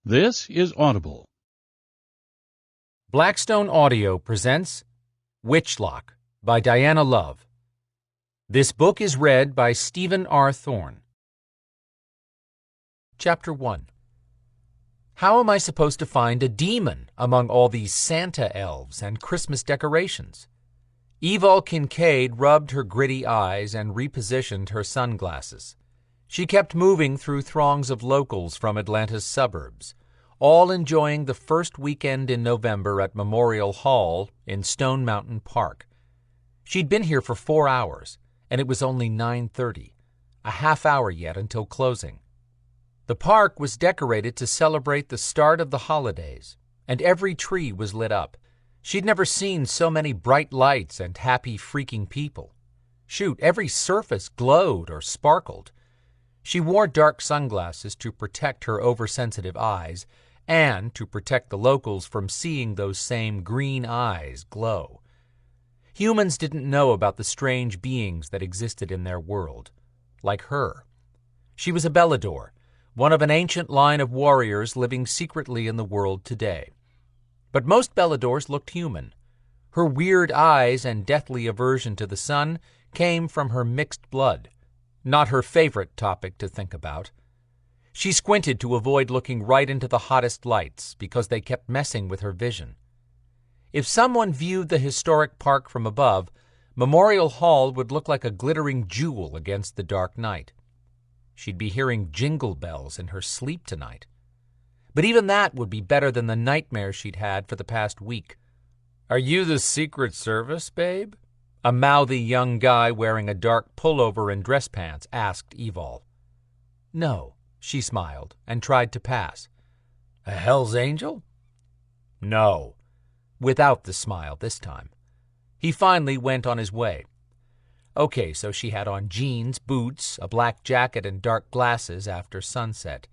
This is Audible. Blackstone Audio presents Witchlock by Dianna Love. This book is read by Stephen R. Thorne. Chapter 1. How am I supposed to find a demon among all these Santa elves and Christmas decorations? Evol Kincaid rubbed her gritty eyes and repositioned her sunglasses. She kept moving through throngs of locals from Atlanta's suburbs, all enjoying the first weekend in November at Memorial Hall in Stone Mountain Park. She'd been here for 4 hours, and it was only 9:30, a half hour yet until closing. The park was decorated to celebrate the start of the holidays, and every tree was lit up. She'd never seen so many bright lights and happy freaking people. Shoot, every surface glowed or sparkled. She wore dark sunglasses to protect her oversensitive eyes and to protect the locals from seeing those same green eyes glow. Humans didn't know about the strange beings that existed in their world, like her. She was a Belador, one of an ancient line of warriors living secretly in the world today. But most Beladors looked human. Her weird eyes and deathly aversion to the sun came from her mixed blood, not her favorite topic to think about. She squinted to avoid looking right into the hottest lights because they kept messing with her vision. If someone viewed the historic park from above, Memorial Hall would look like a glittering jewel against the dark night. She'd be hearing jingle bells in her sleep tonight. But even that would be better than the nightmare she'd had for the past week. "Are you the Secret Service, babe?" A mouthy young guy wearing a dark pullover and dress pants asked Evol. "No," she smiled and tried to pass. "A Hell's Angel?" "No," without the smile this time. He finally went on his way. Okay, so she had on jeans, boots, a black jacket, and dark glasses after sunset.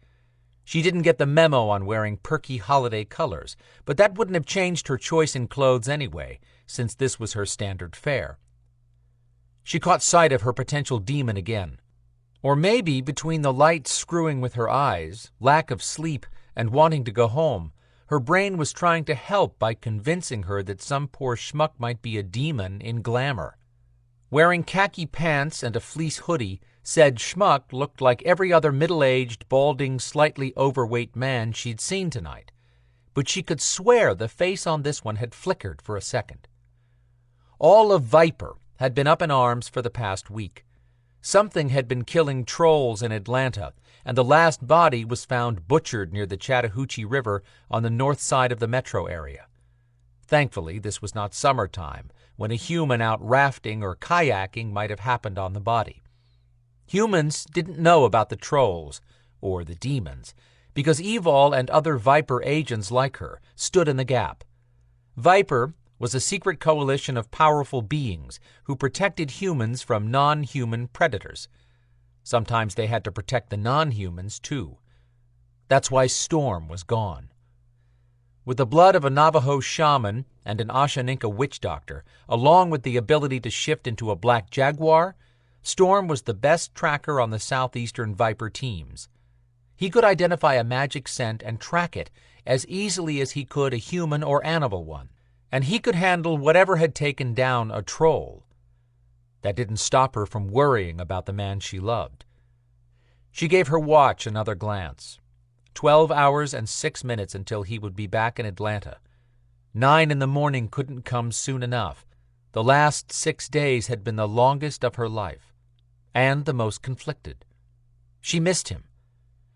She didn't get the memo on wearing perky holiday colors, but that wouldn't have changed her choice in clothes anyway, since this was her standard fare. She caught sight of her potential demon again. Or maybe between the lights screwing with her eyes, lack of sleep, and wanting to go home, her brain was trying to help by convincing her that some poor schmuck might be a demon in glamour. Wearing khaki pants and a fleece hoodie, said schmuck looked like every other middle-aged, balding, slightly overweight man she'd seen tonight, but she could swear the face on this one had flickered for a second. All of Viper had been up in arms for the past week. Something had been killing trolls in Atlanta, and the last body was found butchered near the Chattahoochee River on the north side of the metro area. Thankfully, this was not summertime, when a human out rafting or kayaking might have happened on the body. Humans didn't know about the trolls, or the demons, because Evol and other Viper agents like her stood in the gap. Viper was a secret coalition of powerful beings who protected humans from non-human predators. Sometimes they had to protect the non-humans, too. That's why Storm was gone. With the blood of a Navajo shaman and an Ashaninka witch doctor, along with the ability to shift into a black jaguar, Storm was the best tracker on the southeastern Viper teams. He could identify a magic scent and track it as easily as he could a human or animal one, and he could handle whatever had taken down a troll. That didn't stop her from worrying about the man she loved. She gave her watch another glance. 12 hours and 6 minutes until he would be back in Atlanta. 9 in the morning couldn't come soon enough. The last 6 days had been the longest of her life, and the most conflicted. She missed him,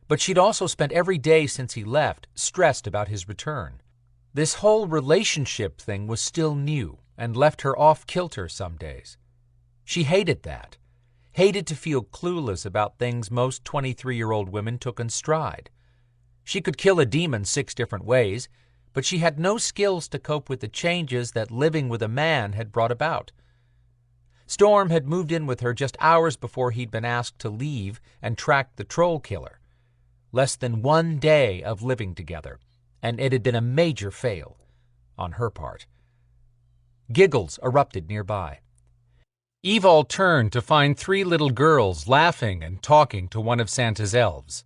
but she'd also spent every day since he left stressed about his return. This whole relationship thing was still new and left her off-kilter some days. She hated that, hated to feel clueless about things most 23-year-old women took in stride. She could kill a demon 6 different ways, but she had no skills to cope with the changes that living with a man had brought about. Storm had moved in with her just hours before he'd been asked to leave and track the troll killer. Less than 1 day of living together, and it had been a major fail on her part. Giggles erupted nearby. Evol turned to find 3 little girls laughing and talking to one of Santa's elves.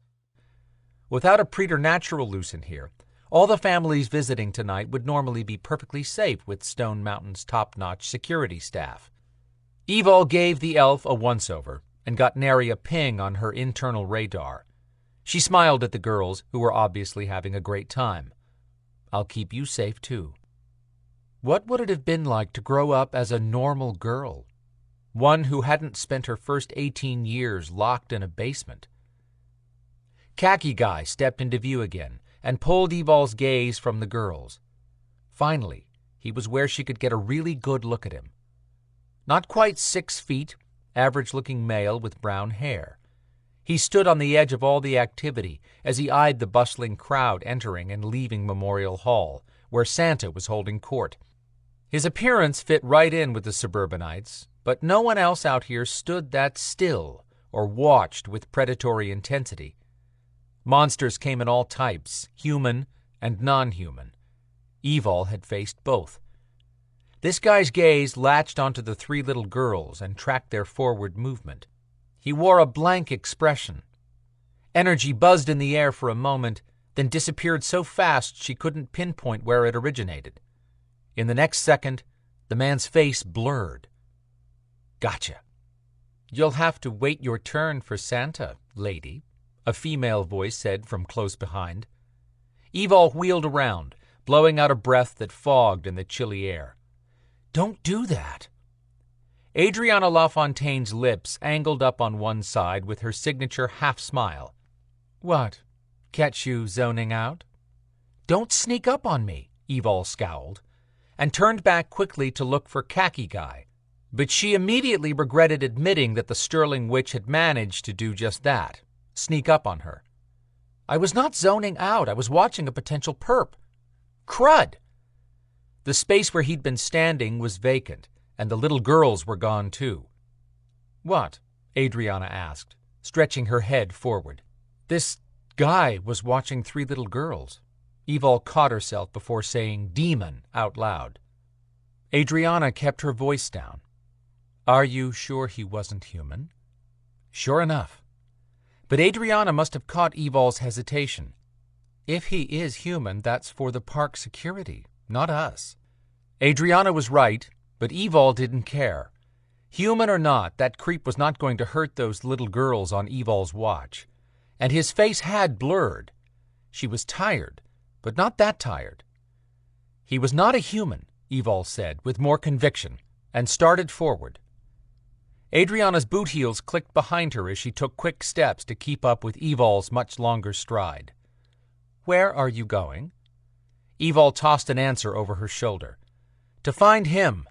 Without a preternatural loose in here, all the families visiting tonight would normally be perfectly safe with Stone Mountain's top-notch security staff. Evol gave the elf a once-over and got nary a ping on her internal radar. She smiled at the girls, who were obviously having a great time. I'll keep you safe, too. What would it have been like to grow up as a normal girl? One who hadn't spent her first 18 years locked in a basement. Khaki Guy stepped into view again and pulled Evol's gaze from the girls. Finally, he was where she could get a really good look at him. Not quite 6 feet, average-looking male with brown hair. He stood on the edge of all the activity as he eyed the bustling crowd entering and leaving Memorial Hall, where Santa was holding court. His appearance fit right in with the suburbanites, but no one else out here stood that still or watched with predatory intensity. Monsters came in all types, human and non-human. Evol had faced both. This guy's gaze latched onto the 3 little girls and tracked their forward movement. He wore a blank expression. Energy buzzed in the air for a moment, then disappeared so fast she couldn't pinpoint where it originated. In the next second, the man's face blurred. Gotcha. You'll have to wait your turn for Santa, lady, a female voice said from close behind. Evol wheeled around, blowing out a breath that fogged in the chilly air. Don't do that. Adriana LaFontaine's lips angled up on one side with her signature half-smile. What, catch you zoning out? Don't sneak up on me, Evol scowled, and turned back quickly to look for Khaki Guy. But she immediately regretted admitting that the Sterling Witch had managed to do just that, sneak up on her. I was not zoning out, I was watching a potential perp. Crud! The space where he'd been standing was vacant, and the little girls were gone too. What? Adriana asked, stretching her head forward. This guy was watching 3 little girls. Evol caught herself before saying demon out loud. Adriana kept her voice down. Are you sure he wasn't human? Sure enough. But Adriana must have caught Evol's hesitation. If he is human, that's for the park security, not us. Adriana was right, but Evol didn't care. Human or not, that creep was not going to hurt those little girls on Evol's watch. And his face had blurred. She was tired, but not that tired. He was not a human, Evol said, with more conviction, and started forward. Adriana's boot heels clicked behind her as she took quick steps to keep up with Evol's much longer stride. Where are you going? Evol tossed an answer over her shoulder. To find him,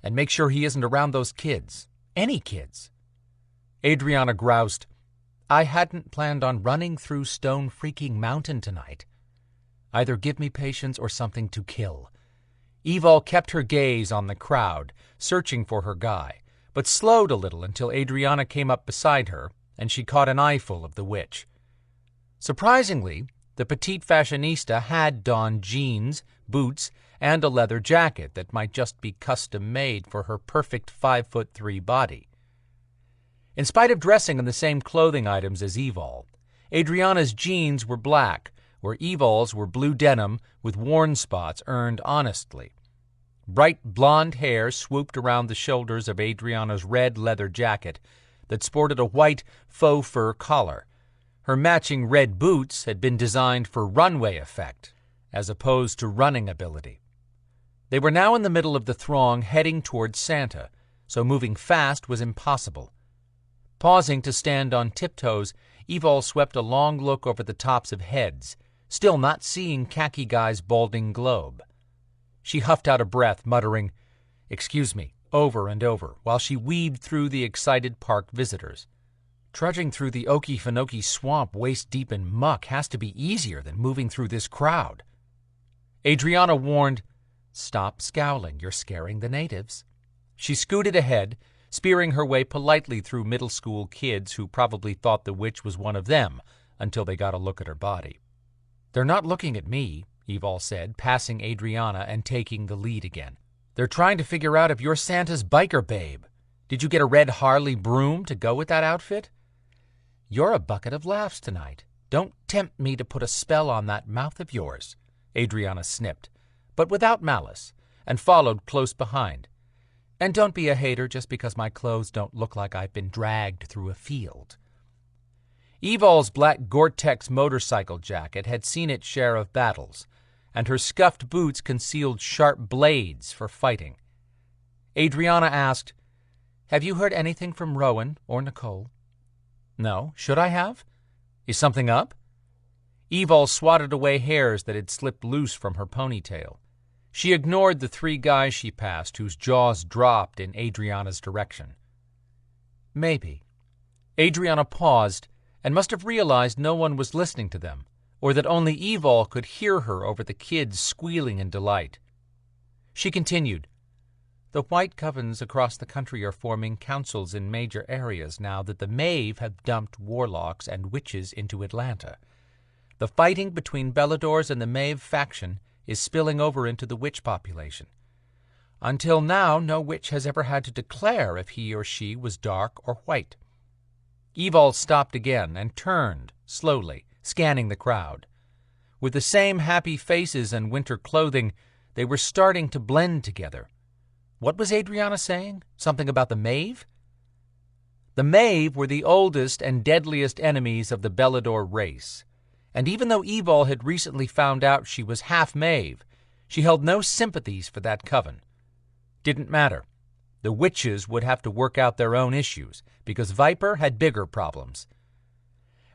and make sure he isn't around those kids. Any kids. Adriana groused, I hadn't planned on running through Stone Freaking Mountain tonight. Either give me patience or something to kill. Evol kept her gaze on the crowd, searching for her guy, but slowed a little until Adriana came up beside her, and she caught an eyeful of the witch. Surprisingly, the petite fashionista had donned jeans, boots, and a leather jacket that might just be custom-made for her perfect 5'3" body. In spite of dressing in the same clothing items as Evol, Adriana's jeans were black, where Evol's were blue denim with worn spots earned honestly. Bright blonde hair swooped around the shoulders of Adriana's red leather jacket that sported a white faux fur collar. Her matching red boots had been designed for runway effect, as opposed to running ability. They were now in the middle of the throng heading towards Santa, so moving fast was impossible. Pausing to stand on tiptoes, Evol swept a long look over the tops of heads, still not seeing Khaki Guy's balding globe. She huffed out a breath, muttering, "Excuse me," over and over, while she weaved through the excited park visitors. Trudging through the Okefenokee swamp waist-deep in muck has to be easier than moving through this crowd. Adriana warned, "Stop scowling, you're scaring the natives." She scooted ahead, spearing her way politely through middle school kids who probably thought the witch was one of them until they got a look at her body. "They're not looking at me," Evol said, passing Adriana and taking the lead again. "They're trying to figure out if you're Santa's biker babe. Did you get a red Harley broom to go with that outfit? You're a bucket of laughs tonight. "Don't tempt me to put a spell on that mouth of yours," Adrianna snipped, but without malice, and followed close behind. "And don't be a hater just because my clothes don't look like I've been dragged through a field." Evol's black Gore-Tex motorcycle jacket had seen its share of battles, and her scuffed boots concealed sharp blades for fighting. Adrianna asked, "Have you heard anything from Rowan or Nicole?" "No. Should I have? Is something up?" Evol swatted away hairs that had slipped loose from her ponytail. She ignored the 3 guys she passed, whose jaws dropped in Adrianna's direction. "Maybe." Adrianna paused and must have realized no one was listening to them, or that only Evol could hear her over the kids squealing in delight. She continued, "The White Covens across the country are forming councils in major areas now that the Maeve have dumped warlocks and witches into Atlanta. The fighting between Belador's and the Maeve faction is spilling over into the witch population. Until now, no witch has ever had to declare if he or she was dark or white." Evol stopped again and turned, slowly, scanning the crowd. With the same happy faces and winter clothing, they were starting to blend together. What was Adrianna saying? Something about the Maeve? The Maeve were the oldest and deadliest enemies of the Belador race, and even though Evol had recently found out she was half Maeve, she held no sympathies for that coven. Didn't matter. The witches would have to work out their own issues, because Viper had bigger problems.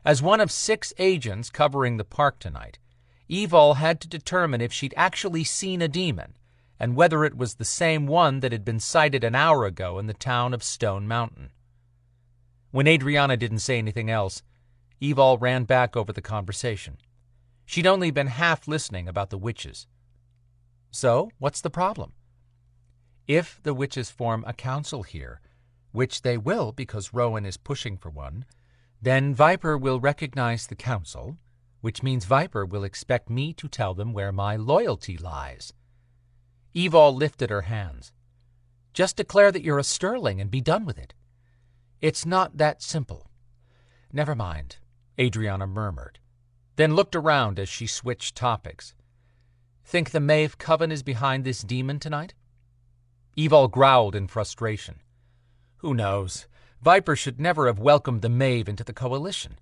As one of 6 agents covering the park tonight, Evol had to determine if she'd actually seen a demon, and whether it was the same one that had been sighted an hour ago in the town of Stone Mountain. When Adrianna didn't say anything else, Evol ran back over the conversation. She'd only been half listening about the witches. "So, what's the problem?" "If the witches form a council here, which they will because Rowan is pushing for one, then Viper will recognize the council, which means Viper will expect me to tell them where my loyalty lies." Evol lifted her hands. "Just declare that you're a Sterling and be done with it." "It's not that simple." "Never mind," Adrianna murmured, then looked around as she switched topics. "Think the Maeve Coven is behind this demon tonight?" Evol growled in frustration. "Who knows? Viper should never have welcomed the Maeve into the coalition.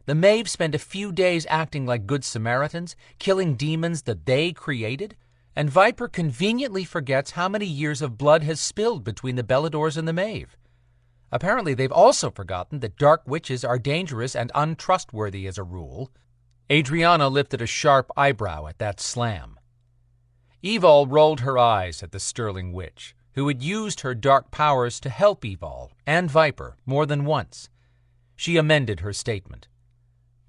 The Maeve spend a few days acting like good Samaritans, killing demons that they created, and Viper conveniently forgets how many years of blood has spilled between the Beladors and the Maeve. Apparently they've also forgotten that dark witches are dangerous and untrustworthy as a rule." Adrianna lifted a sharp eyebrow at that slam. Evol rolled her eyes at the Sterling witch, who had used her dark powers to help Evol and Viper more than once. She amended her statement.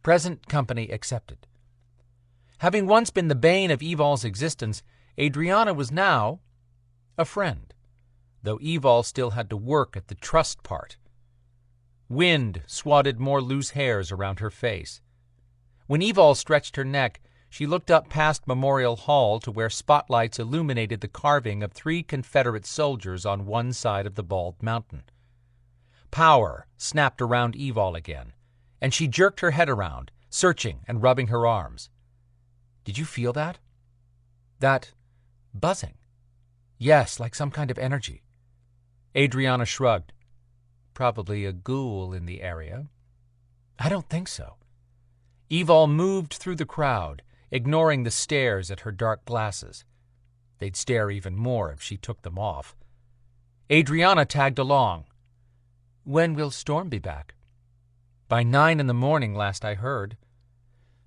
"Present company accepted." Having once been the bane of Evol's existence, Adrianna was now a friend, though Evol still had to work at the trust part. Wind swatted more loose hairs around her face. When Evol stretched her neck, she looked up past Memorial Hall to where spotlights illuminated the carving of 3 Confederate soldiers on one side of the bald mountain. Power snapped around Evol again, and she jerked her head around, searching and rubbing her arms. "Did you feel that? That buzzing?" "Yes, like some kind of energy." Adrianna shrugged. "Probably a ghoul in the area." "I don't think so." Evol moved through the crowd, ignoring the stares at her dark glasses. They'd stare even more if she took them off. Adrianna tagged along. "When will Storm be back?" "By 9 in the morning, last I heard."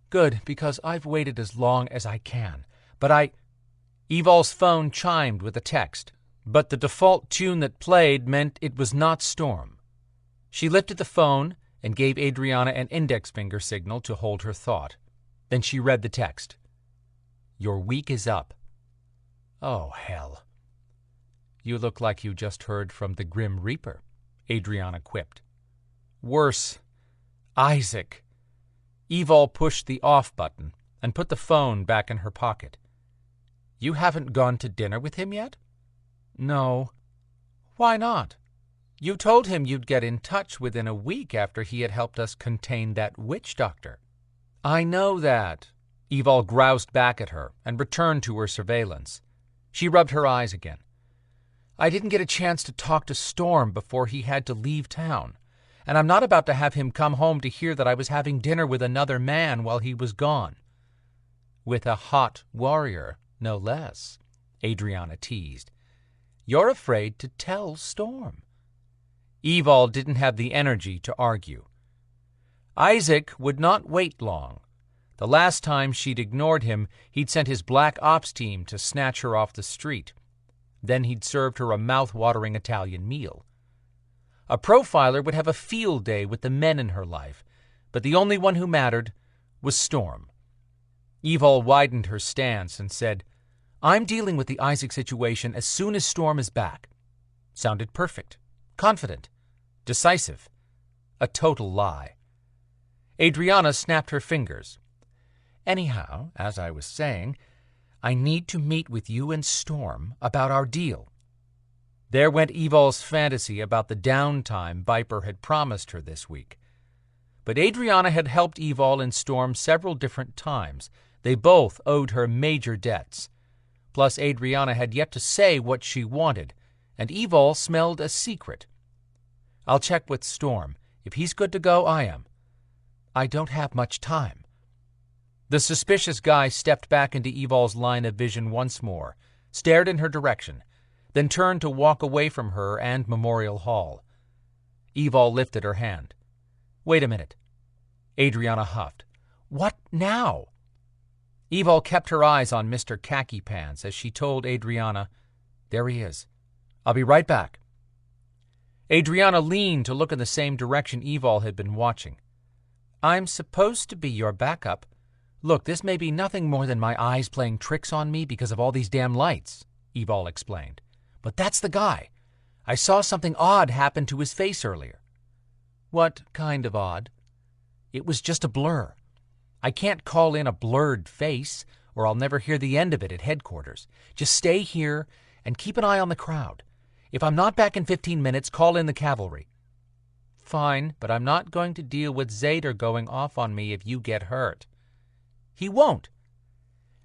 "Good, because I've waited as long as I can. But Evol's phone chimed with a text, but the default tune that played meant it was not Storm. She lifted the phone and gave Adrianna an index finger signal to hold her thought. Then she read the text. "Your week is up." "Oh, hell." "You look like you just heard from the Grim Reaper," Adrianna quipped. "Worse. Isaac." Evol pushed the off button and put the phone back in her pocket. "You haven't gone to dinner with him yet?" "No." "Why not? You told him you'd get in touch within a week after he had helped us contain that witch doctor." I know that. Evol groused back at her and returned to her surveillance. She rubbed her eyes again. I didn't get a chance to talk to Storm before he had to leave town, and I'm not about to have him come home to hear that I was having dinner with another man while he was gone. With a hot warrior, no less, Adrianna teased. You're afraid to tell Storm. Evol didn't have the energy to argue. Isaac would not wait long. The last time she'd ignored him, he'd sent his black ops team to snatch her off the street. Then he'd served her a mouth-watering Italian meal. A profiler would have a field day with the men in her life, but the only one who mattered was Storm. Evol widened her stance and said, I'm dealing with the Isaac situation as soon as Storm is back. Sounded perfect, confident, decisive. A total lie. Adrianna snapped her fingers. Anyhow, as I was saying, I need to meet with you and Storm about our deal. There went Evol's fantasy about the downtime Viper had promised her this week. But Adrianna had helped Evol and Storm several different times. They both owed her major debts. Plus, Adrianna had yet to say what she wanted, and Evol smelled a secret. I'll check with Storm. If he's good to go, I am. I don't have much time. The suspicious guy stepped back into Evol's line of vision once more, stared in her direction, then turned to walk away from her and Memorial Hall. Evol lifted her hand. Wait a minute. Adrianna huffed. What now? Evol kept her eyes on Mr. Khaki Pants as she told Adrianna, There he is. I'll be right back. Adrianna leaned to look in the same direction Evol had been watching. I'm supposed to be your backup. Look, this may be nothing more than my eyes playing tricks on me because of all these damn lights, Evol explained. But that's the guy. I saw something odd happen to his face earlier. What kind of odd? It was just a blur. I can't call in a blurred face, or I'll never hear the end of it at headquarters. Just stay here and keep an eye on the crowd. If I'm not back in 15 minutes, call in the cavalry. Fine, but I'm not going to deal with Zader going off on me if you get hurt. He won't.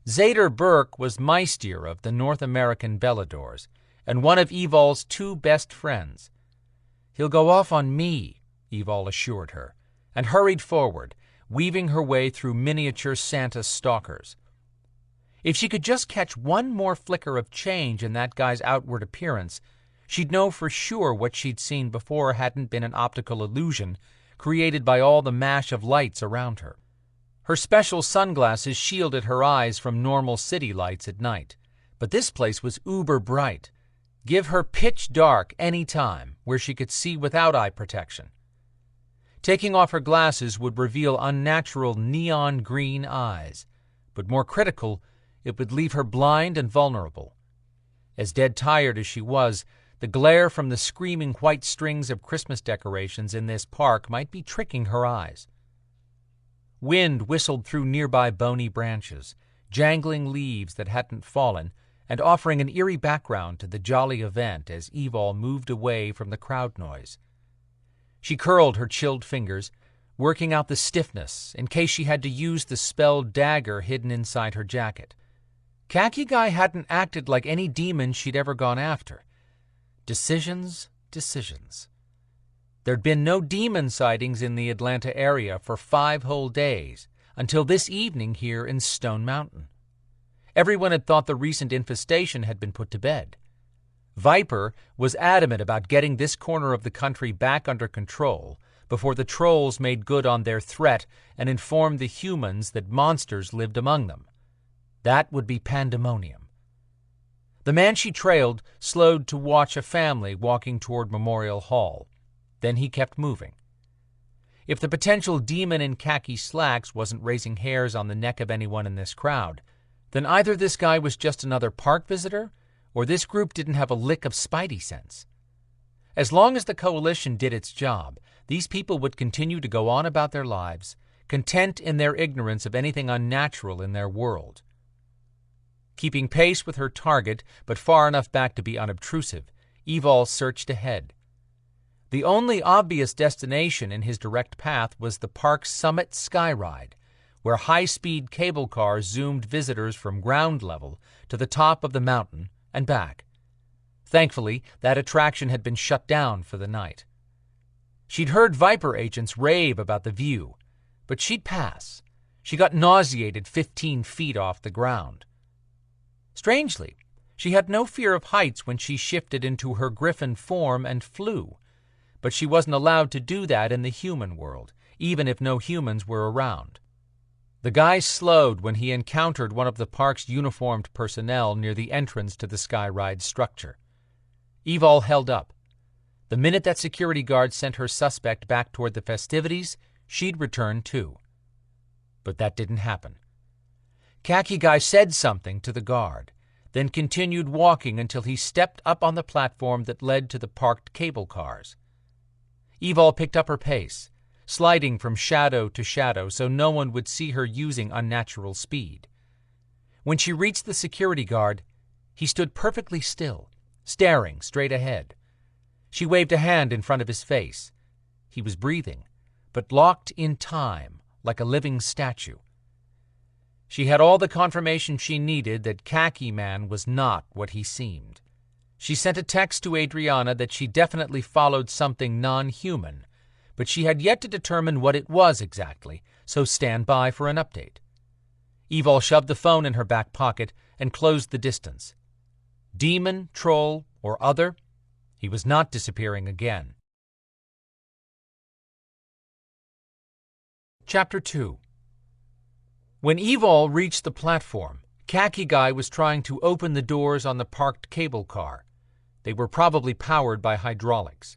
Zader Burke was Meister of the North American Beladors, and one of Evol's two best friends. He'll go off on me, Evol assured her, and hurried forward, weaving her way through miniature Santa stalkers. If she could just catch one more flicker of change in that guy's outward appearance, she'd know for sure what she'd seen before hadn't been an optical illusion created by all the mash of lights around her. Her special sunglasses shielded her eyes from normal city lights at night, but this place was uber bright. Give her pitch dark any time, where she could see without eye protection. Taking off her glasses would reveal unnatural neon green eyes, but more critical, it would leave her blind and vulnerable. As dead tired as she was, the glare from the screaming white strings of Christmas decorations in this park might be tricking her eyes. Wind whistled through nearby bony branches, jangling leaves that hadn't fallen, and offering an eerie background to the jolly event as Evol moved away from the crowd noise. She curled her chilled fingers, working out the stiffness in case she had to use the spelled dagger hidden inside her jacket. Khaki Guy hadn't acted like any demon she'd ever gone after. Decisions. There'd been no demon sightings in the Atlanta area for 5 whole days, until this evening here in Stone Mountain. Everyone had thought the recent infestation had been put to bed. Viper was adamant about getting this corner of the country back under control before the trolls made good on their threat and informed the humans that monsters lived among them. That would be pandemonium. The man she trailed slowed to watch a family walking toward Memorial Hall. Then he kept moving. If the potential demon in khaki slacks wasn't raising hairs on the neck of anyone in this crowd, then either this guy was just another park visitor, or this group didn't have a lick of spidey sense. As long as the coalition did its job, these people would continue to go on about their lives, content in their ignorance of anything unnatural in their world. Keeping pace with her target, but far enough back to be unobtrusive, Evol searched ahead. The only obvious destination in his direct path was the park's summit skyride, where high-speed cable cars zoomed visitors from ground level to the top of the mountain and back. Thankfully, that attraction had been shut down for the night. She'd heard Viper agents rave about the view, but she'd pass. She got nauseated 15 feet off the ground. Strangely, she had no fear of heights when she shifted into her griffin form and flew, but she wasn't allowed to do that in the human world, even if no humans were around. The guy slowed when he encountered one of the park's uniformed personnel near the entrance to the Skyride structure. Evol held up. The minute that security guard sent her suspect back toward the festivities, she'd return too. But that didn't happen. Khaki Guy said something to the guard, then continued walking until he stepped up on the platform that led to the parked cable cars. Evol picked up her pace, sliding from shadow to shadow so no one would see her using unnatural speed. When she reached the security guard, he stood perfectly still, staring straight ahead. She waved a hand in front of his face. He was breathing, but locked in time, like a living statue. She had all the confirmation she needed that Khaki Man was not what he seemed. She sent a text to Adriana that she definitely followed something non-human, but she had yet to determine what it was exactly, so stand by for an update. Evol shoved the phone in her back pocket and closed the distance. Demon, troll, or other, he was not disappearing again. Chapter 2. When Evol reached the platform, Khaki Guy was trying to open the doors on the parked cable car. They were probably powered by hydraulics.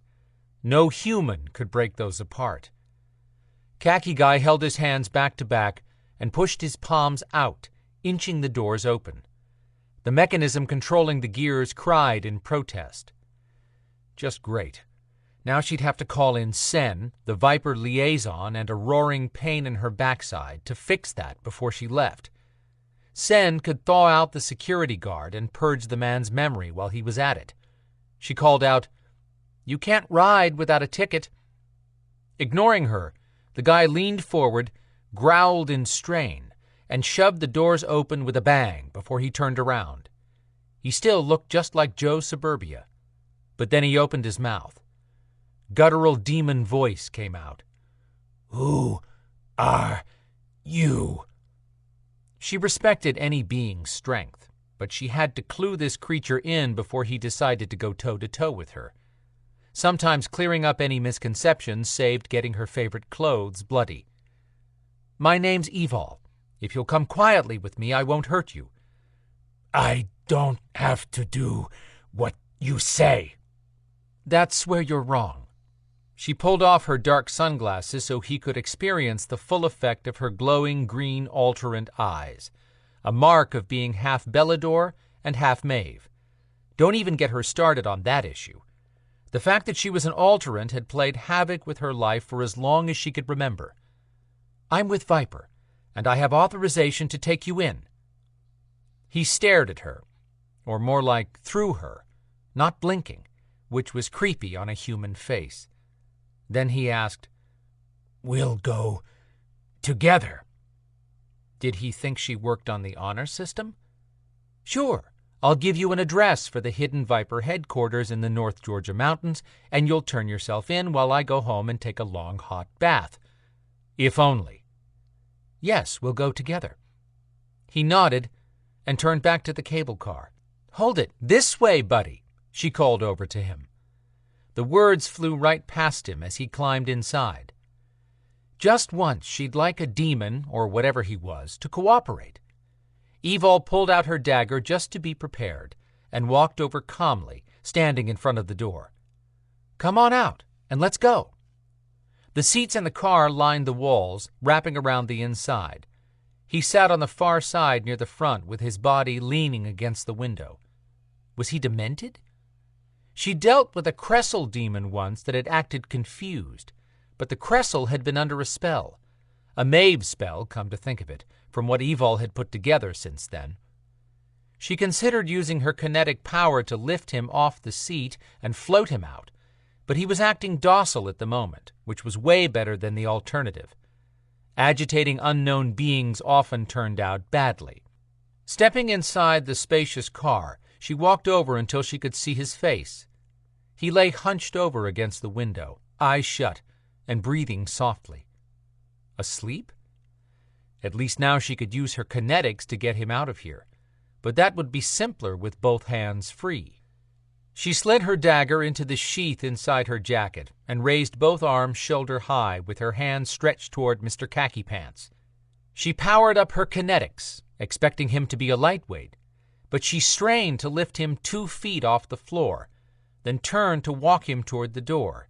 No human could break those apart. Khaki Guy held his hands back to back and pushed his palms out, inching the doors open. The mechanism controlling the gears cried in protest. Just great. Now she'd have to call in Sen, the Viper liaison, and a roaring pain in her backside to fix that before she left. Sen could thaw out the security guard and purge the man's memory while he was at it. She called out, "You can't ride without a ticket." Ignoring her, the guy leaned forward, growled in strain, and shoved the doors open with a bang before he turned around. He still looked just like Joe Suburbia. But then he opened his mouth. Guttural demon voice came out. "Who are you?" She respected any being's strength, but she had to clue this creature in before he decided to go toe-to-toe with her. Sometimes clearing up any misconceptions saved getting her favorite clothes bloody. "My name's Evol. If you'll come quietly with me, I won't hurt you." "I don't have to do what you say." "That's where you're wrong." She pulled off her dark sunglasses so he could experience the full effect of her glowing green alterant eyes, a mark of being half Belador and half Maeve. Don't even get her started on that issue. The fact that she was an alterant had played havoc with her life for as long as she could remember. "I'm with Viper, and I have authorization to take you in." He stared at her, or more like through her, not blinking, which was creepy on a human face. Then he asked, "We'll go together." Did he think she worked on the honor system? "Sure, I'll give you an address for the hidden Viper headquarters in the North Georgia mountains, and you'll turn yourself in while I go home and take a long hot bath. If only." "Yes, we'll go together." He nodded and turned back to the cable car. "Hold it, this way, buddy," she called over to him. The words flew right past him as he climbed inside. Just once she'd like a demon, or whatever he was, to cooperate. Evol pulled out her dagger just to be prepared, and walked over calmly, standing in front of the door. "Come on out, and let's go." The seats in the car lined the walls, wrapping around the inside. He sat on the far side near the front with his body leaning against the window. Was he demented? She dealt with a Kressel demon once that had acted confused, but the Kressel had been under a spell. A Maeve spell, come to think of it, from what Evol had put together since then. She considered using her kinetic power to lift him off the seat and float him out, but he was acting docile at the moment, which was way better than the alternative. Agitating unknown beings often turned out badly. Stepping inside the spacious car, she walked over until she could see his face. He lay hunched over against the window, eyes shut, and breathing softly. Asleep? At least now she could use her kinetics to get him out of here, but that would be simpler with both hands free. She slid her dagger into the sheath inside her jacket and raised both arms shoulder high with her hands stretched toward Mr. Khaki Pants. She powered up her kinetics, expecting him to be a lightweight, but she strained to lift him 2 feet off the floor, then turned to walk him toward the door.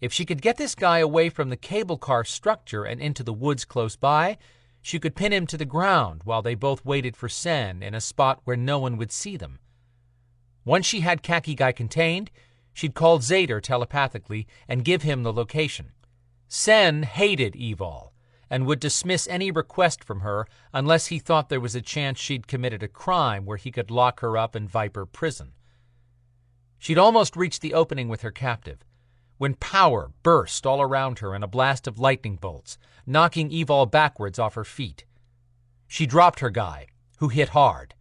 If she could get this guy away from the cable car structure and into the woods close by, she could pin him to the ground while they both waited for Sen in a spot where no one would see them. Once she had Khaki Guy contained, she'd call Zader telepathically and give him the location. Sen hated Evol and would dismiss any request from her unless he thought there was a chance she'd committed a crime where he could lock her up in Viper Prison. She'd almost reached the opening with her captive when power burst all around her in a blast of lightning bolts, knocking Evol backwards off her feet. She dropped her guy, who hit hard.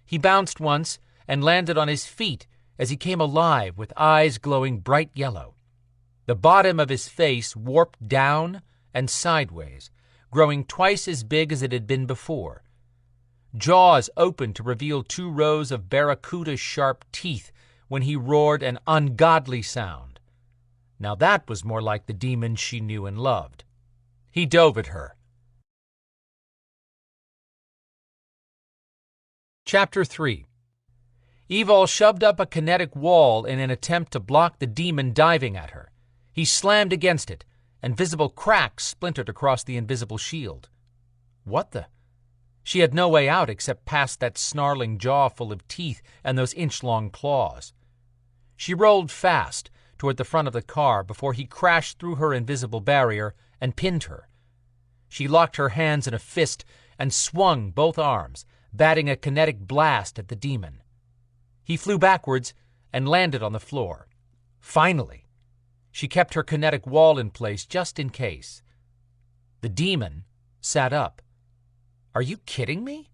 He bounced once and landed on his feet as he came alive with eyes glowing bright yellow. The bottom of his face warped down and sideways, growing twice as big as it had been before. Jaws opened to reveal 2 rows of barracuda-sharp teeth when he roared an ungodly sound. Now that was more like the demon she knew and loved. He dove at her. Chapter 3. Evol shoved up a kinetic wall in an attempt to block the demon diving at her. He slammed against it, and visible cracks splintered across the invisible shield. What the? She had no way out except past that snarling jaw full of teeth and those inch-long claws. She rolled fast toward the front of the car before he crashed through her invisible barrier and pinned her. She locked her hands in a fist and swung both arms, batting a kinetic blast at the demon. He flew backwards and landed on the floor. Finally, she kept her kinetic wall in place just in case. The demon sat up. Are you kidding me?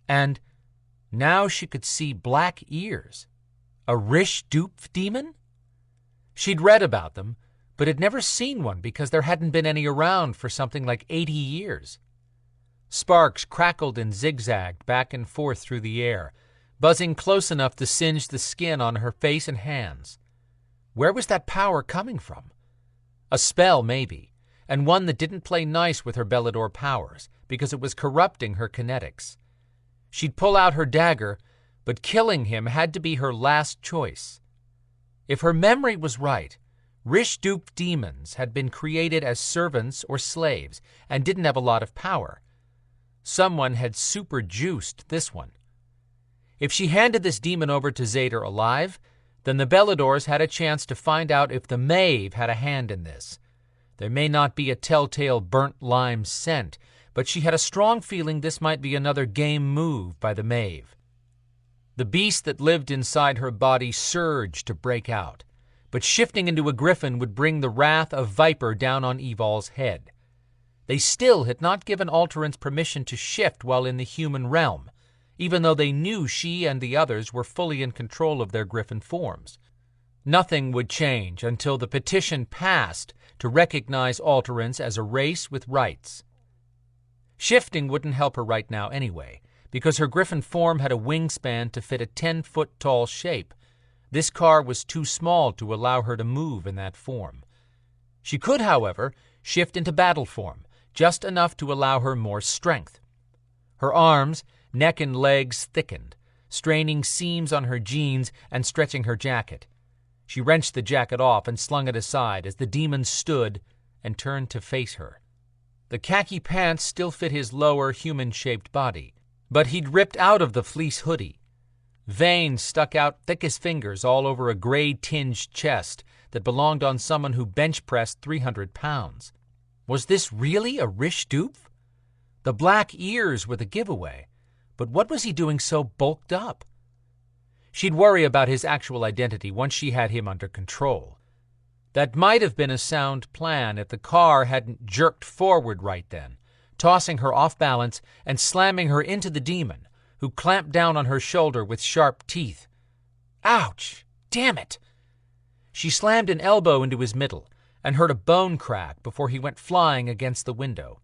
And now she could see black ears. A Rish Doop demon? She'd read about them, but had never seen one because there hadn't been any around for something like 80 years. Sparks crackled and zigzagged back and forth through the air, buzzing close enough to singe the skin on her face and hands. Where was that power coming from? A spell, maybe, and one that didn't play nice with her Belador powers because it was corrupting her kinetics. She'd pull out her dagger, but killing him had to be her last choice. If her memory was right, Rish Doop demons had been created as servants or slaves and didn't have a lot of power. Someone had super-juiced this one. If she handed this demon over to Zader alive, then the Beladors had a chance to find out if the Maeve had a hand in this. There may not be a telltale burnt lime scent, but she had a strong feeling this might be another game move by the Maeve. The beast that lived inside her body surged to break out, but shifting into a griffin would bring the wrath of Viper down on Evol's head. They still had not given Alterans permission to shift while in the human realm, even though they knew she and the others were fully in control of their griffin forms. Nothing would change until the petition passed to recognize Alterans as a race with rights. Shifting wouldn't help her right now anyway, because her griffin form had a wingspan to fit a 10-foot-tall shape. This car was too small to allow her to move in that form. She could, however, shift into battle form, just enough to allow her more strength. Her arms, neck, and legs thickened, straining seams on her jeans and stretching her jacket. She wrenched the jacket off and slung it aside as the demon stood and turned to face her. The khaki pants still fit his lower, human-shaped body, but he'd ripped out of the fleece hoodie. Veins stuck out thick as fingers all over a gray-tinged chest that belonged on someone who bench-pressed 300 pounds. Was this really a Rish Doop? The black ears were the giveaway, but what was he doing so bulked up? She'd worry about his actual identity once she had him under control. That might have been a sound plan if the car hadn't jerked forward right then, tossing her off balance and slamming her into the demon, who clamped down on her shoulder with sharp teeth. Ouch! Damn it! She slammed an elbow into his middle and heard a bone crack before he went flying against the window.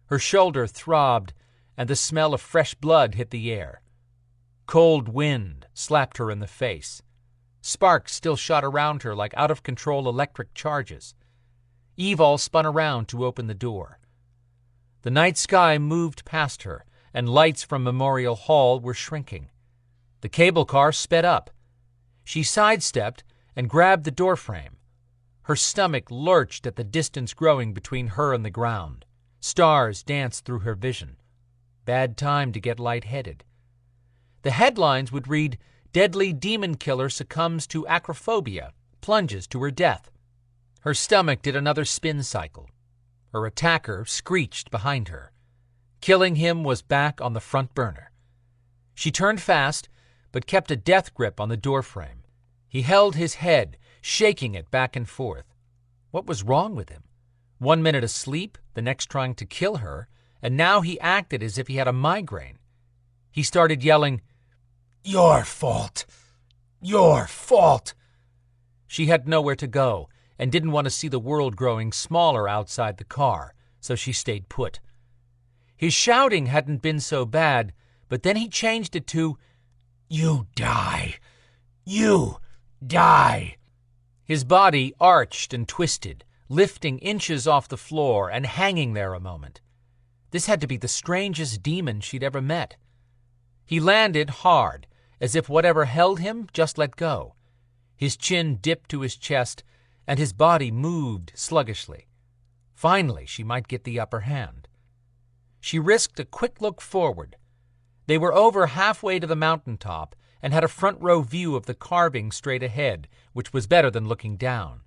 Her shoulder throbbed, and the smell of fresh blood hit the air. Cold wind slapped her in the face. Sparks still shot around her like out-of-control electric charges. Evol spun around to open the door. The night sky moved past her, and lights from Memorial Hall were shrinking. The cable car sped up. She sidestepped and grabbed the doorframe. Her stomach lurched at the distance growing between her and the ground. Stars danced through her vision. Bad time to get lightheaded. The headlines would read, "Deadly demon killer succumbs to acrophobia, plunges to her death." Her stomach did another spin cycle. Her attacker screeched behind her. Killing him was back on the front burner. She turned fast, but kept a death grip on the doorframe. He held his head, shaking it back and forth. What was wrong with him? 1 minute asleep, the next trying to kill her, and now he acted as if he had a migraine. He started yelling, "Your fault! Your fault!" She had nowhere to go and didn't want to see the world growing smaller outside the car, so she stayed put. His shouting hadn't been so bad, but then he changed it to, "You die! You die!" His body arched and twisted, lifting inches off the floor and hanging there a moment. This had to be the strangest demon she'd ever met. He landed hard, as if whatever held him just let go. His chin dipped to his chest, and his body moved sluggishly. Finally, she might get the upper hand. She risked a quick look forward. They were over halfway to the mountaintop and had a front-row view of the carving straight ahead, which was better than looking down.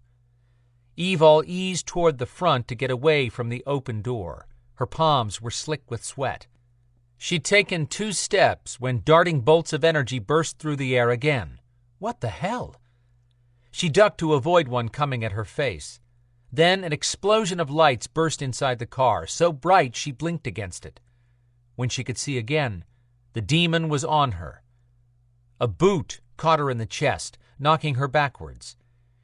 Evol eased toward the front to get away from the open door. Her palms were slick with sweat. She'd taken 2 steps when darting bolts of energy burst through the air again. What the hell? She ducked to avoid one coming at her face. Then an explosion of lights burst inside the car, so bright she blinked against it. When she could see again, the demon was on her. A boot caught her in the chest, knocking her backwards.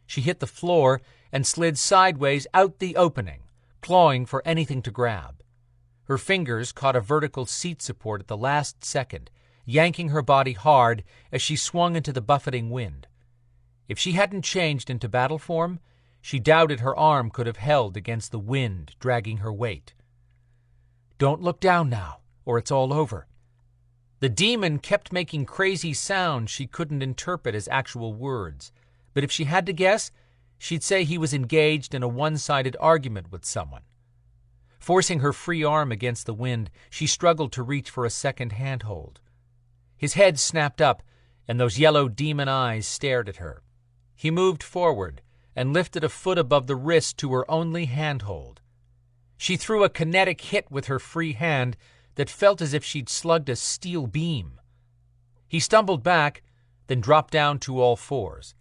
She hit the floor and slid sideways out the opening, clawing for anything to grab. Her fingers caught a vertical seat support at the last second, yanking her body hard as she swung into the buffeting wind. If she hadn't changed into battle form, she doubted her arm could have held against the wind dragging her weight. "Don't look down now, or it's all over." The demon kept making crazy sounds she couldn't interpret as actual words, but if she had to guess, she'd say he was engaged in a one-sided argument with someone. Forcing her free arm against the wind, she struggled to reach for a second handhold. His head snapped up, and those yellow demon eyes stared at her. He moved forward and lifted a foot above the wrist to her only handhold. She threw a kinetic hit with her free hand that felt as if she'd slugged a steel beam. He stumbled back, then dropped down to all fours.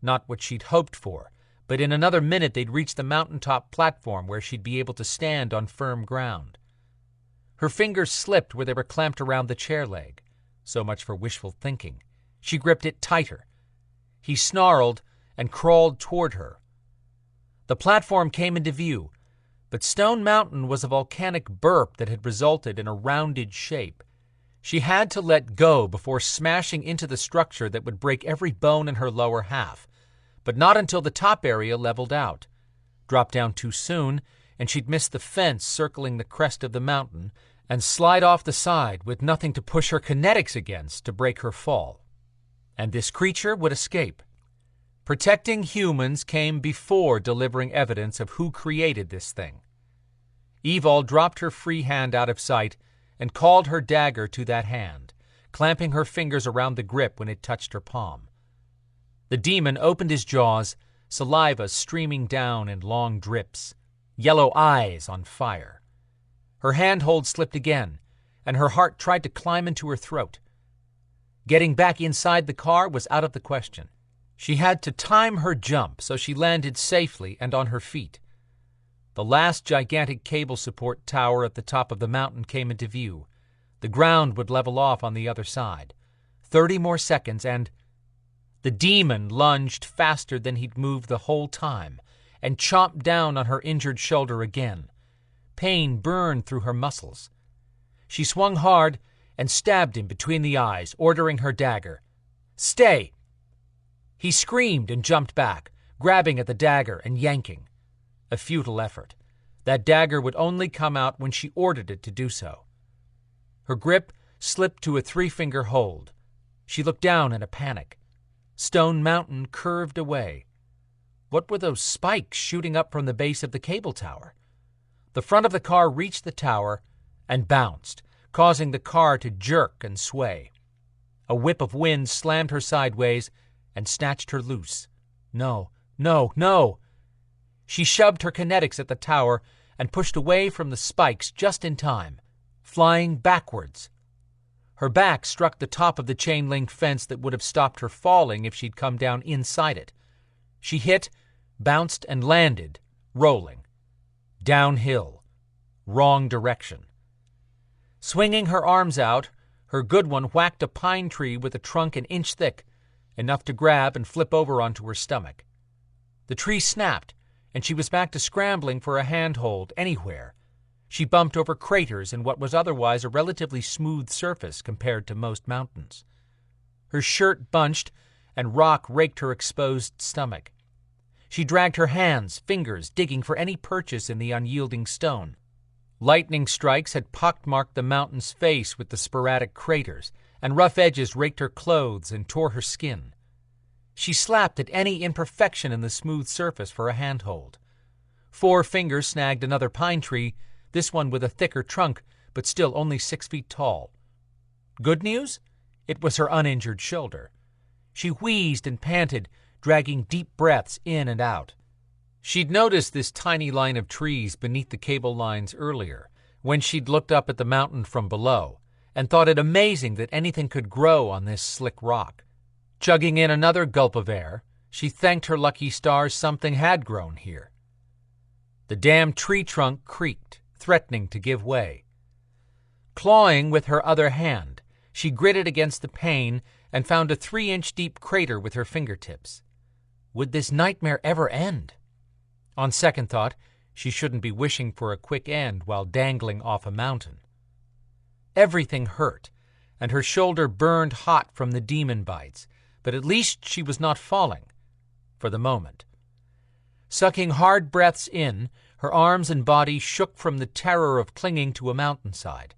Not what she'd hoped for, but in another minute they'd reach the mountaintop platform where she'd be able to stand on firm ground. Her fingers slipped where they were clamped around the chair leg. So much for wishful thinking. She gripped it tighter. He snarled and crawled toward her. The platform came into view, but Stone Mountain was a volcanic burp that had resulted in a rounded shape. She had to let go before smashing into the structure that would break every bone in her lower half, but not until the top area leveled out. Drop down too soon, and she'd miss the fence circling the crest of the mountain and slide off the side with nothing to push her kinetics against to break her fall. And this creature would escape. Protecting humans came before delivering evidence of who created this thing. Evol dropped her free hand out of sight and called her dagger to that hand, clamping her fingers around the grip when it touched her palm. The demon opened his jaws, saliva streaming down in long drips, yellow eyes on fire. Her handhold slipped again, and her heart tried to climb into her throat. Getting back inside the car was out of the question. She had to time her jump so she landed safely and on her feet. The last gigantic cable support tower at the top of the mountain came into view. The ground would level off on the other side. 30 more seconds and... The demon lunged faster than he'd moved the whole time and chomped down on her injured shoulder again. Pain burned through her muscles. She swung hard and stabbed him between the eyes, ordering her dagger. "Stay!" He screamed and jumped back, grabbing at the dagger and yanking. A futile effort. That dagger would only come out when she ordered it to do so. Her grip slipped to a 3-finger hold. She looked down in a panic. Stone Mountain curved away. What were those spikes shooting up from the base of the cable tower? The front of the car reached the tower and bounced, causing the car to jerk and sway. A whip of wind slammed her sideways and snatched her loose. No, no, no! She shoved her kinetics at the tower and pushed away from the spikes just in time, flying backwards. Her back struck the top of the chain-link fence that would have stopped her falling if she'd come down inside it. She hit, bounced, and landed, rolling. Downhill. Wrong direction. Swinging her arms out, her good one whacked a pine tree with a trunk an inch thick, enough to grab and flip over onto her stomach. The tree snapped, and she was back to scrambling for a handhold anywhere. She bumped over craters in what was otherwise a relatively smooth surface compared to most mountains. Her shirt bunched, and rock raked her exposed stomach. She dragged her hands, fingers, digging for any purchase in the unyielding stone. Lightning strikes had pockmarked the mountain's face with the sporadic craters, and rough edges raked her clothes and tore her skin. She slapped at any imperfection in the smooth surface for a handhold. 4 fingers snagged another pine tree, this one with a thicker trunk, but still only 6 feet tall. Good news? It was her uninjured shoulder. She wheezed and panted, dragging deep breaths in and out. She'd noticed this tiny line of trees beneath the cable lines earlier, when she'd looked up at the mountain from below, and thought it amazing that anything could grow on this slick rock. Chugging in another gulp of air, she thanked her lucky stars something had grown here. The damn tree trunk creaked, threatening to give way. Clawing with her other hand, she gritted against the pane and found a 3-inch deep crater with her fingertips. Would this nightmare ever end? On second thought, she shouldn't be wishing for a quick end while dangling off a mountain. Everything hurt, and her shoulder burned hot from the demon bites, but at least she was not falling, for the moment. Sucking hard breaths in, her arms and body shook from the terror of clinging to a mountainside.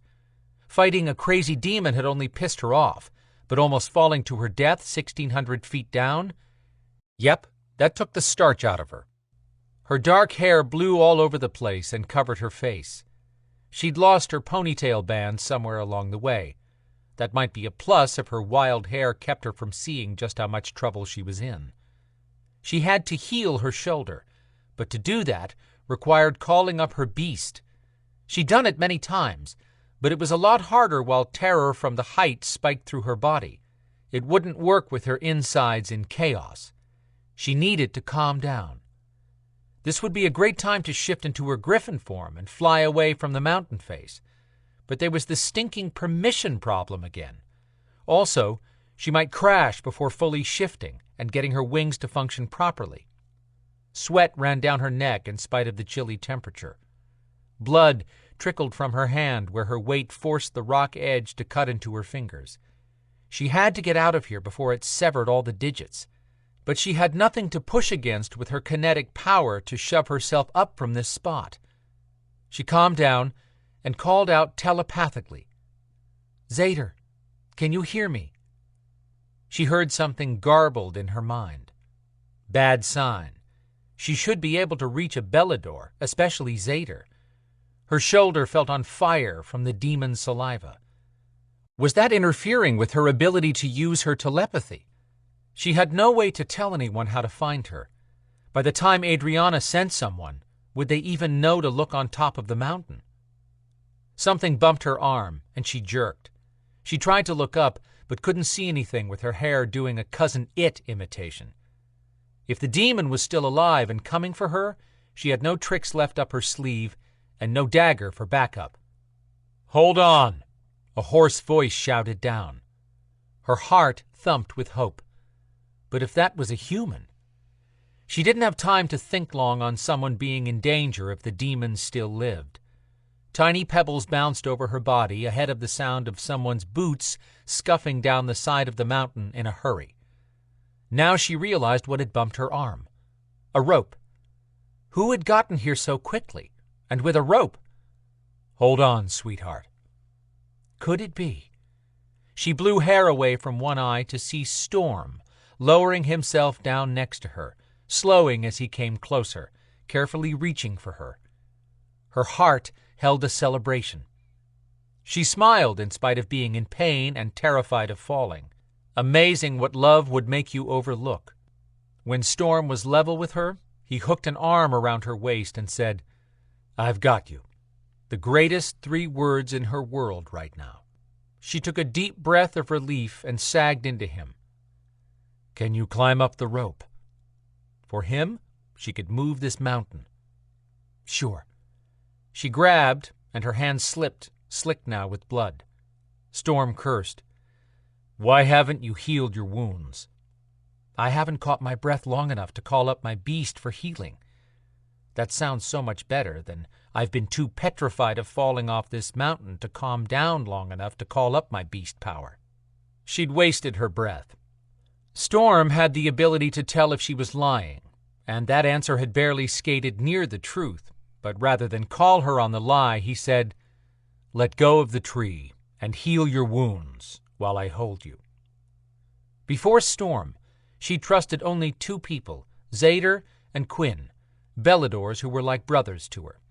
Fighting a crazy demon had only pissed her off, but almost falling to her death 1,600 feet down? Yep, that took the starch out of her. Her dark hair blew all over the place and covered her face. She'd lost her ponytail band somewhere along the way. That might be a plus if her wild hair kept her from seeing just how much trouble she was in. She had to heal her shoulder, but to do that required calling up her beast. She'd done it many times, but it was a lot harder while terror from the height spiked through her body. It wouldn't work with her insides in chaos. She needed to calm down. This would be a great time to shift into her griffin form and fly away from the mountain face. But there was the stinking permission problem again. Also, she might crash before fully shifting and getting her wings to function properly. Sweat ran down her neck in spite of the chilly temperature. Blood trickled from her hand where her weight forced the rock edge to cut into her fingers. She had to get out of here before it severed all the digits. But she had nothing to push against with her kinetic power to shove herself up from this spot. She calmed down and called out telepathically, "Zader, can you hear me?" She heard something garbled in her mind. Bad sign. She should be able to reach a Belador, especially Zader. Her shoulder felt on fire from the demon's saliva. Was that interfering with her ability to use her telepathy? She had no way to tell anyone how to find her. By the time Adriana sent someone, would they even know to look on top of the mountain? Something bumped her arm, and she jerked. She tried to look up, but couldn't see anything with her hair doing a Cousin It imitation. If the demon was still alive and coming for her, she had no tricks left up her sleeve and no dagger for backup. "Hold on!" a hoarse voice shouted down. Her heart thumped with hope. But if that was a human? She didn't have time to think long on someone being in danger if the demon still lived. Tiny pebbles bounced over her body ahead of the sound of someone's boots scuffing down the side of the mountain in a hurry. Now she realized what had bumped her arm. A rope. Who had gotten here so quickly, and with a rope? "Hold on, sweetheart." Could it be? She blew hair away from one eye to see Storm lowering himself down next to her, slowing as he came closer, carefully reaching for her. Her heart held a celebration. She smiled in spite of being in pain and terrified of falling. Amazing what love would make you overlook. When Storm was level with her, he hooked an arm around her waist and said, "I've got you." The greatest 3 words in her world right now. She took a deep breath of relief and sagged into him. "Can you climb up the rope?" For him, she could move this mountain. Sure. She grabbed, and her hand slipped, slick now with blood. Storm cursed. "Why haven't you healed your wounds?" "I haven't caught my breath long enough to call up my beast for healing." That sounds so much better than "I've been too petrified of falling off this mountain to calm down long enough to call up my beast power." She'd wasted her breath. Storm had the ability to tell if she was lying, and that answer had barely skated near the truth, but rather than call her on the lie, he said, "Let go of the tree and heal your wounds while I hold you." Before Storm, she trusted only 2 people, Zader and Quinn, Beladors who were like brothers to her.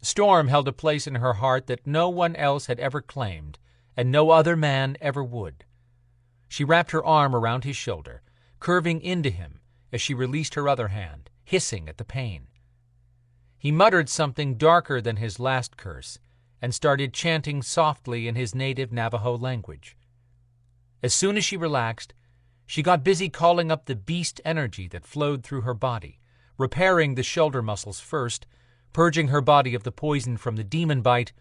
Storm held a place in her heart that no one else had ever claimed, and no other man ever would. She wrapped her arm around his shoulder, curving into him as she released her other hand, hissing at the pain. He muttered something darker than his last curse and started chanting softly in his native Navajo language. As soon as she relaxed, she got busy calling up the beast energy that flowed through her body, repairing the shoulder muscles first, purging her body of the poison from the demon bite,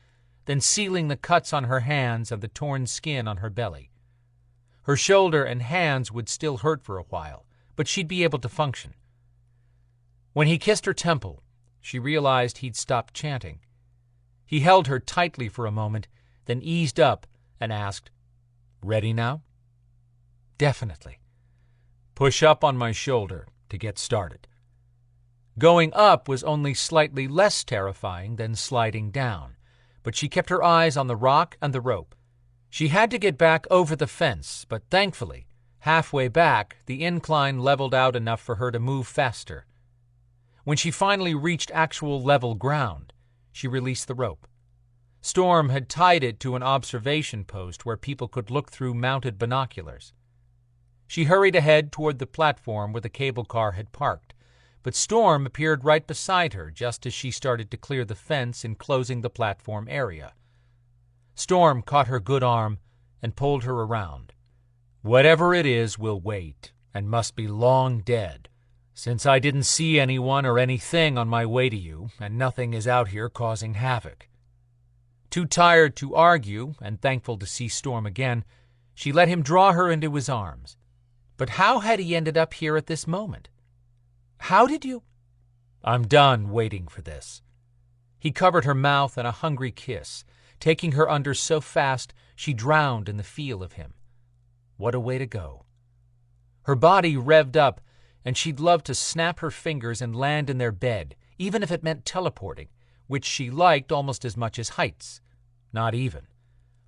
then sealing the cuts on her hands and the torn skin on her belly. Her shoulder and hands would still hurt for a while, but she'd be able to function. When he kissed her temple, she realized he'd stopped chanting. He held her tightly for a moment, then eased up and asked, "Ready now?" "Definitely." "Push up on my shoulder to get started." Going up was only slightly less terrifying than sliding down, but she kept her eyes on the rock and the rope. She had to get back over the fence, but thankfully, halfway back, the incline leveled out enough for her to move faster. When she finally reached actual level ground, she released the rope. Storm had tied it to an observation post where people could look through mounted binoculars. She hurried ahead toward the platform where the cable car had parked, but Storm appeared right beside her just as she started to clear the fence enclosing the platform area. Storm caught her good arm and pulled her around. "Whatever it is will wait and must be long dead, since I didn't see anyone or anything on my way to you, and nothing is out here causing havoc." Too tired to argue and thankful to see Storm again, she let him draw her into his arms. But how had he ended up here at this moment? "How did you—" "I'm done waiting for this." He covered her mouth in a hungry kiss, taking her under so fast she drowned in the feel of him. What a way to go. Her body revved up, and she'd love to snap her fingers and land in their bed, even if it meant teleporting, which she liked almost as much as heights. Not even.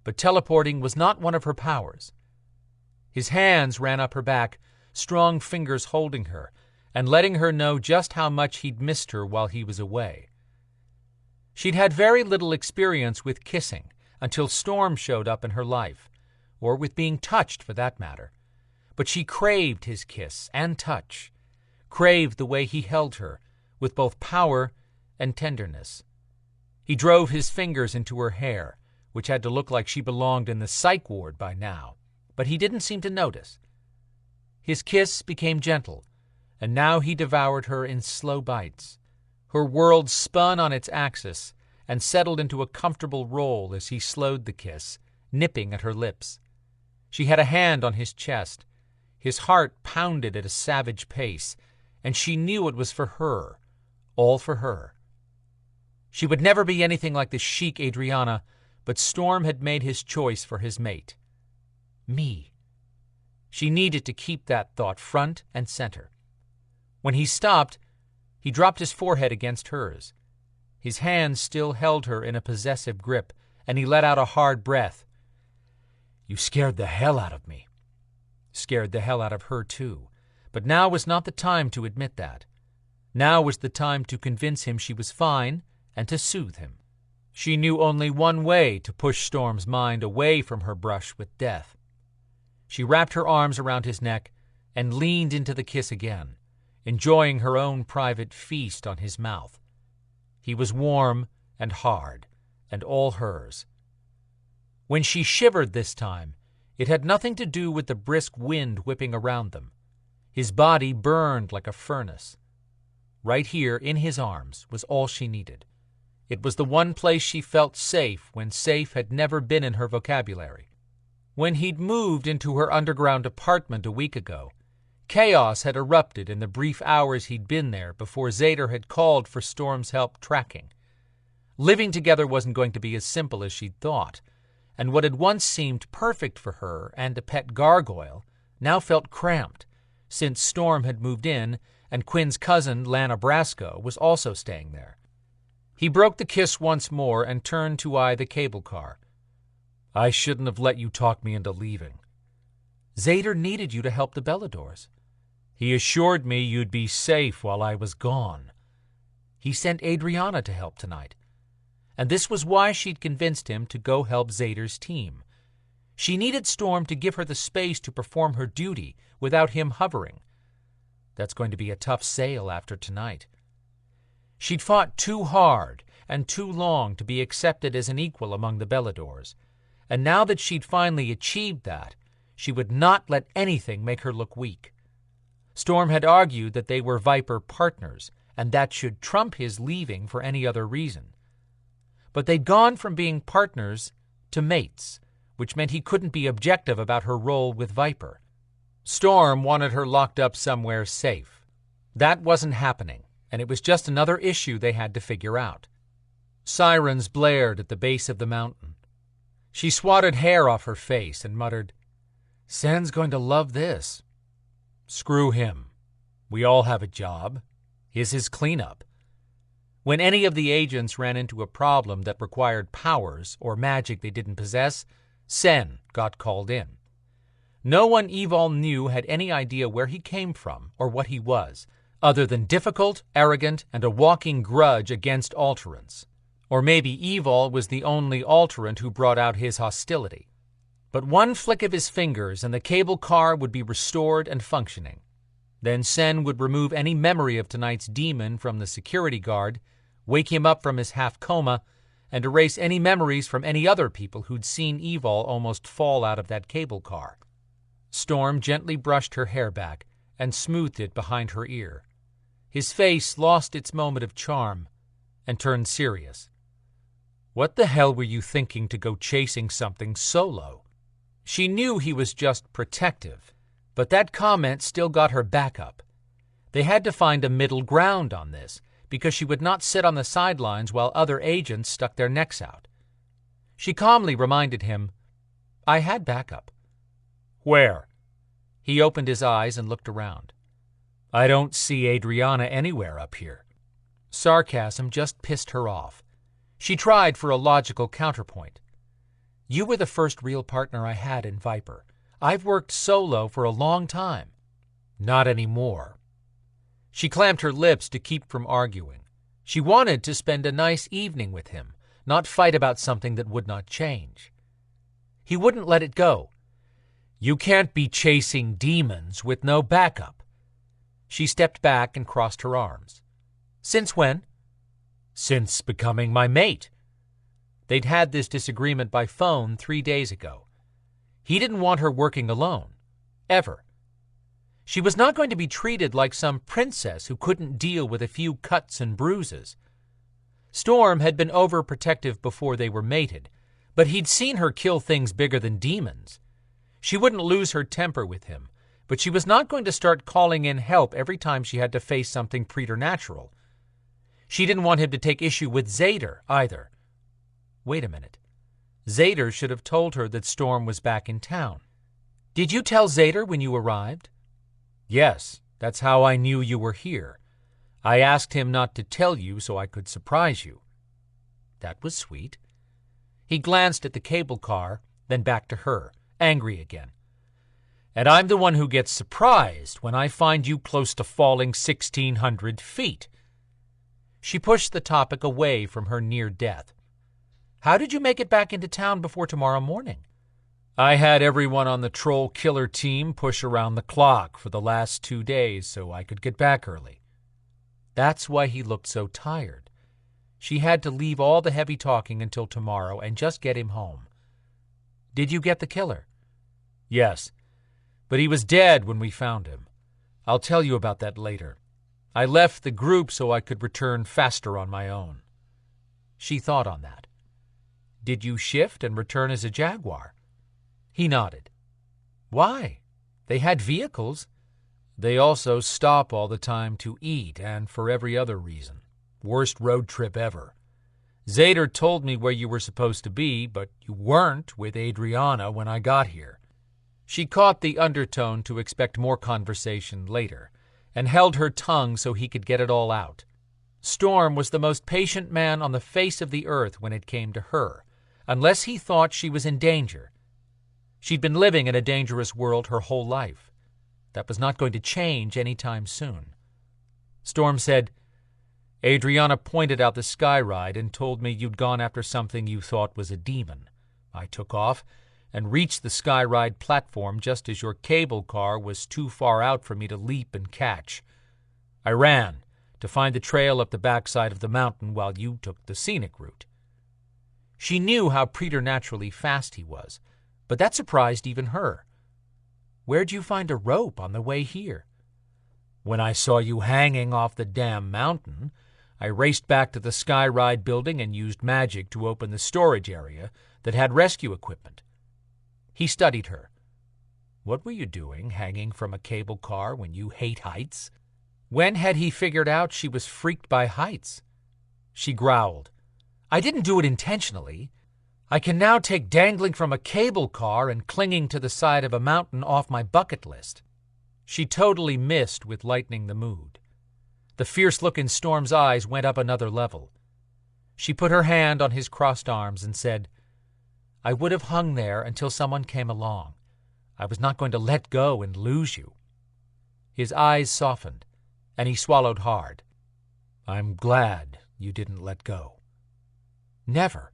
But teleporting was not one of her powers. His hands ran up her back, strong fingers holding her, and letting her know just how much he'd missed her while he was away. She'd had very little experience with kissing until Storm showed up in her life, or with being touched for that matter. But she craved his kiss and touch, craved the way he held her, with both power and tenderness. He drove his fingers into her hair, which had to look like she belonged in the psych ward by now, but he didn't seem to notice. His kiss became gentle, and now he devoured her in slow bites. Her world spun on its axis and settled into a comfortable roll as he slowed the kiss, nipping at her lips. She had a hand on his chest. His heart pounded at a savage pace, and she knew it was for her, all for her. She would never be anything like the chic Adrianna, but Storm had made his choice for his mate. Me. She needed to keep that thought front and center. When he stopped, he dropped his forehead against hers. His hands still held her in a possessive grip, and he let out a hard breath. You scared the hell out of me. Scared the hell out of her, too. But now was not the time to admit that. Now was the time to convince him she was fine and to soothe him. She knew only one way to push Storm's mind away from her brush with death. She wrapped her arms around his neck and leaned into the kiss again, enjoying her own private feast on his mouth. He was warm and hard, and all hers. When she shivered this time, it had nothing to do with the brisk wind whipping around them. His body burned like a furnace. Right here in his arms was all she needed. It was the one place she felt safe when safe had never been in her vocabulary. When he'd moved into her underground apartment a week ago, chaos had erupted in the brief hours he'd been there before Zader had called for Storm's help tracking. Living together wasn't going to be as simple as she'd thought, and what had once seemed perfect for her and a pet gargoyle now felt cramped, since Storm had moved in and Quinn's cousin, Lana Brasco, was also staying there. He broke the kiss once more and turned to eye the cable car. I shouldn't have let you talk me into leaving. Zader needed you to help the Beladors. He assured me you'd be safe while I was gone. He sent Adrianna to help tonight, and this was why she'd convinced him to go help Zader's team. She needed Storm to give her the space to perform her duty without him hovering. That's going to be a tough sale after tonight. She'd fought too hard and too long to be accepted as an equal among the Beladors, and now that she'd finally achieved that, she would not let anything make her look weak. Storm had argued that they were Viper partners, and that should trump his leaving for any other reason. But they'd gone from being partners to mates, which meant he couldn't be objective about her role with Viper. Storm wanted her locked up somewhere safe. That wasn't happening, and it was just another issue they had to figure out. Sirens blared at the base of the mountain. She swatted hair off her face and muttered, Sen's going to love this. Screw him. We all have a job. Here's his cleanup. When any of the agents ran into a problem that required powers or magic they didn't possess, Sen got called in. No one Evol knew had any idea where he came from or what he was, other than difficult, arrogant, and a walking grudge against Alterants. Or maybe Evol was the only Alterant who brought out his hostility. But one flick of his fingers and the cable car would be restored and functioning. Then Sen would remove any memory of tonight's demon from the security guard, wake him up from his half-coma, and erase any memories from any other people who'd seen Evol almost fall out of that cable car. Storm gently brushed her hair back and smoothed it behind her ear. His face lost its moment of charm and turned serious. What the hell were you thinking to go chasing something solo? She knew he was just protective, but that comment still got her back up. They had to find a middle ground on this, because she would not sit on the sidelines while other agents stuck their necks out. She calmly reminded him, I had backup. Where? He opened his eyes and looked around. I don't see Adrianna anywhere up here. Sarcasm just pissed her off. She tried for a logical counterpoint. You were the first real partner I had in Viper. I've worked solo for a long time. Not anymore. She clamped her lips to keep from arguing. She wanted to spend a nice evening with him, not fight about something that would not change. He wouldn't let it go. You can't be chasing demons with no backup. She stepped back and crossed her arms. Since when? Since becoming my mate. They'd had this disagreement by phone 3 days ago. He didn't want her working alone. Ever. She was not going to be treated like some princess who couldn't deal with a few cuts and bruises. Storm had been overprotective before they were mated, but he'd seen her kill things bigger than demons. She wouldn't lose her temper with him, but she was not going to start calling in help every time she had to face something preternatural. She didn't want him to take issue with Zader, either. Wait a minute. Zader should have told her that Storm was back in town. Did you tell Zader when you arrived? Yes, that's how I knew you were here. I asked him not to tell you so I could surprise you. That was sweet. He glanced at the cable car, then back to her, angry again. And I'm the one who gets surprised when I find you close to falling 1,600 feet. She pushed the topic away from her near death. How did you make it back into town before tomorrow morning? I had everyone on the troll killer team push around the clock for the last 2 days so I could get back early. That's why he looked so tired. She had to leave all the heavy talking until tomorrow and just get him home. Did you get the killer? Yes, but he was dead when we found him. I'll tell you about that later. I left the group so I could return faster on my own. She thought on that. Did you shift and return as a jaguar? He nodded. Why? They had vehicles. They also stop all the time to eat and for every other reason. Worst road trip ever. Zader told me where you were supposed to be, but you weren't with Adriana when I got here. She caught the undertone to expect more conversation later, and held her tongue so he could get it all out. Storm was the most patient man on the face of the earth when it came to her, unless he thought she was in danger. She'd been living in a dangerous world her whole life. That was not going to change any time soon. Storm said, Adriana pointed out the sky ride and told me you'd gone after something you thought was a demon. I took off and reached the sky ride platform just as your cable car was too far out for me to leap and catch. I ran to find the trail up the backside of the mountain while you took the scenic route. She knew how preternaturally fast he was, but that surprised even her. Where'd you find a rope on the way here? When I saw you hanging off the damn mountain, I raced back to the sky ride building and used magic to open the storage area that had rescue equipment. He studied her. What were you doing, hanging from a cable car when you hate heights? When had he figured out she was freaked by heights? She growled. I didn't do it intentionally. I can now take dangling from a cable car and clinging to the side of a mountain off my bucket list. She totally missed with lightening the mood. The fierce look in Storm's eyes went up another level. She put her hand on his crossed arms and said, I would have hung there until someone came along. I was not going to let go and lose you. His eyes softened, and he swallowed hard. I'm glad you didn't let go. Never.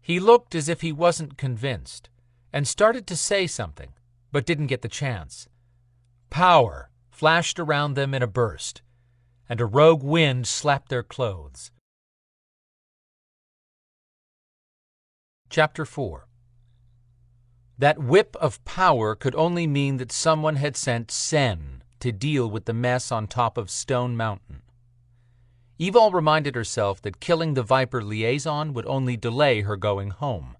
He looked as if he wasn't convinced, and started to say something, but didn't get the chance. Power flashed around them in a burst, and a rogue wind slapped their clothes. Chapter 4. That whip of power could only mean that someone had sent Sen to deal with the mess on top of Stone Mountain. Evol reminded herself that killing the Viper liaison would only delay her going home.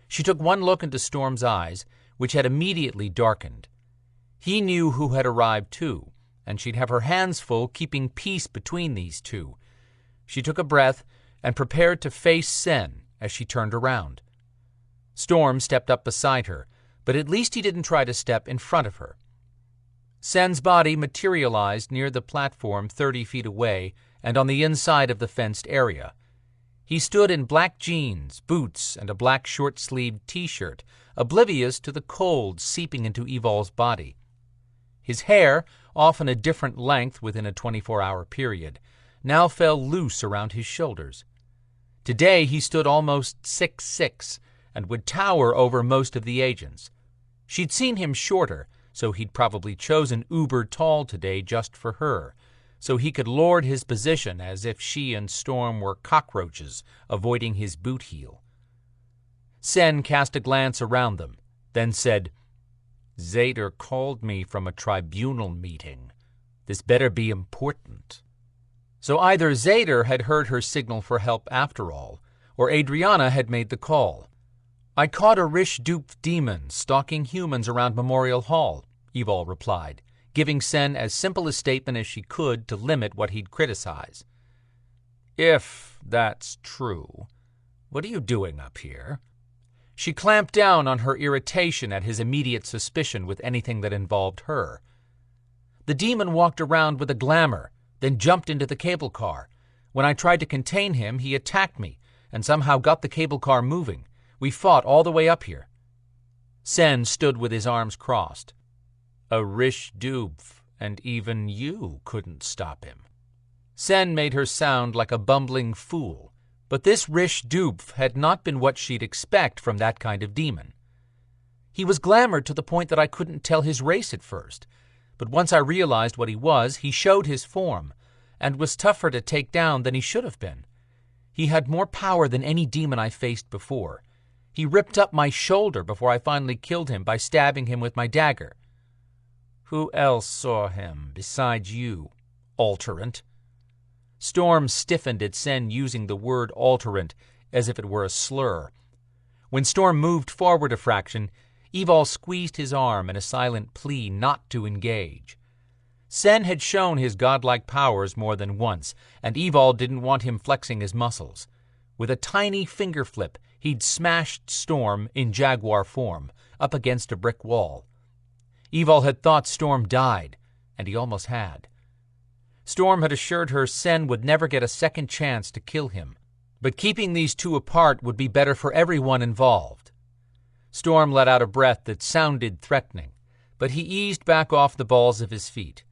She took one look into Storm's eyes, which had immediately darkened. He knew who had arrived too, and she'd have her hands full keeping peace between these two. She took a breath and prepared to face Sen as she turned around. Storm stepped up beside her, but at least he didn't try to step in front of her. Sen's body materialized near the platform 30 feet away and on the inside of the fenced area. He stood in black jeans, boots, and a black short-sleeved T-shirt, oblivious to the cold seeping into Evol's body. His hair, often a different length within a 24-hour period, now fell loose around his shoulders. Today he stood almost 6'6", and would tower over most of the agents. She'd seen him shorter, so he'd probably chosen uber tall today just for her, so he could lord his position as if she and Storm were cockroaches avoiding his boot heel. Sen cast a glance around them, then said, Zader called me from a tribunal meeting. This better be important. So either Zader had heard her signal for help after all, or Adriana had made the call. I caught a Rish-Dupe demon stalking humans around Memorial Hall, Evol replied, giving Sen as simple a statement as she could to limit what he'd criticize. If that's true, what are you doing up here? She clamped down on her irritation at his immediate suspicion with anything that involved her. The demon walked around with a glamour, then jumped into the cable car. When I tried to contain him, he attacked me and somehow got the cable car moving. We fought all the way up here. Sen stood with his arms crossed. A Rish-Dupe, and even you couldn't stop him. Sen made her sound like a bumbling fool, but this Rish-Dupe had not been what she'd expect from that kind of demon. He was glamored to the point that I couldn't tell his race at first, but once I realized what he was, he showed his form, and was tougher to take down than he should have been. He had more power than any demon I faced before. He ripped up my shoulder before I finally killed him by stabbing him with my dagger. Who else saw him besides you, alterant? Storm stiffened at Sen using the word alterant as if it were a slur. When Storm moved forward a fraction, Evol squeezed his arm in a silent plea not to engage. Sen had shown his godlike powers more than once, and Evol didn't want him flexing his muscles. With a tiny finger flip, he'd smashed Storm in jaguar form up against a brick wall. Evol had thought Storm died, and he almost had. Storm had assured her Sen would never get a second chance to kill him, but keeping these two apart would be better for everyone involved. Storm let out a breath that sounded threatening, but he eased back off the balls of his feet.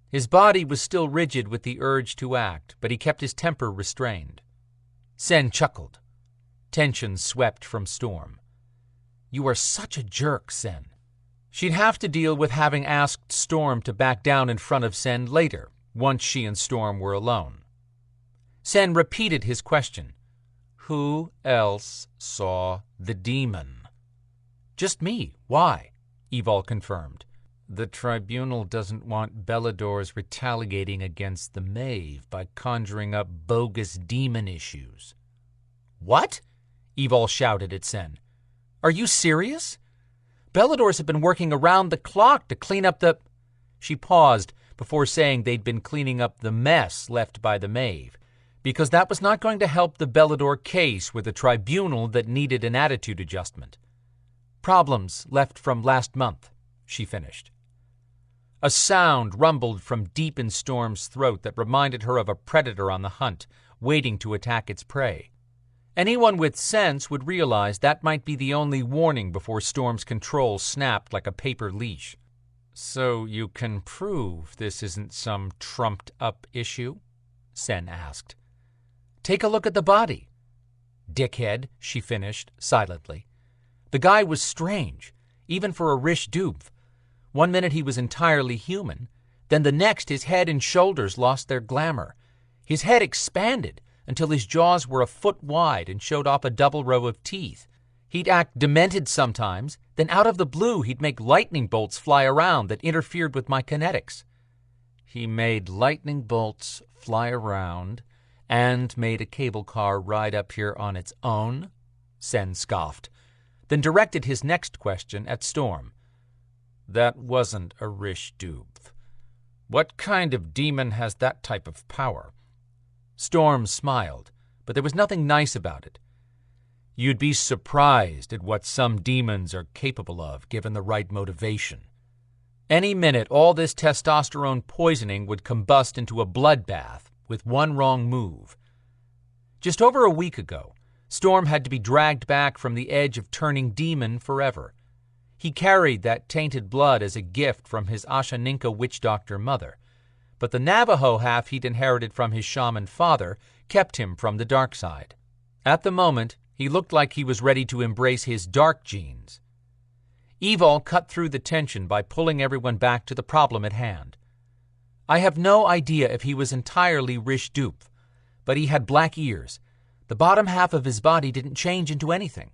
His body was still rigid with the urge to act, but he kept his temper restrained. Sen chuckled. Tension swept from Storm. You are such a jerk, Sen. She'd have to deal with having asked Storm to back down in front of Sen later, once she and Storm were alone. Sen repeated his question. Who else saw the demon? Just me. Why? Evol confirmed. The tribunal doesn't want Belador's retaliating against the Maeve by conjuring up bogus demon issues. What? Evol shouted at Sen. Are you serious? Belador's have been working around the clock to clean up the... She paused before saying they'd been cleaning up the mess left by the Maeve, because that was not going to help the Belador case with a tribunal that needed an attitude adjustment. Problems left from last month, she finished. A sound rumbled from deep in Storm's throat that reminded her of a predator on the hunt, waiting to attack its prey. Anyone with sense would realize that might be the only warning before Storm's control snapped like a paper leash. So you can prove this isn't some trumped-up issue? Sen asked. Take a look at the body. Dickhead, she finished, silently. The guy was strange, even for a Rish-Dupe. One minute he was entirely human, then the next his head and shoulders lost their glamour. His head expanded until his jaws were a foot wide and showed off a double row of teeth. He'd act demented sometimes, then out of the blue he'd make lightning bolts fly around that interfered with my kinetics. He made lightning bolts fly around and made a cable car ride up here on its own? Sen scoffed, then directed his next question at Storm. That wasn't a Rish-Dupe. What kind of demon has that type of power? Storm smiled, but there was nothing nice about it. You'd be surprised at what some demons are capable of, given the right motivation. Any minute, all this testosterone poisoning would combust into a bloodbath with one wrong move. Just over a week ago, Storm had to be dragged back from the edge of turning demon forever. He carried that tainted blood as a gift from his Ashaninka witch doctor mother, but the Navajo half he'd inherited from his shaman father kept him from the dark side. At the moment, he looked like he was ready to embrace his dark genes. Evol cut through the tension by pulling everyone back to the problem at hand. I have no idea if he was entirely Rish-Dupe, but he had black ears. The bottom half of his body didn't change into anything.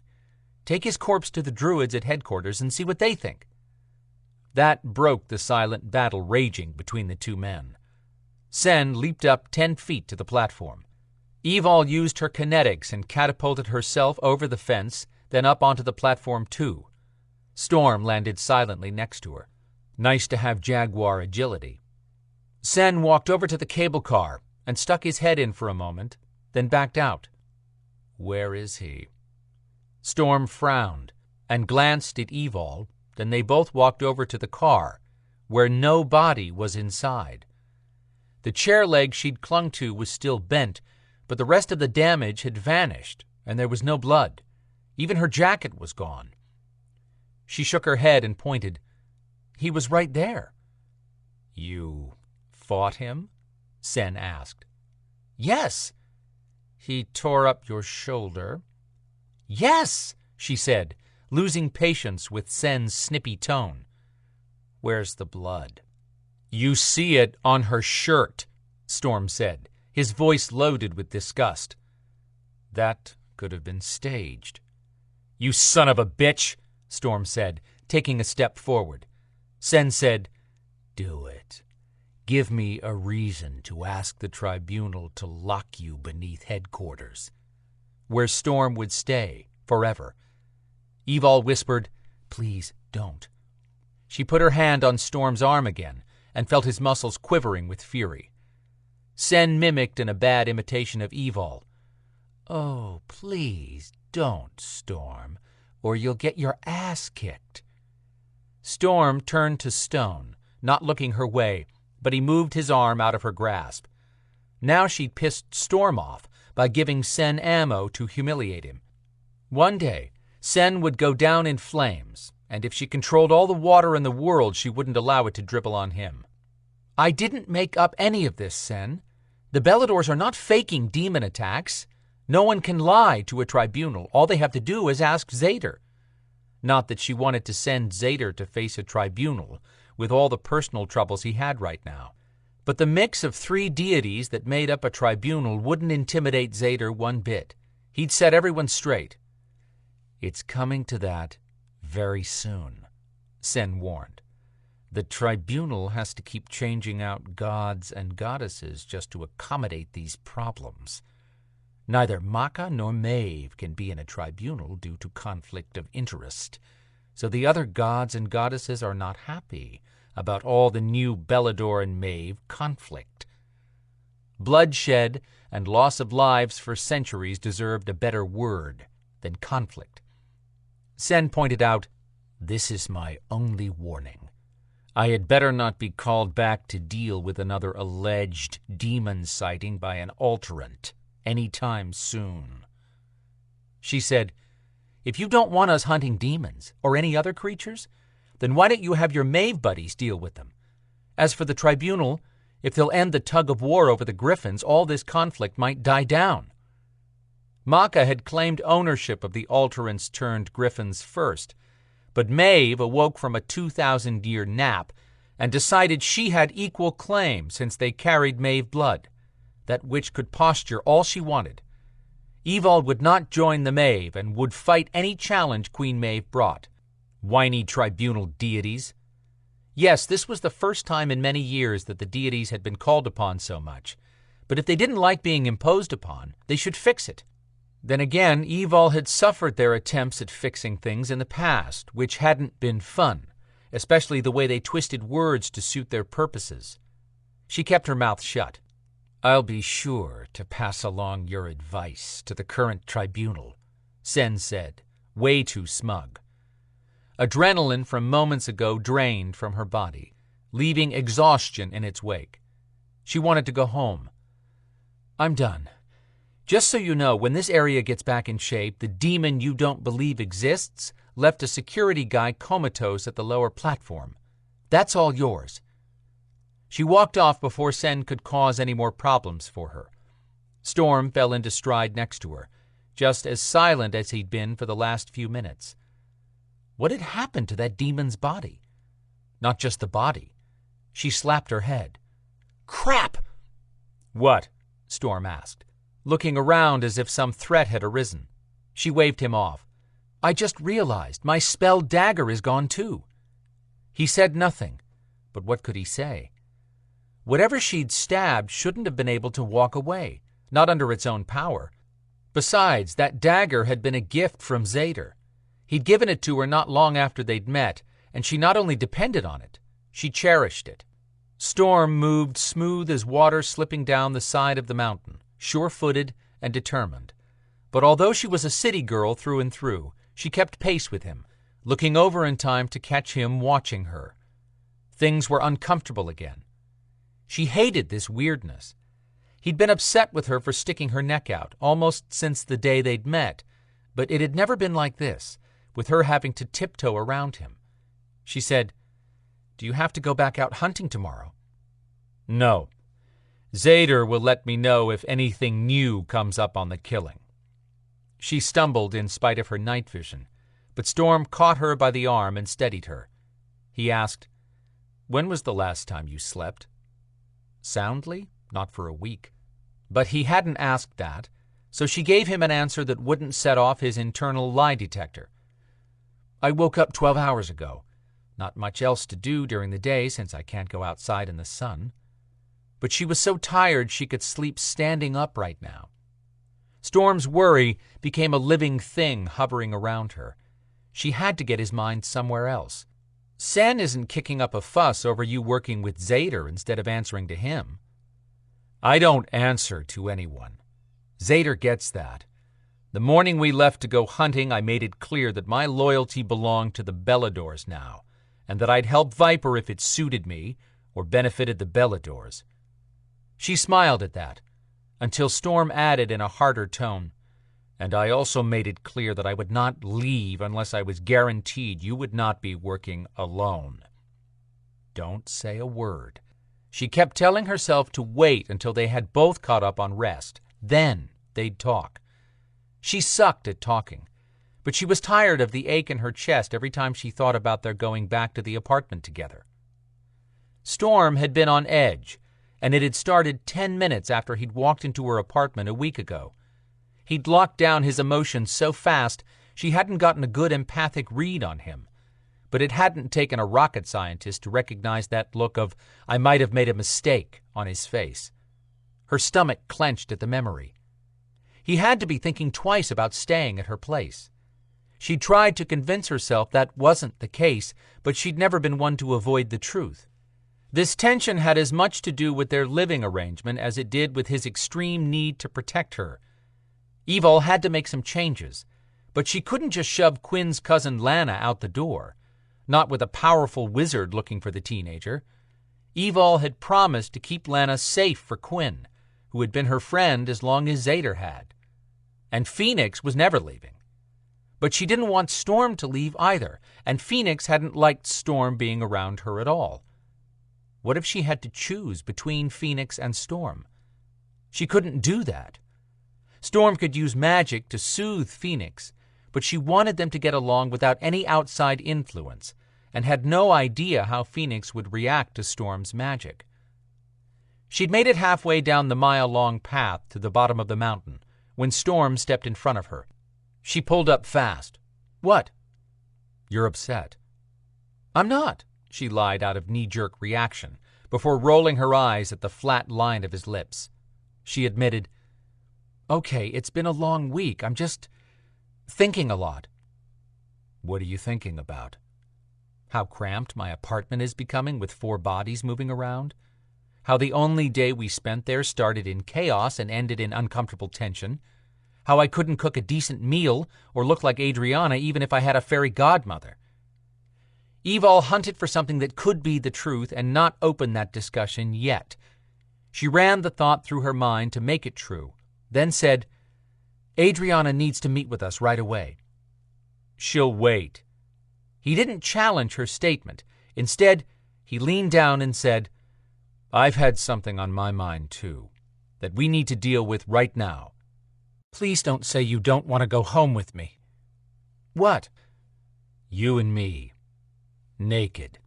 Take his corpse to the Druids at headquarters and see what they think. That broke the silent battle raging between the two men. Sen leaped up 10 feet to the platform. Evol used her kinetics and catapulted herself over the fence, then up onto the platform too. Storm landed silently next to her. Nice to have jaguar agility. Sen walked over to the cable car and stuck his head in for a moment, then backed out. Where is he? Storm frowned and glanced at Evol, then they both walked over to the car, where no body was inside. The chair leg she'd clung to was still bent, but the rest of the damage had vanished, and there was no blood. Even her jacket was gone. She shook her head and pointed. He was right there. You fought him? Sen asked. Yes. He tore up your shoulder. Yes, she said, losing patience with Sen's snippy tone. Where's the blood? You see it on her shirt, Storm said, his voice loaded with disgust. That could have been staged. You son of a bitch, Storm said, taking a step forward. Sen said, Do it. Give me a reason to ask the tribunal to lock you beneath headquarters, where Storm would stay forever. Evol whispered, Please don't. She put her hand on Storm's arm again and felt his muscles quivering with fury. Sen mimicked in a bad imitation of Evol. Oh, please don't, Storm, or you'll get your ass kicked. Storm turned to stone, not looking her way, but he moved his arm out of her grasp. Now she'd pissed Storm off by giving Sen ammo to humiliate him. One day, Sen would go down in flames, and if she controlled all the water in the world, she wouldn't allow it to dribble on him. I didn't make up any of this, Sen. The Beladors are not faking demon attacks. No one can lie to a tribunal. All they have to do is ask Zader. Not that she wanted to send Zader to face a tribunal with all the personal troubles he had right now. But the mix of 3 deities that made up a tribunal wouldn't intimidate Zader one bit. He'd set everyone straight. It's coming to that very soon, Sen warned. The tribunal has to keep changing out gods and goddesses just to accommodate these problems. Neither Maka nor Maeve can be in a tribunal due to conflict of interest, so the other gods and goddesses are not happy about all the new Belador and Maeve conflict. Bloodshed and loss of lives for centuries deserved a better word than conflict. Sen pointed out, This is my only warning. I had better not be called back to deal with another alleged demon sighting by an alterant any time soon. She said, If you don't want us hunting demons or any other creatures, then why don't you have your Maeve buddies deal with them? As for the tribunal, if they'll end the tug-of-war over the griffins, all this conflict might die down. Maka had claimed ownership of the alterants-turned-griffins first, but Maeve awoke from a 2,000-year nap and decided she had equal claim since they carried Maeve blood. That witch could posture all she wanted. Evol would not join the Maeve and would fight any challenge Queen Maeve brought. Whiny tribunal deities. Yes, this was the first time in many years that the deities had been called upon so much, but if they didn't like being imposed upon, they should fix it. Then again, Evol had suffered their attempts at fixing things in the past, which hadn't been fun, especially the way they twisted words to suit their purposes. She kept her mouth shut. I'll be sure to pass along your advice to the current tribunal, Sen said, way too smug. Adrenaline from moments ago drained from her body, leaving exhaustion in its wake. She wanted to go home. I'm done. Just so you know, when this area gets back in shape, the demon you don't believe exists left a security guy comatose at the lower platform. That's all yours. She walked off before Sen could cause any more problems for her. Storm fell into stride next to her, just as silent as he'd been for the last few minutes. What had happened to that demon's body? Not just the body. She slapped her head. Crap! What? Storm asked, looking around as if some threat had arisen. She waved him off. I just realized my spell dagger is gone too. He said nothing, but what could he say? Whatever she'd stabbed shouldn't have been able to walk away, not under its own power. Besides, that dagger had been a gift from Zader. He'd given it to her not long after they'd met, and she not only depended on it, she cherished it. Storm moved smooth as water slipping down the side of the mountain, sure-footed and determined. But although she was a city girl through and through, she kept pace with him, looking over in time to catch him watching her. Things were uncomfortable again. She hated this weirdness. He'd been upset with her for sticking her neck out, almost since the day they'd met, but it had never been like this, with her having to tiptoe around him. She said, "Do you have to go back out hunting tomorrow?" "No. Zader will let me know if anything new comes up on the killing." She stumbled in spite of her night vision, but Storm caught her by the arm and steadied her. He asked, "When was the last time you slept?" Soundly? Not for a week. But he hadn't asked that, so she gave him an answer that wouldn't set off his internal lie detector. "I woke up 12 hours ago. Not much else to do during the day since I can't go outside in the sun." But she was so tired she could sleep standing up right now. Storm's worry became a living thing hovering around her. She had to get his mind somewhere else. "Sen isn't kicking up a fuss over you working with Zader instead of answering to him." "I don't answer to anyone. Zader gets that. The morning we left to go hunting, I made it clear that my loyalty belonged to the Beladors now, and that I'd help Viper if it suited me or benefited the Beladors." She smiled at that, until Storm added in a harder tone, "And I also made it clear that I would not leave unless I was guaranteed you would not be working alone." Don't say a word. She kept telling herself to wait until they had both caught up on rest. Then they'd talk. She sucked at talking, but she was tired of the ache in her chest every time she thought about their going back to the apartment together. Storm had been on edge, and it had started 10 minutes after he'd walked into her apartment a week ago. He'd locked down his emotions so fast she hadn't gotten a good empathic read on him. But it hadn't taken a rocket scientist to recognize that look of "I might have made a mistake" on his face. Her stomach clenched at the memory. He had to be thinking twice about staying at her place. She'd tried to convince herself that wasn't the case, but she'd never been one to avoid the truth. This tension had as much to do with their living arrangement as it did with his extreme need to protect her. Evil had to make some changes, but she couldn't just shove Quinn's cousin Lana out the door, not with a powerful wizard looking for the teenager. Evil had promised to keep Lana safe for Quinn, who had been her friend as long as Zader had. And Phoenix was never leaving. But she didn't want Storm to leave either, and Phoenix hadn't liked Storm being around her at all. What if she had to choose between Phoenix and Storm? She couldn't do that. Storm could use magic to soothe Phoenix, but she wanted them to get along without any outside influence, and had no idea how Phoenix would react to Storm's magic. She'd made it halfway down the mile-long path to the bottom of the mountain when Storm stepped in front of her. She pulled up fast. "What?" "You're upset." "I'm not," she lied out of knee-jerk reaction, before rolling her eyes at the flat line of his lips. She admitted, "Okay, it's been a long week. I'm just thinking a lot." "What are you thinking about?" "How cramped my apartment is becoming with 4 bodies moving around. How the only day we spent there started in chaos and ended in uncomfortable tension. How I couldn't cook a decent meal or look like Adriana even if I had a fairy godmother." Evil hunted for something that could be the truth and not open that discussion yet. She ran the thought through her mind to make it true, then said, "Adriana needs to meet with us right away." "She'll wait." He didn't challenge her statement. Instead, he leaned down and said, "I've had something on my mind, too, that we need to deal with right now." "Please don't say you don't want to go home with me." "What?" "You and me. Naked."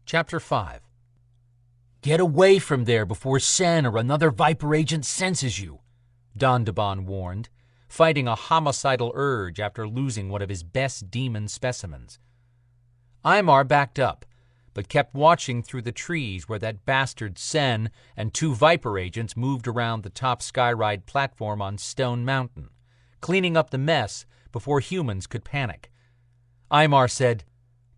Chapter 5. "Get away from there before Sen or another Viper agent senses you," Don DeBon warned, fighting a homicidal urge after losing one of his best demon specimens. Aymar backed up, but kept watching through the trees where that bastard Sen and 2 Viper agents moved around the top skyride platform on Stone Mountain, cleaning up the mess before humans could panic. Aymar said,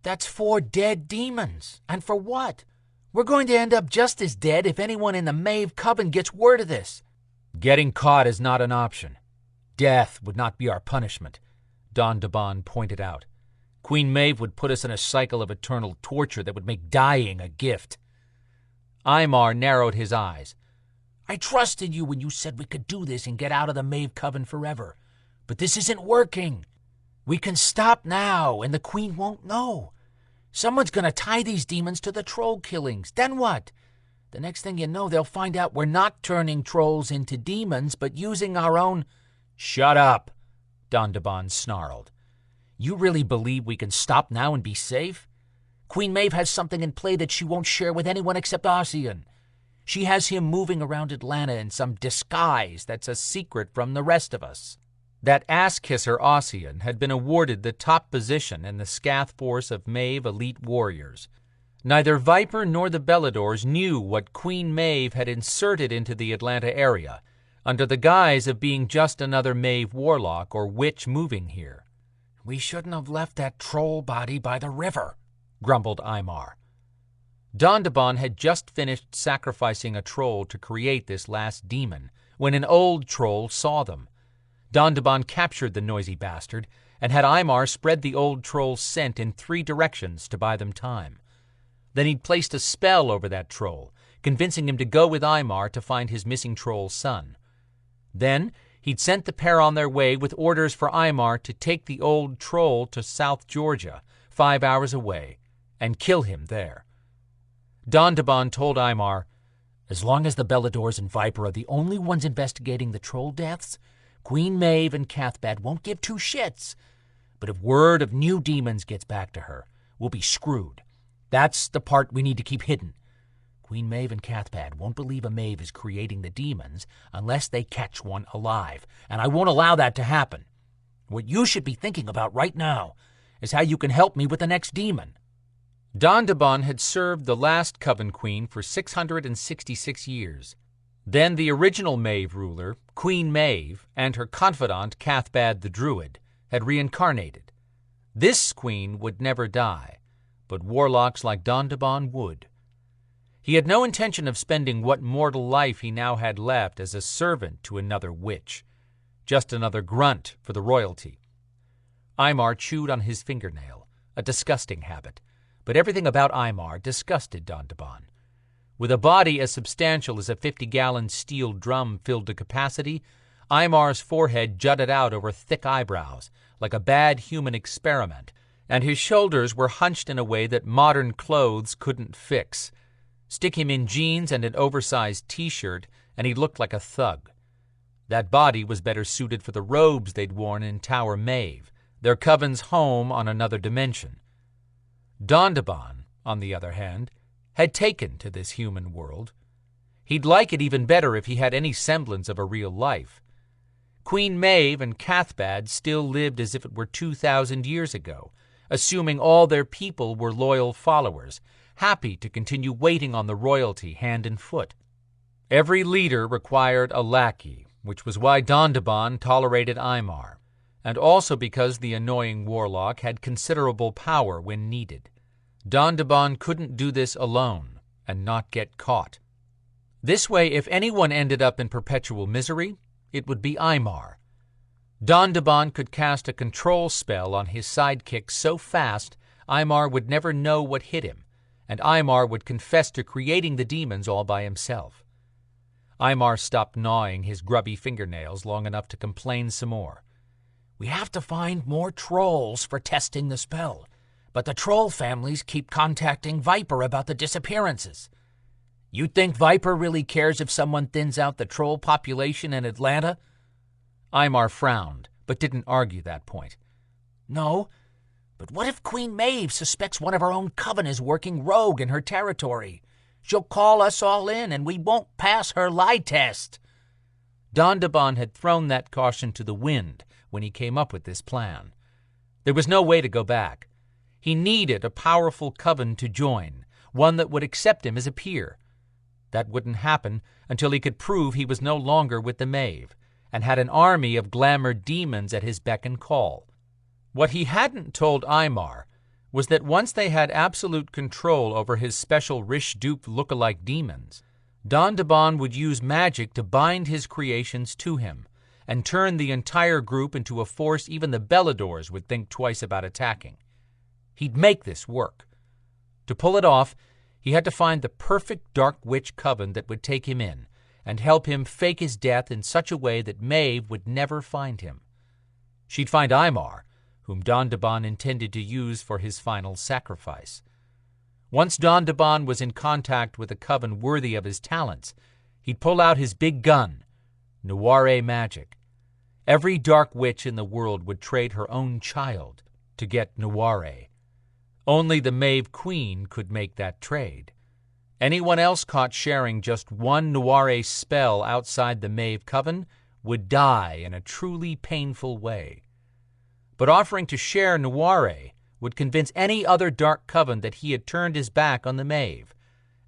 "That's 4 dead demons. And for what? We're going to end up just as dead if anyone in the Maeve Coven gets word of this." "Getting caught is not an option. Death would not be our punishment," Dondaban pointed out. "Queen Maeve would put us in a cycle of eternal torture that would make dying a gift." Aymar narrowed his eyes. "I trusted you when you said we could do this and get out of the Maeve Coven forever. But this isn't working. We can stop now, and the Queen won't know. Someone's going to tie these demons to the troll killings. Then what? The next thing you know, they'll find out we're not turning trolls into demons, but using our own—" "Shut up," Dondaban snarled. "You really believe we can stop now and be safe? Queen Maeve has something in play that she won't share with anyone except Ossian. She has him moving around Atlanta in some disguise that's a secret from the rest of us." That ass-kisser Ossian had been awarded the top position in the Scath force of Maeve elite warriors. Neither Viper nor the Beladors knew what Queen Maeve had inserted into the Atlanta area, under the guise of being just another Maeve warlock or witch moving here. "We shouldn't have left that troll body by the river," grumbled Aymar. Dondaban had just finished sacrificing a troll to create this last demon when an old troll saw them. Dondaban captured the noisy bastard and had Aymar spread the old troll's scent in 3 directions to buy them time. Then he'd placed a spell over that troll, convincing him to go with Aymar to find his missing troll son. Then he'd sent the pair on their way with orders for Aymar to take the old troll to South Georgia, 5 hours away, and kill him there. Dondaban told Aymar, "As long as the Beladors and Viper are the only ones investigating the troll deaths, Queen Maeve and Cathbad won't give 2 shits. But if word of new demons gets back to her, we'll be screwed. That's the part we need to keep hidden. Queen Maeve and Cathbad won't believe a Maeve is creating the demons unless they catch one alive, and I won't allow that to happen. What you should be thinking about right now is how you can help me with the next demon." Dondaban had served the last Coven Queen for 666 years. Then the original Maeve ruler, Queen Maeve, and her confidant Cathbad the Druid, had reincarnated. This queen would never die, but warlocks like Dondaban would. He had no intention of spending what mortal life he now had left as a servant to another witch, just another grunt for the royalty. Aymar chewed on his fingernail, a disgusting habit, but everything about Aymar disgusted Dondaban. With a body as substantial as a 50-gallon steel drum filled to capacity, Aymar's forehead jutted out over thick eyebrows, like a bad human experiment, and his shoulders were hunched in a way that modern clothes couldn't fix. Stick him in jeans and an oversized T-shirt, and he looked like a thug. That body was better suited for the robes they'd worn in Tower Maeve, their coven's home on another dimension. Dondaban, on the other hand, had taken to this human world. He'd like it even better if he had any semblance of a real life. Queen Maeve and Cathbad still lived as if it were 2,000 years ago, assuming all their people were loyal followers, happy to continue waiting on the royalty hand and foot. Every leader required a lackey, which was why Dondaban tolerated Aymar, and also because the annoying warlock had considerable power when needed. Dondaban couldn't do this alone and not get caught. This way, if anyone ended up in perpetual misery, it would be Aymar. Dondaban could cast a control spell on his sidekick so fast Aymar would never know what hit him, and Aymar would confess to creating the demons all by himself. Aymar stopped gnawing his grubby fingernails long enough to complain some more. "We have to find more trolls for testing the spell. But the troll families keep contacting Viper about the disappearances. You think Viper really cares if someone thins out the troll population in Atlanta?" Aymar frowned, but didn't argue that point. "No, but what if Queen Maeve suspects one of her own coven is working rogue in her territory? She'll call us all in, and we won't pass her lie test." Dondaban had thrown that caution to the wind when he came up with this plan. There was no way to go back. He needed a powerful coven to join, one that would accept him as a peer. That wouldn't happen until he could prove he was no longer with the Maeve, and had an army of glamour demons at his beck and call. What he hadn't told Aymar was that once they had absolute control over his special Rish-Dupe look-alike demons, Dondaban would use magic to bind his creations to him, and turn the entire group into a force even the Beladors would think twice about attacking. He'd make this work. To pull it off, he had to find the perfect dark witch coven that would take him in, and help him fake his death in such a way that Maeve would never find him. She'd find Aymar, whom Dondaban intended to use for his final sacrifice. Once Dondaban was in contact with a coven worthy of his talents, he'd pull out his big gun, Noire magic. Every dark witch in the world would trade her own child to get Noire. Only the Maeve Queen could make that trade. Anyone else caught sharing just one Noire spell outside the Maeve coven would die in a truly painful way. But offering to share Noire would convince any other dark coven that he had turned his back on the Maeve,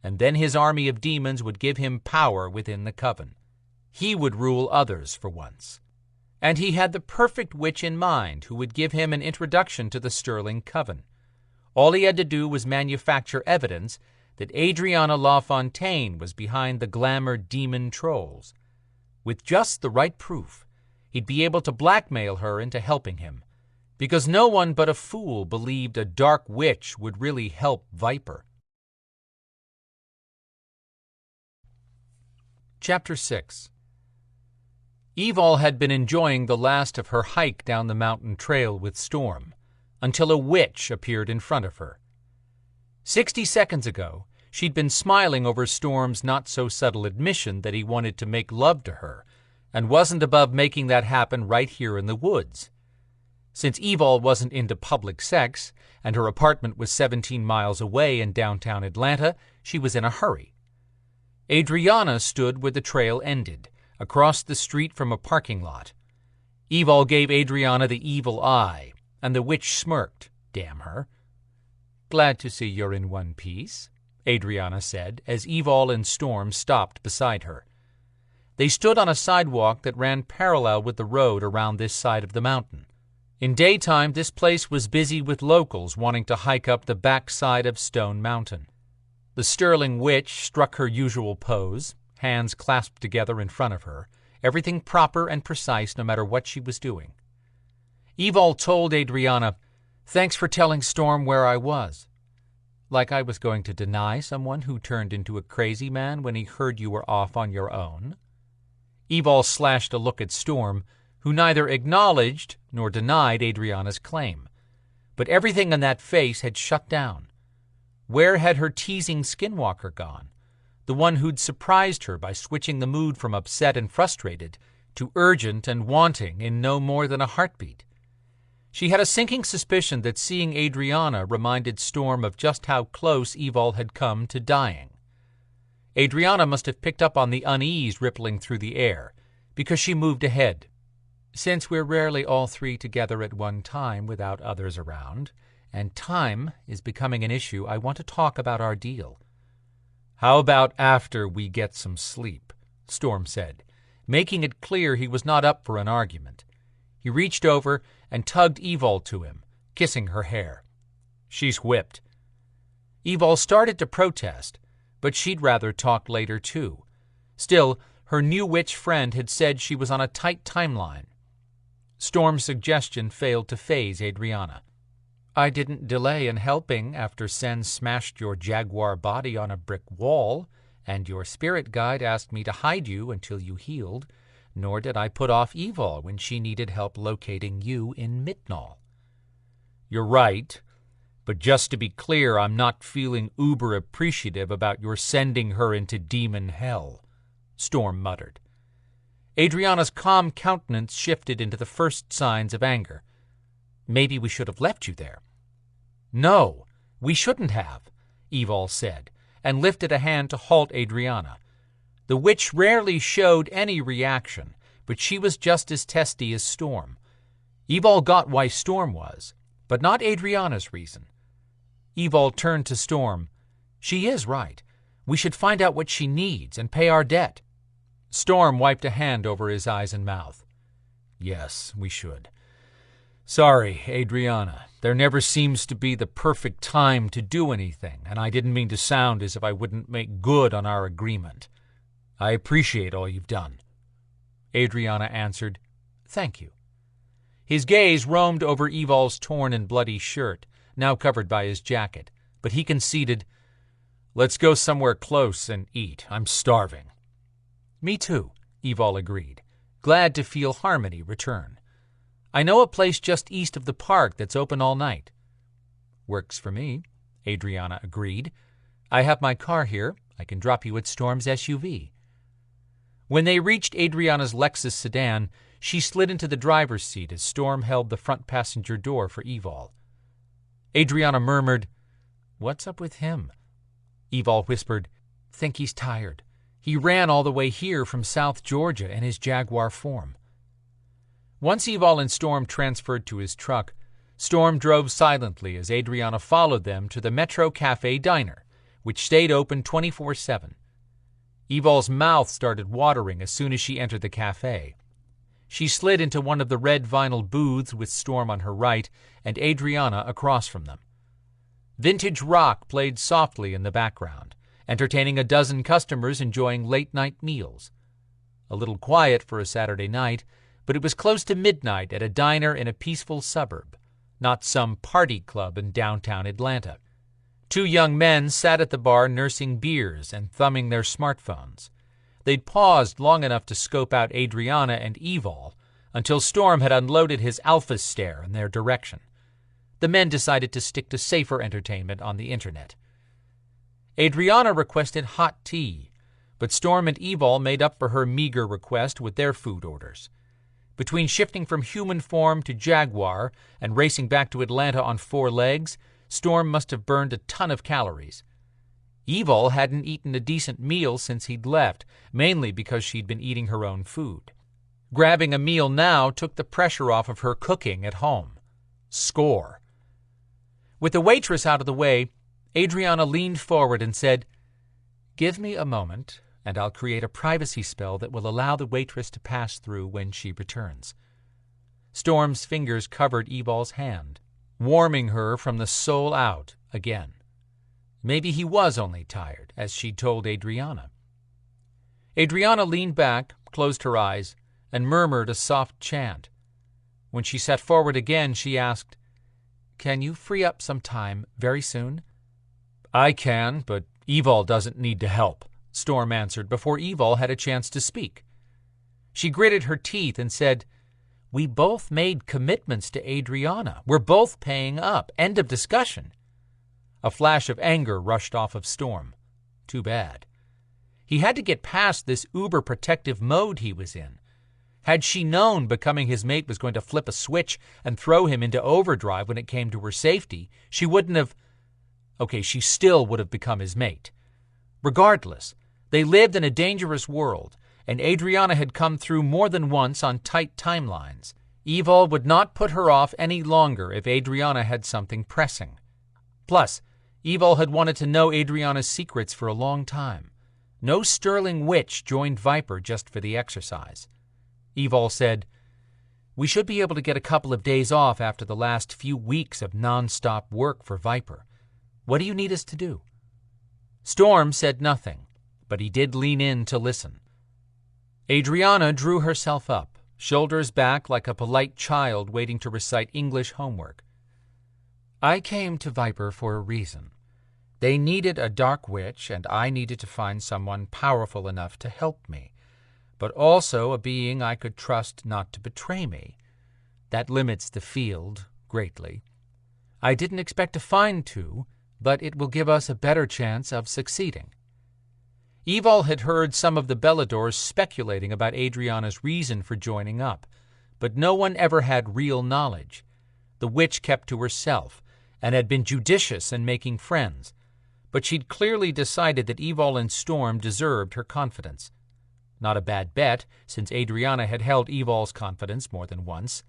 and then his army of demons would give him power within the coven. He would rule others for once. And he had the perfect witch in mind who would give him an introduction to the Sterling coven. All he had to do was manufacture evidence that Adriana LaFontaine was behind the glamour demon trolls. With just the right proof, he'd be able to blackmail her into helping him, because no one but a fool believed a dark witch would really help Viper. Chapter 6. Evol had been enjoying the last of her hike down the mountain trail with Storm, until a witch appeared in front of her. 60 seconds ago, she'd been smiling over Storm's not-so-subtle admission that he wanted to make love to her, and wasn't above making that happen right here in the woods. Since Evol wasn't into public sex, and her apartment was 17 miles away in downtown Atlanta, she was in a hurry. Adriana stood where the trail ended, across the street from a parking lot. Evol gave Adriana the evil eye, and the witch smirked, damn her. "Glad to see you're in one piece," Adriana said, as Evol and Storm stopped beside her. They stood on a sidewalk that ran parallel with the road around this side of the mountain. In daytime, this place was busy with locals wanting to hike up the backside of Stone Mountain. The Sterling witch struck her usual pose, hands clasped together in front of her, everything proper and precise no matter what she was doing. Evol told Adriana, "Thanks for telling Storm where I was." Like I was going to deny someone who turned into a crazy man when he heard you were off on your own. Evol slashed a look at Storm, who neither acknowledged nor denied Adriana's claim. But everything in that face had shut down. Where had her teasing skinwalker gone? The one who'd surprised her by switching the mood from upset and frustrated to urgent and wanting in no more than a heartbeat. She had a sinking suspicion that seeing Adriana reminded Storm of just how close Evol had come to dying. Adriana must have picked up on the unease rippling through the air, because she moved ahead. "Since we're rarely all three together at one time without others around, and time is becoming an issue, I want to talk about our deal." "How about after we get some sleep?" Storm said, making it clear he was not up for an argument. He reached over and tugged Evol to him, kissing her hair. "She's whipped." Evol started to protest, but she'd rather talk later too. Still, her new witch friend had said she was on a tight timeline. Storm's suggestion failed to faze Adriana. "I didn't delay in helping after Sen smashed your jaguar body on a brick wall, and your spirit guide asked me to hide you until you healed, nor did I put off Evol when she needed help locating you in Mitnall." "You're right, but just to be clear, I'm not feeling uber appreciative about your sending her into demon hell," Storm muttered. Adriana's calm countenance shifted into the first signs of anger. "Maybe we should have left you there." "No, we shouldn't have," Evol said, and lifted a hand to halt Adriana. The witch rarely showed any reaction, but she was just as testy as Storm. Evol got why Storm was, but not Adrianna's reason. Evol turned to Storm. She is right. We should find out what she needs and pay our debt. Storm wiped a hand over his eyes and mouth. Yes, we should. Sorry, Adrianna. There never seems to be the perfect time to do anything, and I didn't mean to sound as if I wouldn't make good on our agreement. I appreciate all you've done. Adrianna answered, Thank you. His gaze roamed over Evol's torn and bloody shirt, now covered by his jacket, but he conceded, Let's go somewhere close and eat. I'm starving. Me too, Evol agreed, glad to feel harmony return. I know a place just east of the park that's open all night. Works for me, Adrianna agreed. I have my car here. I can drop you at Storm's SUV. When they reached Adrianna's Lexus sedan, she slid into the driver's seat as Storm held the front passenger door for Evol. Adrianna murmured, What's up with him? Evol whispered, Think he's tired. He ran all the way here from South Georgia in his Jaguar form. Once Evol and Storm transferred to his truck, Storm drove silently as Adrianna followed them to the Metro Cafe Diner, which stayed open 24/7. Evol's mouth started watering as soon as she entered the cafe. She slid into one of the red vinyl booths with Storm on her right and Adrianna across from them. Vintage rock played softly in the background, entertaining a dozen customers enjoying late-night meals. A little quiet for a Saturday night, but it was close to midnight at a diner in a peaceful suburb, not some party club in downtown Atlanta. Two young men sat at the bar nursing beers and thumbing their smartphones. They'd paused long enough to scope out Adrianna and Evol until Storm had unloaded his alpha stare in their direction. The men decided to stick to safer entertainment on the internet. Adrianna requested hot tea, but Storm and Evol made up for her meager request with their food orders. Between shifting from human form to Jaguar and racing back to Atlanta on 4 legs, Storm must have burned a ton of calories. Evol hadn't eaten a decent meal since he'd left, mainly because she'd been eating her own food. Grabbing a meal now took the pressure off of her cooking at home. Score. With the waitress out of the way, Adrianna leaned forward and said, Give me a moment, and I'll create a privacy spell that will allow the waitress to pass through when she returns. Storm's fingers covered Evol's hand, warming her from the soul out again. Maybe he was only tired, as she'd told Adrianna. Adrianna leaned back, closed her eyes, and murmured a soft chant. When she sat forward again, she asked, Can you free up some time very soon? I can, but Evol doesn't need to help, Storm answered before Evol had a chance to speak. She gritted her teeth and said, We both made commitments to Adrianna. We're both paying up. End of discussion. A flash of anger rushed off of Storm. Too bad. He had to get past this uber-protective mode he was in. Had she known becoming his mate was going to flip a switch and throw him into overdrive when it came to her safety, she wouldn't have... Okay, she still would have become his mate. Regardless, they lived in a dangerous world, and Adrianna had come through more than once on tight timelines. Evol would not put her off any longer if Adrianna had something pressing. Plus, Evol had wanted to know Adrianna's secrets for a long time. No sterling witch joined Viper just for the exercise. Evol said, We should be able to get a couple of days off after the last few weeks of non-stop work for Viper. What do you need us to do? Storm said nothing, but he did lean in to listen. Adrianna drew herself up, shoulders back like a polite child waiting to recite English homework. I came to Viper for a reason. They needed a dark witch, and I needed to find someone powerful enough to help me, but also a being I could trust not to betray me. That limits the field greatly. I didn't expect to find 2, but it will give us a better chance of succeeding. Evol had heard some of the Beladors speculating about Adrianna's reason for joining up, but no one ever had real knowledge. The witch kept to herself, and had been judicious in making friends, but she'd clearly decided that Evol and Storm deserved her confidence. Not a bad bet, since Adrianna had held Evol's confidence more than once.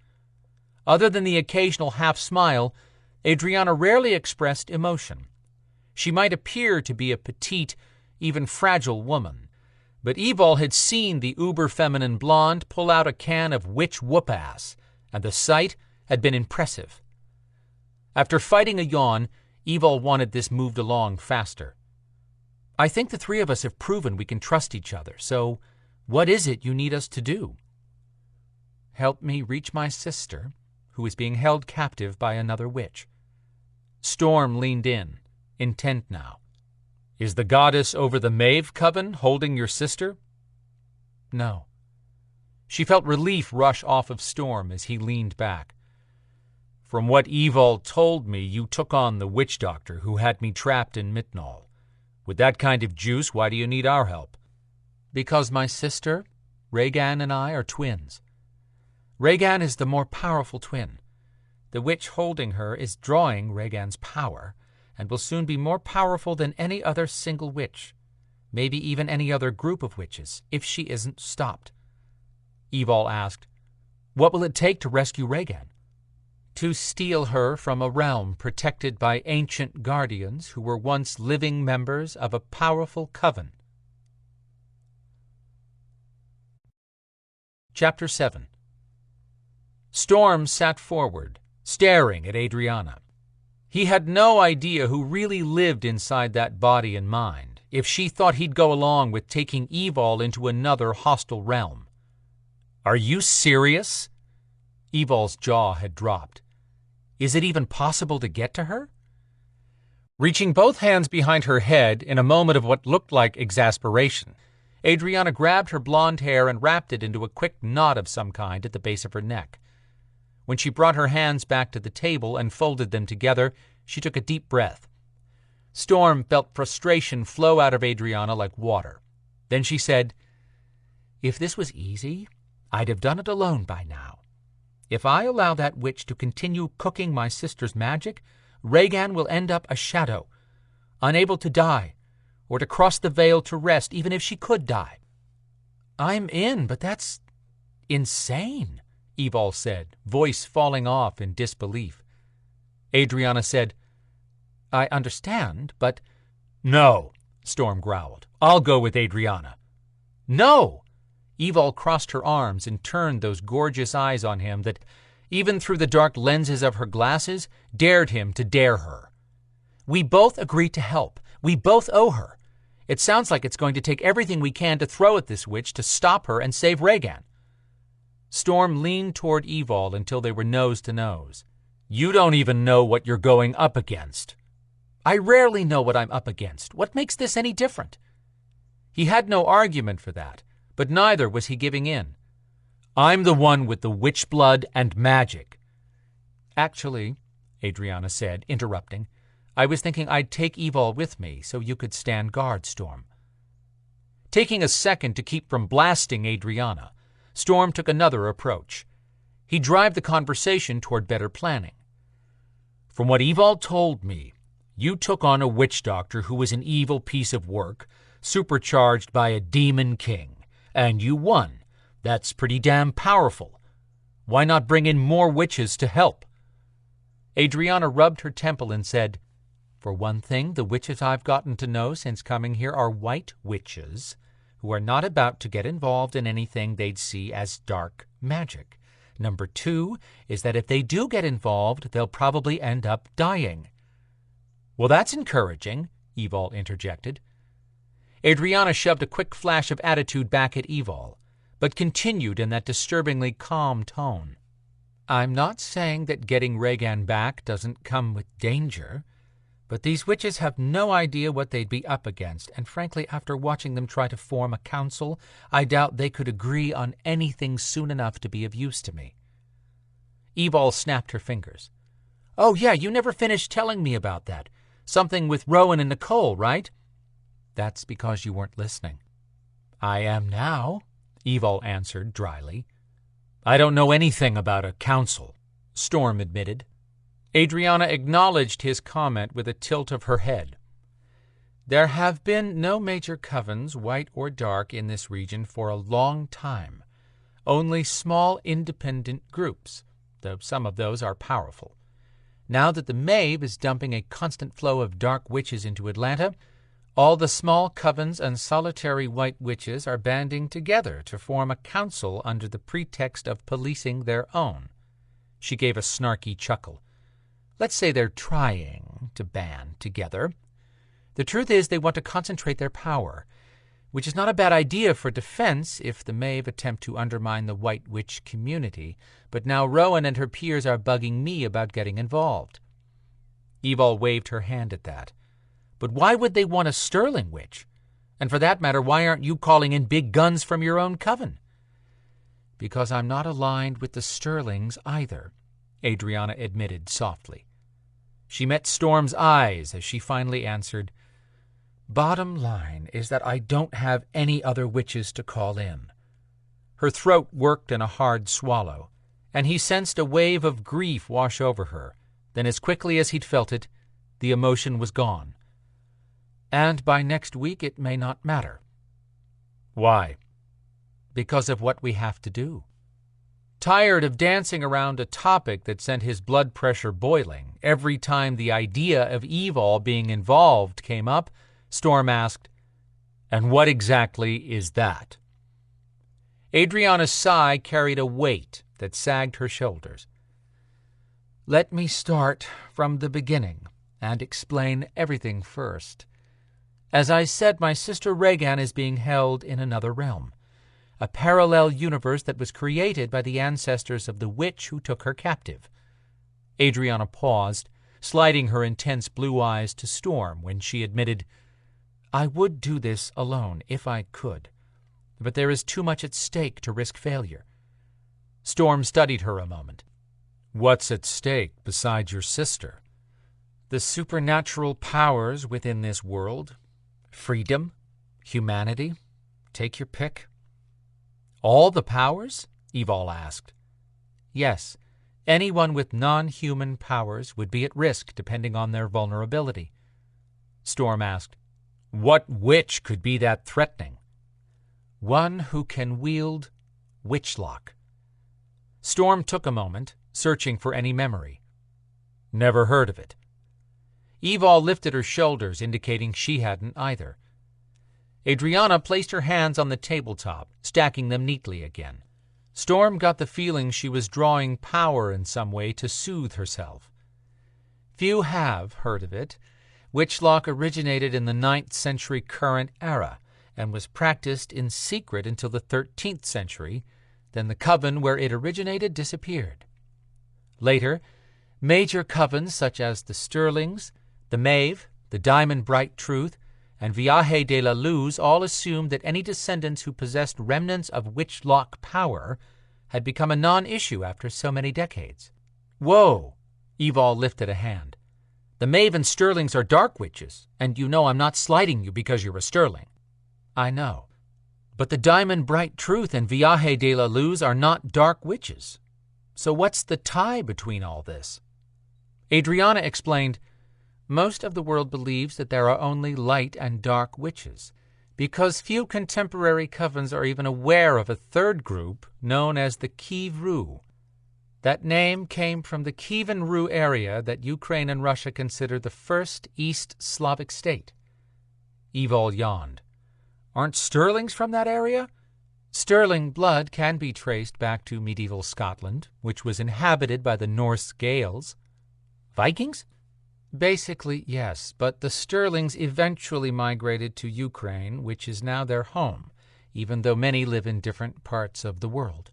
Other than the occasional half-smile, Adrianna rarely expressed emotion. She might appear to be a petite, even fragile woman, but Evol had seen the uber-feminine blonde pull out a can of witch whoop-ass, and the sight had been impressive. After fighting a yawn, Evol wanted this moved along faster. I think the three of us have proven we can trust each other, so what is it you need us to do? Help me reach my sister, who is being held captive by another witch. Storm leaned in, intent now. Is the goddess over the Maeve coven holding your sister? No. She felt relief rush off of Storm as he leaned back. From what Evol told me, you took on the witch doctor who had me trapped in Mitnall. With that kind of juice, why do you need our help? Because my sister, Rhaegan, and I are twins. Rhaegan is the more powerful twin. The witch holding her is drawing Rhaegan's power, and will soon be more powerful than any other single witch, maybe even any other group of witches, if she isn't stopped. Evol asked, what will it take to rescue Rhaegan? To steal her from a realm protected by ancient guardians who were once living members of a powerful coven. Chapter 7. Storm sat forward, staring at Adrianna. He had no idea who really lived inside that body and mind, if she thought he'd go along with taking Evol into another hostile realm. Are you serious? Evol's jaw had dropped. Is it even possible to get to her? Reaching both hands behind her head in a moment of what looked like exasperation, Adrianna grabbed her blonde hair and wrapped it into a quick knot of some kind at the base of her neck. When she brought her hands back to the table and folded them together, she took a deep breath. Storm felt frustration flow out of Adrianna like water. Then she said, if this was easy, I'd have done it alone by now. If I allow that witch to continue cooking my sister's magic, Rhaegan will end up a shadow, unable to die, or to cross the veil to rest, even if she could die. I'm in, but that's insane, Evol said, voice falling off in disbelief. Adrianna said, I understand, but... No, Storm growled. I'll go with Adrianna. No! Evol crossed her arms and turned those gorgeous eyes on him that, even through the dark lenses of her glasses, dared him to dare her. We both agreed to help. We both owe her. It sounds like it's going to take everything we can to throw at this witch to stop her and save Rhaegan. Storm leaned toward Evol until they were nose to nose. You don't even know what you're going up against. I rarely know what I'm up against. What makes this any different? He had no argument for that, but neither was he giving in. I'm the one with the witch blood and magic. Actually, Adrianna said, interrupting, I was thinking I'd take Evol with me so you could stand guard, Storm. Taking a second to keep from blasting Adrianna, Storm took another approach. He drove the conversation toward better planning. From what Evol told me, you took on a witch doctor who was an evil piece of work, supercharged by a demon king, and you won. That's pretty damn powerful. Why not bring in more witches to help? Adrianna rubbed her temple and said, For one thing, the witches I've gotten to know since coming here are white witches who are not about to get involved in anything they'd see as dark magic. Number two is that if they do get involved, they'll probably end up dying. Well, that's encouraging, Evol interjected. Adrianna shoved a quick flash of attitude back at Evol, but continued in that disturbingly calm tone. I'm not saying that getting Rhaegan back doesn't come with danger, but these witches have no idea what they'd be up against, and frankly, after watching them try to form a council, I doubt they could agree on anything soon enough to be of use to me. Evol snapped her fingers. Oh yeah, you never finished telling me about that. Something with Rowan and Nicole, right? That's because you weren't listening. I am now, Evol answered dryly. I don't know anything about a council, Storm admitted. Adrianna acknowledged his comment with a tilt of her head. There have been no major covens, white or dark, in this region for a long time. Only small independent groups, though some of those are powerful. Now that the Maeve is dumping a constant flow of dark witches into Atlanta, all the small covens and solitary white witches are banding together to form a council under the pretext of policing their own. She gave a snarky chuckle. Let's say they're trying to band together. The truth is they want to concentrate their power, which is not a bad idea for defense if the Maeve attempt to undermine the White Witch community, but now Rowan and her peers are bugging me about getting involved. Evol waved her hand at that. But why would they want a Sterling witch? And for that matter, why aren't you calling in big guns from your own coven? Because I'm not aligned with the Sterlings either, Adrianna admitted softly. She met Storm's eyes as she finally answered, Bottom line is that I don't have any other witches to call in. Her throat worked in a hard swallow, and he sensed a wave of grief wash over her. Then as quickly as he'd felt it, the emotion was gone. And by next week it may not matter. Why? Because of what we have to do. Tired of dancing around a topic that sent his blood pressure boiling every time the idea of Evol being involved came up, Storm asked, And what exactly is that? Adrianna's sigh carried a weight that sagged her shoulders. Let me start from the beginning and explain everything first. As I said, my sister Regan is being held in another realm, a parallel universe that was created by the ancestors of the witch who took her captive. Adrianna paused, sliding her intense blue eyes to Storm when she admitted, I would do this alone if I could, but there is too much at stake to risk failure. Storm studied her a moment. What's at stake besides your sister? The supernatural powers within this world. Freedom, humanity, take your pick. All the powers? Evol asked. Yes, anyone with non-human powers would be at risk depending on their vulnerability. Storm asked, What witch could be that threatening? One who can wield Witchlock. Storm took a moment, searching for any memory. Never heard of it. Evol lifted her shoulders, indicating she hadn't either. Adrianna placed her hands on the tabletop, stacking them neatly again. Storm got the feeling she was drawing power in some way to soothe herself. Few have heard of it. Witchlock originated in the 9th century current era and was practiced in secret until the 13th century. Then the coven where it originated disappeared. Later, major covens such as the Sterlings, the Maeve, the Diamond Bright Truth, and Viaje de la Luz all assumed that any descendants who possessed remnants of Witchlock power had become a non-issue after so many decades. Whoa! Evol lifted a hand. The Maeve and Sterlings are dark witches, and you know I'm not slighting you because you're a Sterling. I know. But the Diamond Bright Truth and Viaje de la Luz are not dark witches. So what's the tie between all this? Adrianna explained, Most of the world believes that there are only light and dark witches, because few contemporary covens are even aware of a third group known as the Kiev-Ru. That name came from the Kievan-Ru area that Ukraine and Russia consider the first East Slavic state. Evol yawned. Aren't Sterlings from that area? Sterling blood can be traced back to medieval Scotland, which was inhabited by the Norse Gaels. Vikings? Basically, yes, but the Sterlings eventually migrated to Ukraine, which is now their home, even though many live in different parts of the world.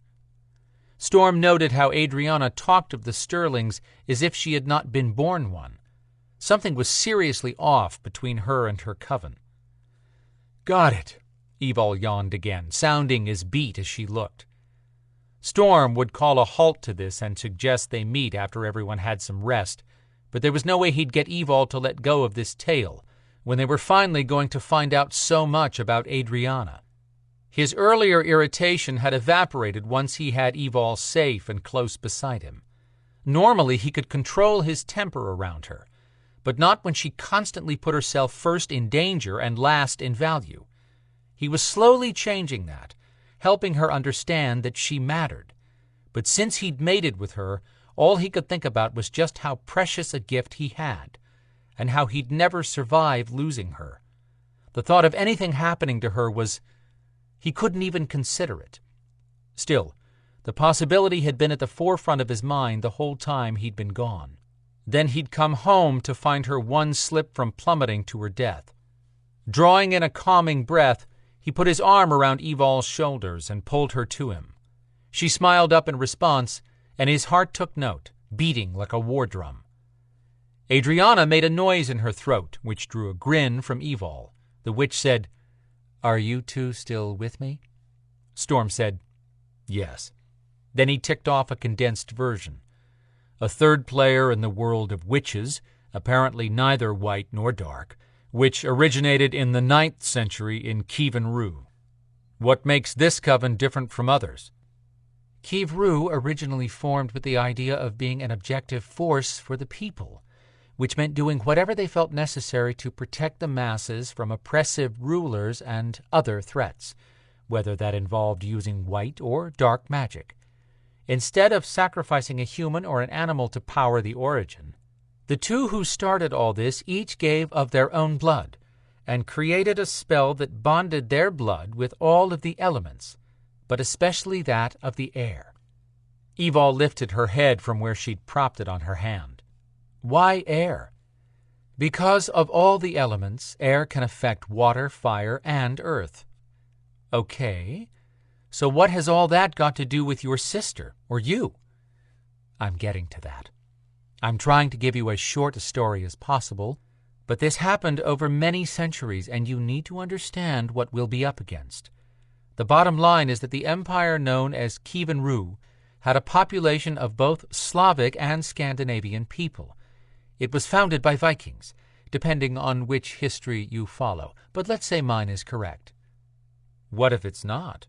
Storm noted how Adrianna talked of the Sterlings as if she had not been born one. Something was seriously off between her and her coven. Got it, Evol yawned again, sounding as beat as she looked. Storm would call a halt to this and suggest they meet after everyone had some rest, but there was no way he'd get Evol to let go of this tale when they were finally going to find out so much about Adrianna. His earlier irritation had evaporated once he had Evol safe and close beside him. Normally he could control his temper around her, but not when she constantly put herself first in danger and last in value. He was slowly changing that, helping her understand that she mattered. But since he'd mated with her, all he could think about was just how precious a gift he had, and how he'd never survive losing her. The thought of anything happening to her was... he couldn't even consider it. Still, the possibility had been at the forefront of his mind the whole time he'd been gone. Then he'd come home to find her one slip from plummeting to her death. Drawing in a calming breath, he put his arm around Evol's shoulders and pulled her to him. She smiled up in response, and his heart took note, beating like a war drum. Adrianna made a noise in her throat, which drew a grin from Evol. The witch said, "Are you two still with me?" Storm said, "Yes." Then he ticked off a condensed version. A third player in the world of witches, apparently neither white nor dark, which originated in the 9th century in Kievan-Rue. What makes this coven different from others? Kiev-Rue originally formed with the idea of being an objective force for the people, which meant doing whatever they felt necessary to protect the masses from oppressive rulers and other threats, whether that involved using white or dark magic. Instead of sacrificing a human or an animal to power the origin, the two who started all this each gave of their own blood and created a spell that bonded their blood with all of the elements, but especially that of the air. Evol lifted her head from where she'd propped it on her hand. Why air? Because of all the elements, air can affect water, fire, and earth. Okay, so what has all that got to do with your sister, or you? I'm getting to that. I'm trying to give you as short a story as possible, but this happened over many centuries, and you need to understand what we'll be up against. The bottom line is that the empire known as Kievan-Rue had a population of both Slavic and Scandinavian people. It was founded by Vikings, depending on which history you follow, but let's say mine is correct. What if it's not?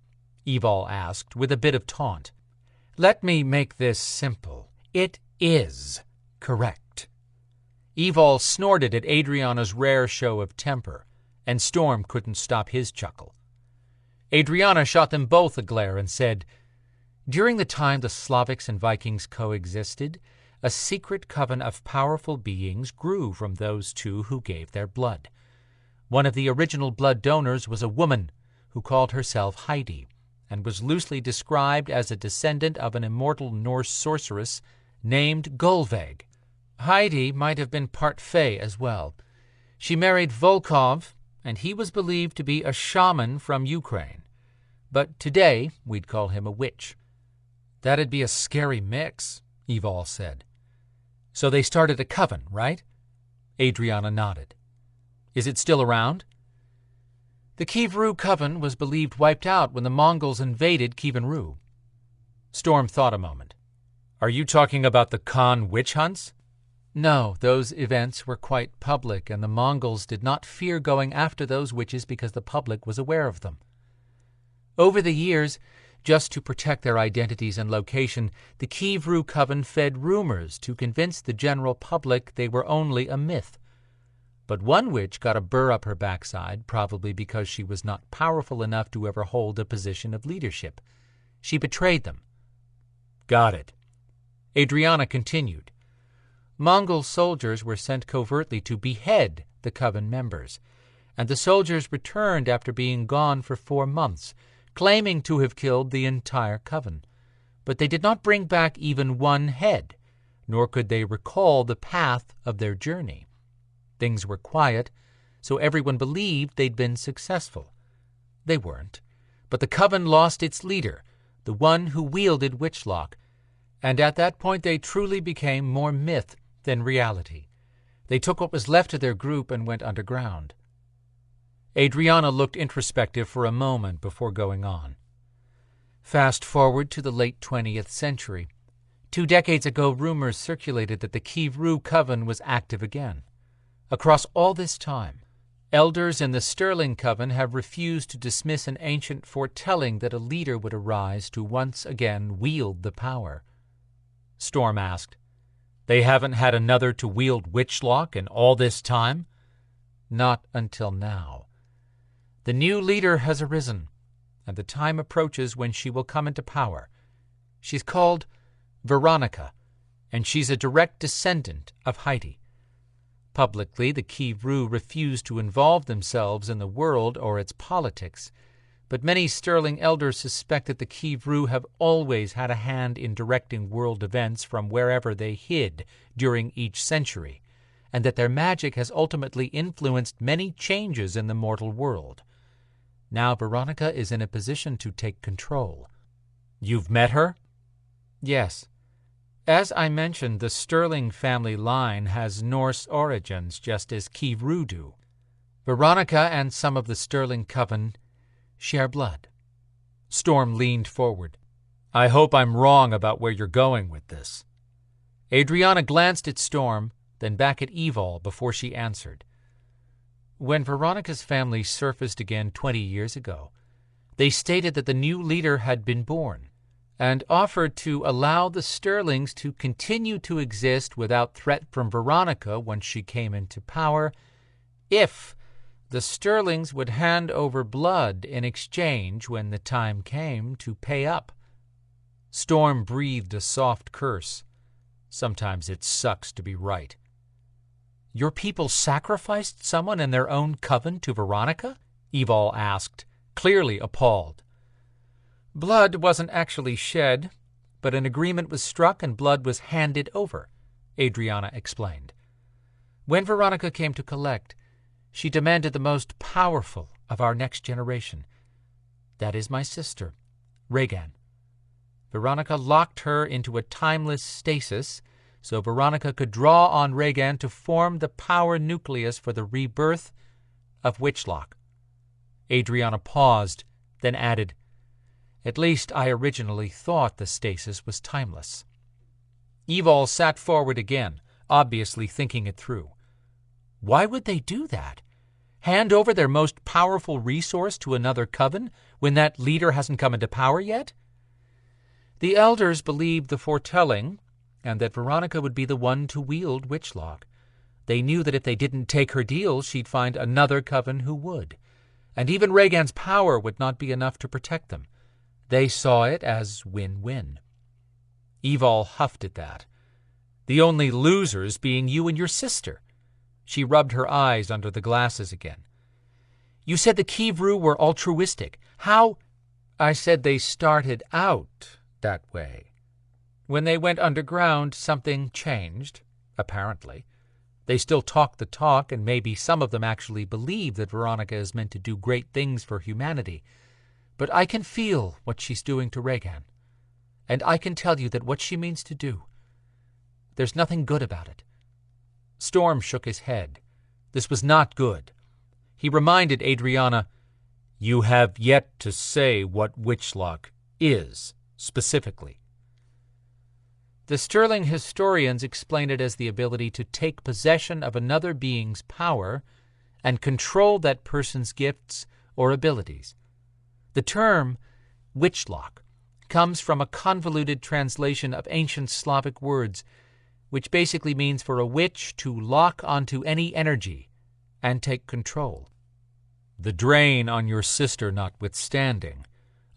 Evol asked, with a bit of taunt. Let me make this simple. It is correct. Evol snorted at Adrianna's rare show of temper, and Storm couldn't stop his chuckle. Adrianna shot them both a glare and said, "During the time the Slavics and Vikings coexisted, a secret coven of powerful beings grew from those two who gave their blood. One of the original blood donors was a woman who called herself Heidi, and was loosely described as a descendant of an immortal Norse sorceress named Gullveig. Heidi might have been part Fae as well. She married Volkov, and he was believed to be a shaman from Ukraine. But today we'd call him a witch." "That'd be a scary mix," Evol said. "So they started a coven, right?" Adrianna nodded. "Is it still around?" "The Kiev-Rue coven was believed wiped out when the Mongols invaded Kievan-Rue." Storm thought a moment. "Are you talking about the Khan witch hunts?" "No, those events were quite public, and the Mongols did not fear going after those witches because the public was aware of them. Over the years, just to protect their identities and location, the Kiev-Rue coven fed rumors to convince the general public they were only a myth. But one witch got a burr up her backside, probably because she was not powerful enough to ever hold a position of leadership. She betrayed them." "Got it." Adrianna continued. "Mongol soldiers were sent covertly to behead the coven members, and the soldiers returned after being gone for 4 months, claiming to have killed the entire coven. But they did not bring back even one head, nor could they recall the path of their journey. Things were quiet, so everyone believed they'd been successful. They weren't, but the coven lost its leader, the one who wielded Witchlock, and at that point they truly became more myth than reality. They took what was left of their group and went underground." Adrianna looked introspective for a moment before going on. "Fast forward to the late 20th century. 2 decades ago, rumors circulated that the Kiev-Rue coven was active again. Across all this time, elders in the Sterling coven have refused to dismiss an ancient foretelling that a leader would arise to once again wield the power." Storm asked, They haven't had another to wield Witchlock in all this time? Not until now. The new leader has arisen, and the time approaches when she will come into power. She's called Veronica, and she's a direct descendant of Heidi. Publicly, the Kivru refuse to involve themselves in the world or its politics, but many Sterling elders suspect that the Kivru have always had a hand in directing world events from wherever they hid during each century, and that their magic has ultimately influenced many changes in the mortal world. Now Veronica is in a position to take control. You've met her? Yes. As I mentioned, the Sterling family line has Norse origins, just as Kivru do. Veronica and some of the Sterling coven share blood. Storm leaned forward. I hope I'm wrong about where you're going with this. Adrianna glanced at Storm, then back at Evol before she answered. When Veronica's family surfaced again 20 years ago, they stated that the new leader had been born, and offered to allow the Sterlings to continue to exist without threat from Veronica once she came into power, if the Sterlings would hand over blood in exchange when the time came to pay up. Storm breathed a soft curse. Sometimes it sucks to be right. Your people sacrificed someone in their own coven to Veronica? Evol asked, clearly appalled. Blood wasn't actually shed, but an agreement was struck and blood was handed over, Adrianna explained. When Veronica came to collect, she demanded the most powerful of our next generation. That is my sister, Regan. Veronica locked her into a timeless stasis so Veronica could draw on Regan to form the power nucleus for the rebirth of Witchlock. Adrianna paused, then added, At least I originally thought the stasis was timeless. Evol sat forward again, obviously thinking it through. Why would they do that? Hand over their most powerful resource to another coven when that leader hasn't come into power yet? The elders believed the foretelling, and that Veronica would be the one to wield Witchlock. They knew that if they didn't take her deal, she'd find another coven who would. And even Regan's power would not be enough to protect them. They saw it as win-win. Evol huffed at that. The only losers being you and your sister. She rubbed her eyes under the glasses again. You said the Kivru were altruistic. How? I said they started out that way. When they went underground, something changed, apparently. They still talk the talk, and maybe some of them actually believe that Veronica is meant to do great things for humanity. But I can feel what she's doing to Regan. And I can tell you that what she means to do, there's nothing good about it. Storm shook his head. This was not good. He reminded Adrianna, You have yet to say what Witchlock is, specifically. The Sterling historians explain it as the ability to take possession of another being's power and control that person's gifts or abilities. The term Witchlock comes from a convoluted translation of ancient Slavic words, which basically means for a witch to lock onto any energy and take control. The drain on your sister notwithstanding,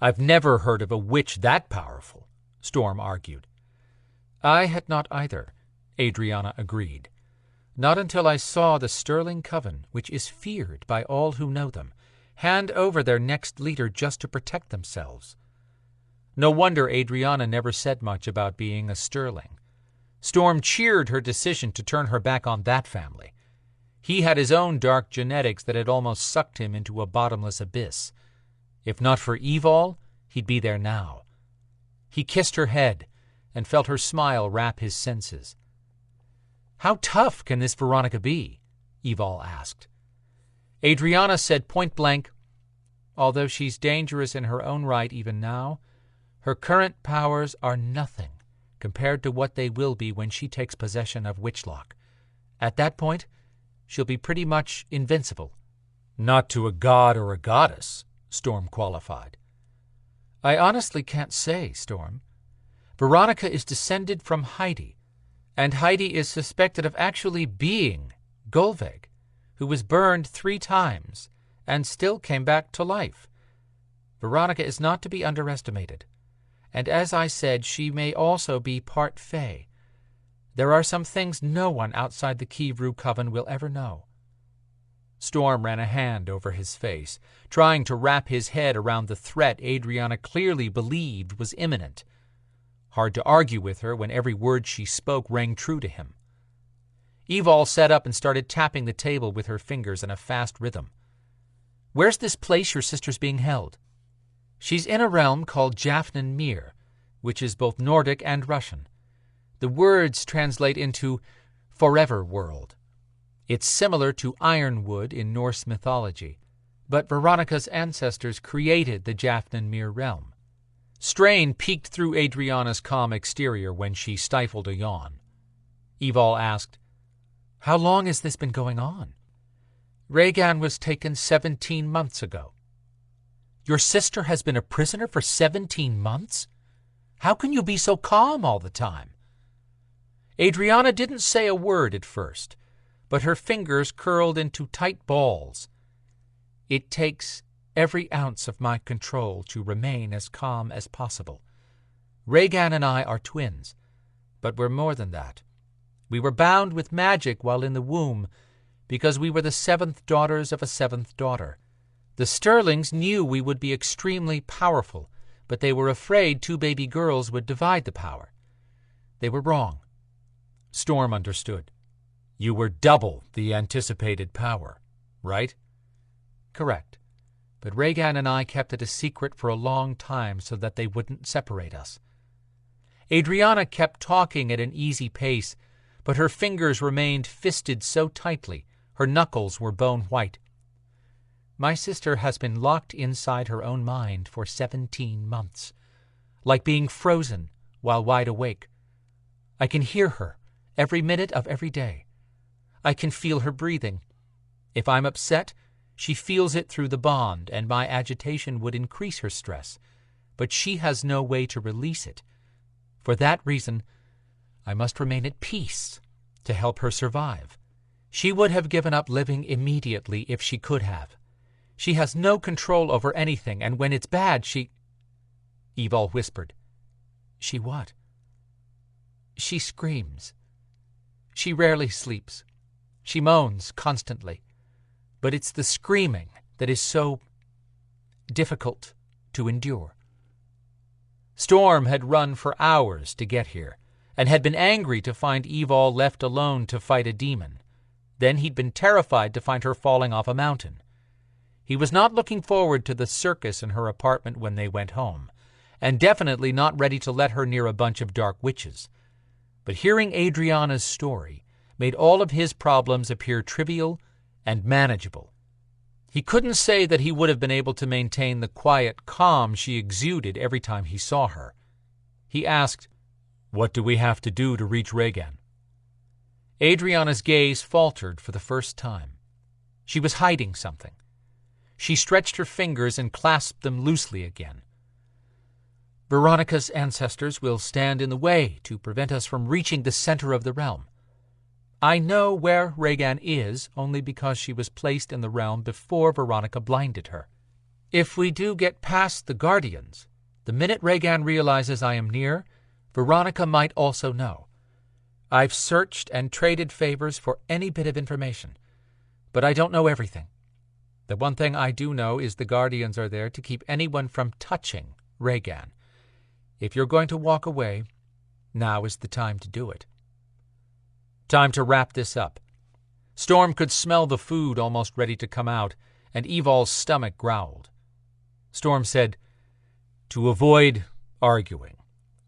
I've never heard of a witch that powerful, Storm argued. I had not either, Adrianna agreed. Not until I saw the Sterling coven, which is feared by all who know them, hand over their next leader just to protect themselves. No wonder Adrianna never said much about being a Sterling. Storm cheered her decision to turn her back on that family. He had his own dark genetics that had almost sucked him into a bottomless abyss. If not for Evol, he'd be there now. He kissed her head and felt her smile wrap his senses. How tough can this Veronica be? Evol asked. Adrianna said point-blank, although she's dangerous in her own right even now, her current powers are nothing compared to what they will be when she takes possession of Witchlock. At that point, she'll be pretty much invincible. Not to a god or a goddess, Storm qualified. I honestly can't say, Storm. Veronica is descended from Heidi, And Heidi is suspected of actually being Golveg, who was burned 3 times and still came back to life. Veronica is not to be underestimated, and as I said, she may also be part Fae. There are some things no one outside the Kivru Coven will ever know. Storm ran a hand over his face, trying to wrap his head around the threat Adrianna clearly believed was imminent. Hard to argue with her when every word she spoke rang true to him. Evol sat up and started tapping the table with her fingers in a fast rhythm. "Where's this place your sister's being held?" "She's in a realm called Jafnan Mir, which is both Nordic and Russian. The words translate into Forever World. It's similar to Ironwood in Norse mythology, but Veronica's ancestors created the Jafnan Mir realm." Strain peeked through Adrianna's calm exterior when she stifled a yawn. Evol asked, "How long has this been going on?" "Rhaegan was taken 17 months ago." "Your sister has been a prisoner for 17 months? How can you be so calm all the time?" Adrianna didn't say a word at first, but her fingers curled into tight balls. "It takes every ounce of my control to remain as calm as possible. Rhaegan and I are twins, but we're more than that. We were bound with magic while in the womb because we were the 7th daughters of a 7th daughter. The Sterlings knew we would be extremely powerful, but they were afraid 2 baby girls would divide the power. They were wrong." Storm understood. "You were double the anticipated power, right?" "Correct. But Rhaegan and I kept it a secret for a long time so that they wouldn't separate us." Adrianna kept talking at an easy pace, but her fingers remained fisted so tightly her knuckles were bone white. "My sister has been locked inside her own mind for 17 months, like being frozen while wide awake. I can hear her every minute of every day. I can feel her breathing. If I'm upset, she feels it through the bond, and my agitation would increase her stress, but she has no way to release it. For that reason, I must remain at peace to help her survive. She would have given up living immediately if she could have. She has no control over anything, and when it's bad, she—" Evol whispered. "She what?" "She screams. She rarely sleeps. She moans constantly. But it's the screaming that is so difficult to endure." Storm had run for hours to get here, and had been angry to find Evol left alone to fight a demon. Then he'd been terrified to find her falling off a mountain. He was not looking forward to the circus in her apartment when they went home, and definitely not ready to let her near a bunch of dark witches. But hearing Adrianna's story made all of his problems appear trivial and manageable. He couldn't say that he would have been able to maintain the quiet calm she exuded every time he saw her. He asked, "What do we have to do to reach Rhaegan?" Adrianna's gaze faltered for the first time. She was hiding something. She stretched her fingers and clasped them loosely again. "Veronica's ancestors will stand in the way to prevent us from reaching the center of the realm. I know where Rhaegan is only because she was placed in the realm before Veronica blinded her. If we do get past the Guardians, the minute Rhaegan realizes I am near, Veronica might also know. I've searched and traded favors for any bit of information, but I don't know everything. The one thing I do know is the Guardians are there to keep anyone from touching Rhaegan. If you're going to walk away, now is the time to do it." Time to wrap this up. Storm could smell the food almost ready to come out, and Evol's stomach growled. Storm said, "To avoid arguing,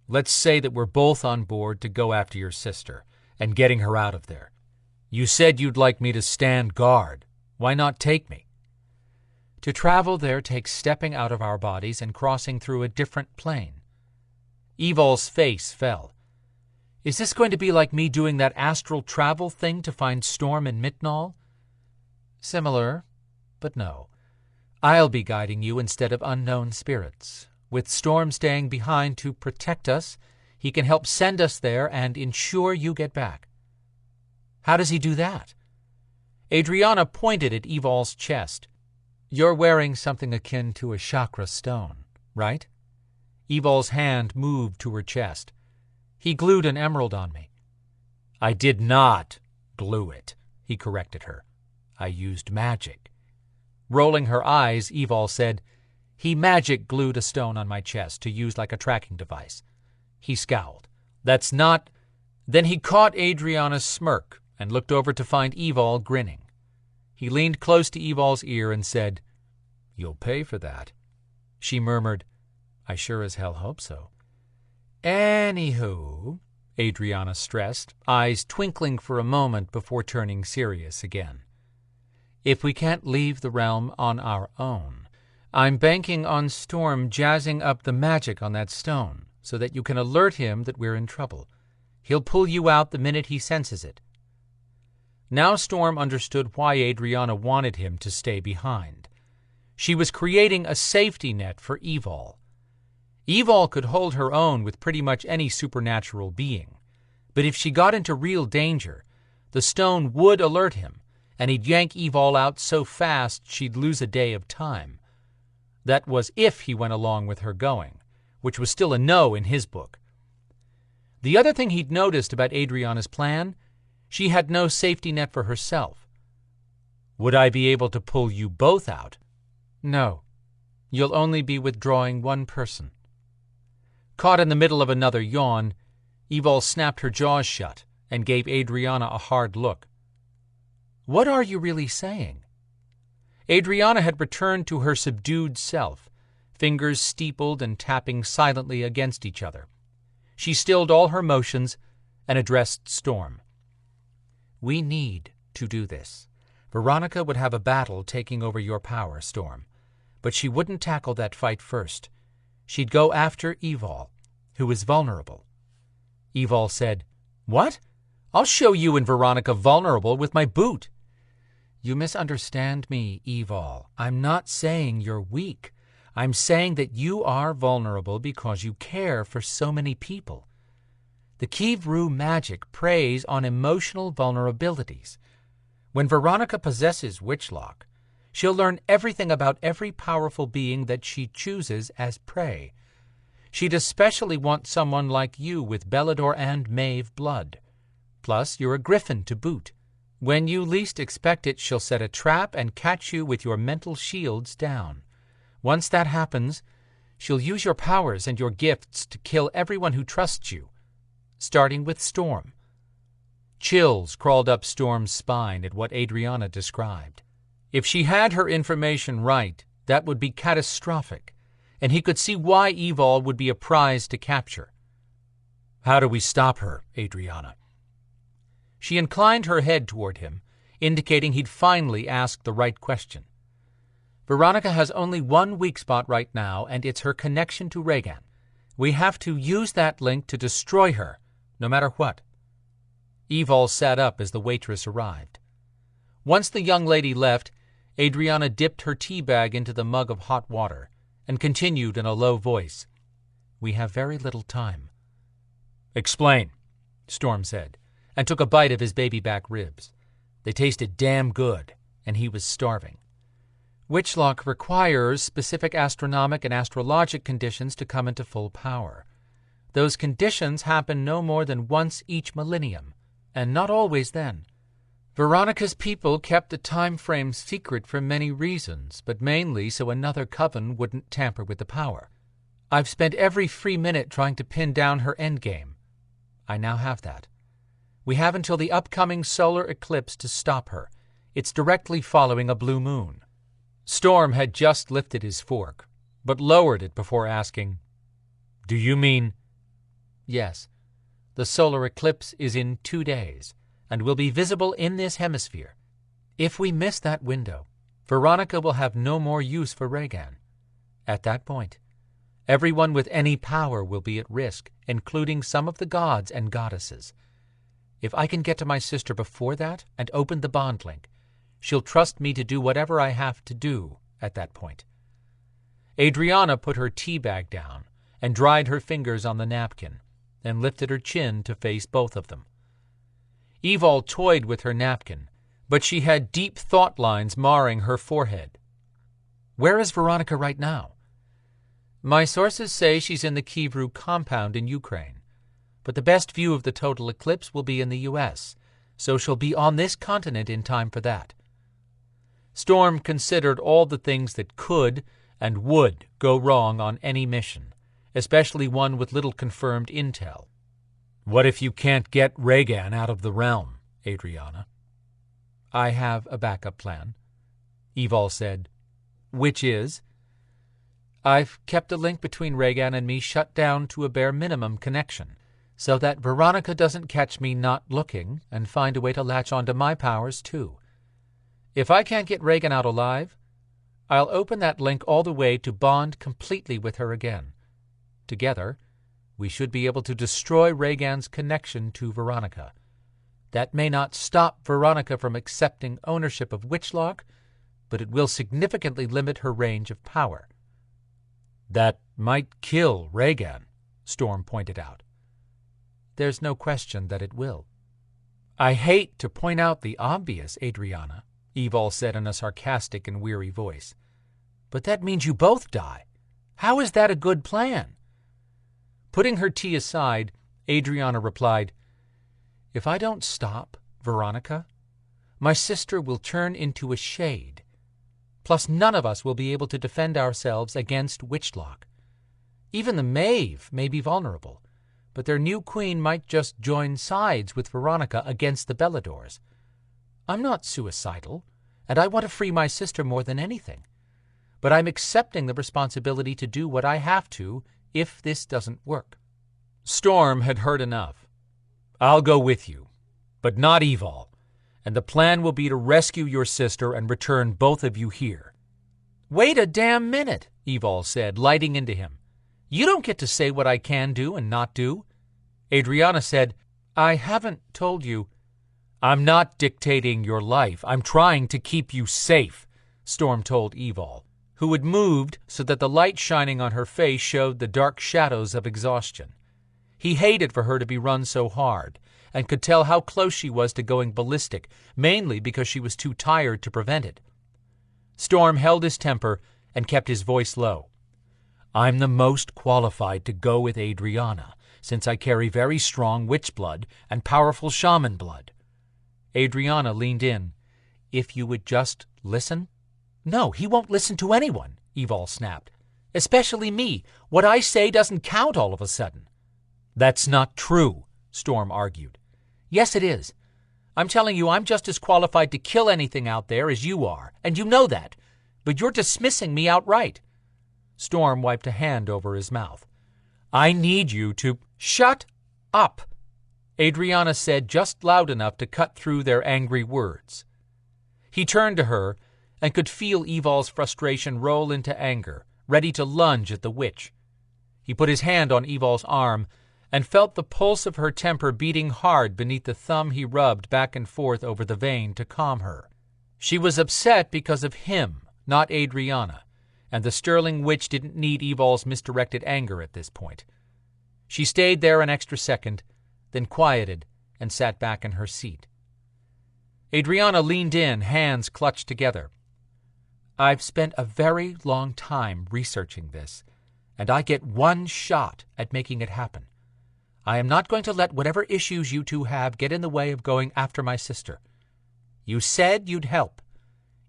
let's say that we're both on board to go after your sister and getting her out of there. You said you'd like me to stand guard. Why not take me?" "To travel there takes stepping out of our bodies and crossing through a different plane." Evol's face fell. "Is this going to be like me doing that astral travel thing to find Storm and Mitnall?" "Similar, but no. I'll be guiding you instead of unknown spirits. With Storm staying behind to protect us, He can help send us there and ensure you get back." "How does he do that?" Adrianna pointed at Evol's chest. "You're wearing something akin to a chakra stone, right?" Evol's hand moved to her chest. "He glued an emerald on me." "I did not glue it," he corrected her. "I used magic." Rolling her eyes, Evol said, "He magic glued a stone on my chest to use like a tracking device." He scowled. "That's not—" Then he caught Adrianna's smirk and looked over to find Evol grinning. He leaned close to Evol's ear and said, "You'll pay for that." She murmured, "I sure as hell hope so." "Anywho," Adrianna stressed, eyes twinkling for a moment before turning serious again, "if we can't leave the realm on our own, I'm banking on Storm jazzing up the magic on that stone so that you can alert him that we're in trouble. He'll pull you out the minute he senses it." Now Storm understood why Adrianna wanted him to stay behind. She was creating a safety net for Evol. Evol could hold her own with pretty much any supernatural being, but if she got into real danger, the stone would alert him, and he'd yank Evol out so fast she'd lose a day of time. That was if he went along with her going, which was still a no in his book. The other thing he'd noticed about Adrianna's plan, she had no safety net for herself. "Would I be able to pull you both out?" "No. You'll only be withdrawing one person." Caught in the middle of another yawn, Evol snapped her jaws shut and gave Adrianna a hard look. "What are you really saying?" Adrianna had returned to her subdued self, fingers steepled and tapping silently against each other. She stilled all her motions and addressed Storm. "We need to do this. Veronica would have a battle taking over your power, Storm, but she wouldn't tackle that fight first. She'd go after Evol, who is vulnerable." Evol said, "What? I'll show you and Veronica vulnerable with my boot." "You misunderstand me, Evol. I'm not saying you're weak. I'm saying that you are vulnerable because you care for so many people. The Kivru magic preys on emotional vulnerabilities. When Veronica possesses Witchlock, she'll learn everything about every powerful being that she chooses as prey. She'd especially want someone like you with Belador and Maeve blood. Plus, you're a griffin to boot. When you least expect it, she'll set a trap and catch you with your mental shields down. Once that happens, she'll use your powers and your gifts to kill everyone who trusts you, starting with Storm." Chills crawled up Storm's spine at what Adrianna described. If she had her information right, that would be catastrophic, and he could see why Evol would be a prize to capture. "How do we stop her, Adrianna?" She inclined her head toward him, indicating he'd finally asked the right question. "Veronica has only one weak spot right now, and it's her connection to Regan. We have to use that link to destroy her, no matter what." Evol sat up as the waitress arrived. Once the young lady left, Adrianna dipped her tea bag into the mug of hot water and continued in a low voice, "We have very little time." "Explain," Storm said, and took a bite of his baby back ribs. They tasted damn good, and he was starving. "Witchlock requires specific astronomic and astrologic conditions to come into full power. Those conditions happen no more than once each millennium, and not always then. Veronica's people kept the time frame secret for many reasons, but mainly so another coven wouldn't tamper with the power. I've spent every free minute trying to pin down her endgame. I now have that. We have until the upcoming solar eclipse to stop her. It's directly following a blue moon." Storm had just lifted his fork, but lowered it before asking, "Do you mean—" "Yes. The solar eclipse is in 2 days, and will be visible in this hemisphere. If we miss that window, Veronica will have no more use for Regan. At that point, everyone with any power will be at risk, including some of the gods and goddesses. If I can get to my sister before that and open the bond link, she'll trust me to do whatever I have to do at that point." Adrianna put her tea bag down and dried her fingers on the napkin, then lifted her chin to face both of them. Evol toyed with her napkin, but she had deep thought lines marring her forehead. "Where is Veronica right now?" "My sources say she's in the Kivru compound in Ukraine, but the best view of the total eclipse will be in the U.S., so she'll be on this continent in time for that." Storm considered all the things that could and would go wrong on any mission, especially one with little confirmed intel. "What if you can't get Rhaegan out of the realm, Adrianna?" "I have a backup plan," Evol said. "Which is?" "I've kept the link between Rhaegan and me shut down to a bare minimum connection, so that Veronica doesn't catch me not looking and find a way to latch onto my powers, too. If I can't get Rhaegan out alive, I'll open that link all the way to bond completely with her again. Together, we should be able to destroy Rhaegan's connection to Veronica. That may not stop Veronica from accepting ownership of Witchlock, but it will significantly limit her range of power." "That might kill Rhaegan," Storm pointed out. "There's no question that it will." "I hate to point out the obvious, Adrianna," Evol said in a sarcastic and weary voice, "but that means you both die. How is that a good plan?" Putting her tea aside, Adrianna replied, "If I don't stop Veronica, my sister will turn into a shade. Plus, none of us will be able to defend ourselves against Witchlock. Even the Maeve may be vulnerable, but their new queen might just join sides with Veronica against the Beladors. I'm not suicidal, and I want to free my sister more than anything, but I'm accepting the responsibility to do what I have to if this doesn't work." Storm had heard enough. "I'll go with you, but not Evol, and the plan will be to rescue your sister and return both of you here." "Wait a damn minute," Evol said, lighting into him. "You don't get to say what I can do and not do." Adrianna said, "I haven't told you." "I'm not dictating your life. I'm trying to keep you safe," Storm told Evol, who had moved so that the light shining on her face showed the dark shadows of exhaustion. He hated for her to be run so hard, and could tell how close she was to going ballistic, mainly because she was too tired to prevent it. Storm held his temper and kept his voice low. "I'm the most qualified to go with Adrianna, since I carry very strong witch blood and powerful shaman blood." Adrianna leaned in. "If you would just listen." "No, he won't listen to anyone," Evol snapped. "Especially me. What I say doesn't count all of a sudden." "That's not true," Storm argued. "Yes, it is. I'm telling you I'm just as qualified to kill anything out there as you are, and you know that. But you're dismissing me outright." Storm wiped a hand over his mouth. "I need you to—" "Shut up," Adrianna said just loud enough to cut through their angry words. He turned to her and could feel Evol's frustration roll into anger, ready to lunge at the witch. He put his hand on Evol's arm and felt the pulse of her temper beating hard beneath the thumb he rubbed back and forth over the vein to calm her. She was upset because of him, not Adrianna, and the Sterling witch didn't need Evol's misdirected anger at this point. She stayed there an extra second, then quieted and sat back in her seat. Adrianna leaned in, hands clutched together. "I've spent a very long time researching this, and I get one shot at making it happen. I am not going to let whatever issues you two have get in the way of going after my sister. You said you'd help.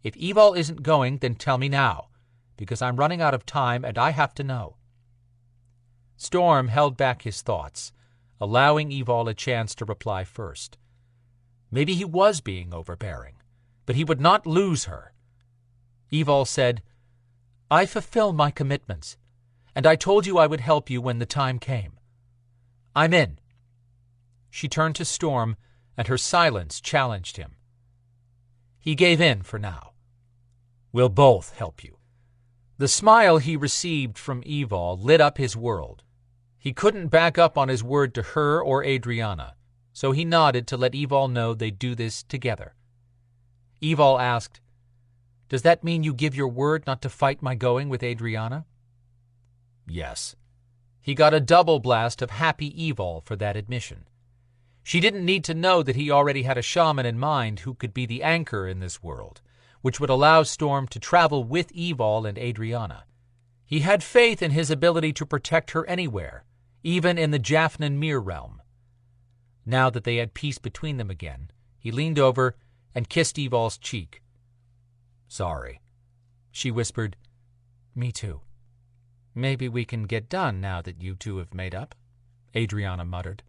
If Evol isn't going, then tell me now, because I'm running out of time and I have to know." Storm held back his thoughts, allowing Evol a chance to reply first. Maybe he was being overbearing, but he would not lose her. Evol said, "I fulfill my commitments, and I told you I would help you when the time came. I'm in." She turned to Storm, and her silence challenged him. He gave in for now. "We'll both help you." The smile he received from Evol lit up his world. He couldn't back up on his word to her or Adrianna, so he nodded to let Evol know they'd do this together. Evol asked, "Does that mean you give your word not to fight my going with Adrianna?" "Yes." He got a double blast of happy evil for that admission. She didn't need to know that he already had a shaman in mind who could be the anchor in this world, which would allow Storm to travel with Evol and Adrianna. He had faith in his ability to protect her anywhere, even in the Jaffnan Mir realm. Now that they had peace between them again, he leaned over and kissed Evol's cheek. "Sorry." She whispered, "Me too." "Maybe we can get done now that you two have made up," Adrianna muttered.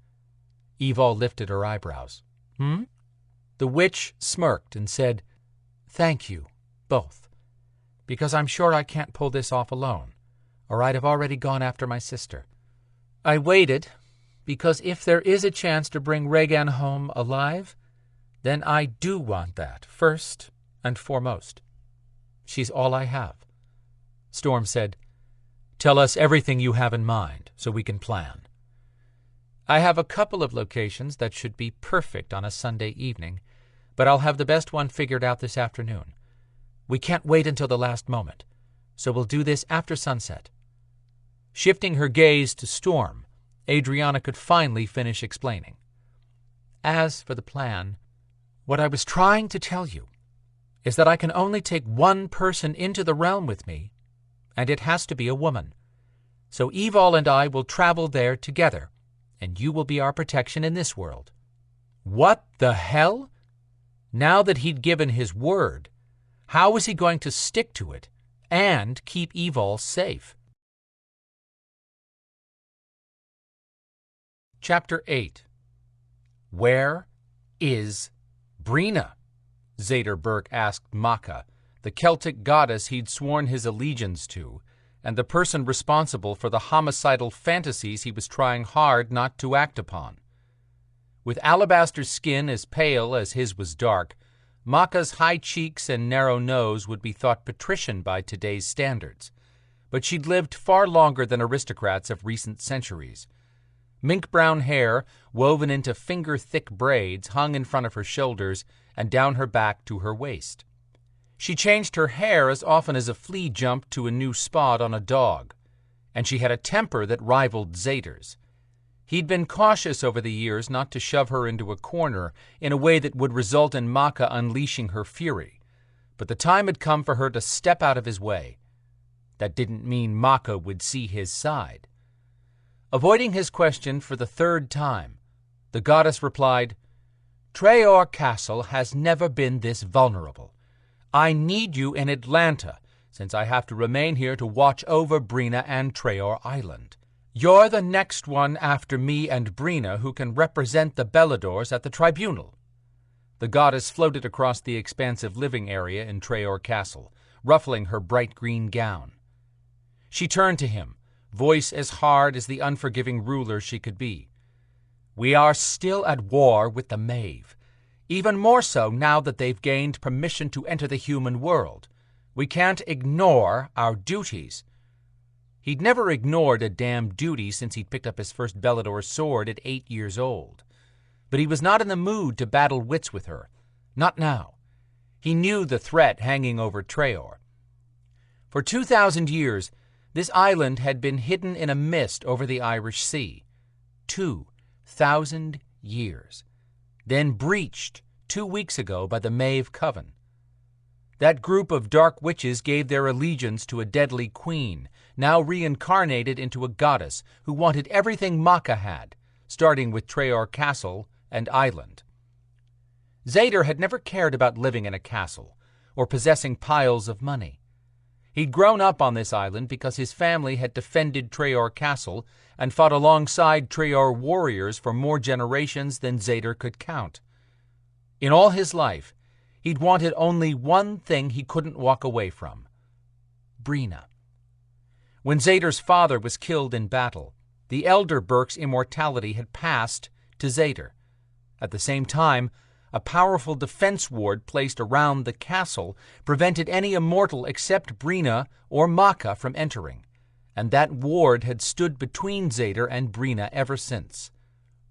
Evol lifted her eyebrows. The witch smirked and said, "Thank you, both, because I'm sure I can't pull this off alone, or I'd have already gone after my sister. I waited, because if there is a chance to bring Regan home alive, then I do want that first and foremost. She's all I have." Storm said, "Tell us everything you have in mind so we can plan." "I have a couple of locations that should be perfect on a Sunday evening, but I'll have the best one figured out this afternoon. We can't wait until the last moment, so we'll do this after sunset." Shifting her gaze to Storm, Adrianna could finally finish explaining. "As for the plan, what I was trying to tell you is that I can only take one person into the realm with me, and it has to be a woman. So Evol and I will travel there together, and you will be our protection in this world." What the hell? Now that he'd given his word, how was he going to stick to it and keep Evol safe? Chapter 8. Where is Brina? Zader Burke asked Maka, the Celtic goddess he'd sworn his allegiance to, and the person responsible for the homicidal fantasies he was trying hard not to act upon. With alabaster skin as pale as his was dark, Maka's high cheeks and narrow nose would be thought patrician by today's standards, but she'd lived far longer than aristocrats of recent centuries. Mink-brown hair, woven into finger-thick braids, hung in front of her shoulders and down her back to her waist. She changed her hair as often as a flea jumped to a new spot on a dog, and she had a temper that rivaled Zader's. He'd been cautious over the years not to shove her into a corner in a way that would result in Maka unleashing her fury, but the time had come for her to step out of his way. That didn't mean Maka would see his side. Avoiding his question for the third time, the goddess replied, "Treor Castle has never been this vulnerable. I need you in Atlanta, since I have to remain here to watch over Brina and Treor Island. You're the next one after me and Brina who can represent the Beladors at the tribunal." The goddess floated across the expansive living area in Treor Castle, ruffling her bright green gown. She turned to him, voice as hard as the unforgiving ruler she could be. "We are still at war with the Maeve. Even more so now that they've gained permission to enter the human world. We can't ignore our duties." He'd never ignored a damn duty since he'd picked up his first Belador sword at 8 years old. But he was not in the mood to battle wits with her. Not now. He knew the threat hanging over Treor. For 2,000 years, this island had been hidden in a mist over the Irish Sea. 2,000 years. Then breached 2 weeks ago by the Maeve Coven. That group of dark witches gave their allegiance to a deadly queen, now reincarnated into a goddess who wanted everything Maka had, starting with Treor Castle and Island. Zader had never cared about living in a castle or possessing piles of money. He'd grown up on this island because his family had defended Treor Castle and fought alongside Treor warriors for more generations than Zader could count. In all his life, he'd wanted only one thing he couldn't walk away from: Brina. When Zader's father was killed in battle, the elder Burke's immortality had passed to Zader. At the same time, a powerful defense ward placed around the castle prevented any immortal except Brina or Maka from entering, and that ward had stood between Zader and Brina ever since.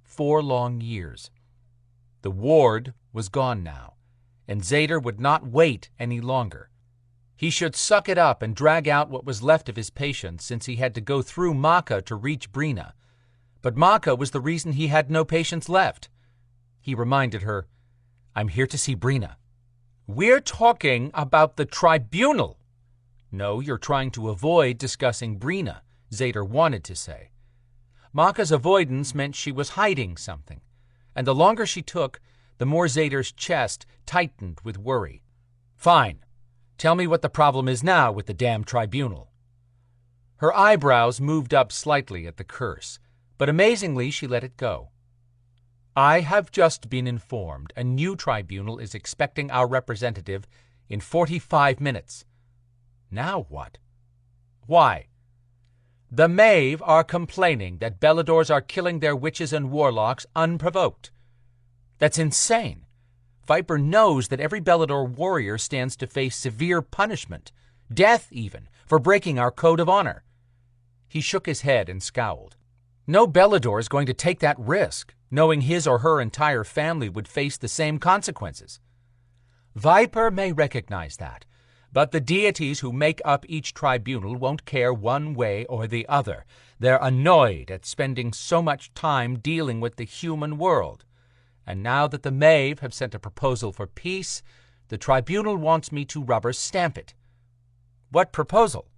4 long years. The ward was gone now, and Zader would not wait any longer. He should suck it up and drag out what was left of his patience, since he had to go through Maka to reach Brina. But Maka was the reason he had no patience left. He reminded her, "I'm here to see Brina." "We're talking about the tribunal." "No, you're trying to avoid discussing Brina," Zader wanted to say. Maka's avoidance meant she was hiding something, and the longer she took, the more Zader's chest tightened with worry. "Fine. Tell me what the problem is now with the damn tribunal." Her eyebrows moved up slightly at the curse, but amazingly she let it go. "I have just been informed a new tribunal is expecting our representative in 45 minutes. Now what?" "Why?" "The Maeve are complaining that Beladors are killing their witches and warlocks unprovoked." "That's insane. Viper knows that every Belador warrior stands to face severe punishment, death even, for breaking our code of honor." He shook his head and scowled. "No Belador is going to take that risk, knowing his or her entire family would face the same consequences." "Viper may recognize that, but the deities who make up each tribunal won't care one way or the other. They're annoyed at spending so much time dealing with the human world. And now that the Maeve have sent a proposal for peace, the tribunal wants me to rubber stamp it." "What proposal?"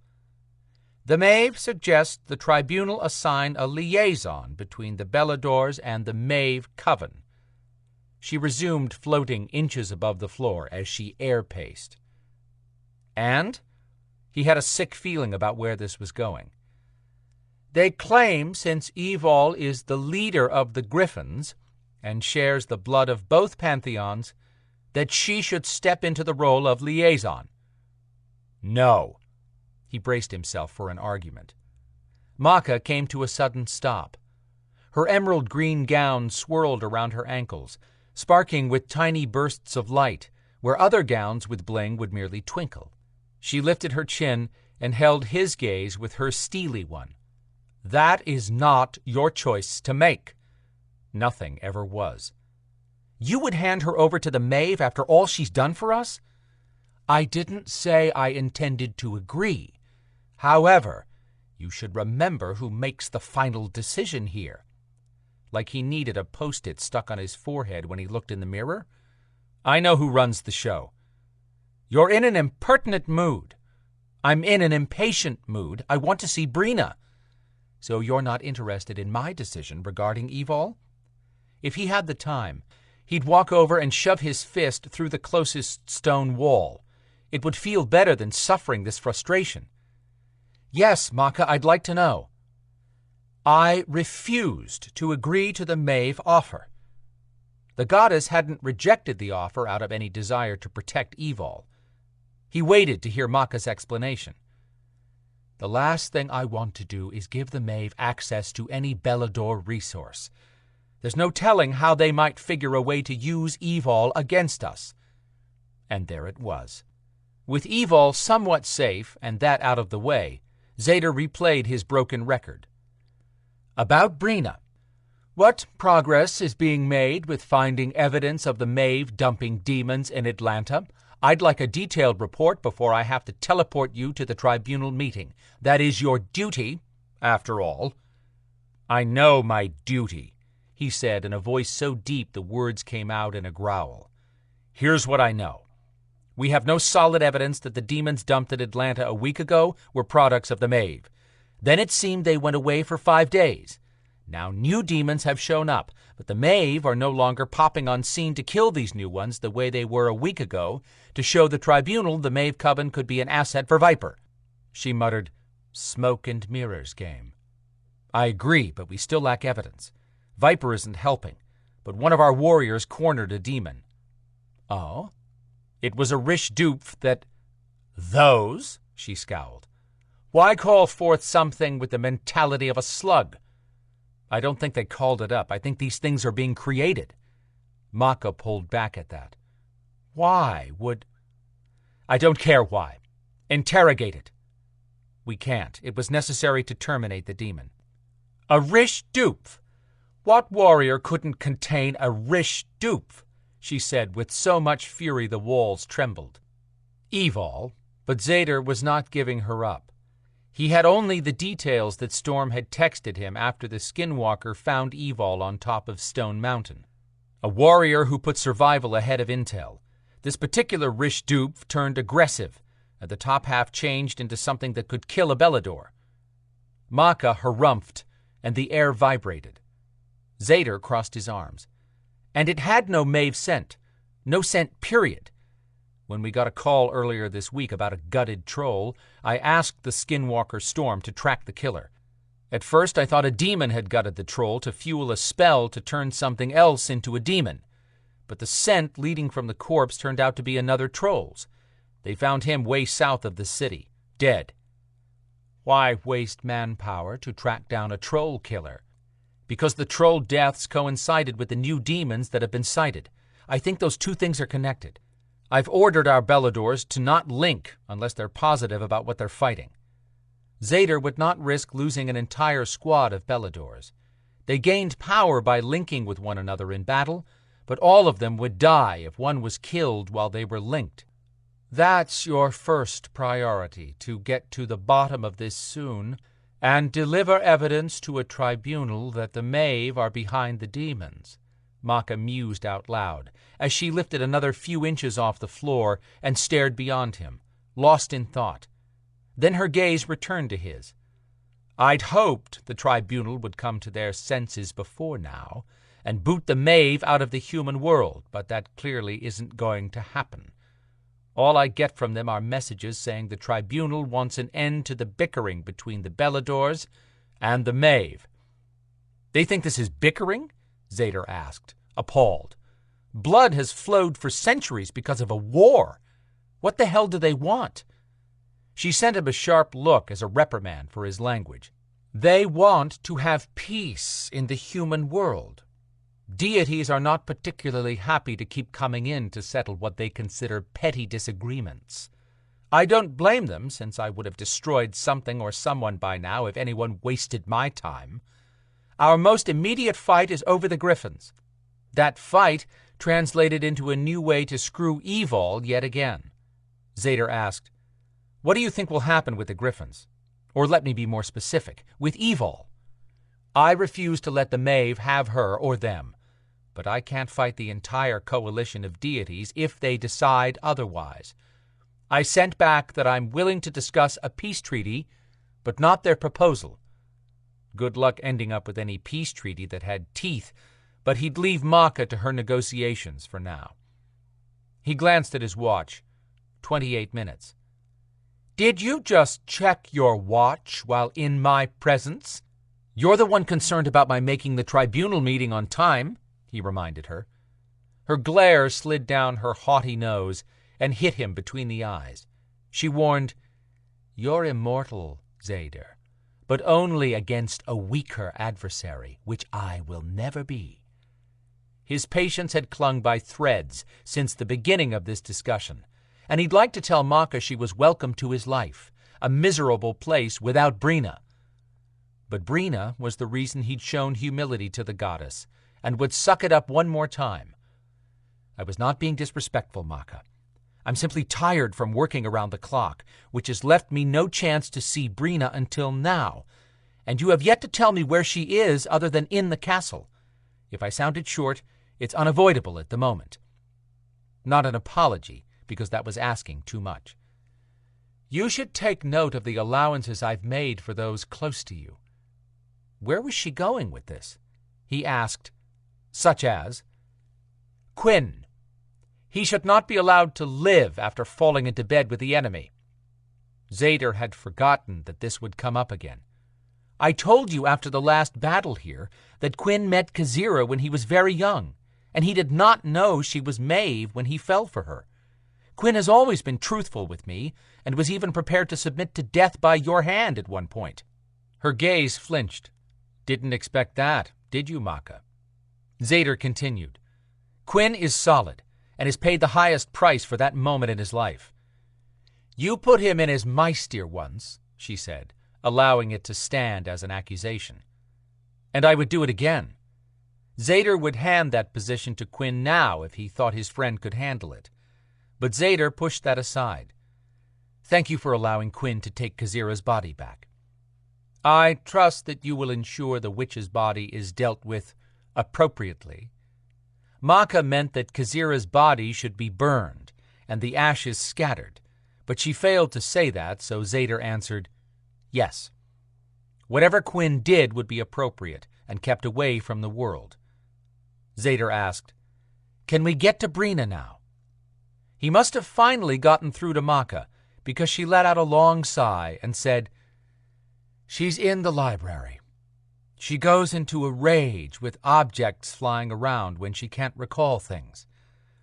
"The Maeve suggests the tribunal assign a liaison between the Beladors and the Maeve coven." She resumed floating inches above the floor as she air-paced. "And?" He had a sick feeling about where this was going. "They claim since Evol is the leader of the Griffins and shares the blood of both pantheons, that she should step into the role of liaison." "No." He braced himself for an argument. Maka came to a sudden stop. Her emerald green gown swirled around her ankles, sparking with tiny bursts of light, where other gowns with bling would merely twinkle. She lifted her chin and held his gaze with her steely one. "That is not your choice to make." Nothing ever was. "You would hand her over to the Maeve after all she's done for us?" "I didn't say I intended to agree. However, you should remember who makes the final decision here." Like he needed a post-it stuck on his forehead when he looked in the mirror. "I know who runs the show." "You're in an impertinent mood." "I'm in an impatient mood. I want to see Brina." "So you're not interested in my decision regarding Evol?" If he had the time, he'd walk over and shove his fist through the closest stone wall. It would feel better than suffering this frustration. "Yes, Maka, I'd like to know." "I refused to agree to the Maeve offer." The goddess hadn't rejected the offer out of any desire to protect Evol. He waited to hear Maka's explanation. "The last thing I want to do is give the Maeve access to any Belador resource. There's no telling how they might figure a way to use Evol against us." And there it was. With Evol somewhat safe and that out of the way, Zader replayed his broken record. "About Brina. What progress is being made with finding evidence of the Maeve dumping demons in Atlanta? I'd like a detailed report before I have to teleport you to the tribunal meeting. That is your duty, after all." "I know my duty," he said in a voice so deep the words came out in a growl. "Here's what I know. We have no solid evidence that the demons dumped at Atlanta a week ago were products of the Maeve. Then it seemed they went away for 5 days. Now new demons have shown up, but the Maeve are no longer popping on scene to kill these new ones the way they were a week ago, to show the tribunal the Maeve coven could be an asset for Viper." She muttered, "Smoke and mirrors game." "I agree, but we still lack evidence. Viper isn't helping, but one of our warriors cornered a demon." "Oh?" "It was a Rish Dupf that—" "Those?" she scowled. "Why call forth something with the mentality of a slug?" "I don't think they called it up. I think these things are being created." Maka pulled back at that. "Why would—" "I don't care why. Interrogate it." "We can't. It was necessary to terminate the demon." "A Rish Dupf? What warrior couldn't contain a Rish Dupf?" she said with so much fury the walls trembled. "Evol, But Zader was not giving her up. He had only the details that Storm had texted him after the Skinwalker found Evol on top of Stone Mountain. A warrior who put survival ahead of intel. This particular Rish Doof turned aggressive, and the top half changed into something that could kill a Belador. Maka harumphed, and the air vibrated. Zader crossed his arms. And it had no Maeve scent. No scent, period. When we got a call earlier this week about a gutted troll, I asked the Skinwalker Storm to track the killer. At first I thought a demon had gutted the troll to fuel a spell to turn something else into a demon. But the scent leading from the corpse turned out to be another troll's. They found him way south of the city, dead. Why waste manpower to track down a troll killer? Because the troll deaths coincided with the new demons that have been sighted. I think those two things are connected. I've ordered our Beladors to not link unless they're positive about what they're fighting. Zader would not risk losing an entire squad of Beladors. They gained power by linking with one another in battle, but all of them would die if one was killed while they were linked. That's your first priority, to get to the bottom of this soon and deliver evidence to a tribunal that the Maeve are behind the demons. Maka mused out loud as she lifted another few inches off the floor and stared beyond him, lost in thought. Then her gaze returned to his. I'd hoped the tribunal would come to their senses before now and boot the Maeve out of the human world, but that clearly isn't going to happen. All I get from them are messages saying the tribunal wants an end to the bickering between the Beladors and the Maeve. They think this is bickering? Zader asked, appalled. Blood has flowed for centuries because of a war. What the hell do they want? She sent him a sharp look as a reprimand for his language. They want to have peace in the human world. Deities are not particularly happy to keep coming in to settle what they consider petty disagreements. I don't blame them, since I would have destroyed something or someone by now if anyone wasted my time. Our most immediate fight is over the Griffins. That fight translated into a new way to screw Evol yet again. Zader asked, What do you think will happen with the Griffins? Or let me be more specific, with Evol. I refuse to let the Maeve have her or them, but I can't fight the entire coalition of deities if they decide otherwise. I sent back that I'm willing to discuss a peace treaty, but not their proposal. Good luck ending up with any peace treaty that had teeth, but he'd leave Maka to her negotiations for now. He glanced at his watch. 28 minutes. Did you just check your watch while in my presence? You're the one concerned about my making the tribunal meeting on time, he reminded her. Her glare slid down her haughty nose and hit him between the eyes. She warned, You're immortal, Zader, but only against a weaker adversary, which I will never be. His patience had clung by threads since the beginning of this discussion, and he'd like to tell Maka she was welcome to his life, a miserable place without Brina. But Brina was the reason he'd shown humility to the goddess, and would suck it up one more time. I was not being disrespectful, Maka. I'm simply tired from working around the clock, which has left me no chance to see Brina until now, and you have yet to tell me where she is other than in the castle. If I sounded short, it's unavoidable at the moment. Not an apology, because that was asking too much. You should take note of the allowances I've made for those close to you. Where was she going with this? He asked, such as, Quinn. He should not be allowed to live after falling into bed with the enemy. Zader had forgotten that this would come up again. I told you after the last battle here that Quinn met Kazira when he was very young, and he did not know she was Maeve when he fell for her. Quinn has always been truthful with me, and was even prepared to submit to death by your hand at one point. Her gaze flinched. Didn't expect that, did you, Maka? Zader continued. Quinn is solid, and has paid the highest price for that moment in his life. You put him in as Meister once, she said, allowing it to stand as an accusation. And I would do it again. Zader would hand that position to Quinn now if he thought his friend could handle it. But Zader pushed that aside. Thank you for allowing Quinn to take Kazira's body back. I trust that you will ensure the witch's body is dealt with appropriately. Maka meant that Kazira's body should be burned and the ashes scattered, but she failed to say that, so Zader answered, yes. Whatever Quinn did would be appropriate and kept away from the world. Zader asked, can we get to Brina now? He must have finally gotten through to Maka, because she let out a long sigh and said, she's in the library. She goes into a rage with objects flying around when she can't recall things.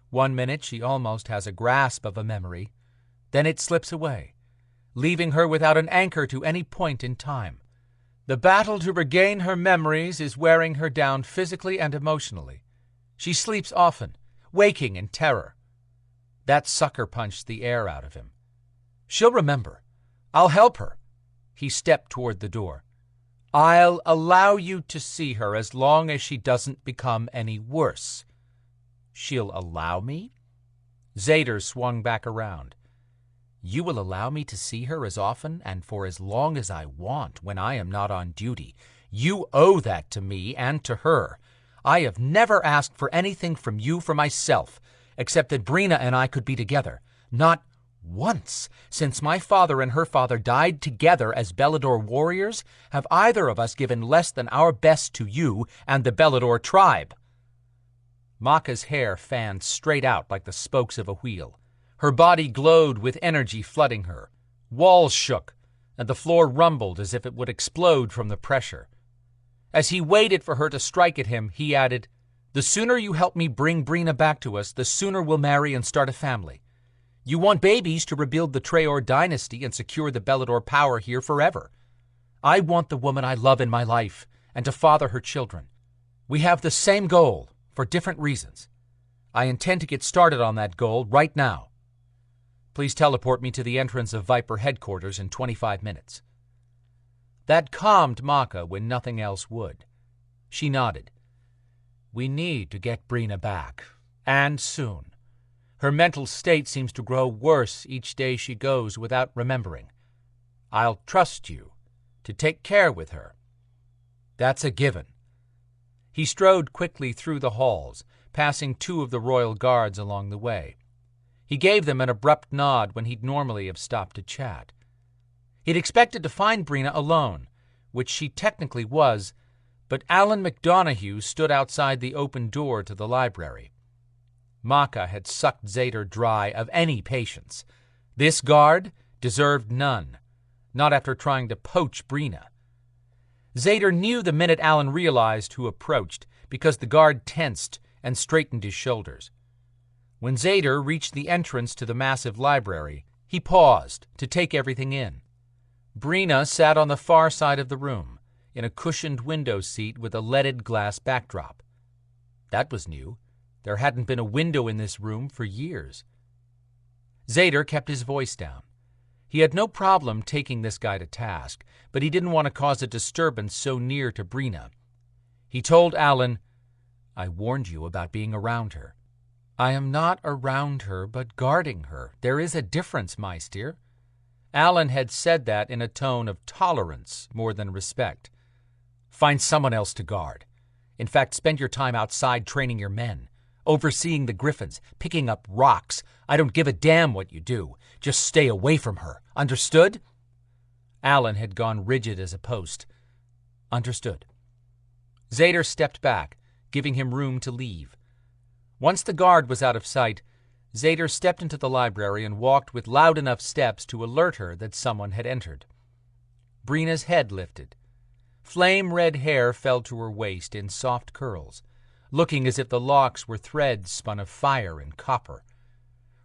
1 minute she almost has a grasp of a memory, then it slips away, leaving her without an anchor to any point in time. The battle to regain her memories is wearing her down physically and emotionally. She sleeps often, waking in terror. That sucker punched the air out of him. She'll remember. I'll help her. He stepped toward the door. I'll allow you to see her as long as she doesn't become any worse. She'll allow me? Zader swung back around. You will allow me to see her as often and for as long as I want when I am not on duty. You owe that to me and to her. I have never asked for anything from you for myself, except that Brina and I could be together. Not once, since my father and her father died together as Belador warriors, have either of us given less than our best to you and the Belador tribe. Maka's hair fanned straight out like the spokes of a wheel. Her body glowed with energy flooding her. Walls shook, and the floor rumbled as if it would explode from the pressure. As he waited for her to strike at him, he added, the sooner you help me bring Brina back to us, the sooner we'll marry and start a family. You want babies to rebuild the Traor dynasty and secure the Belador power here forever. I want the woman I love in my life and to father her children. We have the same goal for different reasons. I intend to get started on that goal right now. Please teleport me to the entrance of Viper headquarters in 25 minutes. That calmed Maka when nothing else would. She nodded. We need to get Brina back, and soon. Her mental state seems to grow worse each day she goes without remembering. I'll trust you to take care with her. That's a given. He strode quickly through the halls, passing 2 of the royal guards along the way. He gave them an abrupt nod when he'd normally have stopped to chat. He'd expected to find Brina alone, which she technically was, but Alan McDonough stood outside the open door to the library. Maka had sucked Zader dry of any patience. This guard deserved none, not after trying to poach Brina. Zader knew the minute Alan realized who approached, because the guard tensed and straightened his shoulders. When Zader reached the entrance to the massive library, he paused to take everything in. Brina sat on the far side of the room, in a cushioned window seat with a leaded glass backdrop. That was new. There hadn't been a window in this room for years. Zader kept his voice down. He had no problem taking this guy to task, but he didn't want to cause a disturbance so near to Brina. He told Alan, I warned you about being around her. I am not around her, but guarding her. There is a difference, Meister. Alan had said that in a tone of tolerance more than respect. Find someone else to guard. In fact, spend your time outside training your men, overseeing the griffins, picking up rocks. I don't give a damn what you do. Just stay away from her. Understood? Alan had gone rigid as a post. Understood. Zader stepped back, giving him room to leave. Once the guard was out of sight, Zader stepped into the library and walked with loud enough steps to alert her that someone had entered. Brina's head lifted. Flame-red hair fell to her waist in soft curls, looking as if the locks were threads spun of fire and copper.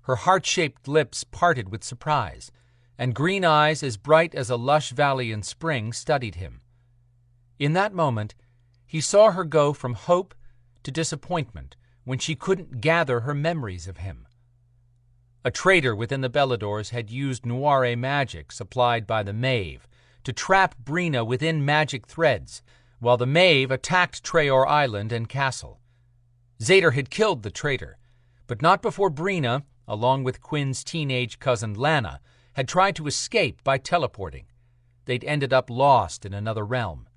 Her heart-shaped lips parted with surprise, and green eyes as bright as a lush valley in spring studied him. In that moment, he saw her go from hope to disappointment when she couldn't gather her memories of him. A traitor within the Beladors had used noire magic supplied by the Maeve to trap Brina within magic threads, while the Maeve attacked Traor Island and Castle. Zader had killed the traitor, but not before Brina, along with Quinn's teenage cousin Lana, had tried to escape by teleporting. They'd ended up lost in another realm.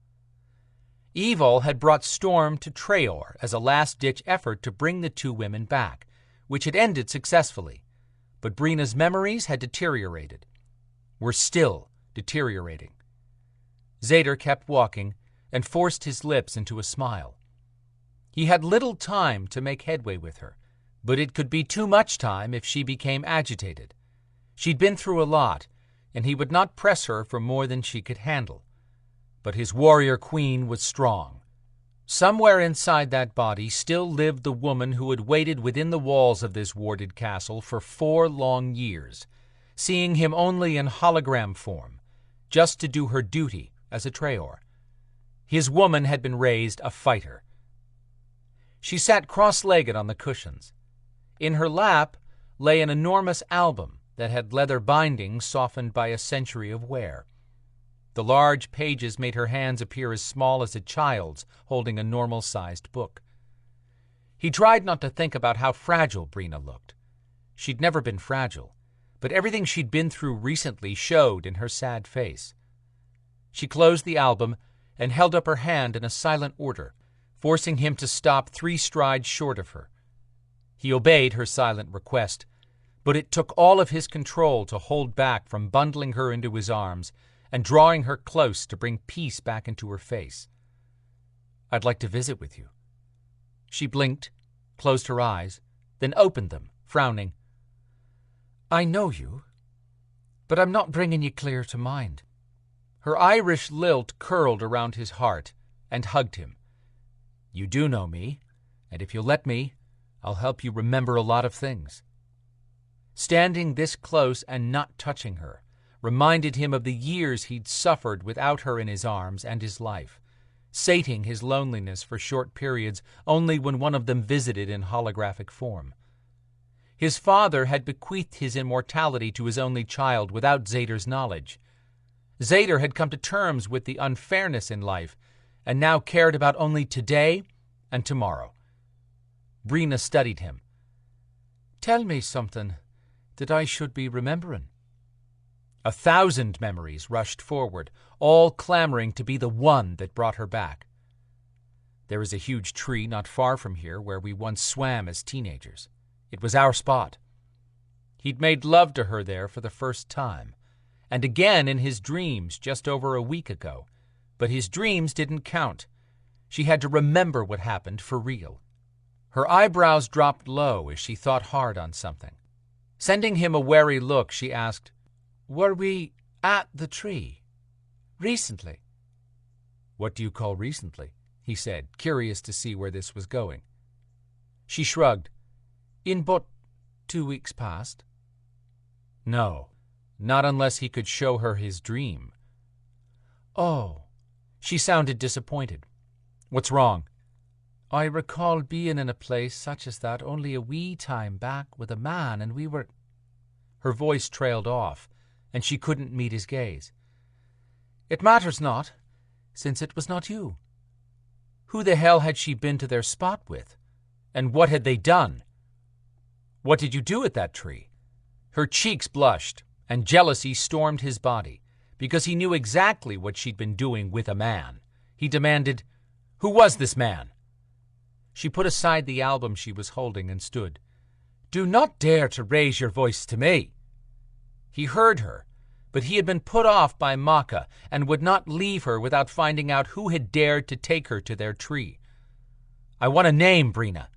Evil had brought Storm to Traor as a last-ditch effort to bring the two women back, which had ended successfully. But Brina's memories had deteriorated. Were still deteriorating. Zader kept walking and forced his lips into a smile. He had little time to make headway with her, but it could be too much time if she became agitated. She'd been through a lot, and he would not press her for more than she could handle. But his warrior queen was strong. Somewhere inside that body still lived the woman who had waited within the walls of this warded castle for 4 long years, seeing him only in hologram form, just to do her duty as a Traor. His woman had been raised a fighter. She sat cross-legged on the cushions. In her lap lay an enormous album that had leather bindings softened by a century of wear. The large pages made her hands appear as small as a child's holding a normal-sized book. He tried not to think about how fragile Brina looked. She'd never been fragile, but everything she'd been through recently showed in her sad face. She closed the album and held up her hand in a silent order, forcing him to stop 3 strides short of her. He obeyed her silent request, but it took all of his control to hold back from bundling her into his arms and drawing her close to bring peace back into her face. "I'd like to visit with you." She blinked, closed her eyes, then opened them, frowning. "I know you, but I'm not bringing you clear to mind." Her Irish lilt curled around his heart and hugged him. "You do know me, and if you'll let me, I'll help you remember a lot of things." Standing this close and not touching her reminded him of the years he'd suffered without her in his arms and his life, sating his loneliness for short periods only when one of them visited in holographic form. His father had bequeathed his immortality to his only child without Zader's knowledge. Zader had come to terms with the unfairness in life and now cared about only today and tomorrow. Brina studied him. "Tell me something that I should be remembering." 1,000 memories rushed forward, all clamoring to be the one that brought her back. "There is a huge tree not far from here where we once swam as teenagers. It was our spot. He'd made love to her there for the first time, and again in his dreams just over a week ago. But his dreams didn't count. She had to remember what happened for real." Her eyebrows dropped low as she thought hard on something. Sending him a wary look, she asked, "Were we at the tree recently?" "What do you call recently?" he said, curious to see where this was going. She shrugged. "In but 2 weeks past?" No, not unless he could show her his dream. "Oh." She sounded disappointed. "What's wrong?" "I recall being in a place such as that only a wee time back with a man, and we were—" Her voice trailed off, and she couldn't meet his gaze. "It matters not, since it was not you. Who the hell had she been to their spot with? And what had they done? What did you do at that tree?" Her cheeks blushed, and jealousy stormed his body, because he knew exactly what she'd been doing with a man. He demanded, "Who was this man?" She put aside the album she was holding and stood. "Do not dare to raise your voice to me." He heard her, but he had been put off by Maka and would not leave her without finding out who had dared to take her to their tree. "I want a name, Brina.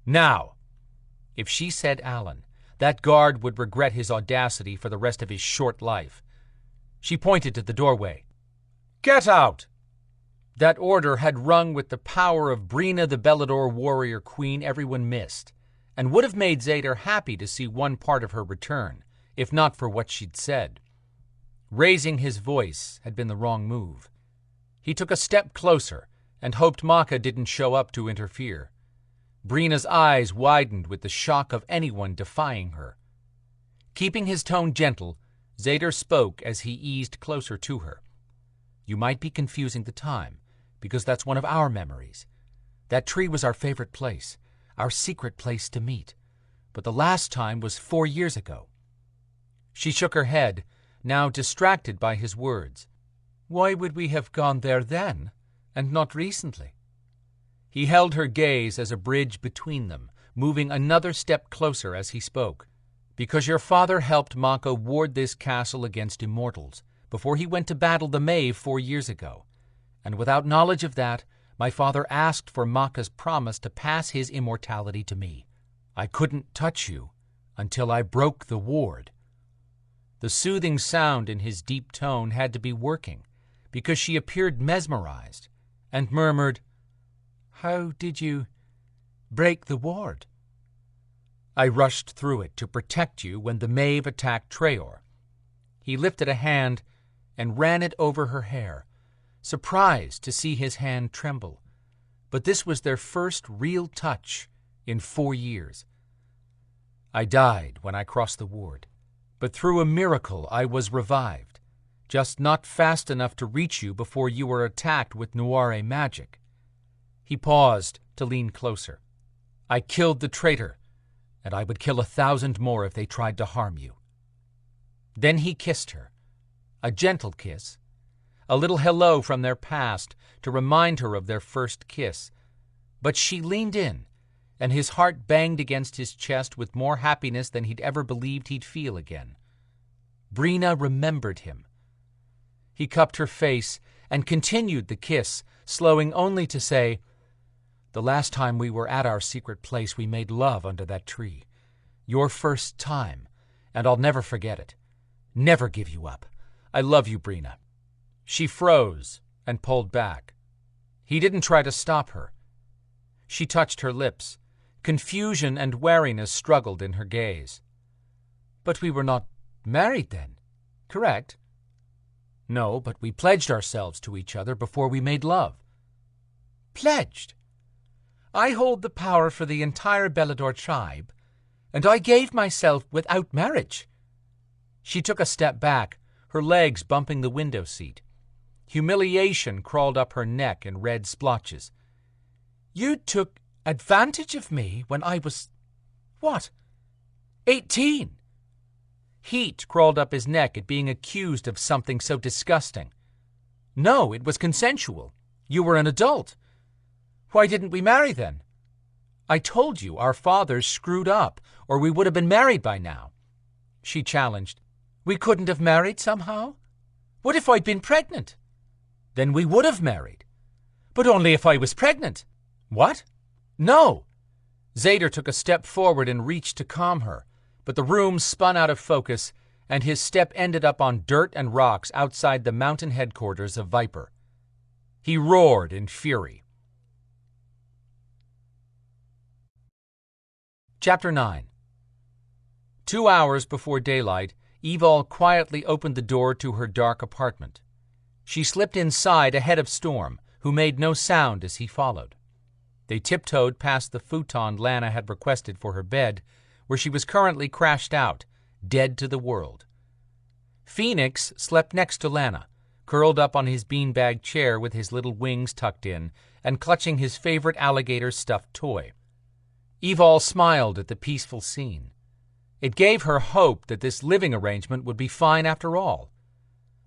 Now." If she said Alan, that guard would regret his audacity for the rest of his short life. She pointed to the doorway. "Get out!" That order had rung with the power of Brina the Belador warrior queen everyone missed, and would have made Zader happy to see one part of her return, if not for what she'd said. Raising his voice had been the wrong move. He took a step closer and hoped Maka didn't show up to interfere. Brina's eyes widened with the shock of anyone defying her. Keeping his tone gentle, Zader spoke as he eased closer to her. "You might be confusing the time, because that's one of our memories. That tree was our favorite place, our secret place to meet. But the last time was 4 years ago." She shook her head, now distracted by his words. "Why would we have gone there then, and not recently?" He held her gaze as a bridge between them, moving another step closer as he spoke. "Because your father helped Mako ward this castle against immortals before he went to battle the Maeve 4 years ago. And without knowledge of that, my father asked for Maka's promise to pass his immortality to me. I couldn't touch you until I broke the ward." The soothing sound in his deep tone had to be working, because she appeared mesmerized, and murmured, "How did you break the ward?" "I rushed through it to protect you when the Maeve attacked Traor." He lifted a hand and ran it over her hair, surprised to see his hand tremble. But this was their first real touch in 4 years. "I died when I crossed the ward, but through a miracle I was revived, just not fast enough to reach you before you were attacked with Noire magic." He paused to lean closer. "I killed the traitor, and I would kill 1,000 more if they tried to harm you." Then he kissed her, a gentle kiss, a little hello from their past to remind her of their first kiss. But she leaned in, and his heart banged against his chest with more happiness than he'd ever believed he'd feel again. Brina remembered him. He cupped her face and continued the kiss, slowing only to say, "The last time we were at our secret place, we made love under that tree. Your first time, and I'll never forget it. Never give you up. I love you, Brina." She froze and pulled back. He didn't try to stop her. She touched her lips. Confusion and wariness struggled in her gaze. "But we were not married then, correct?" "No, but we pledged ourselves to each other before we made love." "Pledged? I hold the power for the entire Belador tribe, and I gave myself without marriage." She took a step back, her legs bumping the window seat. Humiliation crawled up her neck in red splotches. "You took advantage of me when I was, 18? Heat crawled up his neck at being accused of something so disgusting. "No, it was consensual. You were an adult. Why didn't we marry then?" "I told you our fathers screwed up, or we would have been married by now." She challenged. "We couldn't have married somehow? What if I'd been pregnant?" "Then we would have married." "But only if I was pregnant." "What?" "No." Zader took a step forward and reached to calm her, but the room spun out of focus, and his step ended up on dirt and rocks outside the mountain headquarters of Viper. He roared in fury. Chapter 9. 2 hours before daylight, Evol quietly opened the door to her dark apartment. She slipped inside ahead of Storm, who made no sound as he followed. They tiptoed past the futon Lana had requested for her bed, where she was currently crashed out, dead to the world. Phoenix slept next to Lana, curled up on his beanbag chair with his little wings tucked in and clutching his favorite alligator stuffed toy. Evol smiled at the peaceful scene. It gave her hope that this living arrangement would be fine after all.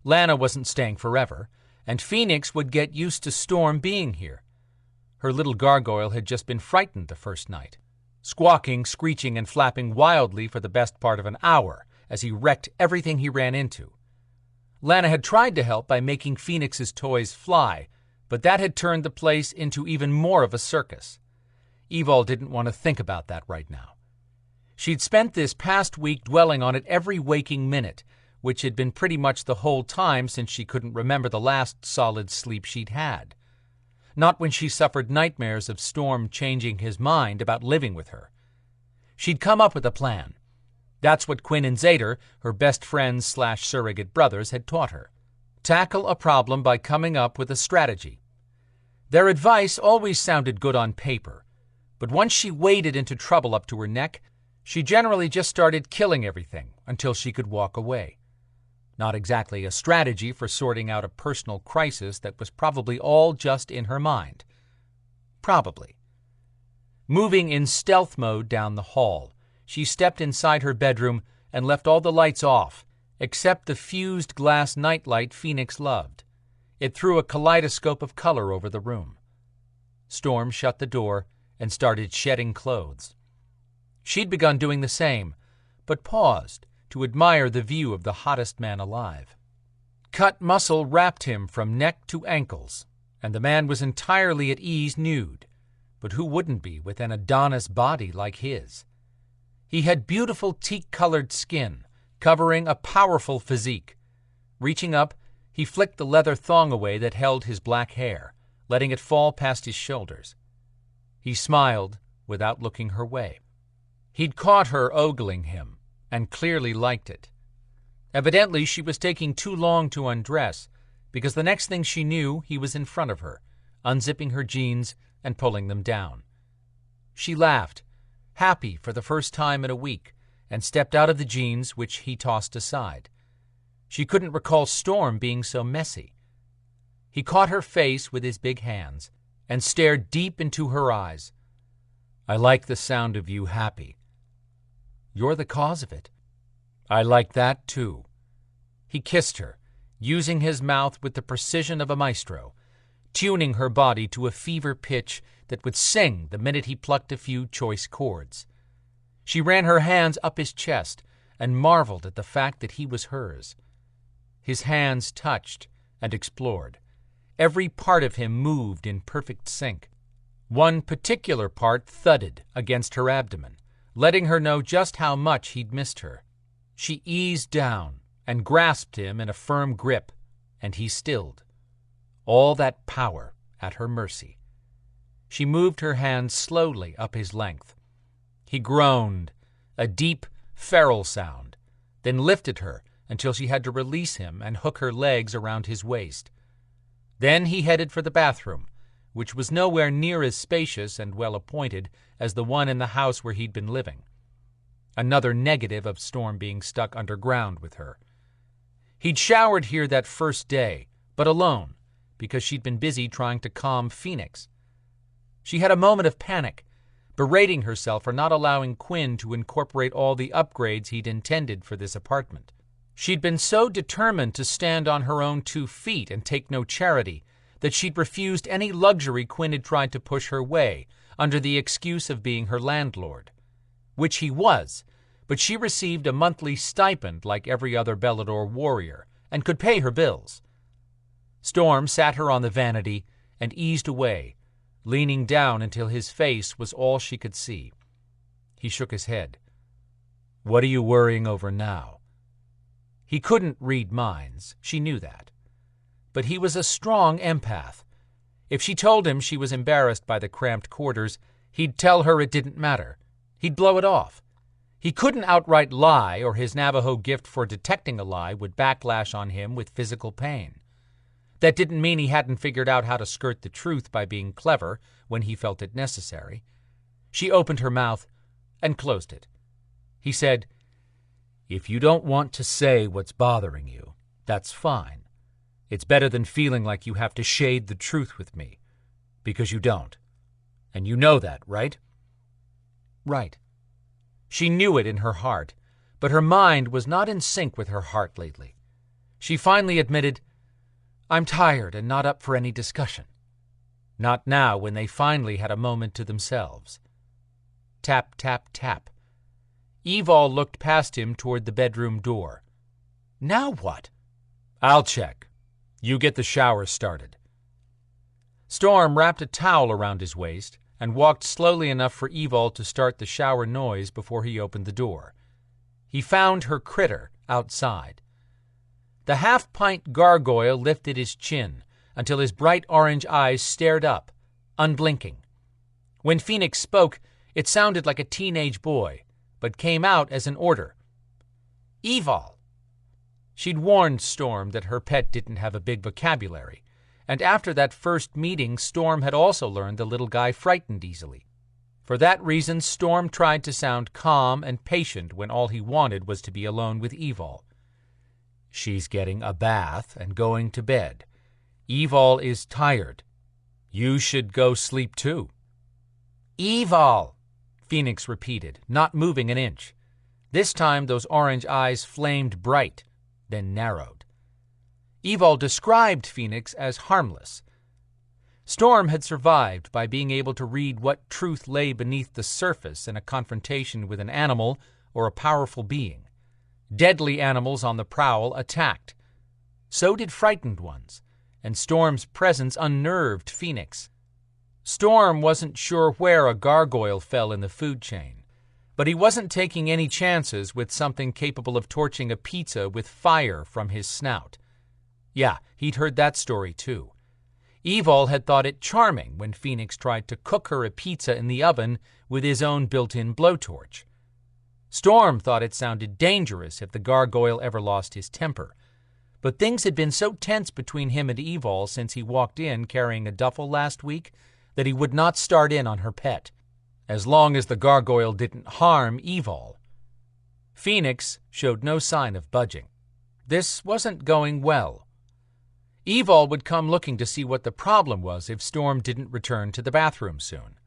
Lana wasn't staying forever, and Phoenix would get used to Storm being here. Her little gargoyle had just been frightened the first night, squawking, screeching, and flapping wildly for the best part of an hour as he wrecked everything he ran into. Lana had tried to help by making Phoenix's toys fly, but that had turned the place into even more of a circus. Evol didn't want to think about that right now. She'd spent this past week dwelling on it every waking minute, which had been pretty much the whole time since she couldn't remember the last solid sleep she'd had. Not when she suffered nightmares of Storm changing his mind about living with her. She'd come up with a plan. That's what Quinn and Zader, her best friends/surrogate brothers, had taught her. Tackle a problem by coming up with a strategy. Their advice always sounded good on paper, but once she waded into trouble up to her neck, she generally just started killing everything until she could walk away. Not exactly a strategy for sorting out a personal crisis that was probably all just in her mind. Probably. Moving in stealth mode down the hall, she stepped inside her bedroom and left all the lights off, except the fused glass nightlight Phoenix loved. It threw a kaleidoscope of color over the room. Storm shut the door and started shedding clothes. She'd begun doing the same, but paused to admire the view of the hottest man alive. Cut muscle wrapped him from neck to ankles, and the man was entirely at ease nude. But who wouldn't be with an Adonis body like his? He had beautiful teak-colored skin, covering a powerful physique. Reaching up, he flicked the leather thong away that held his black hair, letting it fall past his shoulders. He smiled without looking her way. He'd caught her ogling him, and clearly liked it. Evidently, she was taking too long to undress, because the next thing she knew, he was in front of her, unzipping her jeans and pulling them down. She laughed, happy for the first time in a week, and stepped out of the jeans, which he tossed aside. She couldn't recall Storm being so messy. He caught her face with his big hands and stared deep into her eyes. "I like the sound of you happy." "You're the cause of it." "I like that, too." He kissed her, using his mouth with the precision of a maestro, tuning her body to a fever pitch that would sing the minute he plucked a few choice chords. She ran her hands up his chest and marveled at the fact that he was hers. His hands touched and explored. Every part of him moved in perfect sync. One particular part thudded against her abdomen, letting her know just how much he'd missed her. She eased down and grasped him in a firm grip, and he stilled. All that power at her mercy. She moved her hands slowly up his length. He groaned, a deep, feral sound, then lifted her until she had to release him and hook her legs around his waist. Then he headed for the bathroom, which was nowhere near as spacious and well-appointed as the one in the house where he'd been living. Another negative of Storm being stuck underground with her. He'd showered here that first day, but alone, because she'd been busy trying to calm Phoenix. She had a moment of panic, berating herself for not allowing Quinn to incorporate all the upgrades he'd intended for this apartment. She'd been so determined to stand on her own 2 feet and take no charity that she'd refused any luxury Quinn had tried to push her way under the excuse of being her landlord. Which he was, but she received a monthly stipend like every other Belador warrior and could pay her bills. Storm sat her on the vanity and eased away, leaning down until his face was all she could see. He shook his head. "What are you worrying over now?" He couldn't read minds, she knew that. But he was a strong empath. If she told him she was embarrassed by the cramped quarters, he'd tell her it didn't matter. He'd blow it off. He couldn't outright lie, or his Navajo gift for detecting a lie would backlash on him with physical pain. That didn't mean he hadn't figured out how to skirt the truth by being clever when he felt it necessary. She opened her mouth and closed it. He said, "If you don't want to say what's bothering you, that's fine. It's better than feeling like you have to shade the truth with me, because you don't. And you know that, right?" Right. She knew it in her heart, but her mind was not in sync with her heart lately. She finally admitted, "I'm tired and not up for any discussion." Not now, when they finally had a moment to themselves. Tap, tap, tap. Evol looked past him toward the bedroom door. "Now what?" "I'll check. You get the shower started." Storm wrapped a towel around his waist and walked slowly enough for Evol to start the shower noise before he opened the door. He found her critter outside. The half-pint gargoyle lifted his chin until his bright orange eyes stared up, unblinking. When Phoenix spoke, it sounded like a teenage boy, but came out as an order. "Evol." She'd warned Storm that her pet didn't have a big vocabulary, and after that first meeting, Storm had also learned the little guy frightened easily. For that reason, Storm tried to sound calm and patient when all he wanted was to be alone with Evol. "She's getting a bath and going to bed. Evol is tired. You should go sleep too." "Evol," Phoenix repeated, not moving an inch. This time those orange eyes flamed bright, then narrowed. Evol described Phoenix as harmless. Storm had survived by being able to read what truth lay beneath the surface in a confrontation with an animal or a powerful being. Deadly animals on the prowl attacked. So did frightened ones, and Storm's presence unnerved Phoenix. Storm wasn't sure where a gargoyle fell in the food chain, but he wasn't taking any chances with something capable of torching a pizza with fire from his snout. Yeah, he'd heard that story too. Evol had thought it charming when Phoenix tried to cook her a pizza in the oven with his own built-in blowtorch. Storm thought it sounded dangerous if the gargoyle ever lost his temper, but things had been so tense between him and Evol since he walked in carrying a duffel last week that he would not start in on her pet, as long as the gargoyle didn't harm Evol. Phoenix showed no sign of budging. This wasn't going well. Evol would come looking to see what the problem was if Storm didn't return to the bathroom soon.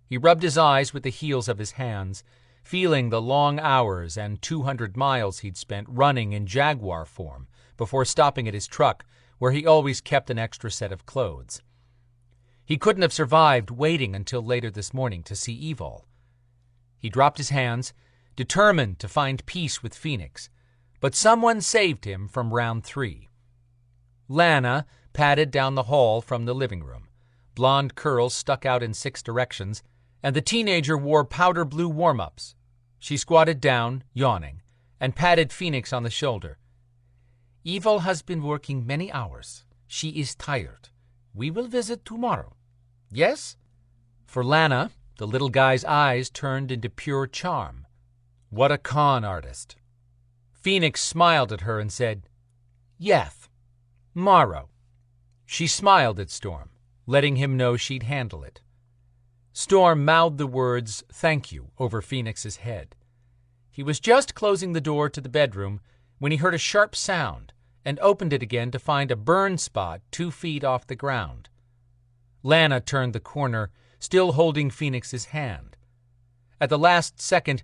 He rubbed his eyes with the heels of his hands, feeling the long hours and 200 miles he'd spent running in jaguar form before stopping at his truck, where he always kept an extra set of clothes. He couldn't have survived waiting until later this morning to see Evol. He dropped his hands, determined to find peace with Phoenix, but someone saved him from round 3. Lana padded down the hall from the living room. Blonde curls stuck out in 6 directions, and the teenager wore powder blue warm-ups. She squatted down, yawning, and patted Phoenix on the shoulder. "Evol has been working many hours. She is tired. We will visit tomorrow. Yes?" For Lana, the little guy's eyes turned into pure charm. What a con artist. Phoenix smiled at her and said, "Yeth. Morrow." She smiled at Storm, letting him know she'd handle it. Storm mouthed the words, "Thank you," over Phoenix's head. He was just closing the door to the bedroom when he heard a sharp sound and opened it again to find a burn spot 2 feet off the ground. Lana turned the corner, still holding Phoenix's hand. At the last second,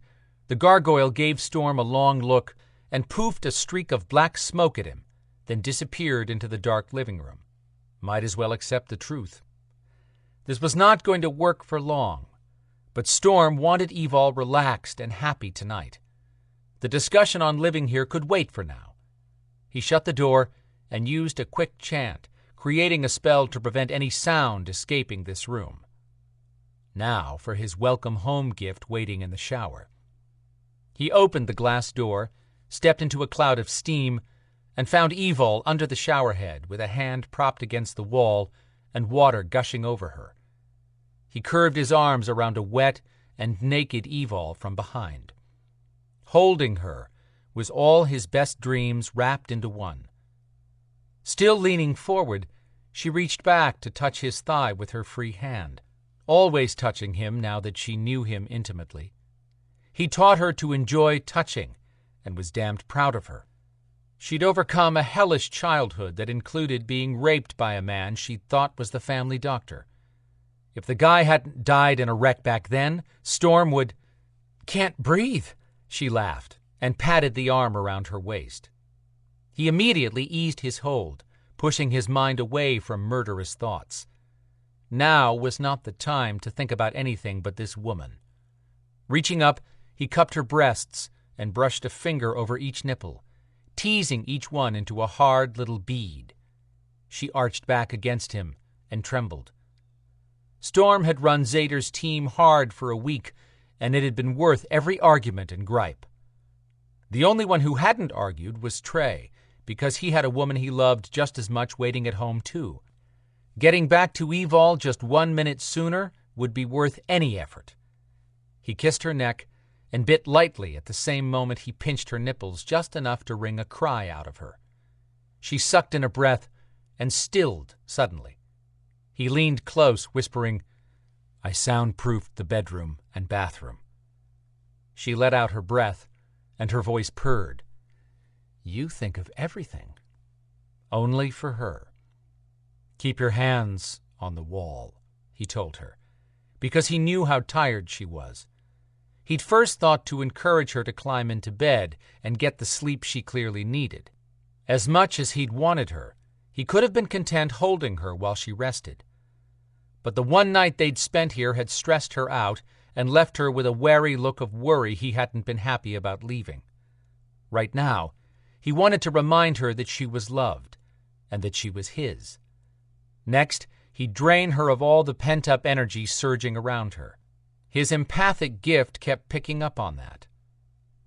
the gargoyle gave Storm a long look and poofed a streak of black smoke at him, then disappeared into the dark living room. Might as well accept the truth. This was not going to work for long, but Storm wanted Evol relaxed and happy tonight. The discussion on living here could wait for now. He shut the door and used a quick chant, creating a spell to prevent any sound escaping this room. Now for his welcome home gift waiting in the shower. He opened the glass door, stepped into a cloud of steam, and found Evol under the shower head with a hand propped against the wall and water gushing over her. He curved his arms around a wet and naked Evol from behind. Holding her was all his best dreams wrapped into one. Still leaning forward, she reached back to touch his thigh with her free hand, always touching him now that she knew him intimately. He taught her to enjoy touching and was damned proud of her. She'd overcome a hellish childhood that included being raped by a man she'd thought was the family doctor. If the guy hadn't died in a wreck back then, Storm would... "Can't breathe," she laughed, and patted the arm around her waist. He immediately eased his hold, pushing his mind away from murderous thoughts. Now was not the time to think about anything but this woman. Reaching up, he cupped her breasts and brushed a finger over each nipple, teasing each one into a hard little bead. She arched back against him and trembled. Storm had run Zader's team hard for a week, and it had been worth every argument and gripe. The only one who hadn't argued was Trey, because he had a woman he loved just as much waiting at home too. Getting back to Evol just 1 minute sooner would be worth any effort. He kissed her neck and bit lightly at the same moment he pinched her nipples just enough to wring a cry out of her. She sucked in a breath and stilled suddenly. He leaned close, whispering, "I soundproofed the bedroom and bathroom." She let out her breath, and her voice purred. "You think of everything." Only for her. "Keep your hands on the wall," he told her, because he knew how tired she was. He'd first thought to encourage her to climb into bed and get the sleep she clearly needed. As much as he'd wanted her, he could have been content holding her while she rested. But the one night they'd spent here had stressed her out and left her with a wary look of worry he hadn't been happy about leaving. Right now, he wanted to remind her that she was loved and that she was his. Next, he'd drain her of all the pent-up energy surging around her. His empathic gift kept picking up on that.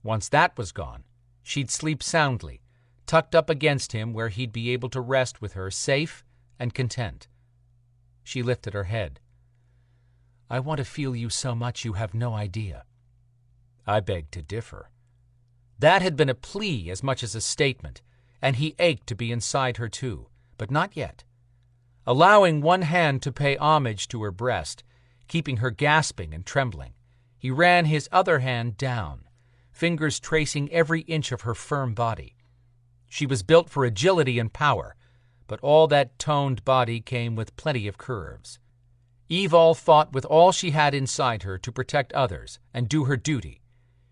Once that was gone, she'd sleep soundly, tucked up against him where he'd be able to rest with her, safe and content. She lifted her head. "I want to feel you so much you have no idea." I beg to differ. That had been a plea as much as a statement, and he ached to be inside her too, but not yet. Allowing one hand to pay homage to her breast, keeping her gasping and trembling, he ran his other hand down, fingers tracing every inch of her firm body. She was built for agility and power, but all that toned body came with plenty of curves. Evol fought with all she had inside her to protect others and do her duty.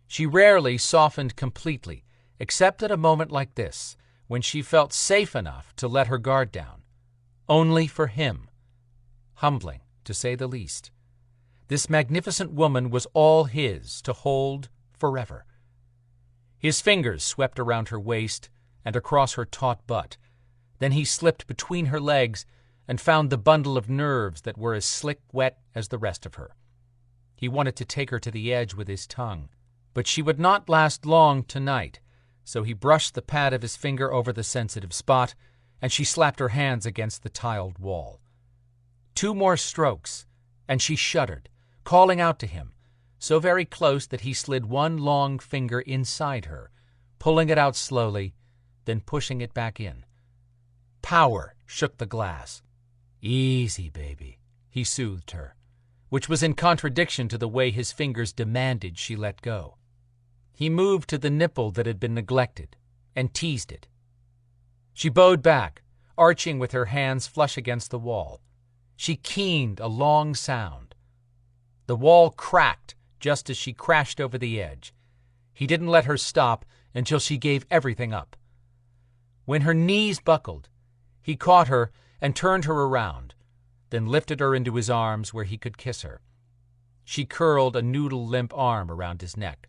She rarely softened completely, except at a moment like this, when she felt safe enough to let her guard down. Only for him. Humbling, to say the least. This magnificent woman was all his to hold forever. His fingers swept around her waist and across her taut butt. Then he slipped between her legs and found the bundle of nerves that were as slick wet as the rest of her. He wanted to take her to the edge with his tongue, but she would not last long tonight, so he brushed the pad of his finger over the sensitive spot, and she slapped her hands against the tiled wall. 2 more strokes, and she shuddered, calling out to him, so very close that he slid one long finger inside her, pulling it out slowly, then pushing it back in. Power shook the glass. "Easy, baby," he soothed her, which was in contradiction to the way his fingers demanded she let go. He moved to the nipple that had been neglected and teased it. She bowed back, arching with her hands flush against the wall. She keened a long sound. The wall cracked just as she crashed over the edge. He didn't let her stop until she gave everything up. When her knees buckled, he caught her and turned her around, then lifted her into his arms where he could kiss her. She curled a noodle-limp arm around his neck.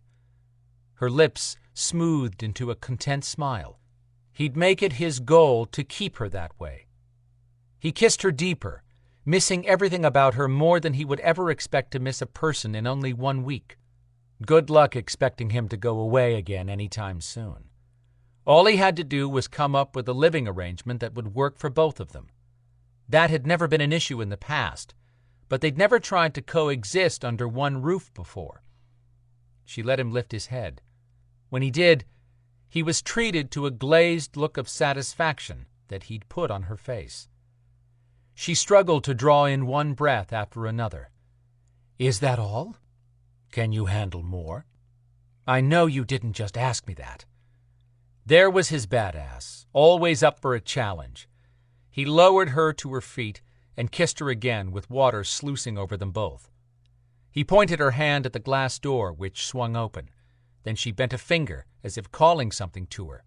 Her lips smoothed into a content smile. He'd make it his goal to keep her that way. He kissed her deeper, missing everything about her more than he would ever expect to miss a person in only 1 week. Good luck expecting him to go away again any time soon. All he had to do was come up with a living arrangement that would work for both of them. That had never been an issue in the past, but they'd never tried to coexist under one roof before. She let him lift his head. When he did, he was treated to a glazed look of satisfaction that he'd put on her face. She struggled to draw in one breath after another. "Is that all? Can you handle more? I know you didn't just ask me that." There was his badass, always up for a challenge. He lowered her to her feet and kissed her again with water sluicing over them both. He pointed her hand at the glass door, which swung open. Then she bent a finger as if calling something to her.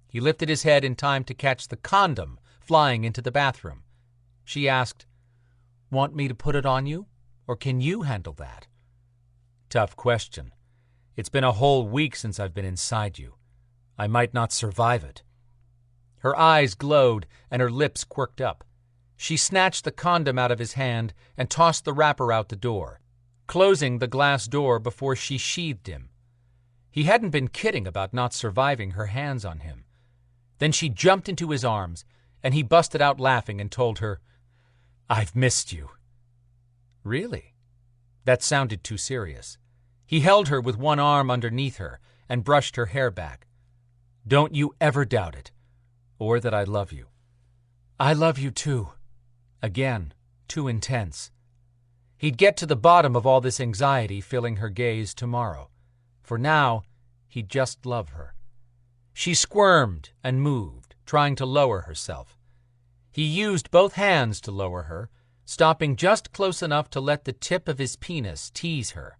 He lifted his head in time to catch the condom flying into the bathroom. She asked, "Want me to put it on you, or can you handle that?" Tough question. It's been a whole week since I've been inside you. I might not survive it. Her eyes glowed and her lips quirked up. She snatched the condom out of his hand and tossed the wrapper out the door, closing the glass door before she sheathed him. He hadn't been kidding about not surviving her hands on him. Then she jumped into his arms, and he busted out laughing and told her, "I've missed you." Really? That sounded too serious. He held her with one arm underneath her and brushed her hair back. "Don't you ever doubt it, or that I love you." "I love you too." Again, too intense. He'd get to the bottom of all this anxiety filling her gaze tomorrow. For now, he'd just love her. She squirmed and moved, trying to lower herself. He used both hands to lower her, stopping just close enough to let the tip of his penis tease her.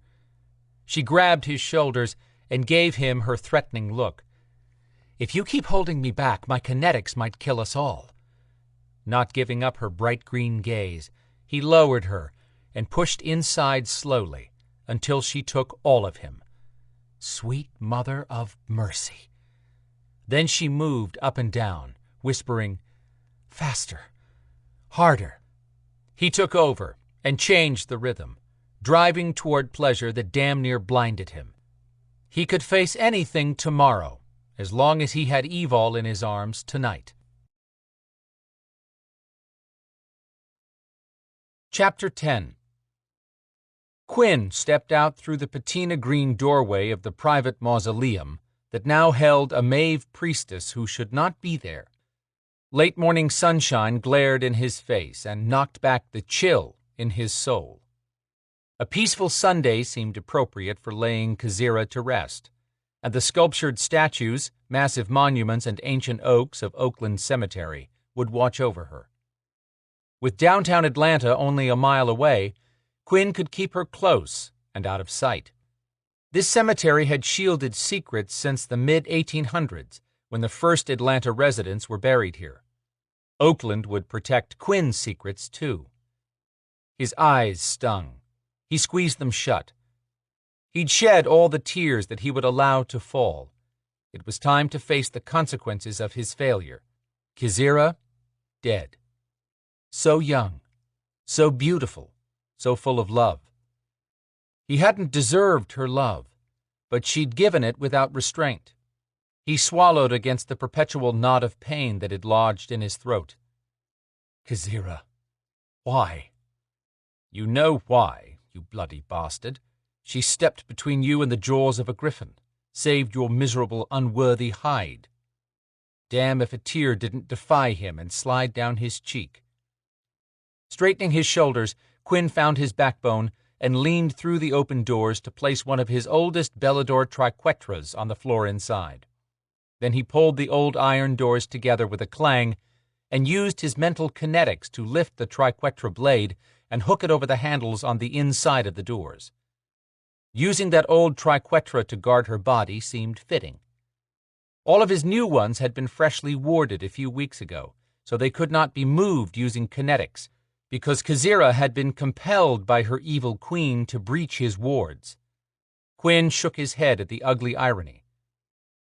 She grabbed his shoulders and gave him her threatening look. "If you keep holding me back, my kinetics might kill us all." Not giving up her bright green gaze, he lowered her and pushed inside slowly until she took all of him. Sweet mother of mercy. Then she moved up and down, whispering, "Faster, harder." He took over and changed the rhythm, driving toward pleasure that damn near blinded him. He could face anything tomorrow, as long as he had Evol in his arms tonight. Chapter 10. Quinn stepped out through the patina green doorway of the private mausoleum that now held a Maeve priestess who should not be there. Late morning sunshine glared in his face and knocked back the chill in his soul. A peaceful Sunday seemed appropriate for laying Kazira to rest, and the sculptured statues, massive monuments, and ancient oaks of Oakland Cemetery would watch over her. With downtown Atlanta only a mile away, Quinn could keep her close and out of sight. This cemetery had shielded secrets since the mid-1800s, when the first Atlanta residents were buried here. Oakland would protect Quinn's secrets, too. His eyes stung. He squeezed them shut. He'd shed all the tears that he would allow to fall. It was time to face the consequences of his failure. Kazira, dead. So young, so beautiful, so full of love. He hadn't deserved her love, but she'd given it without restraint. He swallowed against the perpetual knot of pain that had lodged in his throat. "Kazira, why?" "You know why, you bloody bastard. She stepped between you and the jaws of a griffin, saved your miserable, unworthy hide. Damn if a tear didn't defy him and slide down his cheek." Straightening his shoulders, Quinn found his backbone and leaned through the open doors to place one of his oldest Belador triquetras on the floor inside. Then he pulled the old iron doors together with a clang and used his mental kinetics to lift the triquetra blade and hook it over the handles on the inside of the doors. Using that old triquetra to guard her body seemed fitting. All of his new ones had been freshly warded a few weeks ago, so they could not be moved using kinetics, because Kazira had been compelled by her evil queen to breach his wards. Quinn shook his head at the ugly irony.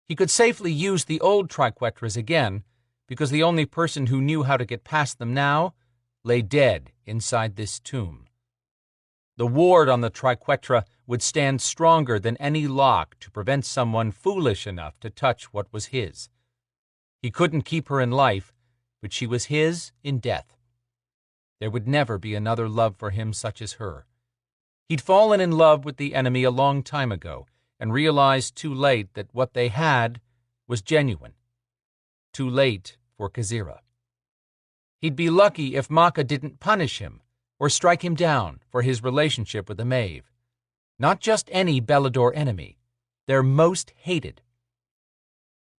He could safely use the old triquetras again, because the only person who knew how to get past them now lay dead inside this tomb. The ward on the triquetra would stand stronger than any lock to prevent someone foolish enough to touch what was his. He couldn't keep her in life, but she was his in death. There would never be another love for him such as her. He'd fallen in love with the enemy a long time ago and realized too late that what they had was genuine. Too late for Kazira. He'd be lucky if Maka didn't punish him or strike him down for his relationship with the Maeve. Not just any Belador enemy, their most hated.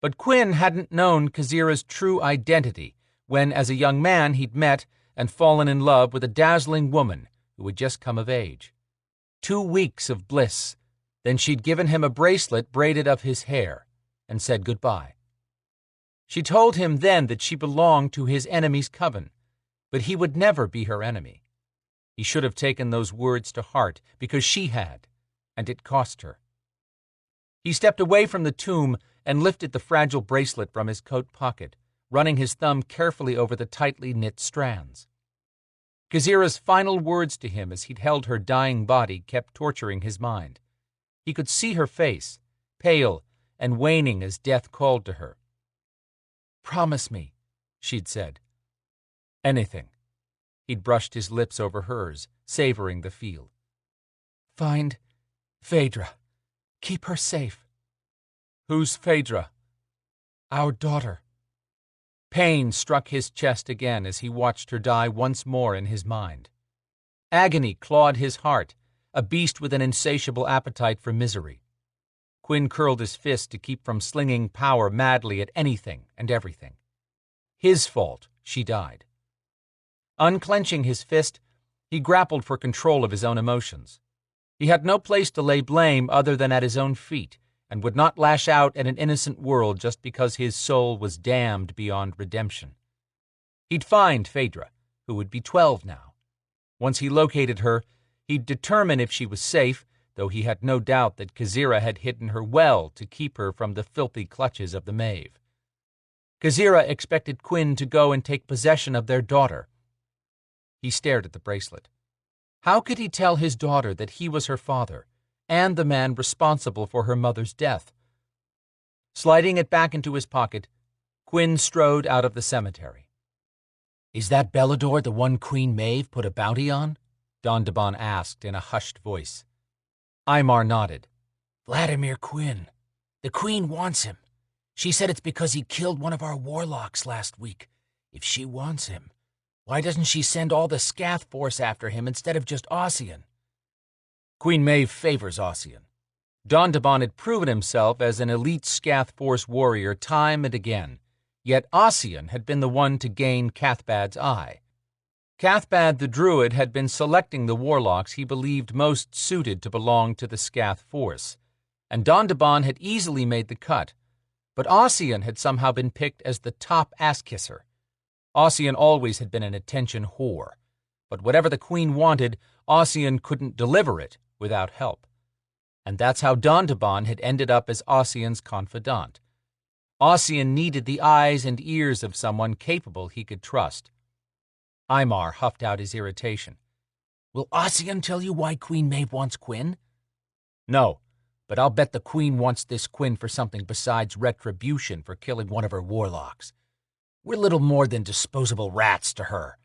But Quinn hadn't known Kazira's true identity when, as a young man, he'd met and fallen in love with a dazzling woman who had just come of age. 2 weeks of bliss, then she'd given him a bracelet braided of his hair and said goodbye. She told him then that she belonged to his enemy's coven, but he would never be her enemy. He should have taken those words to heart, because she had, and it cost her. He stepped away from the tomb and lifted the fragile bracelet from his coat pocket, running his thumb carefully over the tightly knit strands. Kazira's final words to him as he'd held her dying body kept torturing his mind. He could see her face, pale and waning as death called to her. "Promise me," she'd said. "Anything." He'd brushed his lips over hers, savoring the feel. "Find Phaedra. Keep her safe." "Who's Phaedra?" "Our daughter." Pain struck his chest again as he watched her die once more in his mind. Agony clawed his heart, a beast with an insatiable appetite for misery. Quinn curled his fist to keep from slinging power madly at anything and everything. His fault she died. Unclenching his fist, he grappled for control of his own emotions. He had no place to lay blame other than at his own feet, and would not lash out at an innocent world just because his soul was damned beyond redemption. He'd find Phaedra, who would be 12 now. Once he located her, he'd determine if she was safe, though he had no doubt that Kazira had hidden her well to keep her from the filthy clutches of the Maeve. Kazira expected Quinn to go and take possession of their daughter. He stared at the bracelet. How could he tell his daughter that he was her father, and the man responsible for her mother's death? Sliding it back into his pocket, Quinn strode out of the cemetery. "Is that Belador the one Queen Maeve put a bounty on?" Dondabon asked in a hushed voice. Aymar nodded. "Vladimir Quinn. The Queen wants him. She said it's because he killed one of our warlocks last week. If she wants him, why doesn't she send all the Scath force after him instead of just Ossian?" Queen Maeve favors Ossian. Dondabon had proven himself as an elite Scath force warrior time and again, yet Ossian had been the one to gain Cathbad's eye. Cathbad the Druid had been selecting the warlocks he believed most suited to belong to the Scath force, and Dondabon had easily made the cut, but Ossian had somehow been picked as the top ass-kisser. Ossian always had been an attention whore, but whatever the Queen wanted, Ossian couldn't deliver it without help. And that's how Dondabon had ended up as Ossian's confidant. Ossian needed the eyes and ears of someone capable he could trust. Aymar huffed out his irritation. "Will Ossian tell you why Queen Maeve wants Quinn?" "No, but I'll bet the Queen wants this Quinn for something besides retribution for killing one of her warlocks. We're little more than disposable rats to her."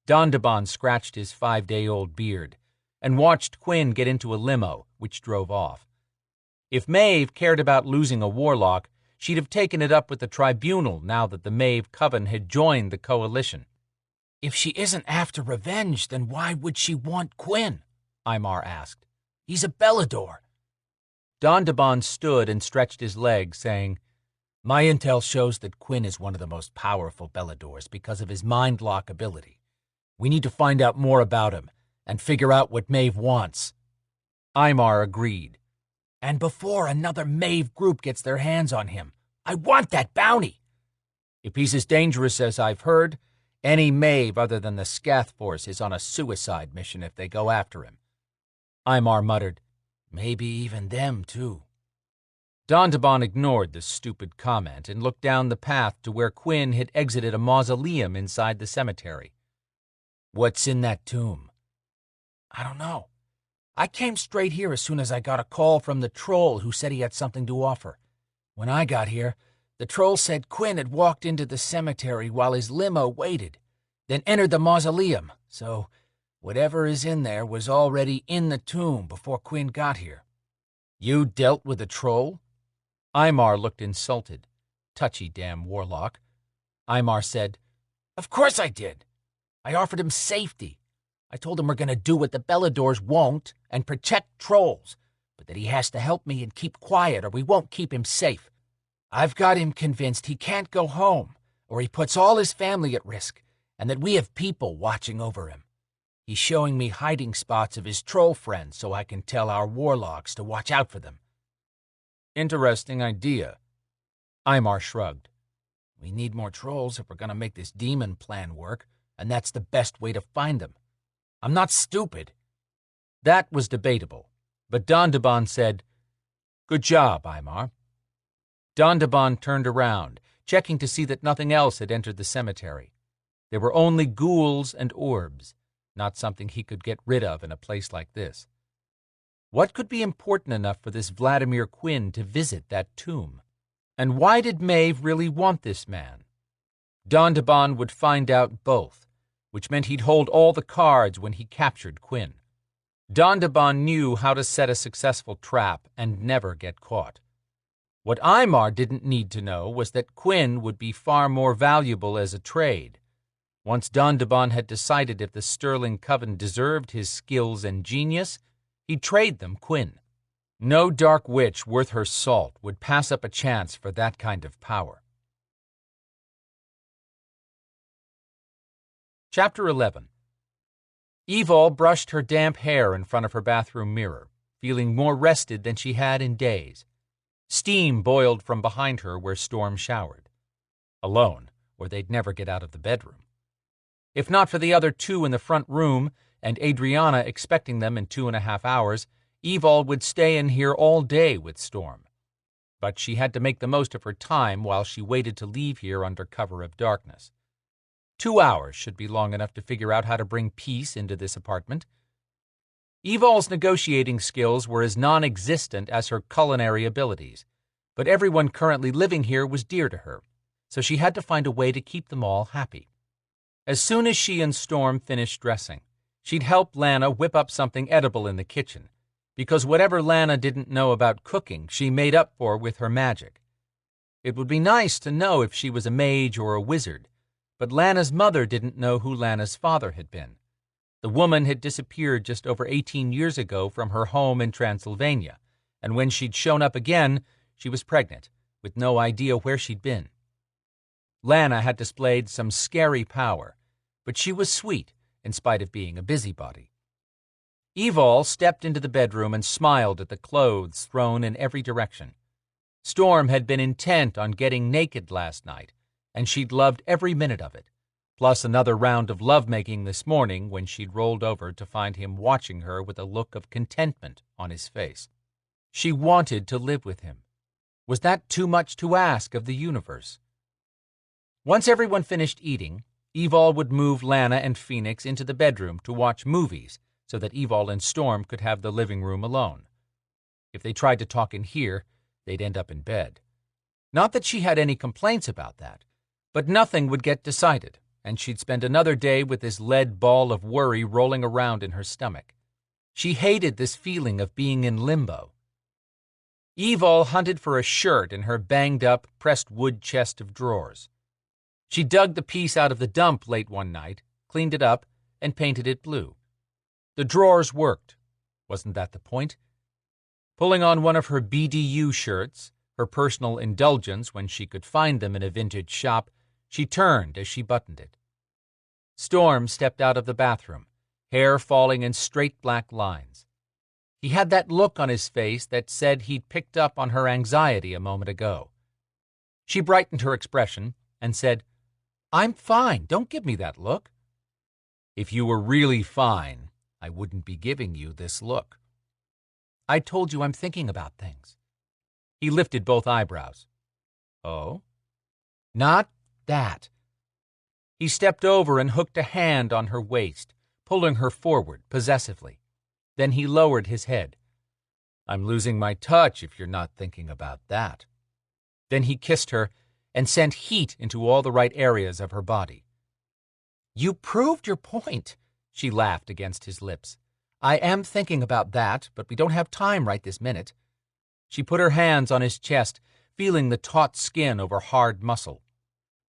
Dondabon scratched his 5-day-old beard and watched Quinn get into a limo, which drove off. If Maeve cared about losing a warlock, she'd have taken it up with the tribunal now that the Maeve Coven had joined the coalition. "If she isn't after revenge, then why would she want Quinn?" Aymar asked. "He's a Belador." Dondabon stood and stretched his legs, saying, "My intel shows that Quinn is one of the most powerful Beladors because of his mind-lock ability. We need to find out more about him and figure out what Maeve wants." Aymar agreed. "And before another Maeve group gets their hands on him, I want that bounty. If he's as dangerous as I've heard, any Maeve other than the Scath force is on a suicide mission if they go after him." Aymar muttered, "Maybe even them, too." Dondabon ignored the stupid comment and looked down the path to where Quinn had exited a mausoleum inside the cemetery. "What's in that tomb?" "I don't know. I came straight here as soon as I got a call from the troll who said he had something to offer. When I got here, the troll said Quinn had walked into the cemetery while his limo waited, then entered the mausoleum, so whatever is in there was already in the tomb before Quinn got here." "You dealt with the troll?" Aymar looked insulted. Touchy damn warlock. Aymar said, "Of course I did. I offered him safety. I told him we're going to do what the Beladors won't and protect trolls, but that he has to help me and keep quiet or we won't keep him safe. I've got him convinced he can't go home or he puts all his family at risk and that we have people watching over him. He's showing me hiding spots of his troll friends so I can tell our warlocks to watch out for them." "Interesting idea." Aymar shrugged. "We need more trolls if we're going to make this demon plan work, and that's the best way to find them. I'm not stupid." That was debatable, but Dondabon said, "Good job, Aymar." Dondabon turned around, checking to see that nothing else had entered the cemetery. There were only ghouls and orbs, not something he could get rid of in a place like this. What could be important enough for this Vladimir Quinn to visit that tomb? And why did Maeve really want this man? Dondabon would find out both, which meant he'd hold all the cards when he captured Quinn. Dondabon knew how to set a successful trap and never get caught. What Aymar didn't need to know was that Quinn would be far more valuable as a trade. Once Dondabon had decided if the Sterling Coven deserved his skills and genius, he'd trade them Quinn. No dark witch worth her salt would pass up a chance for that kind of power. Chapter 11. Evol brushed her damp hair in front of her bathroom mirror, feeling more rested than she had in days. Steam boiled from behind her where Storm showered. Alone, or they'd never get out of the bedroom. If not for the other two in the front room and Adrianna expecting them in 2.5 hours, Evol would stay in here all day with Storm. But she had to make the most of her time while she waited to leave here under cover of darkness. 2 hours should be long enough to figure out how to bring peace into this apartment. Evol's negotiating skills were as non-existent as her culinary abilities, but everyone currently living here was dear to her, so she had to find a way to keep them all happy. As soon as she and Storm finished dressing, she'd help Lana whip up something edible in the kitchen, because whatever Lana didn't know about cooking, she made up for with her magic. It would be nice to know if she was a mage or a wizard, but Lana's mother didn't know who Lana's father had been. The woman had disappeared just over 18 years ago from her home in Transylvania, and when she'd shown up again, she was pregnant, with no idea where she'd been. Lana had displayed some scary power, but she was sweet in spite of being a busybody. Evol stepped into the bedroom and smiled at the clothes thrown in every direction. Storm had been intent on getting naked last night, and she'd loved every minute of it, plus another round of lovemaking this morning when she'd rolled over to find him watching her with a look of contentment on his face. She wanted to live with him. Was that too much to ask of the universe? Once everyone finished eating, Evol would move Lana and Phoenix into the bedroom to watch movies so that Evol and Storm could have the living room alone. If they tried to talk in here, they'd end up in bed. Not that she had any complaints about that, but nothing would get decided, and she'd spend another day with this lead ball of worry rolling around in her stomach. She hated this feeling of being in limbo. Evol hunted for a shirt in her banged-up, pressed wood chest of drawers. She dug the piece out of the dump late one night, cleaned it up, and painted it blue. The drawers worked. Wasn't that the point? Pulling on one of her BDU shirts, her personal indulgence when she could find them in a vintage shop, she turned as she buttoned it. Storm stepped out of the bathroom, hair falling in straight black lines. He had that look on his face that said he'd picked up on her anxiety a moment ago. She brightened her expression and said, "I'm fine. Don't give me that look." "If you were really fine, I wouldn't be giving you this look." "I told you I'm thinking about things." He lifted both eyebrows. "Oh?" "Not that." He stepped over and hooked a hand on her waist, pulling her forward possessively. Then he lowered his head. "I'm losing my touch if you're not thinking about that." Then he kissed her and sent heat into all the right areas of her body. "You proved your point," she laughed against his lips. "I am thinking about that, but we don't have time right this minute." She put her hands on his chest, feeling the taut skin over hard muscle.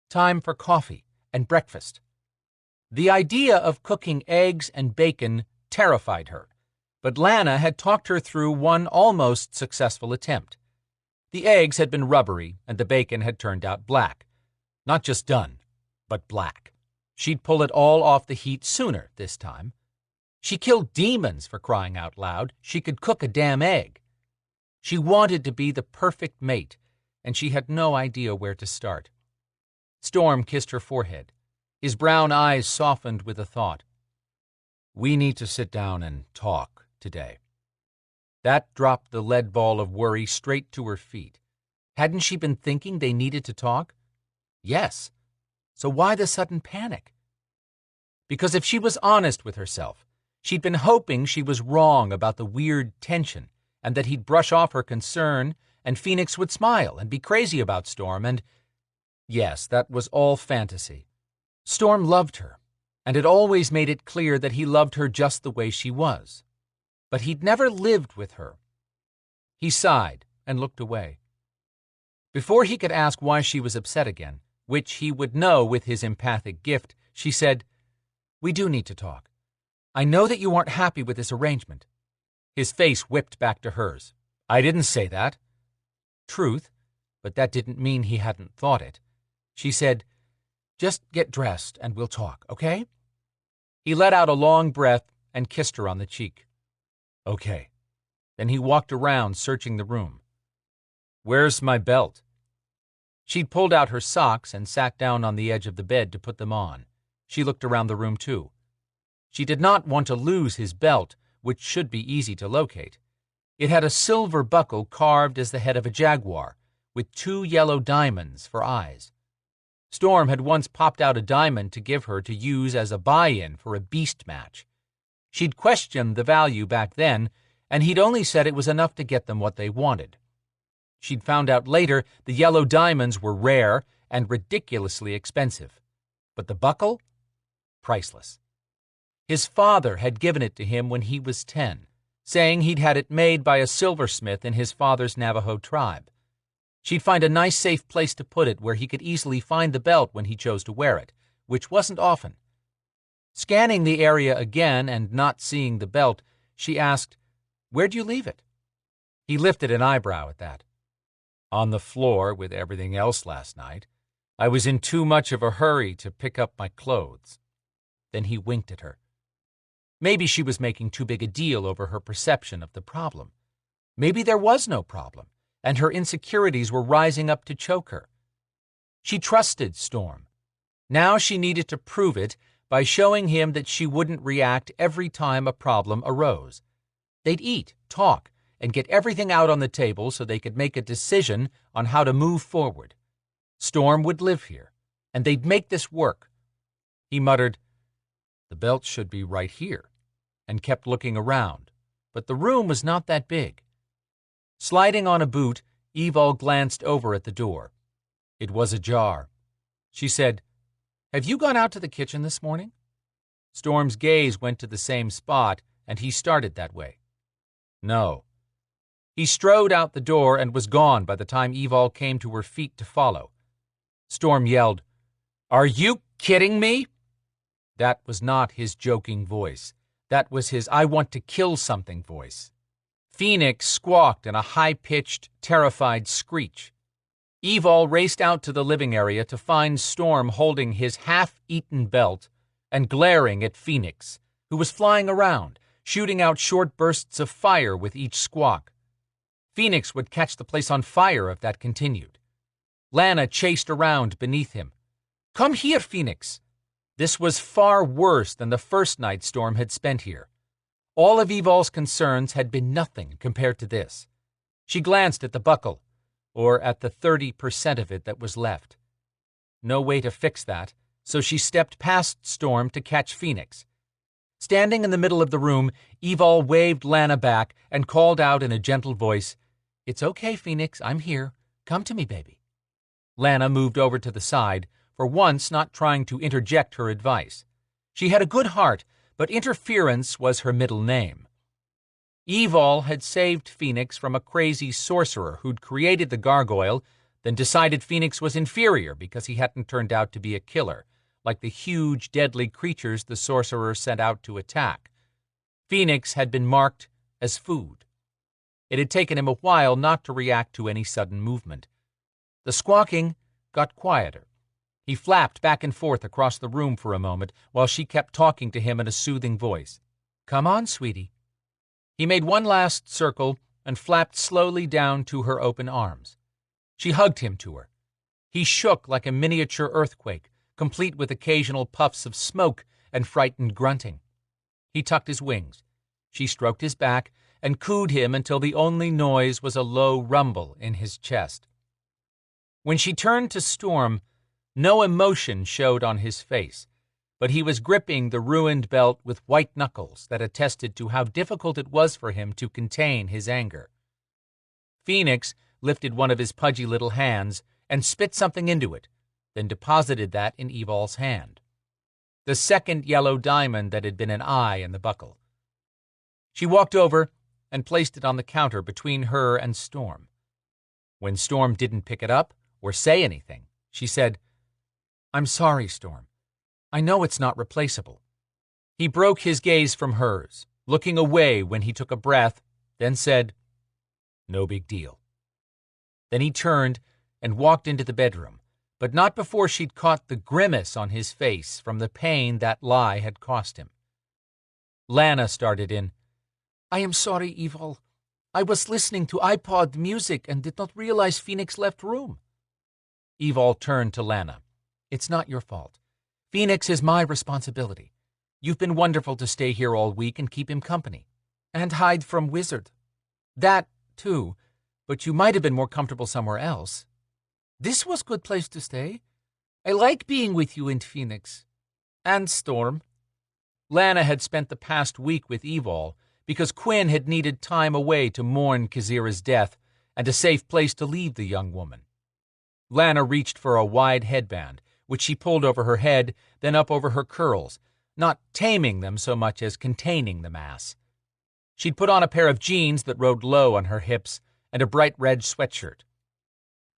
Time for coffee and breakfast. The idea of cooking eggs and bacon terrified her, but Lana had talked her through one almost successful attempt. The eggs had been rubbery and the bacon had turned out black. Not just done, but black. She'd pull it all off the heat sooner this time. She killed demons, for crying out loud. She could cook a damn egg. She wanted to be the perfect mate, and she had no idea where to start. Storm kissed her forehead. His brown eyes softened with a thought. "We need to sit down and talk today." That dropped the lead ball of worry straight to her feet. Hadn't she been thinking they needed to talk? Yes. So why the sudden panic? Because if she was honest with herself, she'd been hoping she was wrong about the weird tension, and that he'd brush off her concern, and Phoenix would smile and be crazy about Storm, and... Yes, that was all fantasy. Storm loved her, and had always made it clear that he loved her just the way she was. But he'd never lived with her. He sighed and looked away. Before he could ask why she was upset again, which he would know with his empathic gift, she said, "We do need to talk. I know that you aren't happy with this arrangement." His face whipped back to hers. "I didn't say that." Truth, but that didn't mean he hadn't thought it. She said, "Just get dressed and we'll talk, okay?" He let out a long breath and kissed her on the cheek. "Okay." Then he walked around, searching the room. "Where's my belt?" She'd pulled out her socks and sat down on the edge of the bed to put them on. She looked around the room, too. She did not want to lose his belt, which should be easy to locate. It had a silver buckle carved as the head of a jaguar, with 2 yellow diamonds for eyes. Storm had once popped out a diamond to give her to use as a buy-in for a beast match. She'd questioned the value back then, and he'd only said it was enough to get them what they wanted. She'd found out later the yellow diamonds were rare and ridiculously expensive. But the buckle? Priceless. His father had given it to him when he was 10, saying he'd had it made by a silversmith in his father's Navajo tribe. She'd find a nice safe place to put it where he could easily find the belt when he chose to wear it, which wasn't often. Scanning the area again and not seeing the belt, she asked, "Where'd you leave it?" He lifted an eyebrow at that. "On the floor with everything else last night. I was in too much of a hurry to pick up my clothes." Then he winked at her. Maybe she was making too big a deal over her perception of the problem. Maybe there was no problem, and her insecurities were rising up to choke her. She trusted Storm. Now she needed to prove it by showing him that she wouldn't react every time a problem arose. They'd eat, talk, and get everything out on the table so they could make a decision on how to move forward. Storm would live here, and they'd make this work. He muttered, "The belt should be right here," and kept looking around, but the room was not that big. Sliding on a boot, Evol glanced over at the door. It was ajar. She said, "Have you gone out to the kitchen this morning?" Storm's gaze went to the same spot, and he started that way. "No." He strode out the door and was gone by the time Evol came to her feet to follow. Storm yelled, "Are you kidding me?" That was not his joking voice. That was his I-want-to-kill-something voice. Phoenix squawked in a high-pitched, terrified screech. Evol raced out to the living area to find Storm holding his half-eaten belt and glaring at Phoenix, who was flying around, shooting out short bursts of fire with each squawk. Phoenix would catch the place on fire if that continued. Lana chased around beneath him. "Come here, Phoenix!" This was far worse than the first night Storm had spent here. All of Evol's concerns had been nothing compared to this. She glanced at the buckle, or at the 30% of it that was left. No way to fix that, so she stepped past Storm to catch Phoenix. Standing in the middle of the room, Evol waved Lana back and called out in a gentle voice, "It's okay, Phoenix, I'm here. Come to me, baby." Lana moved over to the side, for once not trying to interject her advice. She had a good heart, but interference was her middle name. Evol had saved Phoenix from a crazy sorcerer who'd created the gargoyle, then decided Phoenix was inferior because he hadn't turned out to be a killer, like the huge, deadly creatures the sorcerer sent out to attack. Phoenix had been marked as food. It had taken him a while not to react to any sudden movement. The squawking got quieter. He flapped back and forth across the room for a moment while she kept talking to him in a soothing voice. "Come on, sweetie." He made one last circle and flapped slowly down to her open arms. She hugged him to her. He shook like a miniature earthquake, complete with occasional puffs of smoke and frightened grunting. He tucked his wings. She stroked his back and cooed him until the only noise was a low rumble in his chest. When she turned to Storm, no emotion showed on his face, but he was gripping the ruined belt with white knuckles that attested to how difficult it was for him to contain his anger. Phoenix lifted one of his pudgy little hands and spit something into it, then deposited that in Evol's hand. The second yellow diamond that had been an eye in the buckle. She walked over and placed it on the counter between her and Storm. When Storm didn't pick it up or say anything, she said, "I'm sorry, Storm. I know it's not replaceable." He broke his gaze from hers, looking away when he took a breath, then said, "No big deal." Then he turned and walked into the bedroom, but not before she'd caught the grimace on his face from the pain that lie had cost him. Lana started in. "I am sorry, Evil. I was listening to iPod music and did not realize Phoenix left room." Evil turned to Lana. "It's not your fault. Phoenix is my responsibility. You've been wonderful to stay here all week and keep him company. And hide from Wizard. That, too, but you might have been more comfortable somewhere else. This was a good place to stay. I like being with you and Phoenix. And Storm." Lana had spent the past week with Evol because Quinn had needed time away to mourn Kazira's death and a safe place to leave the young woman. Lana reached for a wide headband, which she pulled over her head, then up over her curls, not taming them so much as containing the mass. She'd put on a pair of jeans that rode low on her hips and a bright red sweatshirt.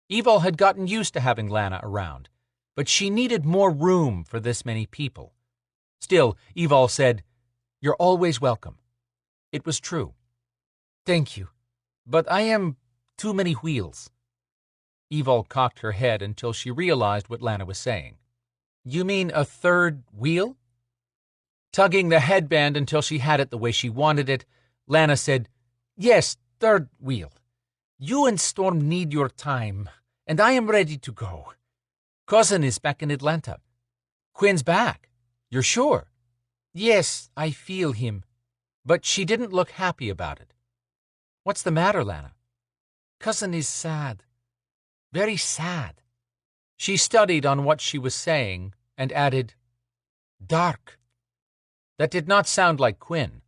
Evol had gotten used to having Lana around, but she needed more room for this many people. Still, Evol said, "You're always welcome." It was true. "Thank you, but I am too many wheels." Evol cocked her head until she realized what Lana was saying. "You mean a third wheel?" Tugging the headband until she had it the way she wanted it, Lana said, "Yes, third wheel. You and Storm need your time, and I am ready to go. Cousin is back in Atlanta." "Quinn's back? You're sure?" "Yes, I feel him." But she didn't look happy about it. "What's the matter, Lana?" "Cousin is sad. Very sad." She studied on what she was saying and added, "Dark." That did not sound like Quinn,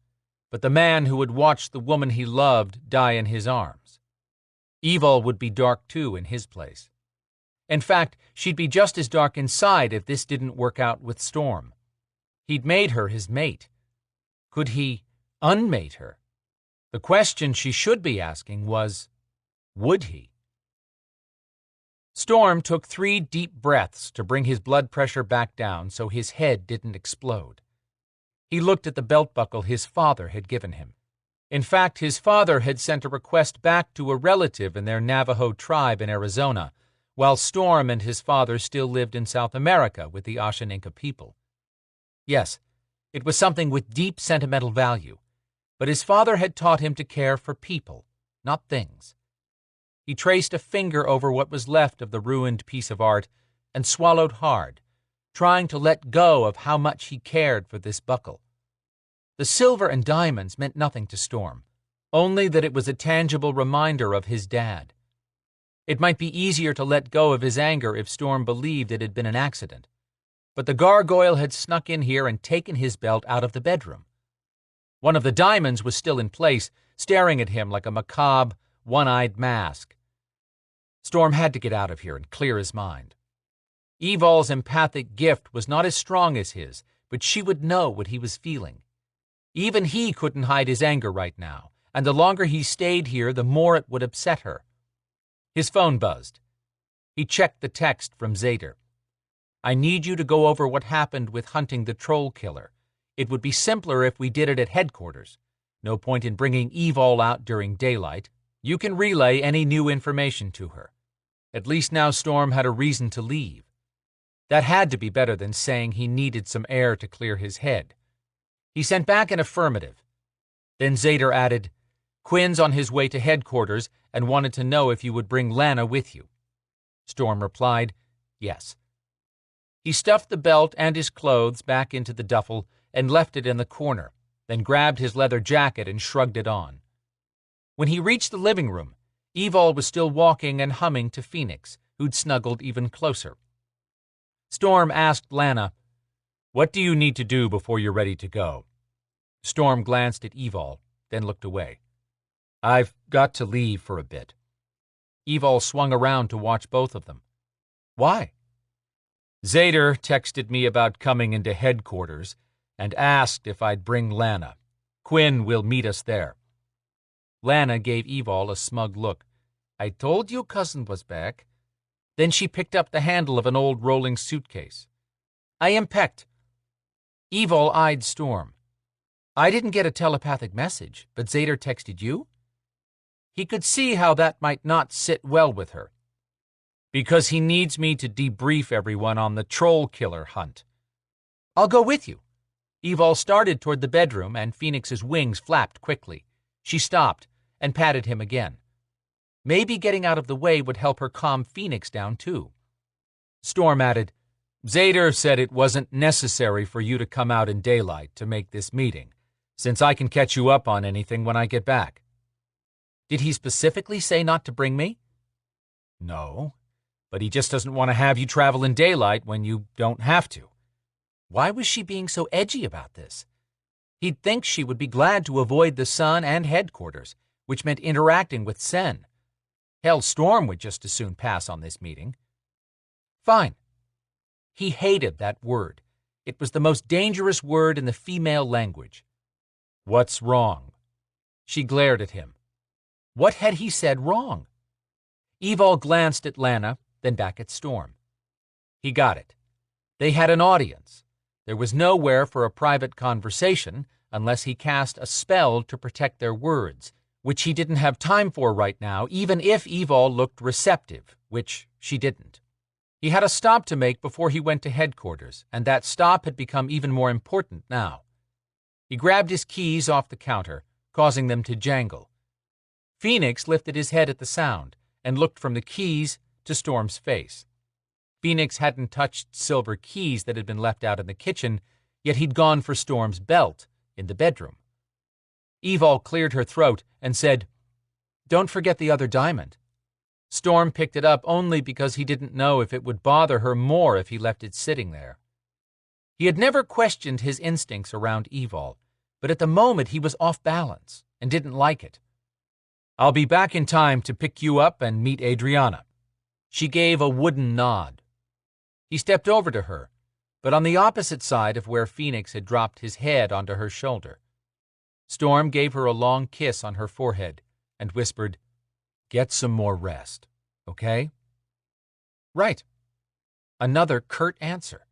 but the man who would watch the woman he loved die in his arms. Evil would be dark too in his place. In fact, she'd be just as dark inside if this didn't work out with Storm. He'd made her his mate. Could he unmate her? The question she should be asking was, would he? Storm took 3 deep breaths to bring his blood pressure back down so his head didn't explode. He looked at the belt buckle his father had given him. In fact, his father had sent a request back to a relative in their Navajo tribe in Arizona, while Storm and his father still lived in South America with the Ashaninka people. Yes, it was something with deep sentimental value, but his father had taught him to care for people, not things. He traced a finger over what was left of the ruined piece of art and swallowed hard, trying to let go of how much he cared for this buckle. The silver and diamonds meant nothing to Storm, only that it was a tangible reminder of his dad. It might be easier to let go of his anger if Storm believed it had been an accident, but the gargoyle had snuck in here and taken his belt out of the bedroom. One of the diamonds was still in place, staring at him like a macabre, one-eyed mask. Storm had to get out of here and clear his mind. Evol's empathic gift was not as strong as his, but she would know what he was feeling. Even he couldn't hide his anger right now, and the longer he stayed here, the more it would upset her. His phone buzzed. He checked the text from Zader. "I need you to go over what happened with hunting the troll killer. It would be simpler if we did it at headquarters. No point in bringing Evol out during daylight. You can relay any new information to her." At least now Storm had a reason to leave. That had to be better than saying he needed some air to clear his head. He sent back an affirmative. Then Zader added, "Quinn's on his way to headquarters and wanted to know if you would bring Lana with you." Storm replied, "Yes." He stuffed the belt and his clothes back into the duffel and left it in the corner, then grabbed his leather jacket and shrugged it on. When he reached the living room, Evol was still walking and humming to Phoenix, who'd snuggled even closer. Storm asked Lana, "What do you need to do before you're ready to go?" Storm glanced at Evol, then looked away. "I've got to leave for a bit." Evol swung around to watch both of them. "Why?" "Zader texted me about coming into headquarters and asked if I'd bring Lana. Quinn will meet us there." Lana gave Evol a smug look. "I told you cousin was back." Then she picked up the handle of an old rolling suitcase. "I am pecked." Evol eyed Storm. "I didn't get a telepathic message, but Zader texted you?" He could see how that might not sit well with her. Because he needs me to debrief everyone on the troll killer hunt. I'll go with you. Evol started toward the bedroom, and Phoenix's wings flapped quickly. She stopped and patted him again. Maybe getting out of the way would help her calm Phoenix down, too. Storm added, Zader said it wasn't necessary for you to come out in daylight to make this meeting, since I can catch you up on anything when I get back. Did he specifically say not to bring me? No, but he just doesn't want to have you travel in daylight when you don't have to. Why was she being so edgy about this? He'd think she would be glad to avoid the sun and headquarters, which meant interacting with Sen. Hell, Storm would just as soon pass on this meeting. Fine. He hated that word. It was the most dangerous word in the female language. What's wrong? She glared at him. What had he said wrong? Evol glanced at Lana, then back at Storm. He got it. They had an audience. There was nowhere for a private conversation unless he cast a spell to protect their words, which he didn't have time for right now, even if Evol looked receptive, which she didn't. He had a stop to make before he went to headquarters, and that stop had become even more important now. He grabbed his keys off the counter, causing them to jangle. Phoenix lifted his head at the sound and looked from the keys to Storm's face. Phoenix hadn't touched silver keys that had been left out in the kitchen, yet he'd gone for Storm's belt in the bedroom. Evol cleared her throat and said, Don't forget the other diamond. Storm picked it up only because he didn't know if it would bother her more if he left it sitting there. He had never questioned his instincts around Evol, but at the moment he was off balance and didn't like it. I'll be back in time to pick you up and meet Adriana. She gave a wooden nod. He stepped over to her, but on the opposite side of where Phoenix had dropped his head onto her shoulder. Storm gave her a long kiss on her forehead and whispered, Get some more rest, okay? Right. Another curt answer.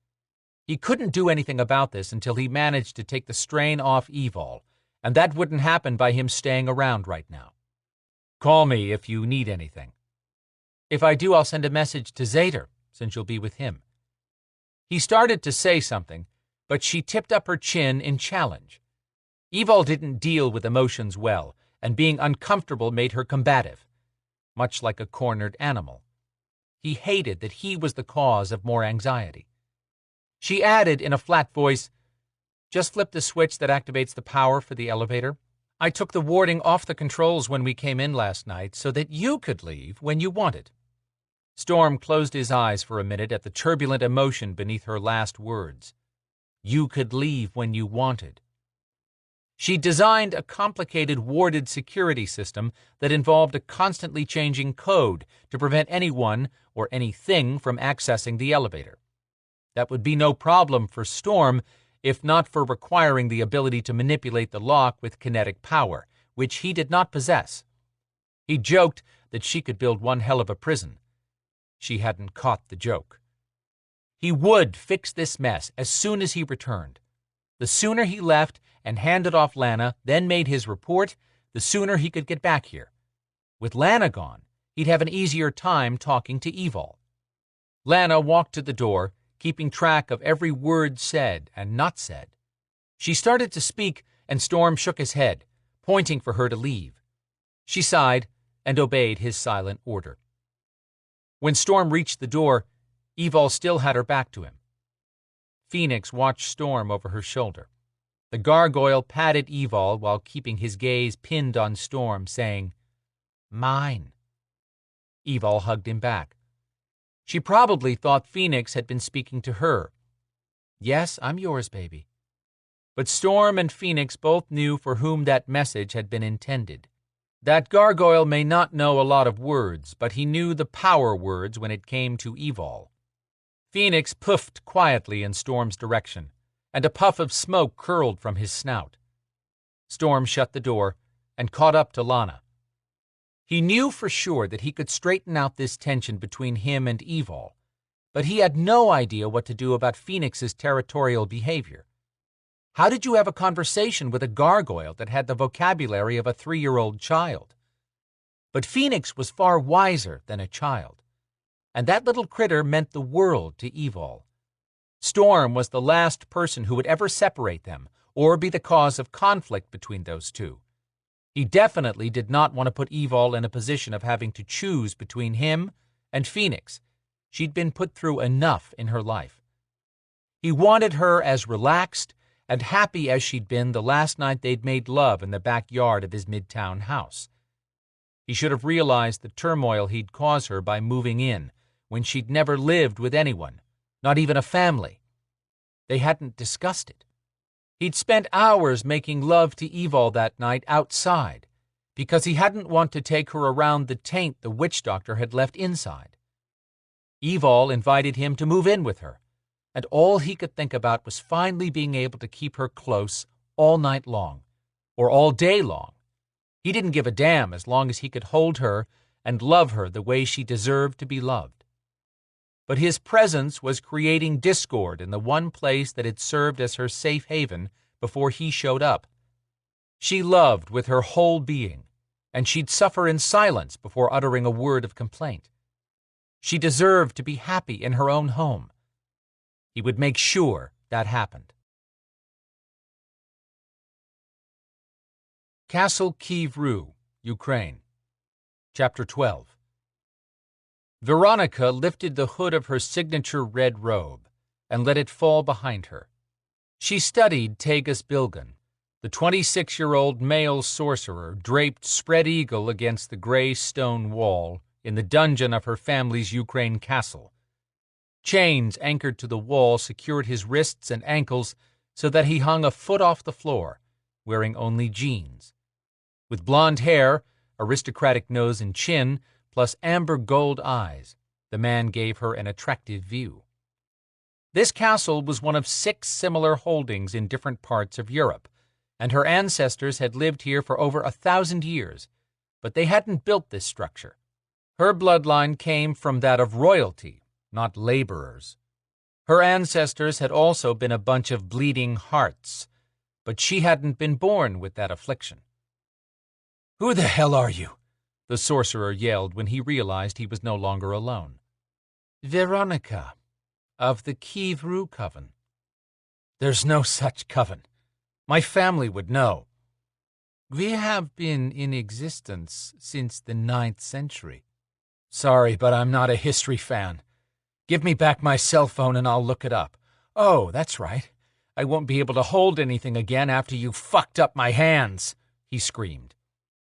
He couldn't do anything about this until he managed to take the strain off Evol, and that wouldn't happen by him staying around right now. Call me if you need anything. If I do, I'll send a message to Zader, since you'll be with him. He started to say something, but she tipped up her chin in challenge. Evol didn't deal with emotions well, and being uncomfortable made her combative, much like a cornered animal. He hated that he was the cause of more anxiety. She added in a flat voice, Just flip the switch that activates the power for the elevator. I took the warding off the controls when we came in last night so that you could leave when you wanted. Storm closed his eyes for a minute at the turbulent emotion beneath her last words. You could leave when you wanted. She designed a complicated warded security system that involved a constantly changing code to prevent anyone or anything from accessing the elevator. That would be no problem for Storm, if not for requiring the ability to manipulate the lock with kinetic power, which he did not possess. He joked that she could build one hell of a prison. She hadn't caught the joke. He would fix this mess as soon as he returned. The sooner he left and handed off Lana, then made his report, the sooner he could get back here. With Lana gone, he'd have an easier time talking to Evol. Lana walked to the door, keeping track of every word said and not said. She started to speak, and Storm shook his head, pointing for her to leave. She sighed and obeyed his silent order. When Storm reached the door, Evol still had her back to him. Phoenix watched Storm over her shoulder. The gargoyle patted Evol while keeping his gaze pinned on Storm, saying, Mine. Evol hugged him back. She probably thought Phoenix had been speaking to her. Yes, I'm yours, baby. But Storm and Phoenix both knew for whom that message had been intended. That gargoyle may not know a lot of words, but he knew the power words when it came to Evol. Phoenix puffed quietly in Storm's direction, and a puff of smoke curled from his snout. Storm shut the door and caught up to Lana. He knew for sure that he could straighten out this tension between him and Evol, but he had no idea what to do about Phoenix's territorial behavior. How did you have a conversation with a gargoyle that had the vocabulary of a 3-year-old child? But Phoenix was far wiser than a child. and that little critter meant the world to Evol. Storm was the last person who would ever separate them or be the cause of conflict between those two. He definitely did not want to put Evol in a position of having to choose between him and Phoenix. She'd been put through enough in her life. He wanted her as relaxed and happy as she'd been the last night they'd made love in the backyard of his midtown house. He should have realized the turmoil he'd cause her by moving in when she'd never lived with anyone, not even a family. They hadn't discussed it. He'd spent hours making love to Evol that night outside because he hadn't want to take her around the taint the witch doctor had left inside. Evol invited him to move in with her, and all he could think about was finally being able to keep her close all night long, or all day long. He didn't give a damn as long as he could hold her and love her the way she deserved to be loved. But his presence was creating discord in the one place that had served as her safe haven before he showed up. She loved with her whole being, and she'd suffer in silence before uttering a word of complaint. She deserved to be happy in her own home. He would make sure that happened. Castle Kiev-Rue, Ukraine. Chapter 12. Veronica lifted the hood of her signature red robe and let it fall behind her. She studied Tegas Bilgun, the 26-year-old male sorcerer draped spread-eagle against the gray stone wall in the dungeon of her family's Ukraine castle. Chains anchored to the wall secured his wrists and ankles so that he hung a foot off the floor, wearing only jeans. With blonde hair, aristocratic nose and chin, plus amber gold eyes, the man gave her an attractive view. This castle was one of 6 similar holdings in different parts of Europe, and her ancestors had lived here for over 1,000 years, but they hadn't built this structure. Her bloodline came from that of royalty, not laborers. Her ancestors had also been a bunch of bleeding hearts, but she hadn't been born with that affliction. "Who the hell are you?" the sorcerer yelled when he realized he was no longer alone. "Veronica, of the Kiev-Rue coven." "There's no such coven. My family would know." "We have been in existence since the 9th century. Sorry, but I'm not a history fan. Give me back my cell phone and I'll look it up. Oh, that's right. I won't be able to hold anything again after you fucked up my hands," he screamed.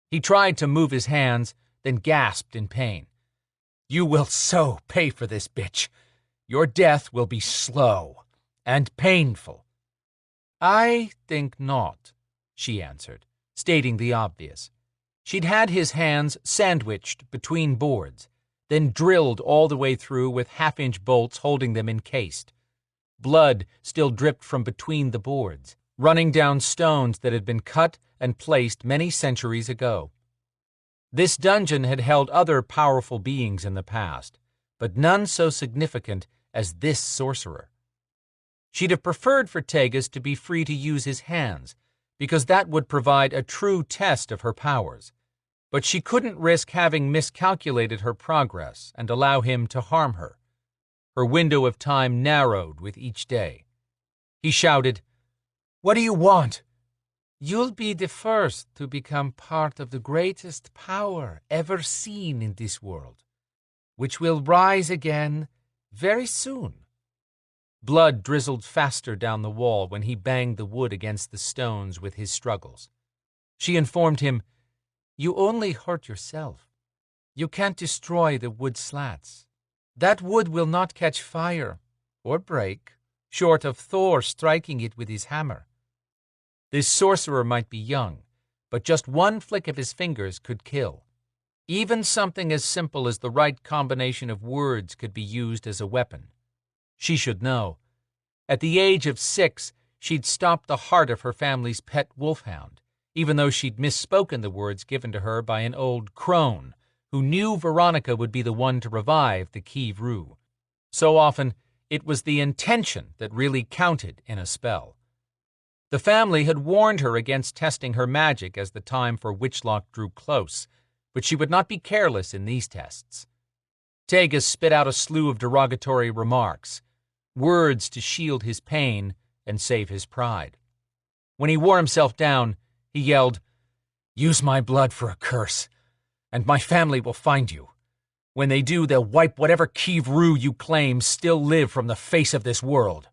He tried to move his hands, then gasped in pain. "You will so pay for this, bitch. Your death will be slow and painful." "I think not," she answered, stating the obvious. She'd had his hands sandwiched between boards, then drilled all the way through with half-inch bolts holding them encased. Blood still dripped from between the boards, running down stones that had been cut and placed many centuries ago. This dungeon had held other powerful beings in the past, but none so significant as this sorcerer. She'd have preferred for Tegas to be free to use his hands, because that would provide a true test of her powers. But she couldn't risk having miscalculated her progress and allow him to harm her. Her window of time narrowed with each day. He shouted, "What do you want?" "You'll be the first to become part of the greatest power ever seen in this world, which will rise again very soon." Blood drizzled faster down the wall when he banged the wood against the stones with his struggles. She informed him, "You only hurt yourself. You can't destroy the wood slats. That wood will not catch fire or break, short of Thor striking it with his hammer. This sorcerer might be young, but just one flick of his fingers could kill. Even something as simple as the right combination of words could be used as a weapon. She should know. At the age of 6, she'd stopped the heart of her family's pet wolfhound, even though she'd misspoken the words given to her by an old crone who knew Veronica would be the one to revive the Kiev-Rue. So often, it was the intention that really counted in a spell. The family had warned her against testing her magic as the time for Witchlock drew close, but she would not be careless in these tests. Tegas spit out a slew of derogatory remarks, words to shield his pain and save his pride. When he wore himself down, he yelled, "Use my blood for a curse, and my family will find you. When they do, they'll wipe whatever Kivru you claim still live from the face of this world."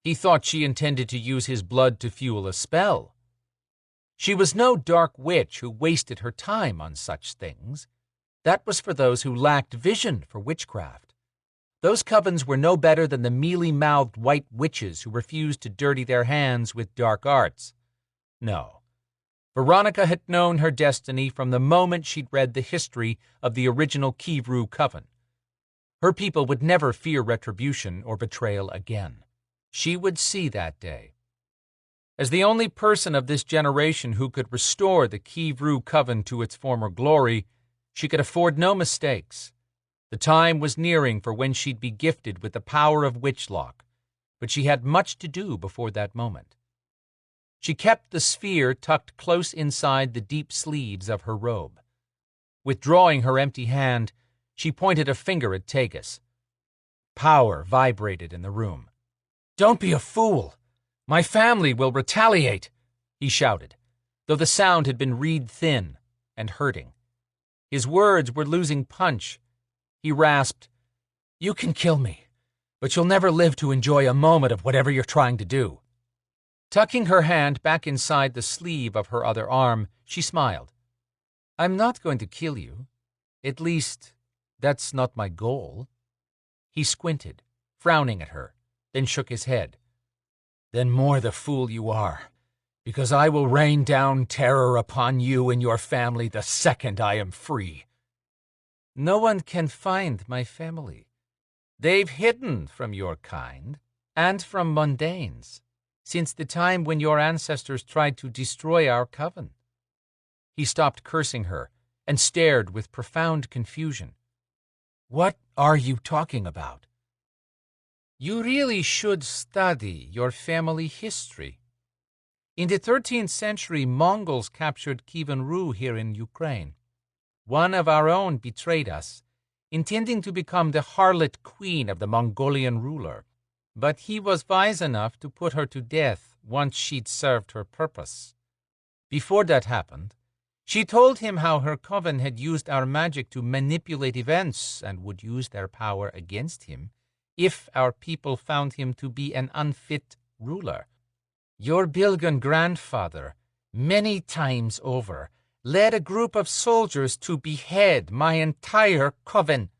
He thought she intended to use his blood to fuel a spell. She was no dark witch who wasted her time on such things. That was for those who lacked vision for witchcraft. Those covens were no better than the mealy-mouthed white witches who refused to dirty their hands with dark arts. No. Veronica had known her destiny from the moment she'd read the history of the original Kivru coven. Her people would never fear retribution or betrayal again. She would see that day. As the only person of this generation who could restore the Kivru coven to its former glory, she could afford no mistakes. The time was nearing for when she'd be gifted with the power of Witchlock, but she had much to do before that moment. She kept the sphere tucked close inside the deep sleeves of her robe. Withdrawing her empty hand, she pointed a finger at Tegas. Power vibrated in the room. "Don't be a fool! My family will retaliate!" he shouted, though the sound had been reed-thin and hurting. His words were losing punch. He rasped, "You can kill me, but you'll never live to enjoy a moment of whatever you're trying to do." Tucking her hand back inside the sleeve of her other arm, she smiled. "I'm not going to kill you. At least, that's not my goal." He squinted, frowning at her, then shook his head. "Then more the fool you are, because I will rain down terror upon you and your family the second I am free." "No one can find my family. They've hidden from your kind, and from mundanes, since the time when your ancestors tried to destroy our coven." He stopped cursing her and stared with profound confusion. "What are you talking about?" "You really should study your family history. In the 13th century, Mongols captured Kievan-Rus here in Ukraine. One of our own betrayed us, intending to become the harlot queen of the Mongolian ruler, but he was wise enough to put her to death once she'd served her purpose. Before that happened, she told him how her coven had used our magic to manipulate events and would use their power against him if our people found him to be an unfit ruler. Your Bilgan grandfather, many times over, led a group of soldiers to behead my entire coven.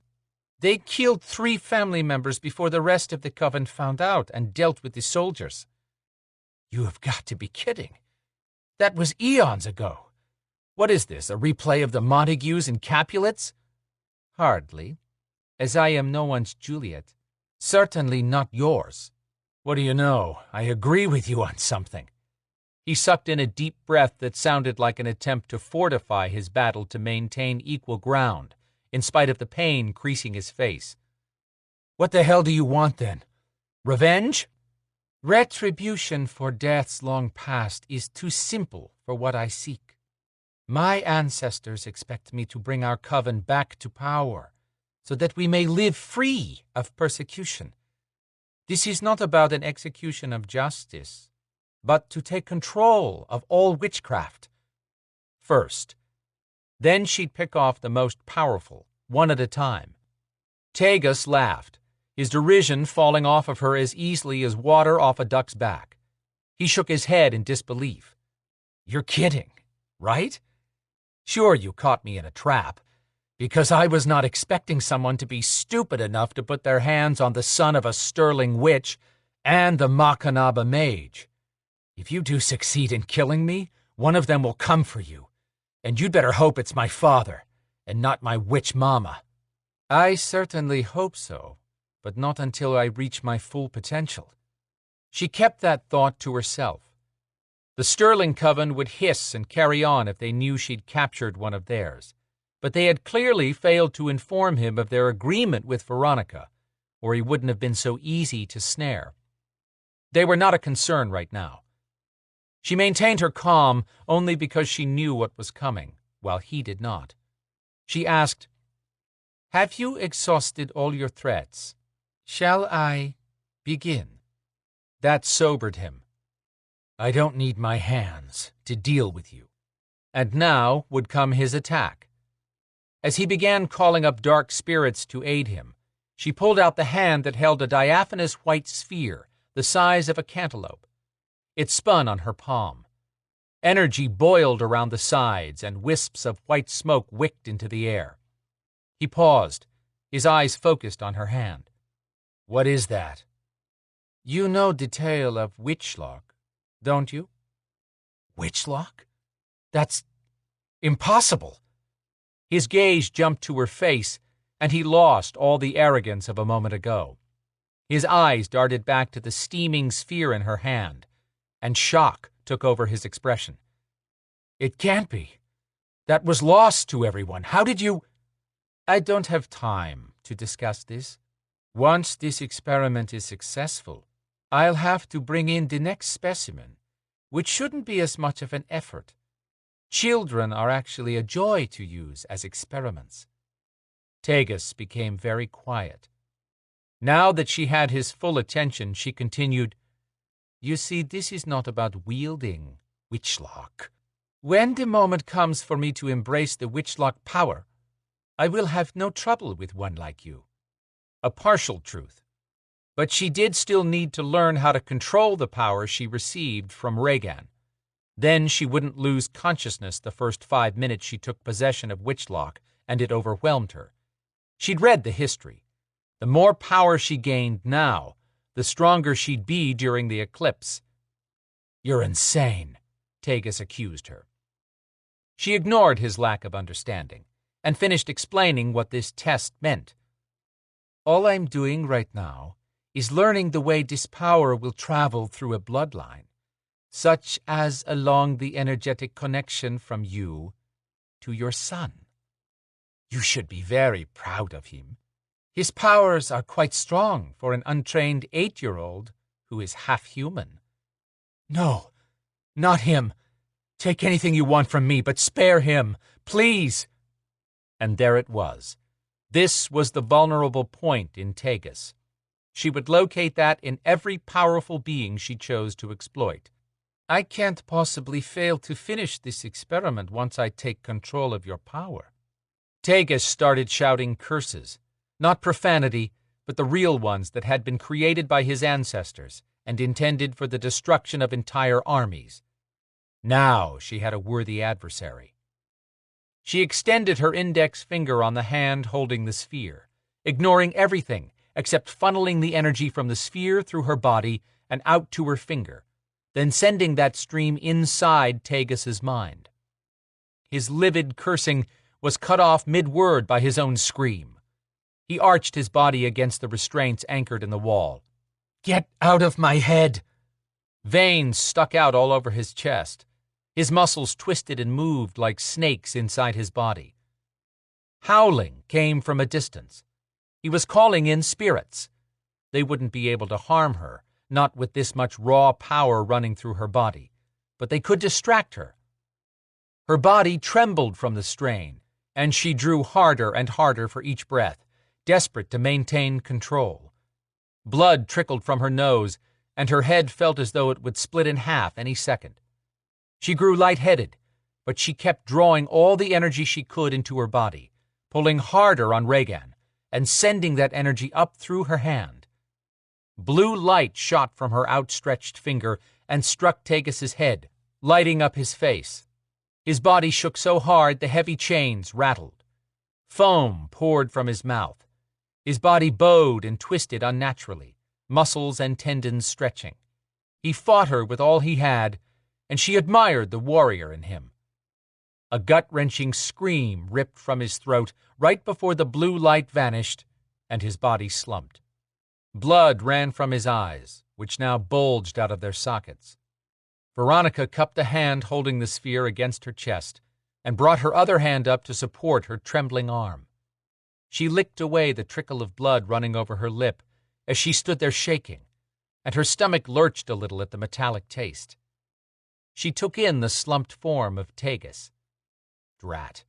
They killed 3 family members before the rest of the coven found out and dealt with the soldiers." "You have got to be kidding. That was eons ago. What is this, a replay of the Montagues and Capulets?" "Hardly, as I am no one's Juliet. Certainly not yours." "What do you know? I agree with you on something." He sucked in a deep breath that sounded like an attempt to fortify his battle to maintain equal ground, in spite of the pain creasing his face. "What the hell do you want, then? Revenge?" "Retribution for deaths long past is too simple for what I seek. My ancestors expect me to bring our coven back to power, so that we may live free of persecution. This is not about an execution of justice, but to take control of all witchcraft. First. Then she'd pick off the most powerful, one at a time." Tegas laughed, his derision falling off of her as easily as water off a duck's back. He shook his head in disbelief. "You're kidding, right? Sure, you caught me in a trap, because I was not expecting someone to be stupid enough to put their hands on the son of a sterling witch and the Makanaba mage. If you do succeed in killing me, one of them will come for you, and you'd better hope it's my father, and not my witch mama." "I certainly hope so, but not until I reach my full potential." She kept that thought to herself. The Sterling Coven would hiss and carry on if they knew she'd captured one of theirs, but they had clearly failed to inform him of their agreement with Veronica, or he wouldn't have been so easy to snare. They were not a concern right now. She maintained her calm only because she knew what was coming, while he did not. She asked, Have you exhausted all your threats? Shall I begin? That sobered him. I don't need my hands to deal with you. And now would come his attack. As he began calling up dark spirits to aid him, she pulled out the hand that held a diaphanous white sphere the size of a cantaloupe. It spun on her palm. Energy boiled around the sides, and wisps of white smoke wicked into the air. He paused, his eyes focused on her hand. What is that? You know the tale of Witchlock, don't you? Witchlock? That's impossible. His gaze jumped to her face, and he lost all the arrogance of a moment ago. His eyes darted back to the steaming sphere in her hand, and shock took over his expression. It can't be. That was lost to everyone. How did you... I don't have time to discuss this. Once this experiment is successful, I'll have to bring in the next specimen, which shouldn't be as much of an effort. Children are actually a joy to use as experiments. Tegus became very quiet. Now that she had his full attention, she continued, You see, this is not about wielding Witchlock. When the moment comes for me to embrace the Witchlock power, I will have no trouble with one like you. A partial truth. But she did still need to learn how to control the power she received from Rhaegan. Then she wouldn't lose consciousness the first 5 minutes she took possession of Witchlock, and it overwhelmed her. She'd read the history. The more power she gained now, the stronger she'd be during the eclipse. You're insane, Tegus accused her. She ignored his lack of understanding, and finished explaining what this test meant. All I'm doing right now is learning the way this power will travel through a bloodline, such as along the energetic connection from you to your son. You should be very proud of him. His powers are quite strong for an untrained 8-year-old who is half human. No, not him. Take anything you want from me, but spare him, please. And there it was. This was the vulnerable point in Tegus. She would locate that in every powerful being she chose to exploit. I can't possibly fail to finish this experiment once I take control of your power. Tegus started shouting curses, not profanity, but the real ones that had been created by his ancestors and intended for the destruction of entire armies. Now she had a worthy adversary. She extended her index finger on the hand holding the sphere, ignoring everything except funneling the energy from the sphere through her body and out to her finger, then sending that stream inside Tegus's mind. His livid cursing was cut off mid-word by his own scream. He arched his body against the restraints anchored in the wall. Get out of my head! Veins stuck out all over his chest. His muscles twisted and moved like snakes inside his body. Howling came from a distance. He was calling in spirits. They wouldn't be able to harm her, not with this much raw power running through her body, but they could distract her. Her body trembled from the strain, and she drew harder and harder for each breath, desperate to maintain control. Blood trickled from her nose, and her head felt as though it would split in half any second. She grew lightheaded, but she kept drawing all the energy she could into her body, pulling harder on Rhaegan, and sending that energy up through her hand. Blue light shot from her outstretched finger and struck Tegus's head, lighting up his face. His body shook so hard the heavy chains rattled. Foam poured from his mouth. His body bowed and twisted unnaturally, muscles and tendons stretching. He fought her with all he had, and she admired the warrior in him. A gut-wrenching scream ripped from his throat right before the blue light vanished, and his body slumped. Blood ran from his eyes, which now bulged out of their sockets. Veronica cupped the hand holding the sphere against her chest and brought her other hand up to support her trembling arm. She licked away the trickle of blood running over her lip as she stood there shaking, and her stomach lurched a little at the metallic taste. She took in the slumped form of Tegus. Drat.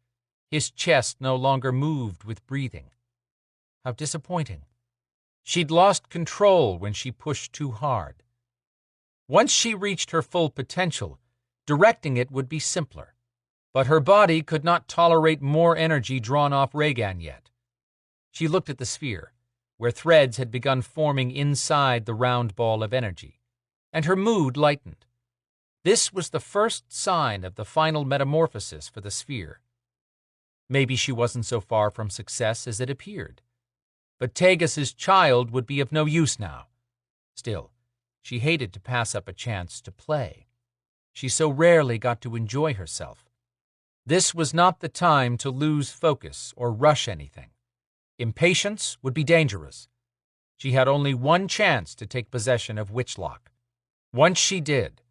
His chest no longer moved with breathing. How disappointing. She'd lost control when she pushed too hard. Once she reached her full potential, directing it would be simpler. But her body could not tolerate more energy drawn off Regan yet. She looked at the sphere, where threads had begun forming inside the round ball of energy, and her mood lightened. This was the first sign of the final metamorphosis for the sphere. Maybe she wasn't so far from success as it appeared. But Tagis's child would be of no use now. Still, she hated to pass up a chance to play. She so rarely got to enjoy herself. This was not the time to lose focus or rush anything. Impatience would be dangerous. She had only one chance to take possession of Witchlock. Once she did,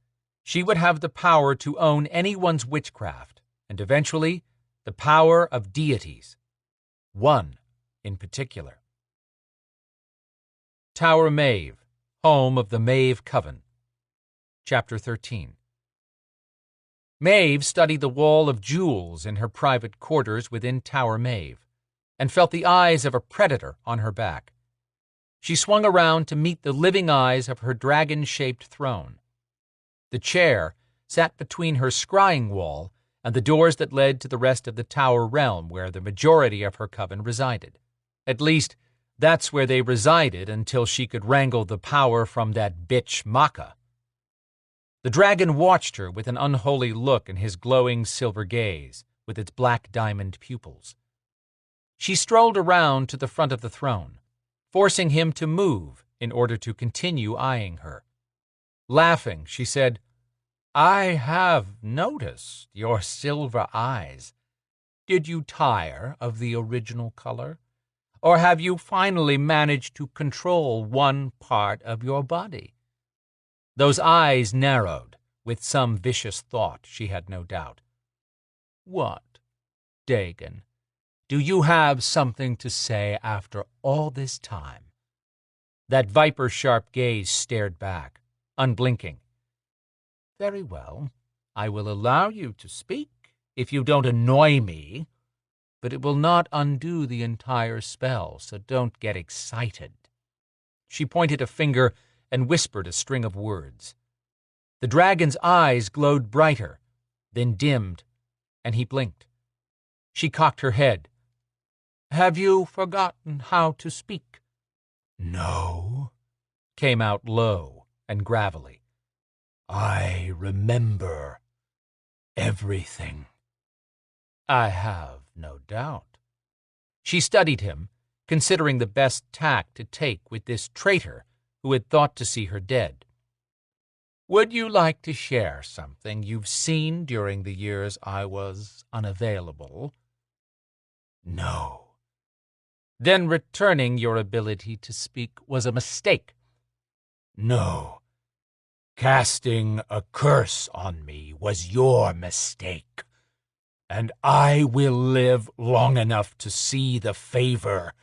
she would have the power to own anyone's witchcraft, and eventually the power of deities. One in particular. Tower Maeve, home of the Maeve Coven. Chapter 13. Maeve studied the wall of jewels in her private quarters within Tower Maeve, and felt the eyes of a predator on her back. She swung around to meet the living eyes of her dragon-shaped throne. The chair sat between her scrying wall and the doors that led to the rest of the tower realm where the majority of her coven resided. At least, that's where they resided until she could wrangle the power from that bitch Maka. The dragon watched her with an unholy look in his glowing silver gaze, with its black diamond pupils. She strolled around to the front of the throne, forcing him to move in order to continue eyeing her. Laughing, she said, "I have noticed your silver eyes. Did you tire of the original color? Or have you finally managed to control one part of your body?" Those eyes narrowed, with some vicious thought, she had no doubt. "What, Dagon? Do you have something to say after all this time?" That viper-sharp gaze stared back, unblinking. "Very well, I will allow you to speak, if you don't annoy me, but it will not undo the entire spell, so don't get excited." She pointed a finger and whispered a string of words. The dragon's eyes glowed brighter, then dimmed, and he blinked. She cocked her head. "Have you forgotten how to speak?" "No," came out low and gravelly. "I remember everything." "I have no doubt." She studied him, considering the best tack to take with this traitor who had thought to see her dead. "Would you like to share something you've seen during the years I was unavailable?" "No." "Then returning your ability to speak was a mistake." "No. Casting a curse on me was your mistake, and I will live long enough to see the favor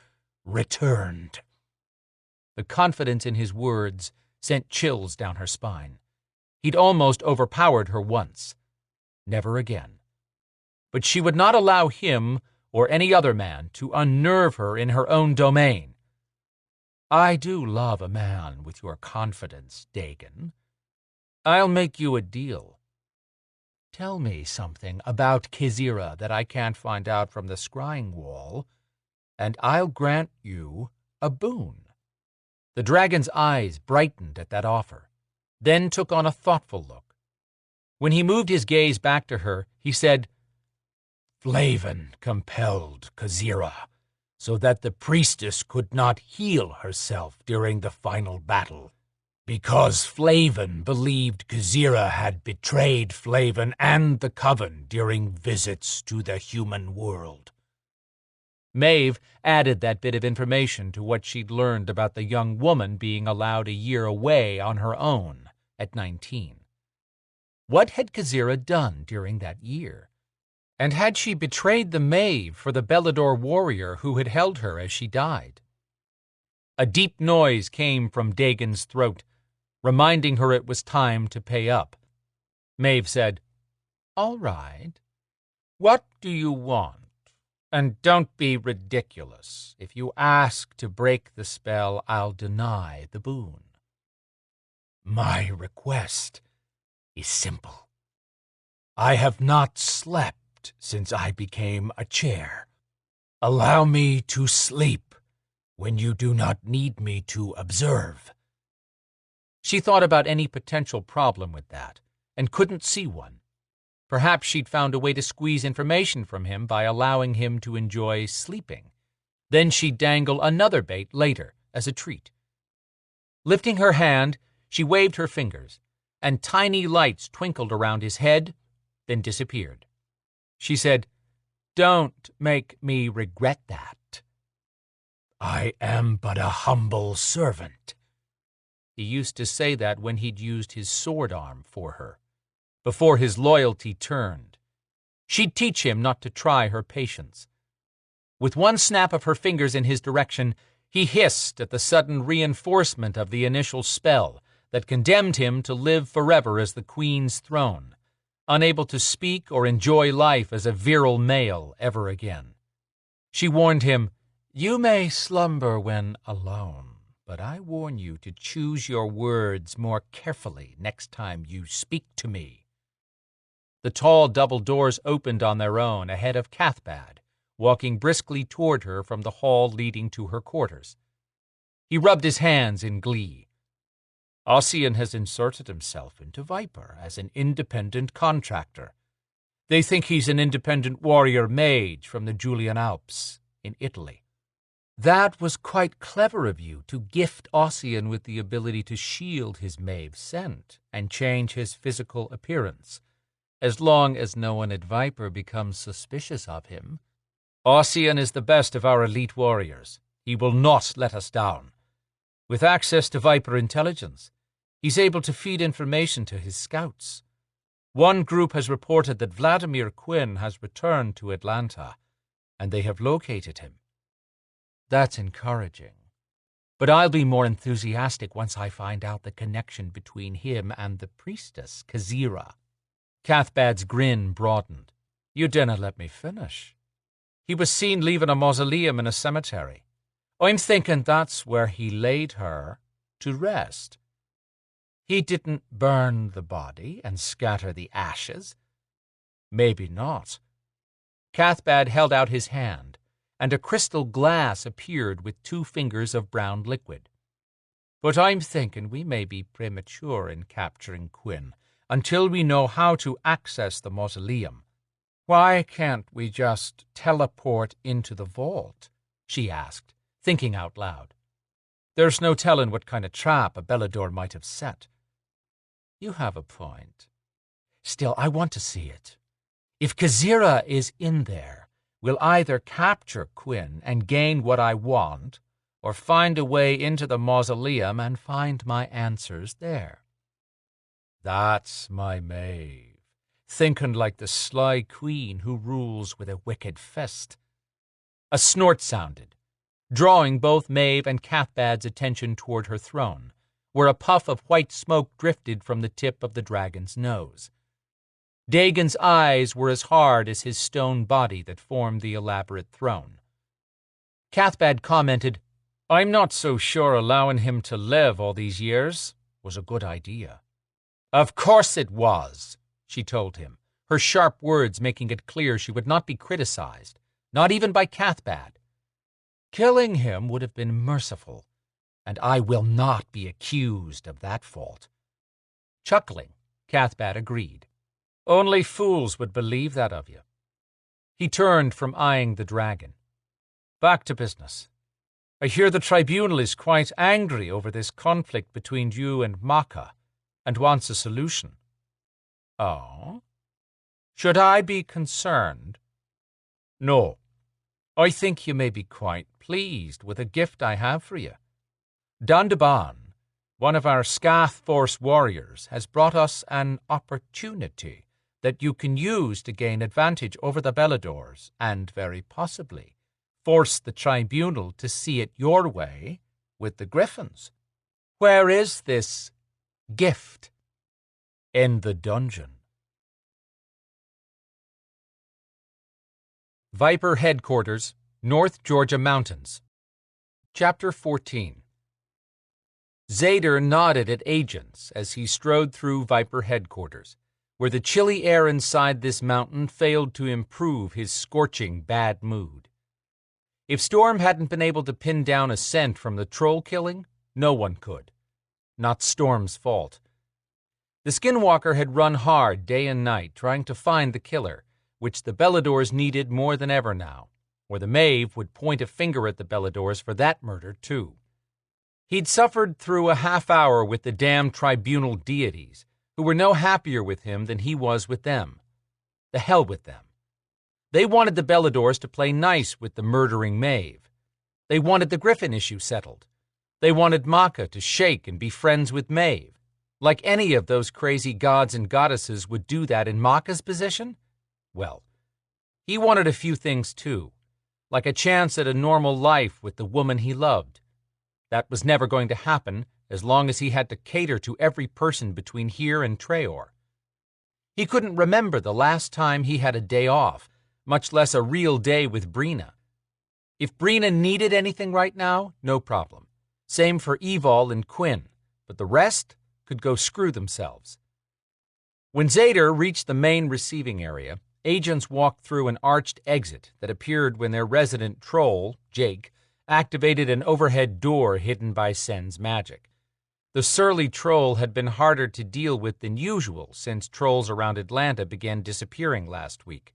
returned." The confidence in his words sent chills down her spine. He'd almost overpowered her once. Never again. But she would not allow him or any other man to unnerve her in her own domain. "I do love a man with your confidence, Dagon. I'll make you a deal. Tell me something about Kizira that I can't find out from the scrying wall, and I'll grant you a boon." The dragon's eyes brightened at that offer, then took on a thoughtful look. When he moved his gaze back to her, he said, "Flavin compelled Kizira so that the priestess could not heal herself during the final battle, because Flavin believed Kizira had betrayed Flavin and the Coven during visits to the human world." Maeve added that bit of information to what she'd learned about the young woman being allowed a year away on her own at 19. What had Kizira done during that year? And had she betrayed the Maeve for the Belador warrior who had held her as she died? A deep noise came from Dagon's throat, reminding her it was time to pay up. Maeve said, "All right. What do you want?" And don't be ridiculous. If you ask to break the spell, I'll deny the boon. My request is simple. I have not slept since I became a chair. Allow me to sleep when you do not need me to observe. She thought about any potential problem with that, and couldn't see one. Perhaps she'd found a way to squeeze information from him by allowing him to enjoy sleeping. Then she'd dangle another bait later as a treat. Lifting her hand, she waved her fingers, and tiny lights twinkled around his head, then disappeared. She said, "Don't make me regret that. I am but a humble servant." He used to say that when he'd used his sword arm for her, before his loyalty turned. She'd teach him not to try her patience. With one snap of her fingers in his direction, he hissed at the sudden reinforcement of the initial spell that condemned him to live forever as the Queen's throne, unable to speak or enjoy life as a virile male ever again. She warned him, "You may slumber when alone, but I warn you to choose your words more carefully next time you speak to me." The tall double doors opened on their own ahead of Cathbad, walking briskly toward her from the hall leading to her quarters. He rubbed his hands in glee. Ossian has inserted himself into Viper as an independent contractor. They think he's an independent warrior mage from the Julian Alps in Italy. That was quite clever of you to gift Ossian with the ability to shield his Maeve's scent and change his physical appearance, as long as no one at Viper becomes suspicious of him. Ossian is the best of our elite warriors. He will not let us down. With access to Viper intelligence, he's able to feed information to his scouts. One group has reported that Vladimir Quinn has returned to Atlanta, and they have located him. That's encouraging. But I'll be more enthusiastic once I find out the connection between him and the priestess, Kazira. Cathbad's grin broadened. You dinna let me finish. He was seen leaving a mausoleum in a cemetery. I'm thinking that's where he laid her to rest. He didn't burn the body and scatter the ashes. Maybe not. Cathbad held out his hand, and a crystal glass appeared with 2 fingers of brown liquid. But I'm thinking we may be premature in capturing Quinn until we know how to access the mausoleum. Why can't we just teleport into the vault? She asked, thinking out loud. There's no telling what kind of trap a Belador might have set. You have a point. Still, I want to see it. If Kazira is in there, we'll either capture Quinn and gain what I want, or find a way into the mausoleum and find my answers there. That's my Maeve, thinking like the sly queen who rules with a wicked fist. A snort sounded, drawing both Maeve and Cathbad's attention toward her throne, where a puff of white smoke drifted from the tip of the dragon's nose. Dagon's eyes were as hard as his stone body that formed the elaborate throne. Cathbad commented, I'm not so sure allowing him to live all these years was a good idea. Of course it was, she told him, her sharp words making it clear she would not be criticized, not even by Cathbad. Killing him would have been merciful, and I will not be accused of that fault. Chuckling, Cathbad agreed. Only fools would believe that of you. He turned from eyeing the dragon. Back to business. I hear the tribunal is quite angry over this conflict between you and Maka, and wants a solution. Oh? Should I be concerned? No. I think you may be quite pleased with a gift I have for you. Dandaban, one of our Scath Force warriors, has brought us an opportunity that you can use to gain advantage over the Beladors and, very possibly, force the tribunal to see it your way with the Griffins. Where is this gift? In the dungeon. Viper Headquarters, North Georgia Mountains. Chapter 14. Zader nodded at agents as he strode through Viper Headquarters, where the chilly air inside this mountain failed to improve his scorching bad mood. If Storm hadn't been able to pin down a scent from the troll killing, no one could. Not Storm's fault. The Skinwalker had run hard day and night trying to find the killer, which the Beladors needed more than ever now, or the Maeve would point a finger at the Beladors for that murder, too. He'd suffered through a half hour with the damned tribunal deities, who were no happier with him than he was with them. The hell with them. They wanted the Beladors to play nice with the murdering Maeve. They wanted the Griffin issue settled. They wanted Maka to shake and be friends with Maeve. Like any of those crazy gods and goddesses would do that in Maka's position? Well, he wanted a few things too, like a chance at a normal life with the woman he loved. That was never going to happen as long as he had to cater to every person between here and Traor. He couldn't remember the last time he had a day off, much less a real day with Brina. If Brina needed anything right now, no problem. Same for Evol and Quinn, but the rest could go screw themselves. When Zader reached the main receiving area, agents walked through an arched exit that appeared when their resident troll, Jake, activated an overhead door hidden by Sen's magic. The surly troll had been harder to deal with than usual since trolls around Atlanta began disappearing last week.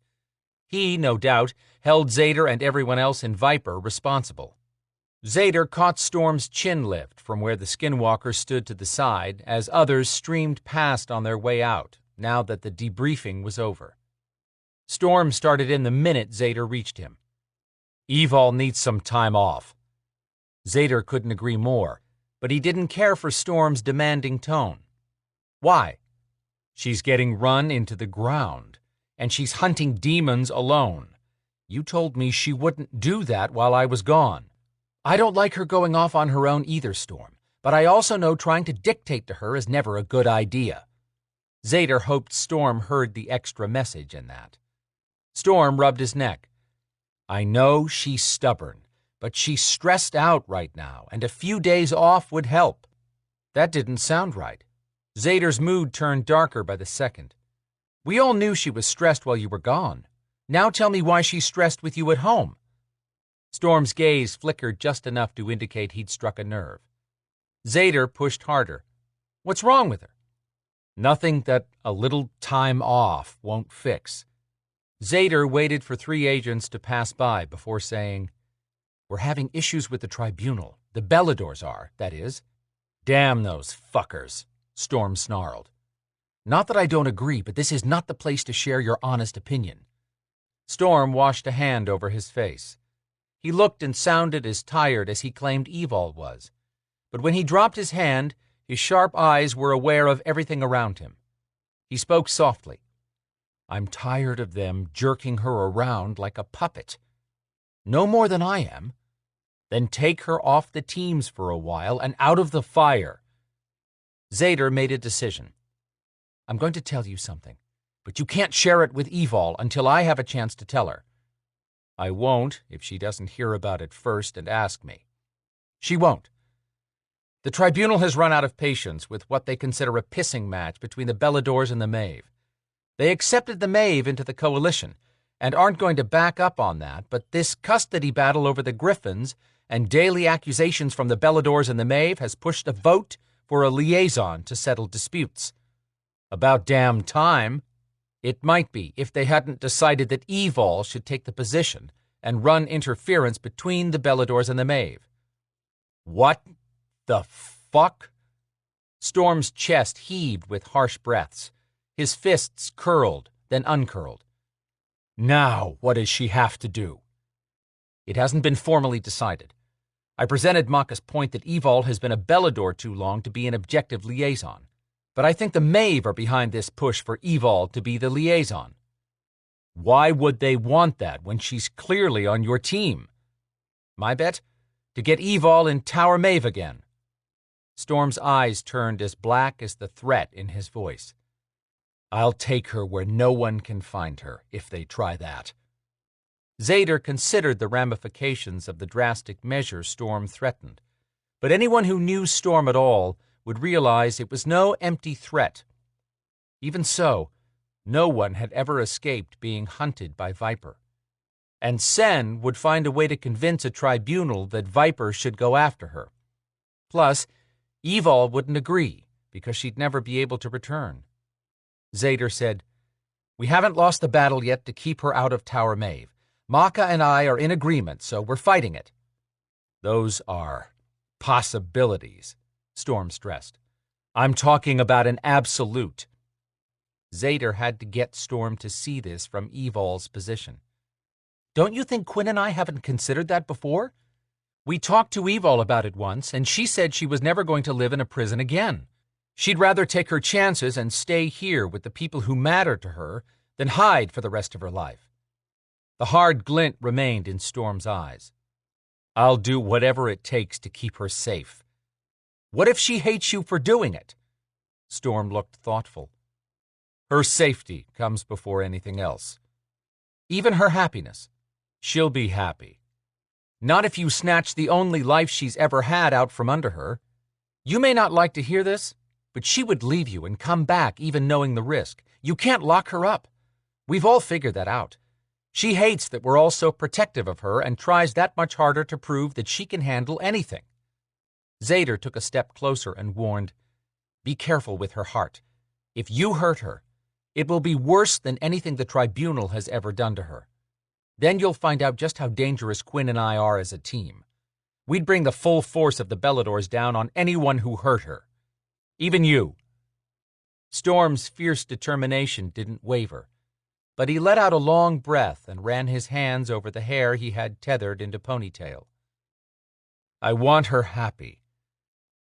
He, no doubt, held Zader and everyone else in Viper responsible. Zader caught Storm's chin lift from where the Skinwalker stood to the side as others streamed past on their way out, now that the debriefing was over. Storm started in the minute Zader reached him. Evol needs some time off. Zader couldn't agree more, but he didn't care for Storm's demanding tone. Why? She's getting run into the ground, and she's hunting demons alone. You told me she wouldn't do that while I was gone. I don't like her going off on her own either, Storm, but I also know trying to dictate to her is never a good idea. Zader hoped Storm heard the extra message in that. Storm rubbed his neck. I know she's stubborn, but she's stressed out right now, and a few days off would help. That didn't sound right. Zader's mood turned darker by the second. We all knew she was stressed while you were gone. Now tell me why she's stressed with you at home. Storm's gaze flickered just enough to indicate he'd struck a nerve. Zader pushed harder. What's wrong with her? Nothing that a little time off won't fix. Zader waited for 3 agents to pass by before saying, We're having issues with the tribunal. The Beladors are, that is. Damn those fuckers, Storm snarled. Not that I don't agree, but this is not the place to share your honest opinion. Storm washed a hand over his face. He looked and sounded as tired as he claimed Evol was. But when he dropped his hand, his sharp eyes were aware of everything around him. He spoke softly. I'm tired of them jerking her around like a puppet. No more than I am. Then take her off the teams for a while and out of the fire. Zader made a decision. I'm going to tell you something, but you can't share it with Evol until I have a chance to tell her. I won't if she doesn't hear about it first and ask me. She won't. The tribunal has run out of patience with what they consider a pissing match between the Beladors and the Maeve. They accepted the Maeve into the coalition and aren't going to back up on that, but this custody battle over the Griffins and daily accusations from the Beladors and the Maeve has pushed a vote for a liaison to settle disputes. About damn time. It might be if they hadn't decided that Evol should take the position and run interference between the Beladors and the Maeve. What the fuck? Storm's chest heaved with harsh breaths. His fists curled, then uncurled. Now, what does she have to do? It hasn't been formally decided. I presented Maka's point that Evol has been a Belador too long to be an objective liaison. But I think the Maeve are behind this push for Evol to be the liaison. Why would they want that when she's clearly on your team? My bet? To get Evol in Tower Maeve again. Storm's eyes turned as black as the threat in his voice. I'll take her where no one can find her if they try that. Zader considered the ramifications of the drastic measure Storm threatened, but anyone who knew Storm at all would realize it was no empty threat. Even so, no one had ever escaped being hunted by Viper. And Sen would find a way to convince a tribunal that Viper should go after her. Plus, Evol wouldn't agree, because she'd never be able to return. Zader said, "We haven't lost the battle yet to keep her out of Tower Maeve. Maka and I are in agreement, so we're fighting it." "Those are possibilities," Storm stressed. "I'm talking about an absolute." Zader had to get Storm to see this from Evol's position. "Don't you think Quinn and I haven't considered that before? We talked to Evol about it once, and she said she was never going to live in a prison again. She'd rather take her chances and stay here with the people who matter to her than hide for the rest of her life." The hard glint remained in Storm's eyes. "I'll do whatever it takes to keep her safe." "What if she hates you for doing it?" Storm looked thoughtful. "Her safety comes before anything else. Even her happiness. She'll be happy. Not if you snatch the only life she's ever had out from under her. You may not like to hear this, but she would leave you and come back even knowing the risk. You can't lock her up. We've all figured that out. She hates that we're all so protective of her and tries that much harder to prove that she can handle anything." Zader took a step closer and warned, "Be careful with her heart. If you hurt her, it will be worse than anything the tribunal has ever done to her. Then you'll find out just how dangerous Quinn and I are as a team. We'd bring the full force of the Beladors down on anyone who hurt her. Even you." Storm's fierce determination didn't waver, but he let out a long breath and ran his hands over the hair he had tethered into ponytail. "I want her happy.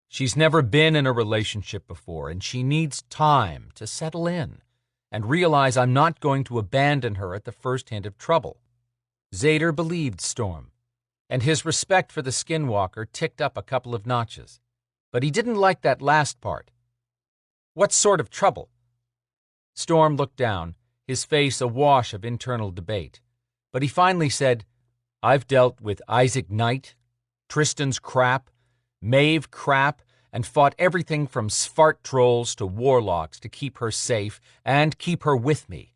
She's never been in a relationship before, and she needs time to settle in and realize I'm not going to abandon her at the first hint of trouble." Zader believed Storm, and his respect for the skinwalker ticked up a couple of notches, but he didn't like that last part. "What sort of trouble?" Storm looked down, his face awash of internal debate, but he finally said, "I've dealt with Isaac Knight, Tristan's crap, Maeve crap, and fought everything from Svart trolls to warlocks to keep her safe and keep her with me.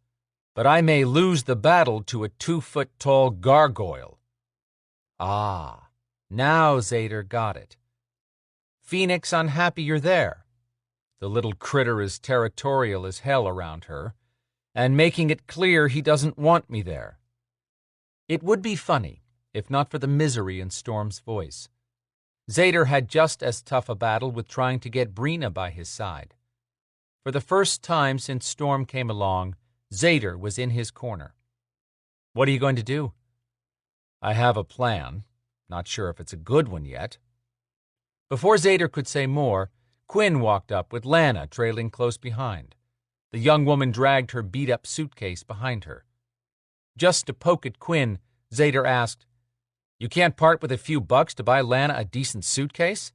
But I may lose the battle to a 2-foot-tall gargoyle." Ah, now Zader got it. Phoenix unhappy you're there. The little critter is territorial as hell around her, and making it clear he doesn't want me there. It would be funny, if not for the misery in Storm's voice. Zader had just as tough a battle with trying to get Brina by his side. For the first time since Storm came along, Zader was in his corner. "What are you going to do?" "I have a plan. Not sure if it's a good one yet." Before Zader could say more, Quinn walked up with Lana trailing close behind. The young woman dragged her beat-up suitcase behind her. Just to poke at Quinn, Zader asked, "You can't part with a few bucks to buy Lana a decent suitcase?"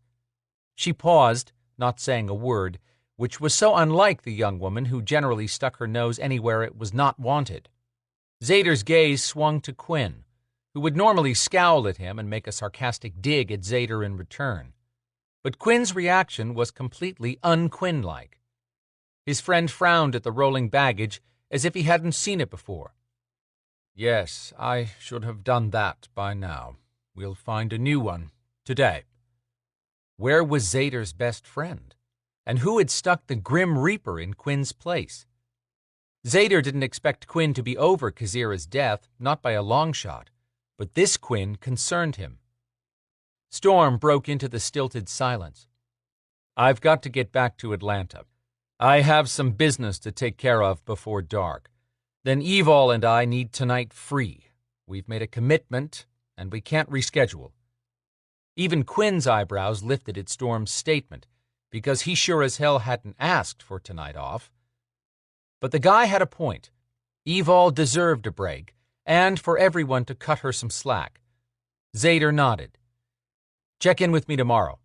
She paused, not saying a word, which was so unlike the young woman who generally stuck her nose anywhere it was not wanted. Zader's gaze swung to Quinn, who would normally scowl at him and make a sarcastic dig at Zader in return. But Quinn's reaction was completely un-Quinn-like. His friend frowned at the rolling baggage as if he hadn't seen it before. "Yes, I should have done that by now. We'll find a new one today." Where was Zader's best friend? And who had stuck the Grim Reaper in Quinn's place? Zader didn't expect Quinn to be over Kazira's death, not by a long shot, but this Quinn concerned him. Storm broke into the stilted silence. "I've got to get back to Atlanta. I have some business to take care of before dark. Then Evol and I need tonight free. We've made a commitment, and we can't reschedule." Even Quinn's eyebrows lifted at Storm's statement, because he sure as hell hadn't asked for tonight off. But the guy had a point. Evol deserved a break, and for everyone to cut her some slack. Zader nodded. "Check in with me tomorrow."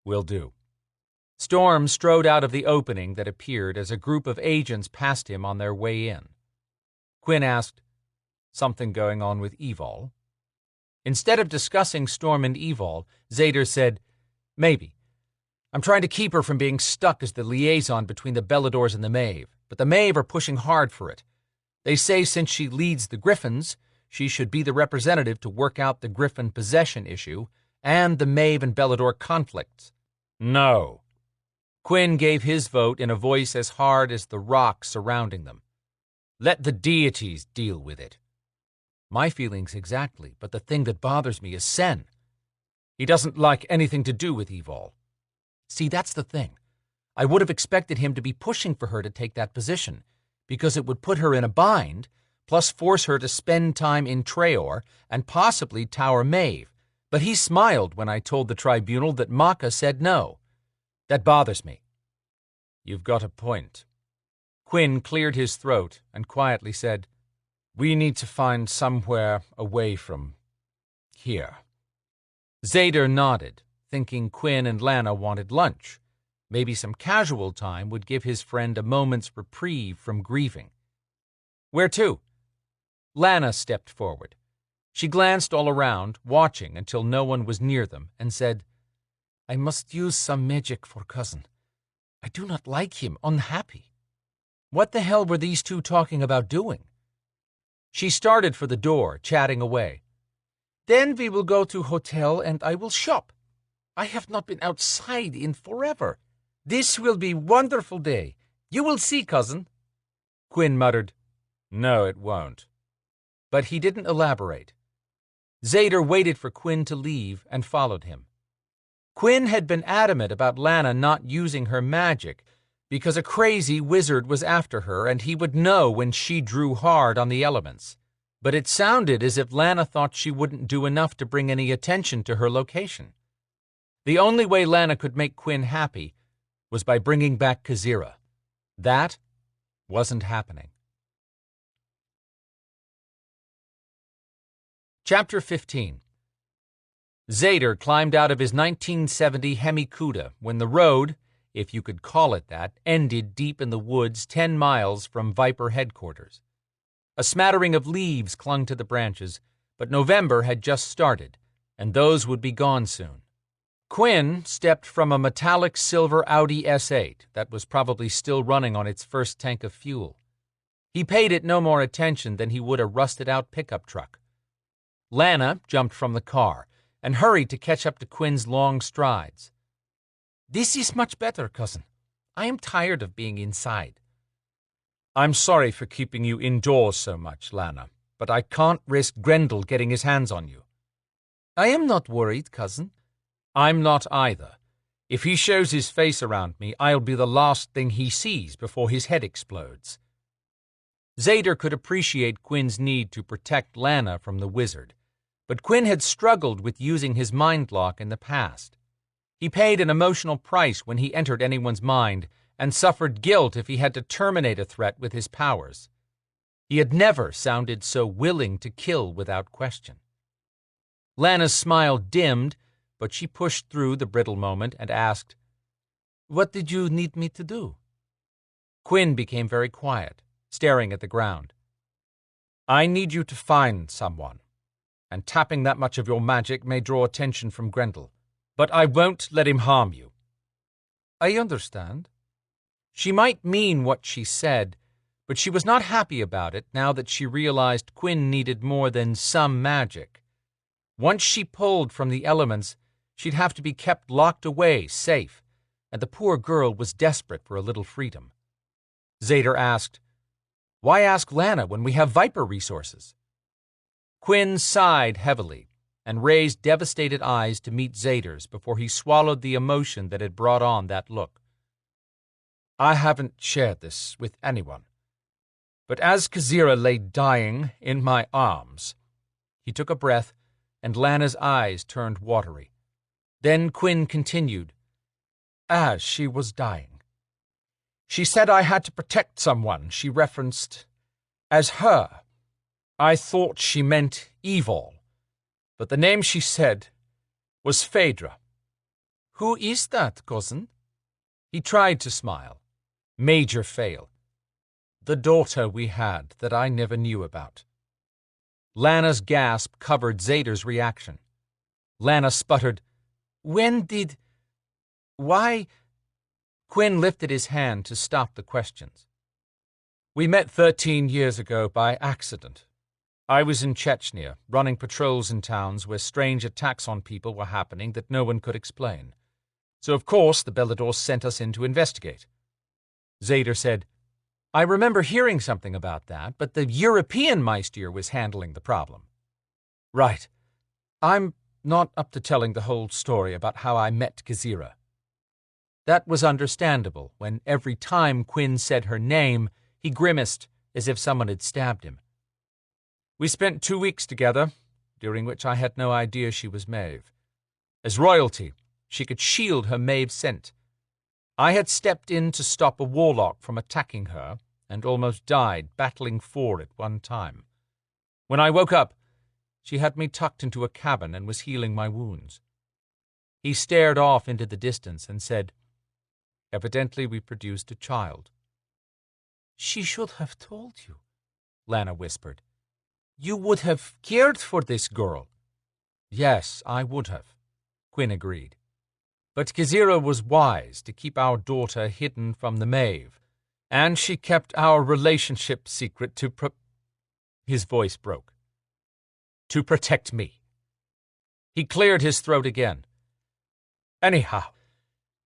"Will do." Storm strode out of the opening that appeared as a group of agents passed him on their way in. Quinn asked, something going on with Evol. Instead of discussing Storm and Evol, Zader said, "Maybe. I'm trying to keep her from being stuck as the liaison between the Beladors and the Maeve, but the Maeve are pushing hard for it. They say since she leads the Griffins, she should be the representative to work out the Griffin possession issue and the Maeve and Belador conflicts." "No." Quinn gave his vote in a voice as hard as the rock surrounding them. "Let the deities deal with it." "My feelings exactly, but the thing that bothers me is Sen. He doesn't like anything to do with Evol." "See, that's the thing. I would have expected him to be pushing for her to take that position, because it would put her in a bind, plus force her to spend time in Traor and possibly Tower Maeve, but he smiled when I told the tribunal that Maka said no. That bothers me." "You've got a point." Quinn cleared his throat and quietly said, "We need to find somewhere away from here." Zader nodded, thinking Quinn and Lana wanted lunch. Maybe some casual time would give his friend a moment's reprieve from grieving. "Where to?" Lana stepped forward. She glanced all around, watching until no one was near them, and said, "I must use some magic for cousin. I do not like him unhappy." What the hell were these two talking about doing? She started for the door, chatting away. "Then we will go to hotel and I will shop. I have not been outside in forever. This will be wonderful day. You will see, cousin." Quinn muttered, "No, it won't." But he didn't elaborate. Zader waited for Quinn to leave and followed him. Quinn had been adamant about Lana not using her magic because a crazy wizard was after her and he would know when she drew hard on the elements. But it sounded as if Lana thought she wouldn't do enough to bring any attention to her location. The only way Lana could make Quinn happy was by bringing back Kazira. That wasn't happening. Chapter 15. Zader climbed out of his 1970 Hemi-Cuda when the road, if you could call it that, ended deep in the woods 10 miles from Viper headquarters. A smattering of leaves clung to the branches, but November had just started, and those would be gone soon. Quinn stepped from a metallic silver Audi S8 that was probably still running on its first tank of fuel. He paid it no more attention than he would a rusted-out pickup truck. Lana jumped from the car and hurried to catch up to Quinn's long strides. "This is much better, cousin. I am tired of being inside." "I'm sorry for keeping you indoors so much, Lana, but I can't risk Grendel getting his hands on you." "I am not worried, cousin." "I'm not either. If he shows his face around me, I'll be the last thing he sees before his head explodes." Zader could appreciate Quinn's need to protect Lana from the wizard, but Quinn had struggled with using his mind lock in the past. He paid an emotional price when he entered anyone's mind and suffered guilt if he had to terminate a threat with his powers. He had never sounded so willing to kill without question. Lana's smile dimmed, but she pushed through the brittle moment and asked, "What did you need me to do?" Quinn became very quiet, staring at the ground. "I need you to find someone, and tapping that much of your magic may draw attention from Grendel, but I won't let him harm you." "I understand." She might mean what she said, but she was not happy about it now that she realized Quinn needed more than some magic. Once she pulled from the elements, she'd have to be kept locked away, safe, and the poor girl was desperate for a little freedom. Zader asked, "Why ask Lana when we have Viper resources?" Quinn sighed heavily and raised devastated eyes to meet Zader's before he swallowed the emotion that had brought on that look. "I haven't shared this with anyone, but as Kazira lay dying in my arms—" He took a breath, and Lana's eyes turned watery. Then Quinn continued, "As she was dying, she said I had to protect someone she referenced as her. I thought she meant Evol, but the name she said was Phaedra." "Who is that, cousin?" He tried to smile. Major fail. "The daughter we had that I never knew about." Lana's gasp covered Zader's reaction. Lana sputtered, Why? Quinn lifted his hand to stop the questions. We met 13 years ago by accident. I was in Chechnya, running patrols in towns where strange attacks on people were happening that no one could explain. So of course the Belador sent us in to investigate. Zader said, I remember hearing something about that, but the European Meister was handling the problem. Right. I'm not up to telling the whole story about how I met Gezira. That was understandable when every time Quinn said her name, he grimaced as if someone had stabbed him. We spent 2 weeks together, during which I had no idea she was Maeve. As royalty, she could shield her Maeve scent. I had stepped in to stop a warlock from attacking her and almost died battling for it one time. When I woke up, she had me tucked into a cabin and was healing my wounds. He stared off into the distance and said, Evidently we produced a child. She should have told you, Lana whispered. You would have cared for this girl. Yes, I would have, Quinn agreed. But Gezira was wise to keep our daughter hidden from the Maeve, and she kept our relationship secret His voice broke. To protect me. He cleared his throat again. Anyhow,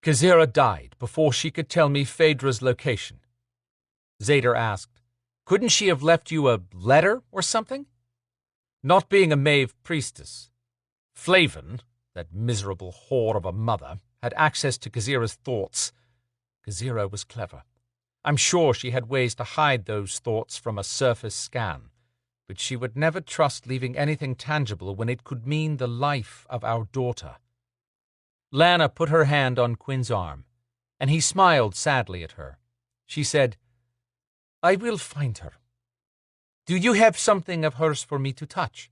Gezira died before she could tell me Phaedra's location. Zader asked, Couldn't she have left you a letter or something? Not being a Maeve priestess, Flavin, that miserable whore of a mother, had access to Gezira's thoughts. Gezira was clever. I'm sure she had ways to hide those thoughts from a surface scan, but she would never trust leaving anything tangible when it could mean the life of our daughter. Lana put her hand on Quinn's arm, and he smiled sadly at her. She said, I will find her. Do you have something of hers for me to touch?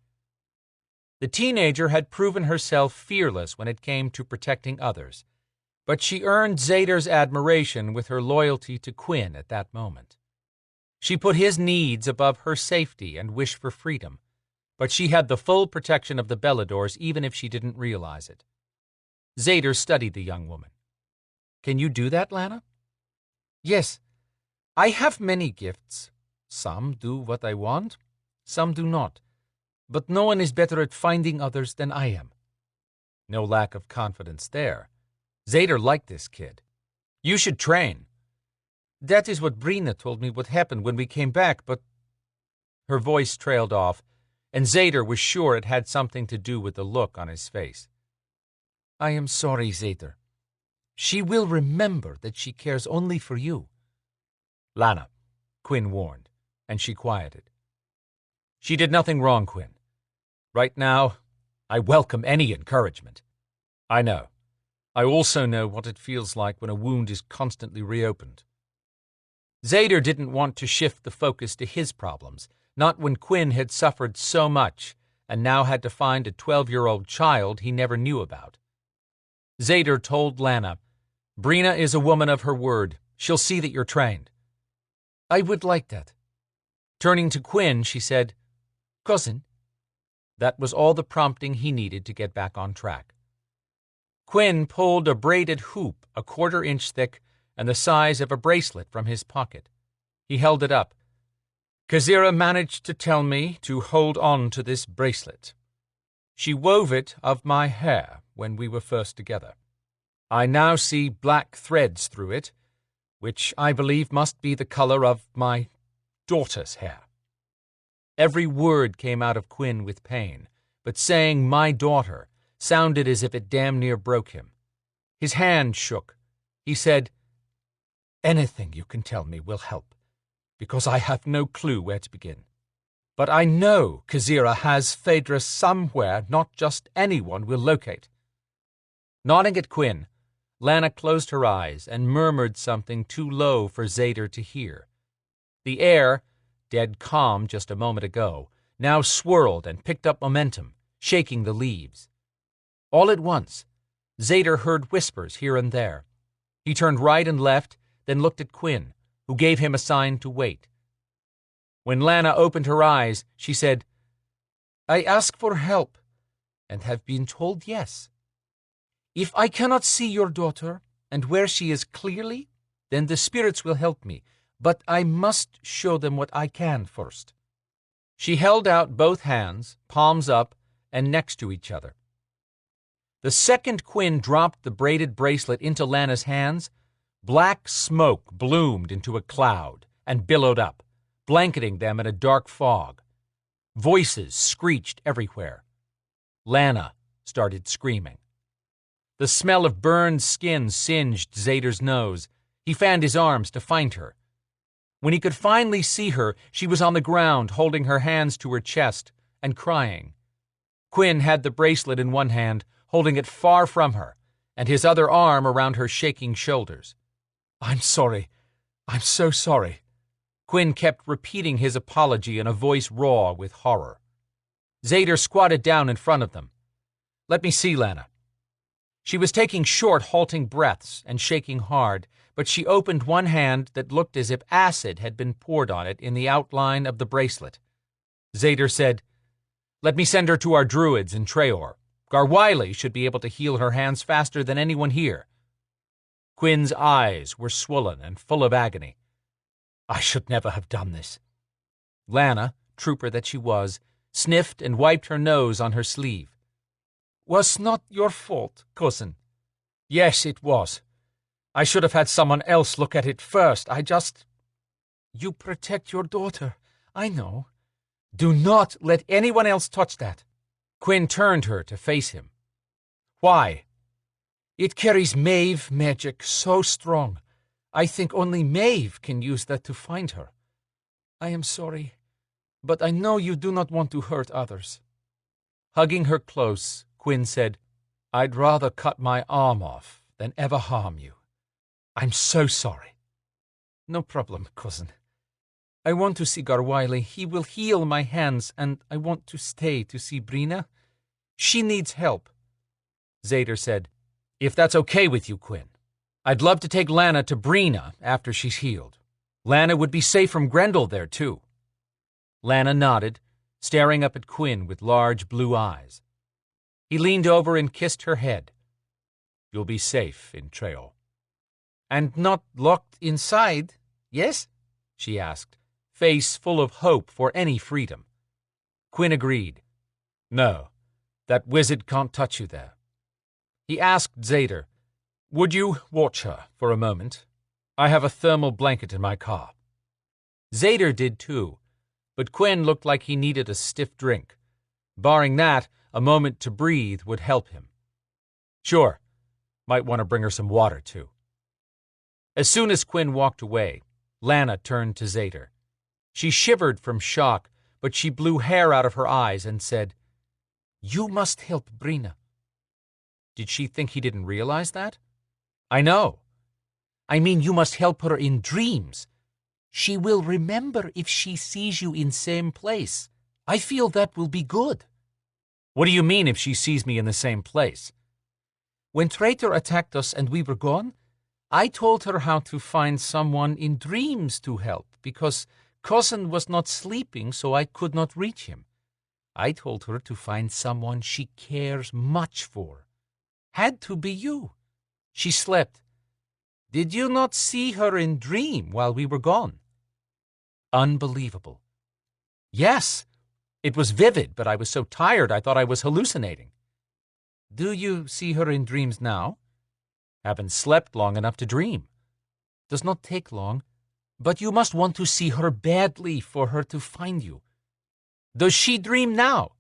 The teenager had proven herself fearless when it came to protecting others, but she earned Zader's admiration with her loyalty to Quinn at that moment. She put his needs above her safety and wish for freedom, but she had the full protection of the Beladors even if she didn't realize it. Zader studied the young woman. Can you do that, Lana? Yes. I have many gifts. Some do what I want, some do not. But no one is better at finding others than I am. No lack of confidence there. Zader liked this kid. You should train. That is what Brina told me would happen when we came back, but... Her voice trailed off, and Zader was sure it had something to do with the look on his face. I am sorry, Zader. She will remember that she cares only for you. Lana, Quinn warned, and she quieted. She did nothing wrong, Quinn. Right now, I welcome any encouragement. I know. I also know what it feels like when a wound is constantly reopened. Zader didn't want to shift the focus to his problems, not when Quinn had suffered so much and now had to find a 12-year-old child he never knew about. Zader told Lana, Brina is a woman of her word. She'll see that you're trained. I would like that. Turning to Quinn, she said, Cousin. That was all the prompting he needed to get back on track. Quinn pulled a braided hoop 1/4 inch thick and the size of a bracelet from his pocket. He held it up. Gezira managed to tell me to hold on to this bracelet. She wove it of my hair when we were first together. I now see black threads through it, which I believe must be the color of my daughter's hair. Every word came out of Quinn with pain, but saying my daughter sounded as if it damn near broke him. His hand shook. He said, Anything you can tell me will help, because I have no clue where to begin. But I know Gezira has Phaedra somewhere not just anyone will locate. Nodding at Quinn, Lana closed her eyes and murmured something too low for Zader to hear. The air, dead calm just a moment ago, now swirled and picked up momentum, shaking the leaves. All at once, Zader heard whispers here and there. He turned right and left, then looked at Quinn, who gave him a sign to wait. When Lana opened her eyes, she said, I ask for help, and have been told yes. If I cannot see your daughter, and where she is clearly, then the spirits will help me, but I must show them what I can first." She held out both hands, palms up and next to each other. The second Quinn dropped the braided bracelet into Lana's hands, black smoke bloomed into a cloud and billowed up, blanketing them in a dark fog. Voices screeched everywhere. Lana started screaming. The smell of burned skin singed Zader's nose. He fanned his arms to find her. When he could finally see her, she was on the ground, holding her hands to her chest and crying. Quinn had the bracelet in one hand, holding it far from her, and his other arm around her shaking shoulders. "I'm sorry. I'm so sorry." Quinn kept repeating his apology in a voice raw with horror. Zader squatted down in front of them. "Let me see, Lana." She was taking short, halting breaths and shaking hard, but she opened one hand that looked as if acid had been poured on it in the outline of the bracelet. Zader said, "Let me send her to our druids in Treor. Garwiley should be able to heal her hands faster than anyone here." Quinn's eyes were swollen and full of agony. "I should never have done this." Lana, trooper that she was, sniffed and wiped her nose on her sleeve. "Was not your fault, cousin." "Yes, it was. I should have had someone else look at it first. You protect your daughter, I know. Do not let anyone else touch that." Quinn turned her to face him. "Why?" "It carries Maeve magic so strong. I think only Maeve can use that to find her. I am sorry, but I know you do not want to hurt others." Hugging her close, Quinn said, "I'd rather cut my arm off than ever harm you. I'm so sorry." "No problem, cousin. I want to see Garwiley. He will heal my hands, and I want to stay to see Brina. She needs help." Zader said, "If that's okay with you, Quinn, I'd love to take Lana to Brina after she's healed. Lana would be safe from Grendel there, too." Lana nodded, staring up at Quinn with large blue eyes. He leaned over and kissed her head. "You'll be safe in Treor." "And not locked inside, yes?" she asked, face full of hope for any freedom. Quinn agreed. "No, that wizard can't touch you there." He asked Zader, "Would you watch her for a moment? I have a thermal blanket in my car." Zader did too, but Quinn looked like he needed a stiff drink. Barring that, a moment to breathe would help him. "Sure. Might want to bring her some water, too." As soon as Quinn walked away, Lana turned to Zader. She shivered from shock, but she blew hair out of her eyes and said, "You must help Brina." Did she think he didn't realize that? "I know. I mean, you must help her in dreams. She will remember if she sees you in same place. I feel that will be good." "What do you mean if she sees me in the same place?" "When Traitor attacked us and we were gone, I told her how to find someone in dreams to help, because cousin was not sleeping, so I could not reach him. I told her to find someone she cares much for. Had to be you. She slept. Did you not see her in dream while we were gone?" Unbelievable. "Yes. It was vivid, but I was so tired I thought I was hallucinating." "Do you see her in dreams now?" "Haven't slept long enough to dream." "Does not take long, but you must want to see her badly for her to find you." "Does she dream now?"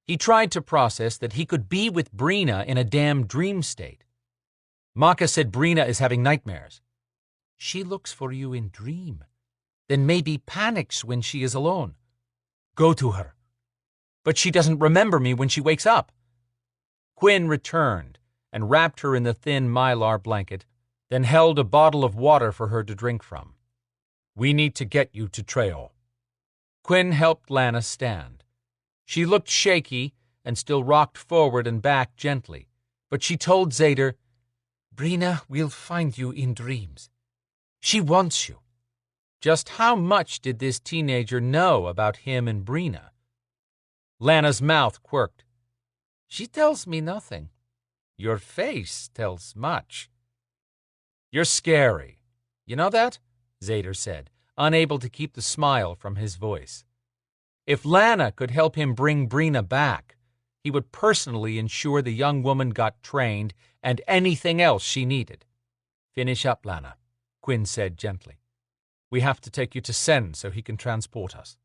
He tried to process that he could be with Brina in a damn dream state. "Maka said Brina is having nightmares." "She looks for you in dream, then maybe panics when she is alone." "Go to her." "But she doesn't remember me when she wakes up." Quinn returned and wrapped her in the thin mylar blanket, then held a bottle of water for her to drink from. "We need to get you to Treor." Quinn helped Lana stand. She looked shaky and still rocked forward and back gently, but she told Zader, "Brina will find you in dreams. She wants you." Just how much did this teenager know about him and Brina? Lana's mouth quirked. She tells me nothing. Your face tells much. You're scary. You know that? Zader said, unable to keep the smile from his voice. If Lana could help him bring Brina back, he would personally ensure the young woman got trained and anything else she needed. Finish up, Lana, Quinn said gently. We have to take you to Sen so he can transport us.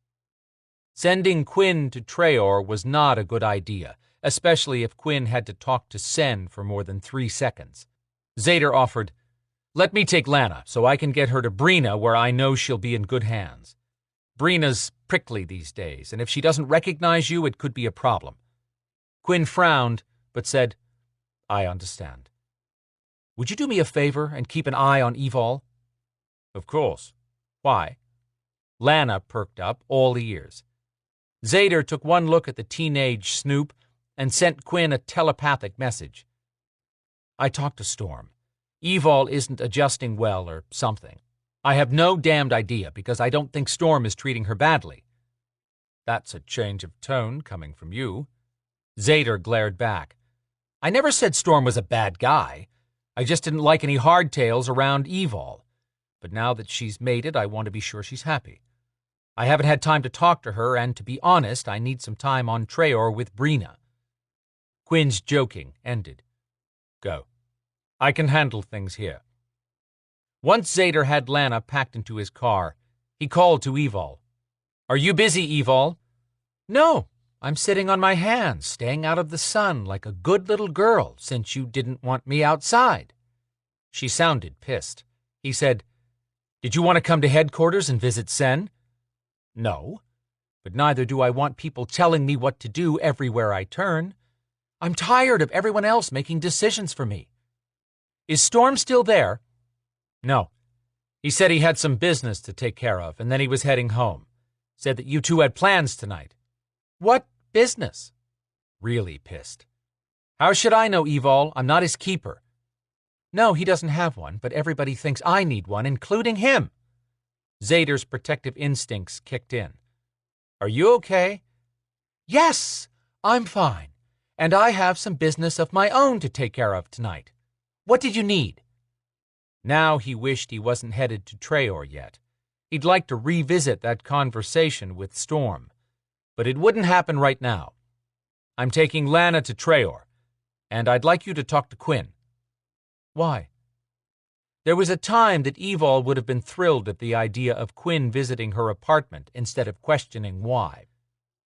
Sending Quinn to Treor was not a good idea, especially if Quinn had to talk to Sen for more than 3 seconds. Zader offered, Let me take Lana so I can get her to Brina where I know she'll be in good hands. Brina's prickly these days, and if she doesn't recognize you, it could be a problem. Quinn frowned, but said, I understand. Would you do me a favor and keep an eye on Evol? Of course. Why? Lana perked up, all ears. Zader took one look at the teenage snoop and sent Quinn a telepathic message. I talked to Storm. Evol isn't adjusting well or something. I have no damned idea because I don't think Storm is treating her badly. That's a change of tone coming from you. Zader glared back. I never said Storm was a bad guy. I just didn't like any hardtails around Evol. But now that she's made it, I want to be sure she's happy. I haven't had time to talk to her, and to be honest, I need some time on Treor with Brina. Quinn's joking ended. Go. I can handle things here. Once Zader had Lana packed into his car, he called to Evol. Are you busy, Evol? No, I'm sitting on my hands, staying out of the sun like a good little girl since you didn't want me outside. She sounded pissed. He said, Did you want to come to headquarters and visit Sen? No, but neither do I want people telling me what to do everywhere I turn. I'm tired of everyone else making decisions for me. Is Storm still there? No. He said he had some business to take care of, and then he was heading home. Said that you two had plans tonight. What business? Really pissed. How should I know, Evol? I'm not his keeper. No, he doesn't have one, but everybody thinks I need one, including him. Zader's protective instincts kicked in. Are you okay? Yes, I'm fine, and I have some business of my own to take care of tonight. What did you need? Now he wished he wasn't headed to Treor yet. He'd like to revisit that conversation with Storm, but it wouldn't happen right now. I'm taking Lana to Treor, and I'd like you to talk to Quinn. Why? There was a time that Evol would have been thrilled at the idea of Quinn visiting her apartment instead of questioning why.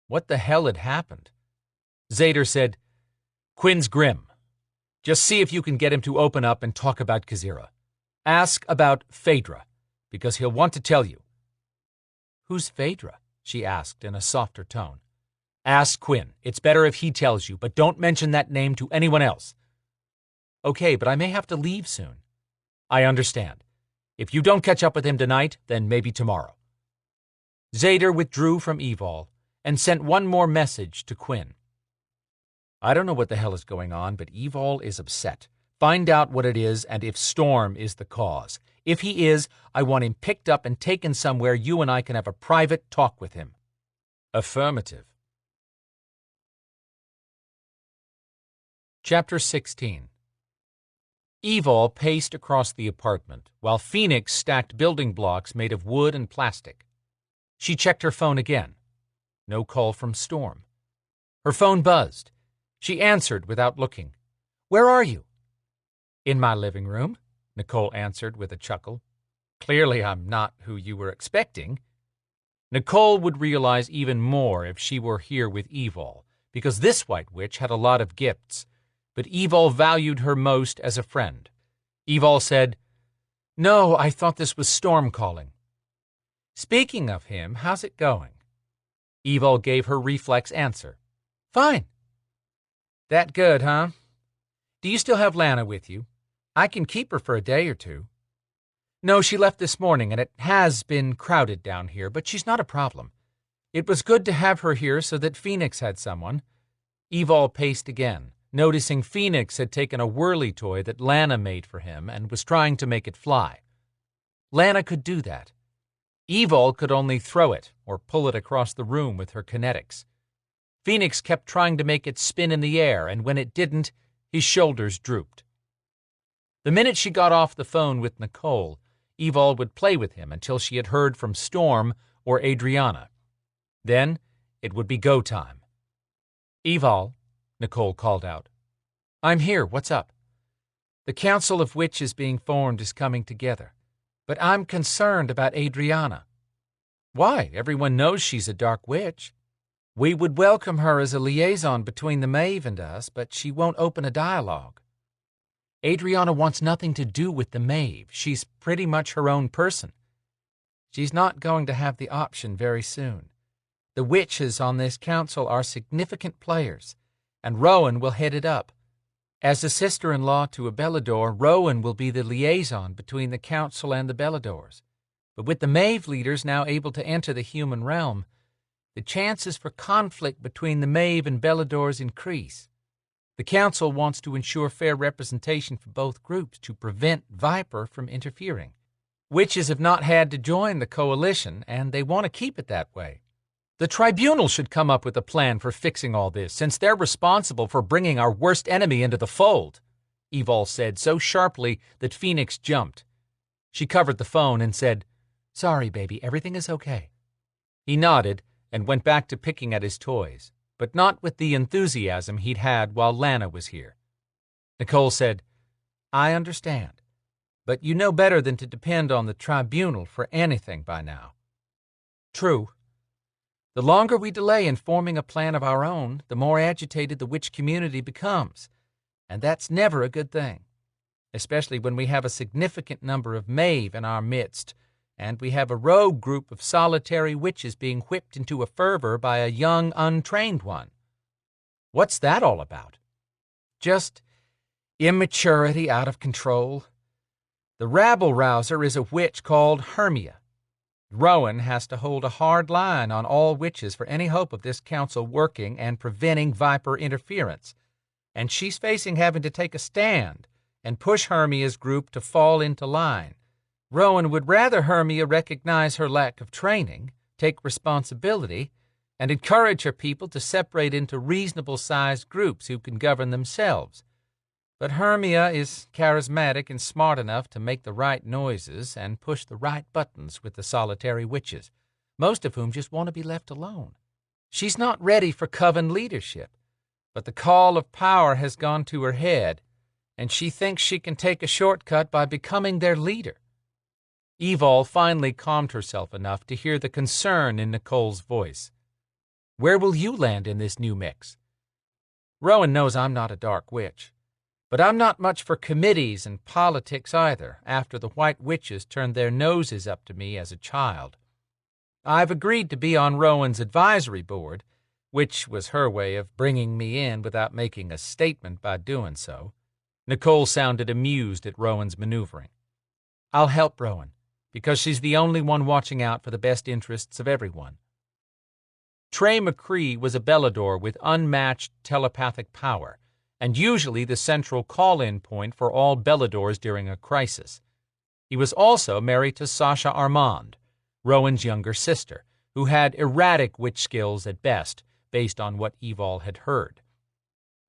What the hell had happened? Zader said, Quinn's grim. Just see if you can get him to open up and talk about Kazira. Ask about Phaedra, because he'll want to tell you. Who's Phaedra? She asked in a softer tone. Ask Quinn. It's better if he tells you, but don't mention that name to anyone else. Okay, but I may have to leave soon. I understand. If you don't catch up with him tonight, then maybe tomorrow. Zader withdrew from Evol and sent one more message to Quinn. I don't know what the hell is going on, but Evol is upset. Find out what it is and if Storm is the cause. If he is, I want him picked up and taken somewhere you and I can have a private talk with him. Affirmative. Chapter 16. Evol paced across the apartment, while Phoenix stacked building blocks made of wood and plastic. She checked her phone again. No call from Storm. Her phone buzzed. She answered without looking. Where are you? In my living room, Nicole answered with a chuckle. Clearly I'm not who you were expecting. Nicole would realize even more if she were here with Evol, because this White Witch had a lot of gifts, but Evol valued her most as a friend. Evol said, No, I thought this was Storm calling. Speaking of him, how's it going? Evol gave her reflex answer. Fine. That good, huh? Do you still have Lana with you? I can keep her for a day or two. No, she left this morning, and it has been crowded down here, but she's not a problem. It was good to have her here so that Phoenix had someone. Evol paced again, noticing Phoenix had taken a whirly toy that Lana made for him and was trying to make it fly. Lana could do that. Evol could only throw it or pull it across the room with her kinetics. Phoenix kept trying to make it spin in the air, and when it didn't, his shoulders drooped. The minute she got off the phone with Nicole, Evol would play with him until she had heard from Storm or Adrianna. Then it would be go time. "Evol," Nicole called out. "I'm here. What's up?" "The Council of Witches being formed is coming together, but I'm concerned about Adrianna." "Why? Everyone knows she's a dark witch." "We would welcome her as a liaison between the Maeve and us, but she won't open a dialogue." "Adrianna wants nothing to do with the Maeve. She's pretty much her own person." "She's not going to have the option very soon. The witches on this council are significant players, and Rowan will head it up. As a sister-in-law to a Belador, Rowan will be the liaison between the council and the Beladors. But with the Maeve leaders now able to enter the human realm, the chances for conflict between the Maeve and Beladors increase. The council wants to ensure fair representation for both groups to prevent Viper from interfering. Witches have not had to join the coalition, and they want to keep it that way. The tribunal should come up with a plan for fixing all this, since they're responsible for bringing our worst enemy into the fold," Evol said so sharply that Phoenix jumped. She covered the phone and said, "Sorry, baby, everything is okay." He nodded and went back to picking at his toys, but not with the enthusiasm he'd had while Lana was here. Nicole said, "I understand, but you know better than to depend on the tribunal for anything by now." "True. The longer we delay in forming a plan of our own, the more agitated the witch community becomes, and that's never a good thing, especially when we have a significant number of Maeve in our midst, and we have a rogue group of solitary witches being whipped into a fervor by a young, untrained one." "What's that all about?" "Just immaturity out of control. The rabble-rouser is a witch called Hermia. Rowan has to hold a hard line on all witches for any hope of this council working and preventing Viper interference, and she's facing having to take a stand and push Hermia's group to fall into line. Rowan would rather Hermia recognize her lack of training, take responsibility, and encourage her people to separate into reasonable-sized groups who can govern themselves. But Hermia is charismatic and smart enough to make the right noises and push the right buttons with the solitary witches, most of whom just want to be left alone. She's not ready for coven leadership, but the call of power has gone to her head, and she thinks she can take a shortcut by becoming their leader." Evol finally calmed herself enough to hear the concern in Nicole's voice. "Where will you land in this new mix?" "Rowan knows I'm not a dark witch. But I'm not much for committees and politics either, after the White Witches turned their noses up to me as a child. I've agreed to be on Rowan's advisory board, which was her way of bringing me in without making a statement by doing so." Nicole sounded amused at Rowan's maneuvering. "I'll help Rowan, because she's the only one watching out for the best interests of everyone." Trey McCree was a Belador with unmatched telepathic power, and usually the central call-in point for all Beladors during a crisis. He was also married to Sasha Armand, Rowan's younger sister, who had erratic witch skills at best, based on what Evol had heard.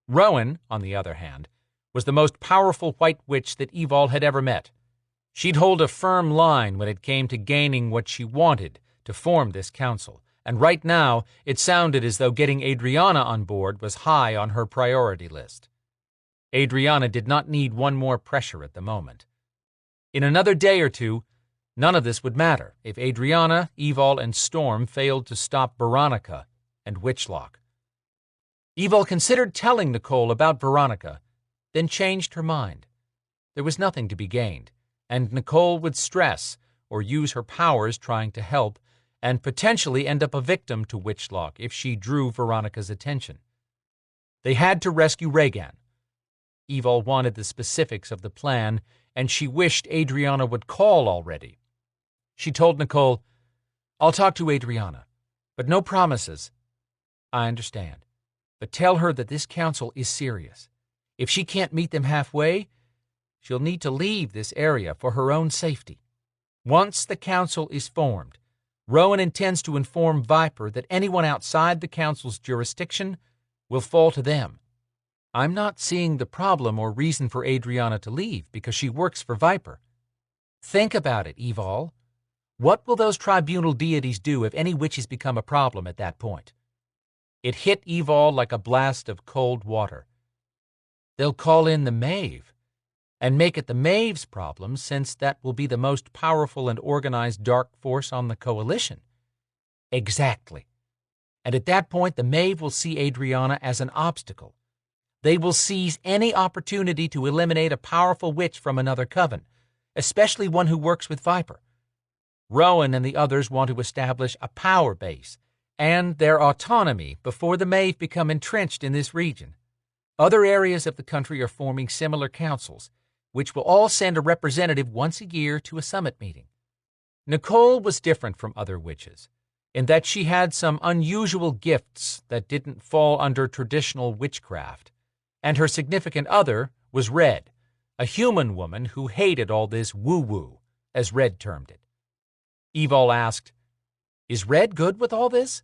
Rowan, on the other hand, was the most powerful white witch that Evol had ever met. She'd hold a firm line when it came to gaining what she wanted to form this council, and right now it sounded as though getting Adrianna on board was high on her priority list. Adrianna did not need one more pressure at the moment. In another day or two, none of this would matter if Adrianna, Evol, and Storm failed to stop Veronica and Witchlock. Evol considered telling Nicole about Veronica, then changed her mind. There was nothing to be gained, and Nicole would stress or use her powers trying to help, and potentially end up a victim to Witchlock if she drew Veronica's attention. They had to rescue Regan. Evol wanted the specifics of the plan, and she wished Adrianna would call already. She told Nicole, "I'll talk to Adrianna, but no promises." "I understand, but tell her that this council is serious. If she can't meet them halfway, she'll need to leave this area for her own safety. Once the council is formed, Rowan intends to inform Viper that anyone outside the Council's jurisdiction will fall to them. I'm not seeing the problem or reason for Adrianna to leave because she works for Viper. Think about it, Evol. What will those tribunal deities do if any witches become a problem at that point? It hit Evol like a blast of cold water. They'll call in the Maeve, and make it the Maeve's problem since that will be the most powerful and organized dark force on the coalition. Exactly. And at that point, the Maeve will see Adrianna as an obstacle. They will seize any opportunity to eliminate a powerful witch from another coven, especially one who works with Viper. Rowan and the others want to establish a power base and their autonomy before the Maeve become entrenched in this region. Other areas of the country are forming similar councils, which will all send a representative once a year to a summit meeting. Nicole was different from other witches, in that she had some unusual gifts that didn't fall under traditional witchcraft, and her significant other was Red, a human woman who hated all this woo-woo, as Red termed it. Evol asked, "Is Red good with all this?"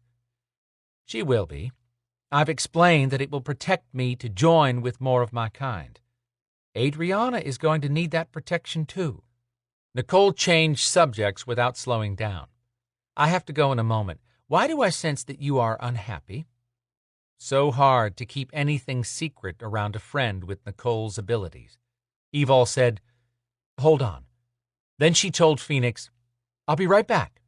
"She will be. I've explained that it will protect me to join with more of my kind. Adrianna is going to need that protection too." Nicole changed subjects without slowing down. "I have to go in a moment. Why do I sense that you are unhappy?" So hard to keep anything secret around a friend with Nicole's abilities. Evol said, "Hold on." Then she told Phoenix, "I'll be right back."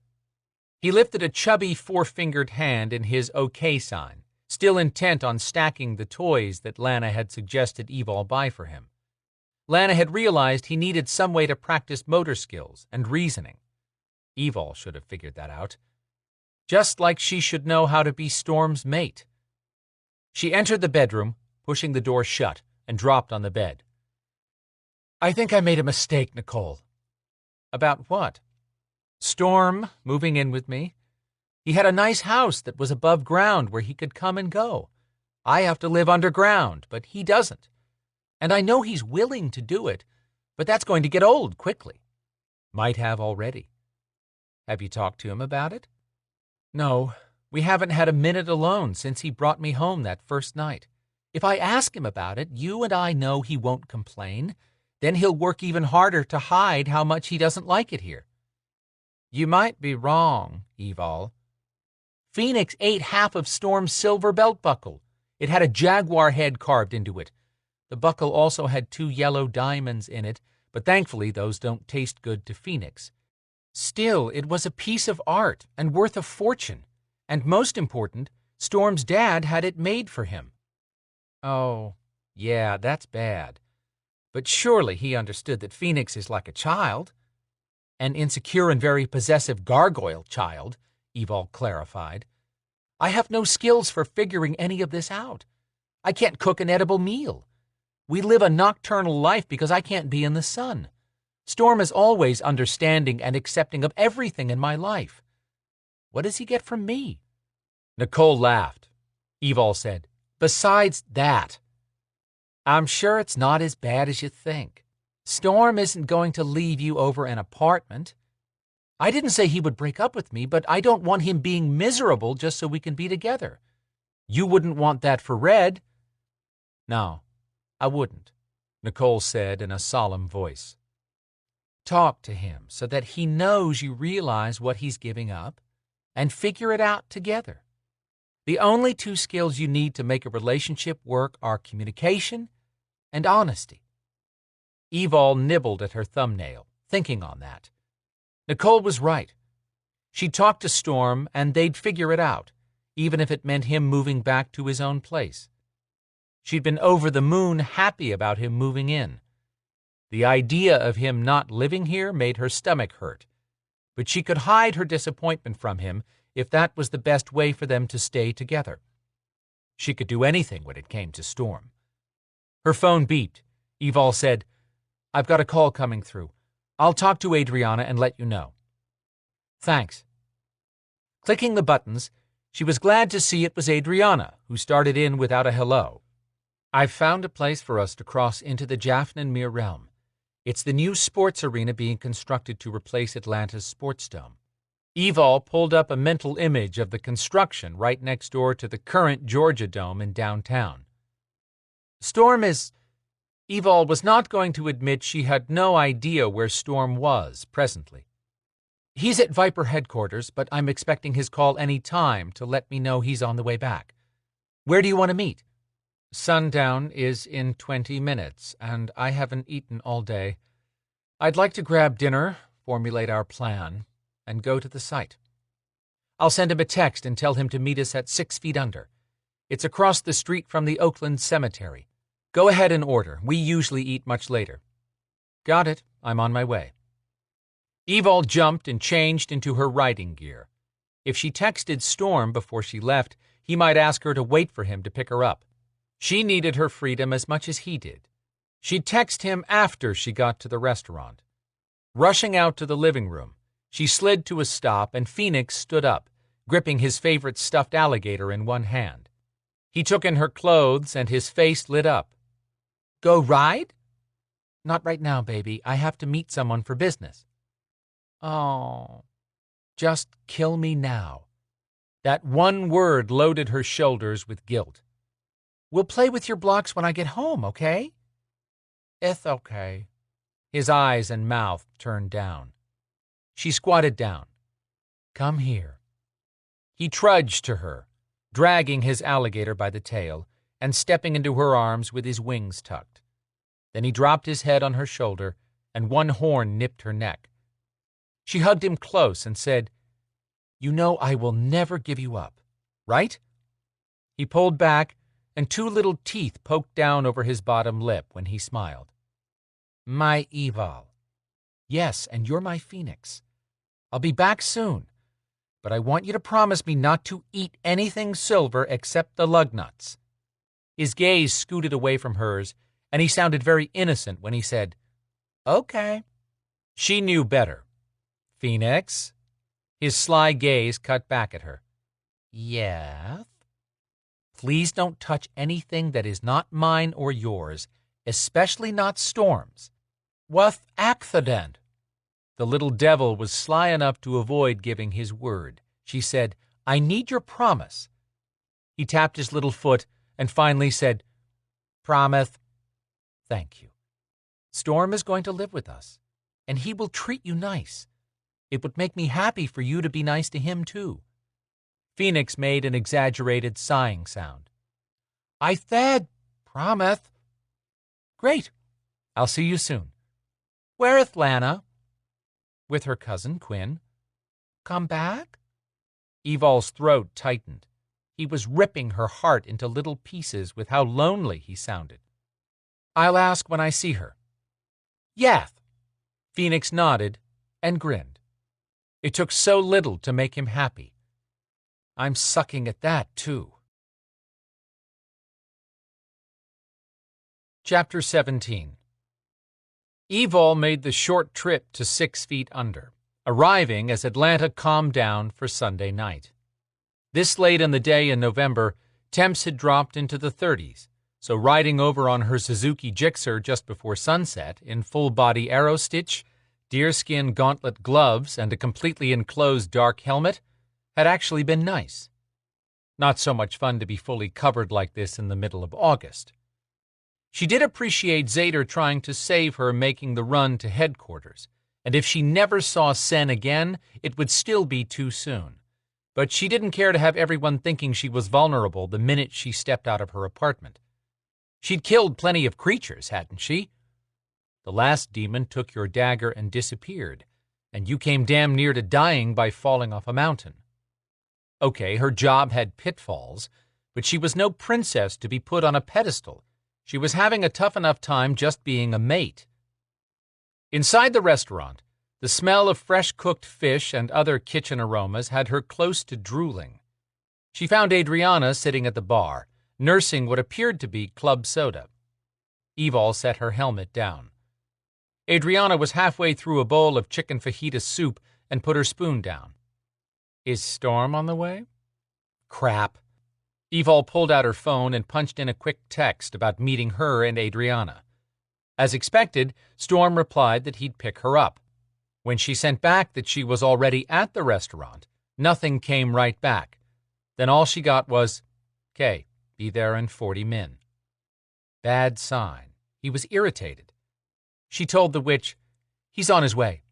He lifted a chubby four-fingered hand in his OK sign, still intent on stacking the toys that Lana had suggested Evol buy for him. Lana had realized he needed some way to practice motor skills and reasoning. Evol should have figured that out. Just like she should know how to be Storm's mate. She entered the bedroom, pushing the door shut, and dropped on the bed. "I think I made a mistake, Nicole." "About what?" "Storm moving in with me. He had a nice house that was above ground where he could come and go. I have to live underground, but he doesn't. And I know he's willing to do it, but that's going to get old quickly." "Might have already." "Have you talked to him about it?" "No, we haven't had a minute alone since he brought me home that first night. If I ask him about it, you and I know he won't complain. Then he'll work even harder to hide how much he doesn't like it here." "You might be wrong, Evol." "Phoenix ate half of Storm's silver belt buckle. It had a jaguar head carved into it. The buckle also had 2 yellow diamonds in it, but thankfully those don't taste good to Phoenix. Still, it was a piece of art and worth a fortune. And most important, Storm's dad had it made for him." "Oh, yeah, that's bad. But surely he understood that Phoenix is like a child." "An insecure and very possessive gargoyle child," Evol clarified. "I have no skills for figuring any of this out. I can't cook an edible meal. We live a nocturnal life because I can't be in the sun. Storm is always understanding and accepting of everything in my life. What does he get from me?" Nicole laughed. Evol said, "Besides that, I'm sure it's not as bad as you think. Storm isn't going to leave you over an apartment. I didn't say he would break up with me, but I don't want him being miserable just so we can be together. You wouldn't want that for Red." "No, I wouldn't," Nicole said in a solemn voice. "Talk to him so that he knows you realize what he's giving up, and figure it out together. The only 2 skills you need to make a relationship work are communication and honesty." Evol nibbled at her thumbnail, thinking on that. Nicole was right. She'd talk to Storm, and they'd figure it out, even if it meant him moving back to his own place. She'd been over the moon happy about him moving in. The idea of him not living here made her stomach hurt, but she could hide her disappointment from him if that was the best way for them to stay together. She could do anything when it came to Storm. Her phone beeped. Evol said, "I've got a call coming through. I'll talk to Adrianna and let you know." "Thanks." Clicking the buttons, she was glad to see it was Adrianna, who started in without a hello. "I've found a place for us to cross into the Jafnanmere realm. It's the new sports arena being constructed to replace Atlanta's sports dome." Evol pulled up a mental image of the construction right next door to the current Georgia Dome in downtown. Storm is... Evol was not going to admit she had no idea where Storm was presently. He's at Viper headquarters, but I'm expecting his call any time to let me know he's on the way back. Where do you want to meet? Sundown is in 20 minutes, and I haven't eaten all day. I'd like to grab dinner, formulate our plan, and go to the site. I'll send him a text and tell him to meet us at 6 feet under. It's across the street from the Oakland Cemetery. Go ahead and order. We usually eat much later. Got it. I'm on my way. Evol jumped and changed into her riding gear. If she texted Storm before she left, he might ask her to wait for him to pick her up. She needed her freedom as much as he did. She'd text him after she got to the restaurant. Rushing out to the living room, she slid to a stop and Phoenix stood up, gripping his favorite stuffed alligator in one hand. He took in her clothes and his face lit up. Go ride? Not right now, baby. I have to meet someone for business. Oh, just kill me now. That one word loaded her shoulders with guilt. We'll play with your blocks when I get home, okay? It's okay. His eyes and mouth turned down. She squatted down. Come here. He trudged to her, dragging his alligator by the tail and stepping into her arms with his wings tucked. Then he dropped his head on her shoulder, and one horn nipped her neck. She hugged him close and said, You know I will never give you up, right? He pulled back, and two little teeth poked down over his bottom lip when he smiled. My Evol. Yes, and you're my Phoenix. I'll be back soon, but I want you to promise me not to eat anything silver except the lug nuts. His gaze scooted away from hers, and he sounded very innocent when he said, Okay. She knew better. Phoenix? His sly gaze cut back at her. Yes? Please don't touch anything that is not mine or yours, especially not Storm's. What accident? The little devil was sly enough to avoid giving his word. She said, I need your promise. He tapped his little foot and finally said, Promise. Thank you. Storm is going to live with us, and he will treat you nice. It would make me happy for you to be nice to him, too. Phoenix made an exaggerated sighing sound. I said, promise. Great. I'll see you soon. Where is Lana? With her cousin, Quinn. Come back? Evol's throat tightened. He was ripping her heart into little pieces with how lonely he sounded. I'll ask when I see her. Yes. Phoenix nodded and grinned. It took so little to make him happy. I'm sucking at that, too. Chapter 17. Evol made the short trip to 6 feet under, arriving as Atlanta calmed down for Sunday night. This late in the day in November, temps had dropped into the 30s, so riding over on her Suzuki Gixxer just before sunset in full-body aero-stitch, deerskin gauntlet gloves, and a completely enclosed dark helmet had actually been nice. Not so much fun to be fully covered like this in the middle of August. She did appreciate Zader trying to save her making the run to headquarters, and if she never saw Sen again, it would still be too soon. But she didn't care to have everyone thinking she was vulnerable the minute she stepped out of her apartment. She'd killed plenty of creatures, hadn't she? The last demon took your dagger and disappeared, and you came damn near to dying by falling off a mountain. Okay, her job had pitfalls, but she was no princess to be put on a pedestal. She was having a tough enough time just being a mate. Inside the restaurant, the smell of fresh-cooked fish and other kitchen aromas had her close to drooling. She found Adriana sitting at the bar, nursing what appeared to be club soda. Evol set her helmet down. Adriana was halfway through a bowl of chicken fajita soup and put her spoon down. Is Storm on the way? Crap. Evol pulled out her phone and punched in a quick text about meeting her and Adriana. As expected, Storm replied that he'd pick her up. When she sent back that she was already at the restaurant, nothing came right back. Then all she got was, "'Kay, be there in 40 min." Bad sign. He was irritated. She told the witch, "He's on his way."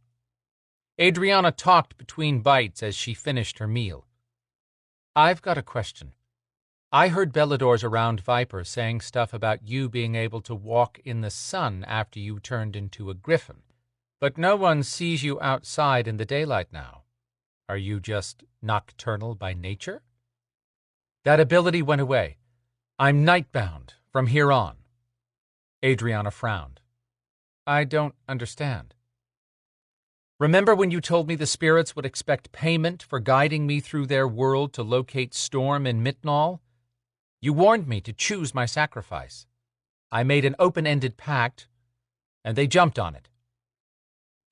Adrianna talked between bites as she finished her meal. "I've got a question. I heard Belador's around Viper saying stuff about you being able to walk in the sun after you turned into a griffin. But no one sees you outside in the daylight now. Are you just nocturnal by nature?" "That ability went away. I'm nightbound from here on." Adrianna frowned. "I don't understand." "Remember when you told me the spirits would expect payment for guiding me through their world to locate Storm in Mitnall? You warned me to choose my sacrifice. I made an open-ended pact, and they jumped on it."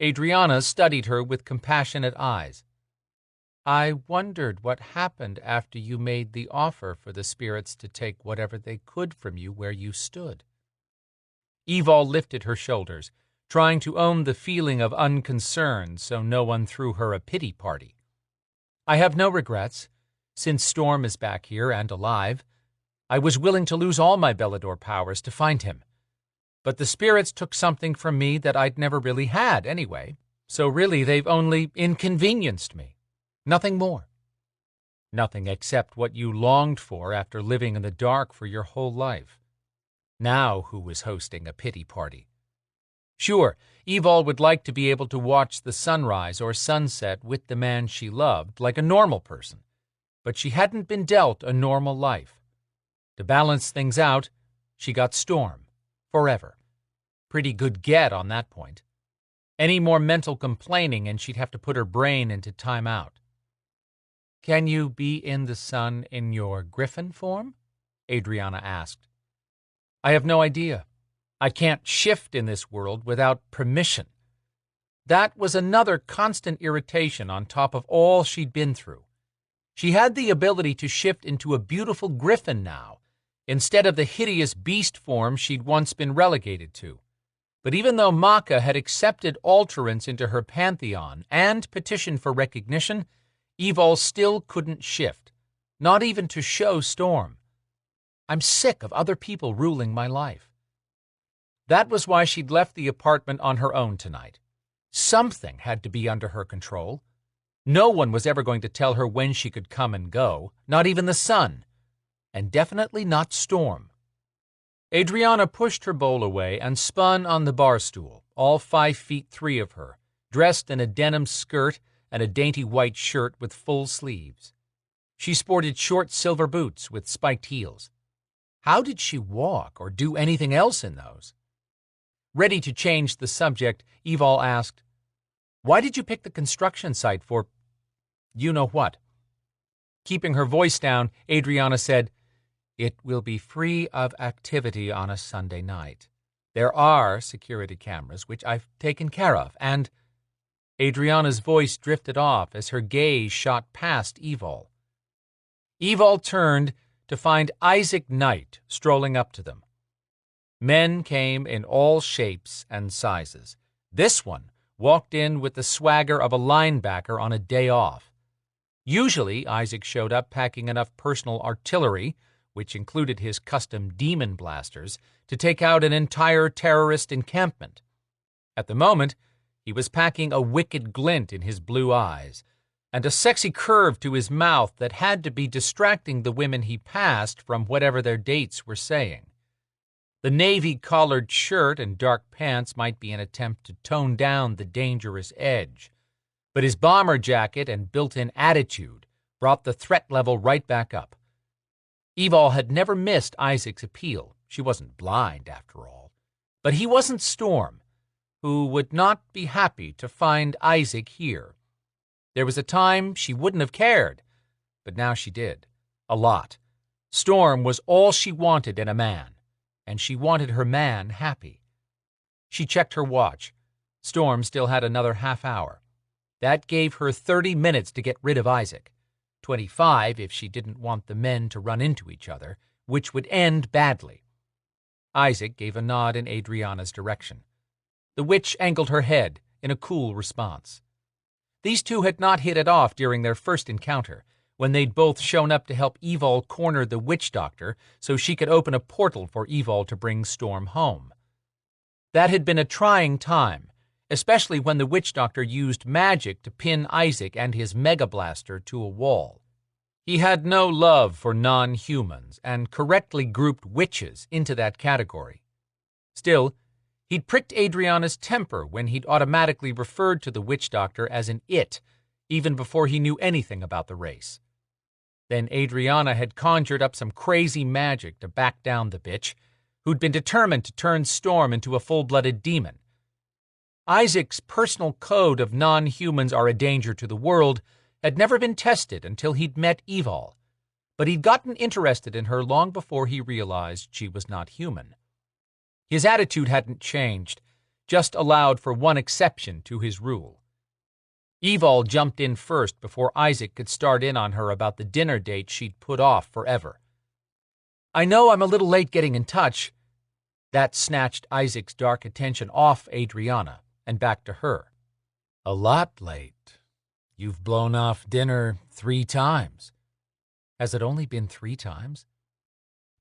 Adrianna studied her with compassionate eyes. "I wondered what happened after you made the offer for the spirits to take whatever they could from you where you stood." Evol lifted her shoulders, trying to own the feeling of unconcern so no one threw her a pity party. "I have no regrets, since Storm is back here and alive. I was willing to lose all my Belador powers to find him. But the spirits took something from me that I'd never really had anyway, so really they've only inconvenienced me. Nothing more. Nothing except what you longed for after living in the dark for your whole life. Now who was hosting a pity party? Sure, Evol would like to be able to watch the sunrise or sunset with the man she loved like a normal person, but she hadn't been dealt a normal life. To balance things out, she got Storm, forever. Pretty good get on that point. Any more mental complaining and she'd have to put her brain into timeout. "Can you be in the sun in your griffin form?" Adrianna asked. "I have no idea. I can't shift in this world without permission." That was another constant irritation on top of all she'd been through. She had the ability to shift into a beautiful griffin now, instead of the hideous beast form she'd once been relegated to. But even though Maka had accepted alterance into her pantheon and petitioned for recognition, Evol still couldn't shift, not even to show Storm. "I'm sick of other people ruling my life." That was why she'd left the apartment on her own tonight. Something had to be under her control. No one was ever going to tell her when she could come and go, not even the sun, and definitely not Storm. Adrianna pushed her bowl away and spun on the bar stool, all 5'3" of her, dressed in a denim skirt and a dainty white shirt with full sleeves. She sported short silver boots with spiked heels. How did she walk or do anything else in those? Ready to change the subject, Evol asked, "Why did you pick the construction site for you-know-what?" Keeping her voice down, Adrianna said, "It will be free of activity on a Sunday night. There are security cameras, which I've taken care of, and—" Adrianna's voice drifted off as her gaze shot past Evol. Evol turned to find Isaac Knight strolling up to them. Men came in all shapes and sizes. This one walked in with the swagger of a linebacker on a day off. Usually, Isaac showed up packing enough personal artillery, which included his custom demon blasters, to take out an entire terrorist encampment. At the moment, he was packing a wicked glint in his blue eyes, and a sexy curve to his mouth that had to be distracting the women he passed from whatever their dates were saying. The navy-collared shirt and dark pants might be an attempt to tone down the dangerous edge, but his bomber jacket and built-in attitude brought the threat level right back up. Evol had never missed Isaac's appeal. She wasn't blind, after all. But he wasn't Storm, who would not be happy to find Isaac here. There was a time she wouldn't have cared, but now she did. A lot. Storm was all she wanted in a man, and she wanted her man happy. She checked her watch. Storm still had another half hour. That gave her 30 minutes to get rid of Isaac. 25 if she didn't want the men to run into each other, which would end badly. Isaac gave a nod in Adrianna's direction. The witch angled her head, in a cool response. These two had not hit it off during their first encounter, when they'd both shown up to help Evol corner the witch doctor so she could open a portal for Evol to bring Storm home. That had been a trying time, especially when the witch doctor used magic to pin Isaac and his mega blaster to a wall. He had no love for non-humans and correctly grouped witches into that category. Still, he'd pricked Adriana's temper when he'd automatically referred to the witch doctor as an it, even before he knew anything about the race. Then Adriana had conjured up some crazy magic to back down the bitch, who'd been determined to turn Storm into a full-blooded demon. Isaac's personal code of non-humans are a danger to the world had never been tested until he'd met Evol, but he'd gotten interested in her long before he realized she was not human. His attitude hadn't changed, just allowed for one exception to his rule. Evol jumped in first before Isaac could start in on her about the dinner date she'd put off forever. "I know I'm a little late getting in touch." That snatched Isaac's dark attention off Adriana and back to her. "A lot late. You've blown off dinner 3 times. Has it only been 3 times?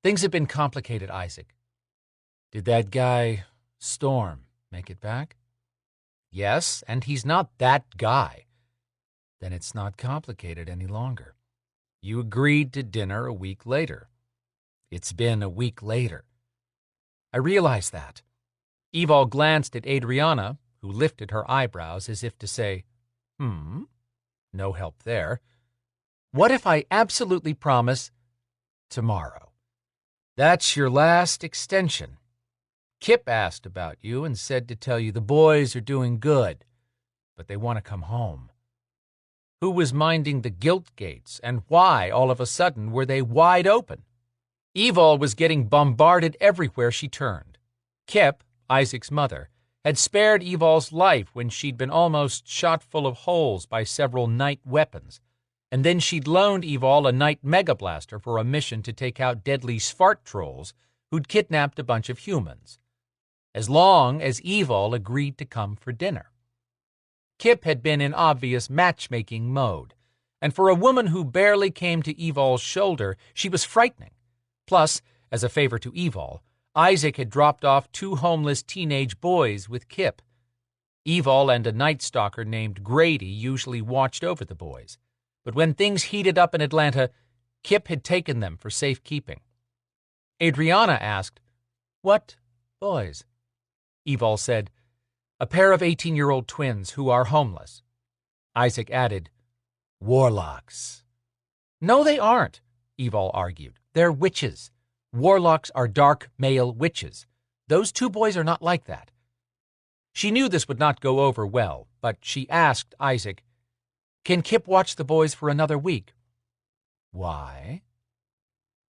Things have been complicated, Isaac. Did that guy, Storm, make it back? Yes, and he's not that guy. Then it's not complicated any longer. You agreed to dinner a week later. It's been a week later. I realize that." Evol glanced at Adriana, who lifted her eyebrows as if to say, No help there. "What if I absolutely promise tomorrow? That's your last extension. Kip asked about you and said to tell you the boys are doing good, but they want to come home. Who was minding the guilt gates, and why, all of a sudden, were they wide open?" Evol was getting bombarded everywhere she turned. Kip, Isaac's mother, had spared Evol's life when she'd been almost shot full of holes by several night weapons, and then she'd loaned Evol a night mega blaster for a mission to take out deadly Svart trolls who'd kidnapped a bunch of humans, as long as Evol agreed to come for dinner. Kip had been in obvious matchmaking mode, and for a woman who barely came to Evol's shoulder, she was frightening. Plus, as a favor to Evol, Isaac had dropped off 2 homeless teenage boys with Kip. Evol and a night stalker named Grady usually watched over the boys, but when things heated up in Atlanta, Kip had taken them for safekeeping. Adriana asked, "What boys?" Evol said, "A pair of 18-year-old twins who are homeless." Isaac added, "Warlocks." "No, they aren't," Evol argued. "They're witches. Warlocks are dark male witches. Those 2 boys are not like that." She knew this would not go over well, but she asked Isaac, "Can Kip watch the boys for another week?" "Why?"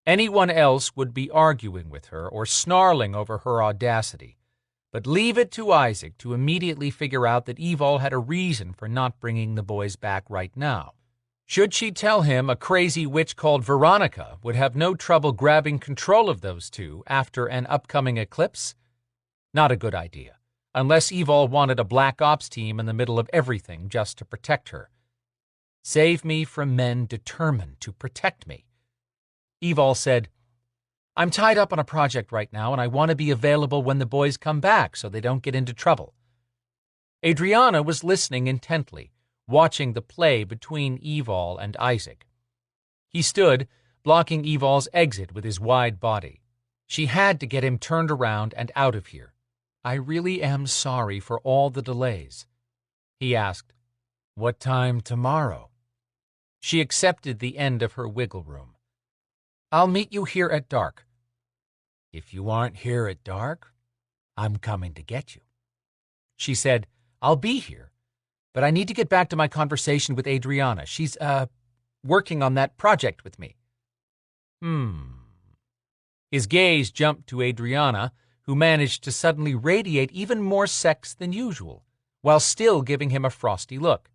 Anyone else would be arguing with her or snarling over her audacity, but leave it to Isaac to immediately figure out that Evol had a reason for not bringing the boys back right now. Should she tell him a crazy witch called Veronica would have no trouble grabbing control of those 2 after an upcoming eclipse? Not a good idea, unless Evol wanted a Black Ops team in the middle of everything just to protect her. Save me from men determined to protect me. Evol said, "I'm tied up on a project right now, and I want to be available when the boys come back so they don't get into trouble." Adriana was listening intently, watching the play between Evol and Isaac. He stood, blocking Evol's exit with his wide body. She had to get him turned around and out of here. "I really am sorry for all the delays." He asked, "What time tomorrow?" She accepted the end of her wiggle room. "I'll meet you here at dark." "If you aren't here at dark, I'm coming to get you." She said, "I'll be here, but I need to get back to my conversation with Adriana. She's, working on that project with me." His gaze jumped to Adriana, who managed to suddenly radiate even more sex than usual, while still giving him a frosty look.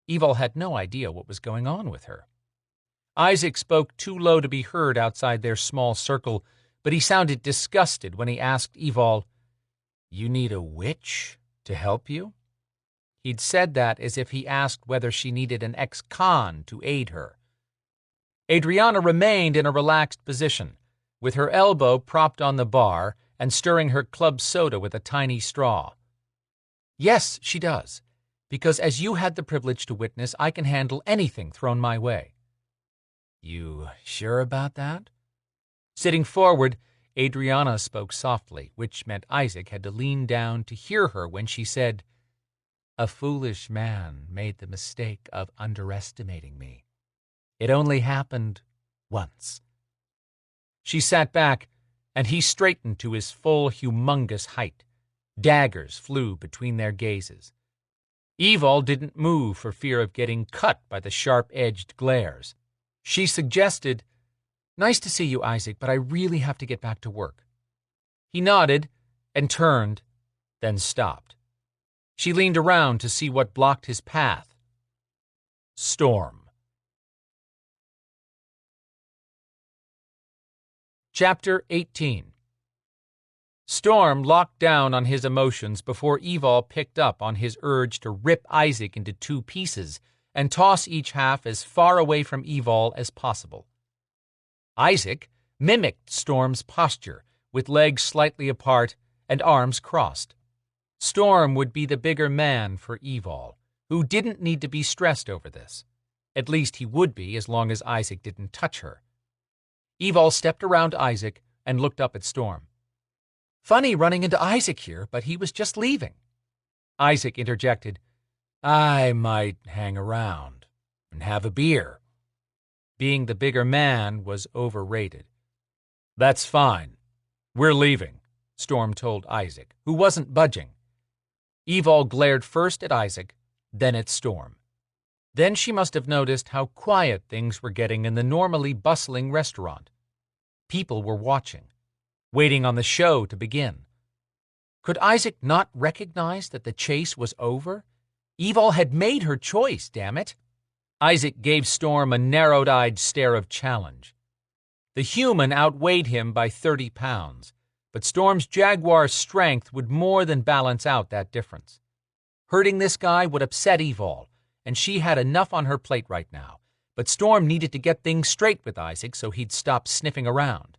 Evol had no idea what was going on with her. Isaac spoke too low to be heard outside their small circle, but he sounded disgusted when he asked Evol, "You need a witch to help you?" He'd said that as if he asked whether she needed an ex-con to aid her. Adrianna remained in a relaxed position, with her elbow propped on the bar and stirring her club soda with a tiny straw. Yes, she does, because as you had the privilege to witness, I can handle anything thrown my way. You sure about that? Sitting forward, Adrianna spoke softly, which meant Isaac had to lean down to hear her when she said, "A foolish man made the mistake of underestimating me. It only happened once." She sat back, and he straightened to his full, humongous height. Daggers flew between their gazes. Evol didn't move for fear of getting cut by the sharp-edged glares. She suggested, "Nice to see you, Isaac, but I really have to get back to work." He nodded and turned, then stopped. She leaned around to see what blocked his path. Storm. Chapter 18. Storm locked down on his emotions before Evol picked up on his urge to rip Isaac into two pieces and toss each half as far away from Evol as possible. Isaac mimicked Storm's posture, with legs slightly apart and arms crossed. Storm would be the bigger man for Evol, who didn't need to be stressed over this. At least he would be as long as Isaac didn't touch her. Evol stepped around Isaac and looked up at Storm. "Funny running into Isaac here, but he was just leaving." Isaac interjected, "I might hang around and have a beer." Being the bigger man was overrated. "That's fine. We're leaving," Storm told Isaac, who wasn't budging. Evol glared first at Isaac, then at Storm. Then she must have noticed how quiet things were getting in the normally bustling restaurant. People were watching, waiting on the show to begin. Could Isaac not recognize that the chase was over? Evol had made her choice, damn it. Isaac gave Storm a narrowed-eyed stare of challenge. The human outweighed him by 30 pounds, but Storm's jaguar strength would more than balance out that difference. Hurting this guy would upset Evol, and she had enough on her plate right now, but Storm needed to get things straight with Isaac so he'd stop sniffing around.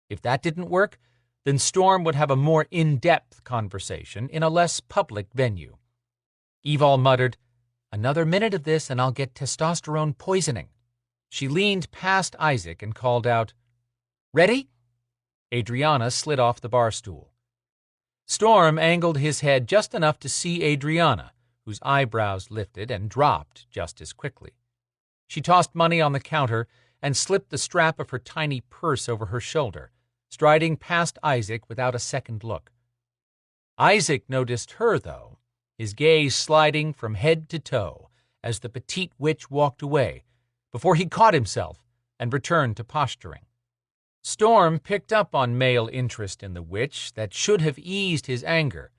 If that didn't work, then Storm would have a more in-depth conversation in a less public venue. Evol muttered, "Another minute of this and I'll get testosterone poisoning." She leaned past Isaac and called out, "Ready?" Adrianna slid off the bar stool. Storm angled his head just enough to see Adrianna, whose eyebrows lifted and dropped just as quickly. She tossed money on the counter and slipped the strap of her tiny purse over her shoulder, striding past Isaac without a second look. Isaac noticed her, though, his gaze sliding from head to toe as the petite witch walked away, before he caught himself and returned to posturing. Storm picked up on male interest in the witch that should have eased his anger,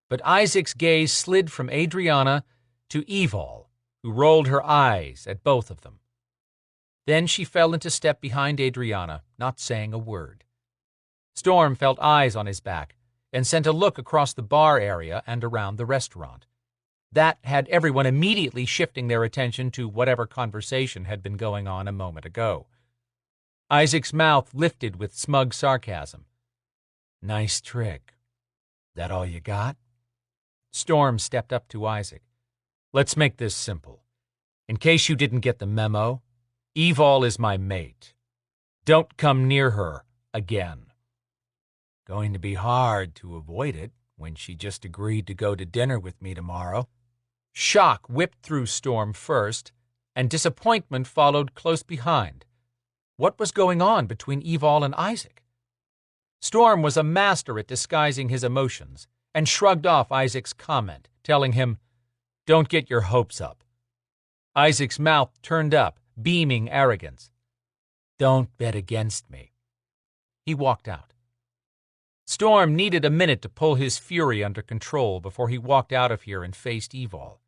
but Isaac's gaze slid from Adrianna to Evol, who rolled her eyes at both of them. Then she fell into step behind Adrianna, not saying a word. Storm felt eyes on his back and sent a look across the bar area and around the restaurant. That had everyone immediately shifting their attention to whatever conversation had been going on a moment ago. Isaac's mouth lifted with smug sarcasm. "Nice trick. That all you got?" Storm stepped up to Isaac. "Let's make this simple. In case you didn't get the memo, Evol is my mate. Don't come near her again." "Going to be hard to avoid it when she just agreed to go to dinner with me tomorrow." Shock whipped through Storm first, and disappointment followed close behind. What was going on between Evol and Isaac? Storm was a master at disguising his emotions and shrugged off Isaac's comment, telling him, "Don't get your hopes up." Isaac's mouth turned up, beaming arrogance. "Don't bet against me." He walked out. Storm needed a minute to pull his fury under control before he walked out of here and faced Evol.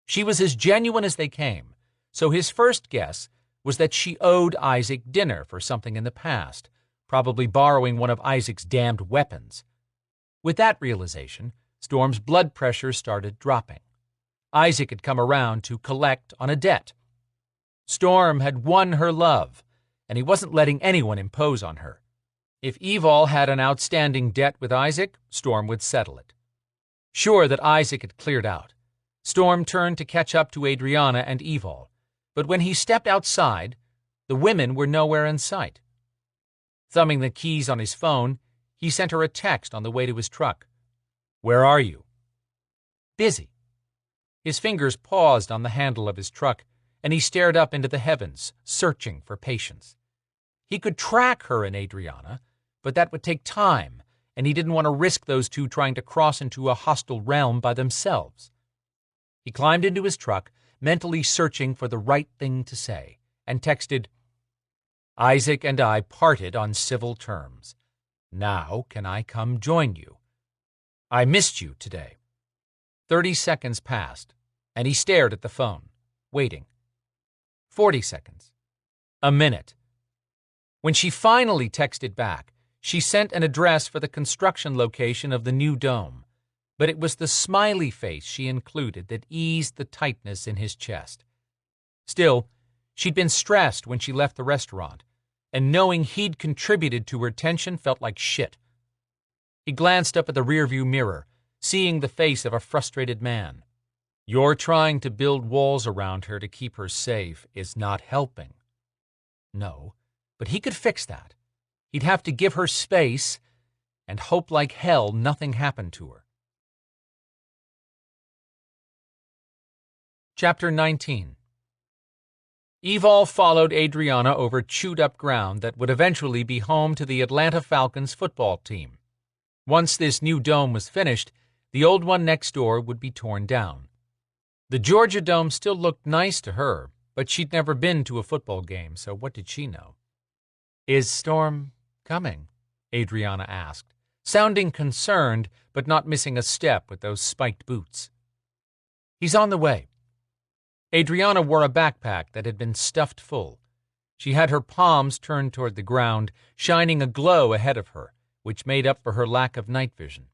She was as genuine as they came, so his first guess was that she owed Isaac dinner for something in the past, probably borrowing one of Isaac's damned weapons. With that realization, Storm's blood pressure started dropping. Isaac had come around to collect on a debt. Storm had won her love, and he wasn't letting anyone impose on her. If Evol had an outstanding debt with Isaac, Storm would settle it. Sure that Isaac had cleared out, Storm turned to catch up to Adrianna and Evol, but when he stepped outside, the women were nowhere in sight. Thumbing the keys on his phone, he sent her a text on the way to his truck. "Where are you?" "Busy." His fingers paused on the handle of his truck, and he stared up into the heavens, searching for patience. He could track her and Adrianna, but that would take time, and he didn't want to risk those two trying to cross into a hostile realm by themselves. He climbed into his truck, mentally searching for the right thing to say, and texted, "Isaac and I parted on civil terms. Now can I come join you? I missed you today." 30 seconds passed, and he stared at the phone, waiting. 40 seconds. A minute. When she finally texted back, she sent an address for the construction location of the new dome, but it was the smiley face she included that eased the tightness in his chest. Still, she'd been stressed when she left the restaurant, and knowing he'd contributed to her tension felt like shit. He glanced up at the rearview mirror, seeing the face of a frustrated man. You're trying to build walls around her to keep her safe is not helping. No, but he could fix that. He'd have to give her space and hope like hell nothing happened to her. Chapter 19. Evol followed Adrianna over chewed-up ground that would eventually be home to the Atlanta Falcons football team. Once this new dome was finished, the old one next door would be torn down. The Georgia Dome still looked nice to her, but she'd never been to a football game, so what did she know? "Is Storm coming?" Adrianna asked, sounding concerned but not missing a step with those spiked boots. "He's on the way." Adrianna wore a backpack that had been stuffed full. She had her palms turned toward the ground, shining a glow ahead of her, which made up for her lack of night vision.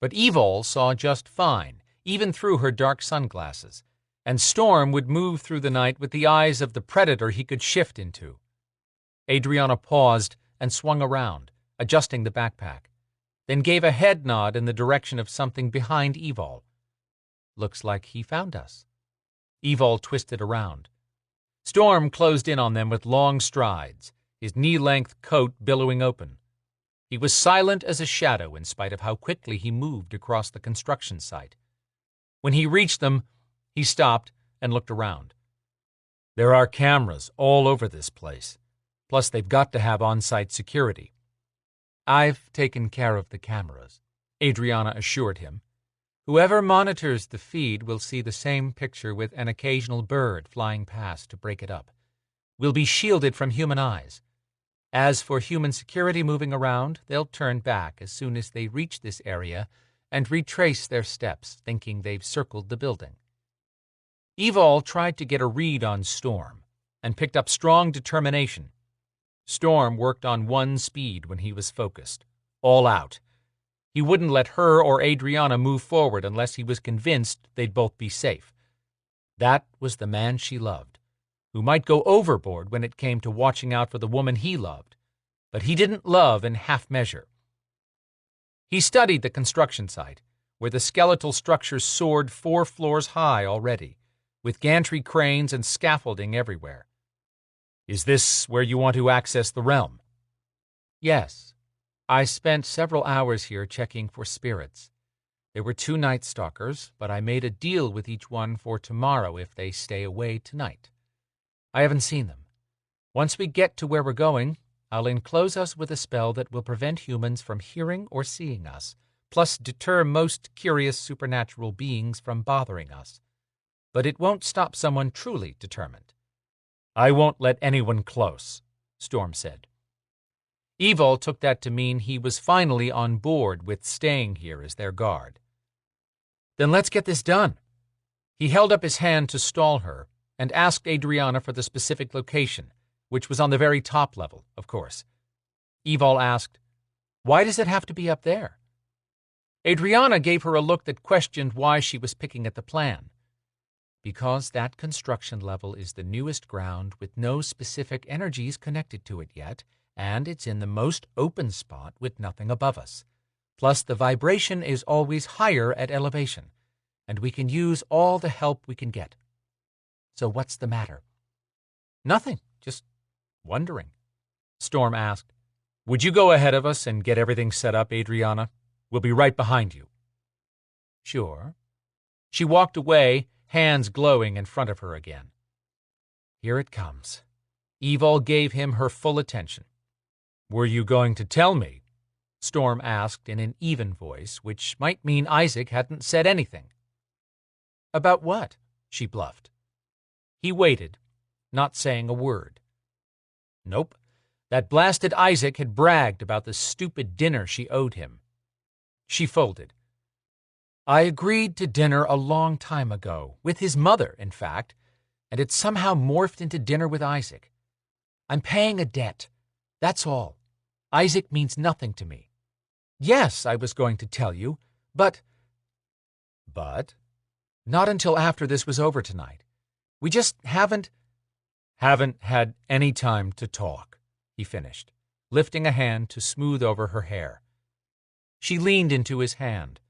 But Evol saw just fine, even through her dark sunglasses, and Storm would move through the night with the eyes of the predator he could shift into. Adrianna paused and swung around, adjusting the backpack, then gave a head nod in the direction of something behind Evol. "Looks like he found us." Evol twisted around. Storm closed in on them with long strides, his knee-length coat billowing open. He was silent as a shadow in spite of how quickly he moved across the construction site. When he reached them, he stopped and looked around. "There are cameras all over this place. Plus, they've got to have on-site security." "I've taken care of the cameras," Adrianna assured him. "Whoever monitors the feed will see the same picture with an occasional bird flying past to break it up. We'll be shielded from human eyes. As for human security moving around, they'll turn back as soon as they reach this area and retrace their steps, thinking they've circled the building." Evol tried to get a read on Storm and picked up strong determination. Storm worked on one speed when he was focused, all out. He wouldn't let her or Adrianna move forward unless he was convinced they'd both be safe. That was the man she loved, who might go overboard when it came to watching out for the woman he loved, but he didn't love in half measure. He studied the construction site, where the skeletal structure soared 4 floors high already, with gantry cranes and scaffolding everywhere. "Is this where you want to access the realm?" "Yes. I spent several hours here checking for spirits. There were 2 night stalkers, but I made a deal with each one for tomorrow if they stay away tonight. I haven't seen them. Once we get to where we're going, I'll enclose us with a spell that will prevent humans from hearing or seeing us, plus deter most curious supernatural beings from bothering us. But it won't stop someone truly determined." "I won't let anyone close," Storm said. Evol took that to mean he was finally on board with staying here as their guard. "Then let's get this done." He held up his hand to stall her and asked Adrianna for the specific location, which was on the very top level, of course. Evol asked, "Why does it have to be up there?" Adrianna gave her a look that questioned why she was picking at the plan. Because that construction level is the newest ground with no specific energies connected to it yet, and it's in the most open spot with nothing above us. Plus, the vibration is always higher at elevation, and we can use all the help we can get. So what's the matter? Nothing, just wondering. Storm asked, "Would you go ahead of us and get everything set up, Adrianna? We'll be right behind you." Sure. She walked away, hands glowing in front of her again. Here it comes. Evil gave him her full attention. "Were you going to tell me?" Storm asked in an even voice, which might mean Isaac hadn't said anything. "About what?" she bluffed. He waited, not saying a word. Nope. That blasted Isaac had bragged about the stupid dinner she owed him. She folded. "I agreed to dinner a long time ago, with his mother, in fact, and it somehow morphed into dinner with Isaac. I'm paying a debt. That's all. Isaac means nothing to me. Yes, I was going to tell you, but... But? Not until after this was over tonight. We just haven't had any time to talk," he finished, lifting a hand to smooth over her hair. She leaned into his hand,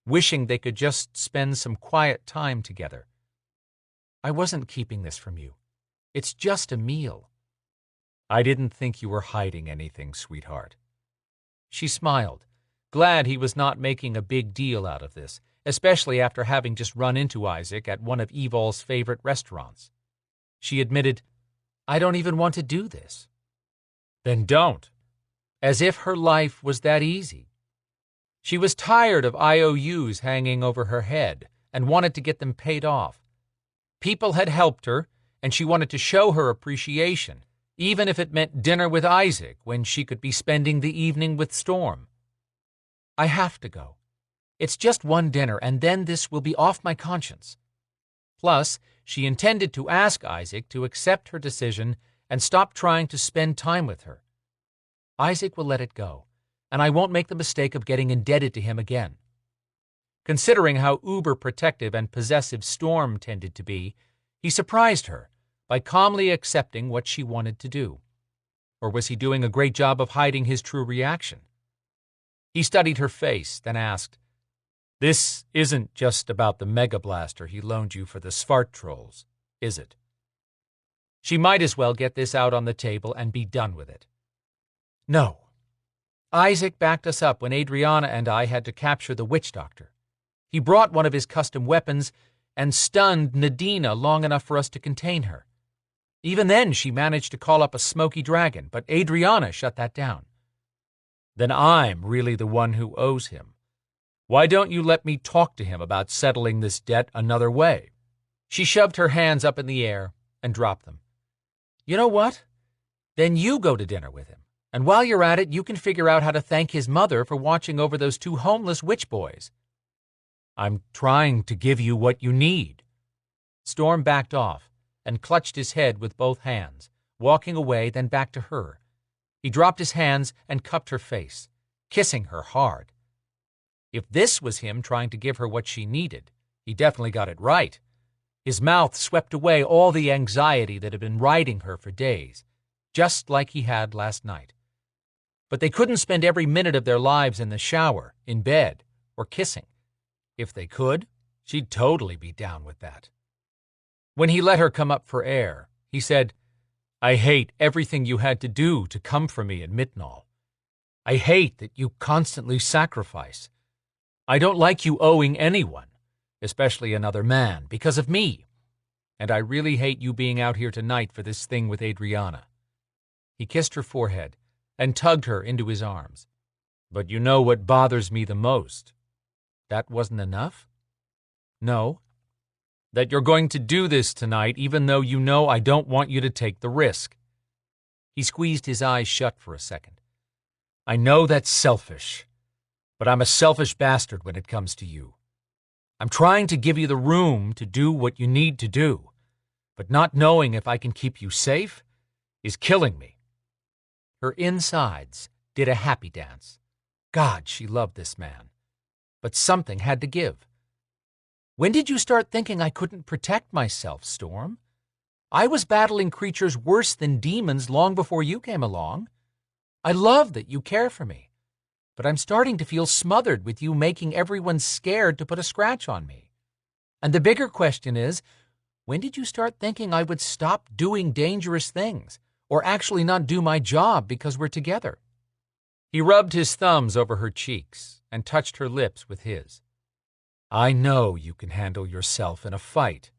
wishing they could just spend some quiet time together. "I wasn't keeping this from you. It's just a meal." "I didn't think you were hiding anything, sweetheart." She smiled, glad he was not making a big deal out of this, especially after having just run into Isaac at one of Evol's favorite restaurants. She admitted, "I don't even want to do this." "Then don't." As if her life was that easy. She was tired of IOUs hanging over her head and wanted to get them paid off. People had helped her, and she wanted to show her appreciation, even if it meant dinner with Isaac when she could be spending the evening with Storm. "I have to go. It's just one dinner, and then this will be off my conscience." Plus, she intended to ask Isaac to accept her decision and stop trying to spend time with her. Isaac will let it go, and I won't make the mistake of getting indebted to him again. Considering how uber-protective and possessive Storm tended to be, he surprised her by calmly accepting what she wanted to do. Or was he doing a great job of hiding his true reaction? He studied her face, then asked, "This isn't just about the Mega Blaster he loaned you for the Svart Trolls, is it?" She might as well get this out on the table and be done with it. "No. Isaac backed us up when Adrianna and I had to capture the witch doctor. He brought one of his custom weapons and stunned Nadina long enough for us to contain her. Even then, she managed to call up a smoky dragon, but Adrianna shut that down. Then I'm really the one who owes him. Why don't you let me talk to him about settling this debt another way?" She shoved her hands up in the air and dropped them. "You know what? Then you go to dinner with him. And while you're at it, you can figure out how to thank his mother for watching over those two homeless witch boys." "I'm trying to give you what you need." Storm backed off and clutched his head with both hands, walking away, then back to her. He dropped his hands and cupped her face, kissing her hard. If this was him trying to give her what she needed, he definitely got it right. His mouth swept away all the anxiety that had been riding her for days, just like he had last night. But they couldn't spend every minute of their lives in the shower, in bed, or kissing. If they could, she'd totally be down with that. When he let her come up for air, he said, "I hate everything you had to do to come for me in Mitnall. I hate that you constantly sacrifice. I don't like you owing anyone, especially another man, because of me. And I really hate you being out here tonight for this thing with Adrianna." He kissed her forehead and tugged her into his arms. "But you know what bothers me the most?" "That wasn't enough?" "No." "That you're going to do this tonight even though you know I don't want you to take the risk." He squeezed his eyes shut for a second. "I know that's selfish, but I'm a selfish bastard when it comes to you. I'm trying to give you the room to do what you need to do, but not knowing if I can keep you safe is killing me." Her insides did a happy dance. God, she loved this man. But something had to give. When did you start thinking I couldn't protect myself, Storm? I was battling creatures worse than demons long before you came along. I love that you care for me, but I'm starting to feel smothered with you making everyone scared to put a scratch on me. And the bigger question is, when did you start thinking I would stop doing dangerous things, or actually not do my job because we're together? He rubbed his thumbs over her cheeks and touched her lips with his. I know you can handle yourself in a fight.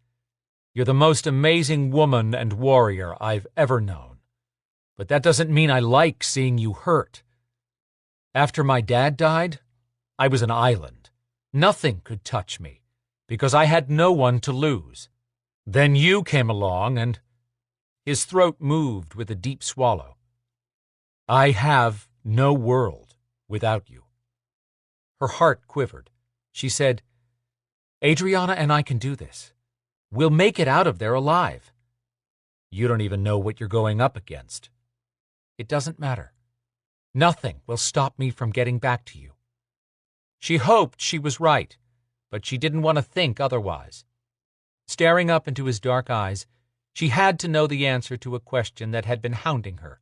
You're the most amazing woman and warrior I've ever known. But that doesn't mean I like seeing you hurt. After my dad died, I was an island. Nothing could touch me, because I had no one to lose. Then you came along and... His throat moved with a deep swallow. I have no world without you. Her heart quivered. She said, Adrianna and I can do this. We'll make it out of there alive. You don't even know what you're going up against. It doesn't matter. Nothing will stop me from getting back to you. She hoped she was right, but she didn't want to think otherwise. Staring up into his dark eyes, she had to know the answer to a question that had been hounding her.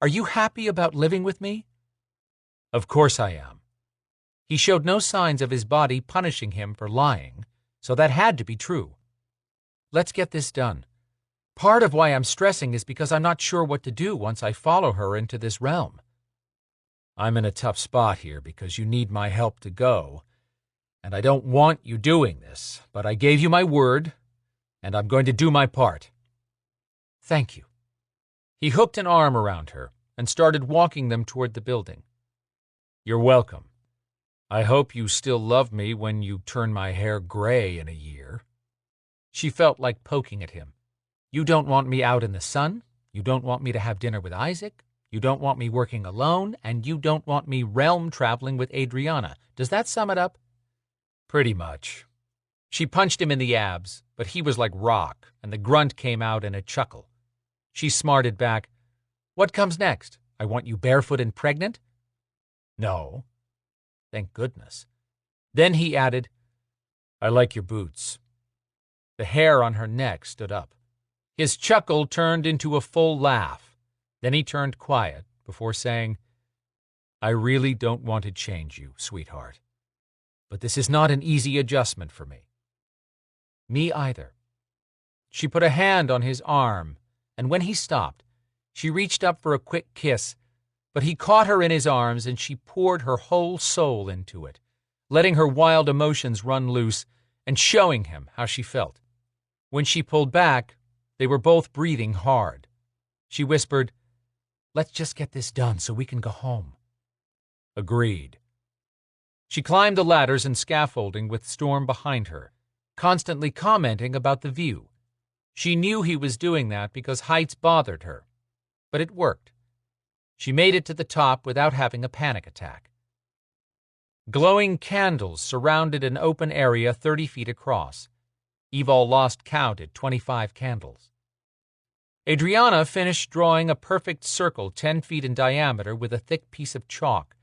Are you happy about living with me? Of course I am. He showed no signs of his body punishing him for lying, so that had to be true. Let's get this done. Part of why I'm stressing is because I'm not sure what to do once I follow her into this realm. I'm in a tough spot here because you need my help to go, and I don't want you doing this, but I gave you my word, and I'm going to do my part. Thank you. He hooked an arm around her and started walking them toward the building. You're welcome. I hope you still love me when you turn my hair gray in a year. She felt like poking at him. You don't want me out in the sun, you don't want me to have dinner with Isaac, you don't want me working alone, and you don't want me realm traveling with Adrianna. Does that sum it up? Pretty much. She punched him in the abs, but he was like rock, and the grunt came out in a chuckle. She smarted back. What comes next? I want you barefoot and pregnant? No. Thank goodness. Then he added, I like your boots. The hair on her neck stood up. His chuckle turned into a full laugh. Then he turned quiet before saying, I really don't want to change you, sweetheart. But this is not an easy adjustment for me. Me either. She put a hand on his arm, and when he stopped, she reached up for a quick kiss, but he caught her in his arms and she poured her whole soul into it, letting her wild emotions run loose and showing him how she felt. When she pulled back, they were both breathing hard. She whispered, Let's just get this done so we can go home. Agreed. She climbed the ladders and scaffolding with Storm behind her, constantly commenting about the view. She knew he was doing that because heights bothered her, but it worked. She made it to the top without having a panic attack. Glowing candles surrounded an open area 30 feet across. Evol lost count at 25 candles. Adrianna finished drawing a perfect circle 10 feet in diameter with a thick piece of chalk,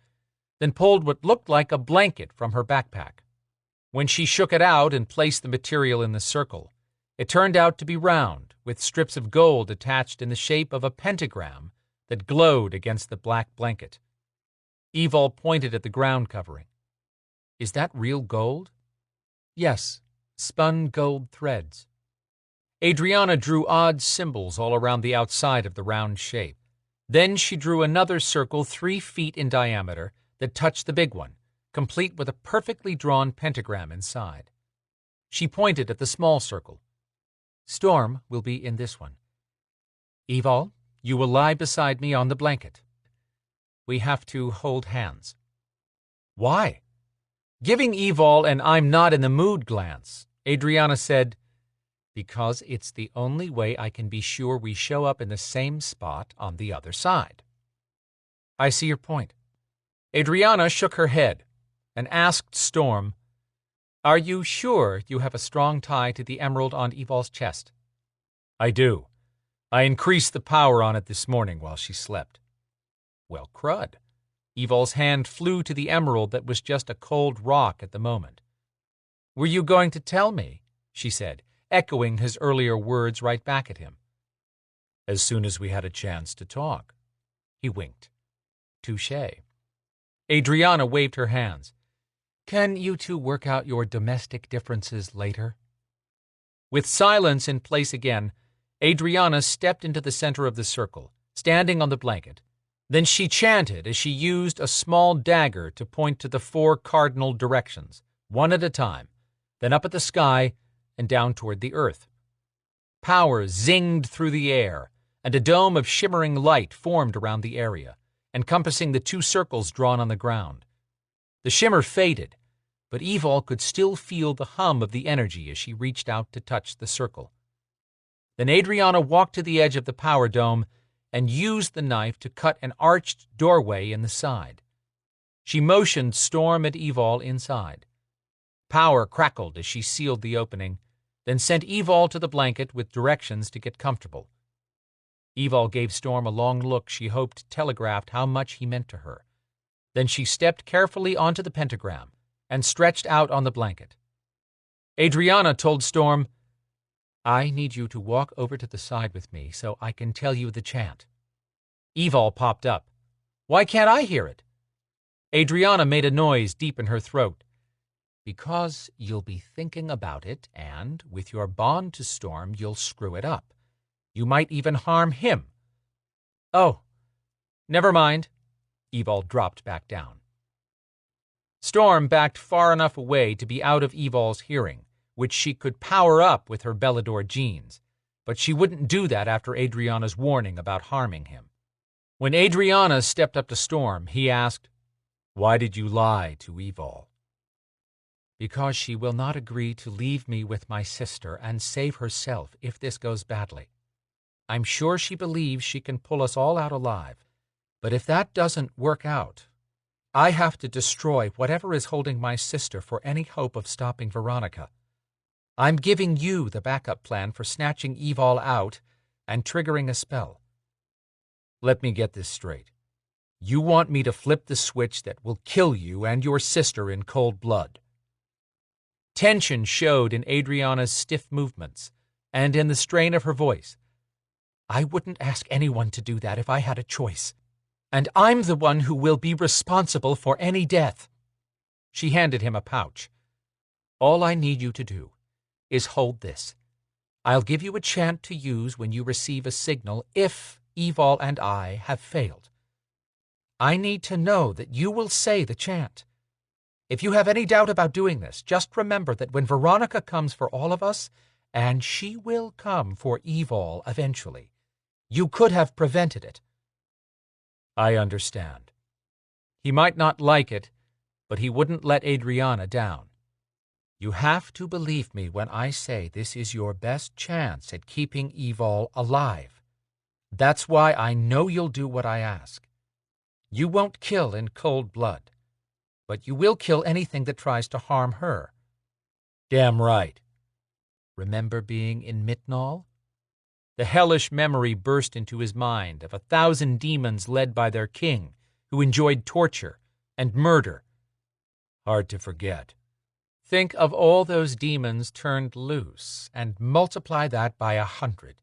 then pulled what looked like a blanket from her backpack. When she shook it out and placed the material in the circle, it turned out to be round, with strips of gold attached in the shape of a pentagram that glowed against the black blanket. Evol pointed at the ground covering. Is that real gold? Yes, spun gold threads. Adrianna drew odd symbols all around the outside of the round shape. Then she drew another circle 3 feet in diameter that touched the big one, complete with a perfectly drawn pentagram inside. She pointed at the small circle. Storm will be in this one. Evol, you will lie beside me on the blanket. We have to hold hands. Why? Giving Evol an I'm not in the mood glance, Adrianna said, Because it's the only way I can be sure we show up in the same spot on the other side. I see your point. Adrianna shook her head and asked Storm, Are you sure you have a strong tie to the emerald on Evol's chest? I do. I increased the power on it this morning while she slept. Well, crud. Evol's hand flew to the emerald that was just a cold rock at the moment. "Were you going to tell me?" she said, echoing his earlier words right back at him. "As soon as we had a chance to talk." He winked. "Touché." Adrianna waved her hands. "Can you two work out your domestic differences later?" With silence in place again, Adrianna stepped into the center of the circle, standing on the blanket. Then she chanted as she used a small dagger to point to the 4 cardinal directions, one at a time, then up at the sky and down toward the earth. Power zinged through the air, and a dome of shimmering light formed around the area, encompassing the 2 circles drawn on the ground. The shimmer faded, but Evol could still feel the hum of the energy as she reached out to touch the circle. Then Adrianna walked to the edge of the power dome and used the knife to cut an arched doorway in the side. She motioned Storm and Evol inside. Power crackled as she sealed the opening, then sent Evol to the blanket with directions to get comfortable. Evol gave Storm a long look she hoped telegraphed how much he meant to her. Then she stepped carefully onto the pentagram and stretched out on the blanket. Adrianna told Storm, "I need you to walk over to the side with me so I can tell you the chant." Evol popped up. "Why can't I hear it?" Adrianna made a noise deep in her throat. "Because you'll be thinking about it, and, with your bond to Storm, you'll screw it up. You might even harm him." "Oh, never mind." Evol dropped back down. Storm backed far enough away to be out of Evol's hearing, which she could power up with her Belador genes, but she wouldn't do that after Adrianna's warning about harming him. When Adrianna stepped up to Storm, he asked, "Why did you lie to Evol?" "Because she will not agree to leave me with my sister and save herself if this goes badly. I'm sure she believes she can pull us all out alive, but if that doesn't work out, I have to destroy whatever is holding my sister for any hope of stopping Veronica. I'm giving you the backup plan for snatching Evol out and triggering a spell. Let me get this straight. You want me to flip the switch that will kill you and your sister in cold blood." Tension showed in Adrianna's stiff movements and in the strain of her voice. "I wouldn't ask anyone to do that if I had a choice. And I'm the one who will be responsible for any death." She handed him a pouch. "All I need you to do is hold this. I'll give you a chant to use when you receive a signal if Evol and I have failed. I need to know that you will say the chant. If you have any doubt about doing this, just remember that when Veronica comes for all of us, and she will come for Evol eventually, you could have prevented it." "I understand." He might not like it, but he wouldn't let Adrianna down. "You have to believe me when I say this is your best chance at keeping Evol alive. That's why I know you'll do what I ask. You won't kill in cold blood, but you will kill anything that tries to harm her." "Damn right." Remember being in Mitnall? The hellish memory burst into his mind of 1,000 demons led by their king, who enjoyed torture and murder. Hard to forget. Think of all those demons turned loose, and multiply that by 100.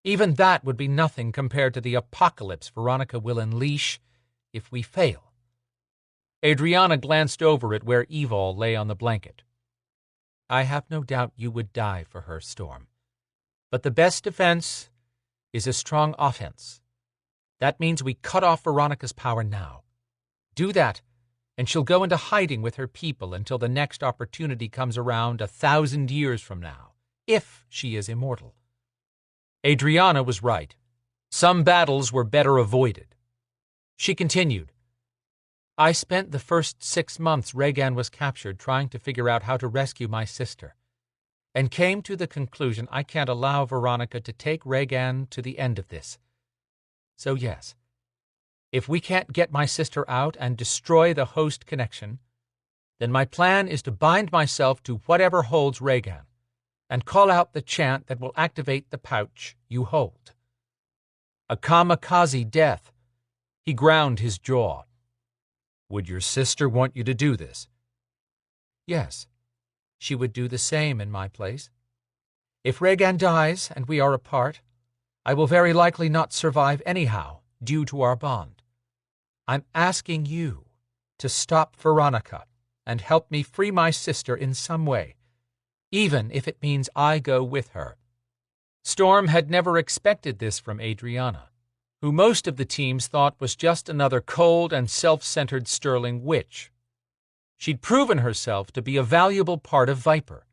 Even that would be nothing compared to the apocalypse Veronica will unleash if we fail. Adrianna glanced over at where Evol lay on the blanket. "I have no doubt you would die for her, Storm. But the best defense is a strong offense. That means we cut off Veronica's power now. Do that, and she'll go into hiding with her people until the next opportunity comes around 1,000 years from now, if she is immortal." Adrianna was right. Some battles were better avoided. She continued, "I spent the first 6 months Regan was captured trying to figure out how to rescue my sister, and came to the conclusion I can't allow Veronica to take Regan to the end of this. So yes, if we can't get my sister out and destroy the host connection, then my plan is to bind myself to whatever holds Regan, and call out the chant that will activate the pouch you hold. A kamikaze death." He ground his jaw. "Would your sister want you to do this?" "Yes. she would do the same in my place. If Rhaegan dies and we are apart, I will very likely not survive anyhow, due to our bond. I'm asking you to stop Veronica and help me free my sister in some way, even if it means I go with her." Storm had never expected this from Adriana, who most of the teams thought was just another cold and self-centered sterling witch. She'd proven herself to be a valuable part of Viper,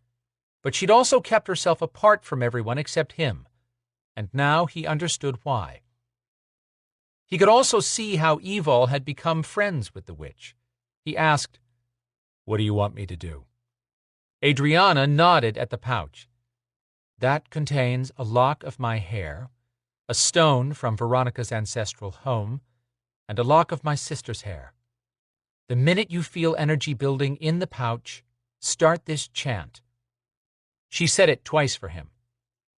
but she'd also kept herself apart from everyone except him, and now he understood why. He could also see how Evil had become friends with the witch. He asked, "What do you want me to do?" Adriana nodded at the pouch. "That contains a lock of my hair, a stone from Veronica's ancestral home, and a lock of my sister's hair. The minute you feel energy building in the pouch, start this chant." She said it twice for him.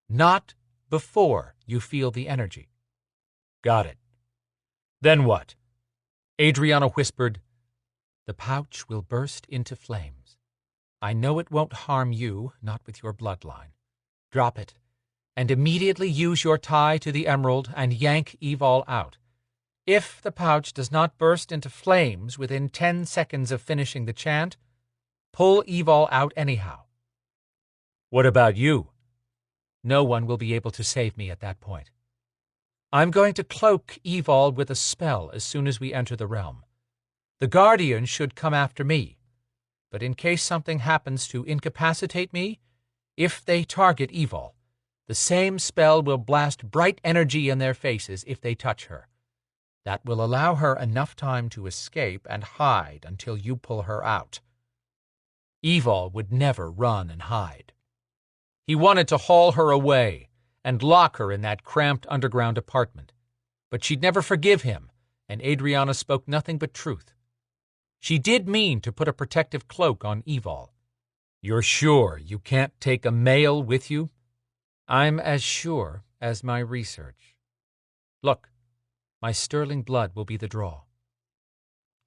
"Not before you feel the energy." "Got it. Then what?" Adriana whispered, "The pouch will burst into flames. I know it won't harm you, not with your bloodline. Drop it, and immediately use your tie to the emerald and yank Evol out. If the pouch does not burst into flames within 10 seconds of finishing the chant, pull Evol out anyhow." "What about you?" "No one will be able to save me at that point. I'm going to cloak Evol with a spell as soon as we enter the realm. The Guardians should come after me, but in case something happens to incapacitate me, if they target Evol, the same spell will blast bright energy in their faces if they touch her. That will allow her enough time to escape and hide until you pull her out." Evol would never run and hide. He wanted to haul her away and lock her in that cramped underground apartment, but she'd never forgive him, and Adriana spoke nothing but truth. She did mean to put a protective cloak on Evol. "You're sure you can't take a male with you?" "I'm as sure as my research. Look, my sterling blood will be the draw."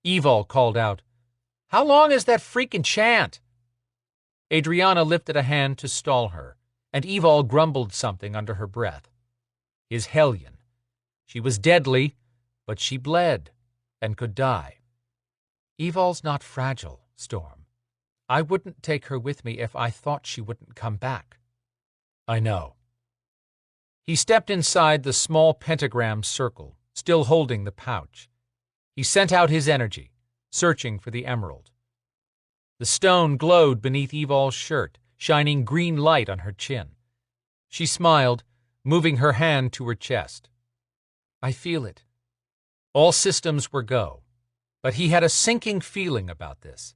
Evol called out, "How long is that freaking chant?" Adriana lifted a hand to stall her, and Evol grumbled something under her breath. His hellion. She was deadly, but she bled and could die. "Evol's not fragile, Storm. I wouldn't take her with me if I thought she wouldn't come back." "I know." He stepped inside the small pentagram circle, still holding the pouch. He sent out his energy, searching for the emerald. The stone glowed beneath Evol's shirt, shining green light on her chin. She smiled, moving her hand to her chest. "I feel it." All systems were go, but he had a sinking feeling about this.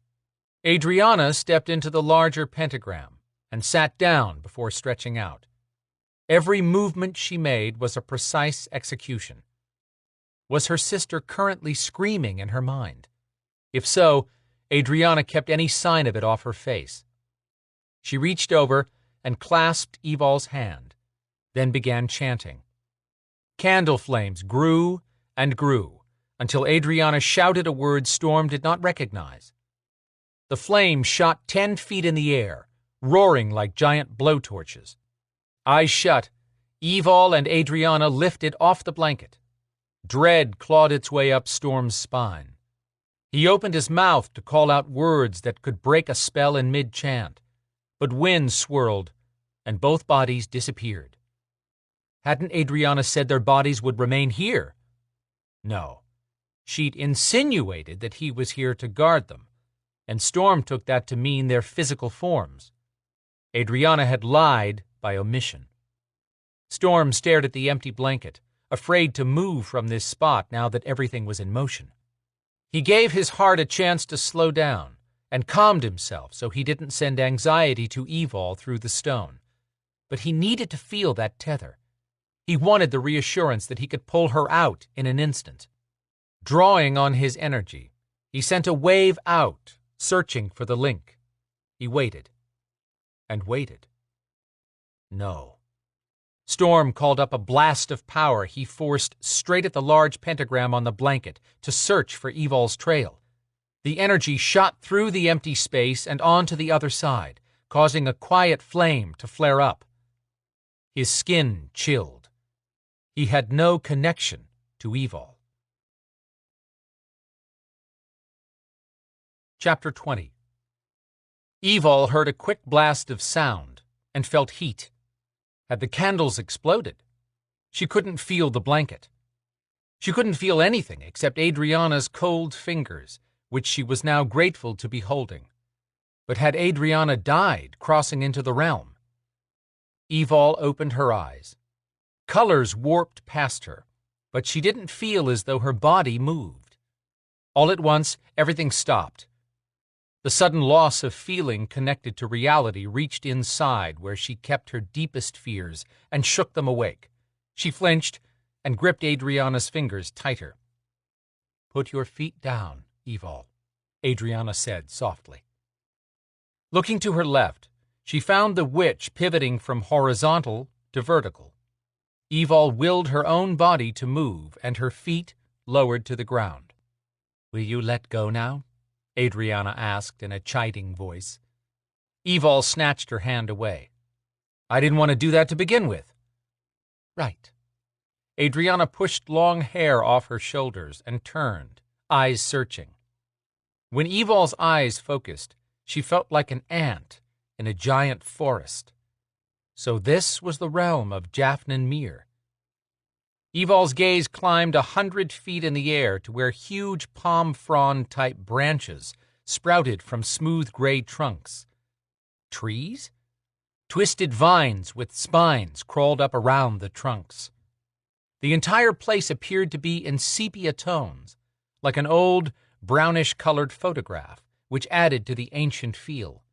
Adriana stepped into the larger pentagram and sat down before stretching out. Every movement she made was a precise execution. Was her sister currently screaming in her mind? If so, Adriana kept any sign of it off her face. She reached over and clasped Evol's hand, then began chanting. Candle flames grew and grew until Adriana shouted a word Storm did not recognize. The flames shot 10 feet in the air, roaring like giant blowtorches. Eyes shut, Evol and Adriana lifted off the blanket. Dread clawed its way up Storm's spine. He opened his mouth to call out words that could break a spell in mid-chant, but wind swirled, and both bodies disappeared. Hadn't Adriana said their bodies would remain here? No. She'd insinuated that he was here to guard them, and Storm took that to mean their physical forms. Adriana had lied by omission. Storm stared at the empty blanket, afraid to move from this spot now that everything was in motion. He gave his heart a chance to slow down and calmed himself so he didn't send anxiety to Evol through the stone. But he needed to feel that tether. He wanted the reassurance that he could pull her out in an instant. Drawing on his energy, he sent a wave out, searching for the link. He waited and waited. No. Storm called up a blast of power he forced straight at the large pentagram on the blanket to search for Evol's trail. The energy shot through the empty space and onto the other side, causing a quiet flame to flare up. His skin chilled. He had no connection to Evil. Chapter 20. Evil heard a quick blast of sound and felt heat. Had the candles exploded? She couldn't feel the blanket. She couldn't feel anything except Adrianna's cold fingers, which she was now grateful to be holding. But had Adrianna died crossing into the realm? Evil opened her eyes. Colors warped past her, but she didn't feel as though her body moved. All at once, everything stopped. The sudden loss of feeling connected to reality reached inside where she kept her deepest fears and shook them awake. She flinched and gripped Adrianna's fingers tighter. "Put your feet down, Evil," Adrianna said softly. Looking to her left, she found the witch pivoting from horizontal to vertical. Evil willed her own body to move and her feet lowered to the ground. "Will you let go now?" Adrianna asked in a chiding voice. Evil snatched her hand away. "I didn't want to do that to begin with." "Right." Adrianna pushed long hair off her shoulders and turned, eyes searching. When Evil's eyes focused, she felt like an ant in a giant forest. So this was the realm of Jaffnin Mere. Evil's gaze climbed 100 feet in the air to where huge palm frond-type branches sprouted from smooth gray trunks. Trees? Twisted vines with spines crawled up around the trunks. The entire place appeared to be in sepia tones, like an old, brownish-colored photograph, which added to the ancient feel.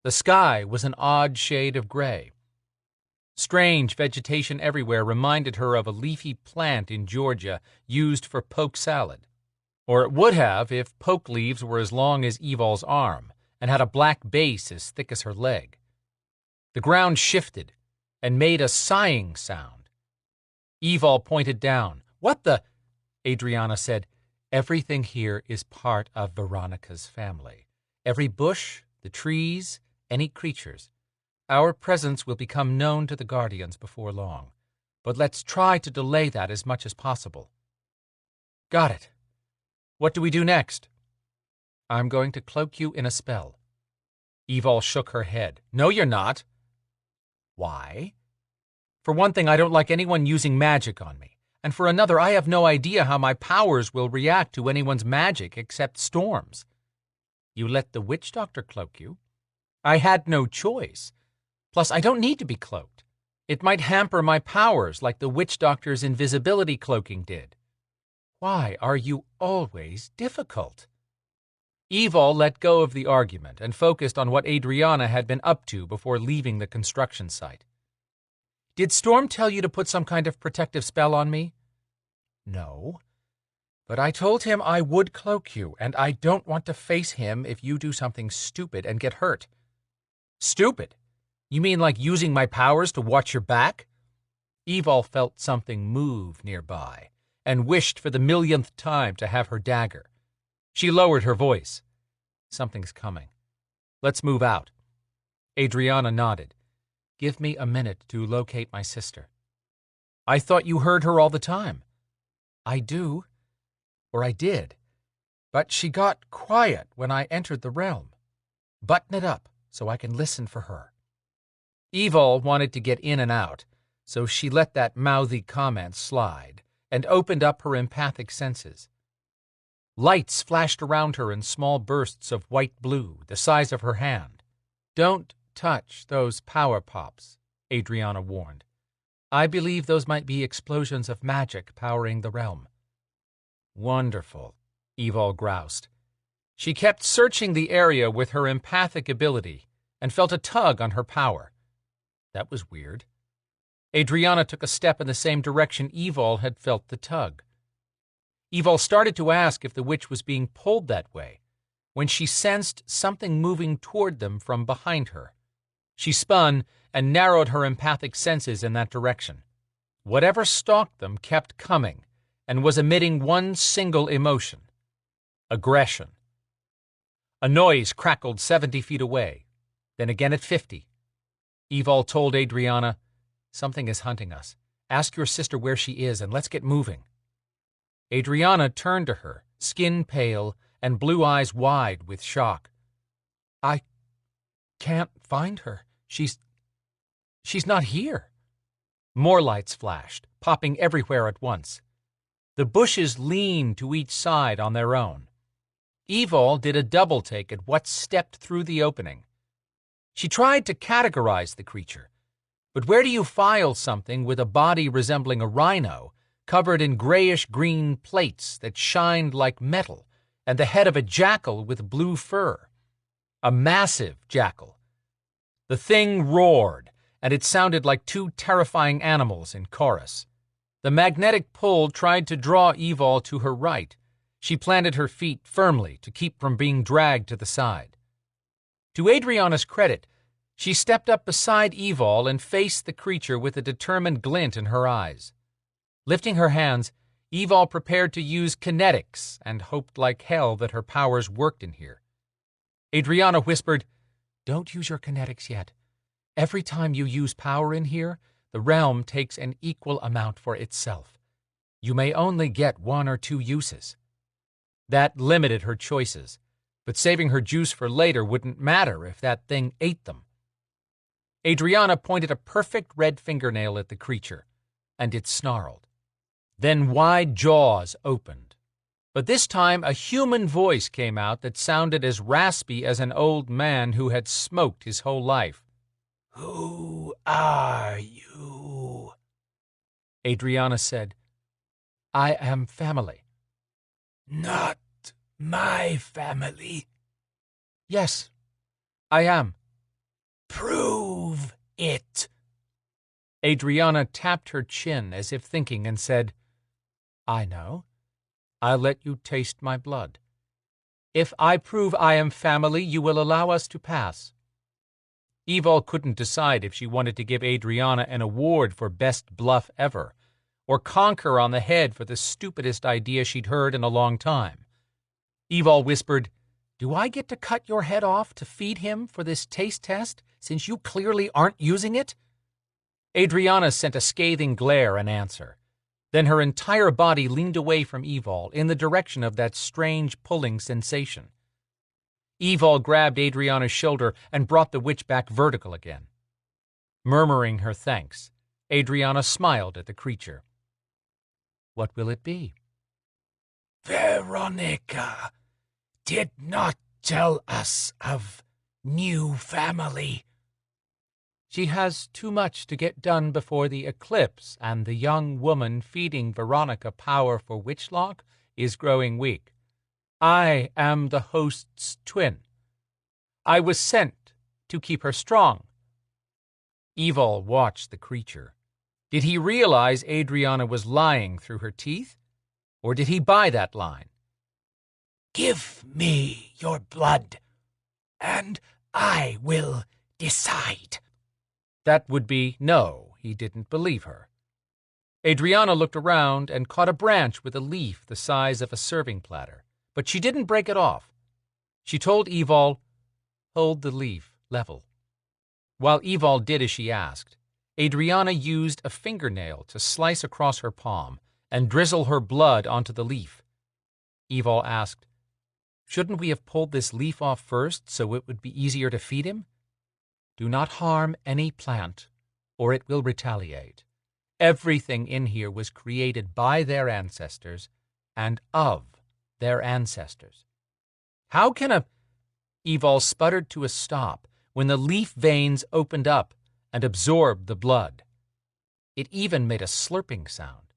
The sky was an odd shade of gray. Strange vegetation everywhere reminded her of a leafy plant in Georgia used for poke salad. Or it would have if poke leaves were as long as Evil's arm and had a black base as thick as her leg. The ground shifted and made a sighing sound. Evil pointed down. "What the?" Adrianna said. "Everything here is part of Veronica's family. Every bush, the trees, any creatures. Our presence will become known to the Guardians before long, but let's try to delay that as much as possible." "Got it. What do we do next?" "I'm going to cloak you in a spell." Evil shook her head. "No, you're not." "Why?" "For one thing, I don't like anyone using magic on me, and for another, I have no idea how my powers will react to anyone's magic except Storm's." "You let the witch doctor cloak you?" "I had no choice. Plus, I don't need to be cloaked. It might hamper my powers like the witch doctor's invisibility cloaking did." "Why are you always difficult?" Evil let go of the argument and focused on what Adrianna had been up to before leaving the construction site. "Did Storm tell you to put some kind of protective spell on me?" "No. But I told him I would cloak you, and I don't want to face him if you do something stupid and get hurt." "Stupid? You mean like using my powers to watch your back?" Evil felt something move nearby and wished for the millionth time to have her dagger. She lowered her voice. "Something's coming. Let's move out." Adrianna nodded. "Give me a minute to locate my sister." "I thought you heard her all the time." "I do. Or I did. But she got quiet when I entered the realm. Button it up so I can listen for her." Evil wanted to get in and out, so she let that mouthy comment slide and opened up her empathic senses. Lights flashed around her in small bursts of white-blue, the size of her hand. "Don't touch those power pops," Adrianna warned. "I believe those might be explosions of magic powering the realm." "Wonderful," Evil groused. She kept searching the area with her empathic ability and felt a tug on her power. That was weird. Adrianna took a step in the same direction Evil had felt the tug. Evil started to ask if the witch was being pulled that way, when she sensed something moving toward them from behind her. She spun and narrowed her empathic senses in that direction. Whatever stalked them kept coming and was emitting one single emotion: aggression. A noise crackled 70 feet away. then again at 50. Evol told Adrianna, "Something is hunting us. Ask your sister where she is, and let's get moving." Adrianna turned to her, skin pale and blue eyes wide with shock. "I can't find her. She's not here." More lights flashed, popping everywhere at once. The bushes leaned to each side on their own. Evol did a double take at what stepped through the opening. She tried to categorize the creature, but where do you file something with a body resembling a rhino, covered in grayish-green plates that shined like metal, and the head of a jackal with blue fur? A massive jackal. The thing roared, and it sounded like two terrifying animals in chorus. The magnetic pull tried to draw Evol to her right. She planted her feet firmly to keep from being dragged to the side. To Adrianna's credit, she stepped up beside Evol and faced the creature with a determined glint in her eyes. Lifting her hands, Evol prepared to use kinetics and hoped like hell that her powers worked in here. Adrianna whispered, "Don't use your kinetics yet. Every time you use power in here, the realm takes an equal amount for itself. You may only get 1 or 2 uses." That limited her choices, but saving her juice for later wouldn't matter if that thing ate them. Adrianna pointed a perfect red fingernail at the creature, and it snarled. Then wide jaws opened. But this time a human voice came out that sounded as raspy as an old man who had smoked his whole life. "Who are you?" Adrianna said, "I am family." "Not my family." "Yes, I am." "Prove it." Adrianna tapped her chin as if thinking and said, "I know. I'll let you taste my blood. If I prove I am family, you will allow us to pass." Evol couldn't decide if she wanted to give Adrianna an award for best bluff ever, or conk her on the head for the stupidest idea she'd heard in a long time. Evol whispered, "Do I get to cut your head off to feed him for this taste test, since you clearly aren't using it?" Adrianna sent a scathing glare in answer. Then her entire body leaned away from Evol in the direction of that strange pulling sensation. Evol grabbed Adrianna's shoulder and brought the witch back vertical again. Murmuring her thanks, Adrianna smiled at the creature. "What will it be?" "Veronica did not tell us of new family." "She has too much to get done before the eclipse, and the young woman feeding Veronica power for Witchlock is growing weak. I am the host's twin. I was sent to keep her strong." Evol watched the creature. Did he realize Adrianna was lying through her teeth? Or did he buy that line? "Give me your blood, and I will decide." That would be no, he didn't believe her. Adrianna looked around and caught a branch with a leaf the size of a serving platter, but she didn't break it off. She told Evol, "Hold the leaf level." While Evol did as she asked, Adrianna used a fingernail to slice across her palm and drizzle her blood onto the leaf. Evol asked, "Shouldn't we have pulled this leaf off first so it would be easier to feed him?" "Do not harm any plant, or it will retaliate. Everything in here was created by their ancestors and of their ancestors." "How can a—" Evol sputtered to a stop when the leaf veins opened up and absorbed the blood. It even made a slurping sound.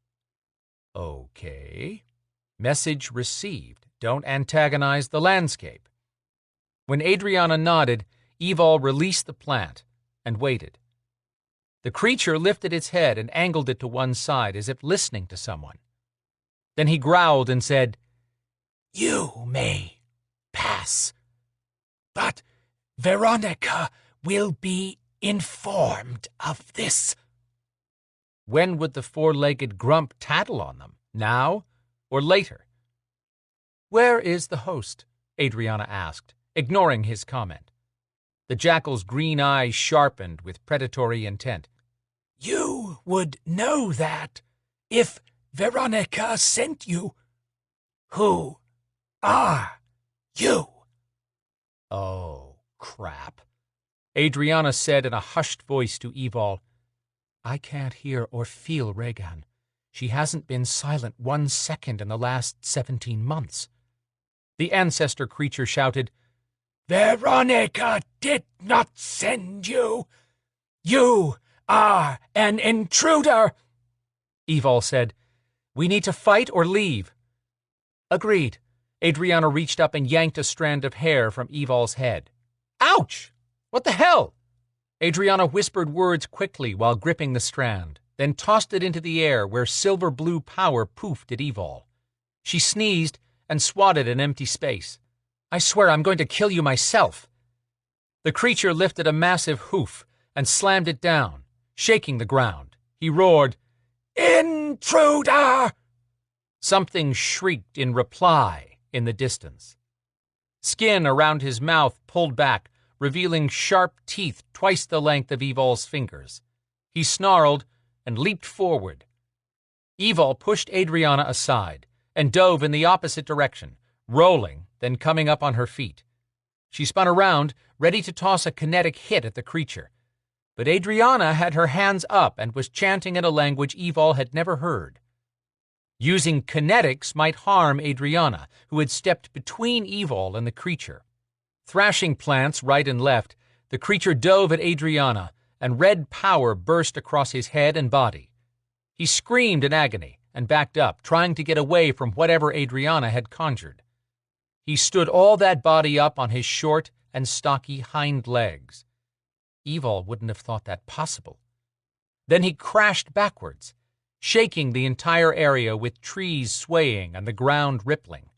"Okay. Message received. Don't antagonize the landscape." When Adrianna nodded, Evol released the plant and waited. The creature lifted its head and angled it to one side as if listening to someone. Then he growled and said, "You may pass, but Veronica will be informed of this." When would the four-legged grump tattle on them? Now or later? "Where is the host?" Adrianna asked, ignoring his comment. The jackal's green eyes sharpened with predatory intent. "You would know that if Veronica sent you. Who are you?" "Oh, crap," Adrianna said in a hushed voice to Evol. "I can't hear or feel Regan. She hasn't been silent 1 second in the last 17 months. The ancestor creature shouted, "Veronica did not send you. You are an intruder." Evol said, "We need to fight or leave." "Agreed." Adrianna reached up and yanked a strand of hair from Evol's head. "Ouch! What the hell?" Adrianna whispered words quickly while gripping the strand, then tossed it into the air where silver-blue power poofed at Evol. She sneezed and swatted an empty space. "I swear I'm going to kill you myself." The creature lifted a massive hoof and slammed it down, shaking the ground. He roared, "Intruder!" Something shrieked in reply in the distance. Skin around his mouth pulled back, revealing sharp teeth twice the length of Evol's fingers. He snarled and leaped forward. Evol pushed Adrianna aside and dove in the opposite direction, rolling, then coming up on her feet. She spun around, ready to toss a kinetic hit at the creature. But Adrianna had her hands up and was chanting in a language Evol had never heard. Using kinetics might harm Adrianna, who had stepped between Evol and the creature. Thrashing plants right and left, the creature dove at Adrianna, and red power burst across his head and body. He screamed in agony and backed up, trying to get away from whatever Adrianna had conjured. He stood all that body up on his short and stocky hind legs. Evol wouldn't have thought that possible. Then he crashed backwards, shaking the entire area with trees swaying and the ground rippling.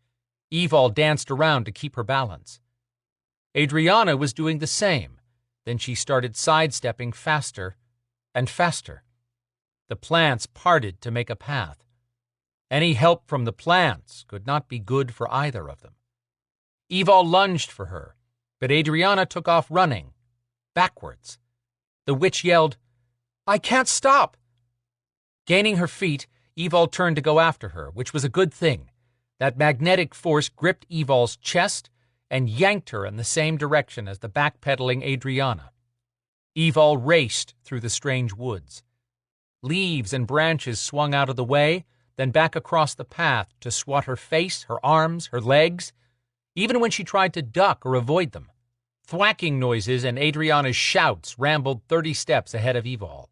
Evol danced around to keep her balance. Adrianna was doing the same. Then she started sidestepping faster and faster. The plants parted to make a path. Any help from the plants could not be good for either of them. Evol lunged for her, but Adrianna took off running, backwards. The witch yelled, "I can't stop!" Gaining her feet, Evol turned to go after her, which was a good thing. That magnetic force gripped Evol's chest and yanked her in the same direction as the backpedaling Adrianna. Evol raced through the strange woods. Leaves and branches swung out of the way, then back across the path to swat her face, her arms, her legs, even when she tried to duck or avoid them. Thwacking noises and Adrianna's shouts rambled 30 steps ahead of Evol.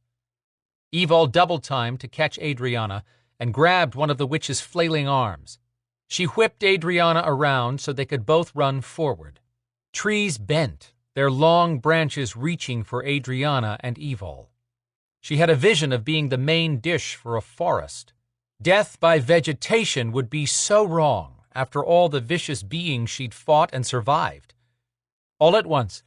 Evol double-timed to catch Adrianna and grabbed one of the witch's flailing arms. She whipped Adrianna around so they could both run forward. Trees bent, their long branches reaching for Adrianna and Evol. She had a vision of being the main dish for a forest. Death by vegetation would be so wrong after all the vicious beings she'd fought and survived. All at once,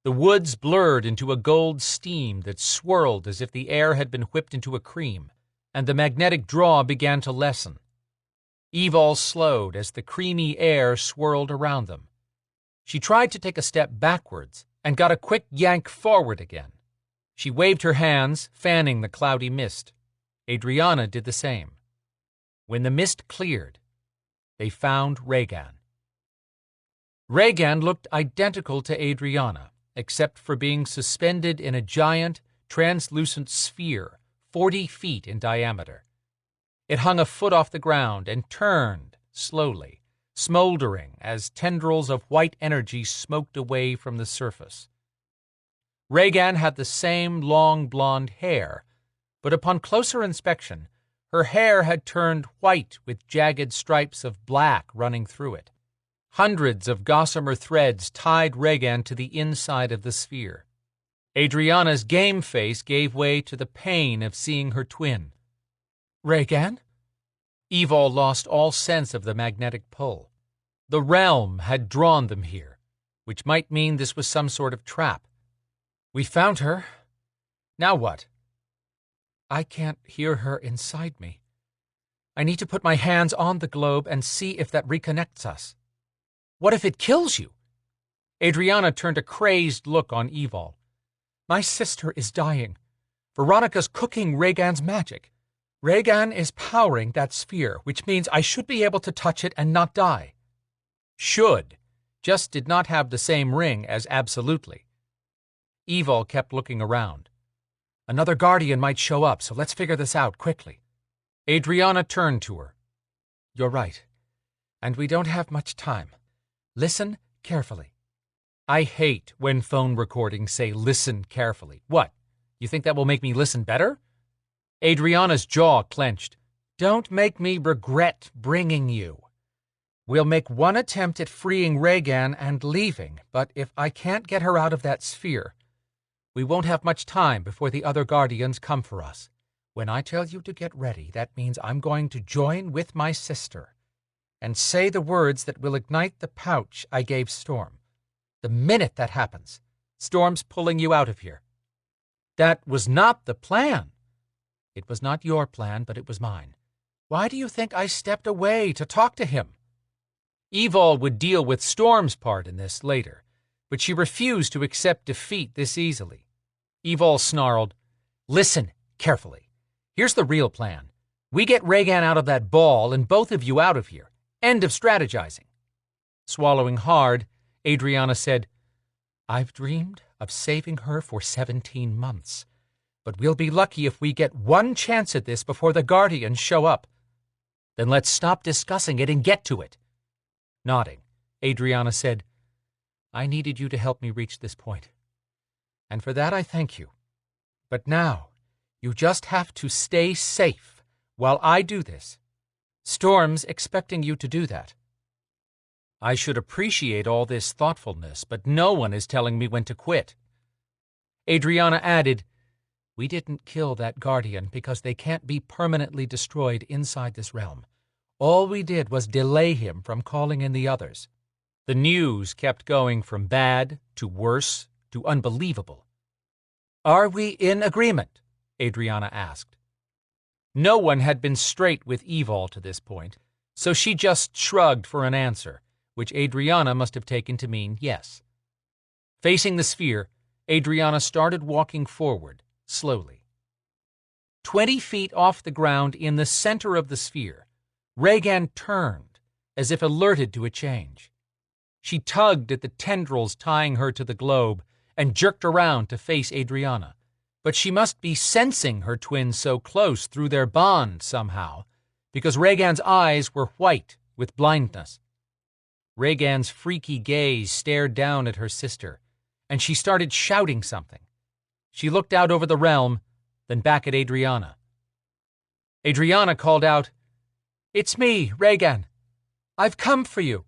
the woods blurred into a gold steam that swirled as if the air had been whipped into a cream, and the magnetic draw began to lessen. Evol slowed as the creamy air swirled around them. She tried to take a step backwards and got a quick yank forward again. She waved her hands, fanning the cloudy mist. Adrianna did the same. When the mist cleared, they found Regan. Regan looked identical to Adrianna, except for being suspended in a giant, translucent sphere 40 feet in diameter. It hung a foot off the ground and turned slowly, smoldering as tendrils of white energy smoked away from the surface. Regan had the same long blonde hair, but upon closer inspection, her hair had turned white with jagged stripes of black running through it. Hundreds of gossamer threads tied Regan to the inside of the sphere. Adrianna's game face gave way to the pain of seeing her twin. "Regan?" Evol lost all sense of the magnetic pull. The realm had drawn them here, which might mean this was some sort of trap. "We found her. Now what?" "I can't hear her inside me. I need to put my hands on the globe and see if that reconnects us." "What if it kills you?" Adrianna turned a crazed look on Evol. My sister is dying. Veronica's cooking Rhaegan's magic. Rhaegan is powering that sphere, which means I should be able to touch it and not die. Should just did not have the same ring as absolutely. Evol kept looking around. Another guardian might show up, so let's figure this out quickly. Adrianna turned to her. You're right, and we don't have much time. Listen carefully. I hate when phone recordings say listen carefully. What? You think that will make me listen better? Adriana's jaw clenched. Don't make me regret bringing you. We'll make one attempt at freeing Rhaegan and leaving, but if I can't get her out of that sphere, we won't have much time before the other guardians come for us. When I tell you to get ready, that means I'm going to join with my sister and say the words that will ignite the pouch I gave Storm. The minute that happens, Storm's pulling you out of here. That was not the plan. It was not your plan, but it was mine. Why do you think I stepped away to talk to him? Evol would deal with Storm's part in this later, but she refused to accept defeat this easily. Evol snarled, Listen carefully. Here's the real plan. We get Rhaegan out of that ball and both of you out of here. End of strategizing. Swallowing hard, Adrianna said, I've dreamed of saving her for 17 months, but we'll be lucky if we get one chance at this before the Guardians show up. Then let's stop discussing it and get to it. Nodding, Adrianna said, I needed you to help me reach this point, and for that I thank you. But now, you just have to stay safe while I do this. Storm's expecting you to do that. I should appreciate all this thoughtfulness, but no one is telling me when to quit. Adrianna added, We didn't kill that Guardian because they can't be permanently destroyed inside this realm. All we did was delay him from calling in the others. The news kept going from bad to worse to unbelievable. Are we in agreement? Adrianna asked. No one had been straight with Evol to this point, so she just shrugged for an answer, which Adrianna must have taken to mean yes. Facing the sphere, Adrianna started walking forward, slowly. 20 feet off the ground in the center of the sphere, Rhaegan turned, as if alerted to a change. She tugged at the tendrils tying her to the globe and jerked around to face Adrianna. But she must be sensing her twins so close through their bond somehow, because Rhaegan's eyes were white with blindness. Rhaegan's freaky gaze stared down at her sister, and she started shouting something. She looked out over the realm, then back at Adrianna. Adrianna called out, It's me, Rhaegan. I've come for you.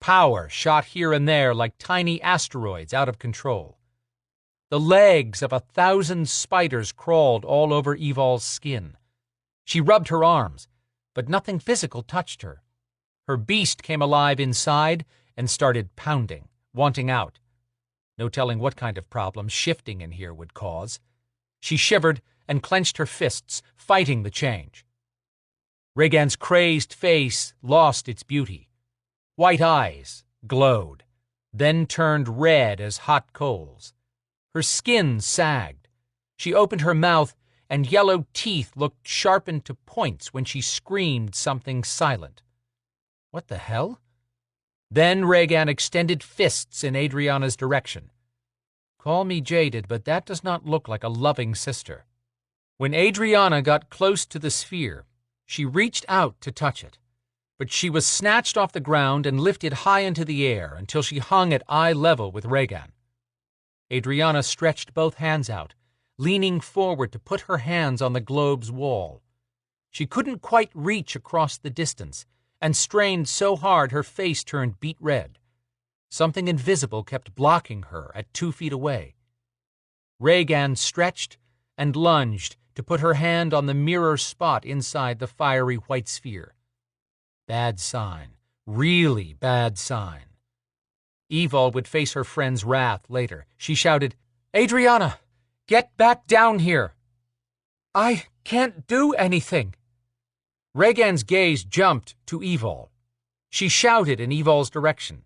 Power shot here and there like tiny asteroids out of control. The legs of 1,000 spiders crawled all over Evol's skin. She rubbed her arms, but nothing physical touched her. Her beast came alive inside and started pounding, wanting out. No telling what kind of problems shifting in here would cause. She shivered and clenched her fists, fighting the change. Rhaegan's crazed face lost its beauty. White eyes glowed, then turned red as hot coals. Her skin sagged. She opened her mouth, and yellow teeth looked sharpened to points when she screamed something silent. What the hell? Then Rhaegan extended fists in Adrianna's direction. Call me jaded, but that does not look like a loving sister. When Adrianna got close to the sphere, she reached out to touch it, but she was snatched off the ground and lifted high into the air until she hung at eye level with Rhaegan. Adrianna stretched both hands out, leaning forward to put her hands on the globe's wall. She couldn't quite reach across the distance, and strained so hard her face turned beet red. Something invisible kept blocking her at 2 feet away. Rhaegan stretched and lunged to put her hand on the mirror spot inside the fiery white sphere. Bad sign. Really bad sign. Evol would face her friend's wrath later. She shouted, Adrianna, get back down here. I can't do anything. Rhaegan's gaze jumped to Evol. She shouted in Evol's direction.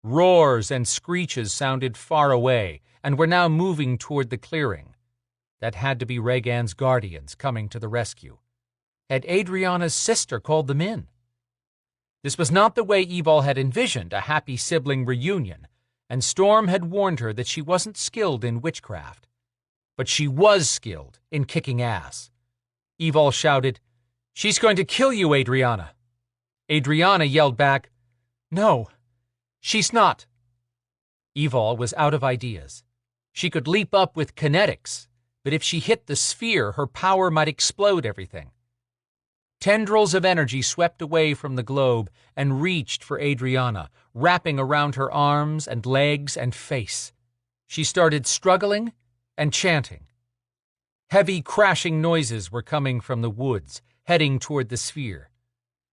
Roars and screeches sounded far away and were now moving toward the clearing. That had to be Rhaegan's guardians coming to the rescue. Had Adriana's sister called them in? This was not the way Evil had envisioned a happy sibling reunion, and Storm had warned her that she wasn't skilled in witchcraft. But she was skilled in kicking ass. Evil shouted, "She's going to kill you, Adriana!" Adriana yelled back, "No, she's not." Evil was out of ideas. She could leap up with kinetics, but if she hit the sphere, her power might explode everything. Tendrils of energy swept away from the globe and reached for Adriana, wrapping around her arms and legs and face. She started struggling and chanting. Heavy crashing noises were coming from the woods, heading toward the sphere.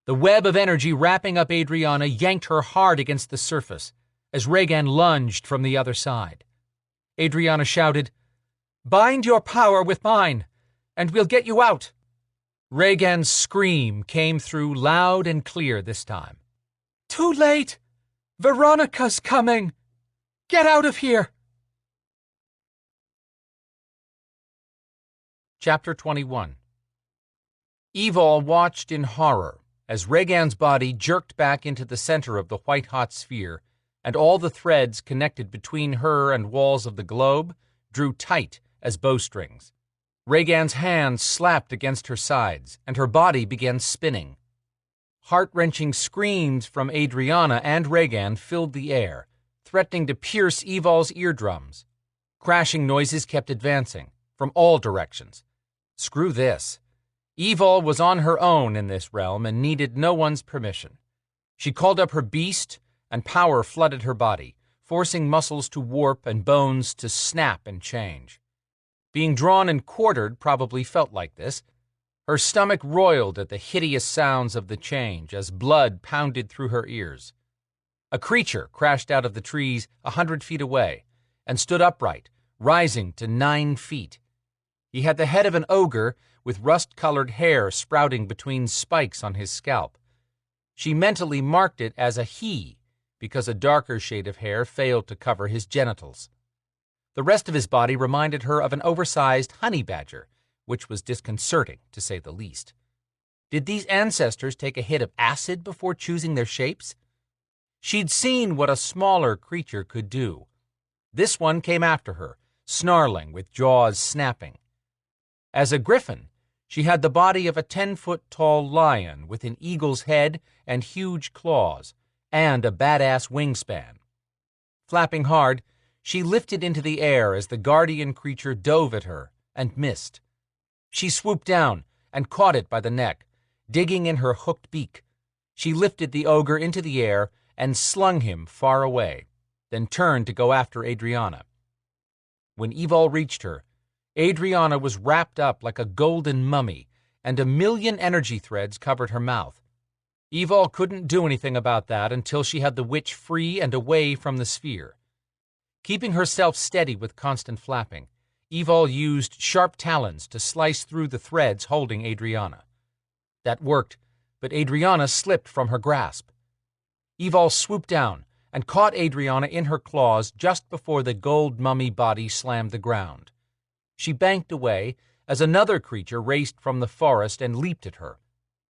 The web of energy wrapping up Adriana yanked her hard against the surface as Rhaegan lunged from the other side. Adriana shouted, "Bind your power with mine, and we'll get you out." Rhaegan's scream came through loud and clear this time. "Too late! Veronica's coming! Get out of here!" Chapter 21. Evil watched in horror as Rhaegan's body jerked back into the center of the white-hot sphere, and all the threads connected between her and walls of the globe drew tight as bowstrings. Rhaegan's hands slapped against her sides, and her body began spinning. Heart-wrenching screams from Adriana and Rhaegan filled the air, threatening to pierce Evol's eardrums. Crashing noises kept advancing, from all directions. Screw this. Evil was on her own in this realm and needed no one's permission. She called up her beast, and power flooded her body, forcing muscles to warp and bones to snap and change. Being drawn and quartered probably felt like this. Her stomach roiled at the hideous sounds of the change as blood pounded through her ears. A creature crashed out of the trees 100 feet away and stood upright, rising to 9 feet. He had the head of an ogre with rust-colored hair sprouting between spikes on his scalp. She mentally marked it as a he because a darker shade of hair failed to cover his genitals. The rest of his body reminded her of an oversized honey badger, which was disconcerting, to say the least. Did these ancestors take a hit of acid before choosing their shapes? She'd seen what a smaller creature could do. This one came after her, snarling with jaws snapping. As a griffin, she had the body of a 10-foot-tall lion with an eagle's head and huge claws, and a badass wingspan. Flapping hard, she lifted into the air as the guardian creature dove at her and missed. She swooped down and caught it by the neck, digging in her hooked beak. She lifted the ogre into the air and slung him far away, then turned to go after Adriana. When Evil reached her, Adriana was wrapped up like a golden mummy, and 1,000,000 energy threads covered her mouth. Evil couldn't do anything about that until she had the witch free and away from the sphere. Keeping herself steady with constant flapping, Evil used sharp talons to slice through the threads holding Adriana. That worked, but Adriana slipped from her grasp. Evil swooped down and caught Adriana in her claws just before the gold mummy body slammed the ground. She banked away as another creature raced from the forest and leaped at her.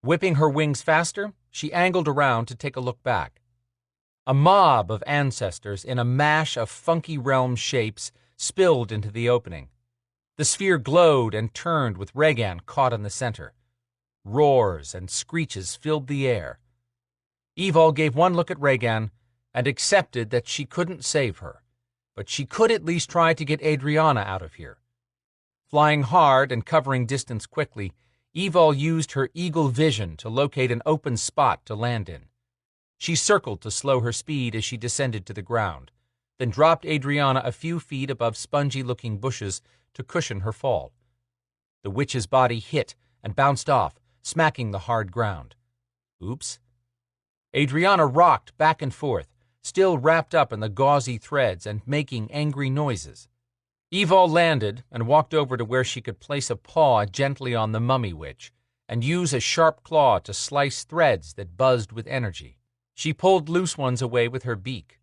Whipping her wings faster, she angled around to take a look back. A mob of ancestors in a mash of funky realm shapes spilled into the opening. The sphere glowed and turned with Rhaegan caught in the center. Roars and screeches filled the air. Evil gave one look at Rhaegan and accepted that she couldn't save her, but she could at least try to get Adriana out of here. Flying hard and covering distance quickly, Evil used her eagle vision to locate an open spot to land in. She circled to slow her speed as she descended to the ground, then dropped Adriana a few feet above spongy-looking bushes to cushion her fall. The witch's body hit and bounced off, smacking the hard ground. Oops. Adriana rocked back and forth, still wrapped up in the gauzy threads and making angry noises. Evil landed and walked over to where she could place a paw gently on the mummy witch and use a sharp claw to slice threads that buzzed with energy. She pulled loose ones away with her beak.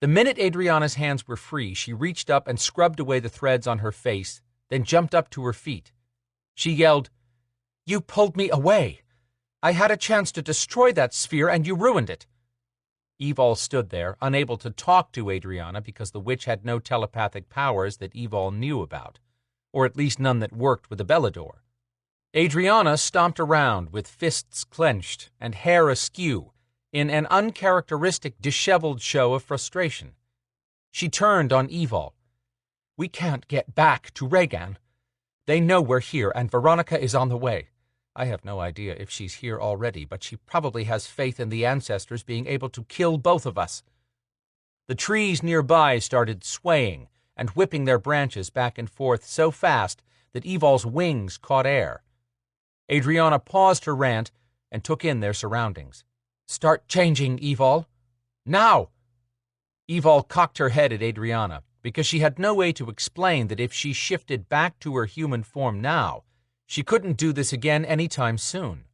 The minute Adriana's hands were free, she reached up and scrubbed away the threads on her face, then jumped up to her feet. She yelled, "You pulled me away! I had a chance to destroy that sphere, and you ruined it!" Evol stood there, unable to talk to Adriana because the witch had no telepathic powers that Evol knew about, or at least none that worked with the Belador. Adriana stomped around with fists clenched and hair askew in an uncharacteristic disheveled show of frustration. She turned on Evol. "We can't get back to Regan. They know we're here, and Veronica is on the way. I have no idea if she's here already, but she probably has faith in the ancestors being able to kill both of us." The trees nearby started swaying and whipping their branches back and forth so fast that Evol's wings caught air. Adriana paused her rant and took in their surroundings. "Start changing, Evol. Now!" Evol cocked her head at Adriana, because she had no way to explain that if she shifted back to her human form now, she couldn't do this again any time soon.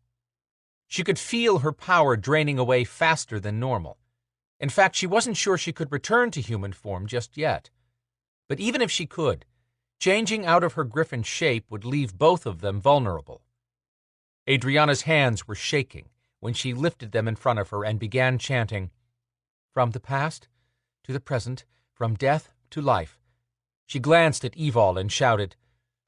She could feel her power draining away faster than normal. In fact, she wasn't sure she could return to human form just yet. But even if she could, changing out of her griffin shape would leave both of them vulnerable. Adriana's hands were shaking when she lifted them in front of her and began chanting, "From the past to the present, from death to life." She glanced at Evol and shouted,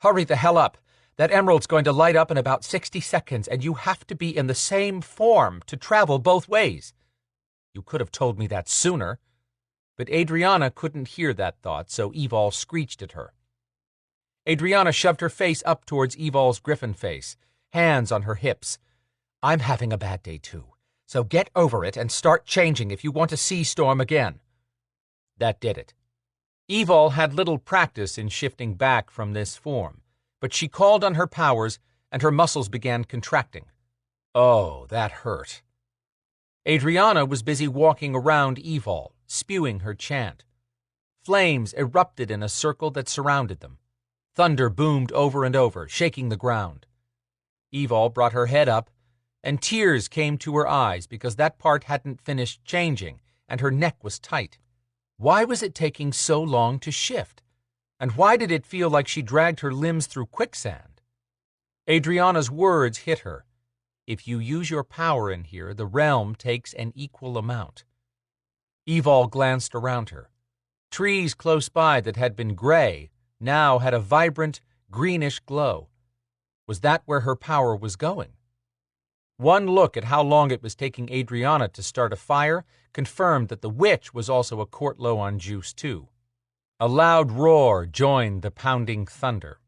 "Hurry the hell up! That emerald's going to light up in about 60 seconds, and you have to be in the same form to travel both ways." You could have told me that sooner. But Adriana couldn't hear that thought, so Evol screeched at her. Adriana shoved her face up towards Evol's griffin face, hands on her hips. "I'm having a bad day too, so get over it and start changing if you want to see Storm again." That did it. Evol had little practice in shifting back from this form, but she called on her powers, and her muscles began contracting. Oh, that hurt. Adriana was busy walking around Evol, spewing her chant. Flames erupted in a circle that surrounded them. Thunder boomed over and over, shaking the ground. Evol brought her head up, and tears came to her eyes because that part hadn't finished changing, and her neck was tight. Why was it taking so long to shift? And why did it feel like she dragged her limbs through quicksand? Adriana's words hit her. If you use your power in here, the realm takes an equal amount. Evol glanced around her. Trees close by that had been gray now had a vibrant, greenish glow. Was that where her power was going? One look at how long it was taking Adriana to start a fire confirmed that the witch was also a quart low on juice, too. A loud roar joined the pounding thunder.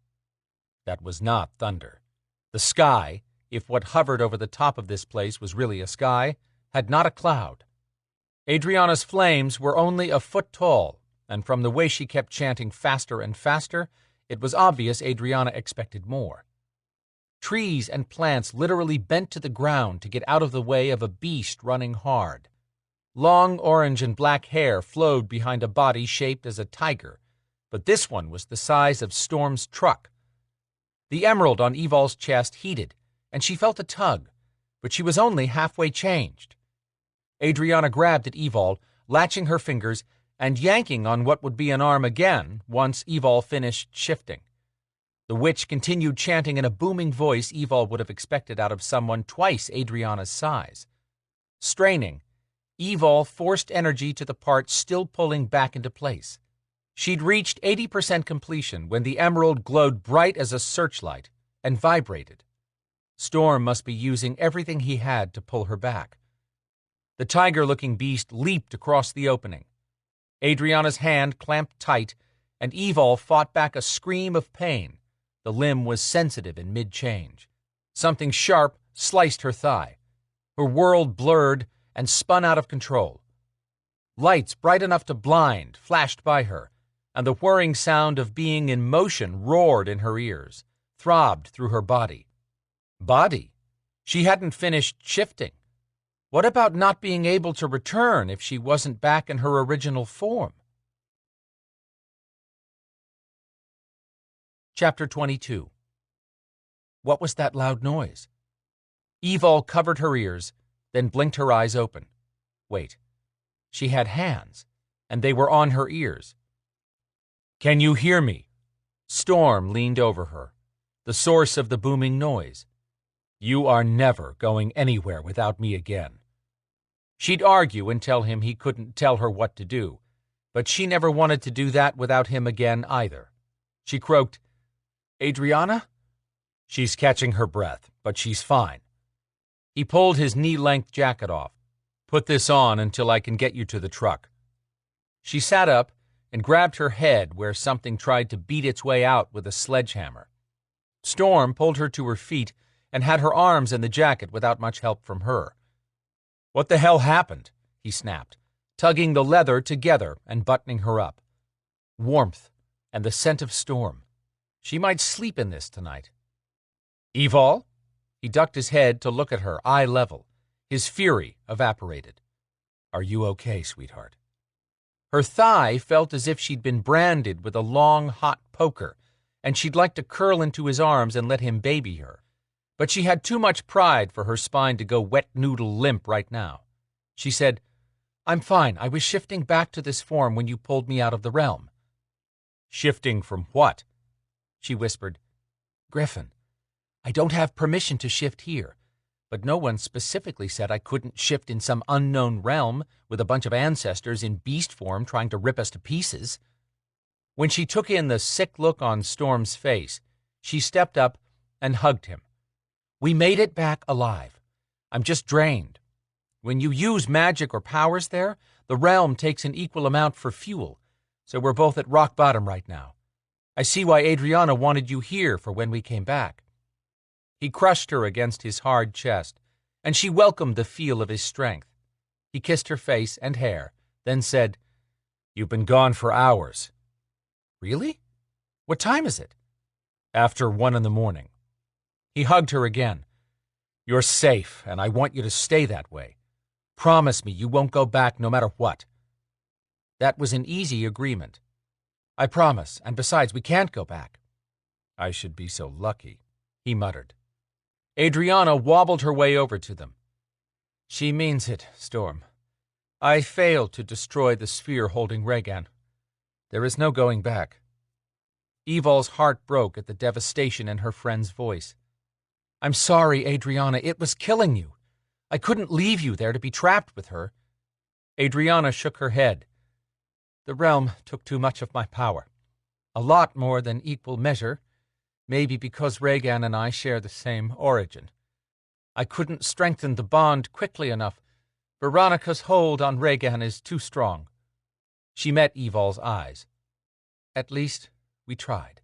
That was not thunder. The sky, if what hovered over the top of this place was really a sky, had not a cloud. Adriana's flames were only a foot tall, and from the way she kept chanting faster and faster, it was obvious Adriana expected more. Trees and plants literally bent to the ground to get out of the way of a beast running hard. Long orange and black hair flowed behind a body shaped as a tiger, but this one was the size of Storm's truck. The emerald on Evol's chest heated, and she felt a tug, but she was only halfway changed. Adriana grabbed at Evol, latching her fingers and yanking on what would be an arm again once Evol finished shifting. The witch continued chanting in a booming voice Evol would have expected out of someone twice Adriana's size. Straining, Evol forced energy to the part still pulling back into place. She'd reached 80% completion when the emerald glowed bright as a searchlight and vibrated. Storm must be using everything he had to pull her back. The tiger-looking beast leaped across the opening. Adriana's hand clamped tight, and Evol fought back a scream of pain. The limb was sensitive in mid-change. Something sharp sliced her thigh. Her world blurred and spun out of control. Lights bright enough to blind flashed by her, and the whirring sound of being in motion roared in her ears, throbbed through her body. Body? She hadn't finished shifting. What about not being able to return if she wasn't back in her original form? Chapter 22. What was that loud noise? Evol covered her ears, then blinked her eyes open. Wait, she had hands. and they were on her ears. "Can you hear me?" Storm leaned over her, the source of the booming noise. "You are never going anywhere without me again." She'd argue and tell him he couldn't tell her what to do, but she never wanted to do that without him again either. She croaked, "Adrianna?" "She's catching her breath, but she's fine." He pulled his knee-length jacket off. "Put this on until I can get you to the truck." She sat up and grabbed her head where something tried to beat its way out with a sledgehammer. Storm pulled her to her feet and had her arms in the jacket without much help from her. "What the hell happened?" he snapped, tugging the leather together and buttoning her up. Warmth and the scent of Storm. She might sleep in this tonight. "Evol?" He ducked his head to look at her, eye level. His fury evaporated. "Are you okay, sweetheart?" Her thigh felt as if she'd been branded with a long, hot poker, and she'd like to curl into his arms and let him baby her. But she had too much pride for her spine to go wet noodle limp right now. She said, "I'm fine. I was shifting back to this form when you pulled me out of the realm." "Shifting from what?" She whispered, "Griffin, I don't have permission to shift here, but no one specifically said I couldn't shift in some unknown realm with a bunch of ancestors in beast form trying to rip us to pieces." When she took in the sick look on Storm's face, she stepped up and hugged him. "We made it back alive. I'm just drained. When you use magic or powers there, the realm takes an equal amount for fuel, so we're both at rock bottom right now. I see why Adrianna wanted you here for when we came back." He crushed her against his hard chest, and she welcomed the feel of his strength. He kissed her face and hair, then said, "You've been gone for hours." "Really? What time is it?" "After 1 a.m. He hugged her again. "You're safe, and I want you to stay that way. Promise me you won't go back no matter what." That was an easy agreement. "I promise, and besides, we can't go back." "I should be so lucky," he muttered. Adrianna wobbled her way over to them. "She means it, Storm. I failed to destroy the sphere holding Regan. There is no going back." Evol's heart broke at the devastation in her friend's voice. "I'm sorry, Adrianna. It was killing you. I couldn't leave you there to be trapped with her." Adrianna shook her head. "The realm took too much of my power. A lot more than equal measure, maybe because Regan and I share the same origin. I couldn't strengthen the bond quickly enough. Veronica's hold on Regan is too strong." She met Evol's eyes. "At least we tried."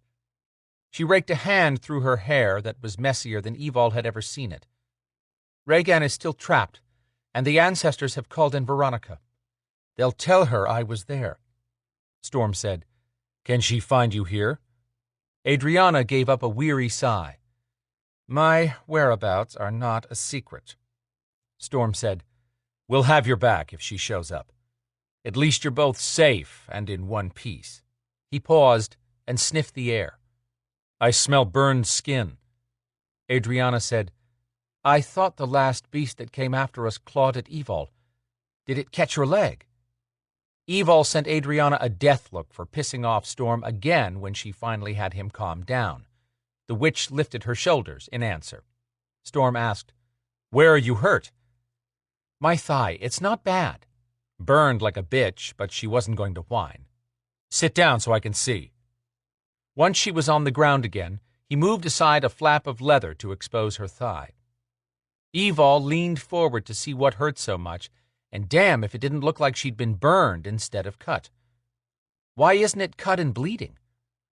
She raked a hand through her hair that was messier than Evol had ever seen it. "Regan is still trapped, and the ancestors have called in Veronica. They'll tell her I was there." Storm said, "Can she find you here?" Adrianna gave up a weary sigh. "My whereabouts are not a secret." Storm said, "We'll have your back if she shows up. At least you're both safe and in one piece." He paused and sniffed the air. "I smell burned skin." Adrianna said, "I thought the last beast that came after us clawed at Evol. Did it catch your leg?" Evol sent Adrianna a death look for pissing off Storm again when she finally had him calm down. The witch lifted her shoulders in answer. Storm asked, "Where are you hurt?" "My thigh. It's not bad." Burned like a bitch, but she wasn't going to whine. "Sit down so I can see." Once she was on the ground again, he moved aside a flap of leather to expose her thigh. Evol leaned forward to see what hurt so much, and damn if it didn't look like she'd been burned instead of cut. "Why isn't it cut and bleeding?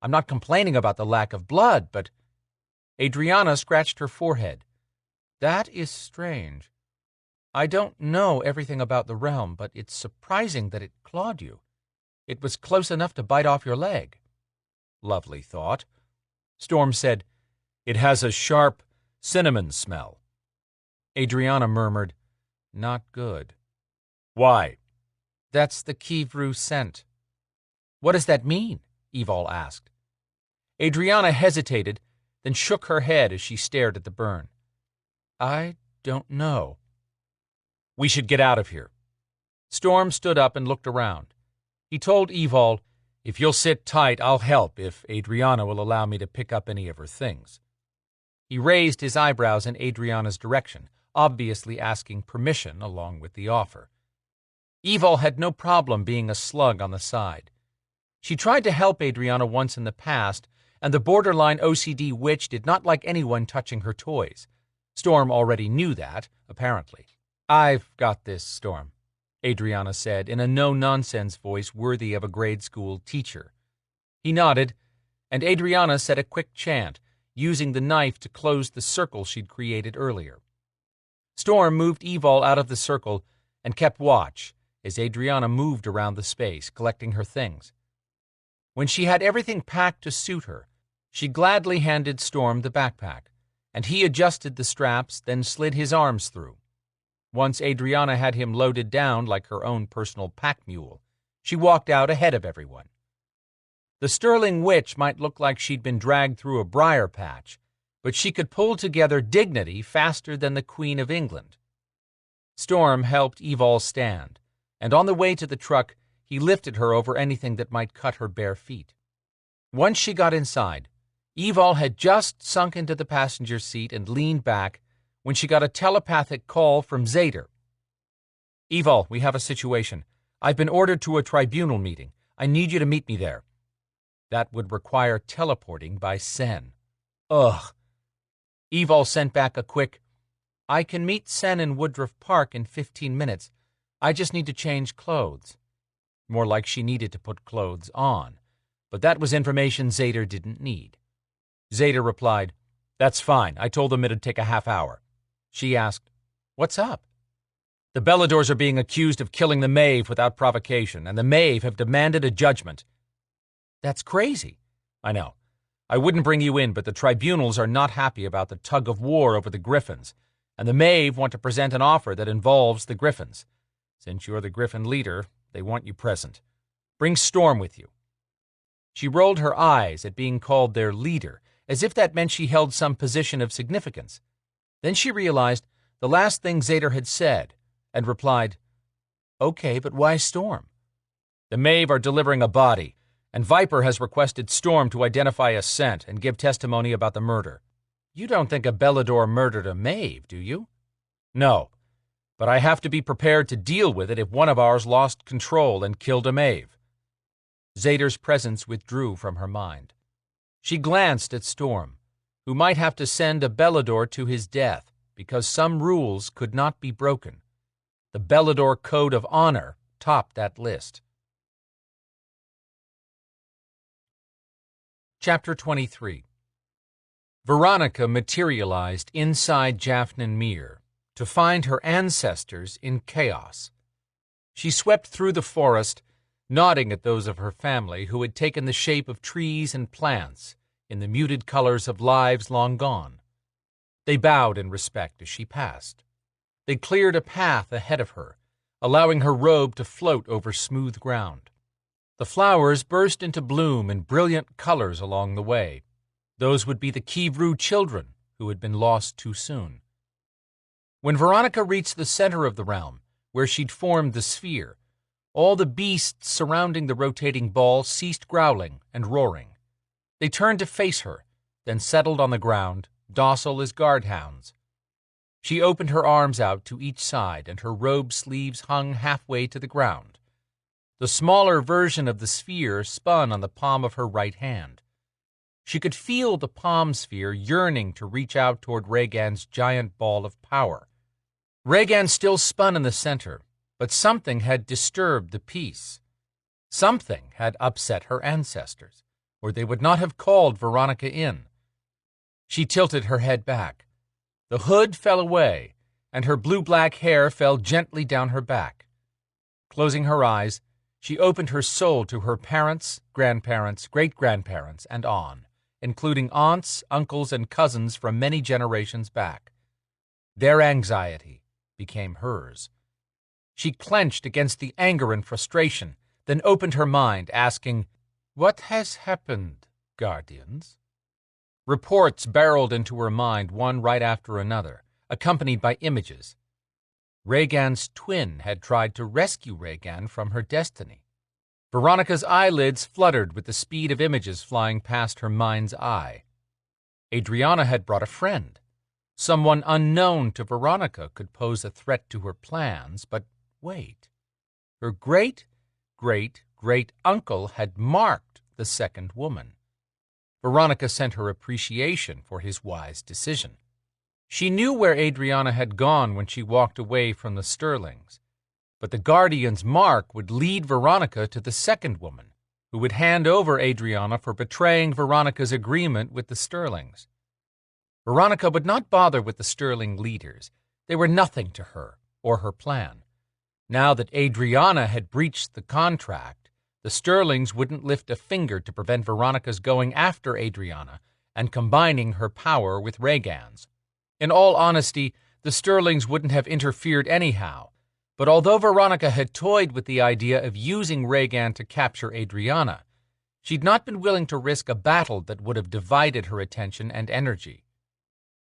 I'm not complaining about the lack of blood, but—" Adrianna scratched her forehead. "That is strange. I don't know everything about the realm, but it's surprising that it clawed you. It was close enough to bite off your leg." "Lovely thought." Storm said, "It has a sharp cinnamon smell." Adrianna murmured, "Not good." "Why?" "That's the Kivru scent." "What does that mean?" Evol asked. Adrianna hesitated, then shook her head as she stared at the burn. "I don't know." "We should get out of here." Storm stood up and looked around. He told Evol, "If you'll sit tight, I'll help if Adrianna will allow me to pick up any of her things." He raised his eyebrows in Adrianna's direction, obviously asking permission along with the offer. Evol had no problem being a slug on the side. She tried to help Adrianna once in the past, and the borderline OCD witch did not like anyone touching her toys. Storm already knew that, apparently. "I've got this, Storm," Adrianna said in a no-nonsense voice worthy of a grade school teacher. He nodded, and Adrianna said a quick chant, using the knife to close the circle she'd created earlier. Storm moved Evol out of the circle and kept watch as Adrianna moved around the space, collecting her things. When she had everything packed to suit her, she gladly handed Storm the backpack, and he adjusted the straps, then slid his arms through. Once Adrianna had him loaded down like her own personal pack mule, she walked out ahead of everyone. The Sterling Witch might look like she'd been dragged through a briar patch, but she could pull together dignity faster than the Queen of England. Storm helped Evol stand, and on the way to the truck, he lifted her over anything that might cut her bare feet. Once she got inside, Evol had just sunk into the passenger seat and leaned back when she got a telepathic call from Zader. "Evol, we have a situation. I've been ordered to a tribunal meeting. I need you to meet me there." That would require teleporting by Sen. Ugh. Evol sent back a quick, "I can meet Sen in Woodruff Park in 15 minutes. I just need to change clothes." More like she needed to put clothes on, but that was information Zader didn't need. Zader replied, "That's fine. I told them it'd take a half hour." She asked, "What's up?" "The Beladors are being accused of killing the Maeve without provocation, and the Maeve have demanded a judgment." "That's crazy." "I know. I wouldn't bring you in, but the tribunals are not happy about the tug of war over the Griffins, and the Maeve want to present an offer that involves the Griffins. Since you're the Griffin leader, they want you present. Bring Storm with you." She rolled her eyes at being called their leader, as if that meant she held some position of significance. Then she realized the last thing Zader had said, and replied, "Okay, but why Storm?" "The Maeve are delivering a body, and Viper has requested Storm to identify a scent and give testimony about the murder." "You don't think a Belador murdered a Maeve, do you?" "No, but I have to be prepared to deal with it if one of ours lost control and killed a Maeve." Zader's presence withdrew from her mind. She glanced at Storm, who might have to send a Belador to his death because some rules could not be broken. The Belador Code of Honor topped that list. Chapter 23. Veronica materialized inside Jaffnin Mere to find her ancestors in chaos. She swept through the forest, nodding at those of her family who had taken the shape of trees and plants in the muted colors of lives long gone. They bowed in respect as she passed. They cleared a path ahead of her, allowing her robe to float over smooth ground. The flowers burst into bloom in brilliant colors along the way. Those would be the Kivru children who had been lost too soon. When Veronica reached the center of the realm, where she'd formed the sphere, all the beasts surrounding the rotating ball ceased growling and roaring. They turned to face her, then settled on the ground, docile as guardhounds. She opened her arms out to each side, and her robe sleeves hung halfway to the ground. The smaller version of the sphere spun on the palm of her right hand. She could feel the palm sphere yearning to reach out toward Rhaegan's giant ball of power. Rhaegan still spun in the center, but something had disturbed the peace. Something had upset her ancestors, or they would not have called Veronica in. She tilted her head back. The hood fell away, and her blue-black hair fell gently down her back. Closing her eyes, she opened her soul to her parents, grandparents, great-grandparents, and on, including aunts, uncles, and cousins from many generations back. Their anxiety became hers. She clenched against the anger and frustration, then opened her mind, asking, "What has happened, Guardians?" Reports barreled into her mind one right after another, accompanied by images. Rhaegan's twin had tried to rescue Rhaegan from her destiny. Veronica's eyelids fluttered with the speed of images flying past her mind's eye. Adrianna had brought a friend. Someone unknown to Veronica could pose a threat to her plans, but wait. Her great-great-great-uncle had marked the second woman. Veronica sent her appreciation for his wise decision. She knew where Adrianna had gone when she walked away from the Sterlings, but the Guardian's mark would lead Veronica to the second woman, who would hand over Adrianna for betraying Veronica's agreement with the Sterlings. Veronica would not bother with the Sterling leaders. They were nothing to her or her plan. Now that Adrianna had breached the contract, the Sterlings wouldn't lift a finger to prevent Veronica's going after Adrianna and combining her power with Rhaegan's. In all honesty, the Sterlings wouldn't have interfered anyhow, but although Veronica had toyed with the idea of using Rhaegan to capture Adrianna, she'd not been willing to risk a battle that would have divided her attention and energy.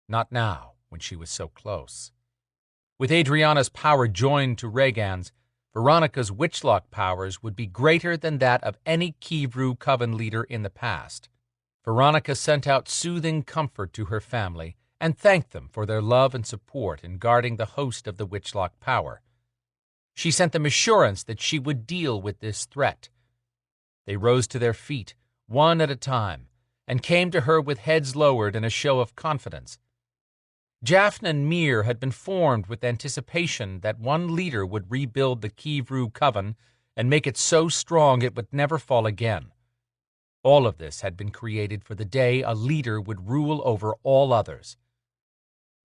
Not now, when she was so close. With Adrianna's power joined to Rhaegan's, Veronica's Witchlock powers would be greater than that of any Kivru Coven leader in the past. Veronica sent out soothing comfort to her family and thanked them for their love and support in guarding the host of the Witchlock power. She sent them assurance that she would deal with this threat. They rose to their feet, one at a time, and came to her with heads lowered and a show of confidence. Jaffna and Myr had been formed with anticipation that one leader would rebuild the Kivru Coven and make it so strong it would never fall again. All of this had been created for the day a leader would rule over all others.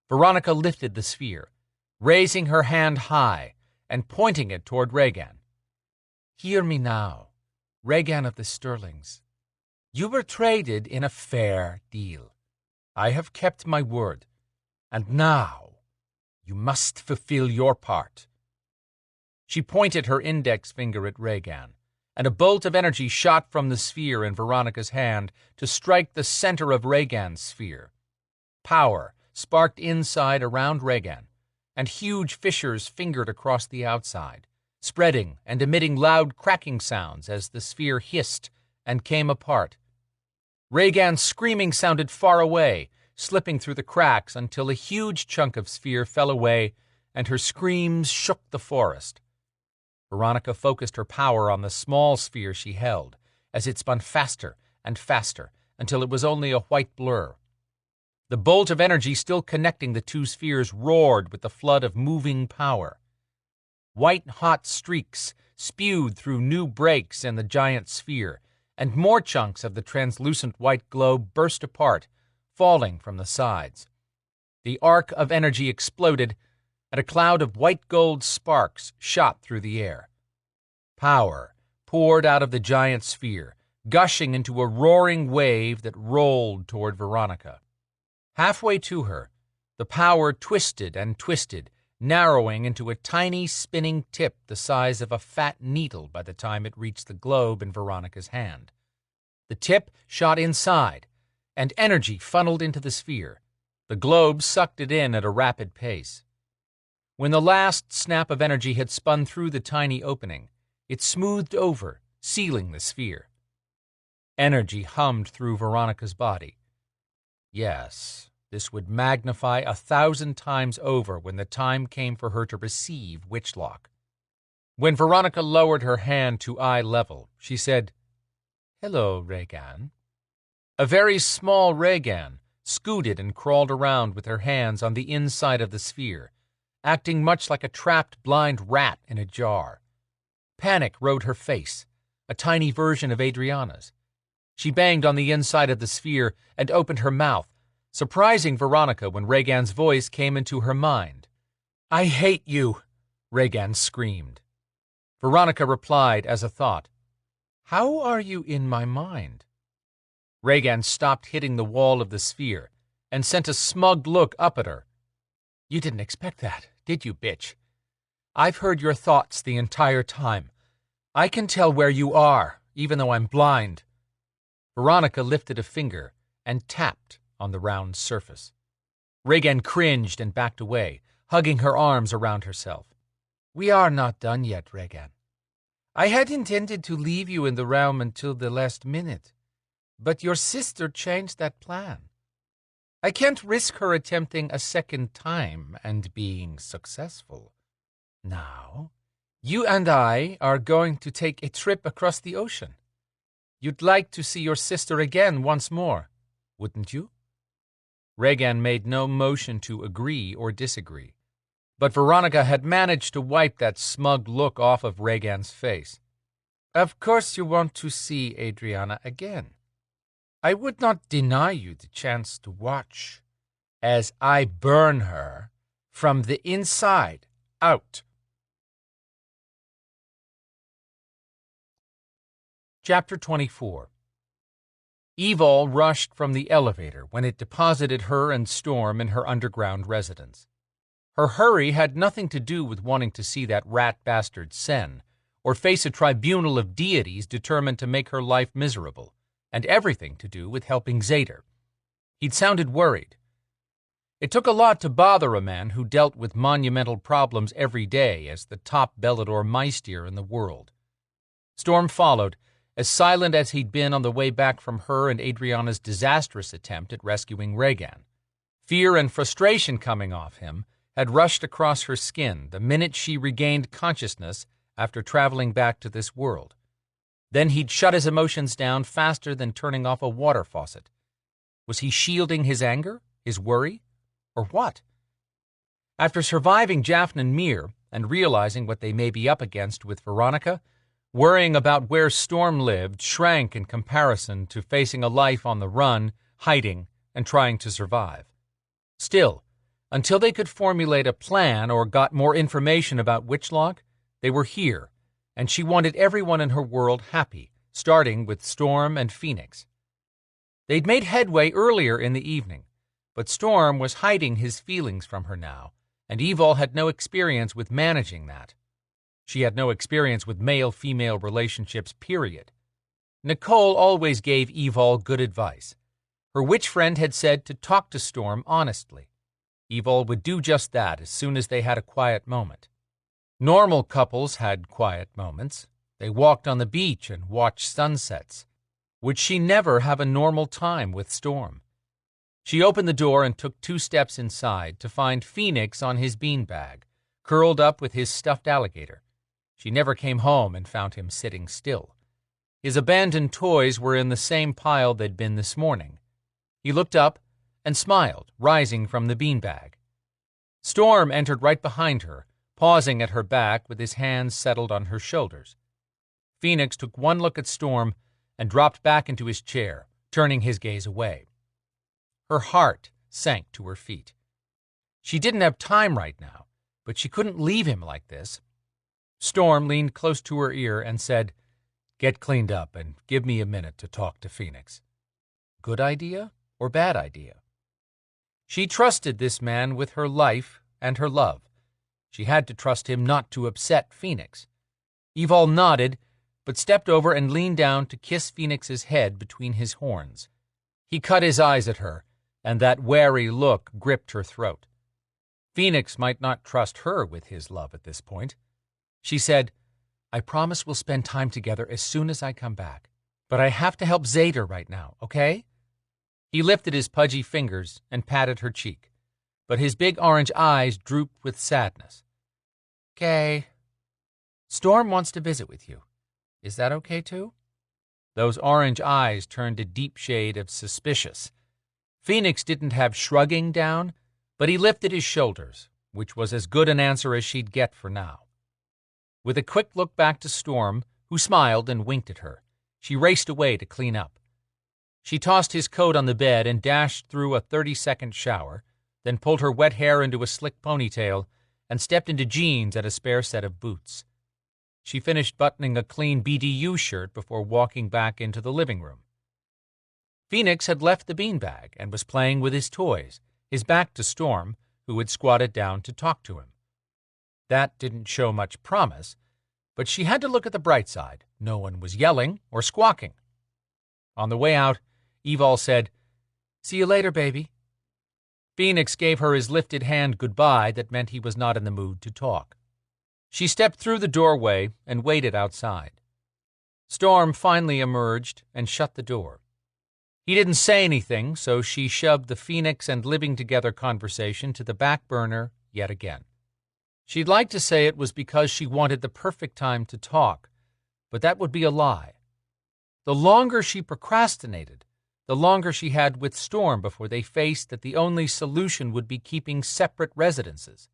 Veronica lifted the sphere, raising her hand high and pointing it toward Rhaegan. "Hear me now, Rhaegan of the Sterlings. You were traded in a fair deal. I have kept my word. And now, you must fulfill your part." She pointed her index finger at Rhaegan, and a bolt of energy shot from the sphere in Veronica's hand to strike the center of Rhaegan's sphere. Power sparked inside around Rhaegan, and huge fissures fingered across the outside, spreading and emitting loud cracking sounds as the sphere hissed and came apart. Rhaegan's screaming sounded far away, slipping through the cracks until a huge chunk of sphere fell away and her screams shook the forest. Veronica focused her power on the small sphere she held as it spun faster and faster until it was only a white blur. The bolt of energy still connecting the two spheres roared with the flood of moving power. White-hot streaks spewed through new breaks in the giant sphere, and more chunks of the translucent white globe burst apart, falling from the sides. The arc of energy exploded, and a cloud of white-gold sparks shot through the air. Power poured out of the giant sphere, gushing into a roaring wave that rolled toward Veronica. Halfway to her, the power twisted and twisted, narrowing into a tiny spinning tip the size of a fat needle by the time it reached the globe in Veronica's hand. The tip shot inside, and energy funneled into the sphere. The globe sucked it in at a rapid pace. When the last snap of energy had spun through the tiny opening, it smoothed over, sealing the sphere. Energy hummed through Veronica's body. Yes, this would magnify 1,000 times over when the time came for her to receive Witchlock. When Veronica lowered her hand to eye level, she said, "Hello, Rhaegan." A very small Rhaegan scooted and crawled around with her hands on the inside of the sphere, acting much like a trapped blind rat in a jar. Panic rode her face, a tiny version of Adrianna's. She banged on the inside of the sphere and opened her mouth, surprising Veronica when Rhaegan's voice came into her mind. "I hate you," Rhaegan screamed. Veronica replied as a thought, "How are you in my mind?" Rhaegan stopped hitting the wall of the sphere and sent a smug look up at her. "You didn't expect that, did you, bitch? I've heard your thoughts the entire time. I can tell where you are, even though I'm blind." Veronica lifted a finger and tapped on the round surface. Rhaegan cringed and backed away, hugging her arms around herself. "We are not done yet, Rhaegan. I had intended to leave you in the realm until the last minute, but your sister changed that plan. I can't risk her attempting a second time and being successful. Now, you and I are going to take a trip across the ocean. You'd like to see your sister again once more, wouldn't you?" Regan made no motion to agree or disagree, but Veronica had managed to wipe that smug look off of Regan's face. "Of course you want to see Adriana again. I would not deny you the chance to watch as I burn her from the inside out." Chapter 24. Evol rushed from the elevator when it deposited her and Storm in her underground residence. Her hurry had nothing to do with wanting to see that rat bastard Sen, or face a tribunal of deities determined to make her life miserable, and everything to do with helping Zader. He'd sounded worried. It took a lot to bother a man who dealt with monumental problems every day as the top Belador Meister in the world. Storm followed, as silent as he'd been on the way back from her and Adriana's disastrous attempt at rescuing Regan. Fear and frustration coming off him had rushed across her skin the minute she regained consciousness after traveling back to this world. Then he'd shut his emotions down faster than turning off a water faucet. Was he shielding his anger, his worry, or what? After surviving Jaffn and Mir and realizing what they may be up against with Veronica, worrying about where Storm lived shrank in comparison to facing a life on the run, hiding, and trying to survive. Still, until they could formulate a plan or got more information about Witchlock, they were here, and she wanted everyone in her world happy, starting with Storm and Phoenix. They'd made headway earlier in the evening, but Storm was hiding his feelings from her now, and Evol had no experience with managing that. She had no experience with male-female relationships, period. Nicole always gave Evol good advice. Her witch friend had said to talk to Storm honestly. Evol would do just that as soon as they had a quiet moment. Normal couples had quiet moments. They walked on the beach and watched sunsets. Would she never have a normal time with Storm? She opened the door and took 2 steps inside to find Phoenix on his beanbag, curled up with his stuffed alligator. She never came home and found him sitting still. His abandoned toys were in the same pile they'd been this morning. He looked up and smiled, rising from the beanbag. Storm entered right behind her, pausing at her back with his hands settled on her shoulders. Phoenix took one look at Storm and dropped back into his chair, turning his gaze away. Her heart sank to her feet. She didn't have time right now, but she couldn't leave him like this. Storm leaned close to her ear and said, "Get cleaned up and give me a minute to talk to Phoenix." Good idea or bad idea? She trusted this man with her life and her love. She had to trust him not to upset Phoenix. Evol nodded, but stepped over and leaned down to kiss Phoenix's head between his horns. He cut his eyes at her, and that wary look gripped her throat. Phoenix might not trust her with his love at this point. She said, "I promise we'll spend time together as soon as I come back. But I have to help Zader right now, okay?" He lifted his pudgy fingers and patted her cheek, but his big orange eyes drooped with sadness. "Okay. Storm wants to visit with you. Is that okay, too?" Those orange eyes turned a deep shade of suspicious. Phoenix didn't have shrugging down, but he lifted his shoulders, which was as good an answer as she'd get for now. With a quick look back to Storm, who smiled and winked at her, she raced away to clean up. She tossed his coat on the bed and dashed through a 30-second shower, then pulled her wet hair into a slick ponytail and stepped into jeans and a spare set of boots. She finished buttoning a clean BDU shirt before walking back into the living room. Phoenix had left the beanbag and was playing with his toys, his back to Storm, who had squatted down to talk to him. That didn't show much promise, but she had to look at the bright side. No one was yelling or squawking. On the way out, Evol said, "See you later, baby." Phoenix gave her his lifted hand goodbye that meant he was not in the mood to talk. She stepped through the doorway and waited outside. Storm finally emerged and shut the door. He didn't say anything, so she shoved the Phoenix and living together conversation to the back burner yet again. She'd like to say it was because she wanted the perfect time to talk, but that would be a lie. The longer she procrastinated, the longer she had with Storm before they faced that the only solution would be keeping separate residences.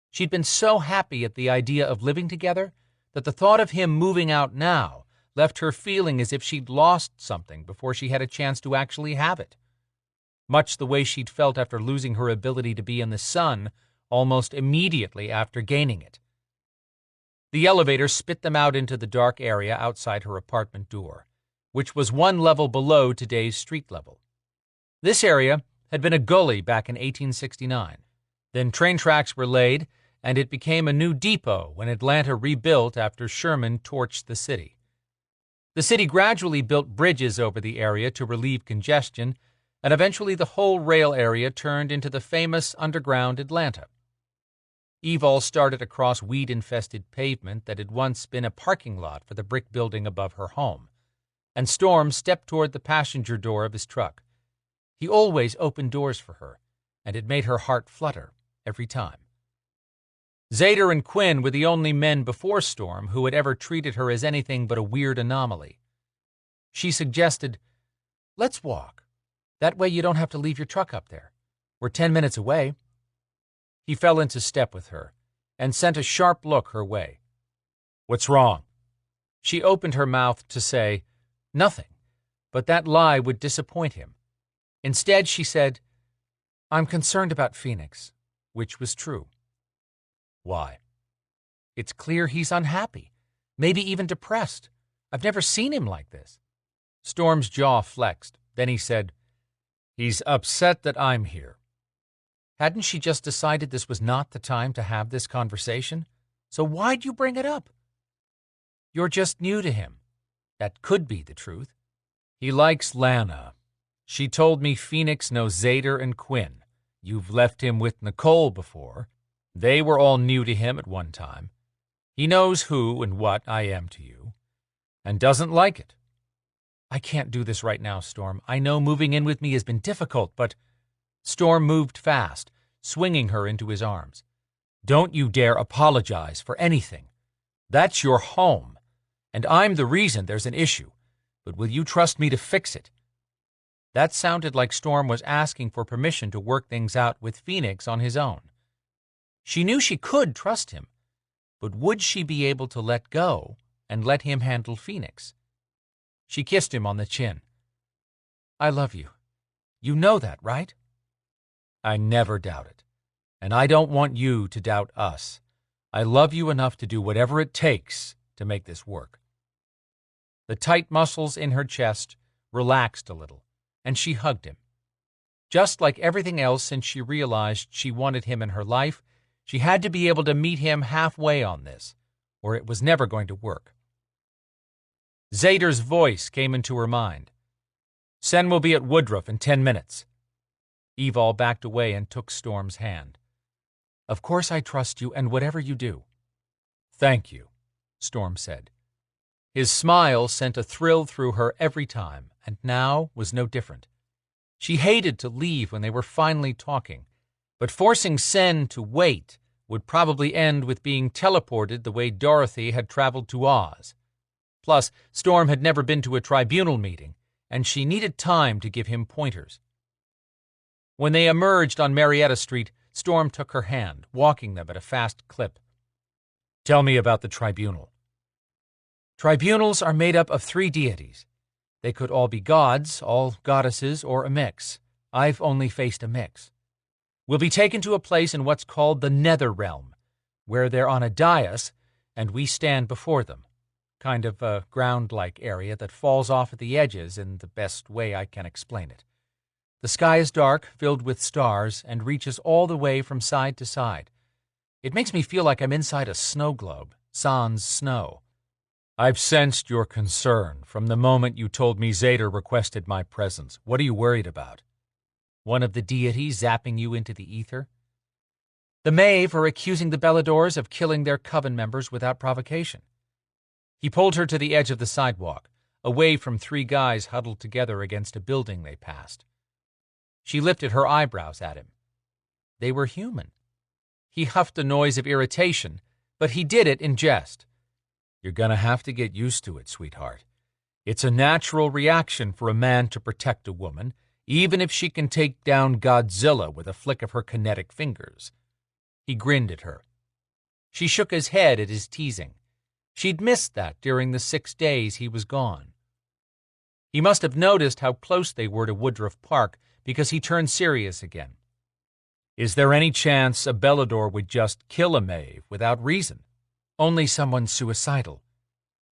She'd been so happy at the idea of living together that the thought of him moving out now left her feeling as if she'd lost something before she had a chance to actually have it. Much the way she'd felt after losing her ability to be in the sun almost immediately after gaining it. The elevator spit them out into the dark area outside her apartment door, which was one level below today's street level. This area had been a gully back in 1869. Then train tracks were laid, and it became a new depot when Atlanta rebuilt after Sherman torched the city. The city gradually built bridges over the area to relieve congestion, and eventually the whole rail area turned into the famous underground Atlanta. Evol started across weed-infested pavement that had once been a parking lot for the brick building above her home, and Storm stepped toward the passenger door of his truck. He always opened doors for her, and it made her heart flutter every time. Zader and Quinn were the only men before Storm who had ever treated her as anything but a weird anomaly. She suggested, "Let's walk. That way you don't have to leave your truck up there. We're 10 minutes away." He fell into step with her and sent a sharp look her way. "What's wrong?" She opened her mouth to say, "Nothing," but that lie would disappoint him. Instead, she said, "I'm concerned about Phoenix," which was true. "Why?" "It's clear he's unhappy, maybe even depressed. I've never seen him like this." Storm's jaw flexed. Then he said, "He's upset that I'm here." Hadn't she just decided this was not the time to have this conversation? So why'd you bring it up? "You're just new to him." That could be the truth. "He likes Lana. She told me Phoenix knows Zader and Quinn. You've left him with Nicole before. They were all new to him at one time. He knows who and what I am to you, and doesn't like it." "I can't do this right now, Storm. I know moving in with me has been difficult, but—" Storm moved fast, swinging her into his arms. "Don't you dare apologize for anything. That's your home, and I'm the reason there's an issue. But will you trust me to fix it?" That sounded like Storm was asking for permission to work things out with Phoenix on his own. She knew she could trust him, but would she be able to let go and let him handle Phoenix? She kissed him on the chin. "I love you. You know that, right?" "I never doubt it, and I don't want you to doubt us. I love you enough to do whatever it takes to make this work." The tight muscles in her chest relaxed a little, and she hugged him. Just like everything else since she realized she wanted him in her life, she had to be able to meet him halfway on this, or it was never going to work. Zader's voice came into her mind. "Sen will be at Woodruff in 10 minutes. Evol backed away and took Storm's hand. "Of course I trust you, and whatever you do." "Thank you," Storm said. His smile sent a thrill through her every time, and now was no different. She hated to leave when they were finally talking, but forcing Sen to wait would probably end with being teleported the way Dorothy had traveled to Oz. Plus, Storm had never been to a tribunal meeting, and she needed time to give him pointers. When they emerged on Marietta Street, Storm took her hand, walking them at a fast clip. "Tell me about the tribunal." "Tribunals are made up of 3 deities. They could all be gods, all goddesses, or a mix. I've only faced a mix. We'll be taken to a place in what's called the Nether Realm, where they're on a dais, and we stand before them. Kind of a ground-like area that falls off at the edges in the best way I can explain it. The sky is dark, filled with stars, and reaches all the way from side to side. It makes me feel like I'm inside a snow globe, sans snow. I've sensed your concern from the moment you told me Zader requested my presence. What are you worried about? One of the deities zapping you into the ether?" The Maeve are accusing the Beladors of killing their coven members without provocation. He pulled her to the edge of the sidewalk, away from 3 guys huddled together against a building they passed. She lifted her eyebrows at him. They were human. He huffed a noise of irritation, but he did it in jest. "You're gonna have to get used to it, sweetheart. It's a natural reaction for a man to protect a woman, even if she can take down Godzilla with a flick of her kinetic fingers." He grinned at her. She shook his head at his teasing. She'd missed that during the 6 days he was gone. He must have noticed how close they were to Woodruff Park, because he turned serious again. "Is there any chance a Belador would just kill a Maeve without reason? Only someone suicidal."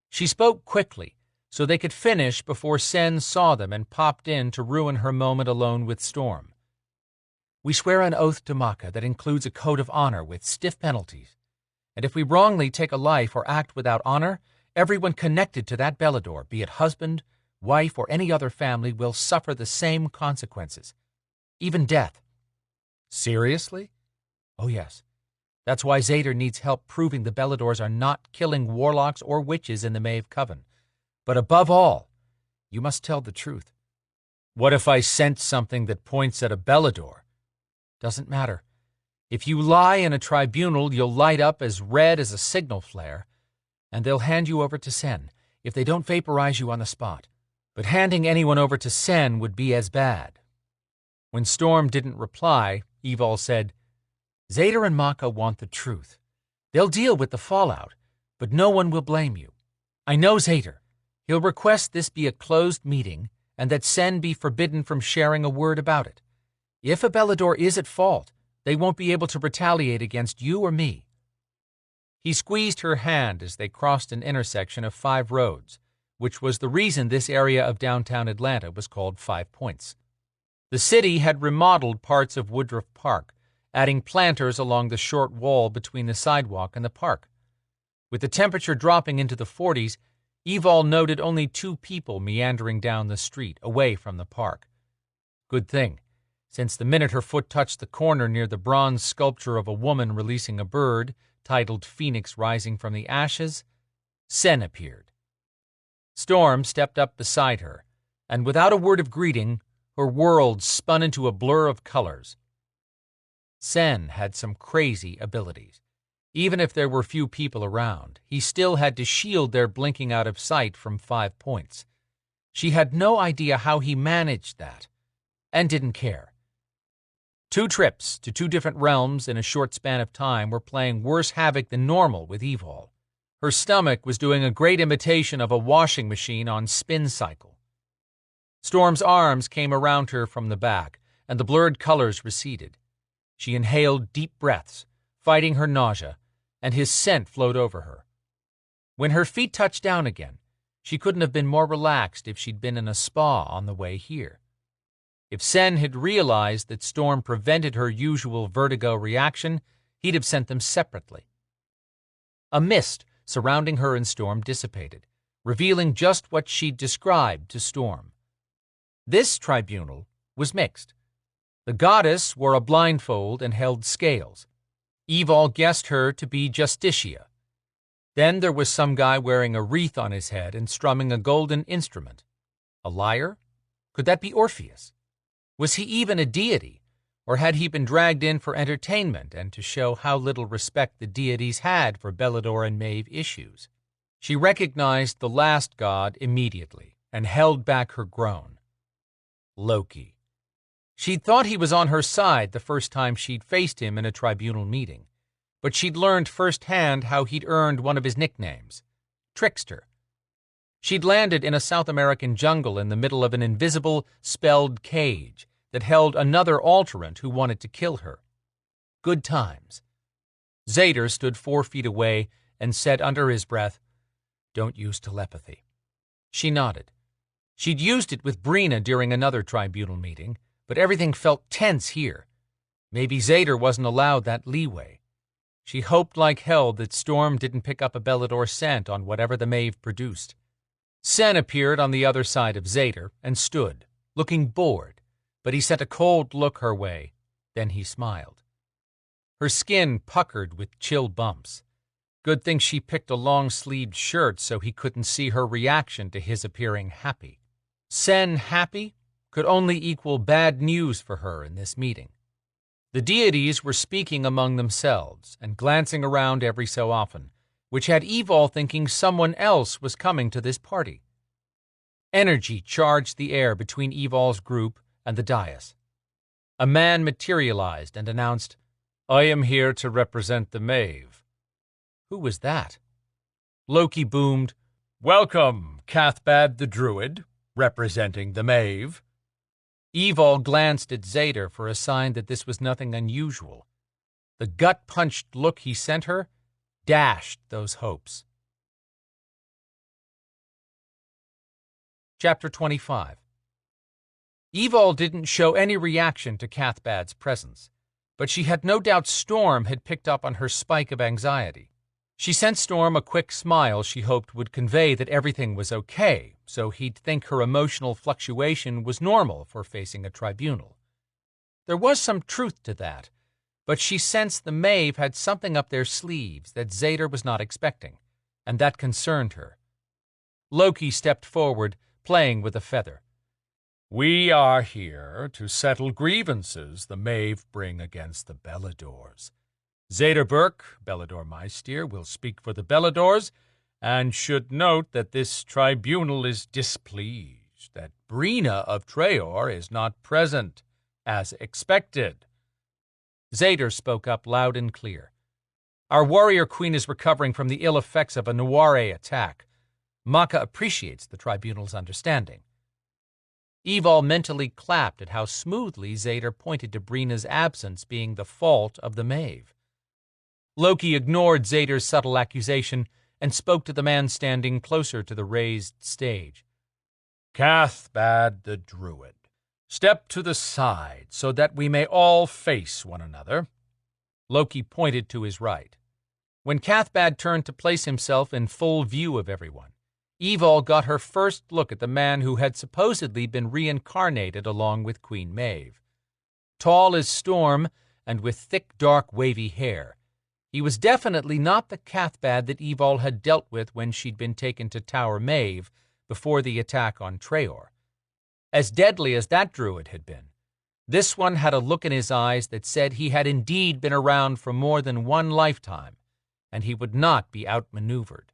She spoke quickly, so they could finish before Sen saw them and popped in to ruin her moment alone with Storm. "We swear an oath to Maka that includes a code of honor with stiff penalties. And if we wrongly take a life or act without honor, everyone connected to that Belador, be it husband, wife, or any other family, will suffer the same consequences, even death." "Seriously?" "Oh, yes. That's why Zader needs help proving the Beladors are not killing warlocks or witches in the Maeve Coven. But above all, you must tell the truth." "What if I sense something that points at a Belador?" "Doesn't matter. If you lie in a tribunal, you'll light up as red as a signal flare, and they'll hand you over to Sen, if they don't vaporize you on the spot. But handing anyone over to Sen would be as bad." When Storm didn't reply, Evol said, "Zader and Maka want the truth. They'll deal with the fallout, but no one will blame you. I know Zader. He'll request this be a closed meeting and that Sen be forbidden from sharing a word about it. If a Belador is at fault, they won't be able to retaliate against you or me." He squeezed her hand as they crossed an intersection of 5 roads, which was the reason this area of downtown Atlanta was called 5 Points. The city had remodeled parts of Woodruff Park, adding planters along the short wall between the sidewalk and the park. With the temperature dropping into the 40s, Evol noted only 2 people meandering down the street, away from the park. Good thing, since the minute her foot touched the corner near the bronze sculpture of a woman releasing a bird, titled Phoenix Rising from the Ashes, Sen appeared. Storm stepped up beside her, and without a word of greeting, her world spun into a blur of colors. Sen had some crazy abilities. Even if there were few people around, he still had to shield their blinking out of sight from 5 Points. She had no idea how he managed that, and didn't care. 2 trips to 2 different realms in a short span of time were playing worse havoc than normal with Evol. Her stomach was doing a great imitation of a washing machine on spin cycle. Storm's arms came around her from the back, and the blurred colors receded. She inhaled deep breaths, fighting her nausea, and his scent flowed over her. When her feet touched down again, she couldn't have been more relaxed if she'd been in a spa on the way here. If Sen had realized that Storm prevented her usual vertigo reaction, he'd have sent them separately. A mist surrounding her and Storm dissipated, revealing just what she'd described to Storm. This tribunal was mixed. The goddess wore a blindfold and held scales. Evol guessed her to be Justitia. Then there was some guy wearing a wreath on his head and strumming a golden instrument. A lyre? Could that be Orpheus? Was he even a deity, or had he been dragged in for entertainment and to show how little respect the deities had for Belador and Maeve issues? She recognized the last god immediately and held back her groan. Loki. She'd thought he was on her side the first time she'd faced him in a tribunal meeting, but she'd learned firsthand how he'd earned one of his nicknames, Trickster. She'd landed in a South American jungle in the middle of an invisible, spelled cage that held another alterant who wanted to kill her. Good times. Zader stood 4 feet away and said under his breath, "Don't use telepathy." She nodded. She'd used it with Brina during another tribunal meeting, but everything felt tense here. Maybe Zader wasn't allowed that leeway. She hoped like hell that Storm didn't pick up a Belador scent on whatever the Maeve produced. Sen appeared on the other side of Zader and stood, looking bored, but he sent a cold look her way. Then he smiled. Her skin puckered with chill bumps. Good thing she picked a long-sleeved shirt so he couldn't see her reaction to his appearing happy. Sen happy could only equal bad news for her in this meeting. The deities were speaking among themselves and glancing around every so often, which had Evol thinking someone else was coming to this party. Energy charged the air between Evol's group and the dais. A man materialized and announced, "I am here to represent the Maeve." Who was that? Loki boomed, "Welcome, Cathbad the Druid, representing the Maeve." Evol glanced at Zader for a sign that this was nothing unusual. The gut-punched look he sent her dashed those hopes. Chapter 25. Evol didn't show any reaction to Cathbad's presence, but she had no doubt Storm had picked up on her spike of anxiety. She sent Storm a quick smile she hoped would convey that everything was okay, so he'd think her emotional fluctuation was normal for facing a tribunal. There was some truth to that, but she sensed the Maeve had something up their sleeves that Zader was not expecting, and that concerned her. Loki stepped forward, playing with a feather. "We are here to settle grievances the Maeve bring against the Beladors. Zader Burke, Belador Meister, will speak for the Beladors, and should note that this tribunal is displeased that Brina of Traor is not present, as expected." Zader spoke up loud and clear. "Our warrior queen is recovering from the ill effects of a Noire attack. Maka appreciates the tribunal's understanding." Evol mentally clapped at how smoothly Zader pointed to Brina's absence being the fault of the Maeve. Loki ignored Zader's subtle accusation and spoke to the man standing closer to the raised stage. "Cathbad the Druid, step to the side so that we may all face one another." Loki pointed to his right. When Cathbad turned to place himself in full view of everyone, Evol got her first look at the man who had supposedly been reincarnated along with Queen Maeve. Tall as Storm and with thick, dark, wavy hair, he was definitely not the Cathbad that Evol had dealt with when she'd been taken to Tower Maeve before the attack on Traor. As deadly as that druid had been, this one had a look in his eyes that said he had indeed been around for more than one lifetime, and he would not be outmaneuvered.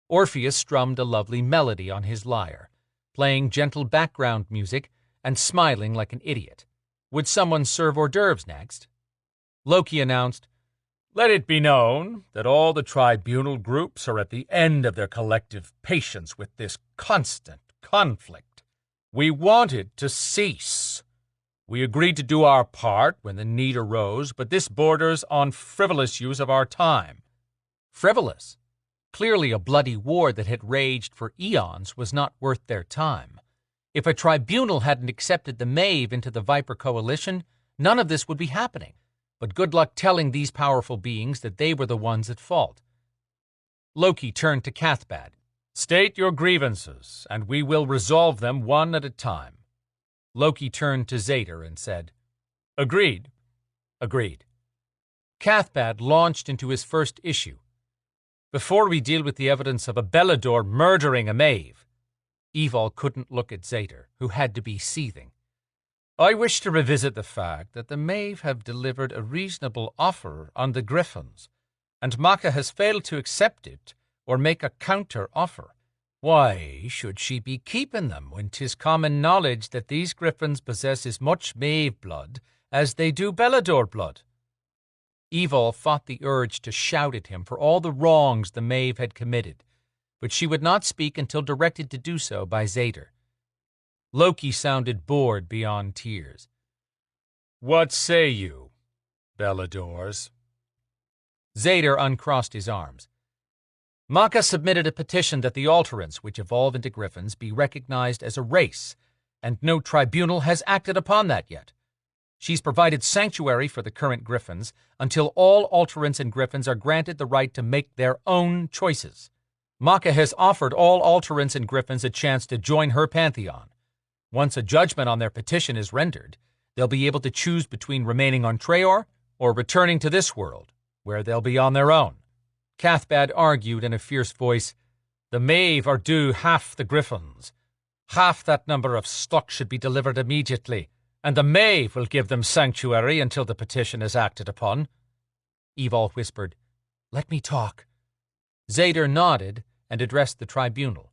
Orpheus strummed a lovely melody on his lyre, playing gentle background music and smiling like an idiot. Would someone serve hors d'oeuvres next? Loki announced, "Let it be known that all the tribunal groups are at the end of their collective patience with this constant conflict. We want it to cease. We agreed to do our part when the need arose, but this borders on frivolous use of our time." Frivolous? Clearly a bloody war that had raged for eons was not worth their time. If a tribunal hadn't accepted the Maeve into the Viper Coalition, none of this would be happening. But good luck telling these powerful beings that they were the ones at fault. Loki turned to Cathbad. "State your grievances, and we will resolve them one at a time." Loki turned to Zader and said, "Agreed." "Agreed." Cathbad launched into his first issue. "Before we deal with the evidence of a Belador murdering a Maeve," Evol couldn't look at Zader, who had to be seething, "I wish to revisit the fact that the Maeve have delivered a reasonable offer on the Griffins, and Maka has failed to accept it or make a counter-offer. Why should she be keeping them when 'tis common knowledge that these Griffins possess as much Maeve blood as they do Belador blood?" Evol fought the urge to shout at him for all the wrongs the Maeve had committed, but she would not speak until directed to do so by Zader. Loki sounded bored beyond tears. "What say you, Beladors?" Zader uncrossed his arms. "Maka submitted a petition that the Alterants, which evolve into Griffins, be recognized as a race, and no tribunal has acted upon that yet. She's provided sanctuary for the current Griffins until all Alterants and Griffins are granted the right to make their own choices. Maka has offered all Alterants and Griffins a chance to join her pantheon. Once a judgment on their petition is rendered, they'll be able to choose between remaining on Traor or returning to this world, where they'll be on their own. Cathbad argued in a fierce voice, "The Maeve are due half the griffins. Half that number of stock should be delivered immediately, and the Maeve will give them sanctuary until the petition is acted upon." Evol whispered, "Let me talk." Zader nodded and addressed the tribunal.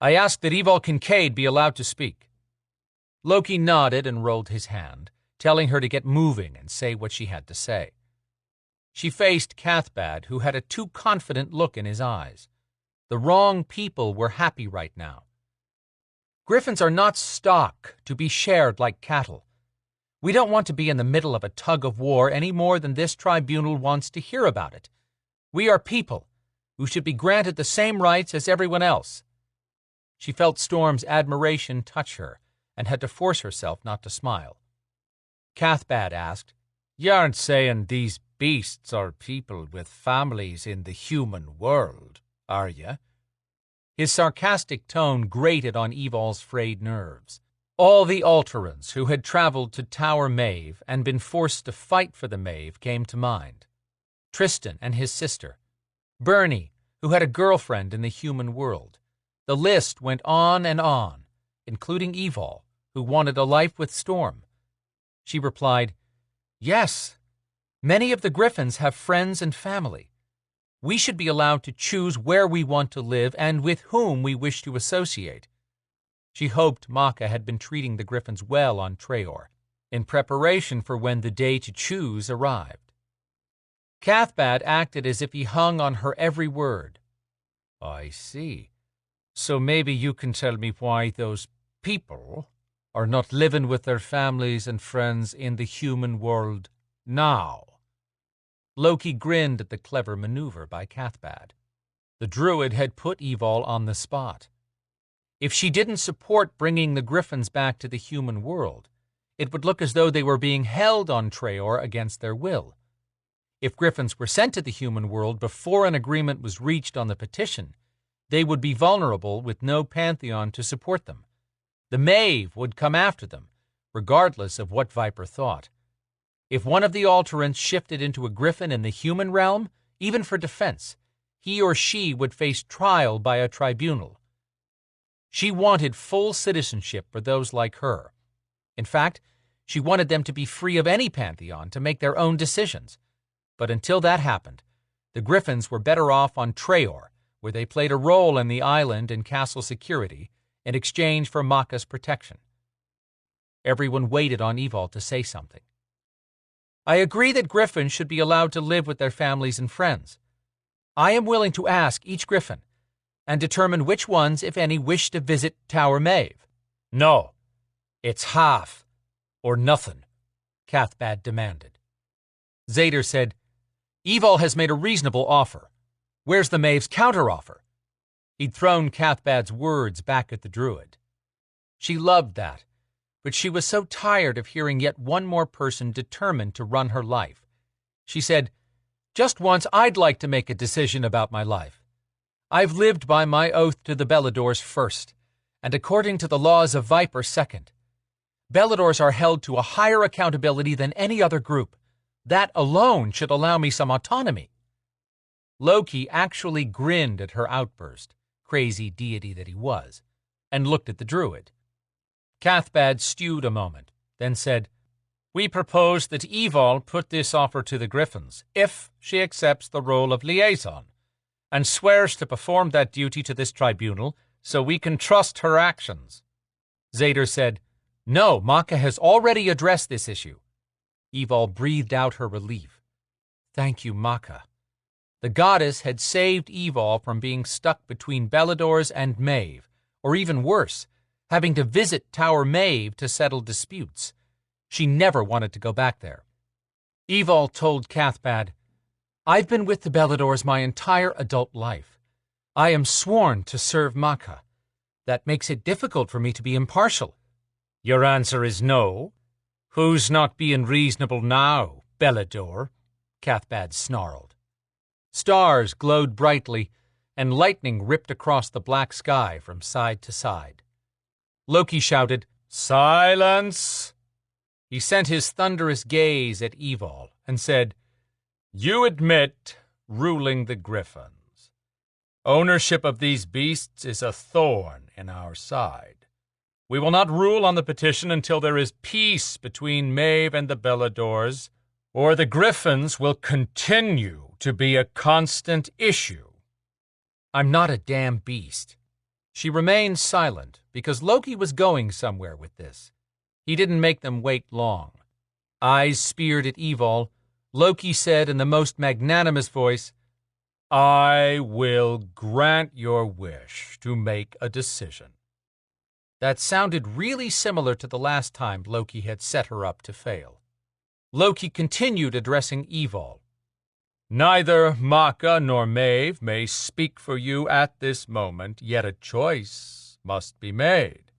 "I ask that Evol Kincaid be allowed to speak." Loki nodded and rolled his hand, telling her to get moving and say what she had to say. She faced Cathbad, who had a too confident look in his eyes. The wrong people were happy right now. Griffins are not stock to be shared like cattle. We don't want to be in the middle of a tug of war any more than this tribunal wants to hear about it. We are people who should be granted the same rights as everyone else. She felt Storm's admiration touch her and had to force herself not to smile. Cathbad asked, "You aren't saying these beasts are people with families in the human world, are you?" His sarcastic tone grated on Evol's frayed nerves. All the Alterans who had traveled to Tower Maeve and been forced to fight for the Maeve came to mind. Tristan and his sister. Bernie, who had a girlfriend in the human world. The list went on, including Evol, who wanted a life with Storm. She replied, "Yes, many of the Griffins have friends and family. We should be allowed to choose where we want to live and with whom we wish to associate." She hoped Maka had been treating the Griffins well on Traor, in preparation for when the day to choose arrived. Cathbad acted as if he hung on her every word. "I see. So maybe you can tell me why those people are not living with their families and friends in the human world now." Loki grinned at the clever maneuver by Cathbad. The druid had put Evol on the spot. If she didn't support bringing the Griffins back to the human world, it would look as though they were being held on Traor against their will. If Griffins were sent to the human world before an agreement was reached on the petition, they would be vulnerable with no pantheon to support them. The Maeve would come after them, regardless of what Viper thought. If one of the Alterants shifted into a Griffin in the human realm, even for defense, he or she would face trial by a tribunal. She wanted full citizenship for those like her. In fact, she wanted them to be free of any pantheon to make their own decisions. But until that happened, the Griffins were better off on Traor, where they played a role in the island and castle security in exchange for Maka's protection. Everyone waited on Evol to say something. "I agree that Griffins should be allowed to live with their families and friends. I am willing to ask each Griffin and determine which ones, if any, wish to visit Tower Maeve." "No, it's half or nothing," Cathbad demanded. Zader said, "Evol has made a reasonable offer. Where's the Maeve's counteroffer?" He'd thrown Cathbad's words back at the druid. She loved that, but she was so tired of hearing yet one more person determined to run her life. She said, "Just once I'd like to make a decision about my life. I've lived by my oath to the Beladors first, and according to the laws of Viper second. Beladors are held to a higher accountability than any other group. That alone should allow me some autonomy." Loki actually grinned at her outburst, crazy deity that he was, and looked at the druid. Cathbad stewed a moment, then said, "We propose that Evol put this offer to the Griffins, if she accepts the role of liaison, and swears to perform that duty to this tribunal so we can trust her actions." Zader said, "No, Maka has already addressed this issue." Evol breathed out her relief. "Thank you, Maka." The goddess had saved Evol from being stuck between Beladors and Maeve, or even worse, having to visit Tower Maeve to settle disputes. She never wanted to go back there. Evol told Cathbad, "I've been with the Beladors my entire adult life. I am sworn to serve Maka. That makes it difficult for me to be impartial." "Your answer is no? Who's not being reasonable now, Belador?" Cathbad snarled. Stars glowed brightly, and lightning ripped across the black sky from side to side. Loki shouted, "Silence!" He sent his thunderous gaze at Evol, and said, "You admit ruling the Griffins. Ownership of these beasts is a thorn in our side. We will not rule on the petition until there is peace between Maeve and the Beladors, or the Griffins will continue to be a constant issue." "I'm not a damn beast." She remained silent because Loki was going somewhere with this. He didn't make them wait long. Eyes speared at Evil, Loki said in the most magnanimous voice, "I will grant your wish to make a decision." That sounded really similar to the last time Loki had set her up to fail. Loki continued addressing Evil. "Neither Maka nor Maeve may speak for you at this moment, yet a choice must be made.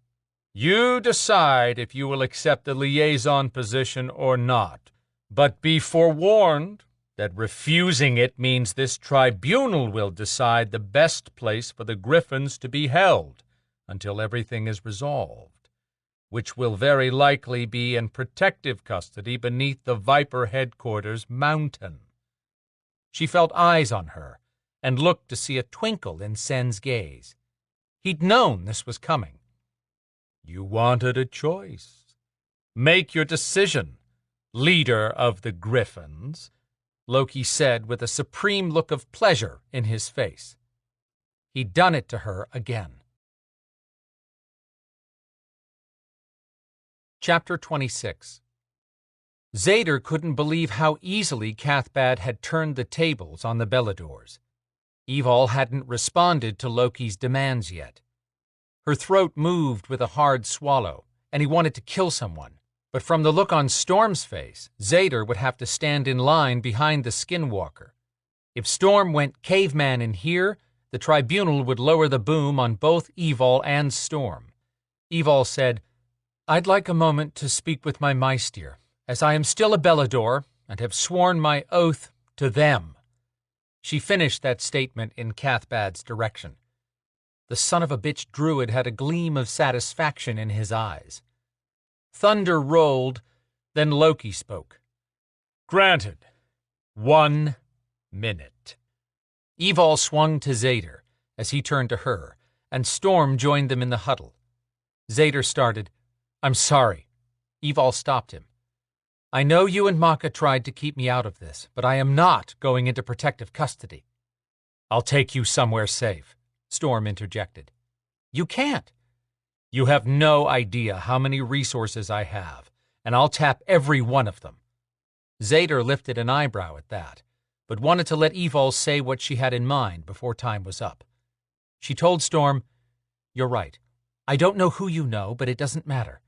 You decide if you will accept the liaison position or not, but be forewarned that refusing it means this tribunal will decide the best place for the Griffins to be held until everything is resolved, which will very likely be in protective custody beneath the Viper headquarters mountain." She felt eyes on her and looked to see a twinkle in Sen's gaze. He'd known this was coming. "You wanted a choice. Make your decision, leader of the Griffins," Loki said with a supreme look of pleasure in his face. He'd done it to her again. Chapter 26. Zader couldn't believe how easily Cathbad had turned the tables on the Beladors. Evil hadn't responded to Loki's demands yet. Her throat moved with a hard swallow, and he wanted to kill someone. But from the look on Storm's face, Zader would have to stand in line behind the Skinwalker. If Storm went caveman in here, the tribunal would lower the boom on both Evil and Storm. Evil said, "I'd like a moment to speak with my Meister, as I am still a Belador and have sworn my oath to them." She finished that statement in Cathbad's direction. The son of a bitch druid had a gleam of satisfaction in his eyes. Thunder rolled, then Loki spoke. "Granted. 1 minute." Evil swung to Zader as he turned to her, and Storm joined them in the huddle. Zader started, "I'm sorry." Evil stopped him. "I know you and Maka tried to keep me out of this, but I am not going into protective custody." "I'll take you somewhere safe," Storm interjected. "You can't." "You have no idea how many resources I have, and I'll tap every one of them." Zader lifted an eyebrow at that, but wanted to let Evil say what she had in mind before time was up. She told Storm, "You're right. I don't know who you know, but it doesn't matter.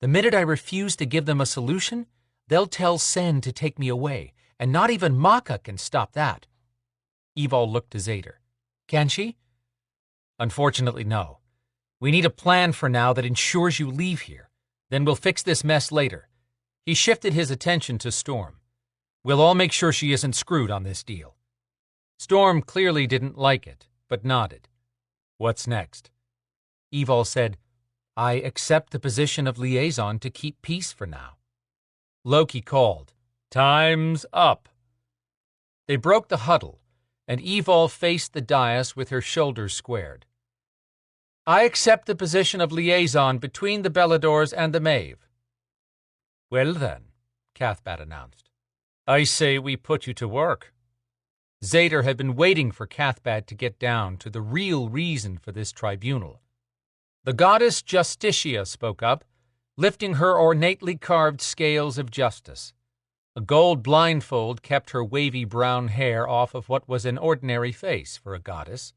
The minute I refuse to give them a solution, they'll tell Sen to take me away, and not even Maka can stop that." Evil looked to Zader. "Can she?" "Unfortunately, no. We need a plan for now that ensures you leave here. Then we'll fix this mess later." He shifted his attention to Storm. "We'll all make sure she isn't screwed on this deal." Storm clearly didn't like it, but nodded. "What's next?" Evil said, "I accept the position of liaison to keep peace for now." Loki called, "Time's up." They broke the huddle, and Evil faced the dais with her shoulders squared. "I accept the position of liaison between the Beladors and the Maeve." "Well then," Cathbad announced, "I say we put you to work." Zader had been waiting for Cathbad to get down to the real reason for this tribunal. The goddess Justitia spoke up, lifting her ornately carved scales of justice. A gold blindfold kept her wavy brown hair off of what was an ordinary face for a goddess.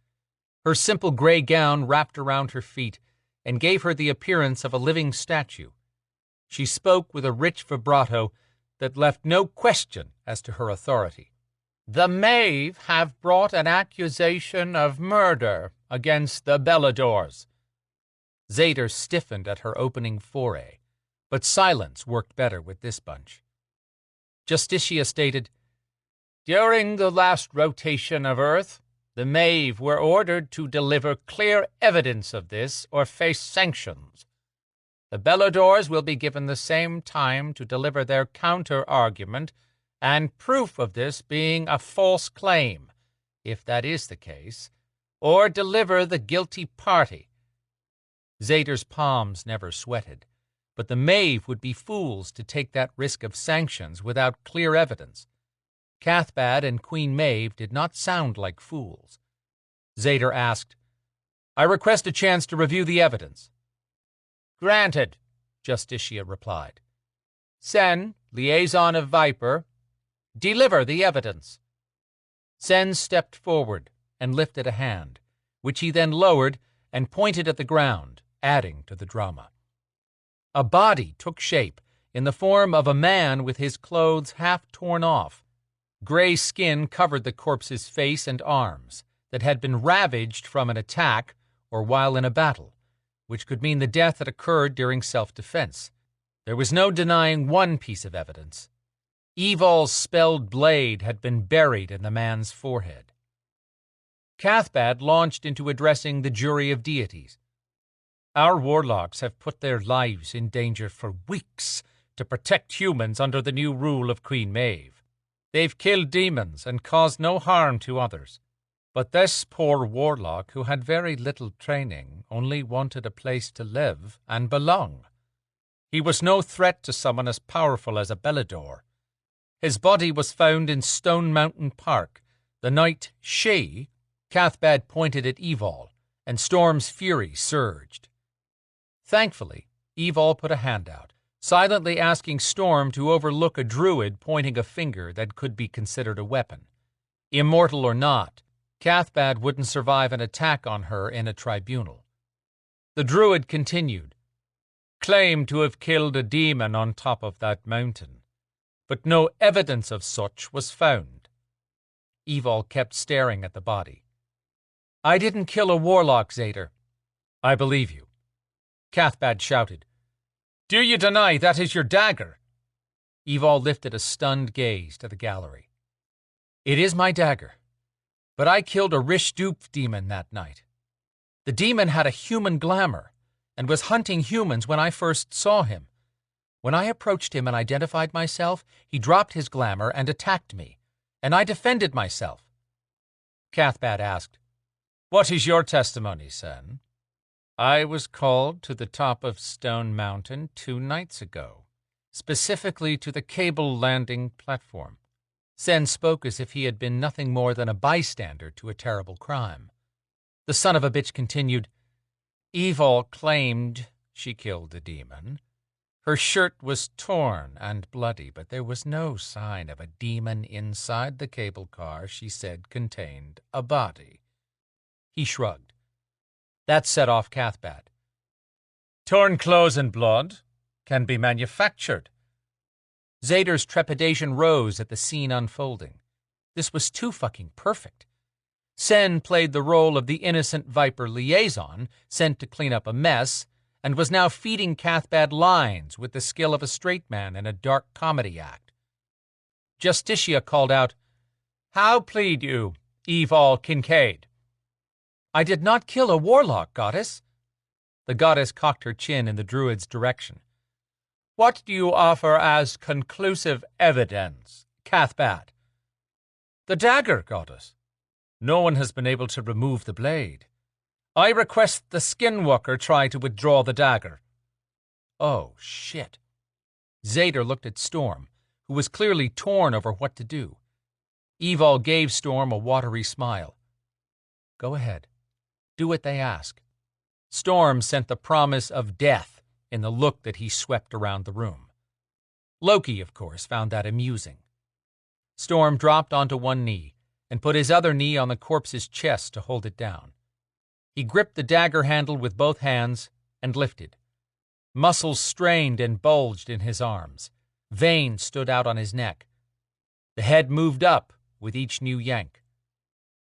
Her simple gray gown wrapped around her feet and gave her the appearance of a living statue. She spoke with a rich vibrato that left no question as to her authority. "The Maeve have brought an accusation of murder against the Beladors." Zader stiffened at her opening foray, but silence worked better with this bunch. Justitia stated, "During the last rotation of Earth, the Maeve were ordered to deliver clear evidence of this or face sanctions. The Beladors will be given the same time to deliver their counter-argument and proof of this being a false claim, if that is the case, or deliver the guilty party. Zader's palms never sweated, but the Maeve would be fools to take that risk of sanctions without clear evidence. Cathbad and Queen Maeve did not sound like fools. Zader asked, "I request a chance to review the evidence." "Granted," Justitia replied. "Sen, liaison of Viper, deliver the evidence." Sen stepped forward and lifted a hand, which he then lowered and pointed at the ground, adding to the drama. A body took shape in the form of a man with his clothes half torn off. Gray skin covered the corpse's face and arms that had been ravaged from an attack or while in a battle, which could mean the death had occurred during self-defense. There was no denying one piece of evidence. Evol's spelled blade had been buried in the man's forehead. Cathbad launched into addressing the jury of deities. "Our warlocks have put their lives in danger for weeks to protect humans under the new rule of Queen Maeve. They've killed demons and caused no harm to others. But this poor warlock, who had very little training, only wanted a place to live and belong. He was no threat to someone as powerful as a Belador. His body was found in Stone Mountain Park the night Cathbad pointed at Evol, and Storm's fury surged. Thankfully, Evol put a hand out, silently asking Storm to overlook a druid pointing a finger that could be considered a weapon. Immortal or not, Cathbad wouldn't survive an attack on her in a tribunal. The druid continued, "Claimed to have killed a demon on top of that mountain, but no evidence of such was found." Evol kept staring at the body. "I didn't kill a warlock, Zader." "I believe you." Cathbad shouted, "Do you deny that is your dagger?" Evol lifted a stunned gaze to the gallery. "It is my dagger, but I killed a Rishdoof demon that night. The demon had a human glamour and was hunting humans when I first saw him. When I approached him and identified myself, he dropped his glamour and attacked me, and I defended myself." Cathbad asked, "What is your testimony, Sen?" "I was called to the top of Stone Mountain 2 nights ago, specifically to the cable landing platform." Sen spoke as if he had been nothing more than a bystander to a terrible crime. The son of a bitch continued, "Evol claimed she killed the demon. Her shirt was torn and bloody, but there was no sign of a demon inside the cable car she said contained a body." He shrugged. That set off Cathbad. "Torn clothes and blood can be manufactured." Zader's trepidation rose at the scene unfolding. This was too fucking perfect. Sen played the role of the innocent Viper liaison sent to clean up a mess, and was now feeding Cathbad lines with the skill of a straight man in a dark comedy act. Justitia called out, "How plead you, Evol Kincaid?" "I did not kill a warlock, goddess." The goddess cocked her chin in the druid's direction. "What do you offer as conclusive evidence, Cathbad?" "The dagger, goddess. No one has been able to remove the blade. I request the skinwalker try to withdraw the dagger." Oh, shit. Zader looked at Storm, who was clearly torn over what to do. Evol gave Storm a watery smile. "Go ahead. Do what they ask." Storm sent the promise of death in the look that he swept around the room. Loki, of course, found that amusing. Storm dropped onto one knee and put his other knee on the corpse's chest to hold it down. He gripped the dagger handle with both hands and lifted. Muscles strained and bulged in his arms. Veins stood out on his neck. The head moved up with each new yank.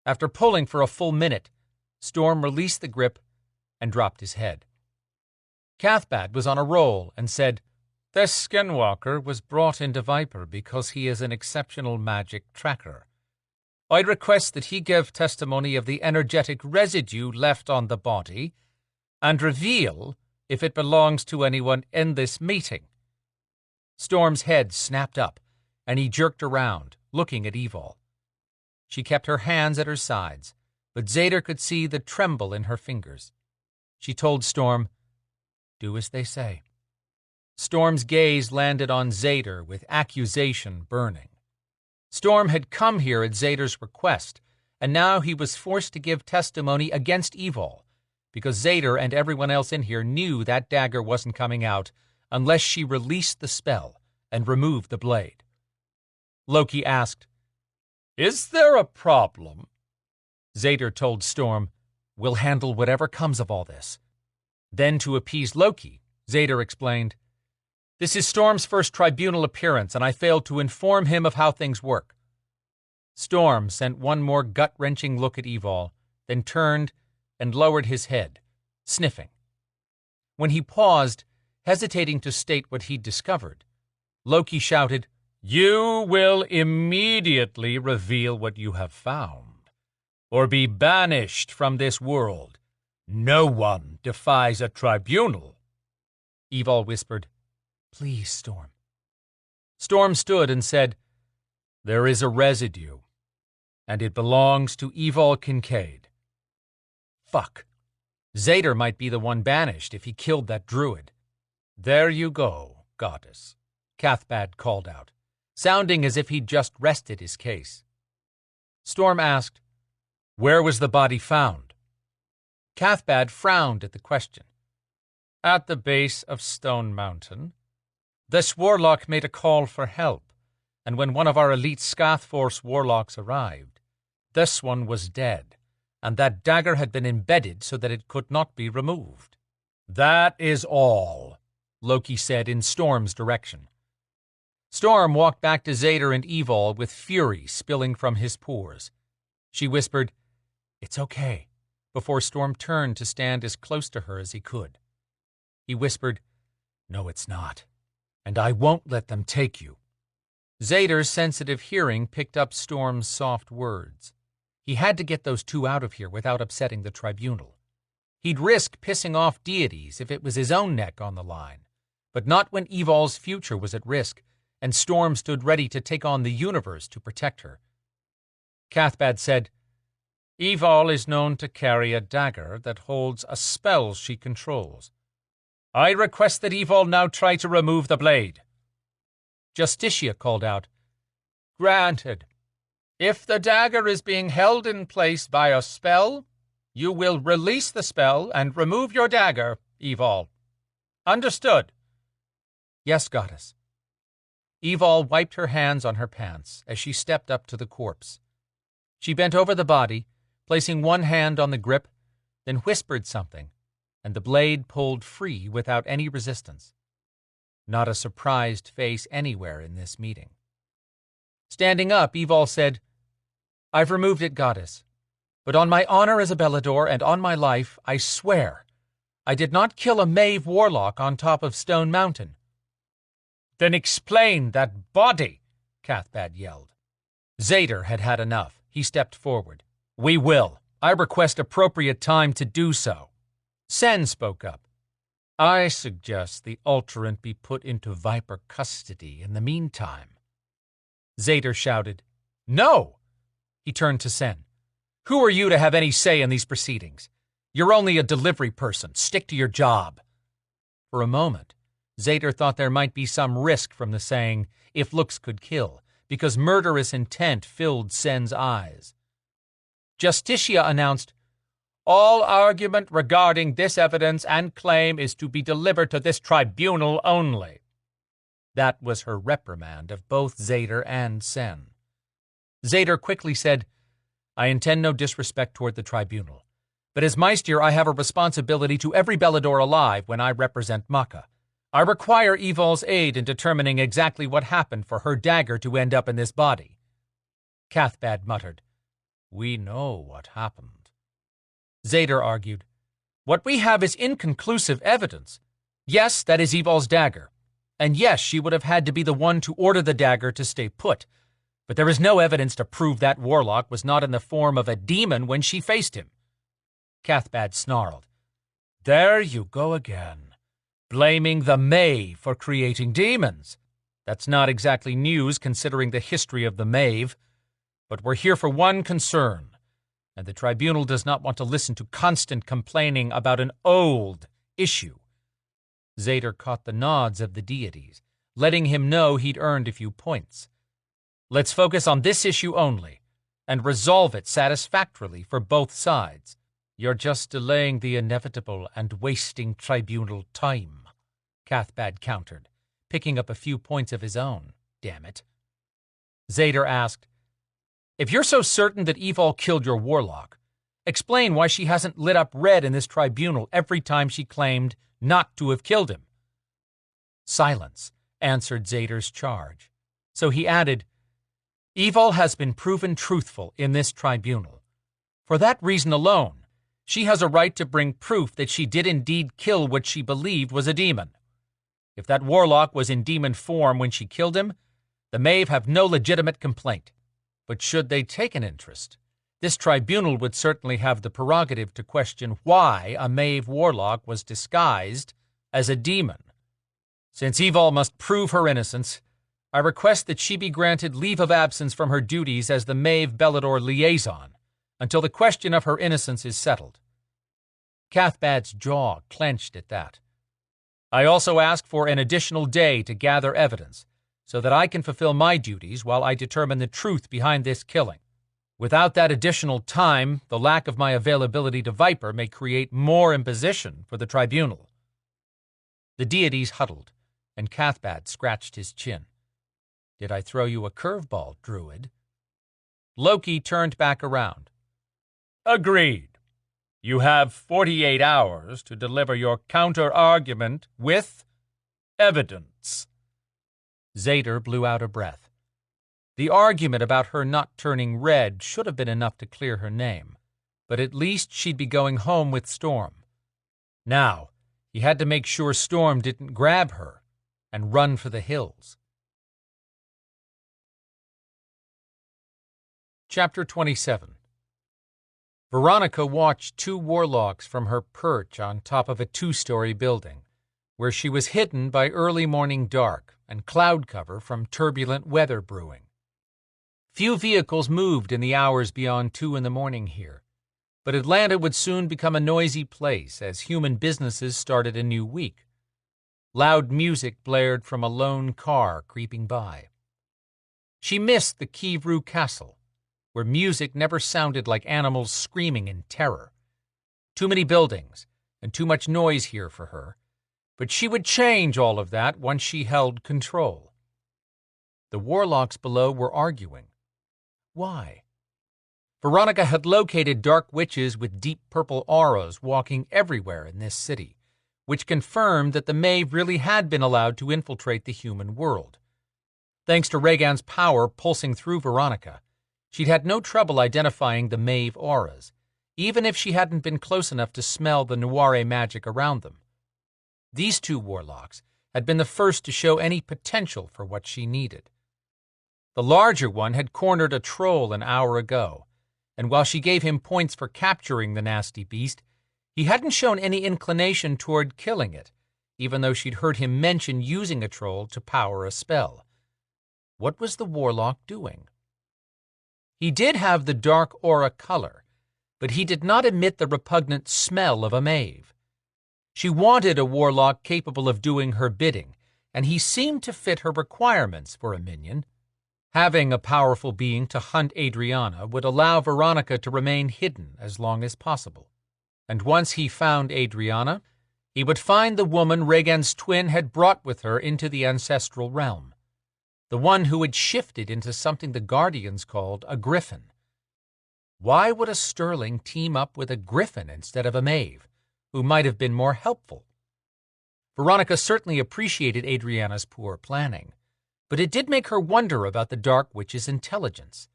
After pulling for a full minute, Storm released the grip and dropped his head. Cathbad was on a roll and said, "This skinwalker was brought into Viper because he is an exceptional magic tracker. I request that he give testimony of the energetic residue left on the body and reveal if it belongs to anyone in this meeting." Storm's head snapped up, and he jerked around, looking at Evil. She kept her hands at her sides, but Zader could see the tremble in her fingers. She told Storm, "Do as they say." Storm's gaze landed on Zader with accusation burning. Storm had come here at Zader's request, and now he was forced to give testimony against Evil, because Zader and everyone else in here knew that dagger wasn't coming out unless she released the spell and removed the blade. Loki asked, "Is there a problem?" Zader told Storm, "We'll handle whatever comes of all this." Then, to appease Loki, Zader explained, "This is Storm's first tribunal appearance, and I failed to inform him of how things work." Storm sent one more gut-wrenching look at Evil, then turned and lowered his head, sniffing. When he paused, hesitating to state what he'd discovered, Loki shouted, "You will immediately reveal what you have found, or be banished from this world. No one defies a tribunal." Evil whispered, "Please, Storm." Storm stood and said, "There is a residue, and it belongs to Evil Kincaid." Fuck. Zader might be the one banished if he killed that druid. "There you go, goddess," Cathbad called out, sounding as if he'd just rested his case. Storm asked, "Where was the body found?" Cathbad frowned at the question. "At the base of Stone Mountain. This warlock made a call for help, and when one of our elite Scathforce warlocks arrived, this one was dead, and that dagger had been embedded so that it could not be removed." "That is all," Loki said in Storm's direction. Storm walked back to Zader and Evil with fury spilling from his pores. She whispered, "It's okay," before Storm turned to stand as close to her as he could. He whispered, "No, it's not, and I won't let them take you." Zader's sensitive hearing picked up Storm's soft words. He had to get those two out of here without upsetting the tribunal. He'd risk pissing off deities if it was his own neck on the line, but not when Evol's future was at risk, and Storm stood ready to take on the universe to protect her. Cathbad said, "Evol is known to carry a dagger that holds a spell she controls. I request that Evol now try to remove the blade." Justitia called out, "Granted. If the dagger is being held in place by a spell, you will release the spell and remove your dagger, Evol. Understood?" "Yes, goddess." Evol wiped her hands on her pants as she stepped up to the corpse. She bent over the body, placing one hand on the grip, then whispered something, and the blade pulled free without any resistance. Not a surprised face anywhere in this meeting. Standing up, Evol said, "I've removed it, goddess, but on my honor as a Belador and on my life, I swear, I did not kill a Maeve warlock on top of Stone Mountain." "Then explain that body," Cathbad yelled. Zader had had enough. He stepped forward. "We will. I request appropriate time to do so." Sen spoke up. "I suggest the alterant be put into Viper custody in the meantime." Zader shouted, "No!" He turned to Sen. "Who are you to have any say in these proceedings? You're only a delivery person. Stick to your job." For a moment, Zader thought there might be some risk from the saying, "if looks could kill," because murderous intent filled Sen's eyes. Justitia announced, "All argument regarding this evidence and claim is to be delivered to this tribunal only." That was her reprimand of both Zader and Sen. Zader quickly said, "I intend no disrespect toward the tribunal, but as Meister I have a responsibility to every Belador alive when I represent Maka. I require Evol's aid in determining exactly what happened for her dagger to end up in this body." Cathbad muttered, "We know what happened." Zader argued, "What we have is inconclusive evidence. Yes, that is Evol's dagger, and yes, she would have had to be the one to order the dagger to stay put, but there is no evidence to prove that warlock was not in the form of a demon when she faced him." Cathbad snarled, "There you go again, blaming the May for creating demons." That's not exactly news considering the history of the Maeve, but we're here for one concern, and the tribunal does not want to listen to constant complaining about an old issue. Zader caught the nods of the deities, letting him know he'd earned a few points. Let's focus on this issue only, and resolve it satisfactorily for both sides. You're just delaying the inevitable and wasting tribunal time, Cathbad countered, picking up a few points of his own. Damn it. Zader asked, if you're so certain that Evol killed your warlock, explain why she hasn't lit up red in this tribunal every time she claimed not to have killed him. Silence answered Zader's charge. So he added, Evol has been proven truthful in this tribunal. For that reason alone, she has a right to bring proof that she did indeed kill what she believed was a demon. If that warlock was in demon form when she killed him, the Maeve have no legitimate complaint. But should they take an interest, this tribunal would certainly have the prerogative to question why a Maeve warlock was disguised as a demon. Since Evol must prove her innocence, I request that she be granted leave of absence from her duties as the Maeve Belador liaison until the question of her innocence is settled. Cathbad's jaw clenched at that. I also ask for an additional day to gather evidence, so that I can fulfill my duties while I determine the truth behind this killing. Without that additional time, the lack of my availability to Viper may create more imposition for the tribunal. The deities huddled, and Cathbad scratched his chin. Did I throw you a curveball, Druid? Loki turned back around. Agreed. You have 48 hours to deliver your counter-argument with evidence. Zader blew out a breath. The argument about her not turning red should have been enough to clear her name, but at least she'd be going home with Storm. Now, he had to make sure Storm didn't grab her and run for the hills. Chapter 27. Veronica watched two warlocks from her perch on top of a 2-story building, where she was hidden by early morning dark and cloud cover from turbulent weather brewing. Few vehicles moved in the hours beyond 2 a.m. here, but Atlanta would soon become a noisy place as human businesses started a new week. Loud music blared from a lone car creeping by. She missed the Kivru Castle, where music never sounded like animals screaming in terror. Too many buildings and too much noise here for her, but she would change all of that once she held control. The warlocks below were arguing. Why? Veronica had located dark witches with deep purple auras walking everywhere in this city, which confirmed that the Maeve really had been allowed to infiltrate the human world. Thanks to Rhaegan's power pulsing through Veronica, she'd had no trouble identifying the Maeve auras, even if she hadn't been close enough to smell the Noire magic around them. These two warlocks had been the first to show any potential for what she needed. The larger one had cornered a troll an hour ago, and while she gave him points for capturing the nasty beast, he hadn't shown any inclination toward killing it, even though she'd heard him mention using a troll to power a spell. What was the warlock doing? He did have the dark aura color, but he did not emit the repugnant smell of a Maeve. She wanted a warlock capable of doing her bidding, and he seemed to fit her requirements for a minion. Having a powerful being to hunt Adrianna would allow Veronica to remain hidden as long as possible. And once he found Adrianna, he would find the woman Rhaegan's twin had brought with her into the ancestral realm, the one who had shifted into something the Guardians called a griffin. Why would a Sterling team up with a griffin instead of a Maeve, who might have been more helpful? Veronica certainly appreciated Adrianna's poor planning, but it did make her wonder about the Dark Witch's intelligence.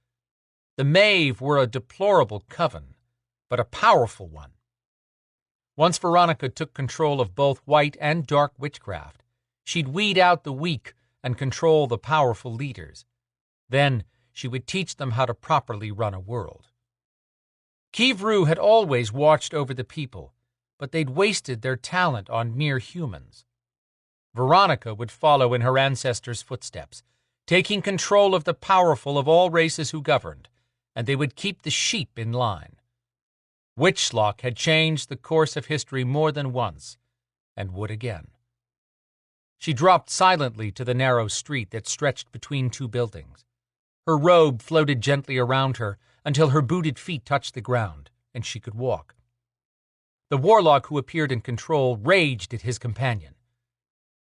The Maeve were a deplorable coven, but a powerful one. Once Veronica took control of both white and dark witchcraft, she'd weed out the weak and control the powerful leaders. Then she would teach them how to properly run a world. Kivru had always watched over the people, but they'd wasted their talent on mere humans. Veronica would follow in her ancestors' footsteps, taking control of the powerful of all races who governed, and they would keep the sheep in line. Witchlock had changed the course of history more than once, and would again. She dropped silently to the narrow street that stretched between two buildings. Her robe floated gently around her until her booted feet touched the ground, and she could walk. The warlock who appeared in control raged at his companion.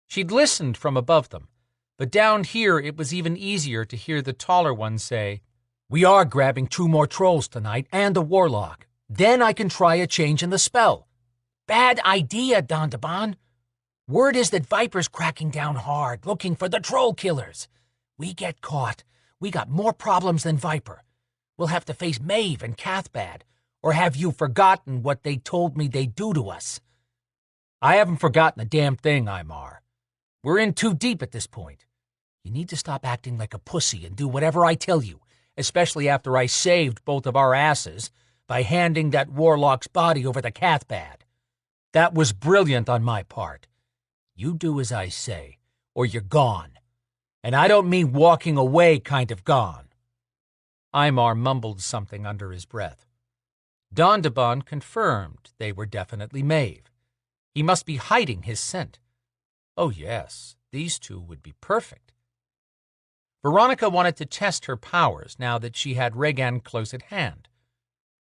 She'd listened from above them, but down here it was even easier to hear the taller one say, "We are grabbing 2 more trolls tonight and a warlock. Then I can try a change in the spell." Bad idea, Dondaban. Word is that Viper's cracking down hard, looking for the troll killers. We get caught, we got more problems than Viper. We'll have to face Maeve and Cathbad, or have you forgotten what they told me they'd do to us? I haven't forgotten a damn thing, Imar. We're in too deep at this point. You need to stop acting like a pussy and do whatever I tell you, especially after I saved both of our asses by handing that warlock's body over to Cathbad. That was brilliant on my part. You do as I say, or you're gone. And I don't mean walking away kind of gone. Imar mumbled something under his breath. Dondaban confirmed they were definitely Maeve. He must be hiding his scent. Oh yes, these two would be perfect. Veronica wanted to test her powers now that she had Regan close at hand.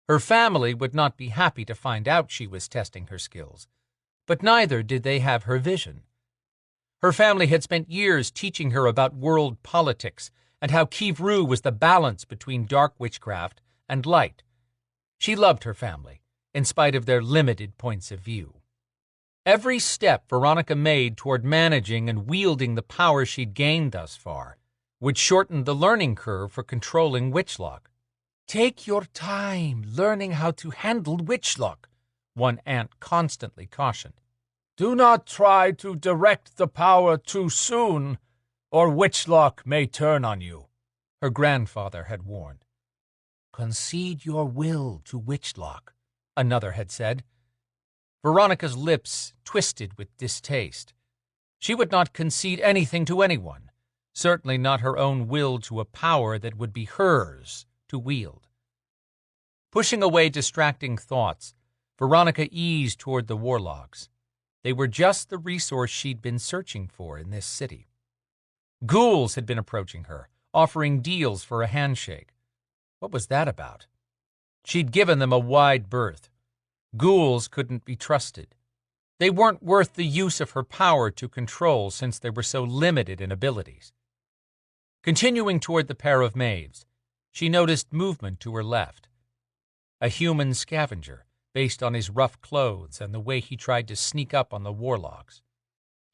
Her family would not be happy to find out she was testing her skills, but neither did they have her vision. Her family had spent years teaching her about world politics and how Kivru was the balance between dark witchcraft and light. She loved her family, in spite of their limited points of view. Every step Veronica made toward managing and wielding the power she'd gained thus far would shorten the learning curve for controlling Witchlock. "Take your time learning how to handle Witchlock," one aunt constantly cautioned. "Do not try to direct the power too soon, or Witchlock may turn on you," her grandfather had warned. "Concede your will to Witchlock," another had said. Veronica's lips twisted with distaste. She would not concede anything to anyone, certainly not her own will to a power that would be hers to wield. Pushing away distracting thoughts, Veronica eased toward the warlocks. They were just the resource she'd been searching for in this city. Ghouls had been approaching her, offering deals for a handshake. What was that about? She'd given them a wide berth. Ghouls couldn't be trusted. They weren't worth the use of her power to control since they were so limited in abilities. Continuing toward the pair of Maeves, she noticed movement to her left. A human scavenger, based on his rough clothes and the way he tried to sneak up on the warlocks.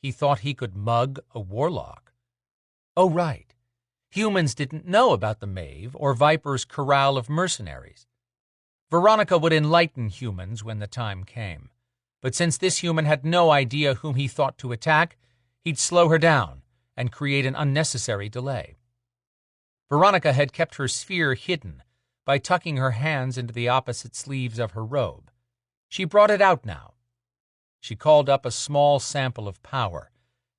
He thought he could mug a warlock. Oh, right. Humans didn't know about the Maeve or Viper's corral of mercenaries. Veronica would enlighten humans when the time came, but since this human had no idea whom he thought to attack, he'd slow her down and create an unnecessary delay. Veronica had kept her sphere hidden by tucking her hands into the opposite sleeves of her robe. She brought it out now. She called up a small sample of power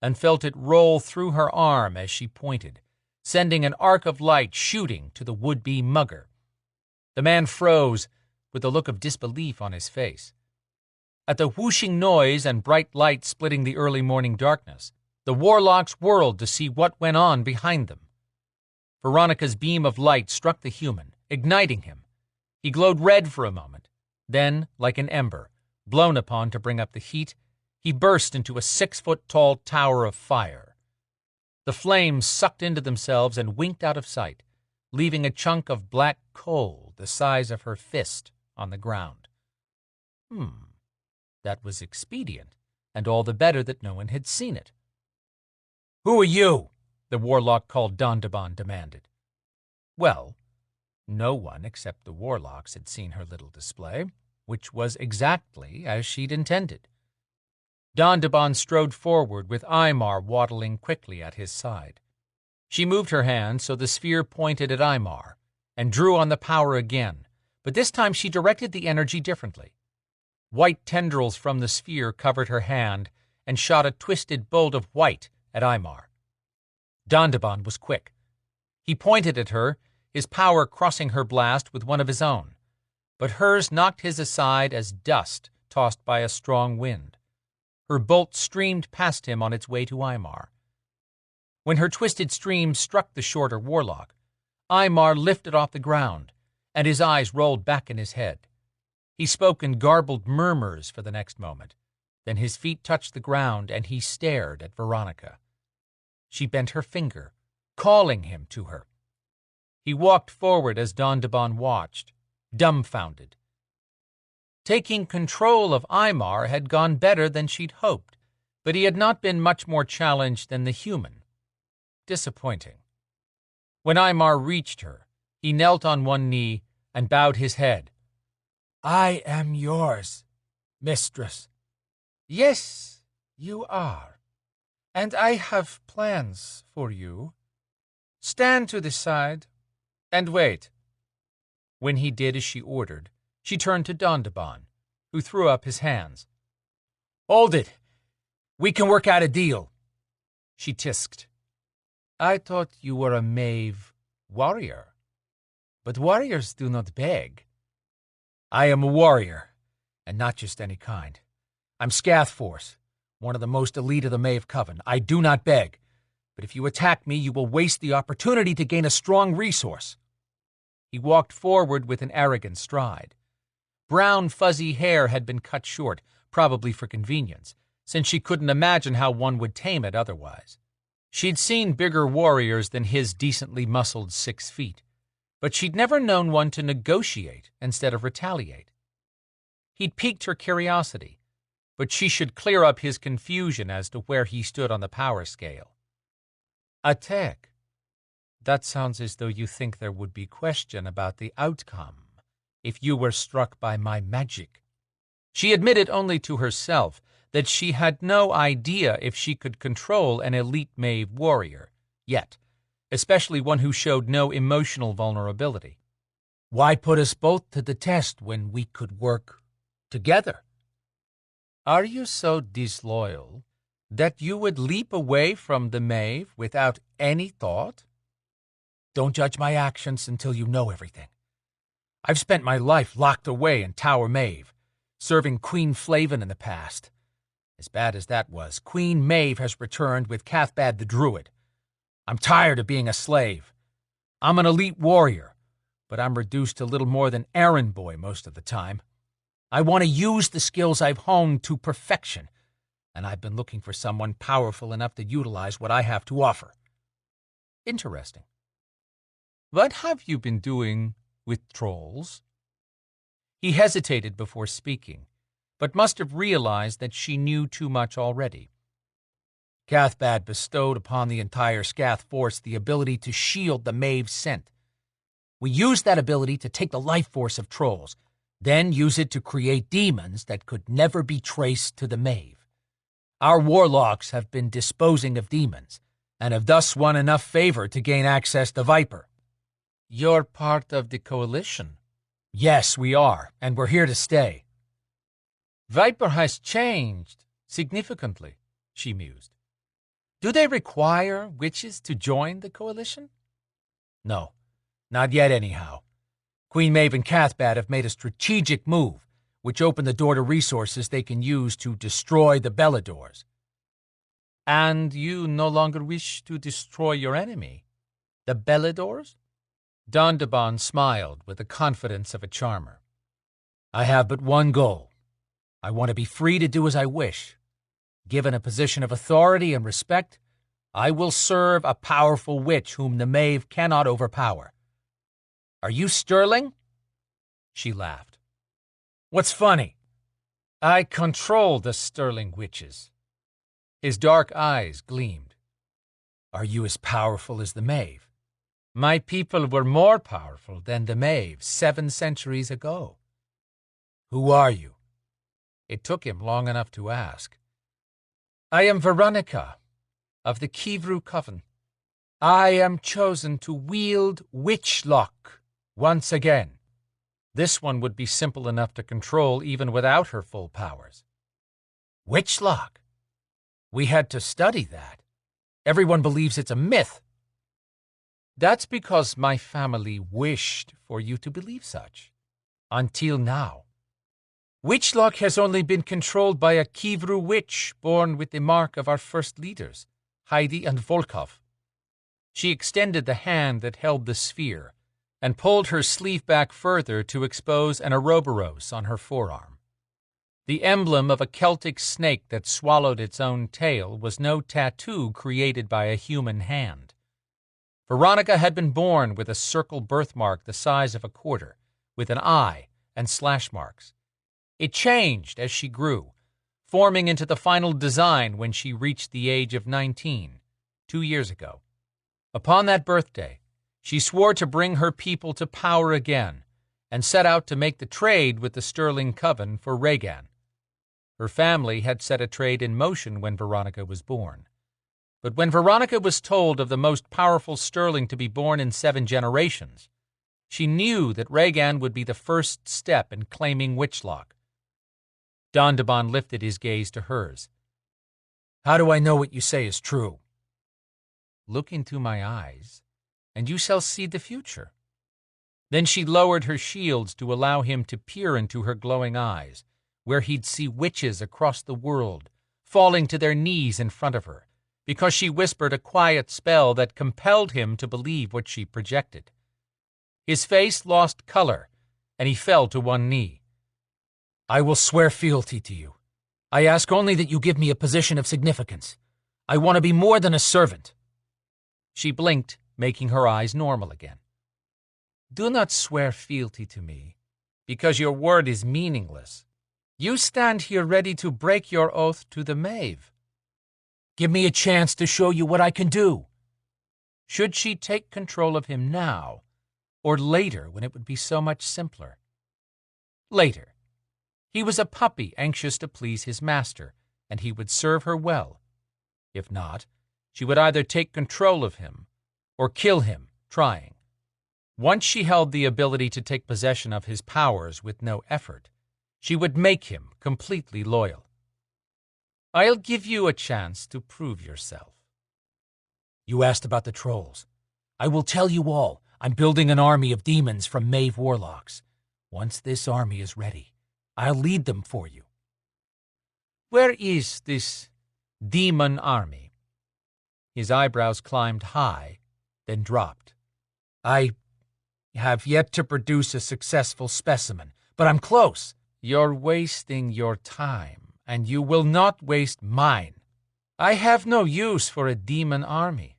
and felt it roll through her arm as she pointed, sending an arc of light shooting to the would-be mugger. The man froze, with a look of disbelief on his face. At the whooshing noise and bright light splitting the early morning darkness, the warlocks whirled to see what went on behind them. Veronica's beam of light struck the human, igniting him. He glowed red for a moment. Then, like an ember, blown upon to bring up the heat, he burst into a 6-foot-tall tower of fire. The flames sucked into themselves and winked out of sight, leaving a chunk of black coal the size of her fist on the ground. That was expedient, and all the better that no one had seen it. "Who are you?" the warlock called Dondaban demanded. Well, no one except the warlocks had seen her little display, which was exactly as she'd intended. Dondaban strode forward with Imar waddling quickly at his side. She moved her hand so the sphere pointed at Imar, and drew on the power again, but this time she directed the energy differently. White tendrils from the sphere covered her hand, and shot a twisted bolt of white at Aymar. Dondaban was quick. He pointed at her, his power crossing her blast with one of his own, but hers knocked his aside as dust tossed by a strong wind. Her bolt streamed past him on its way to Aymar. When her twisted stream struck the shorter warlock, Aymar lifted off the ground, and his eyes rolled back in his head. He spoke in garbled murmurs for the next moment. Then his feet touched the ground, and he stared at Veronica. She bent her finger, calling him to her. He walked forward as Dondaban watched, dumbfounded. Taking control of Aymar had gone better than she'd hoped, but he had not been much more challenged than the human. Disappointing. When Aymar reached her, he knelt on one knee and bowed his head. I am yours, mistress. Yes, you are. And I have plans for you. Stand to the side and wait. When he did as she ordered, she turned to Dondaban, who threw up his hands. Hold it. We can work out a deal, she tisked. I thought you were a Maeve warrior, but warriors do not beg. I am a warrior, and not just any kind. I'm Scathforce, one of the most elite of the Maeve Coven. I do not beg, but if you attack me, you will waste the opportunity to gain a strong resource. He walked forward with an arrogant stride. Brown, fuzzy hair had been cut short, probably for convenience, since she couldn't imagine how one would tame it otherwise. She'd seen bigger warriors than his decently muscled 6 feet, but she'd never known one to negotiate instead of retaliate. He'd piqued her curiosity, but she should clear up his confusion as to where he stood on the power scale. Attack. That sounds as though you think there would be question about the outcome if you were struck by my magic. She admitted only to herself that she had no idea if she could control an elite Maeve warrior, yet, especially one who showed no emotional vulnerability. Why put us both to the test when we could work together? Are you so disloyal that you would leap away from the Maeve without any thought? Don't judge my actions until you know everything. I've spent my life locked away in Tower Maeve, serving Queen Flavin in the past. As bad as that was, Queen Maeve has returned with Cathbad the Druid. I'm tired of being a slave. I'm an elite warrior, but I'm reduced to little more than errand boy most of the time. I want to use the skills I've honed to perfection, and I've been looking for someone powerful enough to utilize what I have to offer. Interesting. What have you been doing with trolls? He hesitated before speaking, but must have realized that she knew too much already. Cathbad bestowed upon the entire Scath force the ability to shield the Maeve's scent. We used that ability to take the life force of trolls, then use it to create demons that could never be traced to the Maeve. Our warlocks have been disposing of demons, and have thus won enough favor to gain access to Viper. You're part of the coalition. Yes, we are, and we're here to stay. Viper has changed significantly, she mused. Do they require witches to join the coalition? No, not yet anyhow. Queen Maeve and Cathbad have made a strategic move, which opened the door to resources they can use to destroy the Beladors. And you no longer wish to destroy your enemy, the Beladors? Dondaban smiled with the confidence of a charmer. I have but one goal. I want to be free to do as I wish. Given a position of authority and respect, I will serve a powerful witch whom the Maeve cannot overpower. Are you Sterling? She laughed. What's funny? I control the Sterling witches. His dark eyes gleamed. Are you as powerful as the Maeve? My people were more powerful than the Maeve 7 centuries ago. Who are you? It took him long enough to ask. I am Veronica, of the Kivru Coven. I am chosen to wield Witchlock once again. This one would be simple enough to control even without her full powers. Witchlock? We had to study that. Everyone believes it's a myth. That's because my family wished for you to believe such. Until now. Witchlock has only been controlled by a Kivru witch born with the mark of our first leaders, Heidi and Volkov. She extended the hand that held the sphere and pulled her sleeve back further to expose an Ouroboros on her forearm. The emblem of a Celtic snake that swallowed its own tail was no tattoo created by a human hand. Veronica had been born with a circle birthmark the size of a quarter, with an eye and slash marks. It changed as she grew, forming into the final design when she reached the age of 19, 2 years ago. Upon that birthday, she swore to bring her people to power again and set out to make the trade with the Sterling Coven for Rhaegan. Her family had set a trade in motion when Veronica was born. But when Veronica was told of the most powerful Sterling to be born in 7 generations, she knew that Rhaegan would be the first step in claiming Witchlock. Dondaban lifted his gaze to hers. How do I know what you say is true? Look into my eyes, and you shall see the future. Then she lowered her shields to allow him to peer into her glowing eyes, where he'd see witches across the world, falling to their knees in front of her, because she whispered a quiet spell that compelled him to believe what she projected. His face lost color, and he fell to one knee. I will swear fealty to you. I ask only that you give me a position of significance. I want to be more than a servant. She blinked, making her eyes normal again. Do not swear fealty to me, because your word is meaningless. You stand here ready to break your oath to the Maeve. Give me a chance to show you what I can do. Should she take control of him now, or later when it would be so much simpler? Later. He was a puppy anxious to please his master, and he would serve her well. If not, she would either take control of him or kill him trying. Once she held the ability to take possession of his powers with no effort, she would make him completely loyal. I'll give you a chance to prove yourself. You asked about the trolls. I will tell you all. I'm building an army of demons from Maeve warlocks. Once this army is ready, I'll lead them for you. Where is this demon army? His eyebrows climbed high, then dropped. I have yet to produce a successful specimen, but I'm close. You're wasting your time, and you will not waste mine. I have no use for a demon army.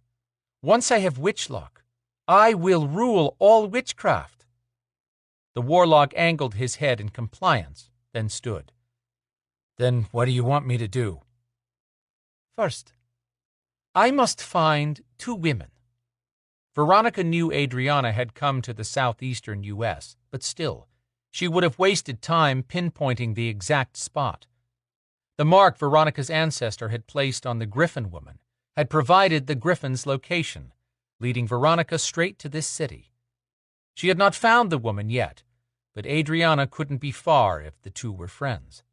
Once I have Witchlock, I will rule all witchcraft. The warlock angled his head in compliance, then stood. Then what do you want me to do? First, I must find 2 women. Veronica knew Adrianna had come to the southeastern U.S., but still, she would have wasted time pinpointing the exact spot. The mark Veronica's ancestor had placed on the Griffin woman had provided the Griffin's location, leading Veronica straight to this city. She had not found the woman yet, but Adrianna couldn't be far if the 2 were friends.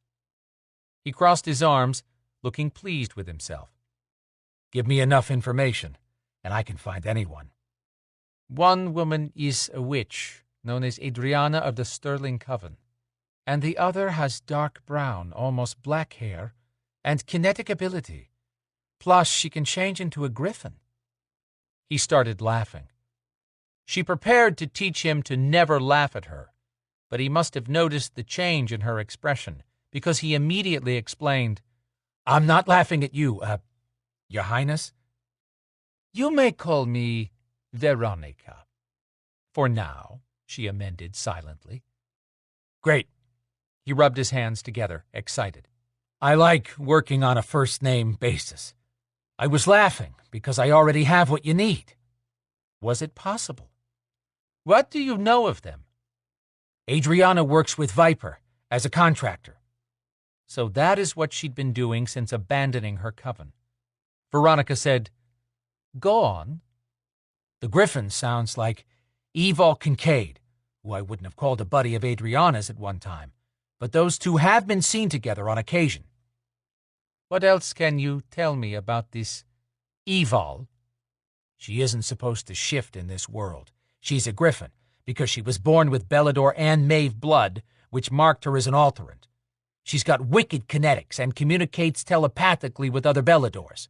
He crossed his arms, looking pleased with himself. Give me enough information, and I can find anyone. 1 woman is a witch, known as Adrianna of the Sterling Coven, and the other has dark brown, almost black hair, and kinetic ability. Plus, she can change into a griffin. He started laughing. She prepared to teach him to never laugh at her, but he must have noticed the change in her expression, because he immediately explained, I'm not laughing at you, Your Highness. You may call me Veronica. For now, she amended silently. Great. He rubbed his hands together, excited. I like working on a first-name basis. I was laughing because I already have what you need. Was it possible? What do you know of them? Adrianna works with Viper as a contractor. So that is what she'd been doing since abandoning her coven. Veronica said, Go on. The Griffin sounds like Evil Kincaid, who I wouldn't have called a buddy of Adrianna's at one time, but those 2 have been seen together on occasion. What else can you tell me about this Evol? She isn't supposed to shift in this world. She's a griffin, because she was born with Belador and Maeve blood, which marked her as an alterant. She's got wicked kinetics and communicates telepathically with other Beladors.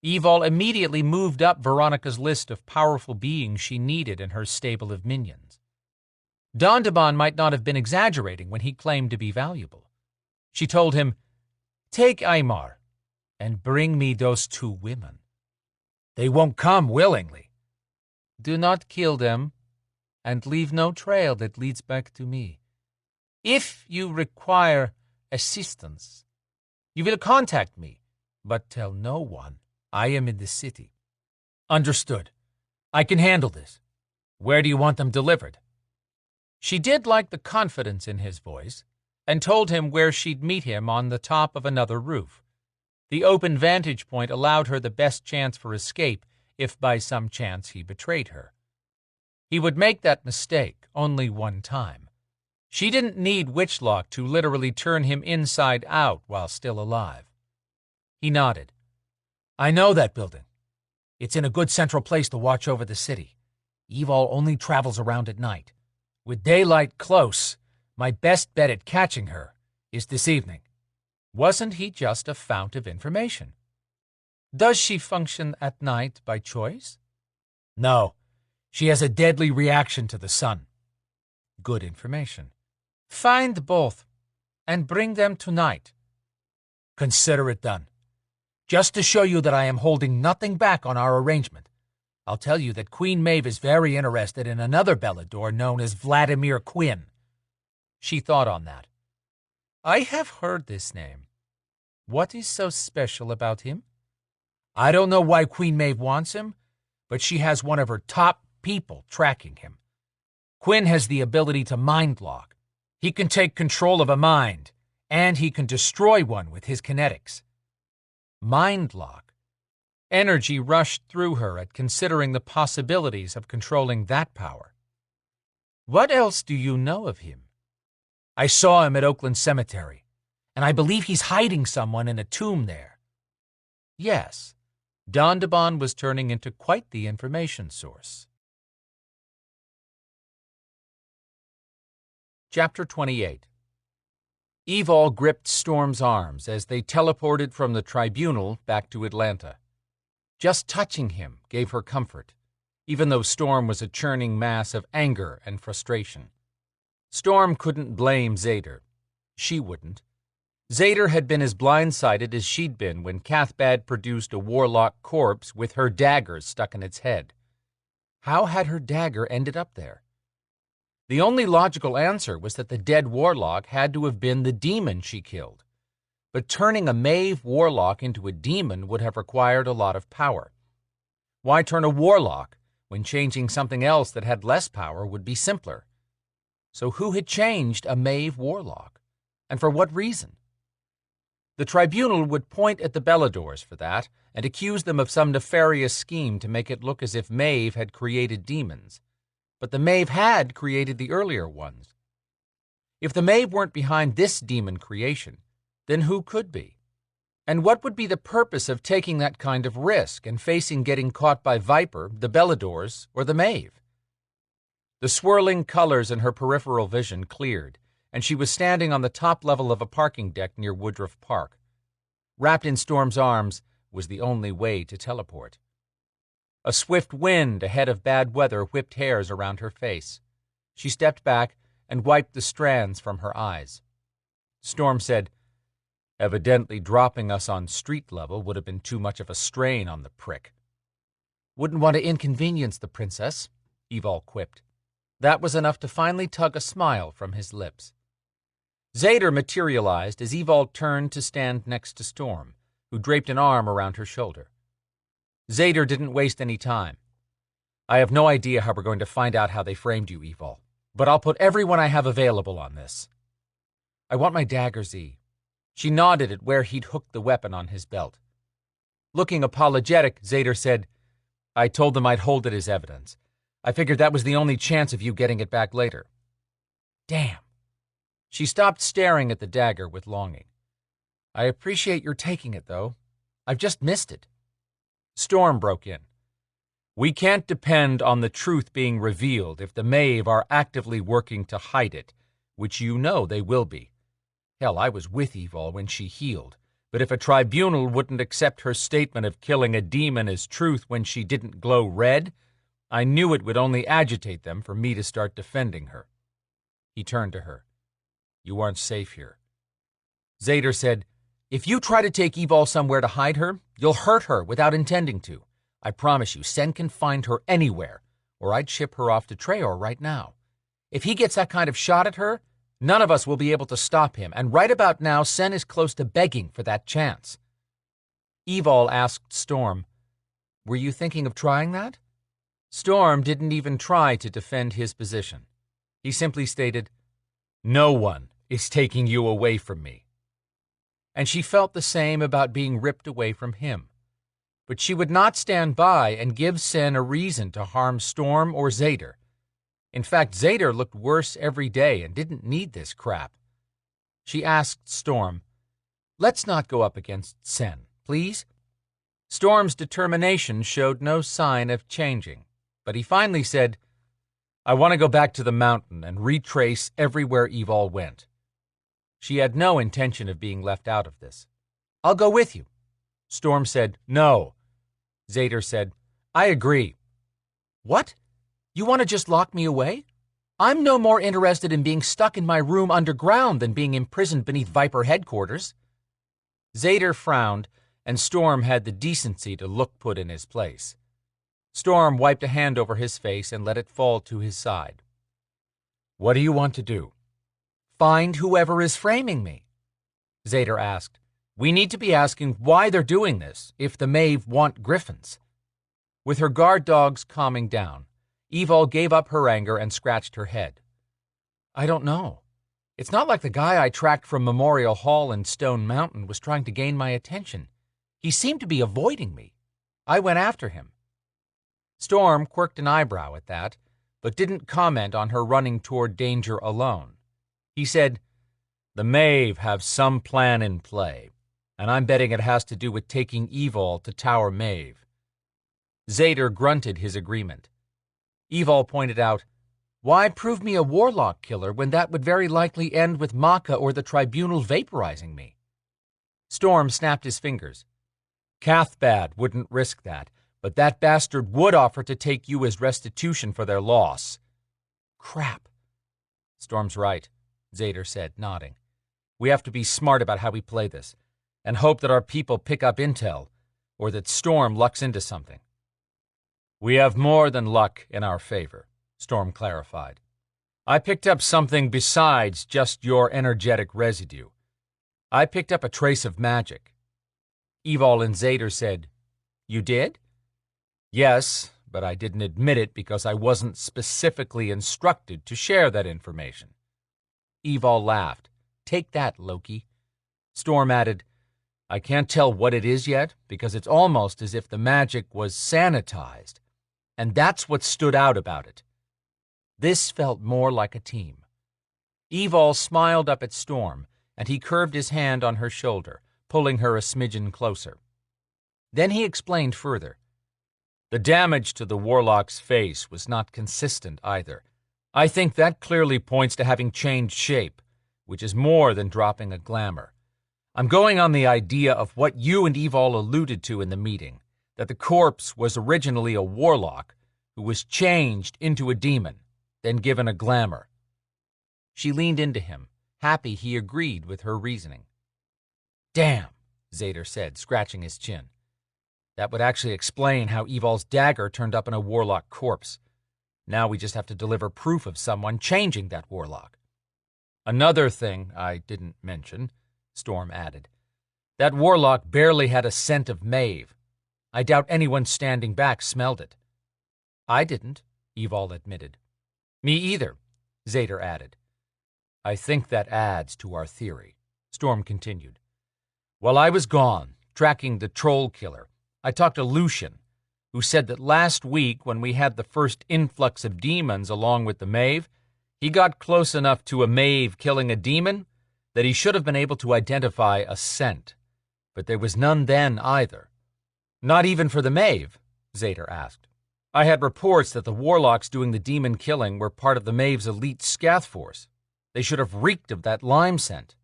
Evol immediately moved up Veronica's list of powerful beings she needed in her stable of minions. Dondaban might not have been exaggerating when he claimed to be valuable. She told him, "Take Aymar, and bring me those 2 women." They won't come willingly. "Do not kill them, and leave no trail that leads back to me. If you require assistance, you will contact me, but tell no one I am in the city." Understood. I can handle this. Where do you want them delivered? She did like the confidence in his voice, and told him where she'd meet him on the top of another roof. The open vantage point allowed her the best chance for escape if by some chance he betrayed her. He would make that mistake only one time. She didn't need Witchlock to literally turn him inside out while still alive. He nodded. I know that building. It's in a good central place to watch over the city. Evol only travels around at night. With daylight close, my best bet at catching her is this evening. Wasn't he just a fount of information? Does she function at night by choice? No. She has a deadly reaction to the sun. Good information. Find both, and bring them tonight. Consider it done. Just to show you that I am holding nothing back on our arrangement, I'll tell you that Queen Maeve is very interested in another Belador known as Vladimir Quinn. She thought on that. I have heard this name. What is so special about him? I don't know why Queen Maeve wants him, but she has one of her top people tracking him. Quinn has the ability to mind lock. He can take control of a mind, and he can destroy one with his kinetics. Mind lock. Energy rushed through her at considering the possibilities of controlling that power. What else do you know of him? I saw him at Oakland Cemetery, and I believe he's hiding someone in a tomb there. Yes, Dondaban was turning into quite the information source. Chapter 28. Evol gripped Storm's arms as they teleported from the tribunal back to Atlanta. Just touching him gave her comfort, even though Storm was a churning mass of anger and frustration. Storm couldn't blame Zader. She wouldn't. Zader had been as blindsided as she'd been when Cathbad produced a warlock corpse with her dagger stuck in its head. How had her dagger ended up there? The only logical answer was that the dead warlock had to have been the demon she killed. But turning a Maeve warlock into a demon would have required a lot of power. Why turn a warlock when changing something else that had less power would be simpler? So who had changed a Maeve warlock? And for what reason? The tribunal would point at the Beladors for that and accuse them of some nefarious scheme to make it look as if Maeve had created demons. But the Maeve had created the earlier ones. If the Maeve weren't behind this demon creation, then who could be? And what would be the purpose of taking that kind of risk and facing getting caught by Viper, the Beladors, or the Maeve? The swirling colors in her peripheral vision cleared, and she was standing on the top level of a parking deck near Woodruff Park. Wrapped in Storm's arms was the only way to teleport. A swift wind ahead of bad weather whipped hairs around her face. She stepped back and wiped the strands from her eyes. Storm said, "Evidently dropping us on street level would have been too much of a strain on the prick." "Wouldn't want to inconvenience the princess," Evol quipped. That was enough to finally tug a smile from his lips. Zader materialized as Evol turned to stand next to Storm, who draped an arm around her shoulder. Zader didn't waste any time. "I have no idea how we're going to find out how they framed you, Evol, but I'll put everyone I have available on this. I want my dagger, Z." She nodded at where he'd hooked the weapon on his belt. Looking apologetic, Zader said, "I told them I'd hold it as evidence. I figured that was the only chance of you getting it back later." "Damn." She stopped staring at the dagger with longing. I appreciate your taking it, though. I've just missed it. Storm broke in. We can't depend on the truth being revealed if the Maeve are actively working to hide it, which you know they will be. Hell, I was with Evol when she healed, but if a tribunal wouldn't accept her statement of killing a demon as truth when she didn't glow red, I knew it would only agitate them for me to start defending her. He turned to her. You aren't safe here. Zader said, If you try to take Evol somewhere to hide her, you'll hurt her without intending to. I promise you, Sen can find her anywhere, or I'd ship her off to Treor right now. If he gets that kind of shot at her, none of us will be able to stop him, and right about now, Sen is close to begging for that chance. Evol asked Storm, Were you thinking of trying that? Storm didn't even try to defend his position. He simply stated, No one is taking you away from me. And she felt the same about being ripped away from him. But she would not stand by and give Sen a reason to harm Storm or Zader. In fact, Zader looked worse every day and didn't need this crap. She asked Storm, Let's not go up against Sen, please? Storm's determination showed no sign of changing, but he finally said, I want to go back to the mountain and retrace everywhere Evol went. She had no intention of being left out of this. I'll go with you. Storm said, No. Zader said, I agree. What? You want to just lock me away? I'm no more interested in being stuck in my room underground than being imprisoned beneath Viper headquarters. Zader frowned, and Storm had the decency to look put in his place. Storm wiped a hand over his face and let it fall to his side. What do you want to do? Find whoever is framing me. Zader asked. We need to be asking why they're doing this, if the Maeve want griffins. With her guard dogs calming down, Evol gave up her anger and scratched her head. I don't know. It's not like the guy I tracked from Memorial Hall in Stone Mountain was trying to gain my attention. He seemed to be avoiding me. I went after him. Storm quirked an eyebrow at that, but didn't comment on her running toward danger alone. He said, The Maeve have some plan in play, and I'm betting it has to do with taking Evol to Tower Maeve. Zader grunted his agreement. Evol pointed out, Why prove me a warlock killer when that would very likely end with Maka or the tribunal vaporizing me? Storm snapped his fingers. Cathbad wouldn't risk that, but that bastard would offer to take you as restitution for their loss. Crap. Storm's right, Zader said, nodding. We have to be smart about how we play this, and hope that our people pick up intel, or that Storm lucks into something. We have more than luck in our favor, Storm clarified. I picked up something besides just your energetic residue. I picked up a trace of magic. Evol and Zader said, You did? Yes, but I didn't admit it because I wasn't specifically instructed to share that information. Evol laughed. Take that, Loki. Storm added, I can't tell what it is yet because it's almost as if the magic was sanitized, and that's what stood out about it. This felt more like a team. Evol smiled up at Storm, and he curved his hand on her shoulder, pulling her a smidgen closer. Then he explained further. The damage to the warlock's face was not consistent either. I think that clearly points to having changed shape, which is more than dropping a glamour. I'm going on the idea of what you and Evol alluded to in the meeting, that the corpse was originally a warlock who was changed into a demon, then given a glamour. She leaned into him, happy he agreed with her reasoning. Damn, Zader said, scratching his chin. That would actually explain how Evol's dagger turned up in a warlock corpse. Now we just have to deliver proof of someone changing that warlock. Another thing I didn't mention, Storm added. That warlock barely had a scent of Maeve. I doubt anyone standing back smelled it. I didn't, Evol admitted. Me either, Zader added. I think that adds to our theory, Storm continued. While I was gone, tracking the troll killer, I talked to Lucian, who said that last week when we had the first influx of demons along with the Maeve, he got close enough to a Maeve killing a demon that he should have been able to identify a scent, but there was none then either. Not even for the Maeve? Zader asked. I had reports that the warlocks doing the demon killing were part of the Maeve's elite scath force. They should have reeked of that lime scent.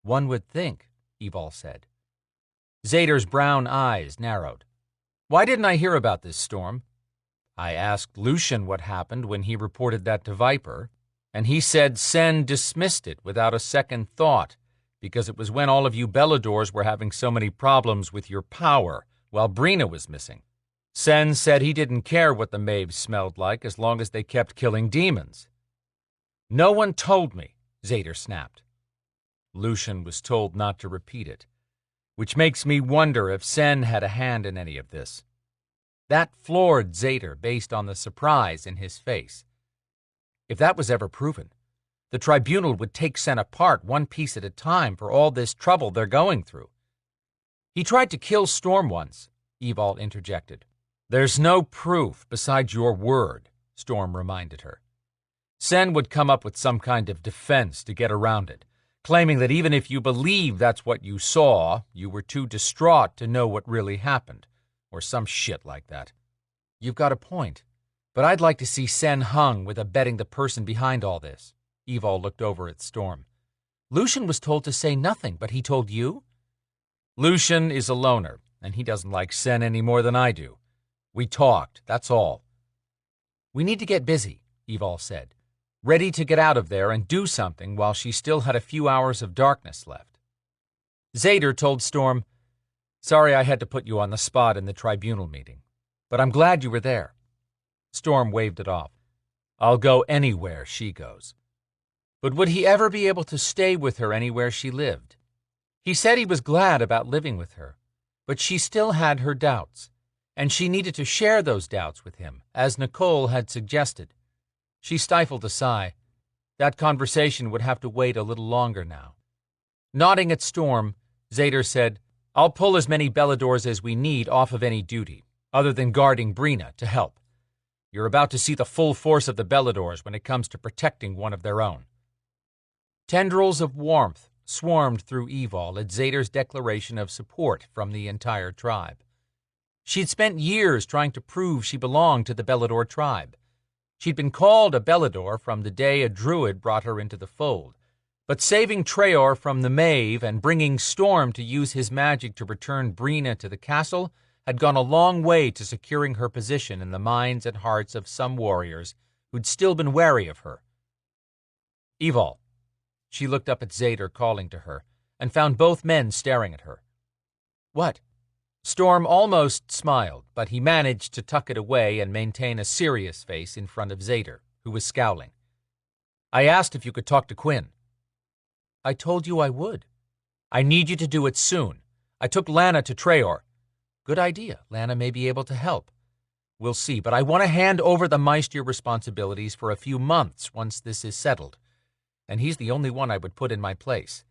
One would think, Evol said. Zader's brown eyes narrowed. Why didn't I hear about this storm? I asked Lucian what happened when he reported that to Viper, and he said Sen dismissed it without a second thought, because it was when all of you Beladors were having so many problems with your power, while Brina was missing. Sen said he didn't care what the Maeves smelled like as long as they kept killing demons. No one told me, Zader snapped. Lucian was told not to repeat it, which makes me wonder if Sen had a hand in any of this. That floored Zader based on the surprise in his face. If that was ever proven, the tribunal would take Sen apart one piece at a time for all this trouble they're going through. He tried to kill Storm once, Evol interjected. There's no proof besides your word, Storm reminded her. Sen would come up with some kind of defense to get around it, claiming that even if you believe that's what you saw, you were too distraught to know what really happened, or some shit like that. You've got a point, but I'd like to see Sen hung with abetting the person behind all this. Evol looked over at Storm. Lucian was told to say nothing, but he told you? Lucian is a loner, and he doesn't like Sen any more than I do. We talked, that's all. We need to get busy, Evol said, ready to get out of there and do something while she still had a few hours of darkness left. Zader told Storm, Sorry I had to put you on the spot in the tribunal meeting, but I'm glad you were there. Storm waved it off. I'll go anywhere she goes. But would he ever be able to stay with her anywhere she lived? He said he was glad about living with her, but she still had her doubts, and she needed to share those doubts with him, as Nicole had suggested. She stifled a sigh. That conversation would have to wait a little longer now. Nodding at Storm, Zader said, I'll pull as many Beladors as we need off of any duty, other than guarding Brina, to help. You're about to see the full force of the Beladors when it comes to protecting one of their own. Tendrils of warmth swarmed through Evol at Zader's declaration of support from the entire tribe. She'd spent years trying to prove she belonged to the Belador tribe. She'd been called a Belador from the day a druid brought her into the fold, but saving Treor from the Maeve and bringing Storm to use his magic to return Brina to the castle had gone a long way to securing her position in the minds and hearts of some warriors who'd still been wary of her. Evol. She looked up at Zader calling to her, and found both men staring at her. What? Storm almost smiled, but he managed to tuck it away and maintain a serious face in front of Zader, who was scowling. I asked if you could talk to Quinn. I told you I would. I need you to do it soon. I took Lana to Treor. Good idea. Lana may be able to help. We'll see, but I want to hand over the Meister responsibilities for a few months once this is settled. And he's the only one I would put in my place.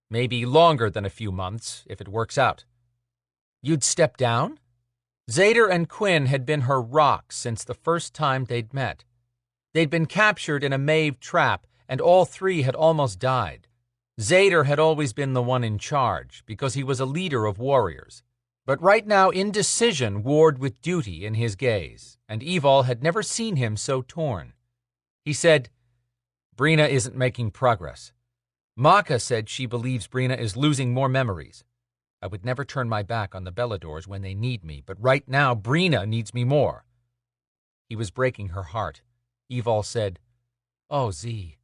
Maybe longer than a few months, if it works out. You'd step down? Zader and Quinn had been her rock since the first time they'd met. They'd been captured in a Maeve trap, and all three had almost died. Zader had always been the one in charge, because he was a leader of warriors. But right now indecision warred with duty in his gaze, and Evol had never seen him so torn. He said, Brina isn't making progress. Maka said she believes Brina is losing more memories. I would never turn my back on the Beladors when they need me, but right now Brina needs me more. He was breaking her heart. Evol said, Oh, Z,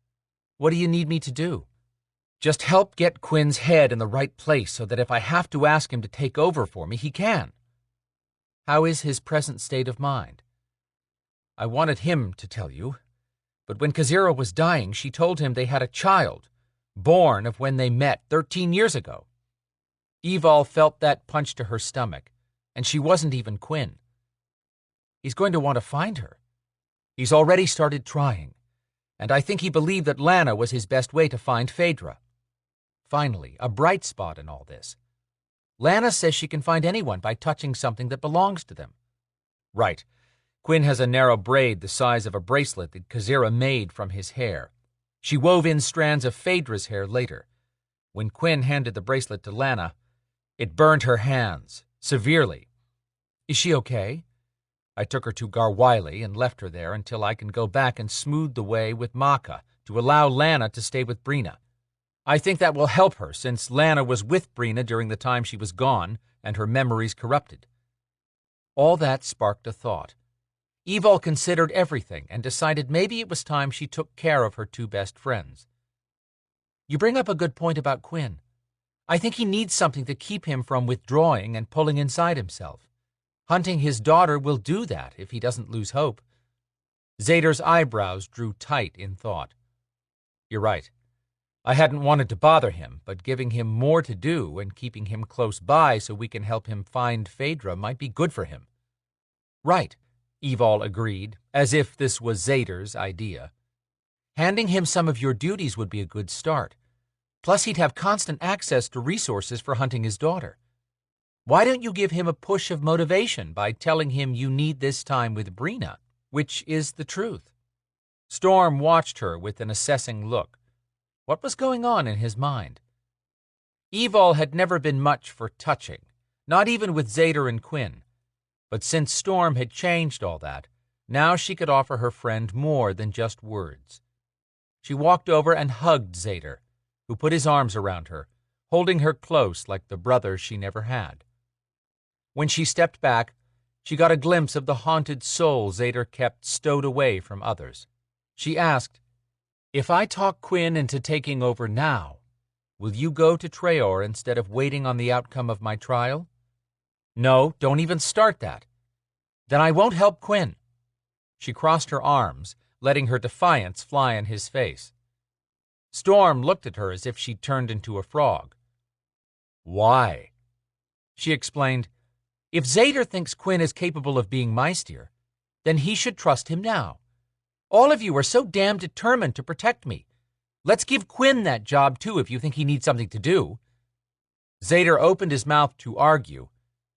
what do you need me to do? Just help get Quinn's head in the right place so that if I have to ask him to take over for me, he can. How is his present state of mind? I wanted him to tell you, but when Kazira was dying, she told him they had a child, born of when they met 13 years ago. Evol felt that punch to her stomach, and she wasn't even Quinn. He's going to want to find her. He's already started trying, and I think he believed that Lana was his best way to find Phaedra. Finally, a bright spot in all this. Lana says she can find anyone by touching something that belongs to them. Right. Quinn has a narrow braid the size of a bracelet that Kazira made from his hair. She wove in strands of Phaedra's hair later, When Quinn handed the bracelet to Lana, it burned her hands, severely. "Is she okay?" I took her to Garwiley and left her there until I can go back and smooth the way with Maka to allow Lana to stay with Brina. I think that will help her, since Lana was with Brina during the time she was gone and her memories corrupted. All that sparked a thought. Evol considered everything and decided maybe it was time she took care of her two best friends. "You bring up a good point about Quinn. I think he needs something to keep him from withdrawing and pulling inside himself. Hunting his daughter will do that if he doesn't lose hope." Zader's eyebrows drew tight in thought. "You're right. I hadn't wanted to bother him, but giving him more to do and keeping him close by so we can help him find Phaedra might be good for him." "Right," Evol agreed, as if this was Zader's idea. "Handing him some of your duties would be a good start. Plus he'd have constant access to resources for hunting his daughter. Why don't you give him a push of motivation by telling him you need this time with Brina, which is the truth?" Storm watched her with an assessing look. What was going on in his mind? Evol had never been much for touching, not even with Zader and Quinn. But since Storm had changed all that, now she could offer her friend more than just words. She walked over and hugged Zader, who put his arms around her, holding her close like the brother she never had. When she stepped back, she got a glimpse of the haunted soul Zader kept stowed away from others. She asked, "If I talk Quinn into taking over now, will you go to Traor instead of waiting on the outcome of my trial?" "No, don't even start that." "Then I won't help Quinn." She crossed her arms, letting her defiance fly in his face. Storm looked at her as if she'd turned into a frog. "Why?" She explained, "If Zader thinks Quinn is capable of being Meister, then he should trust him now. All of you are so damn determined to protect me. Let's give Quinn that job too if you think he needs something to do." Zader opened his mouth to argue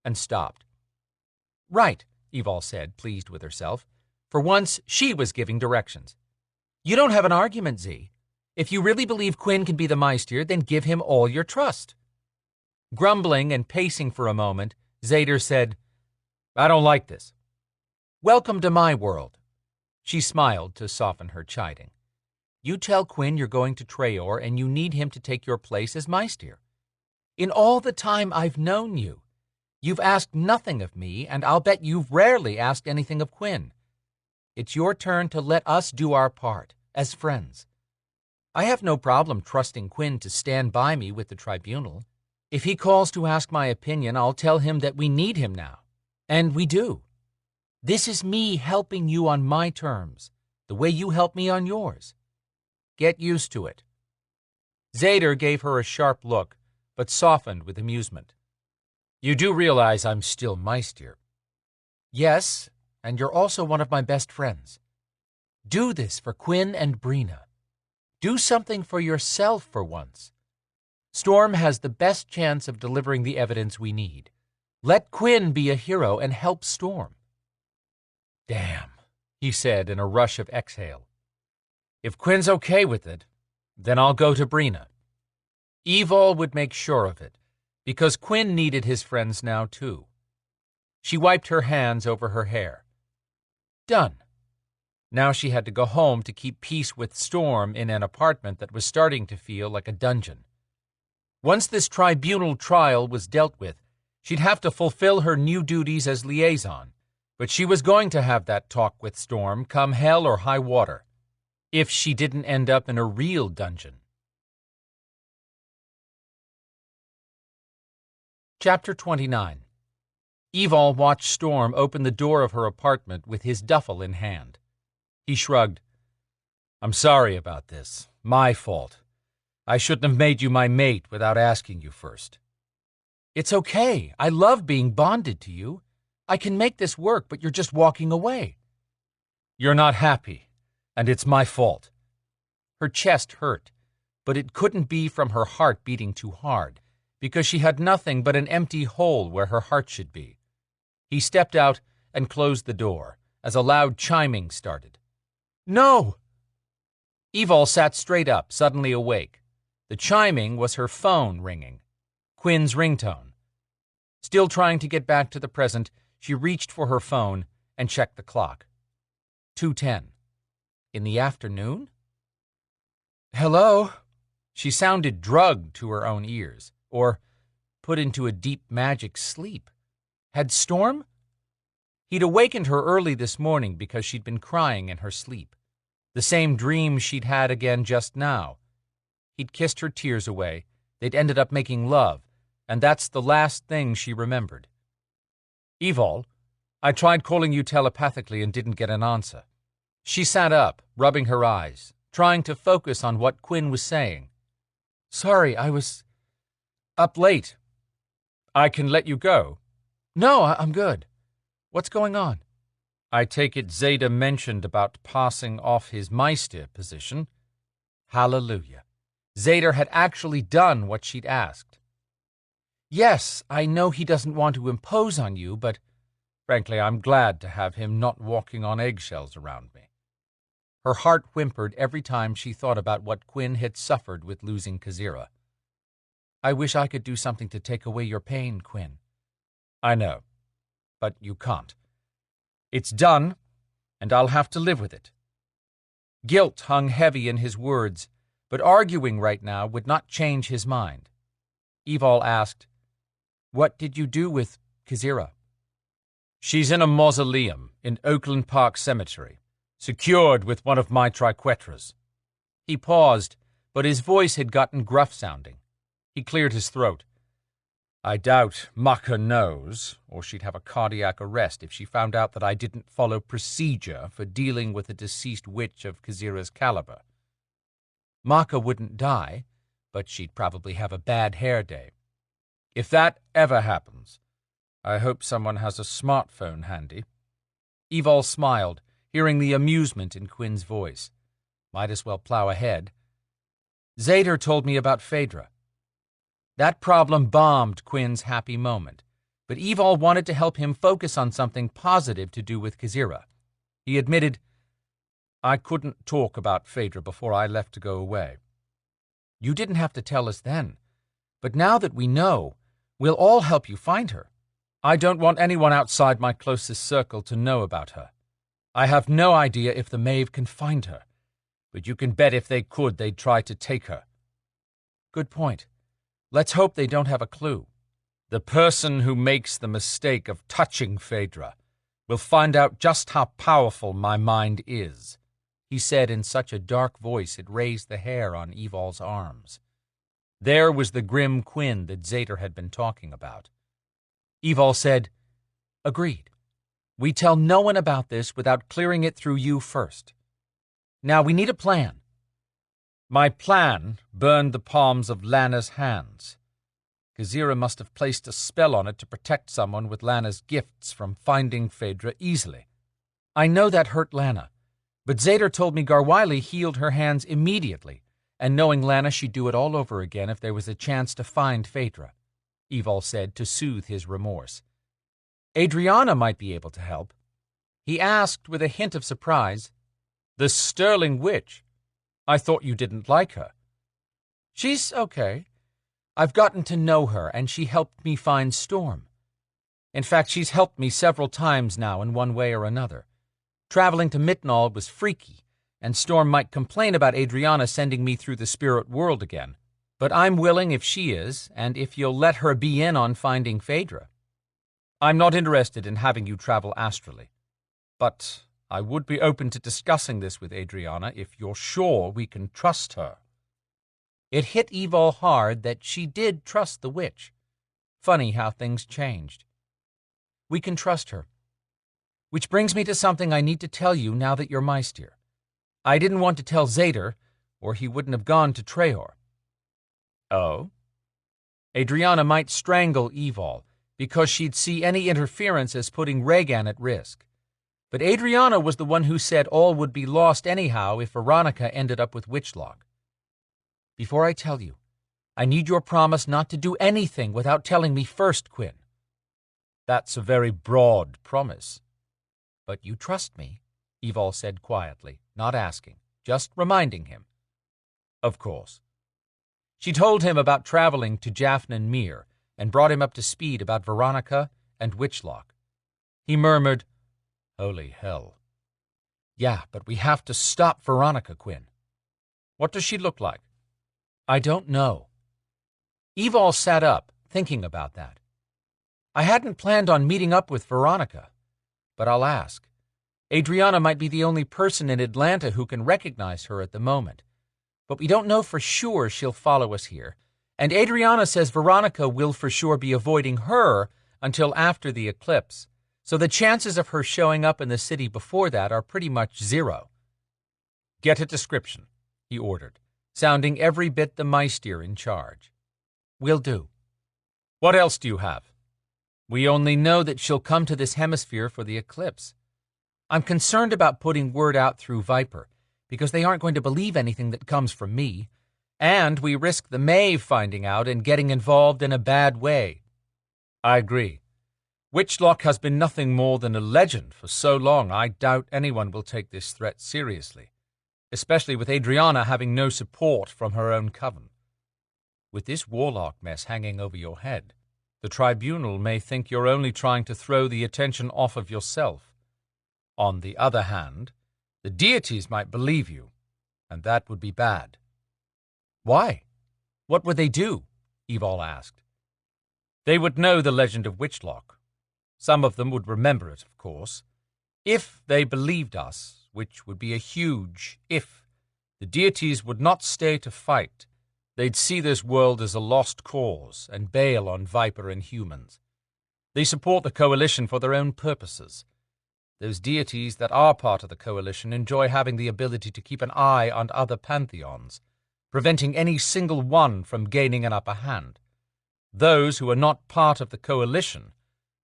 and stopped. "Right," Evol said, pleased with herself. For once, she was giving directions. "You don't have an argument, Z. If you really believe Quinn can be the Meister, then give him all your trust." Grumbling and pacing for a moment, Zader said, "I don't like this." "Welcome to my world." She smiled to soften her chiding. "You tell Quinn you're going to Traor and you need him to take your place as Meister. In all the time I've known you, you've asked nothing of me, and I'll bet you've rarely asked anything of Quinn. It's your turn to let us do our part, as friends. I have no problem trusting Quinn to stand by me with the tribunal. If he calls to ask my opinion, I'll tell him that we need him now. And we do. This is me helping you on my terms, the way you help me on yours. Get used to it." Zader gave her a sharp look, but softened with amusement. "You do realize I'm still Meister?" "Yes, and you're also one of my best friends. Do this for Quinn and Brina. Do something for yourself for once. Storm has the best chance of delivering the evidence we need. Let Quinn be a hero and help Storm." "Damn," he said in a rush of exhale. "If Quinn's okay with it, then I'll go to Brina." Evol would make sure of it, because Quinn needed his friends now too. She wiped her hands over her hair. Done. Now she had to go home to keep peace with Storm in an apartment that was starting to feel like a dungeon. Once this tribunal trial was dealt with, she'd have to fulfill her new duties as liaison, but she was going to have that talk with Storm come hell or high water, if she didn't end up in a real dungeon. Chapter 29. Evol watched Storm open the door of her apartment with his duffel in hand. He shrugged. "I'm sorry about this. My fault. I shouldn't have made you my mate without asking you first." "It's okay. I love being bonded to you. I can make this work, but you're just walking away." "You're not happy, and it's my fault." Her chest hurt, but it couldn't be from her heart beating too hard, because she had nothing but an empty hole where her heart should be. He stepped out and closed the door, as a loud chiming started. "No!" Evol sat straight up, suddenly awake. The chiming was her phone ringing, Quinn's ringtone. Still trying to get back to the present, she reached for her phone and checked the clock. 2:10. In the afternoon? Hello? She sounded drugged to her own ears, or put into a deep magic sleep. Had Storm? He'd awakened her early this morning because she'd been crying in her sleep. The same dream she'd had again just now. He'd kissed her tears away. They'd ended up making love, and that's the last thing she remembered. Evol, I tried calling you telepathically and didn't get an answer. She sat up, rubbing her eyes, trying to focus on what Quinn was saying. Sorry, I was up late. I can let you go. No, I'm good. What's going on? I take it Zeta mentioned about passing off his Meister position. Hallelujah. Zeta had actually done what she'd asked. Yes, I know he doesn't want to impose on you, but frankly, I'm glad to have him not walking on eggshells around me. Her heart whimpered every time she thought about what Quinn had suffered with losing Kazira. I wish I could do something to take away your pain, Quinn. I know, but you can't. It's done, and I'll have to live with it. Guilt hung heavy in his words, but arguing right now would not change his mind. Evol asked, What did you do with Kazira? She's in a mausoleum in Oakland Park Cemetery, secured with one of my triquetras. He paused, but his voice had gotten gruff-sounding. He cleared his throat. I doubt Maka knows, or she'd have a cardiac arrest if she found out that I didn't follow procedure for dealing with a deceased witch of Kazira's caliber. Maka wouldn't die, but she'd probably have a bad hair day. If that ever happens, I hope someone has a smartphone handy. Evol smiled, hearing the amusement in Quinn's voice. Might as well plow ahead. Zader told me about Phaedra. That problem bombed Quinn's happy moment, but Evol wanted to help him focus on something positive to do with Kazira. He admitted, I couldn't talk about Phaedra before I left to go away. You didn't have to tell us then, but now that we know, we'll all help you find her. I don't want anyone outside my closest circle to know about her. I have no idea if the Maeve can find her, but you can bet if they could, they'd try to take her. Good point. Let's hope they don't have a clue. The person who makes the mistake of touching Phaedra will find out just how powerful my mind is, he said in such a dark voice it raised the hair on Evol's arms. There was the grim Quinn that Zader had been talking about. Evol said, Agreed. We tell no one about this without clearing it through you first. Now we need a plan. My plan burned the palms of Lana's hands. Kazira must have placed a spell on it to protect someone with Lana's gifts from finding Phaedra easily. I know that hurt Lana, but Zader told me Garwiley healed her hands immediately, and knowing Lana, she'd do it all over again if there was a chance to find Phaedra, Evol said to soothe his remorse. Adriana might be able to help. He asked with a hint of surprise, The Sterling Witch? I thought you didn't like her. She's okay. I've gotten to know her, and she helped me find Storm. In fact, she's helped me several times now in one way or another. Traveling to Mitnall was freaky, and Storm might complain about Adriana sending me through the spirit world again. But I'm willing if she is, and if you'll let her be in on finding Phaedra. I'm not interested in having you travel astrally, but I would be open to discussing this with Adriana if you're sure we can trust her. It hit Evol hard that she did trust the witch. Funny how things changed. We can trust her. Which brings me to something I need to tell you now that you're Meister. I didn't want to tell Zader, or he wouldn't have gone to Treor. Oh? Adriana might strangle Evol, because she'd see any interference as putting Regan at risk. But Adriana was the one who said all would be lost anyhow if Veronica ended up with Witchlock. Before I tell you, I need your promise not to do anything without telling me first, Quinn. That's a very broad promise. But you trust me, Evol said quietly, not asking, just reminding him. Of course. She told him about traveling to Jaffnan Mere and brought him up to speed about Veronica and Witchlock. He murmured, "Holy hell." "Yeah, but we have to stop Veronica, Quinn." "What does she look like?" "I don't know." Evol sat up, thinking about that. "I hadn't planned on meeting up with Veronica, but I'll ask. Adriana might be the only person in Atlanta who can recognize her at the moment, but we don't know for sure she'll follow us here, and Adriana says Veronica will for sure be avoiding her until after the eclipse, so the chances of her showing up in the city before that are pretty much zero." "Get a description," he ordered, sounding every bit the Meister in charge. "Will do." "What else do you have?" "We only know that she'll come to this hemisphere for the eclipse. I'm concerned about putting word out through Viper, because they aren't going to believe anything that comes from me, and we risk the Maeve finding out and getting involved in a bad way." "I agree. Witchlock has been nothing more than a legend for so long I doubt anyone will take this threat seriously, especially with Adriana having no support from her own coven. With this warlock mess hanging over your head, the tribunal may think you're only trying to throw the attention off of yourself. On the other hand, the deities might believe you, and that would be bad." "Why? What would they do?" Evol asked. "They would know the legend of Witchlock. Some of them would remember it, of course. If they believed us, which would be a huge if, the deities would not stay to fight. They'd see this world as a lost cause and bail on Viper and humans. They support the Coalition for their own purposes. Those deities that are part of the Coalition enjoy having the ability to keep an eye on other pantheons, preventing any single one from gaining an upper hand. Those who are not part of the Coalition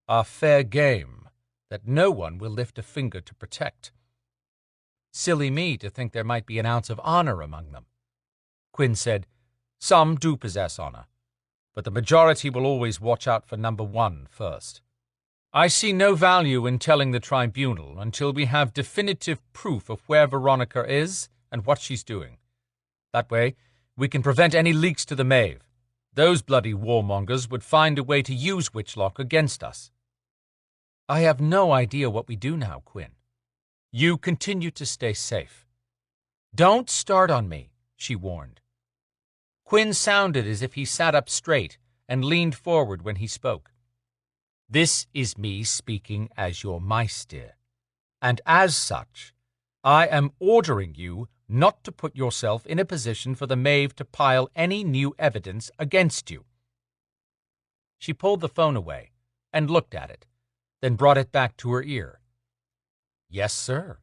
are fair game that no one will lift a finger to protect. Silly me to think there might be an ounce of honor among them." Quinn said, "Some do possess honor, but the majority will always watch out for number one first. I see no value in telling the tribunal until we have definitive proof of where Veronica is and what she's doing. That way, we can prevent any leaks to the Maeve. Those bloody warmongers would find a way to use Witchlock against us." "I have no idea what we do now, Quinn." "You continue to stay safe." "Don't start on me," she warned. Quinn sounded as if he sat up straight and leaned forward when he spoke. "This is me speaking as your Meister, and as such, I am ordering you not to put yourself in a position for the Maeve to pile any new evidence against you." She pulled the phone away and looked at it, then brought it back to her ear. "Yes, sir.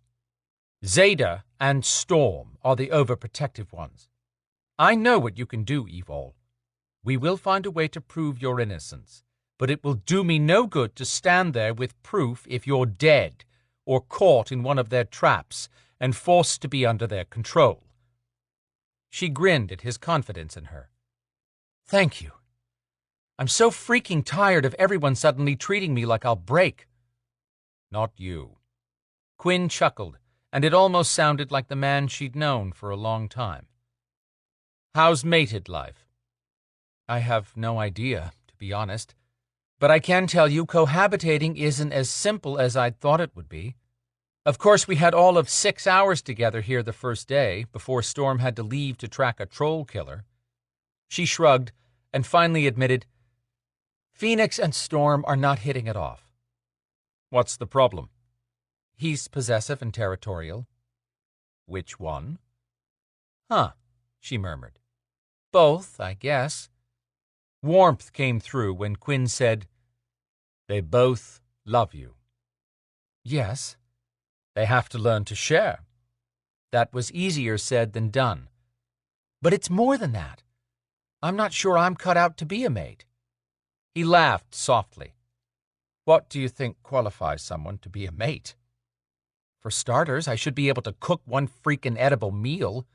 Zeta and Storm are the overprotective ones. I know what you can do, Evol. We will find a way to prove your innocence, but it will do me no good to stand there with proof if you're dead or caught in one of their traps and forced to be under their control." She grinned at his confidence in her. "Thank you. I'm so freaking tired of everyone suddenly treating me like I'll break." "Not you." Quinn chuckled, and it almost sounded like the man she'd known for a long time. "How's mated life?" "I have no idea, to be honest. But I can tell you cohabitating isn't as simple as I'd thought it would be. Of course, we had all of 6 hours together here the first day, before Storm had to leave to track a troll killer." She shrugged and finally admitted, "Phoenix and Storm are not hitting it off." "What's the problem?" "He's possessive and territorial." "Which one?" "Huh," she murmured. "Both, I guess." Warmth came through when Quinn said, "They both love you." "Yes." "They have to learn to share." That was easier said than done. "But it's more than that. I'm not sure I'm cut out to be a mate." He laughed softly. "What do you think qualifies someone to be a mate?" "For starters, I should be able to cook one freaking edible meal.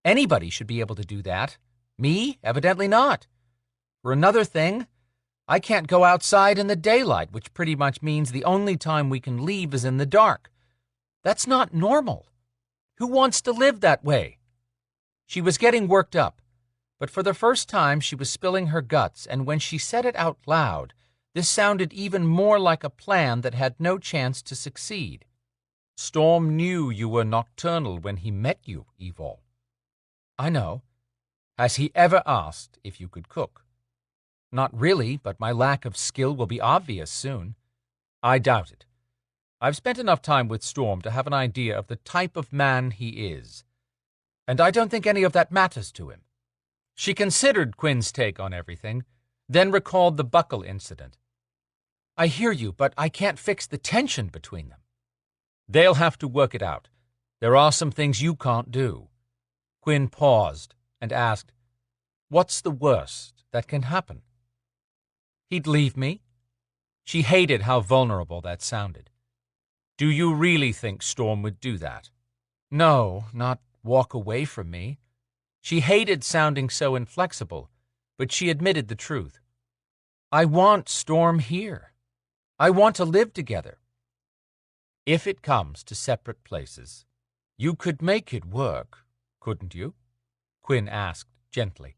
Anybody should be able to do that. Me? Evidently not. For another thing, I can't go outside in the daylight, which pretty much means the only time we can leave is in the dark. That's not normal. Who wants to live that way?" She was getting worked up, But for the first time she was spilling her guts, and when she said it out loud, this sounded even more like a plan that had no chance to succeed. "Storm knew you were nocturnal when he met you, Evol." "I know. Has he ever asked if you could cook?" "Not really, but my lack of skill will be obvious soon." "I doubt it. I've spent enough time with Storm to have an idea of the type of man he is, and I don't think any of that matters to him." She considered Quinn's take on everything, then recalled the buckle incident. "I hear you, but I can't fix the tension between them." "They'll have to work it out. There are some things you can't do." Quinn paused and asked, "What's the worst that can happen?" "He'd leave me." She hated how vulnerable that sounded. "Do you really think Storm would do that?" "No, not walk away from me." She hated sounding so inflexible, but she admitted the truth. "I want Storm here. I want to live together." "If it comes to separate places, you could make it work, couldn't you?" Quinn asked gently.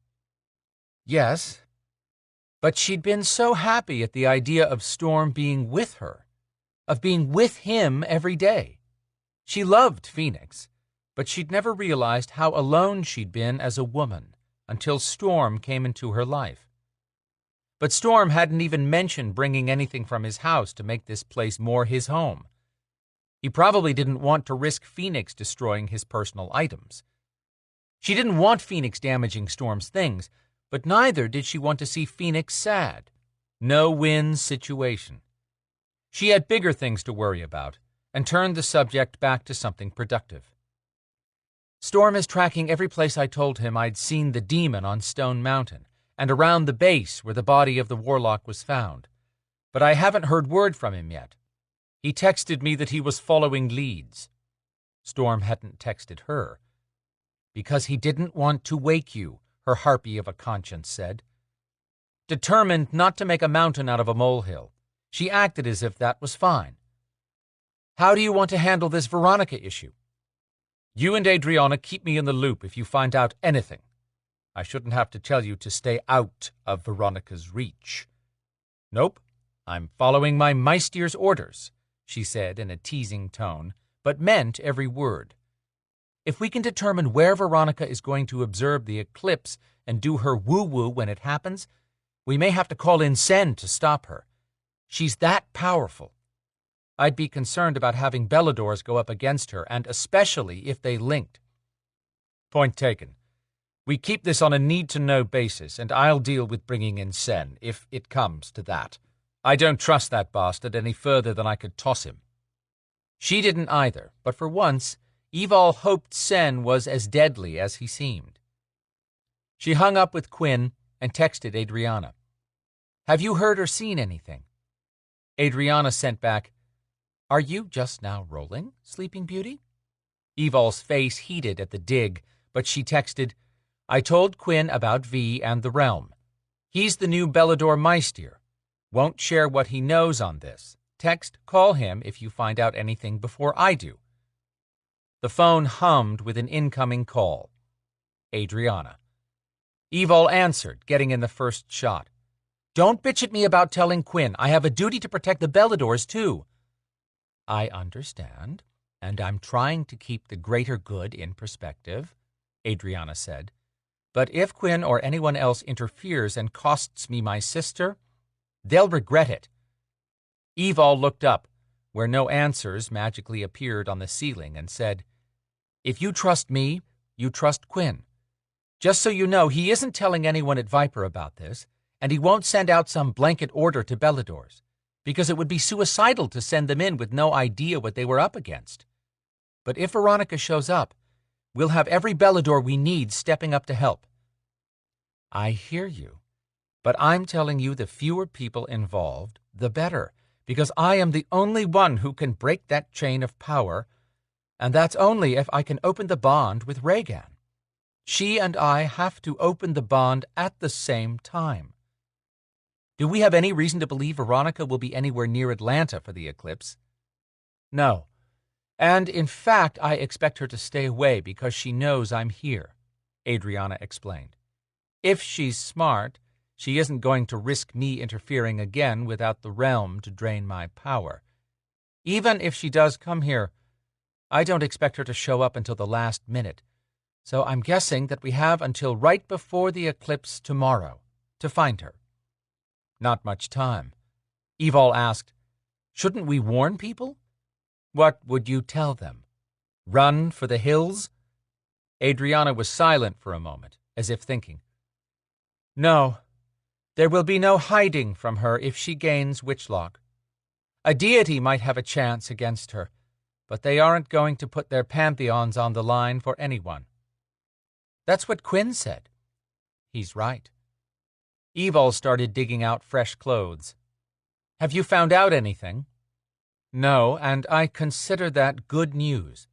"Yes." But she'd been so happy at the idea of Storm being with her, of being with him every day. She loved Phoenix, but she'd never realized how alone she'd been as a woman until Storm came into her life. But Storm hadn't even mentioned bringing anything from his house to make this place more his home. He probably didn't want to risk Phoenix destroying his personal items. She didn't want Phoenix damaging Storm's things, but neither did she want to see Phoenix sad. No-win situation. She had bigger things to worry about, and turned the subject back to something productive. "Storm is tracking every place I told him I'd seen the demon on Stone Mountain, and around the base where the body of the warlock was found. But I haven't heard word from him yet. He texted me that he was following leads." Storm hadn't texted her. "Because he didn't want to wake you," her harpy of a conscience said. Determined not to make a mountain out of a molehill, she acted as if that was fine. "How do you want to handle this Veronica issue?" "You and Adriana keep me in the loop if you find out anything. I shouldn't have to tell you to stay out of Veronica's reach." "Nope, I'm following my Meistier's orders," she said in a teasing tone, but meant every word. "If we can determine where Veronica is going to observe the eclipse and do her woo-woo when it happens, we may have to call in Sen to stop her. She's that powerful. I'd be concerned about having Beladors go up against her, and especially if they linked." "Point taken. We keep this on a need-to-know basis, and I'll deal with bringing in Sen, if it comes to that. I don't trust that bastard any further than I could toss him." She didn't either, but for once, Evol hoped Sen was as deadly as he seemed. She hung up with Quinn and texted Adriana. "Have you heard or seen anything?" Adriana sent back, "Are you just now rolling, Sleeping Beauty?" Evol's face heated at the dig, but she texted, "I told Quinn about V and the realm. He's the new Belador Meister. Won't share what he knows on this. Call him if you find out anything before I do." The phone hummed with an incoming call. Adriana. Evol answered, getting in the first shot. "Don't bitch at me about telling Quinn. I have a duty to protect the Beladors, too." "I understand, and I'm trying to keep the greater good in perspective," Adriana said. "But if Quinn or anyone else interferes and costs me my sister, they'll regret it." Evol looked up, where no answers magically appeared on the ceiling, and said, "If you trust me, you trust Quinn. Just so you know, he isn't telling anyone at Viper about this, and he won't send out some blanket order to Beladors, because it would be suicidal to send them in with no idea what they were up against. But if Veronica shows up, we'll have every Belador we need stepping up to help." "I hear you, but I'm telling you the fewer people involved, the better, because I am the only one who can break that chain of power, and that's only if I can open the bond with Regan. She and I have to open the bond at the same time. Do we have any reason to believe Veronica will be anywhere near Atlanta for the eclipse?" "No. And, in fact, I expect her to stay away because she knows I'm here," Adriana explained. If she's smart, she isn't going to risk me interfering again without the realm to drain my power. Even if she does come here, I don't expect her to show up until the last minute, so I'm guessing that we have until right before the eclipse tomorrow to find her. Not much time. Evol asked, "Shouldn't we warn people?" "What would you tell them? Run for the hills?" Adriana was silent for a moment, as if thinking. "No, there will be no hiding from her if she gains Witchlock. A deity might have a chance against her, but they aren't going to put their pantheons on the line for anyone." "That's what Quinn said." "He's right." Evol started digging out fresh clothes. "Have you found out anything?" "No, and I consider that good news.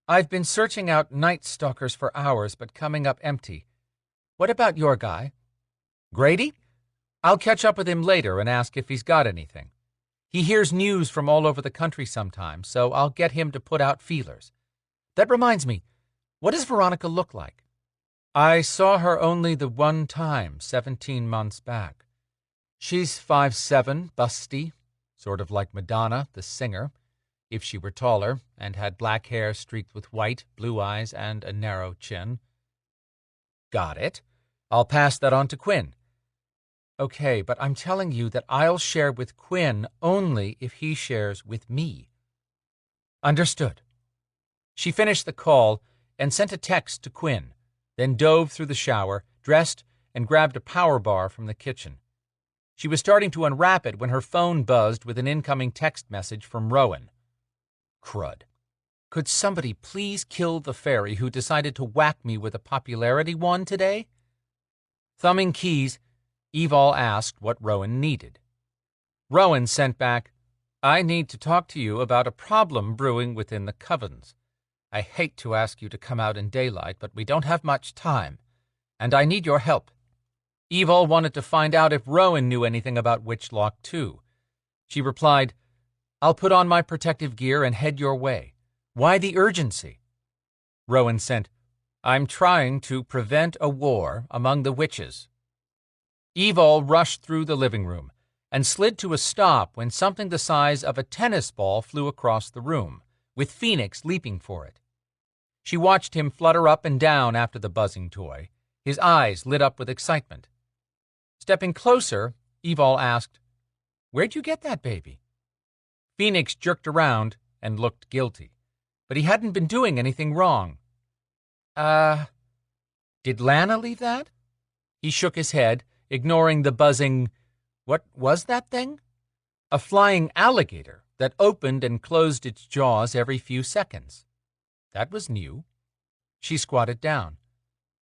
I've been searching out Night Stalkers for hours, but coming up empty. What about your guy?" "Grady? I'll catch up with him later and ask if he's got anything. He hears news from all over the country sometimes, so I'll get him to put out feelers. That reminds me, what does Veronica look like?" "I saw her only the one time, 17 months back. She's 5'7", busty, sort of like Madonna, the singer, if she were taller, and had black hair streaked with white, blue eyes, and a narrow chin." "Got it. I'll pass that on to Quinn." "Okay, but I'm telling you that I'll share with Quinn only if he shares with me." "Understood." She finished the call and sent a text to Quinn, then dove through the shower, dressed, and grabbed a power bar from the kitchen. She was starting to unwrap it when her phone buzzed with an incoming text message from Rowan. Crud. Could somebody please kill the fairy who decided to whack me with a popularity one today? Thumbing keys, Evol asked what Rowan needed. Rowan sent back, "I need to talk to you about a problem brewing within the covens. I hate to ask you to come out in daylight, but we don't have much time, and I need your help." Evol wanted to find out if Rowan knew anything about Witchlock, too. She replied, "I'll put on my protective gear and head your way. Why the urgency?" Rowan sent, "I'm trying to prevent a war among the witches." Evol rushed through the living room and slid to a stop when something the size of a tennis ball flew across the room, with Phoenix leaping for it. She watched him flutter up and down after the buzzing toy, his eyes lit up with excitement. Stepping closer, Evol asked, "Where'd you get that baby?" Phoenix jerked around and looked guilty, but he hadn't been doing anything wrong. Did Lana leave that?" He shook his head, ignoring the buzzing, "What was that thing?" "A flying alligator that opened and closed its jaws every few seconds." That was new. She squatted down.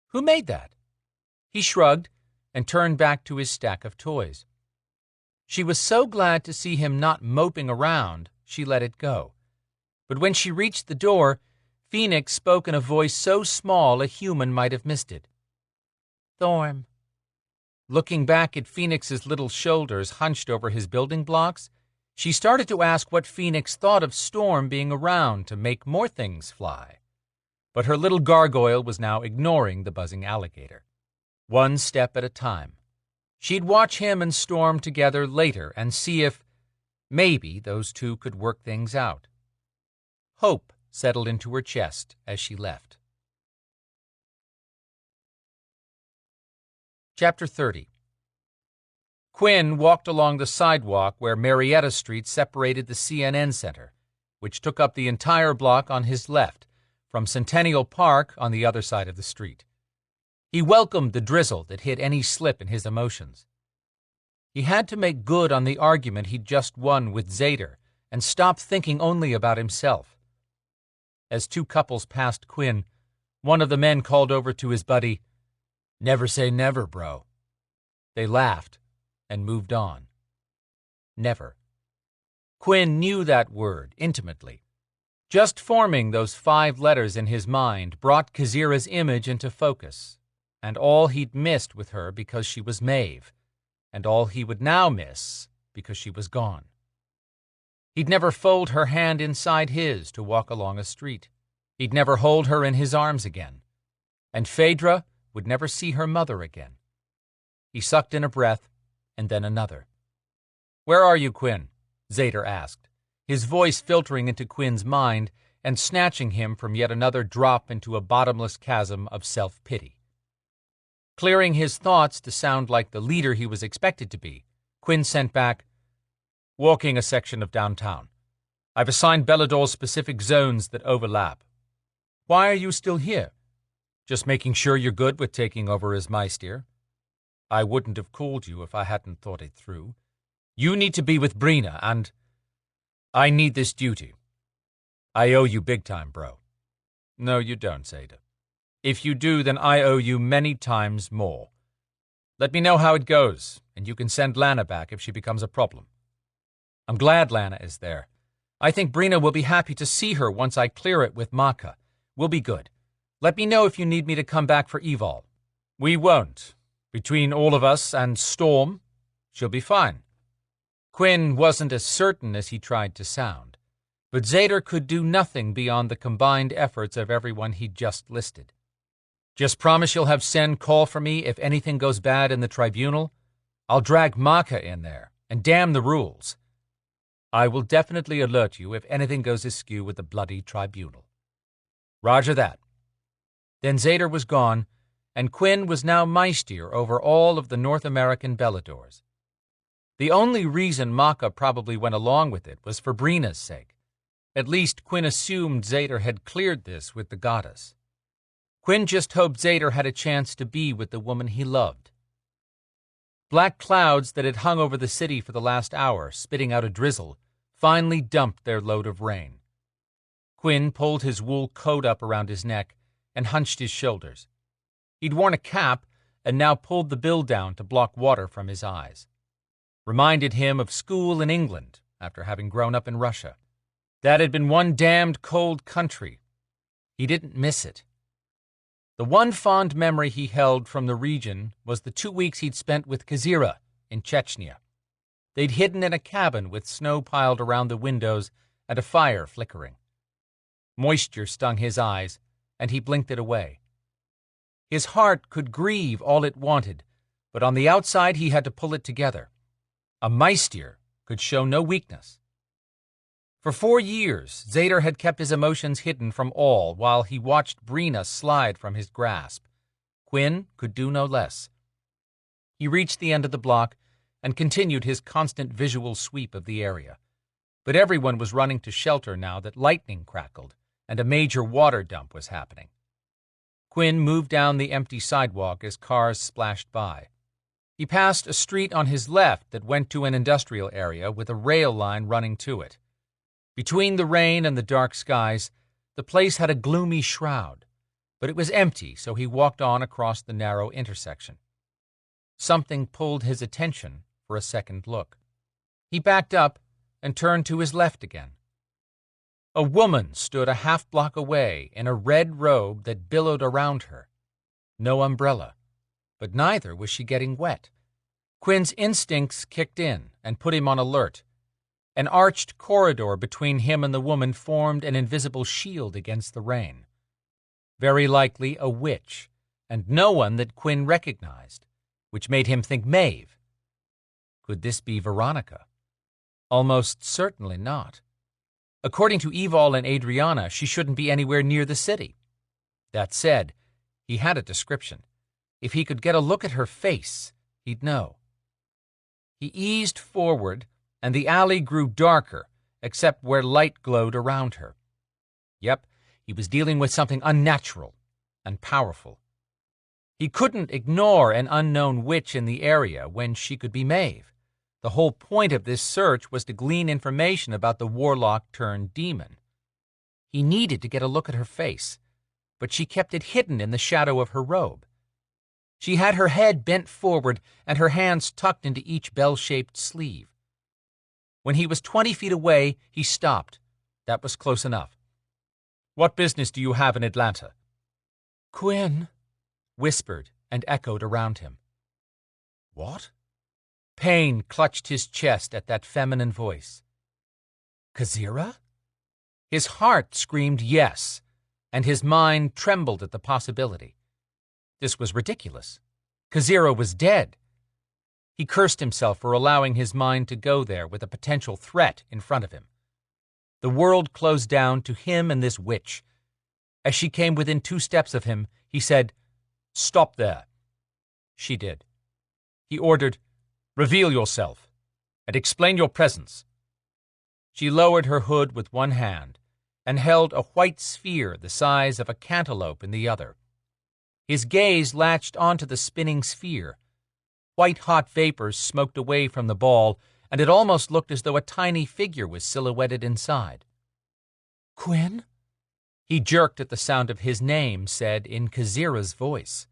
"Who made that?" He shrugged and turned back to his stack of toys. She was so glad to see him not moping around, she let it go. But when she reached the door, Phoenix spoke in a voice so small a human might have missed it. "Thorm." Looking back at Phoenix's little shoulders hunched over his building blocks, she started to ask what Phoenix thought of Storm being around to make more things fly. But her little gargoyle was now ignoring the buzzing alligator. One step at a time. She'd watch him and Storm together later and see if, maybe, those two could work things out. Hope settled into her chest as she left. Chapter 30. Quinn walked along the sidewalk where Marietta Street separated the CNN Center, which took up the entire block on his left, from Centennial Park on the other side of the street. He welcomed the drizzle that hid any slip in his emotions. He had to make good on the argument he'd just won with Zader and stop thinking only about himself. As two couples passed Quinn, one of the men called over to his buddy, "Never say never, bro." They laughed and moved on. Never. Quinn knew that word intimately. Just forming those 5 letters in his mind brought Kazira's image into focus, and all he'd missed with her because she was Maeve, and all he would now miss because she was gone. He'd never fold her hand inside his to walk along a street. He'd never hold her in his arms again. And Phaedra would never see her mother again. He sucked in a breath, and then another. "Where are you, Quinn?" Zader asked, his voice filtering into Quinn's mind and snatching him from yet another drop into a bottomless chasm of self-pity. Clearing his thoughts to sound like the leader he was expected to be, Quinn sent back, "Walking a section of downtown. I've assigned Belador specific zones that overlap." "Why are you still here?" "Just making sure you're good with taking over as Meister." "I wouldn't have called you if I hadn't thought it through. You need to be with Brina, and I need this duty. I owe you big time, bro." "No, you don't, Zader. If you do, then I owe you many times more. Let me know how it goes, and you can send Lana back if she becomes a problem." "I'm glad Lana is there. I think Brina will be happy to see her once I clear it with Maka. We'll be good. Let me know if you need me to come back for Evol." "We won't. Between all of us and Storm, she'll be fine." Quinn wasn't as certain as he tried to sound, but Zader could do nothing beyond the combined efforts of everyone he'd just listed. "Just promise you'll have Sen call for me if anything goes bad in the tribunal. I'll drag Maka in there, and damn the rules. I will definitely alert you if anything goes askew with the bloody tribunal." "Roger that." Then Zader was gone, and Quinn was now Meister over all of the North American Beladors. The only reason Maka probably went along with it was for Brina's sake. At least Quinn assumed Zader had cleared this with the goddess. Quinn just hoped Zader had a chance to be with the woman he loved. Black clouds that had hung over the city for the last hour, spitting out a drizzle, finally dumped their load of rain. Quinn pulled his wool coat up around his neck and hunched his shoulders. He'd worn a cap and now pulled the bill down to block water from his eyes. Reminded him of school in England after having grown up in Russia. That had been one damned cold country. He didn't miss it. The one fond memory he held from the region was the 2 weeks he'd spent with Kazira in Chechnya. They'd hidden in a cabin with snow piled around the windows and a fire flickering. Moisture stung his eyes, and he blinked it away. His heart could grieve all it wanted, but on the outside he had to pull it together. A Meister could show no weakness. For 4 years, Zader had kept his emotions hidden from all while he watched Brina slide from his grasp. Quinn could do no less. He reached the end of the block and continued his constant visual sweep of the area. But everyone was running to shelter now that lightning crackled and a major water dump was happening. Quinn moved down the empty sidewalk as cars splashed by. He passed a street on his left that went to an industrial area with a rail line running to it. Between the rain and the dark skies, the place had a gloomy shroud, but it was empty, so he walked on across the narrow intersection. Something pulled his attention for a second look. He backed up and turned to his left again. A woman stood a half-block away in a red robe that billowed around her. No umbrella, but neither was she getting wet. Quinn's instincts kicked in and put him on alert. An arched corridor between him and the woman formed an invisible shield against the rain. Very likely a witch, and no one that Quinn recognized, which made him think Maeve. Could this be Veronica? Almost certainly not. According to Evol and Adriana, she shouldn't be anywhere near the city. That said, he had a description. If he could get a look at her face, he'd know. He eased forward, and the alley grew darker, except where light glowed around her. Yep, he was dealing with something unnatural and powerful. He couldn't ignore an unknown witch in the area when she could be Maeve. The whole point of this search was to glean information about the warlock-turned-demon. He needed to get a look at her face, but she kept it hidden in the shadow of her robe. She had her head bent forward and her hands tucked into each bell-shaped sleeve. When he was 20 feet away, he stopped. That was close enough. "What business do you have in Atlanta?" "Quinn," whispered and echoed around him. "What?" Pain clutched his chest at that feminine voice. "Kazira?" His heart screamed yes, and his mind trembled at the possibility. This was ridiculous. Kazira was dead. He cursed himself for allowing his mind to go there with a potential threat in front of him. The world closed down to him and this witch. As she came within 2 steps of him, he said, "Stop there." She did. He ordered, "Reveal yourself, and explain your presence." She lowered her hood with one hand, and held a white sphere the size of a cantaloupe in the other. His gaze latched onto the spinning sphere. White-hot vapors smoked away from the ball, and it almost looked as though a tiny figure was silhouetted inside. Quinn? He jerked at the sound of his name said in Kazira's voice.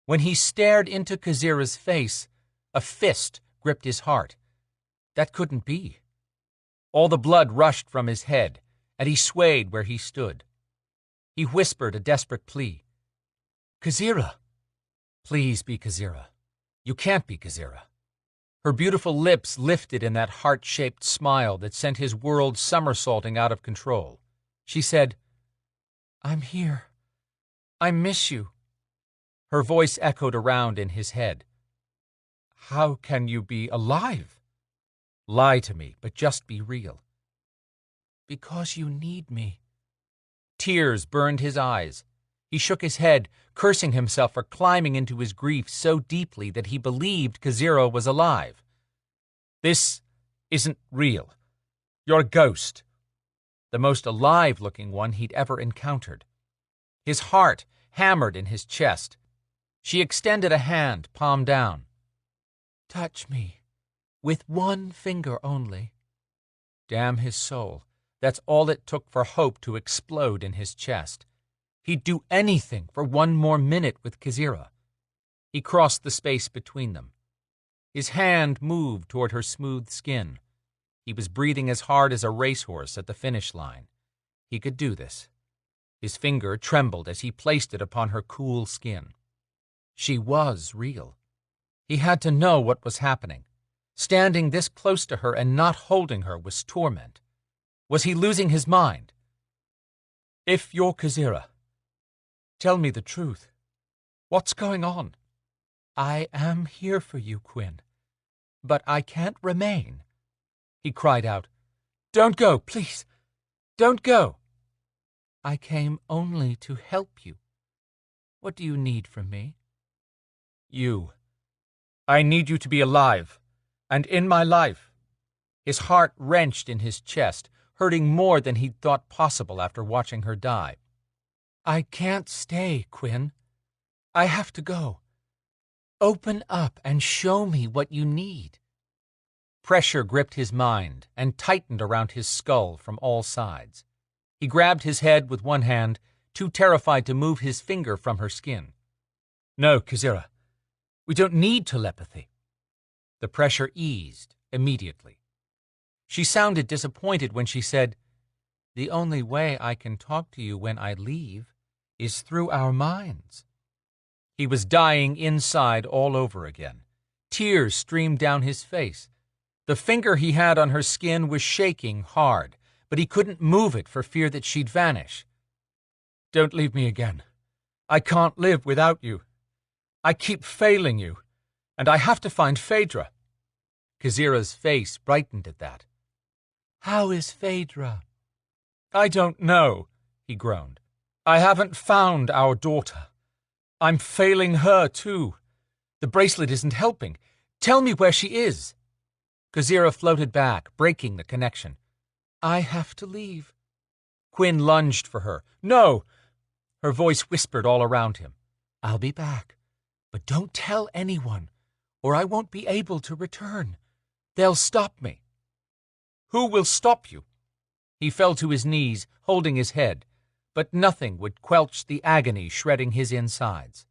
When he stared into Kazira's face, a fist gripped his heart. That couldn't be. All the blood rushed from his head, and he swayed where he stood. He whispered a desperate plea. "Kazira! Please be Kazira. You can't be Kazira." Her beautiful lips lifted in that heart-shaped smile that sent his world somersaulting out of control. She said, "I'm here. I miss you." Her voice echoed around in his head. "How can you be alive? Lie to me, but just be real." "Because you need me." Tears burned his eyes. He shook his head, cursing himself for climbing into his grief so deeply that he believed Kazira was alive. "This isn't real. You're a ghost." The most alive-looking one he'd ever encountered. His heart hammered in his chest. She extended a hand, palm down. "Touch me, with one finger only." Damn his soul. That's all it took for hope to explode in his chest. He'd do anything for one more minute with Kazira. He crossed the space between them. His hand moved toward her smooth skin. He was breathing as hard as a racehorse at the finish line. He could do this. His finger trembled as he placed it upon her cool skin. She was real. He had to know what was happening. Standing this close to her and not holding her was torment. Was he losing his mind? "If you're Kazira, tell me the truth. What's going on?" "I am here for you, Quinn, but I can't remain." He cried out, "Don't go, please. Don't go." "I came only to help you. What do you need from me?" "You. I need you to be alive, and in my life." His heart wrenched in his chest, hurting more than he'd thought possible after watching her die. "I can't stay, Quinn. I have to go. Open up and show me what you need." Pressure gripped his mind and tightened around his skull from all sides. He grabbed his head with one hand, too terrified to move his finger from her skin. "No, Kazira. We don't need telepathy." The pressure eased immediately. She sounded disappointed when she said, "The only way I can talk to you when I leave is through our minds." He was dying inside all over again. Tears streamed down his face. The finger he had on her skin was shaking hard, but he couldn't move it for fear that she'd vanish. "Don't leave me again. I can't live without you. I keep failing you, and I have to find Phaedra." Kazira's face brightened at that. "How is Phaedra?" "I don't know," he groaned. "I haven't found our daughter. I'm failing her, too. The bracelet isn't helping. Tell me where she is." Kazira floated back, breaking the connection. "I have to leave." Quinn lunged for her. "No!" Her voice whispered all around him. "I'll be back, but don't tell anyone, or I won't be able to return. They'll stop me." "Who will stop you?" He fell to his knees, holding his head, but nothing would quench the agony shredding his insides.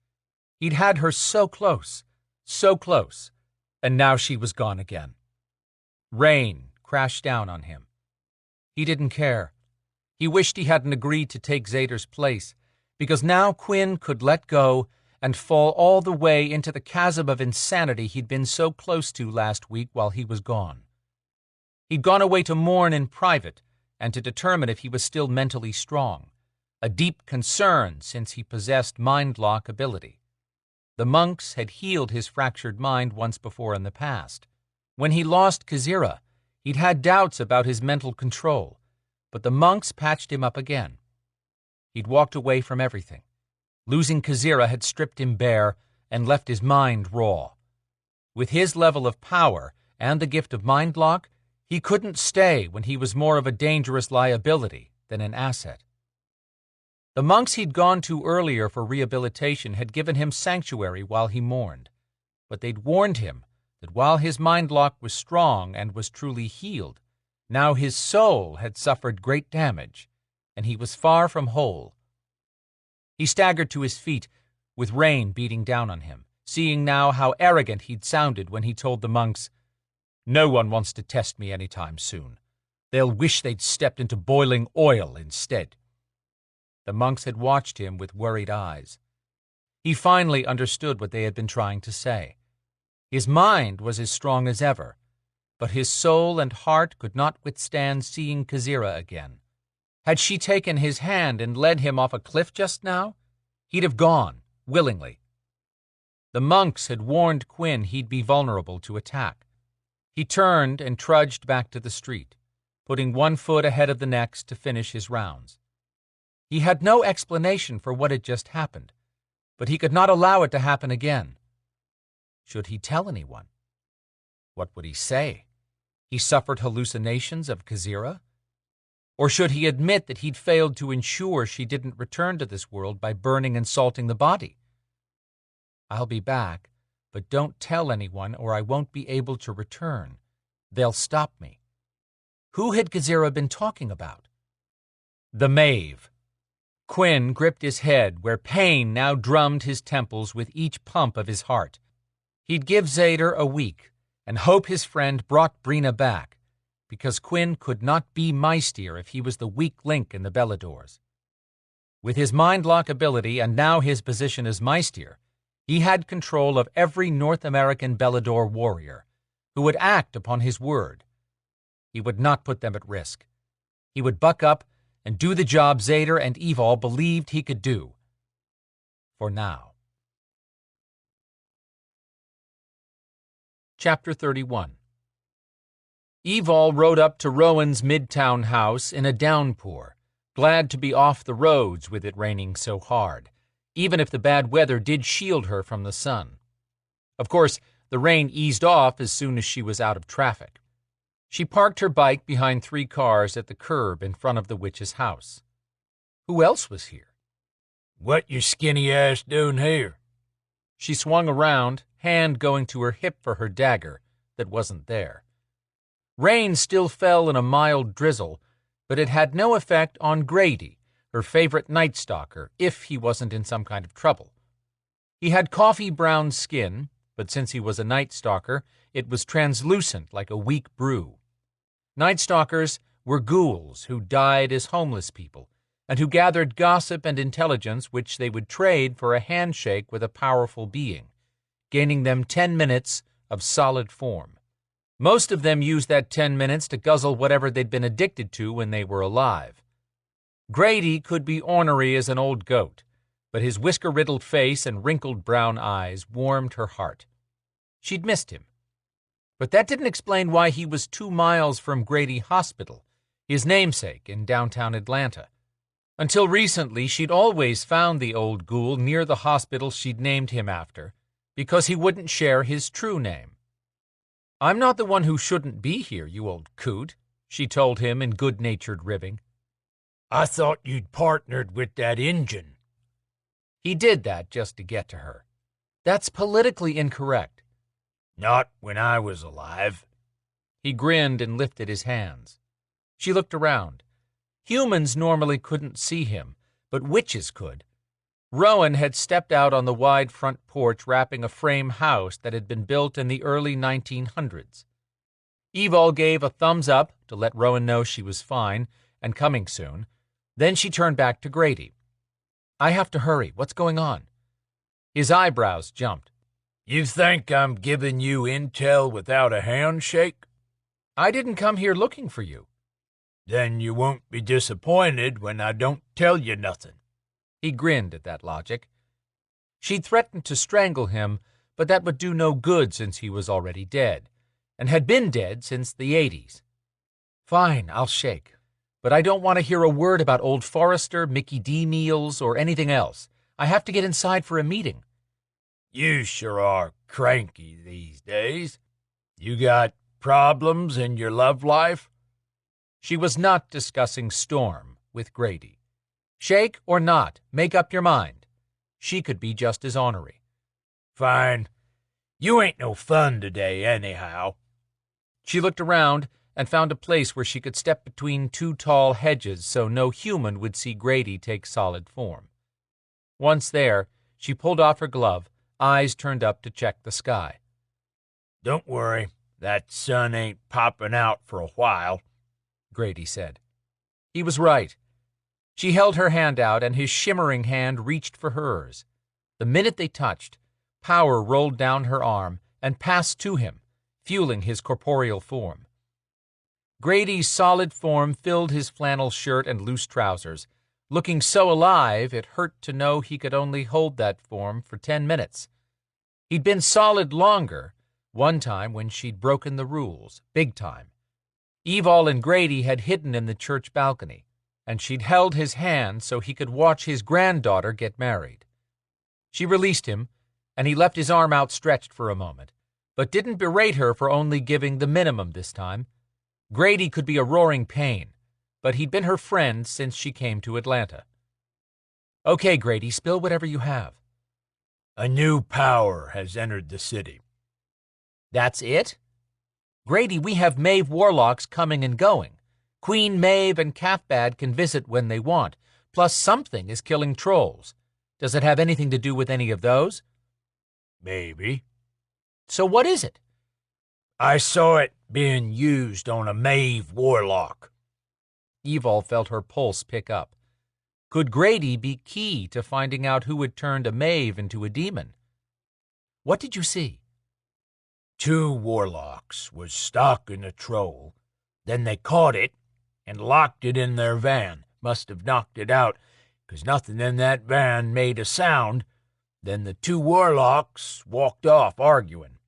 He'd had her so close, and now she was gone again. Rain crashed down on him. He didn't care. He wished he hadn't agreed to take Zader's place, because now Quinn could let go and fall all the way into the chasm of insanity he'd been so close to last week while he was gone. He'd gone away to mourn in private and to determine if he was still mentally strong, a deep concern since he possessed mind-lock ability. The monks had healed his fractured mind once before in the past. When he lost Kazira, he'd had doubts about his mental control, but the monks patched him up again. He'd walked away from everything. Losing Kazira had stripped him bare and left his mind raw. With his level of power and the gift of mind lock, he couldn't stay when he was more of a dangerous liability than an asset. The monks he'd gone to earlier for rehabilitation had given him sanctuary while he mourned, but they'd warned him that while his mind lock was strong and was truly healed, now his soul had suffered great damage, and he was far from whole. He staggered to his feet, with rain beating down on him, seeing now how arrogant he'd sounded when he told the monks, "No one wants to test me any time soon. They'll wish they'd stepped into boiling oil instead." The monks had watched him with worried eyes. He finally understood what they had been trying to say. His mind was as strong as ever, but his soul and heart could not withstand seeing Kazira again. Had she taken his hand and led him off a cliff just now, he'd have gone, willingly. The monks had warned Quinn he'd be vulnerable to attack. He turned and trudged back to the street, putting one foot ahead of the next to finish his rounds. He had no explanation for what had just happened, but he could not allow it to happen again. Should he tell anyone? What would he say? He suffered hallucinations of Kazira? Or should he admit that he'd failed to ensure she didn't return to this world by burning and salting the body? "I'll be back, but don't tell anyone or I won't be able to return. They'll stop me." Who had Kazira been talking about? The Maeve. Quinn gripped his head, where pain now drummed his temples with each pump of his heart. He'd give Zader a week and hope his friend brought Brina back, because Quinn could not be Meister if he was the weak link in the Beladors. With his mind-lock ability and now his position as Meister, he had control of every North American Belador warrior, who would act upon his word. He would not put them at risk. He would buck up and do the job Zader and Evol believed he could do. For now. Chapter 31. Evol rode up to Rowan's midtown house in a downpour, glad to be off the roads with it raining so hard, even if the bad weather did shield her from the sun. Of course, the rain eased off as soon as she was out of traffic. She parked her bike behind 3 cars at the curb in front of the witch's house. Who else was here? "What your skinny ass doing here?" She swung around, hand going to her hip for her dagger that wasn't there. Rain still fell in a mild drizzle, but it had no effect on Grady, her favorite night stalker, if he wasn't in some kind of trouble. He had coffee-brown skin, but since he was a night stalker, it was translucent like a weak brew. Night stalkers were ghouls who died as homeless people, and who gathered gossip and intelligence which they would trade for a handshake with a powerful being, gaining them 10 minutes of solid form. Most of them used that 10 minutes to guzzle whatever they'd been addicted to when they were alive. Grady could be ornery as an old goat, but his whisker-riddled face and wrinkled brown eyes warmed her heart. She'd missed him. But that didn't explain why he was 2 miles from Grady Hospital, his namesake in downtown Atlanta. Until recently, she'd always found the old ghoul near the hospital she'd named him after, because he wouldn't share his true name. "I'm not the one who shouldn't be here, you old coot," she told him in good-natured ribbing. "I thought you'd partnered with that Injun." He did that just to get to her. That's politically incorrect. "Not when I was alive." He grinned and lifted his hands. She looked around. Humans normally couldn't see him, but witches could. Rowan had stepped out on the wide front porch wrapping a frame house that had been built in the early 1900s. Evol gave a thumbs up to let Rowan know she was fine and coming soon. Then she turned back to Grady. "I have to hurry. What's going on?" His eyebrows jumped. "You think I'm giving you intel without a handshake? "I didn't come here looking for you." Then you won't be disappointed when I don't tell you nothing." He grinned at that logic. She'd threatened to strangle him, but that would do no good since he was already dead, and had been dead since the 80s. Fine, I'll shake. But I don't want to hear a word about Old Forester, Mickey D. meals, or anything else. I have to get inside for a meeting. You sure are cranky these days. You got problems in your love life? She was not discussing Storm with Grady. Shake or not, make up your mind. She could be just as ornery. Fine. You ain't no fun today, anyhow. She looked around and found a place where she could step between two tall hedges so no human would see Grady take solid form. Once there, she pulled off her glove, eyes turned up to check the sky. Don't worry, that sun ain't popping out for a while, Grady said. He was right. She held her hand out, and his shimmering hand reached for hers. The minute they touched, power rolled down her arm and passed to him, fueling his corporeal form. Grady's solid form filled his flannel shirt and loose trousers, looking so alive it hurt to know he could only hold that form for 10 minutes. He'd been solid longer, one time when she'd broken the rules, big time. Evol and Grady had hidden in the church balcony, and she'd held his hand so he could watch his granddaughter get married. She released him, and he left his arm outstretched for a moment, but didn't berate her for only giving the minimum this time. Grady could be a roaring pain, but he'd been her friend since she came to Atlanta. Okay, Grady, spill whatever you have. A new power has entered the city. That's it? Grady, we have Maeve warlocks coming and going. Queen Maeve and Cathbad can visit when they want, plus something is killing trolls. Does it have anything to do with any of those? Maybe. So what is it? I saw it being used on a Maeve warlock. Evol felt her pulse pick up. Could Grady be key to finding out who had turned a Maeve into a demon? What did you see? 2 warlocks was stalking a troll. Then they caught it and locked it in their van. Must have knocked it out, 'cause nothing in that van made a sound. Then the 2 warlocks walked off arguing.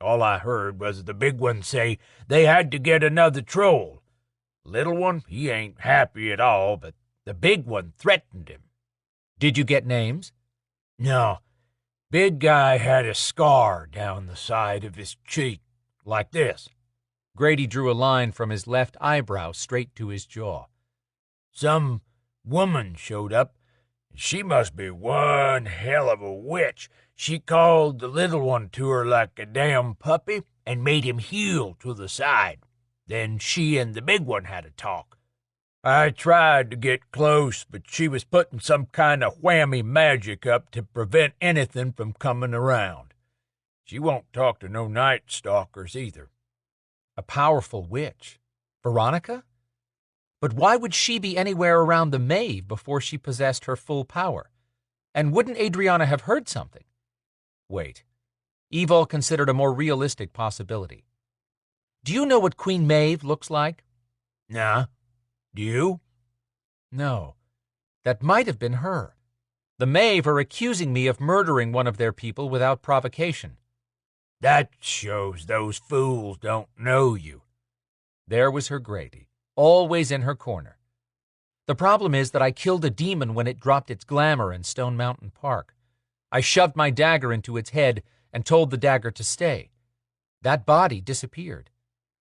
All I heard was the big one say they had to get another troll. Little one, he ain't happy at all, but the big one threatened him. Did you get names? No. Big guy had a scar down the side of his cheek, like this. Grady drew a line from his left eyebrow straight to his jaw. Some woman showed up. She must be one hell of a witch. She called the little one to her like a damn puppy and made him heel to the side. Then she and the big one had a talk. I tried to get close, but she was putting some kind of whammy magic up to prevent anything from coming around. She won't talk to no night stalkers either. A powerful witch. Veronica? But why would she be anywhere around the Maeve before she possessed her full power? And wouldn't Adriana have heard something? Wait. Evol considered a more realistic possibility. Do you know what Queen Maeve looks like? Nah. Do you? No. That might have been her. The Maeve are accusing me of murdering one of their people without provocation. That shows those fools don't know you. There was her Grady, always in her corner. The problem is that I killed a demon when it dropped its glamour in Stone Mountain Park. I shoved my dagger into its head and told the dagger to stay. That body disappeared.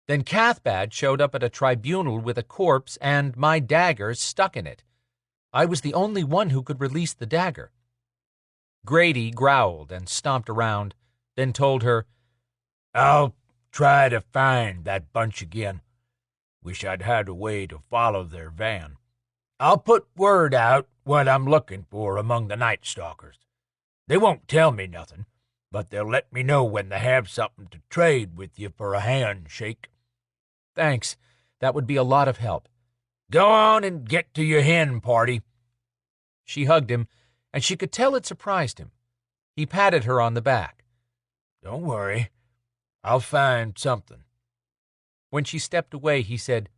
Then Cathbad showed up at a tribunal with a corpse and my dagger stuck in it. I was the only one who could release the dagger. Grady growled and stomped around, then told her, I'll try to find that bunch again. Wish I'd had a way to follow their van. I'll put word out what I'm looking for among the Night Stalkers. They won't tell me nothing, but they'll let me know when they have something to trade with you for a handshake. Thanks. That would be a lot of help. Go on and get to your hen party. She hugged him, and she could tell it surprised him. He patted her on the back. Don't worry. I'll find something. When she stepped away, he said,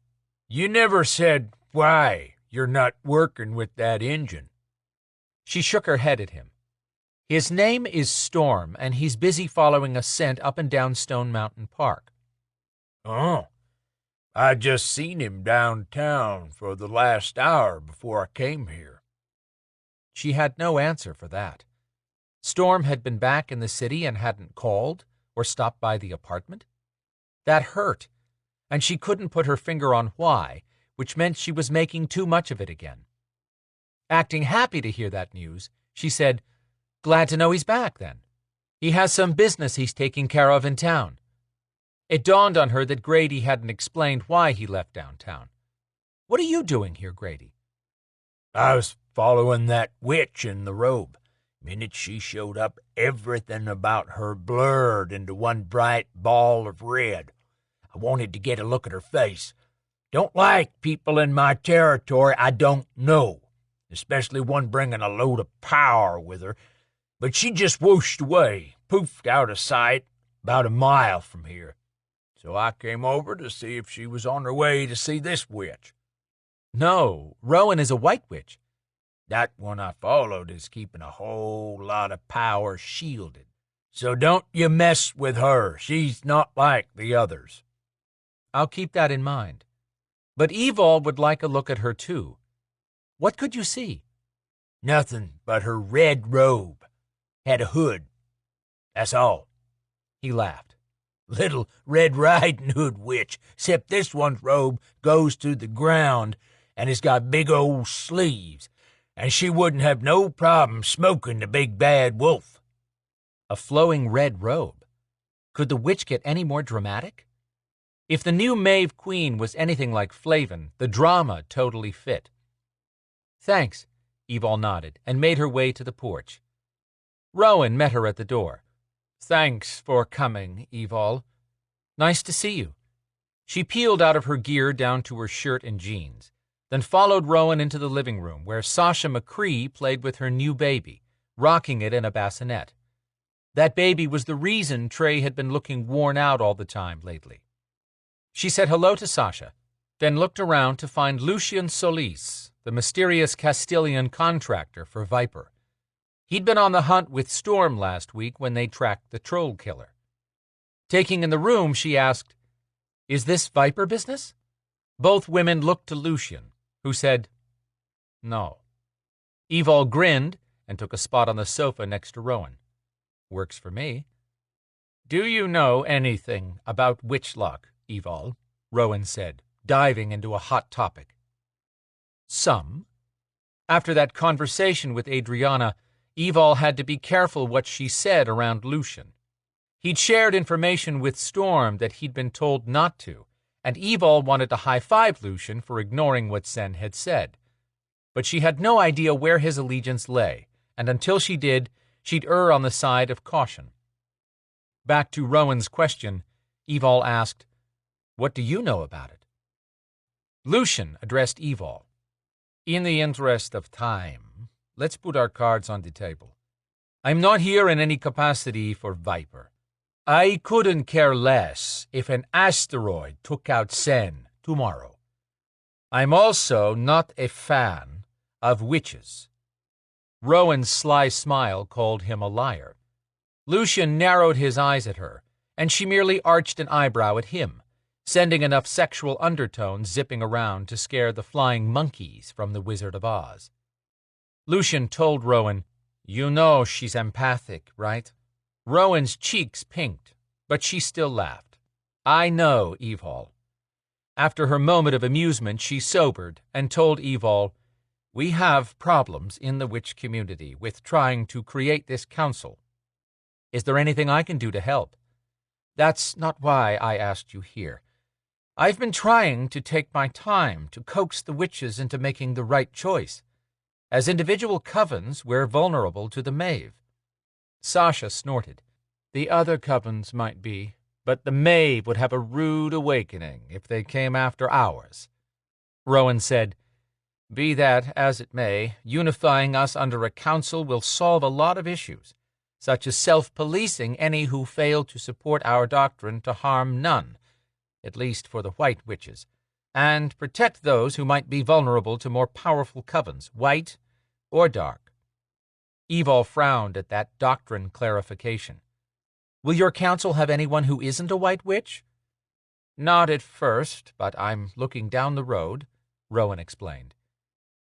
You never said why you're not working with that engine. She shook her head at him. His name is Storm, and he's busy following a scent up and down Stone Mountain Park. Oh, I just seen him downtown for the last hour before I came here. She had no answer for that. Storm had been back in the city and hadn't called or stopped by the apartment. That hurt, and she couldn't put her finger on why, which meant she was making too much of it again. Acting happy to hear that news, she said, "Glad to know he's back, then. He has some business he's taking care of in town." It dawned on her that Grady hadn't explained why he left downtown. "What are you doing here, Grady?" I was following that witch in the robe. Minute she showed up, everything about her blurred into one bright ball of red. I wanted to get a look at her face. Don't like people in my territory I don't know, especially one bringing a load of power with her. But she just whooshed away, poofed out of sight, about a mile from here. So I came over to see if she was on her way to see this witch. "No, Rowan is a white witch." That one I followed is keeping a whole lot of power shielded. So don't you mess with her. She's not like the others. "I'll keep that in mind. But Evol would like a look at her, too. What could you see?" Nothing but her red robe. Had a hood. That's all." He laughed. Little Red Riding Hood witch, except this one's robe goes to the ground and it's got big old sleeves, and she wouldn't have no problem smoking the big bad wolf." A flowing red robe. Could the witch get any more dramatic? If the new Maeve Queen was anything like Flavin, the drama totally fit. "Thanks," Evol nodded, and made her way to the porch. Rowan met her at the door. "Thanks for coming, Evol. Nice to see you." She peeled out of her gear down to her shirt and jeans, then followed Rowan into the living room, where Sasha McCree played with her new baby, rocking it in a bassinet. That baby was the reason Trey had been looking worn out all the time lately. She said hello to Sasha, then looked around to find Lucian Solis, the mysterious Castilian contractor for Viper. He'd been on the hunt with Storm last week when they tracked the troll killer. Taking in the room, she asked, "Is this Viper business?" Both women looked to Lucian, who said, "No." Evol grinned and took a spot on the sofa next to Rowan. "Works for me." "Do you know anything about Witchlock, Evol?" Rowan said, diving into a hot topic. "Some." After that conversation with Adriana, Evol had to be careful what she said around Lucian. He'd shared information with Storm that he'd been told not to, and Evol wanted to high-five Lucian for ignoring what Sen had said. But she had no idea where his allegiance lay, and until she did, she'd err on the side of caution. Back to Rowan's question, Evol asked, "What do you know about it?" Lucian addressed Evol. "In the interest of time, let's put our cards on the table. I'm not here in any capacity for Viper. I couldn't care less if an asteroid took out Sen tomorrow. I'm also not a fan of witches." Rowan's sly smile called him a liar. Lucian narrowed his eyes at her, and she merely arched an eyebrow at him, sending enough sexual undertones zipping around to scare the flying monkeys from the Wizard of Oz. Lucian told Rowan, "You know she's empathic, right?" Rowan's cheeks pinked, but she still laughed. "I know, Evol." After her moment of amusement, she sobered and told Evol, "We have problems in the witch community with trying to create this council. Is there anything I can do to help? That's not why I asked you here. I've been trying to take my time to coax the witches into making the right choice. As individual covens, we're vulnerable to the Maeve." Sasha snorted. "The other covens might be, but the Maeve would have a rude awakening if they came after ours." Rowan said, "Be that as it may, unifying us under a council will solve a lot of issues, such as self-policing any who fail to support our doctrine to harm none, at least for the white witches, and protect those who might be vulnerable to more powerful covens, white or dark." Evol frowned at that doctrine clarification. Will your council have anyone who isn't a white witch? Not at first, but I'm looking down the road, Rowan explained.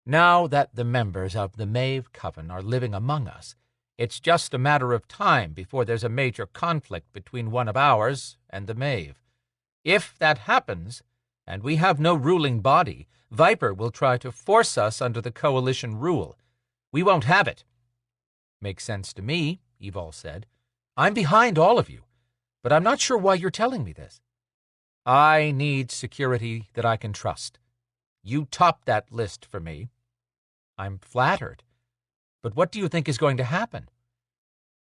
Now that the members of the Maeve Coven are living among us, it's just a matter of time before there's a major conflict between one of ours and the Maeve. If that happens, and we have no ruling body, Viper will try to force us under the Coalition rule. We won't have it. Makes sense to me, Evol said. I'm behind all of you, but I'm not sure why you're telling me this. I need security that I can trust. You top that list for me. I'm flattered. But what do you think is going to happen?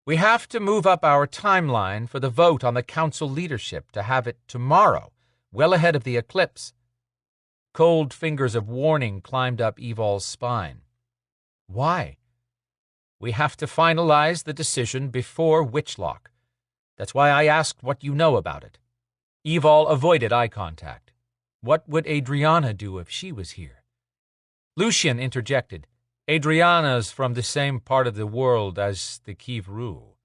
We have to move up our timeline for the vote on the council leadership to have it tomorrow, well ahead of the eclipse. Cold fingers of warning climbed up Evol's spine. Why? We have to finalize the decision before Witchlock. That's why I asked what you know about it. Evol avoided eye contact. What would Adrianna do if she was here? Lucian interjected. Adrianna's from the same part of the world as the Kivru.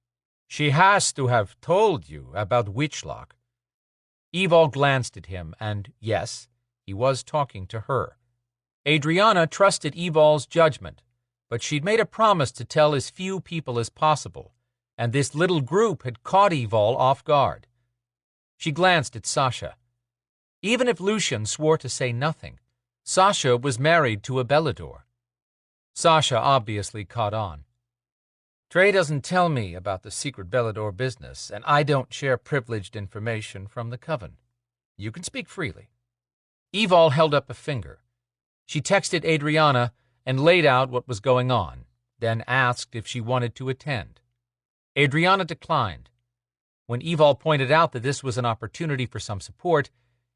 She has to have told you about Witchlock. Evol glanced at him, and yes, he was talking to her. Adrianna trusted Evol's judgment, but she'd made a promise to tell as few people as possible, and this little group had caught Evol off guard. She glanced at Sasha. Even if Lucian swore to say nothing, Sasha was married to a Belador. Sasha obviously caught on. Trey doesn't tell me about the secret Belador business, and I don't share privileged information from the Coven. You can speak freely. Evol held up a finger. She texted Adrianna and laid out what was going on, then asked if she wanted to attend. Adrianna declined. When Evol pointed out that this was an opportunity for some support,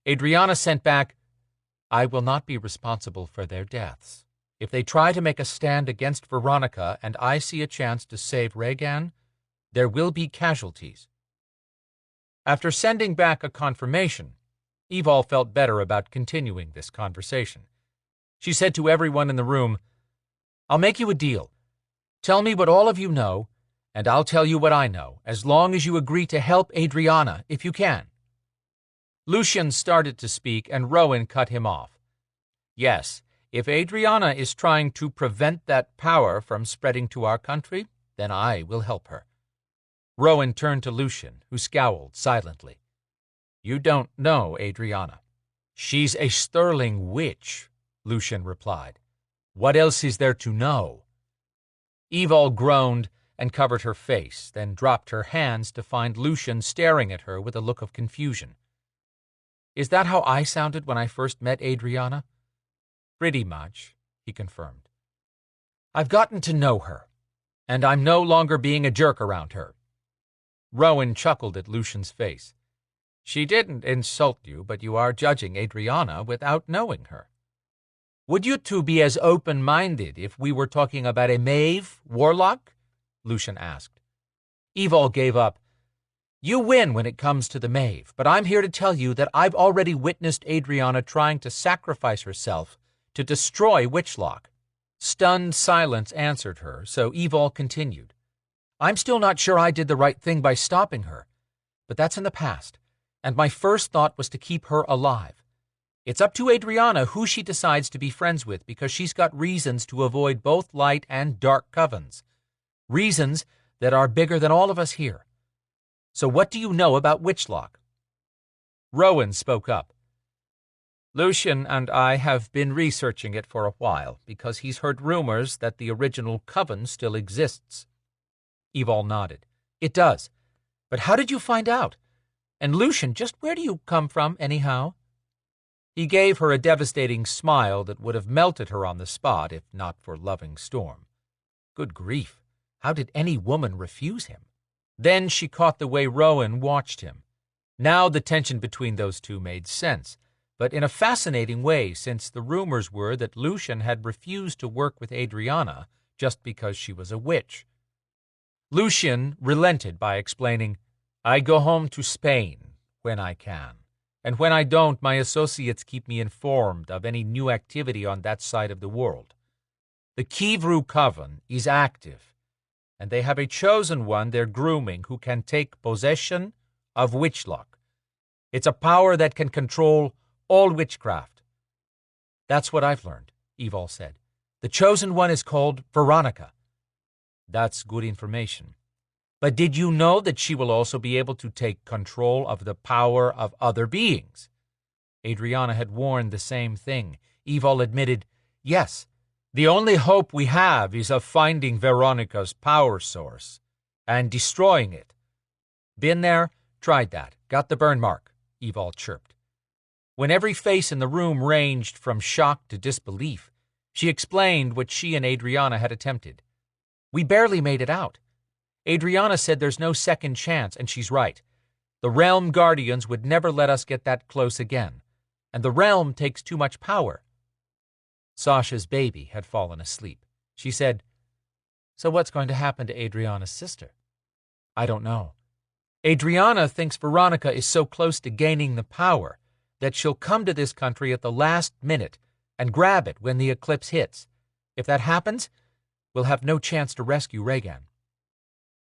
Adrianna sent back, I will not be responsible for their deaths. If they try to make a stand against Veronica and I see a chance to save Regan, there will be casualties. After sending back a confirmation, Evol felt better about continuing this conversation. She said to everyone in the room, I'll make you a deal. Tell me what all of you know, and I'll tell you what I know, as long as you agree to help Adrianna if you can. Lucian started to speak, and Rowan cut him off. Yes, if Adrianna is trying to prevent that power from spreading to our country, then I will help her. Rowan turned to Lucian, who scowled silently. You don't know Adrianna. She's a sterling witch, Lucian replied. What else is there to know? Evol groaned and covered her face, then dropped her hands to find Lucian staring at her with a look of confusion. Is that how I sounded when I first met Adrianna? Pretty much, he confirmed. I've gotten to know her, and I'm no longer being a jerk around her. Rowan chuckled at Lucian's face. She didn't insult you, but you are judging Adrianna without knowing her. Would you two be as open-minded if we were talking about a Maeve warlock? Lucian asked. Evol gave up. You win when it comes to the Maeve, but I'm here to tell you that I've already witnessed Adrianna trying to sacrifice herself to destroy Witchlock. Stunned silence answered her, so Evol continued. I'm still not sure I did the right thing by stopping her, but that's in the past, and my first thought was to keep her alive. It's up to Adrianna who she decides to be friends with, because she's got reasons to avoid both light and dark covens. Reasons that are bigger than all of us here. So what do you know about Witchlock? Rowan spoke up. Lucian and I have been researching it for a while, because he's heard rumors that the original coven still exists. Evol nodded. It does. But how did you find out? And Lucian, just where do you come from, anyhow? He gave her a devastating smile that would have melted her on the spot if not for loving Storm. Good grief, how did any woman refuse him? Then she caught the way Rowan watched him. Now the tension between those two made sense, but in a fascinating way, since the rumors were that Lucian had refused to work with Adrianna just because she was a witch. Lucian relented by explaining, I go home to Spain when I can, and when I don't, my associates keep me informed of any new activity on that side of the world. The Kivru Coven is active, and they have a chosen one they're grooming who can take possession of Witchlock. It's a power that can control all witchcraft. That's what I've learned, Evol said. The chosen one is called Veronica. That's good information. But did you know that she will also be able to take control of the power of other beings? Adrianna had warned the same thing. Evol admitted, yes, the only hope we have is of finding Veronica's power source and destroying it. Been there, tried that, got the burn mark, Evol chirped. When every face in the room ranged from shock to disbelief, she explained what she and Adrianna had attempted. We barely made it out. Adrianna said there's no second chance, and she's right. The Realm Guardians would never let us get that close again, and the Realm takes too much power. Sasha's baby had fallen asleep. She said, So what's going to happen to Adrianna's sister? I don't know. Adrianna thinks Veronica is so close to gaining the power that she'll come to this country at the last minute and grab it when the eclipse hits. If that happens, we'll have no chance to rescue Rhaegan.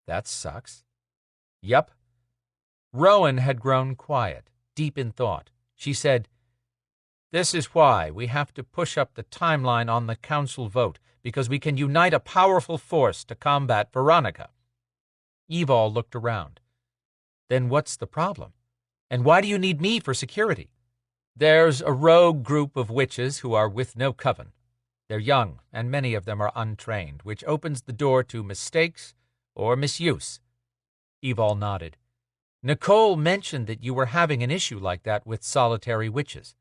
That sucks. Yup. Rowan had grown quiet, deep in thought. She said, This is why we have to push up the timeline on the council vote, because we can unite a powerful force to combat Veronica. Evol looked around. Then what's the problem? And why do you need me for security? There's a rogue group of witches who are with no coven. They're young, and many of them are untrained, which opens the door to mistakes or misuse. Evol nodded. Nicole mentioned that you were having an issue like that with solitary witches.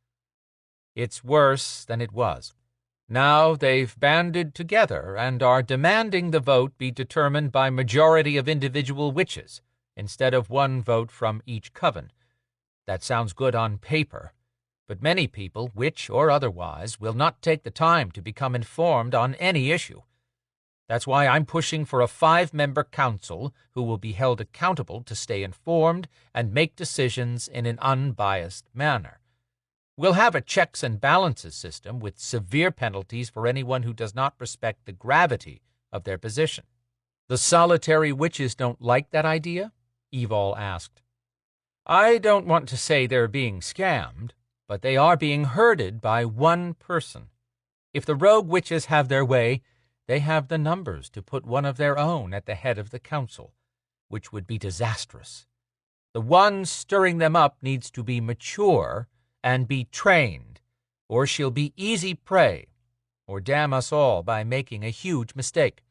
It's worse than it was. Now they've banded together and are demanding the vote be determined by majority of individual witches, instead of one vote from each coven. That sounds good on paper, but many people, witch or otherwise, will not take the time to become informed on any issue. That's why I'm pushing for a 5-member council who will be held accountable to stay informed and make decisions in an unbiased manner. We'll have a checks and balances system with severe penalties for anyone who does not respect the gravity of their position. The solitary witches don't like that idea? Evol asked. I don't want to say they're being scammed, but they are being herded by one person. If the rogue witches have their way, they have the numbers to put one of their own at the head of the council, which would be disastrous. The one stirring them up needs to be mature and be trained, or she'll be easy prey, or damn us all by making a huge mistake.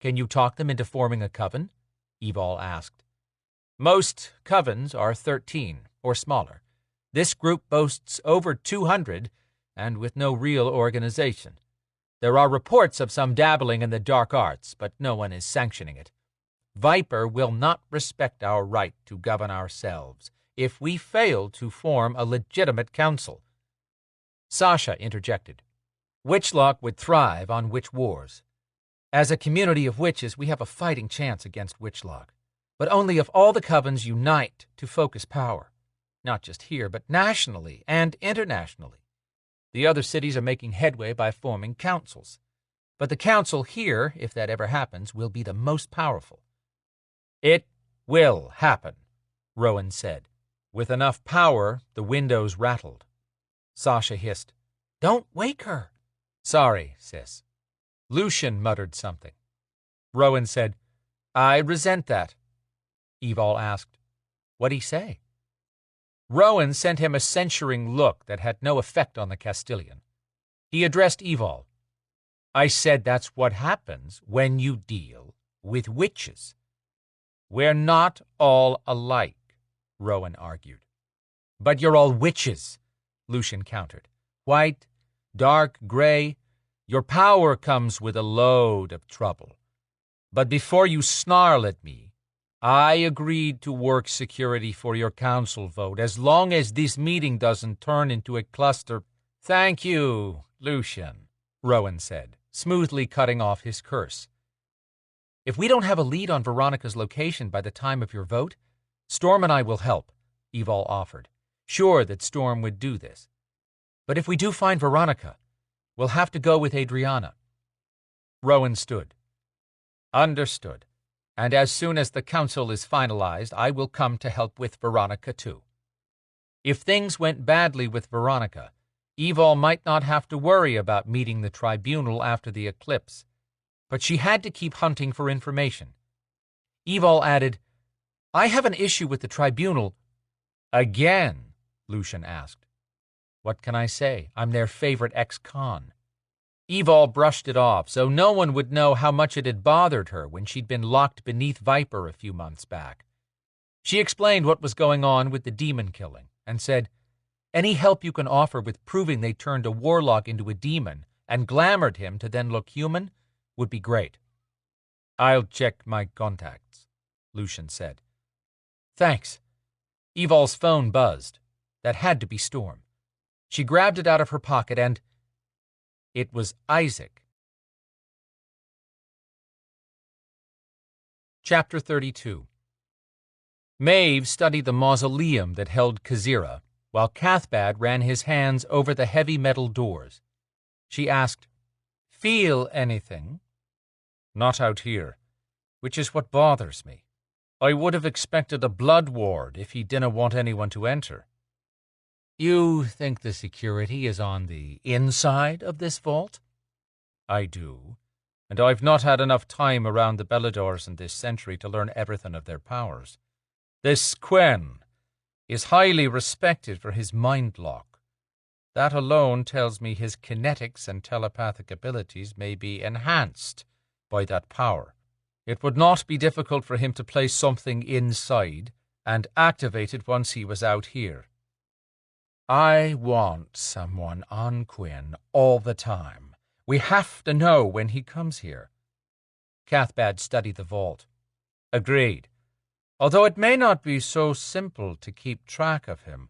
Can you talk them into forming a coven? Evol asked. Most covens are 13 or smaller. This group boasts over 200 and with no real organization. There are reports of some dabbling in the dark arts, but no one is sanctioning it. Viper will not respect our right to govern ourselves if we fail to form a legitimate council. Sasha interjected. Witchlock would thrive on witch wars. As a community of witches, we have a fighting chance against Witchlock, but only if all the covens unite to focus power, not just here, but nationally and internationally. The other cities are making headway by forming councils. But the council here, if that ever happens, will be the most powerful. It will happen, Rowan said. With enough power, the windows rattled. Sasha hissed, Don't wake her. Sorry, sis. Lucian muttered something. Rowan said, I resent that. Evol asked, What'd he say? Rowan sent him a censuring look that had no effect on the Castilian. He addressed Evol. I said that's what happens when you deal with witches. We're not all alike, Rowan argued. But you're all witches, Lucian countered. White, dark, gray. Your power comes with a load of trouble. But before you snarl at me, I agreed to work security for your council vote as long as this meeting doesn't turn into a cluster. Thank you, Lucian, Rowan said, smoothly cutting off his curse. If we don't have a lead on Veronica's location by the time of your vote, Storm and I will help, Evol offered, sure that Storm would do this. But if we do find Veronica, we'll have to go with Adrianna. Rowan stood. Understood. And as soon as the council is finalized, I will come to help with Veronica too. If things went badly with Veronica, Evol might not have to worry about meeting the tribunal after the eclipse, but she had to keep hunting for information. Evol added, I have an issue with the tribunal. Again? Lucian asked. What can I say? I'm their favorite ex-con. Evol brushed it off, so no one would know how much it had bothered her when she'd been locked beneath Viper a few months back. She explained what was going on with the demon killing, and said, any help you can offer with proving they turned a warlock into a demon and glamored him to then look human would be great. I'll check my contacts, Lucian said. Thanks. Evol's phone buzzed. That had to be Storm. She grabbed it out of her pocket and... It was Isaac. Chapter 32. Maeve studied the mausoleum that held Kazira, while Cathbad ran his hands over the heavy metal doors. She asked, Feel anything? Not out here, which is what bothers me. I would have expected a blood ward if he didn't want anyone to enter. You think the security is on the inside of this vault? I do, and I've not had enough time around the Beladors in this century to learn everything of their powers. This Quen is highly respected for his mind lock. That alone tells me his kinetics and telepathic abilities may be enhanced by that power. It would not be difficult for him to place something inside and activate it once he was out here. I want someone on Quen all the time. We have to know when he comes here. Cathbad studied the vault. Agreed. Although it may not be so simple to keep track of him.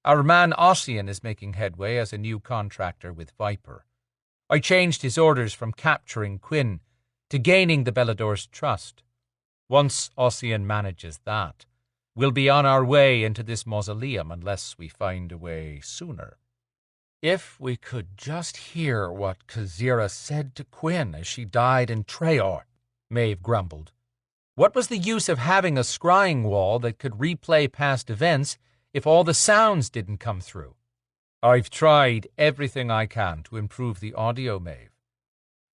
Our man Ossian is making headway as a new contractor with Viper. I changed his orders from capturing Quen to gaining the Belador's trust. Once Ossian manages that, we'll be on our way into this mausoleum unless we find a way sooner. If we could just hear what Kazira said to Quen as she died in Treor, Maeve grumbled. What was the use of having a scrying wall that could replay past events if all the sounds didn't come through? I've tried everything I can to improve the audio, Maeve.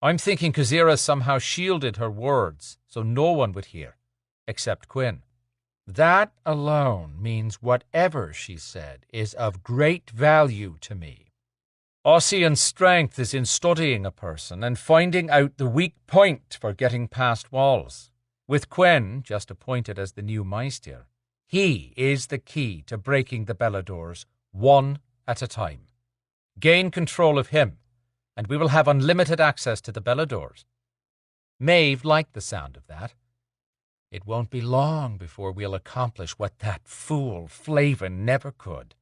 I'm thinking Kazira somehow shielded her words so no one would hear, except Quen. That alone means whatever she said is of great value to me. Ossian's strength is in studying a person and finding out the weak point for getting past walls. With Quen just appointed as the new Meister, he is the key to breaking the Beladors one at a time. Gain control of him, and we will have unlimited access to the Beladors. Maeve liked the sound of that. It won't be long before we'll accomplish what that fool Flavin never could,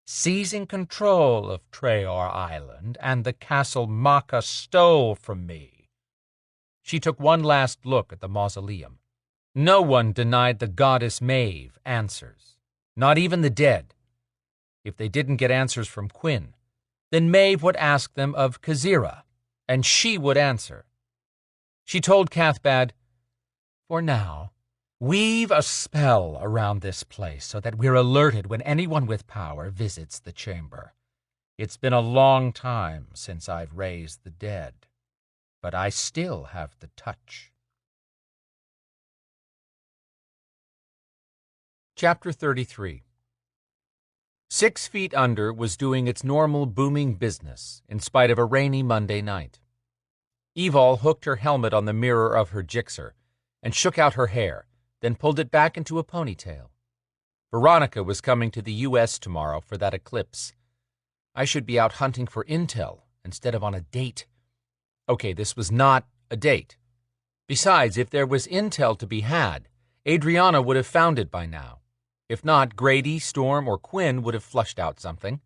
seizing control of Treor Island and the castle Maka stole from me. She took one last look at the mausoleum. No one denied the goddess Maeve answers, not even the dead. If they didn't get answers from Quen, then Maeve would ask them of Kazira, and she would answer. She told Cathbad, For now, weave a spell around this place so that we're alerted when anyone with power visits the chamber. It's been a long time since I've raised the dead, but I still have the touch. Chapter 33. 6 Feet Under was doing its normal booming business in spite of a rainy Monday night. Evol hooked her helmet on the mirror of her Gixxer and shook out her hair, then pulled it back into a ponytail. Veronica was coming to the U.S. tomorrow for that eclipse. I should be out hunting for intel instead of on a date. Okay, this was not a date. Besides, if there was intel to be had, Adriana would have found it by now. If not, Grady, Storm, or Quen would have flushed out something.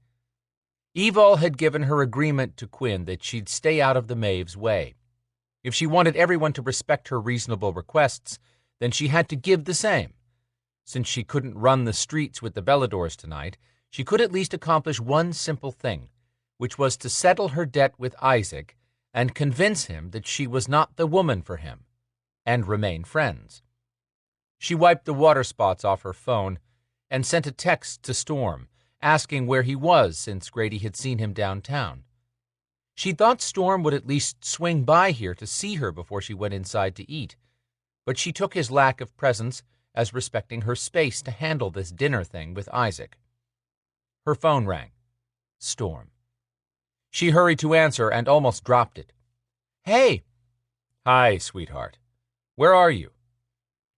Evol had given her agreement to Quen that she'd stay out of the Maeve's way. If she wanted everyone to respect her reasonable requests, then she had to give the same. Since she couldn't run the streets with the Beladors tonight, she could at least accomplish one simple thing, which was to settle her debt with Isaac and convince him that she was not the woman for him. and remain friends. She wiped the water spots off her phone and sent a text to Storm, asking where he was since Grady had seen him downtown. She thought Storm would at least swing by here to see her before she went inside to eat, but she took his lack of presence as respecting her space to handle this dinner thing with Isaac. Her phone rang. Storm. She hurried to answer and almost dropped it. "Hey." "Hi, sweetheart. Where are you?"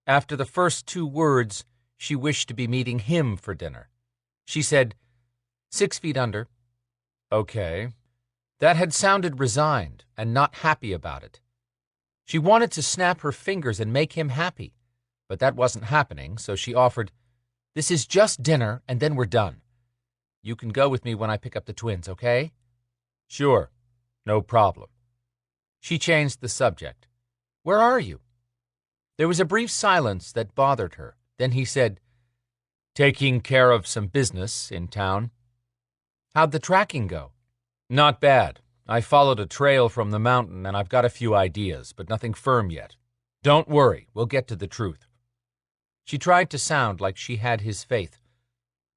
After the first 2 words, she wished to be meeting him for dinner. She said, 6 feet under. Okay. That had sounded resigned and not happy about it. She wanted to snap her fingers and make him happy, but that wasn't happening, so she offered, "This is just dinner, and then we're done. You can go with me when I pick up the twins, okay?" "Sure. No problem." She changed the subject. "Where are you?" There was a brief silence that bothered her. Then he said, "Taking care of some business in town." "How'd the tracking go?" "Not bad. I followed a trail from the mountain, and I've got a few ideas, but nothing firm yet. Don't worry, we'll get to the truth." She tried to sound like she had his faith.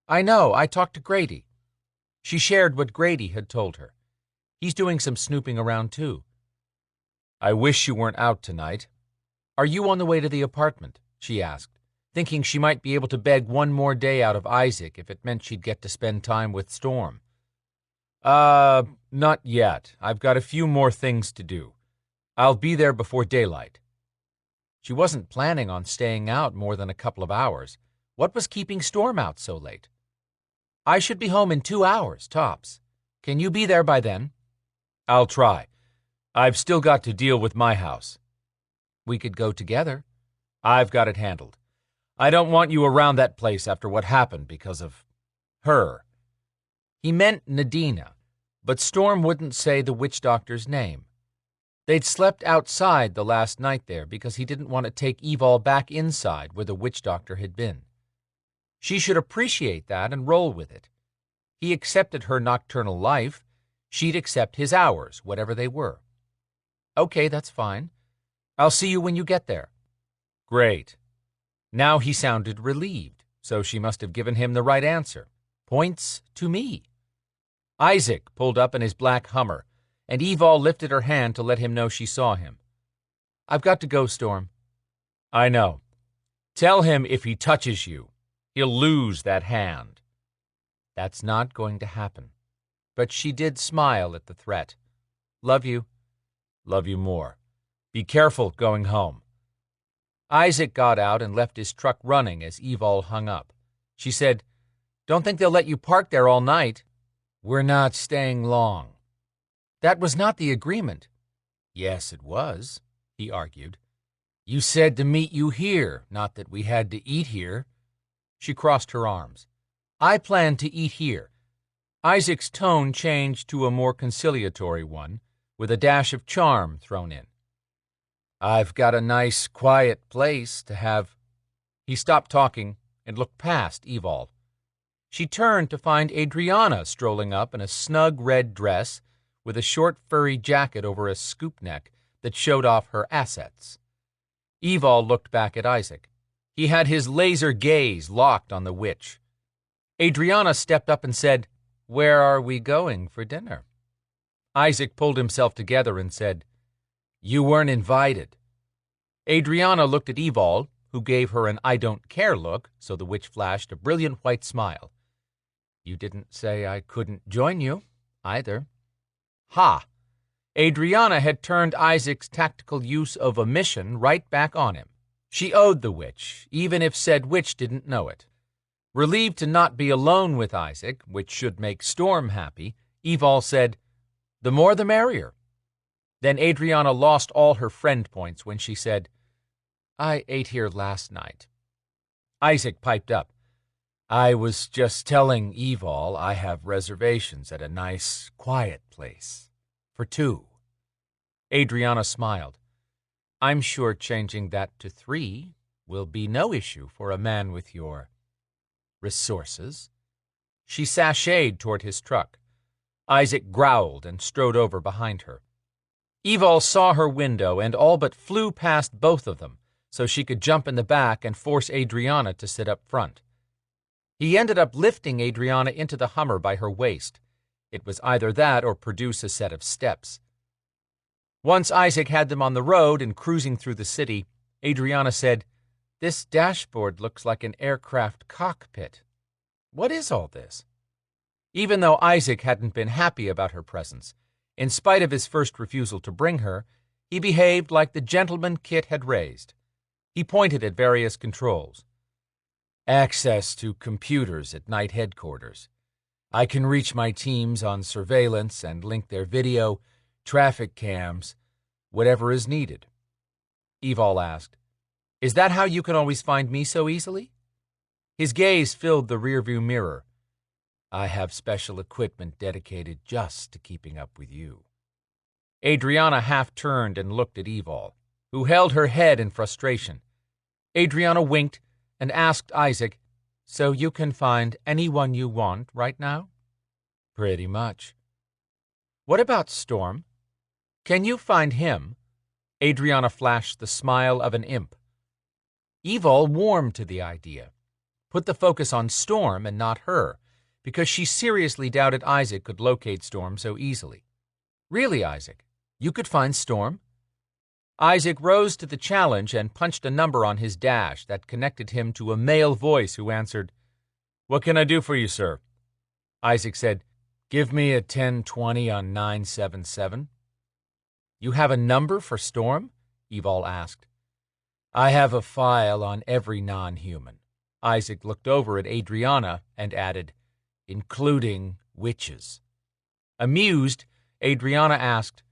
"I know, I talked to Grady." She shared what Grady had told her. "He's doing some snooping around, too." "I wish you weren't out tonight." "Are you on the way to the apartment?" she asked, thinking she might be able to beg one more day out of Isaac if it meant she'd get to spend time with Storm. Not yet. I've got a few more things to do. I'll be there before daylight." She wasn't planning on staying out more than a couple of hours. What was keeping Storm out so late? "I should be home in 2 hours, tops. Can you be there by then?" "I'll try. I've still got to deal with my house." "We could go together." "I've got it handled. I don't want you around that place after what happened because of her." He meant Nadina, but Storm wouldn't say the witch doctor's name. They'd slept outside the last night there because he didn't want to take Evol back inside where the witch doctor had been. She should appreciate that and roll with it. He accepted her nocturnal life. She'd accept his hours, whatever they were. "Okay, that's fine. I'll see you when you get there." "Great." Now he sounded relieved, so she must have given him the right answer. Points to me. Isaac pulled up in his black Hummer, and Evol lifted her hand to let him know she saw him. "I've got to go, Storm." "I know. Tell him if he touches you, he'll lose that hand." That's not going to happen. But she did smile at the threat. "Love you." "Love you more. Be careful going home." Isaac got out and left his truck running as Evol hung up. She said, "Don't think they'll let you park there all night." "We're not staying long." "That was not the agreement." "Yes, it was," he argued. "You said to meet you here, not that we had to eat here." She crossed her arms. "I plan to eat here." Isaac's tone changed to a more conciliatory one, with a dash of charm thrown in. "I've got a nice, quiet place to have—" He stopped talking and looked past Evol. She turned to find Adrianna strolling up in a snug red dress with a short furry jacket over a scoop neck that showed off her assets. Evol looked back at Isaac. He had his laser gaze locked on the witch. Adrianna stepped up and said, "Where are we going for dinner?" Isaac pulled himself together and said, "You weren't invited." Adrianna looked at Evol, who gave her an I don't care look, so the witch flashed a brilliant white smile. "You didn't say I couldn't join you, either." Ha! Adrianna had turned Isaac's tactical use of omission right back on him. She owed the witch, even if said witch didn't know it. Relieved to not be alone with Isaac, which should make Storm happy, Evol said, "The more the merrier." Then Adrianna lost all her friend points when she said, "I ate here last night." Isaac piped up, "I was just telling Evol I have reservations at a nice, quiet place. For 2. Adrianna smiled. "I'm sure changing that to 3 will be no issue for a man with your resources." She sashayed toward his truck. Isaac growled and strode over behind her. Evol saw her window and all but flew past both of them so she could jump in the back and force Adrianna to sit up front. He ended up lifting Adrianna into the Hummer by her waist. It was either that or produce a set of steps. Once Isaac had them on the road and cruising through the city, Adrianna said, "This dashboard looks like an aircraft cockpit. What is all this?" Even though Isaac hadn't been happy about her presence, in spite of his first refusal to bring her, he behaved like the gentleman Kit had raised. He pointed at various controls. Access to computers at night headquarters. I can reach my teams on surveillance and link their video, traffic cams, whatever is needed. Evol asked, "Is that how you can always find me so easily?" His gaze filled the rearview mirror. I have special equipment dedicated just to keeping up with you. Adrianna half turned and looked at Evol, who held her head in frustration. Adrianna winked and asked Isaac, "So you can find anyone you want right now?" Pretty much. "What about Storm? Can you find him?" Adrianna flashed the smile of an imp. Evol warmed to the idea. Put the focus on Storm and not her, because she seriously doubted Isaac could locate Storm so easily. "Really, Isaac? You could find Storm?" Isaac rose to the challenge and punched a number on his dash that connected him to a male voice who answered, "What can I do for you, sir?" Isaac said, "Give me a 1020 on 977. "You have a number for Storm?" Evol asked. "I have a file on every non-human." Isaac looked over at Adrianna and added, "Including witches." Amused, Adrianna asked,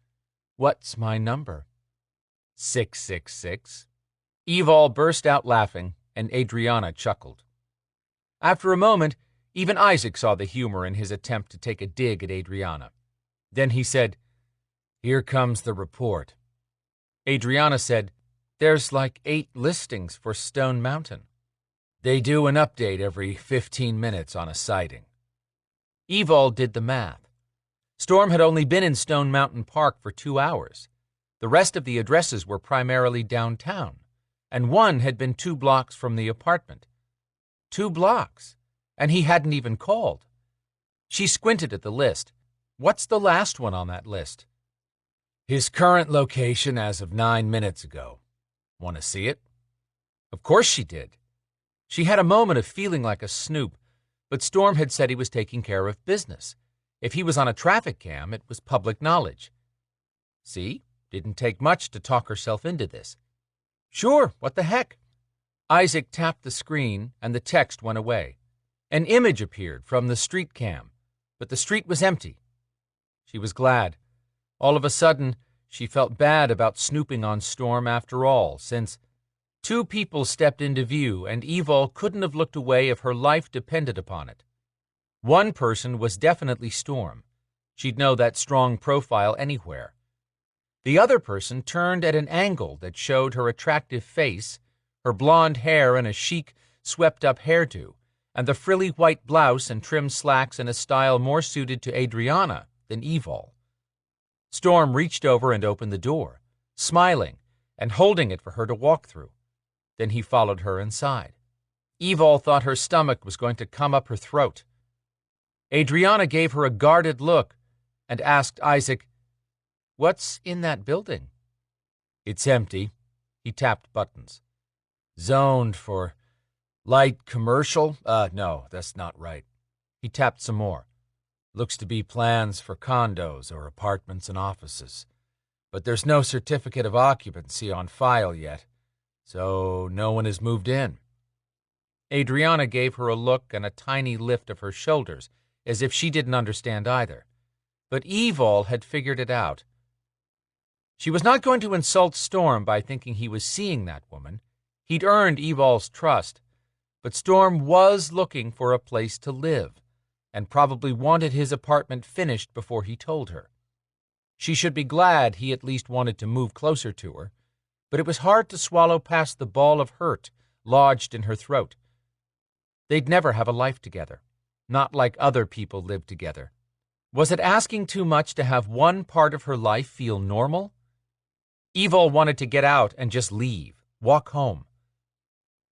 "What's my number?" 666. Evol burst out laughing, and Adrianna chuckled. After a moment, even Isaac saw the humor in his attempt to take a dig at Adrianna. Then he said, "Here comes the report." Adrianna said, "There's like 8 listings for Stone Mountain." "They do an update every 15 minutes on a sighting." Evol did the math. Storm had only been in Stone Mountain Park for 2 hours. The rest of the addresses were primarily downtown, and one had been 2 blocks from the apartment. 2 blocks, and he hadn't even called. She squinted at the list. "What's the last one on that list?" "His current location as of 9 minutes ago. Want to see it?" Of course she did. She had a moment of feeling like a snoop, but Storm had said he was taking care of business. If he was on a traffic cam, it was public knowledge. See? Didn't take much to talk herself into this. "Sure, what the heck?" Isaac tapped the screen, and the text went away. An image appeared from the street cam, but the street was empty. She was glad. All of a sudden, she felt bad about snooping on Storm after all, since 2 people stepped into view, and Evol couldn't have looked away if her life depended upon it. One person was definitely Storm. She'd know that strong profile anywhere. The other person turned at an angle that showed her attractive face, her blonde hair in a chic, swept-up hairdo, and the frilly white blouse and trim slacks in a style more suited to Adrianna than Evol. Storm reached over and opened the door, smiling and holding it for her to walk through. Then he followed her inside. Evol thought her stomach was going to come up her throat. Adrianna gave her a guarded look and asked Isaac, "What's in that building?" "It's empty." He tapped buttons. "Zoned for light commercial? No, that's not right." He tapped some more. "Looks to be plans for condos or apartments and offices. But there's no certificate of occupancy on file yet, so no one has moved in." Adrianna gave her a look and a tiny lift of her shoulders, as if she didn't understand either. But Evol had figured it out. She was not going to insult Storm by thinking he was seeing that woman. He'd earned Evol's trust. But Storm was looking for a place to live, and probably wanted his apartment finished before he told her. She should be glad he at least wanted to move closer to her, but it was hard to swallow past the ball of hurt lodged in her throat. They'd never have a life together, not like other people live together. Was it asking too much to have one part of her life feel normal, Evil wanted to get out and just leave, walk home.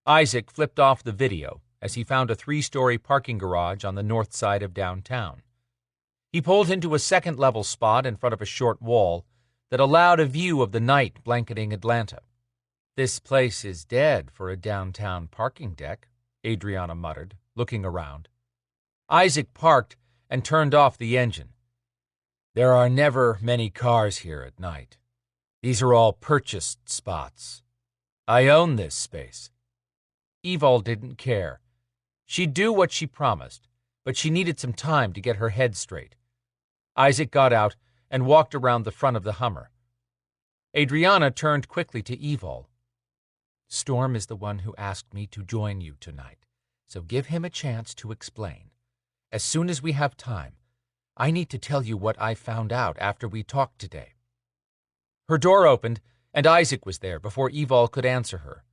Isaac flipped off the video as he found a 3-story parking garage on the north side of downtown. He pulled into a second-level spot in front of a short wall that allowed a view of the night blanketing Atlanta. "This place is dead for a downtown parking deck," Adrianna muttered, looking around. Isaac parked and turned off the engine. "There are never many cars here at night. These are all purchased spots. I own this space." Evil didn't care. She'd do what she promised, but she needed some time to get her head straight. Isaac got out and walked around the front of the Hummer. Adrianna turned quickly to Evil. "Storm is the one who asked me to join you tonight, so give him a chance to explain. As soon as we have time, I need to tell you what I found out after we talked today." Her door opened, and Isaac was there before Evil could answer her.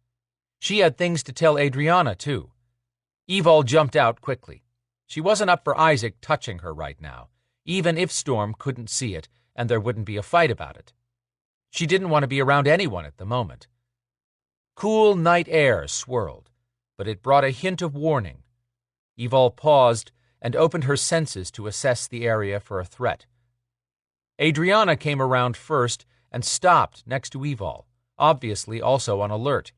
She had things to tell Adrianna, too. Evil jumped out quickly. She wasn't up for Isaac touching her right now, even if Storm couldn't see it and there wouldn't be a fight about it. She didn't want to be around anyone at the moment. Cool night air swirled, but it brought a hint of warning. Evil paused and opened her senses to assess the area for a threat. Adrianna came around first and stopped next to Evil, obviously also on alert.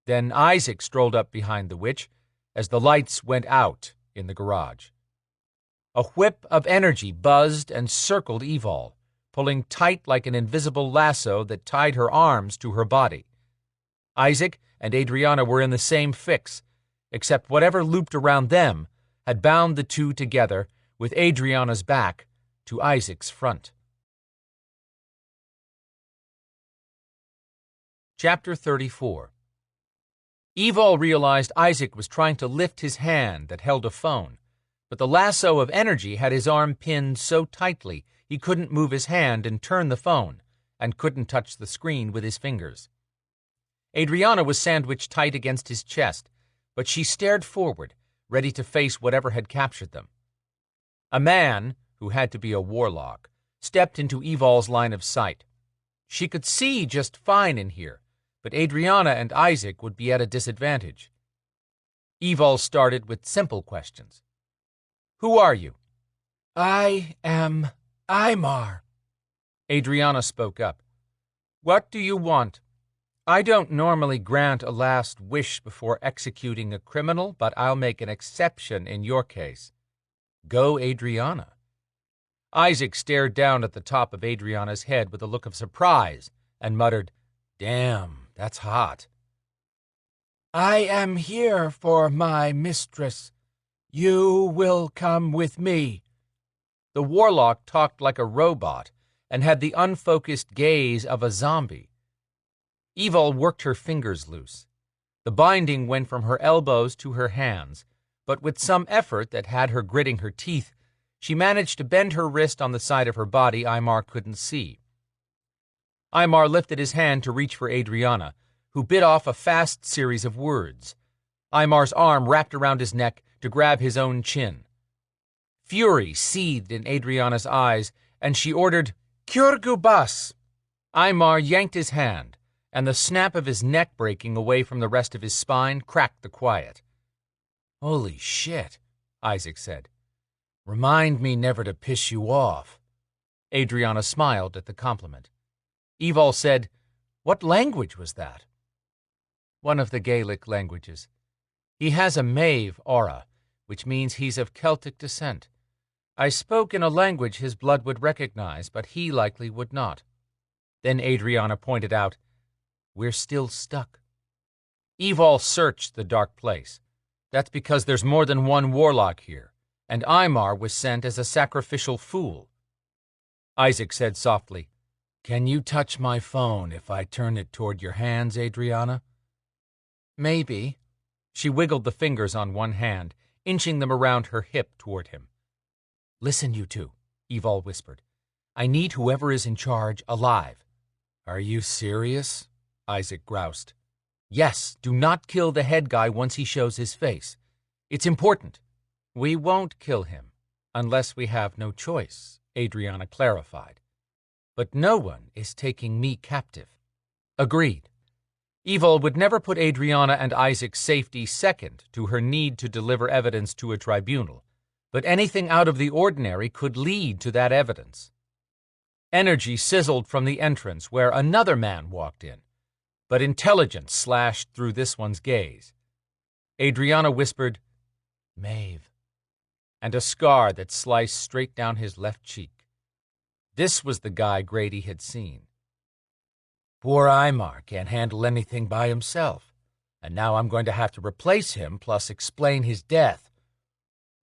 Then Isaac strolled up behind the witch as the lights went out in the garage. A whip of energy buzzed and circled Evil, pulling tight like an invisible lasso that tied her arms to her body. Isaac and Adrianna were in the same fix, except whatever looped around them had bound the two together with Adrianna's back to Isaac's front. Chapter 34. Evil realized Isaac was trying to lift his hand that held a phone, but the lasso of energy had his arm pinned so tightly he couldn't move his hand and turn the phone, and couldn't touch the screen with his fingers. Adrianna was sandwiched tight against his chest, but she stared forward, ready to face whatever had captured them. A man, who had to be a warlock, stepped into Evil's line of sight. She could see just fine in here, but Adrianna and Isaac would be at a disadvantage. Evil started with simple questions. "Who are you?" "I am Imar." Adrianna spoke up. "What do you want?" "I don't normally grant a last wish before executing a criminal, but I'll make an exception in your case." "Go, Adrianna." Isaac stared down at the top of Adrianna's head with a look of surprise and muttered, "Damn, that's hot." "I am here for my mistress. You will come with me." The warlock talked like a robot and had the unfocused gaze of a zombie. Evil worked her fingers loose. The binding went from her elbows to her hands, but with some effort that had her gritting her teeth, she managed to bend her wrist on the side of her body Imar couldn't see. Imar lifted his hand to reach for Adrianna, who bit off a fast series of words. Imar's arm wrapped around his neck to grab his own chin. Fury seethed in Adrianna's eyes, and she ordered, "Kyrgubas!" Imar yanked his hand, and the snap of his neck breaking away from the rest of his spine cracked the quiet. "Holy shit," Isaac said. "Remind me never to piss you off." Adrianna smiled at the compliment. Evil said, "What language was that?" "One of the Gaelic languages. He has a Maeve aura, which means he's of Celtic descent. I spoke in a language his blood would recognize, but he likely would not." Then Adrianna pointed out, "We're still stuck." Evil searched the dark place. "That's because there's more than one warlock here, and Imar was sent as a sacrificial fool." Isaac said softly, "Can you touch my phone if I turn it toward your hands, Adrianna?" "Maybe." She wiggled the fingers on one hand, inching them around her hip toward him. "Listen, you two," Evil whispered. "I need whoever is in charge alive." "Are you serious?" Isaac groused. "Yes, do not kill the head guy once he shows his face. It's important." "We won't kill him, unless we have no choice," Adrianna clarified. "But no one is taking me captive." Agreed. Evil would never put Adrianna and Isaac's safety second to her need to deliver evidence to a tribunal, but anything out of the ordinary could lead to that evidence. Energy sizzled from the entrance where another man walked in, but intelligence slashed through this one's gaze. Adrianna whispered, "Maeve," and a scar that sliced straight down his left cheek. This was the guy Grady had seen. Poor Imar can't handle anything by himself, and now I'm going to have to replace him plus explain his death.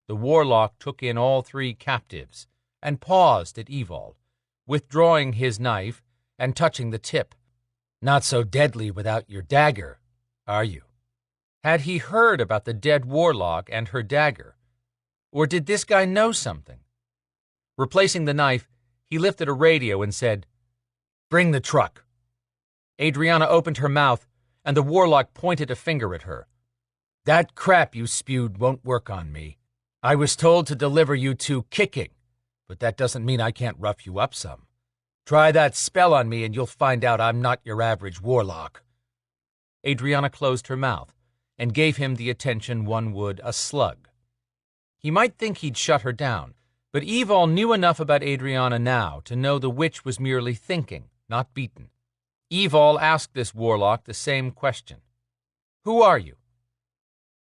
The warlock took in all three captives and paused at Evol, withdrawing his knife and touching the tip. Not so deadly without your dagger, are you? Had he heard about the dead warlock and her dagger? Or did this guy know something? Replacing the knife, he lifted a radio and said, "Bring the truck." Adrianna opened her mouth, and the warlock pointed a finger at her. "That crap you spewed won't work on me. I was told to deliver you two kicking, but that doesn't mean I can't rough you up some. Try that spell on me and you'll find out I'm not your average warlock." Adrianna closed her mouth and gave him the attention one would a slug. He might think he'd shut her down, but Evol knew enough about Adrianna now to know the witch was merely thinking, not beaten. Evol asked this warlock the same question. "Who are you?"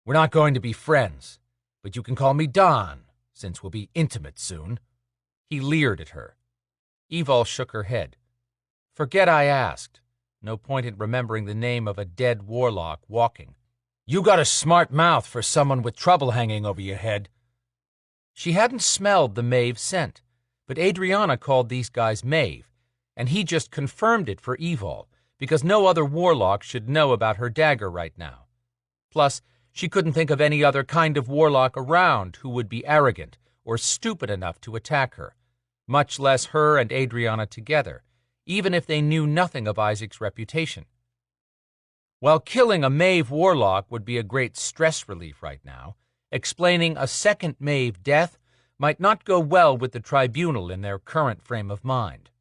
"We're not going to be friends, but you can call me Don, since we'll be intimate soon." He leered at her. Evol shook her head. "Forget I asked. No point in remembering the name of a dead warlock walking." "You got a smart mouth for someone with trouble hanging over your head." She hadn't smelled the Maeve scent, but Adrianna called these guys Maeve, and he just confirmed it for Evol, because no other warlock should know about her dagger right now. Plus, she couldn't think of any other kind of warlock around who would be arrogant or stupid enough to attack her, much less her and Adrianna together, even if they knew nothing of Isaac's reputation. While killing a Maeve warlock would be a great stress relief right now, explaining a second Maeve death might not go well with the tribunal in their current frame of mind.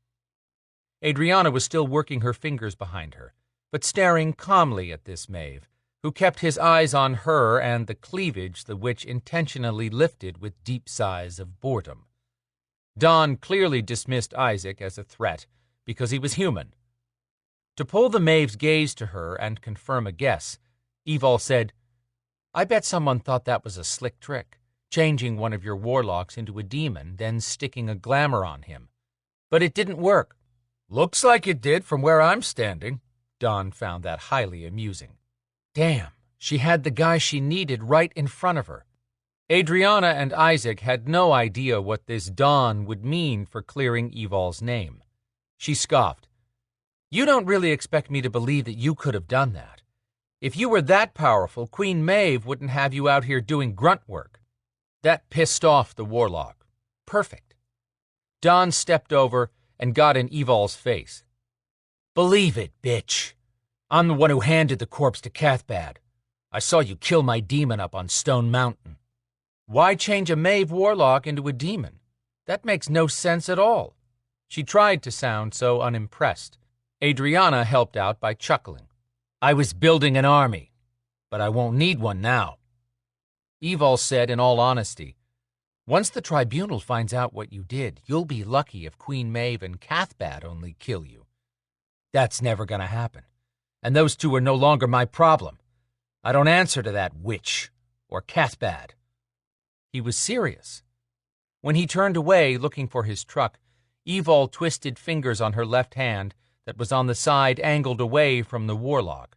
Adrianna was still working her fingers behind her, but staring calmly at this Maeve, who kept his eyes on her and the cleavage the witch intentionally lifted with deep sighs of boredom. Don clearly dismissed Isaac as a threat because he was human. To pull the Maeve's gaze to her and confirm a guess, Evol said, "I bet someone thought that was a slick trick, changing one of your warlocks into a demon, then sticking a glamour on him. But it didn't work." "Looks like it did from where I'm standing." Don found that highly amusing. Damn, she had the guy she needed right in front of her. Adrianna and Isaac had no idea what this Don would mean for clearing Evol's name. She scoffed. "You don't really expect me to believe that you could have done that. If you were that powerful, Queen Maeve wouldn't have you out here doing grunt work." That pissed off the warlock. Perfect. Don stepped over and got in Evol's face. "Believe it, bitch. I'm the one who handed the corpse to Cathbad. I saw you kill my demon up on Stone Mountain." Why change a Maeve warlock into a demon? That makes no sense at all. She tried to sound so unimpressed. Adrianna helped out by chuckling. "I was building an army, but I won't need one now." Evol said in all honesty, "Once the tribunal finds out what you did, you'll be lucky if Queen Maeve and Cathbad only kill you." "That's never going to happen, and those two are no longer my problem. I don't answer to that witch or Cathbad." He was serious. When he turned away, looking for his truck, Evol twisted fingers on her left hand that was on the side angled away from the warlock.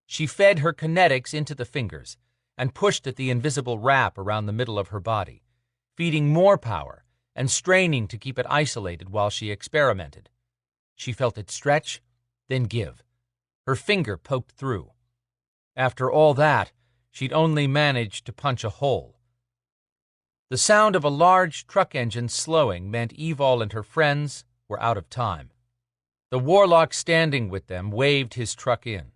She fed her kinetics into the fingers and pushed at the invisible wrap around the middle of her body, feeding more power and straining to keep it isolated while she experimented. She felt it stretch, then give. Her finger poked through. After all that, she'd only managed to punch a hole. The sound of a large truck engine slowing meant Evol and her friends were out of time. The warlock standing with them waved his truck in.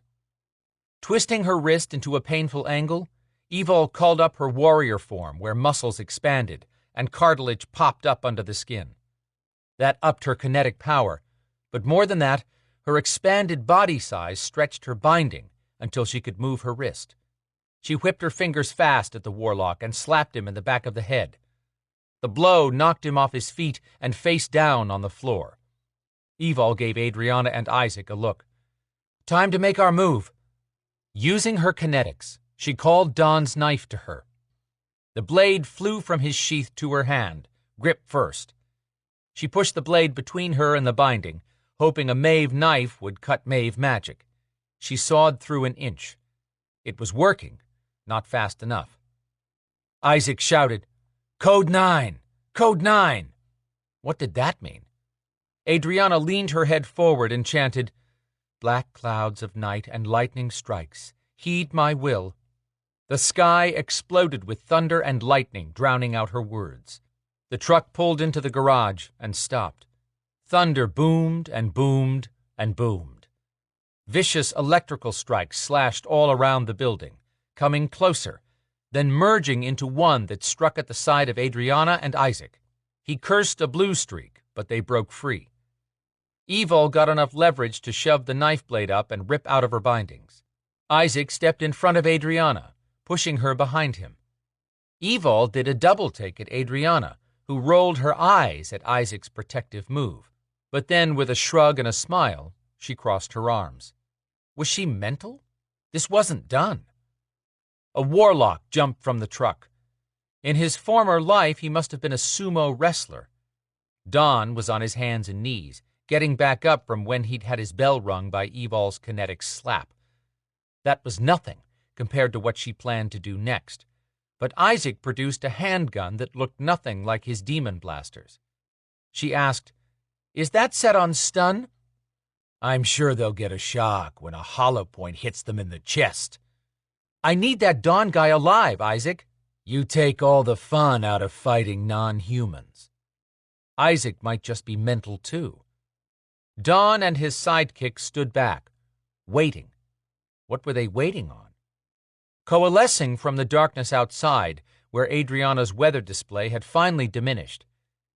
Twisting her wrist into a painful angle, Evol called up her warrior form where muscles expanded and cartilage popped up under the skin. That upped her kinetic power, but more than that, Her expanded body size stretched her binding until she could move her wrist. She whipped her fingers fast at the warlock and slapped him in the back of the head. The blow knocked him off his feet and face down on the floor. Evol gave Adrianna and Isaac a look. "Time to make our move." Using her kinetics, she called Don's knife to her. The blade flew from his sheath to her hand, grip first. She pushed the blade between her and the binding, hoping a Maeve knife would cut Maeve magic. She sawed through an inch. It was working, not fast enough. Isaac shouted, "Code 9! Code 9!" What did that mean? Adrianna leaned her head forward and chanted, "Black clouds of night and lightning strikes. Heed my will." The sky exploded with thunder and lightning, drowning out her words. The truck pulled into the garage and stopped. Thunder boomed and boomed and boomed. Vicious electrical strikes slashed all around the building, coming closer, then merging into one that struck at the side of Adrianna and Isaac. He cursed a blue streak, but they broke free. Evol got enough leverage to shove the knife blade up and rip out of her bindings. Isaac stepped in front of Adrianna, pushing her behind him. Evol did a double take at Adrianna, who rolled her eyes at Isaac's protective move. But then, with a shrug and a smile, she crossed her arms. Was she mental? This wasn't done. A warlock jumped from the truck. In his former life, he must have been a sumo wrestler. Don was on his hands and knees, getting back up from when he'd had his bell rung by Evol's kinetic slap. That was nothing compared to what she planned to do next. But Isaac produced a handgun that looked nothing like his demon blasters. She asked, "Is that set on stun?" "I'm sure they'll get a shock when a hollow point hits them in the chest." "I need that Don guy alive, Isaac." "You take all the fun out of fighting non-humans." Isaac might just be mental, too. Don and his sidekick stood back, waiting. What were they waiting on? Coalescing from the darkness outside, where Adrianna's weather display had finally diminished,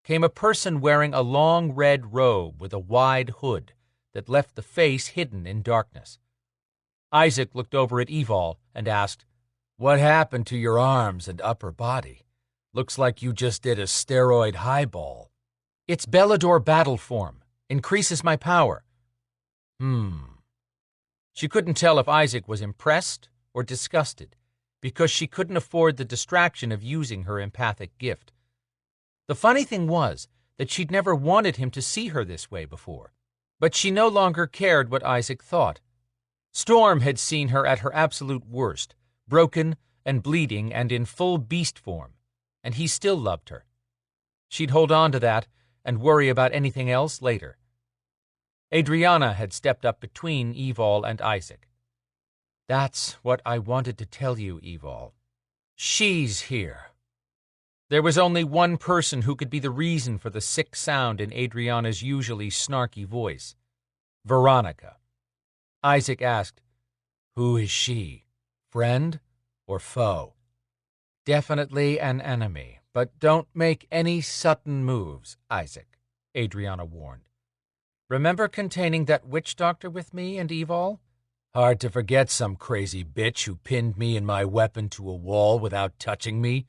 came a person wearing a long red robe with a wide hood that left the face hidden in darkness. Isaac looked over at Evol and asked, "What happened to your arms and upper body? Looks like you just did a steroid highball." "It's Belador battle form. Increases my power." She couldn't tell if Isaac was impressed or disgusted, because she couldn't afford the distraction of using her empathic gift. The funny thing was that she'd never wanted him to see her this way before, but she no longer cared what Isaac thought. Storm had seen her at her absolute worst, broken and bleeding and in full beast form, and he still loved her. She'd hold on to that and worry about anything else later. Adrianna had stepped up between Evol and Isaac. "That's what I wanted to tell you, Evol. She's here." There was only one person who could be the reason for the sick sound in Adrianna's usually snarky voice. Veronica. Isaac asked, "Who is she? Friend or foe?" "Definitely an enemy, but don't make any sudden moves, Isaac," Adrianna warned. "Remember containing that witch doctor with me and Evol?" "Hard to forget some crazy bitch who pinned me and my weapon to a wall without touching me,"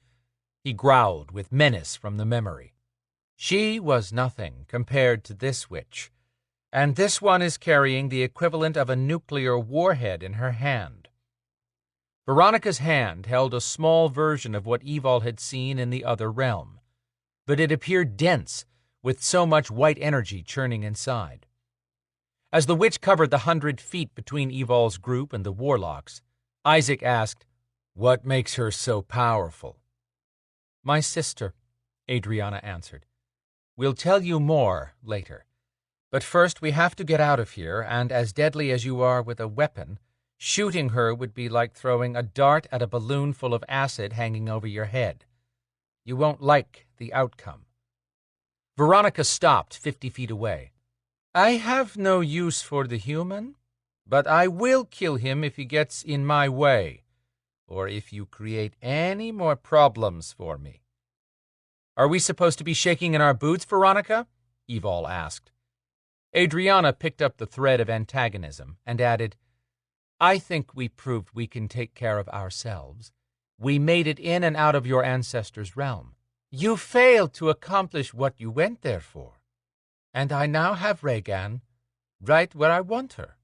he growled with menace from the memory. "She was nothing compared to this witch, and this one is carrying the equivalent of a nuclear warhead in her hand." Veronica's hand held a small version of what Evol had seen in the other realm, but it appeared dense, with so much white energy churning inside. As the witch covered the 100 feet between Evol's group and the warlocks, Isaac asked, "What makes her so powerful?" "My sister," Adrianna answered. "We'll tell you more later. But first we have to get out of here, and as deadly as you are with a weapon, shooting her would be like throwing a dart at a balloon full of acid hanging over your head. You won't like the outcome." Veronica stopped 50 feet away. "I have no use for the human, but I will kill him if he gets in my way, or if you create any more problems for me." "Are we supposed to be shaking in our boots, Veronica?" Evol asked. Adrianna picked up the thread of antagonism and added, I think we proved we can take care of ourselves. We made it in and out of your ancestors' realm. You failed to accomplish what you went there for. And I now have Regan right where I want her.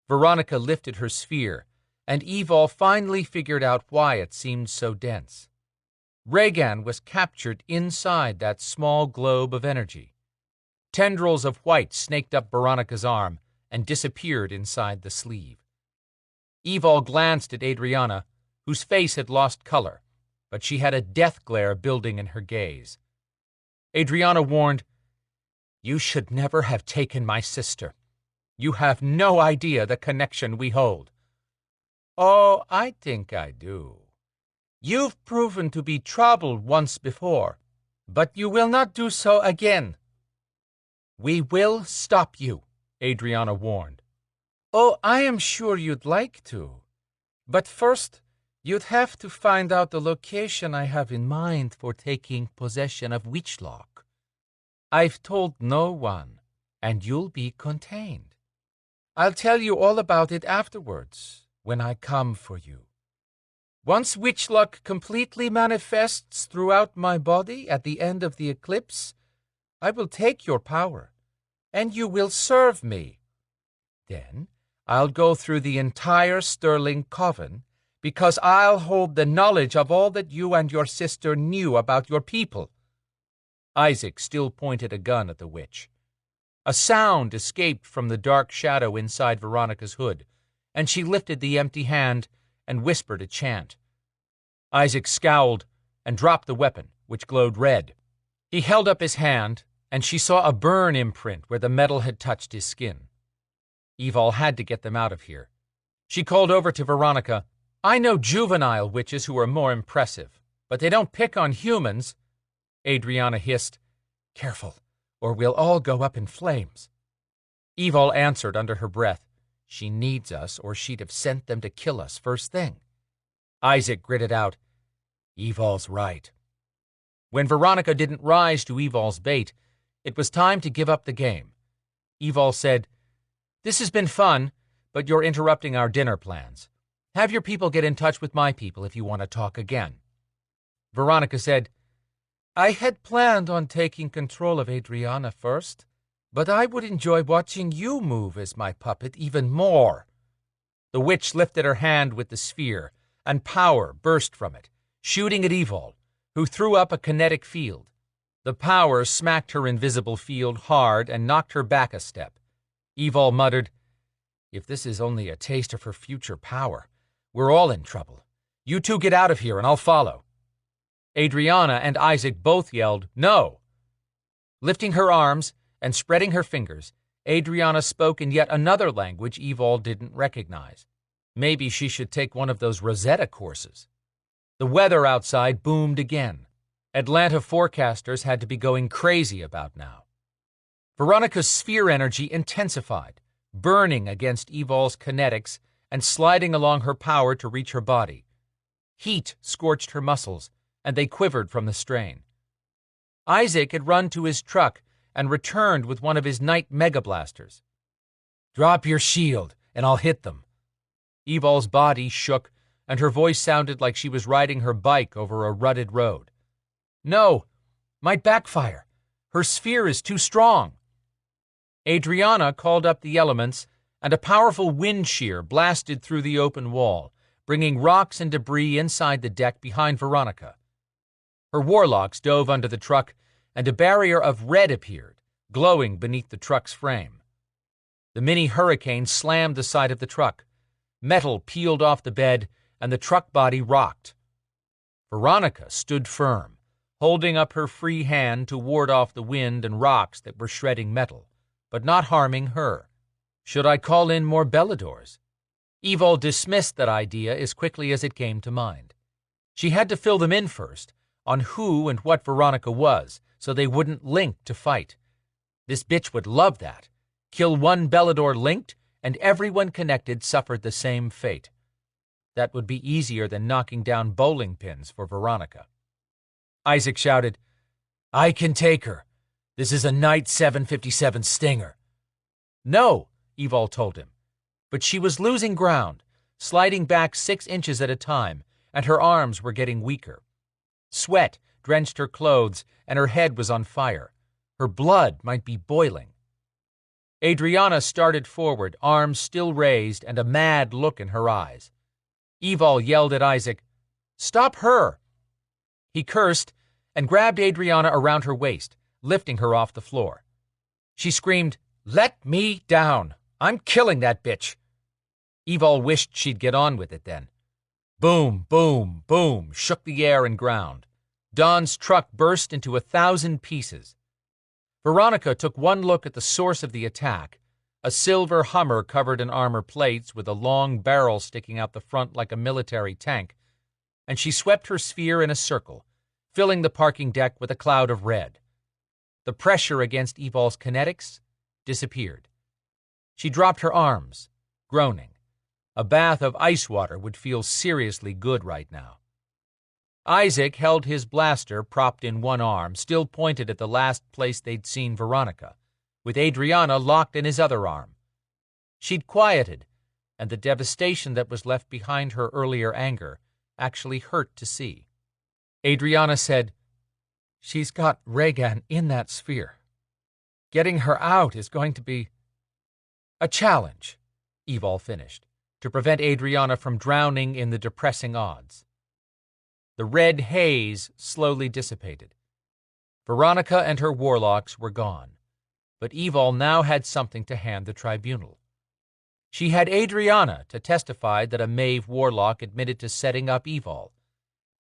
Veronica lifted her sphere, and Evol finally figured out why it seemed so dense. Regan was captured inside that small globe of energy. Tendrils of white snaked up Veronica's arm and disappeared inside the sleeve. Evol glanced at Adrianna, whose face had lost color, but she had a death glare building in her gaze. Adrianna warned, You should never have taken my sister. You have no idea the connection we hold. Oh, I think I do. You've proven to be trouble once before, but you will not do so again. We will stop you, Adrianna warned. Oh, I am sure you'd like to. But first, you'd have to find out the location I have in mind for taking possession of Witchlock. I've told no one, and you'll be contained. I'll tell you all about it afterwards, when I come for you. Once Witchlock completely manifests throughout my body at the end of the eclipse, I will take your power, and you will serve me. Then I'll go through the entire Sterling Coven, because I'll hold the knowledge of all that you and your sister knew about your people. Isaac still pointed a gun at the witch. A sound escaped from the dark shadow inside Veronica's hood, and she lifted the empty hand and whispered a chant. Isaac scowled and dropped the weapon, which glowed red. He held up his hand, and she saw a burn imprint where the metal had touched his skin. Evol had to get them out of here. She called over to Veronica, I know juvenile witches who are more impressive, but they don't pick on humans. Adrianna hissed, Careful, or we'll all go up in flames. Evol answered under her breath, She needs us, or she'd have sent them to kill us first thing. Isaac gritted out, Evol's right. When Veronica didn't rise to Evol's bait, it was time to give up the game. Evol said, This has been fun, but you're interrupting our dinner plans. Have your people get in touch with my people if you want to talk again. Veronica said, I had planned on taking control of Adrianna first, but I would enjoy watching you move as my puppet even more. The witch lifted her hand with the sphere, and power burst from it, shooting at Evol, who threw up a kinetic field. The power smacked her invisible field hard and knocked her back a step. Evol muttered, If this is only a taste of her future power, we're all in trouble. You two get out of here and I'll follow. Adrianna and Isaac both yelled, No! Lifting her arms and spreading her fingers, Adrianna spoke in yet another language Evol didn't recognize. Maybe she should take one of those Rosetta courses. The weather outside boomed again. Atlanta forecasters had to be going crazy about now. Veronica's sphere energy intensified, burning against Evol's kinetics and sliding along her power to reach her body. Heat scorched her muscles, and they quivered from the strain. Isaac had run to his truck and returned with one of his night megablasters. Drop your shield, and I'll hit them. Evol's body shook, and her voice sounded like she was riding her bike over a rutted road. No, might backfire. Her sphere is too strong. Adrianna called up the elements, and a powerful wind shear blasted through the open wall, bringing rocks and debris inside the deck behind Veronica. Her warlocks dove under the truck, and a barrier of red appeared, glowing beneath the truck's frame. The mini hurricane slammed the side of the truck. Metal peeled off the bed, and the truck body rocked. Veronica stood firm, holding up her free hand to ward off the wind and rocks that were shredding metal, but not harming her. Should I call in more Beladors? Evol dismissed that idea as quickly as it came to mind. She had to fill them in first, on who and what Veronica was, so they wouldn't link to fight. This bitch would love that. Kill one Belador linked, and everyone connected suffered the same fate. That would be easier than knocking down bowling pins for Veronica. Isaac shouted, I can take her. This is a Knight 757 Stinger. No, Evol told him. But she was losing ground, sliding back 6 inches at a time, and her arms were getting weaker. Sweat drenched her clothes, and her head was on fire. Her blood might be boiling. Adrianna started forward, arms still raised and a mad look in her eyes. Evol yelled at Isaac, "Stop her!" He cursed and grabbed Adrianna around her waist, lifting her off the floor. She screamed, "Let me down! I'm killing that bitch!" Evol wished she'd get on with it then. Boom, boom, boom, shook the air and ground. Don's truck burst into 1,000 pieces. Veronica took one look at the source of the attack, a silver Hummer covered in armor plates with a long barrel sticking out the front like a military tank, and she swept her sphere in a circle, filling the parking deck with a cloud of red. The pressure against Evol's kinetics disappeared. She dropped her arms, groaning. A bath of ice water would feel seriously good right now. Isaac held his blaster propped in one arm, still pointed at the last place they'd seen Veronica, with Adrianna locked in his other arm. She'd quieted, and the devastation that was left behind her earlier anger actually hurt to see. Adrianna said, "She's got Regan in that sphere. Getting her out is going to be a challenge," Evol finished, to prevent Adrianna from drowning in the depressing odds. The red haze slowly dissipated. Veronica and her warlocks were gone, but Evol now had something to hand the tribunal. She had Adrianna to testify that a Maeve warlock admitted to setting up Evol,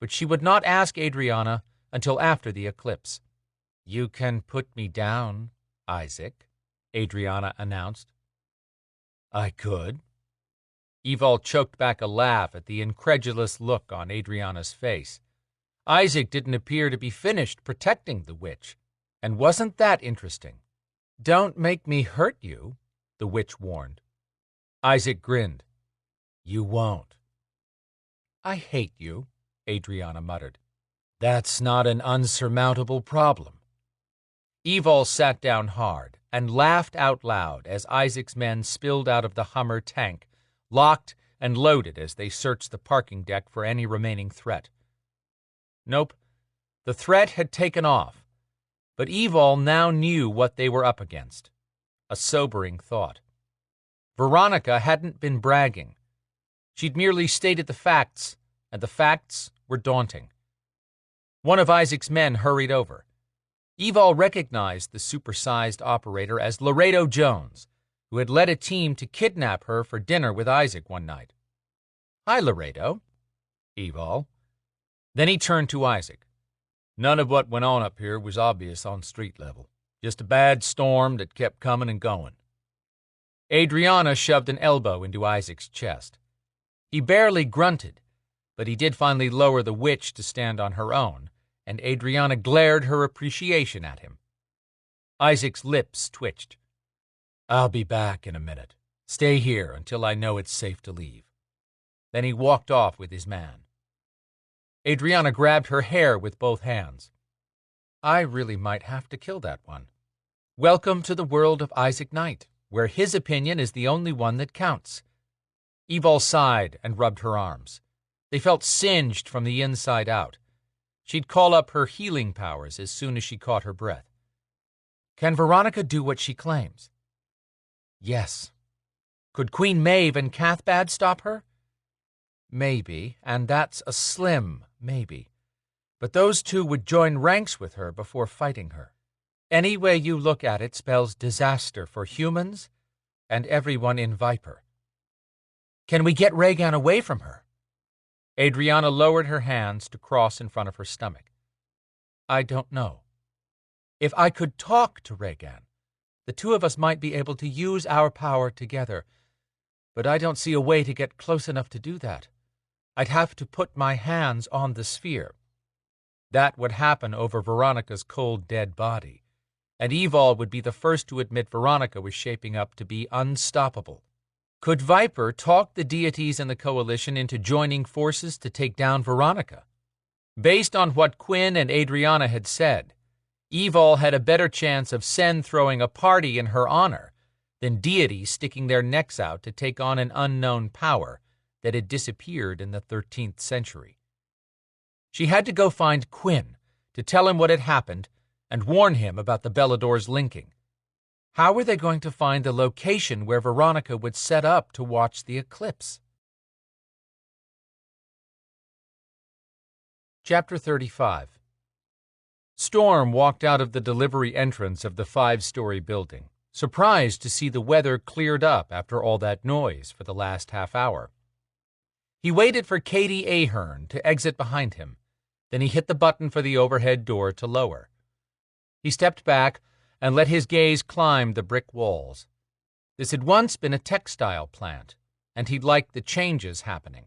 but she would not ask Adrianna until after the eclipse. "You can put me down, Isaac," Adrianna announced. "I could." Evol choked back a laugh at the incredulous look on Adrianna's face. Isaac didn't appear to be finished protecting the witch, and wasn't that interesting? "Don't make me hurt you," the witch warned. Isaac grinned. "You won't." "I hate you," Adrianna muttered. "That's not an unsurmountable problem." Evol sat down hard and laughed out loud as Isaac's men spilled out of the Hummer tank, locked and loaded as they searched the parking deck for any remaining threat. Nope, the threat had taken off, but Evol now knew what they were up against. A sobering thought. Veronica hadn't been bragging. She'd merely stated the facts, and the facts were daunting. One of Isaac's men hurried over. Evol recognized the supersized operator as Laredo Jones, who had led a team to kidnap her for dinner with Isaac one night. "Hi, Laredo." "Evol." Then he turned to Isaac. "None of what went on up here was obvious on street level. Just a bad storm that kept coming and going." Adrianna shoved an elbow into Isaac's chest. He barely grunted, but he did finally lower the witch to stand on her own, and Adrianna glared her appreciation at him. Isaac's lips twitched. "I'll be back in a minute. Stay here until I know it's safe to leave." Then he walked off with his man. Adrianna grabbed her hair with both hands. "I really might have to kill that one. Welcome to the world of Isaac Knight, where his opinion is the only one that counts." Evol sighed and rubbed her arms. They felt singed from the inside out. She'd call up her healing powers as soon as she caught her breath. "Can Veronica do what she claims?" "Yes." "Could Queen Maeve and Cathbad stop her?" "Maybe, and that's a slim maybe. But those two would join ranks with her before fighting her. Any way you look at it spells disaster for humans and everyone in Viper." "Can we get Regan away from her?" Adrianna lowered her hands to cross in front of her stomach. "I don't know. If I could talk to Regan, the two of us might be able to use our power together, but I don't see a way to get close enough to do that. I'd have to put my hands on the sphere. That would happen over Veronica's cold, dead body, and Evol would be the first to admit Veronica was shaping up to be unstoppable. Could Viper talk the deities in the Coalition into joining forces to take down Veronica? Based on what Quinn and Adrianna had said, Evol had a better chance of Sen throwing a party in her honor than deities sticking their necks out to take on an unknown power that had disappeared in the 13th century. She had to go find Quinn to tell him what had happened and warn him about the Belador's linking. How were they going to find the location where Veronica would set up to watch the eclipse? Chapter 35. Storm walked out of the delivery entrance of the 5-story building, surprised to see the weather cleared up after all that noise for the last half hour. He waited for Katie Ahern to exit behind him. Then he hit the button for the overhead door to lower. He stepped back and let his gaze climb the brick walls. This had once been a textile plant, and he liked the changes happening.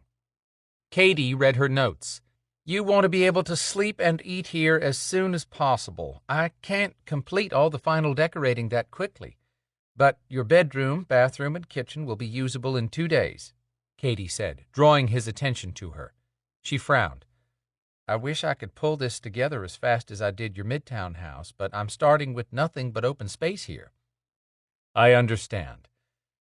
Katie read her notes. "You want to be able to sleep and eat here as soon as possible. I can't complete all the final decorating that quickly, but your bedroom, bathroom, and kitchen will be usable in 2 days," Katie said, drawing his attention to her. She frowned. "I wish I could pull this together as fast as I did your Midtown house, but I'm starting with nothing but open space here." "I understand,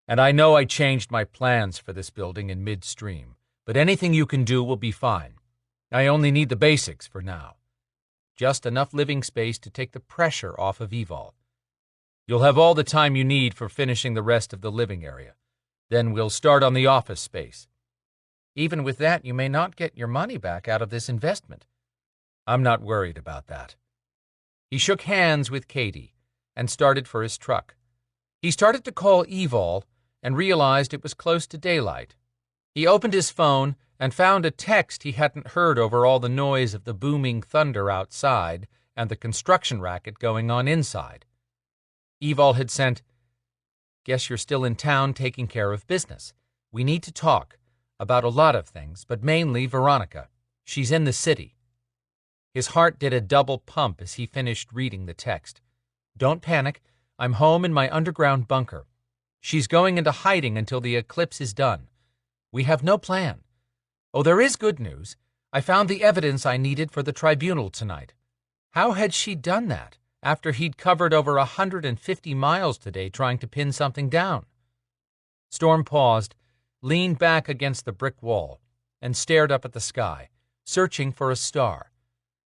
and I know I changed my plans for this building in midstream, but anything you can do will be fine. I only need the basics for now. Just enough living space to take the pressure off of Evol. You'll have all the time you need for finishing the rest of the living area. Then we'll start on the office space. Even with that, you may not get your money back out of this investment." "I'm not worried about that." He shook hands with Katie and started for his truck. He started to call Evol and realized it was close to daylight. He opened his phone and found a text he hadn't heard over all the noise of the booming thunder outside and the construction racket going on inside. Evol had sent, "Guess you're still in town taking care of business. We need to talk. About a lot of things, but mainly Veronica. She's in the city." His heart did a double pump as he finished reading the text. "Don't panic. I'm home in my underground bunker. She's going into hiding until the eclipse is done. We have no plan. Oh, there is good news. I found the evidence I needed for the tribunal tonight." How had she done that after he'd covered over 150 miles today trying to pin something down? Storm paused, leaned back against the brick wall, and stared up at the sky, searching for a star.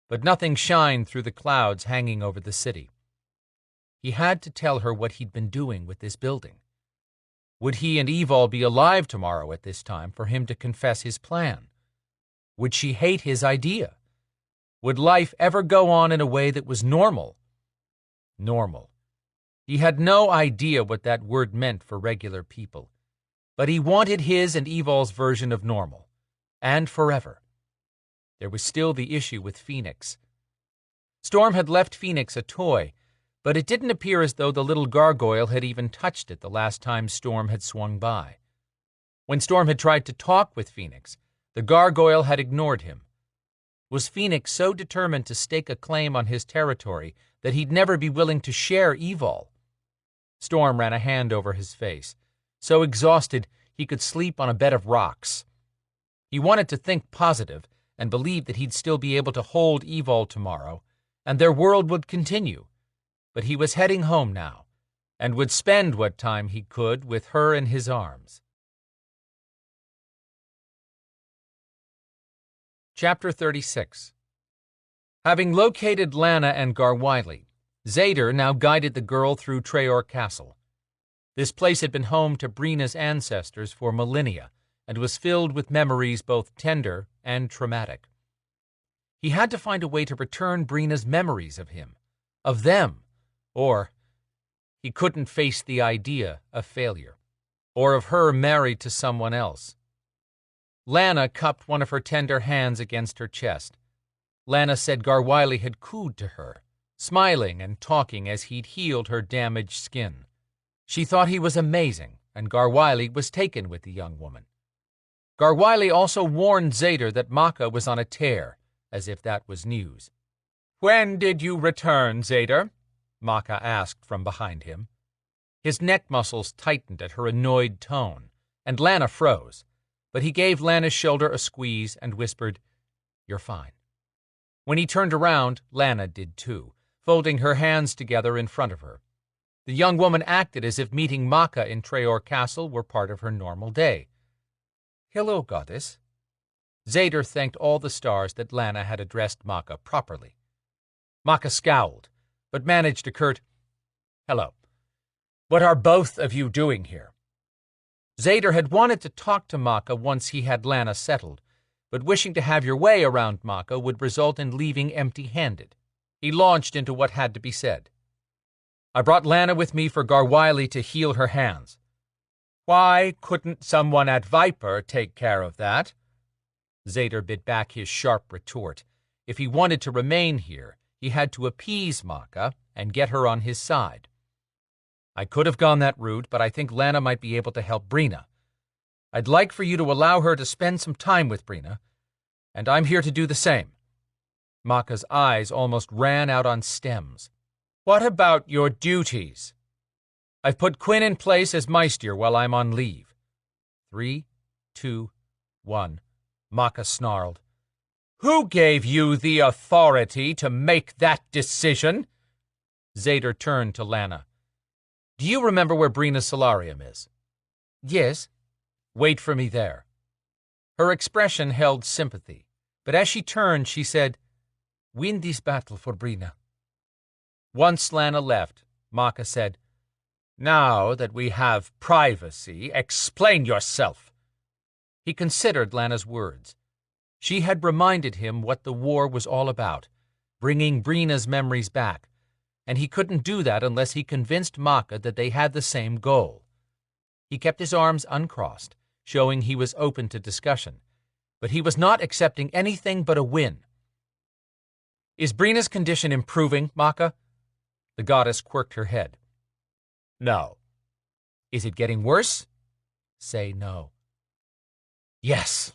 But nothing shined through the clouds hanging over the city. He had to tell her what he'd been doing with this building. Would he and Evol be alive tomorrow at this time for him to confess his plan? Would she hate his idea? Would life ever go on in a way that was normal? Normal. He had no idea what that word meant for regular people. But he wanted his and Evol's version of normal, and forever. There was still the issue with Phoenix. Storm had left Phoenix a toy, but it didn't appear as though the little gargoyle had even touched it the last time Storm had swung by. When Storm had tried to talk with Phoenix, the gargoyle had ignored him. Was Phoenix so determined to stake a claim on his territory that he'd never be willing to share Evol? Storm ran a hand over his face. So exhausted, he could sleep on a bed of rocks. He wanted to think positive and believe that he'd still be able to hold Evol tomorrow, and their world would continue. But he was heading home now, and would spend what time he could with her in his arms. Chapter 36. Having located Lana and Garwiley, Zader now guided the girl through Traor Castle. This place had been home to Brina's ancestors for millennia and was filled with memories both tender and traumatic. He had to find a way to return Brina's memories of him, of them, or he couldn't face the idea of failure, or of her married to someone else. Lana cupped one of her tender hands against her chest. Lana said Garwiley had cooed to her, smiling and talking as he'd healed her damaged skin. She thought he was amazing, and Garwiley was taken with the young woman. Garwiley also warned Zader that Maka was on a tear, as if that was news. "When did you return, Zader?" Maka asked from behind him. His neck muscles tightened at her annoyed tone, and Lana froze, but he gave Lana's shoulder a squeeze and whispered, "You're fine." When he turned around, Lana did too, folding her hands together in front of her. The young woman acted as if meeting Maka in Traor Castle were part of her normal day. "Hello, goddess." Zader thanked all the stars that Lana had addressed Maka properly. Maka scowled, but managed a curt, "Hello. What are both of you doing here?" Zader had wanted to talk to Maka once he had Lana settled, but wishing to have your way around Maka would result in leaving empty-handed. He launched into what had to be said. "I brought Lana with me for Garwiley to heal her hands." "Why couldn't someone at Viper take care of that?" Zader bit back his sharp retort. If he wanted to remain here, he had to appease Maka and get her on his side. "I could have gone that route, but I think Lana might be able to help Brina. I'd like for you to allow her to spend some time with Brina, and I'm here to do the same." Maka's eyes almost ran out on stems. "What about your duties?" "I've put Quinn in place as Meister while I'm on leave." 3, 2, 1. Maka snarled. "Who gave you the authority to make that decision?" Zader turned to Lana. "Do you remember where Brina's solarium is?" "Yes." "Wait for me there." Her expression held sympathy, but as she turned, she said, "Win this battle for Brina." Once Lana left, Maka said, "Now that we have privacy, explain yourself." He considered Lana's words. She had reminded him what the war was all about, bringing Brina's memories back, and he couldn't do that unless he convinced Maka that they had the same goal. He kept his arms uncrossed, showing he was open to discussion, but he was not accepting anything but a win. "Is Brina's condition improving, Maka?" The goddess quirked her head. "No." "Is it getting worse?" "Say no." "Yes."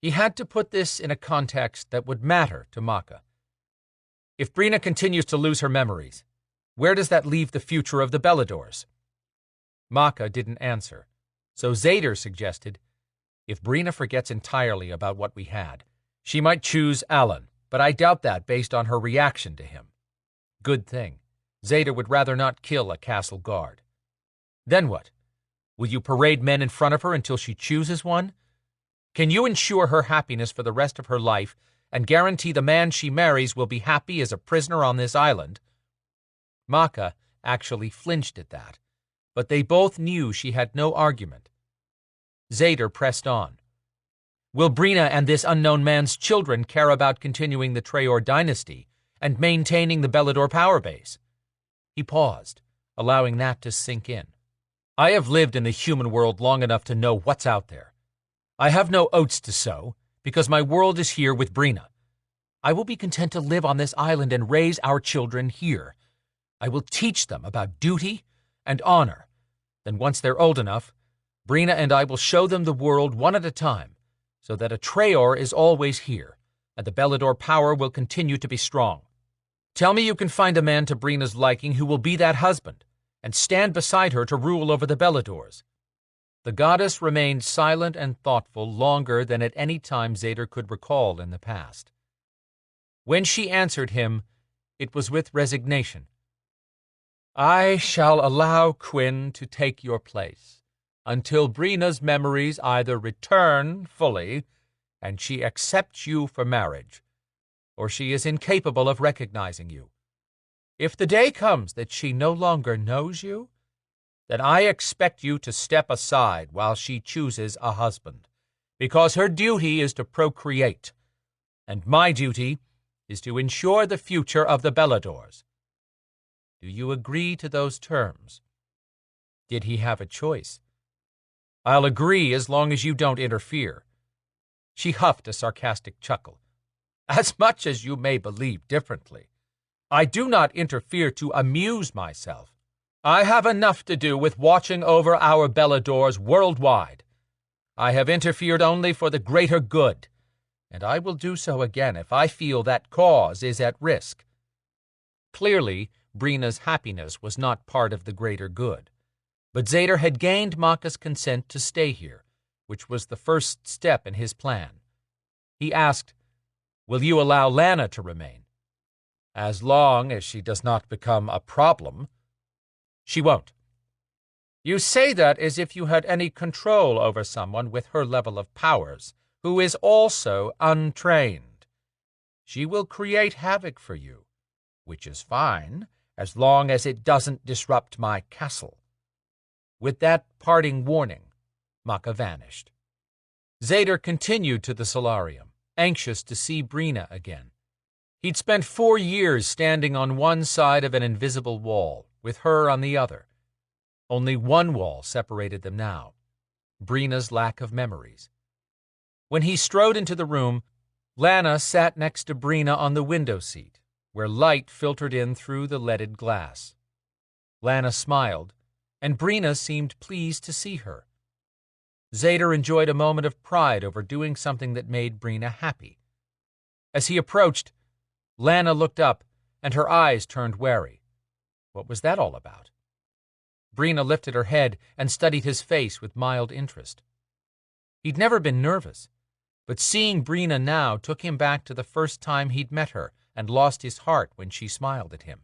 He had to put this in a context that would matter to Maka. "If Brina continues to lose her memories, where does that leave the future of the Beladors?" Maka didn't answer, so Zader suggested, "If Brina forgets entirely about what we had, she might choose Alan, but I doubt that based on her reaction to him." Good thing. Zader would rather not kill a castle guard. "Then what? Will you parade men in front of her until she chooses one? Can you ensure her happiness for the rest of her life and guarantee the man she marries will be happy as a prisoner on this island?" Maka actually flinched at that, but they both knew she had no argument. Zader pressed on. "Will Brina and this unknown man's children care about continuing the Traor dynasty and maintaining the Belador power base?" He paused, allowing that to sink in. "I have lived in the human world long enough to know what's out there. I have no oats to sow, because my world is here with Brina. I will be content to live on this island and raise our children here. I will teach them about duty and honor. Then once they're old enough, Brina and I will show them the world one at a time, so that a Traor is always here, and the Belador power will continue to be strong. Tell me you can find a man to Brina's liking who will be that husband, and stand beside her to rule over the Beladors." The goddess remained silent and thoughtful longer than at any time Zader could recall in the past. When she answered him, it was with resignation. "I shall allow Quinn to take your place, until Brina's memories either return fully, and she accepts you for marriage, or she is incapable of recognizing you. If the day comes that she no longer knows you, then I expect you to step aside while she chooses a husband, because her duty is to procreate, and my duty is to ensure the future of the Beladors. Do you agree to those terms?" Did he have a choice? "I'll agree as long as you don't interfere." She huffed a sarcastic chuckle. "As much as you may believe differently, I do not interfere to amuse myself. I have enough to do with watching over our Beladors worldwide. I have interfered only for the greater good, and I will do so again if I feel that cause is at risk." Clearly, Brina's happiness was not part of the greater good, but Zader had gained Maka's consent to stay here, which was the first step in his plan. He asked, "Will you allow Lana to remain?" "As long as she does not become a problem." She won't. You say that as if you had any control over someone with her level of powers, who is also untrained. She will create havoc for you, which is fine, as long as it doesn't disrupt my castle. With that parting warning, Maka vanished. Zader continued to the solarium, anxious to see Brina again. He'd spent 4 years standing on one side of an invisible wall, with her on the other. Only one wall separated them now, Brina's lack of memories. When he strode into the room, Lana sat next to Brina on the window seat, where light filtered in through the leaded glass. Lana smiled, and Brina seemed pleased to see her. Zader enjoyed a moment of pride over doing something that made Brina happy. As he approached, Lana looked up, and her eyes turned wary. What was that all about? Brina lifted her head and studied his face with mild interest. He'd never been nervous, but seeing Brina now took him back to the first time he'd met her and lost his heart when she smiled at him.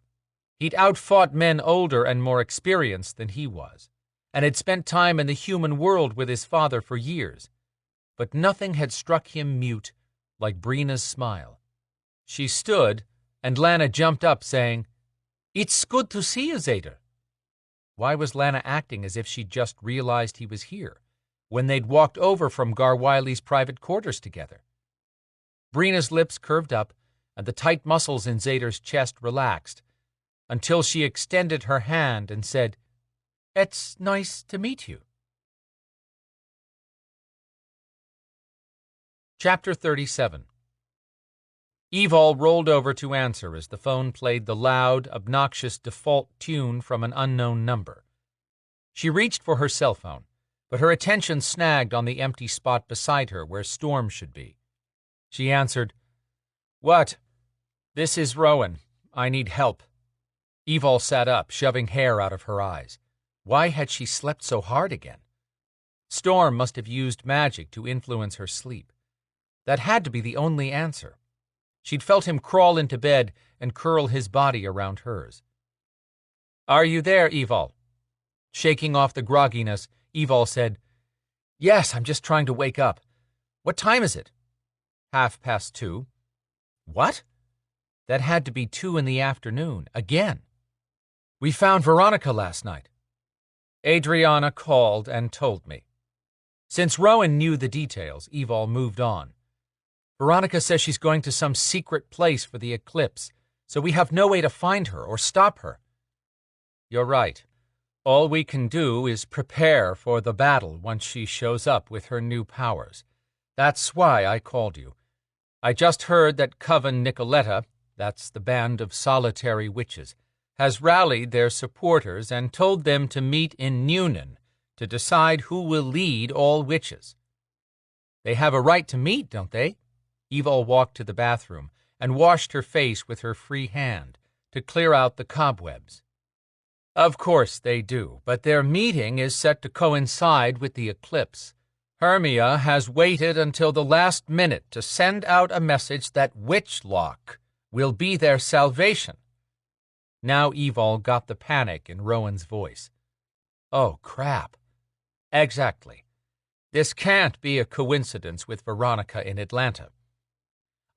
He'd outfought men older and more experienced than he was, and had spent time in the human world with his father for years, but nothing had struck him mute like Brina's smile. She stood, and Lana jumped up, saying, "It's good to see you, Zader." Why was Lana acting as if she'd just realized he was here, when they'd walked over from Garwiley's private quarters together? Brina's lips curved up, and the tight muscles in Zader's chest relaxed, until she extended her hand and said, "It's nice to meet you." Chapter 37. Evol rolled over to answer as the phone played the loud, obnoxious default tune from an unknown number. She reached for her cell phone, but her attention snagged on the empty spot beside her where Storm should be. She answered, "What?" "This is Rowan. I need help." Evol sat up, shoving hair out of her eyes. Why had she slept so hard again? Storm must have used magic to influence her sleep. That had to be the only answer. She'd felt him crawl into bed and curl his body around hers. "Are you there, Evol?" Shaking off the grogginess, Evol said, "Yes, I'm just trying to wake up. What time is it?" 2:30. "What?" That had to be 2 in the afternoon, again. "We found Veronica last night." Adriana called and told me. Since Rowan knew the details, Evol moved on. "Veronica says she's going to some secret place for the eclipse, so we have no way to find her or stop her." "You're right. All we can do is prepare for the battle once she shows up with her new powers. That's why I called you. I just heard that Coven Nicoletta, that's the band of solitary witches, has rallied their supporters and told them to meet in Noonan to decide who will lead all witches." "They have a right to meet, don't they?" Evol walked to the bathroom and washed her face with her free hand to clear out the cobwebs. "Of course they do, but their meeting is set to coincide with the eclipse. Hermia has waited until the last minute to send out a message that Witchlock will be their salvation." Now Evol got the panic in Rowan's voice. "Oh, crap." "Exactly. This can't be a coincidence with Veronica in Atlanta.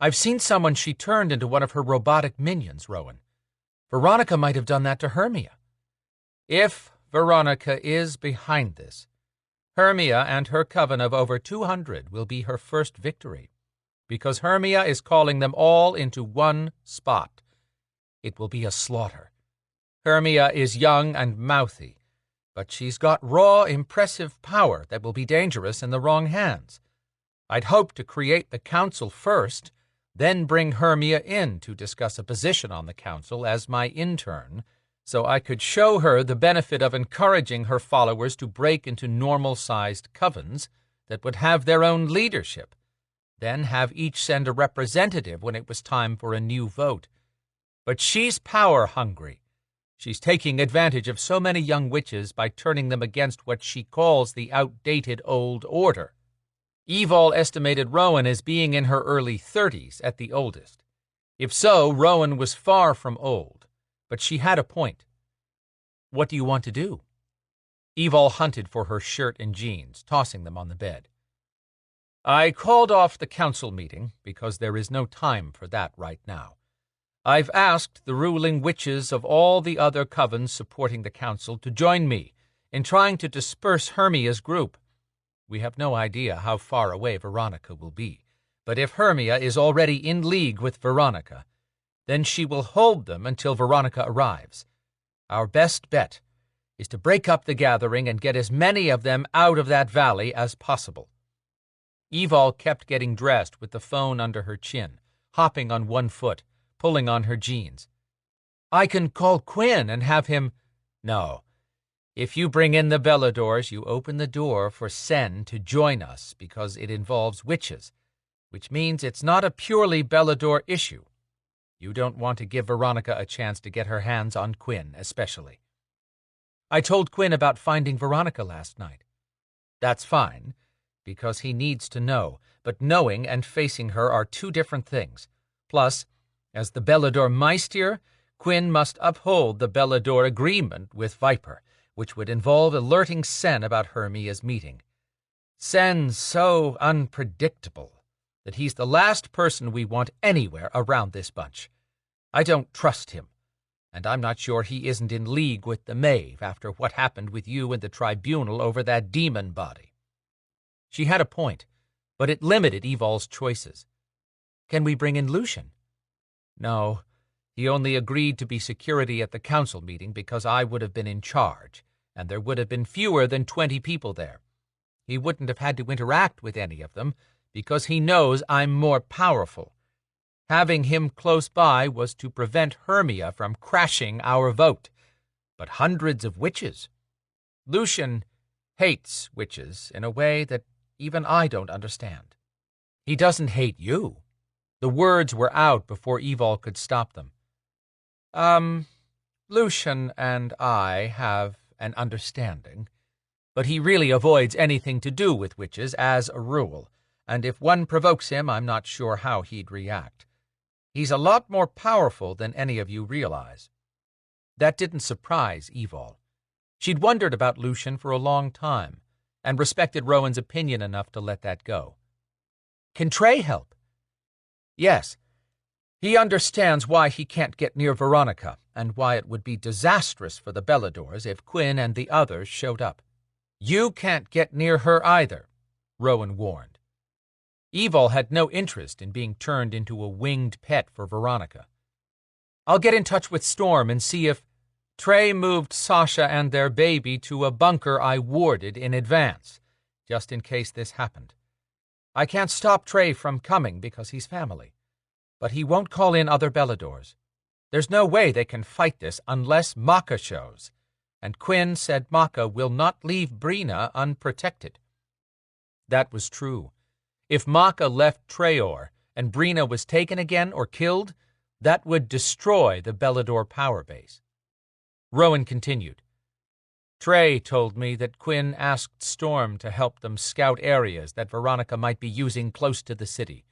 I've seen someone she turned into one of her robotic minions, Rowan. Veronica might have done that to Hermia." "If Veronica is behind this, Hermia and her coven of over 200 will be her first victory, because Hermia is calling them all into one spot. It will be a slaughter. Hermia is young and mouthy, but she's got raw, impressive power that will be dangerous in the wrong hands. I'd hoped to create the council first, then bring Hermia in to discuss a position on the council as my intern, so I could show her the benefit of encouraging her followers to break into normal-sized covens that would have their own leadership, then have each send a representative when it was time for a new vote. But she's power-hungry. She's taking advantage of so many young witches by turning them against what she calls the outdated old order." Evol estimated Rowan as being in her early 30s at the oldest. If so, Rowan was far from old, but she had a point. What do you want to do? Evol hunted for her shirt and jeans, tossing them on the bed. I called off the council meeting because there is no time for that right now. I've asked the ruling witches of all the other covens supporting the council to join me in trying to disperse Hermia's group. We have no idea how far away Veronica will be, but if Hermia is already in league with Veronica, then she will hold them until Veronica arrives. Our best bet is to break up the gathering and get as many of them out of that valley as possible. Evol kept getting dressed with the phone under her chin, hopping on one foot, pulling on her jeans. I can call Quinn and have him— No. If you bring in the Beladors, you open the door for Sen to join us because it involves witches, which means it's not a purely Belador issue. You don't want to give Veronica a chance to get her hands on Quinn, especially. I told Quinn about finding Veronica last night. That's fine, because he needs to know, but knowing and facing her are two different things. Plus, as the Belador Meister, Quinn must uphold the Belador agreement with Viper, which would involve alerting Sen about Hermia's meeting. Sen's so unpredictable that he's the last person we want anywhere around this bunch. I don't trust him, and I'm not sure he isn't in league with the Maeve after what happened with you and the Tribunal over that demon body. She had a point, but it limited Evol's choices. Can we bring in Lucian? No, he only agreed to be security at the council meeting because I would have been in charge, and there would have been fewer than 20 people there. He wouldn't have had to interact with any of them because he knows I'm more powerful. Having him close by was to prevent Hermia from crashing our vote. But hundreds of witches. Lucian hates witches in a way that even I don't understand. He doesn't hate you. The words were out before Evol could stop them. Lucian and I have an understanding, but he really avoids anything to do with witches as a rule, and if one provokes him, I'm not sure how he'd react. He's a lot more powerful than any of you realize. That didn't surprise Evol. She'd wondered about Lucian for a long time, and respected Rowan's opinion enough to let that go. Can Trey help? Yes. He understands why he can't get near Veronica, and why it would be disastrous for the Beladors if Quinn and the others showed up. You can't get near her either, Rowan warned. Evol had no interest in being turned into a winged pet for Veronica. I'll get in touch with Storm and see if— Trey moved Sasha and their baby to a bunker I warded in advance, just in case this happened. I can't stop Trey from coming because he's family, but he won't call in other Beladors. There's no way they can fight this unless Maka shows, and Quinn said Maka will not leave Brina unprotected. That was true. If Maka left Treor and Brina was taken again or killed, that would destroy the Belador power base. Rowan continued. Trey told me that Quinn asked Storm to help them scout areas that Veronica might be using close to the city.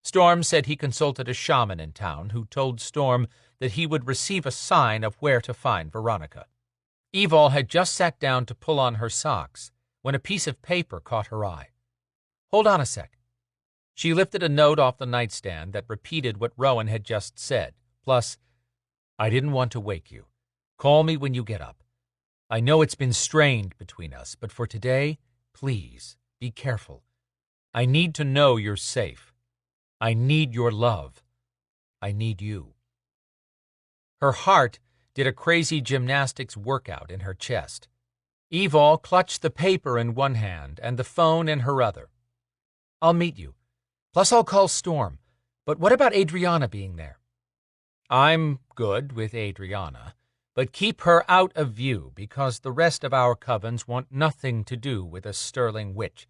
Storm said he consulted a shaman in town who told Storm that he would receive a sign of where to find Veronica. Evol had just sat down to pull on her socks when a piece of paper caught her eye. Hold on a sec. She lifted a note off the nightstand that repeated what Rowan had just said, plus, I didn't want to wake you. Call me when you get up. I know it's been strained between us, but for today, please, be careful. I need to know you're safe. I need your love. I need you. Her heart did a crazy gymnastics workout in her chest. Evol clutched the paper in one hand and the phone in her other. I'll meet you. Plus I'll call Storm. But what about Adriana being there? I'm good with Adriana, but keep her out of view because the rest of our covens want nothing to do with a sterling witch.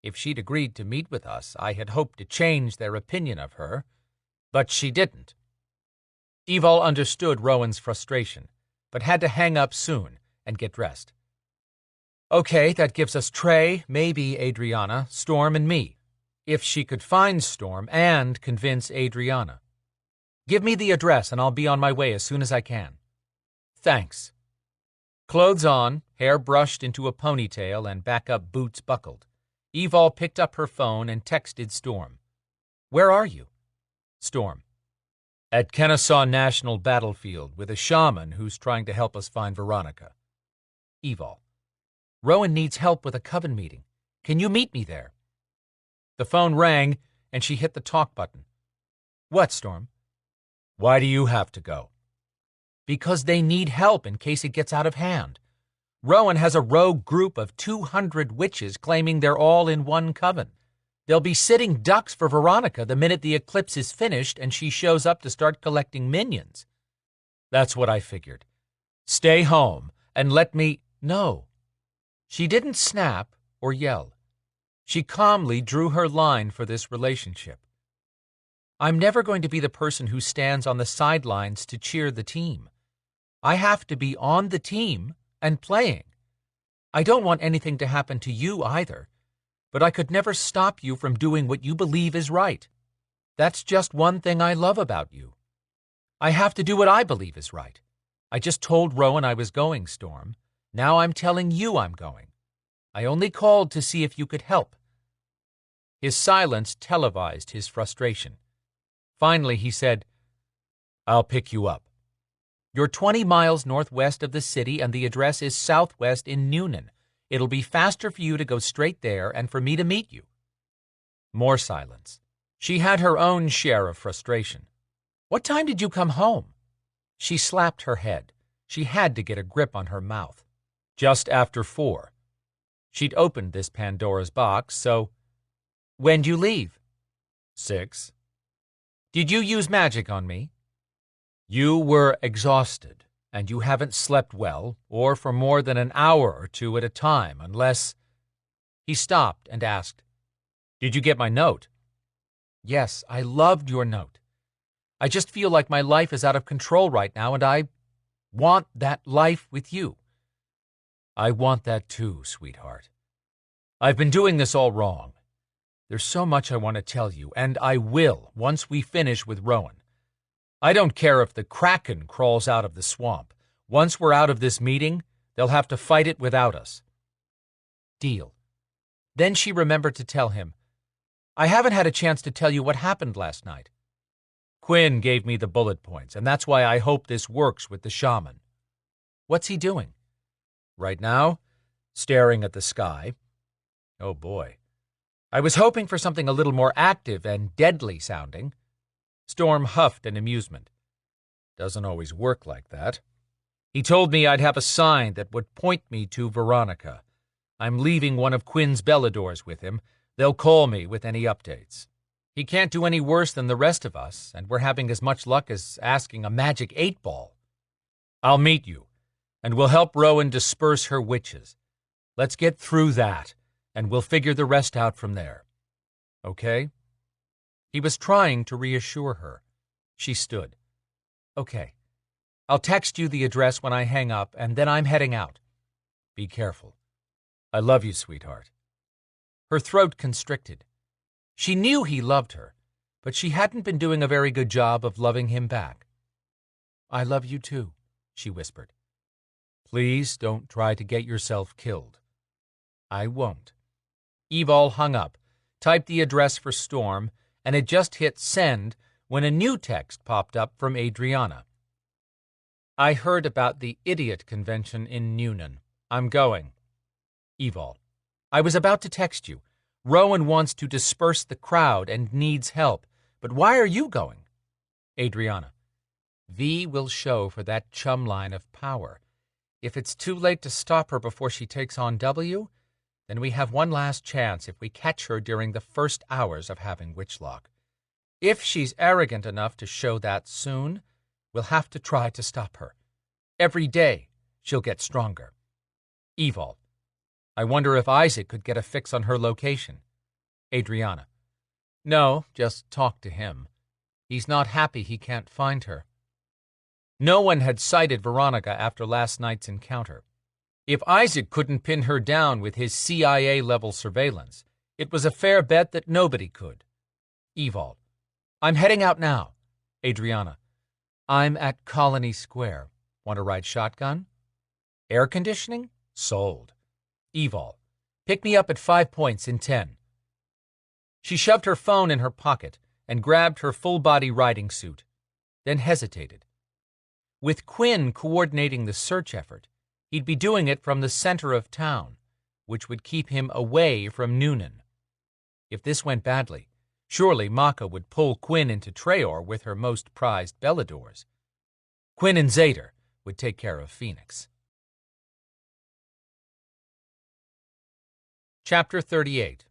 If she'd agreed to meet with us, I had hoped to change their opinion of her, but she didn't. Evol understood Rowan's frustration, but had to hang up soon and get dressed. Okay, that gives us Trey, maybe Adriana, Storm, and me, if she could find Storm and convince Adriana. Give me the address and I'll be on my way as soon as I can. Thanks. Clothes on, hair brushed into a ponytail, and backup boots buckled, Evol picked up her phone and texted Storm. "Where are you?" Storm. "At Kennesaw National Battlefield with a shaman who's trying to help us find Veronica." Evol. "Rowan needs help with a coven meeting. Can you meet me there?" The phone rang, and she hit the talk button. "What, Storm?" "Why do you have to go?" "Because they need help in case it gets out of hand. Rowan has a rogue group of 200 witches claiming they're all in one coven. They'll be sitting ducks for Veronica the minute the eclipse is finished and she shows up to start collecting minions." "That's what I figured. Stay home and let me—" "No." She didn't snap or yell. She calmly drew her line for this relationship. "I'm never going to be the person who stands on the sidelines to cheer the team. I have to be on the team and playing. I don't want anything to happen to you either, but I could never stop you from doing what you believe is right. That's just one thing I love about you. I have to do what I believe is right. I just told Rowan I was going, Storm. Now I'm telling you I'm going. I only called to see if you could help." His silence televised his frustration. Finally, he said, "I'll pick you up." "You're 20 miles northwest of the city, and the address is southwest in Newnan. It'll be faster for you to go straight there and for me to meet you." More silence. She had her own share of frustration. "What time did you come home?" She slapped her head. She had to get a grip on her mouth. "Just after 4. She'd opened this Pandora's box, so— "When'd you leave?" 6. "Did you use magic on me?" "You were exhausted, and you haven't slept well, or for more than an hour or two at a time, unless—" He stopped and asked, "Did you get my note?" "Yes, I loved your note. I just feel like my life is out of control right now, and I want that life with you." "I want that too, sweetheart. I've been doing this all wrong. There's so much I want to tell you, and I will once we finish with Rowan. I don't care if the Kraken crawls out of the swamp. Once we're out of this meeting, they'll have to fight it without us." Deal. Then she remembered to tell him, "I haven't had a chance to tell you what happened last night. Quinn gave me the bullet points, and that's why I hope this works with the shaman." "What's he doing?" "Right now, staring at the sky. Oh boy. I was hoping for something a little more active and deadly sounding." Storm huffed in amusement. "Doesn't always work like that. He told me I'd have a sign that would point me to Veronica. I'm leaving one of Quinn's Beladors with him. They'll call me with any updates. He can't do any worse than the rest of us, and we're having as much luck as asking a magic 8-ball. I'll meet you, and we'll help Rowan disperse her witches. Let's get through that, and we'll figure the rest out from there. Okay?" He was trying to reassure her. She stood. "Okay. I'll text you the address when I hang up, and then I'm heading out. Be careful. I love you, sweetheart." Her throat constricted. She knew he loved her, but she hadn't been doing a very good job of loving him back. "I love you too," she whispered. "Please don't try to get yourself killed." "I won't." Evol hung up, typed the address for Storm, and had just hit send when a new text popped up from Adriana. "I heard about the idiot convention in Newnan. I'm going." Evol. "I was about to text you. Rowan wants to disperse the crowd and needs help. But why are you going?" Adriana. "V will show for that chum line of power. If it's too late to stop her before she takes on W, then we have one last chance if we catch her during the first hours of having Witchlock. If she's arrogant enough to show that soon, we'll have to try to stop her. Every day, she'll get stronger." Evol. "I wonder if Isaac could get a fix on her location." Adriana. "No, just talk to him. He's not happy he can't find her." No one had sighted Veronica after last night's encounter. If Isaac couldn't pin her down with his CIA-level surveillance, it was a fair bet that nobody could. Evol. "I'm heading out now." Adriana. "I'm at Colony Square. Want to ride shotgun?" Air conditioning? Sold. Evol, pick me up at 5 points in 10. She shoved her phone in her pocket and grabbed her full-body riding suit, then hesitated. With Quinn coordinating the search effort, he'd be doing it from the center of town, which would keep him away from Noonan. If this went badly, surely Maka would pull Quinn into Treor with her most prized Beladors. Quinn and Zader would take care of Phoenix. Chapter 38.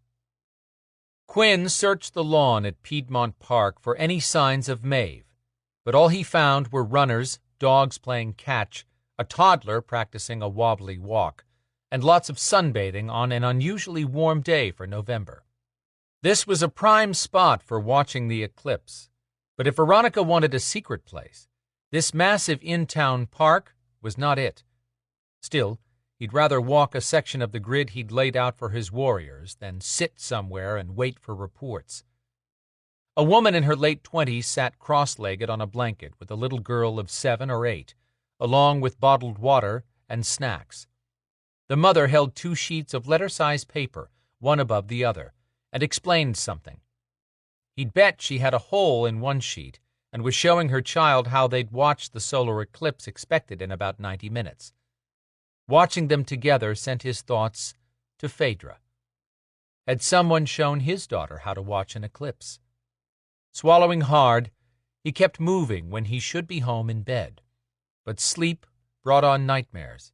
Quinn searched the lawn at Piedmont Park for any signs of Maeve, but all he found were runners, dogs playing catch, a toddler practicing a wobbly walk, and lots of sunbathing on an unusually warm day for November. This was a prime spot for watching the eclipse, but if Veronica wanted a secret place, this massive in-town park was not it. Still, he'd rather walk a section of the grid he'd laid out for his warriors than sit somewhere and wait for reports. A woman in her late 20s sat cross-legged on a blanket with a little girl of 7 or 8, along with bottled water and snacks. The mother held 2 sheets of letter-sized paper, one above the other, and explained something. He'd bet she had a hole in one sheet and was showing her child how they'd watch the solar eclipse expected in about 90 minutes. Watching them together sent his thoughts to Phaedra. Had someone shown his daughter how to watch an eclipse? Swallowing hard, he kept moving when he should be home in bed, but sleep brought on nightmares.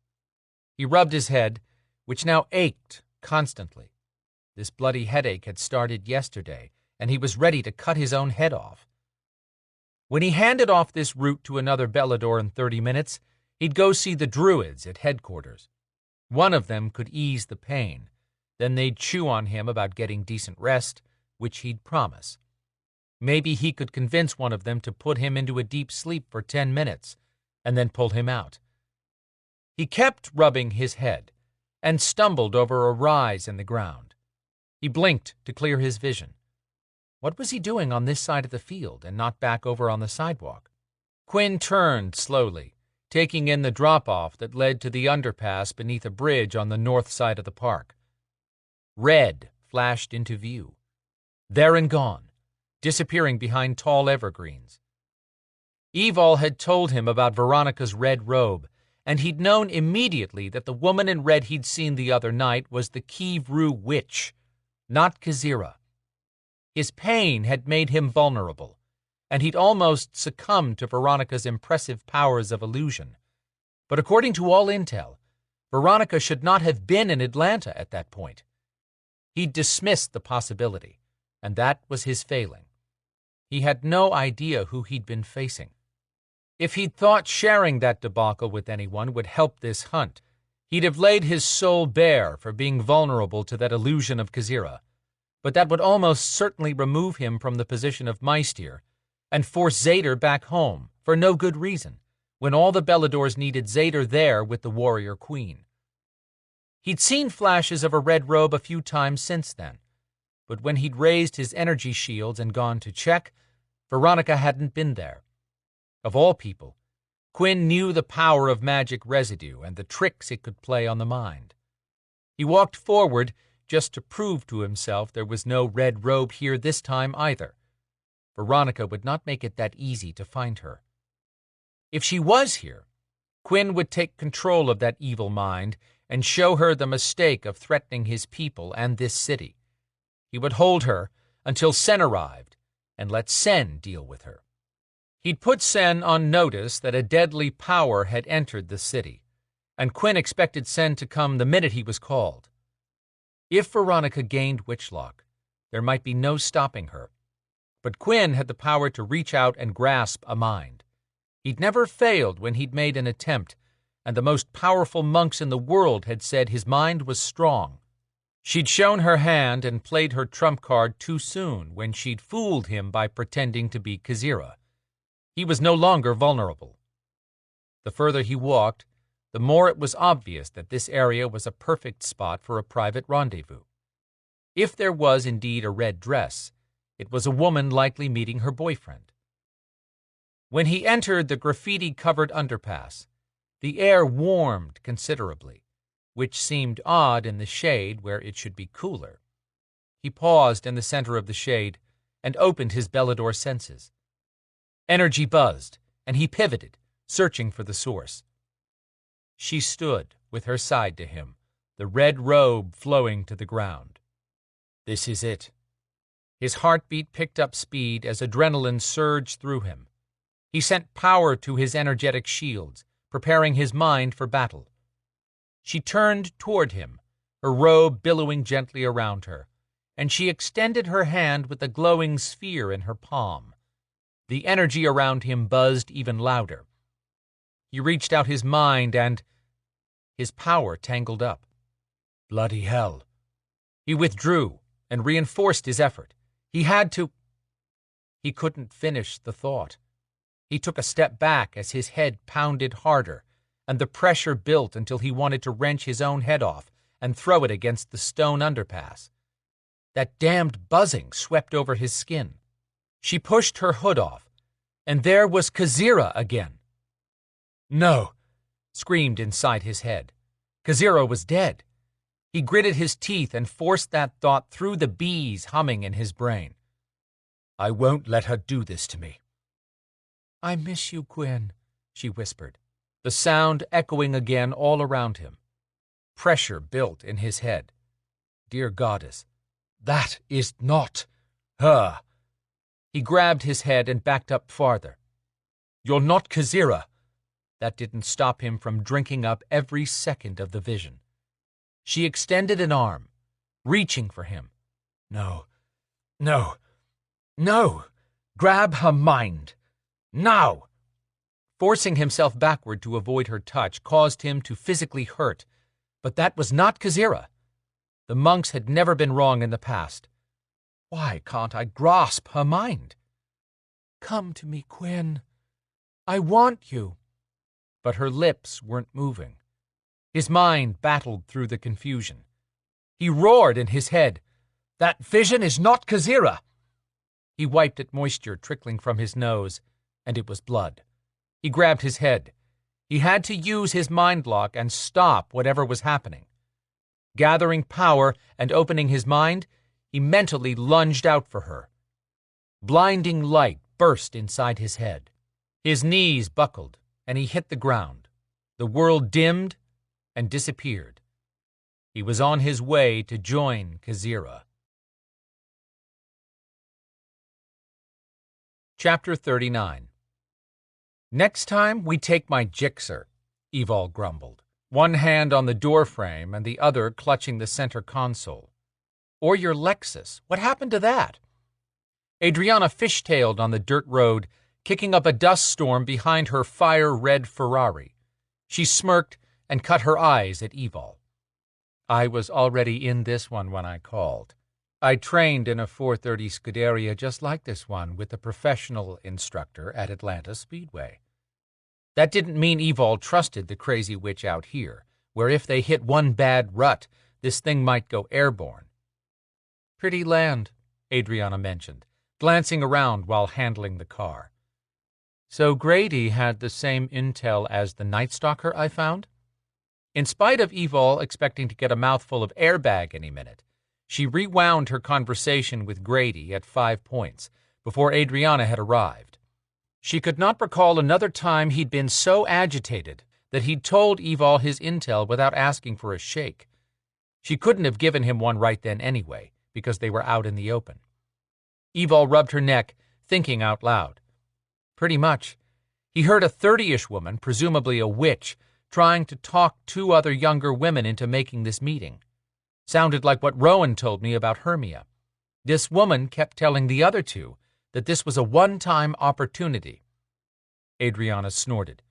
He rubbed his head, which now ached constantly. This bloody headache had started yesterday, and he was ready to cut his own head off. When he handed off this route to another Belador in 30 minutes, he'd go see the Druids at headquarters. One of them could ease the pain. Then they'd chew on him about getting decent rest, which he'd promise. Maybe he could convince one of them to put him into a deep sleep for 10 minutes, and then pull him out. He kept rubbing his head, and stumbled over a rise in the ground. He blinked to clear his vision. What was he doing on this side of the field and not back over on the sidewalk? Quinn turned slowly, taking in the drop-off that led to the underpass beneath a bridge on the north side of the park. Red flashed into view. There and gone, disappearing behind tall evergreens. Evol had told him about Veronica's red robe, and he'd known immediately that the woman in red he'd seen the other night was the Kivru witch, not Kazira. His pain had made him vulnerable, and he'd almost succumbed to Veronica's impressive powers of illusion. But according to all intel, Veronica should not have been in Atlanta at that point. He'd dismissed the possibility, and that was his failing. He had no idea who he'd been facing. If he'd thought sharing that debacle with anyone would help this hunt, he'd have laid his soul bare for being vulnerable to that illusion of Kazira. But that would almost certainly remove him from the position of Meister and force Zader back home for no good reason, when all the Beladors needed Zader there with the warrior queen. He'd seen flashes of a red robe a few times since then, but when he'd raised his energy shields and gone to check, Veronica hadn't been there. Of all people, Quinn knew the power of magic residue and the tricks it could play on the mind. He walked forward just to prove to himself there was no red robe here this time either. Veronica would not make it that easy to find her. If she was here, Quinn would take control of that evil mind and show her the mistake of threatening his people and this city. He would hold her until Sen arrived and let Sen deal with her. He'd put Sen on notice that a deadly power had entered the city, and Quinn expected Sen to come the minute he was called. If Veronica gained Witchlock, there might be no stopping her. But Quinn had the power to reach out and grasp a mind. He'd never failed when he'd made an attempt, and the most powerful monks in the world had said his mind was strong. She'd shown her hand and played her trump card too soon when she'd fooled him by pretending to be Kazira. He was no longer vulnerable. The further he walked, the more it was obvious that this area was a perfect spot for a private rendezvous. If there was indeed a red dress, it was a woman likely meeting her boyfriend. When he entered the graffiti-covered underpass, The air warmed considerably, which seemed odd in the shade where it should be cooler. He paused in the center of the shade and opened his Belador senses. Energy buzzed, and he pivoted, searching for the source. She stood with her side to him, the red robe flowing to the ground. This is it. His heartbeat picked up speed as adrenaline surged through him. He sent power to his energetic shields, preparing his mind for battle. She turned toward him, her robe billowing gently around her, and she extended her hand with the glowing sphere in her palm. The energy around him buzzed even louder. He reached out his mind and his power tangled up. Bloody hell. He withdrew and reinforced his effort. He had to. He couldn't finish the thought. He took a step back as his head pounded harder, and the pressure built until he wanted to wrench his own head off and throw it against the stone underpass. That damned buzzing swept over his skin. She pushed her hood off, and there was Kazira again. No, screamed inside his head. Kazira was dead. He gritted his teeth and forced that thought through the bees humming in his brain. I won't let her do this to me. I miss you, Gwyn, she whispered, the sound echoing again all around him. Pressure built in his head. Dear Goddess, that is not her. He grabbed his head and backed up farther. You're not Kazira. That didn't stop him from drinking up every second of the vision. She extended an arm, reaching for him. No, no, no. Grab her mind. Now. Forcing himself backward to avoid her touch caused him to physically hurt, but that was not Kazira. The monks had never been wrong in the past. Why can't I grasp her mind? Come to me, Gwyn. I want you. But her lips weren't moving. His mind battled through the confusion. He roared in his head, That vision is not Kazira. He wiped at moisture trickling from his nose, and it was blood. He grabbed his head. He had to use his mind lock and stop whatever was happening. Gathering power and opening his mind, he mentally lunged out for her. Blinding light burst inside his head. His knees buckled, and he hit the ground. The world dimmed and disappeared. He was on his way to join Kazira. Chapter 39. Next time we take my Jixer, Evol grumbled, one hand on the doorframe and the other clutching the center console. Or your Lexus. What happened to that? Adriana fishtailed on the dirt road, kicking up a dust storm behind her fire-red Ferrari. She smirked and cut her eyes at Evol. I was already in this one when I called. I trained in a 430 Scuderia just like this one with a professional instructor at Atlanta Speedway. That didn't mean Evol trusted the crazy witch out here, where if they hit one bad rut, this thing might go airborne. Pretty land, Adriana mentioned, glancing around while handling the car. So Grady had the same intel as the Night Stalker I found? In spite of Evol expecting to get a mouthful of airbag any minute, she rewound her conversation with Grady at 5 points before Adriana had arrived. She could not recall another time he'd been so agitated that he'd told Evol his intel without asking for a shake. She couldn't have given him one right then anyway, because they were out in the open. Evol rubbed her neck, thinking out loud. Pretty much. He heard a 30-ish woman, presumably a witch, trying to talk 2 other younger women into making this meeting. Sounded like what Rowan told me about Hermia. This woman kept telling the other 2 that this was a one-time opportunity. Adriana snorted.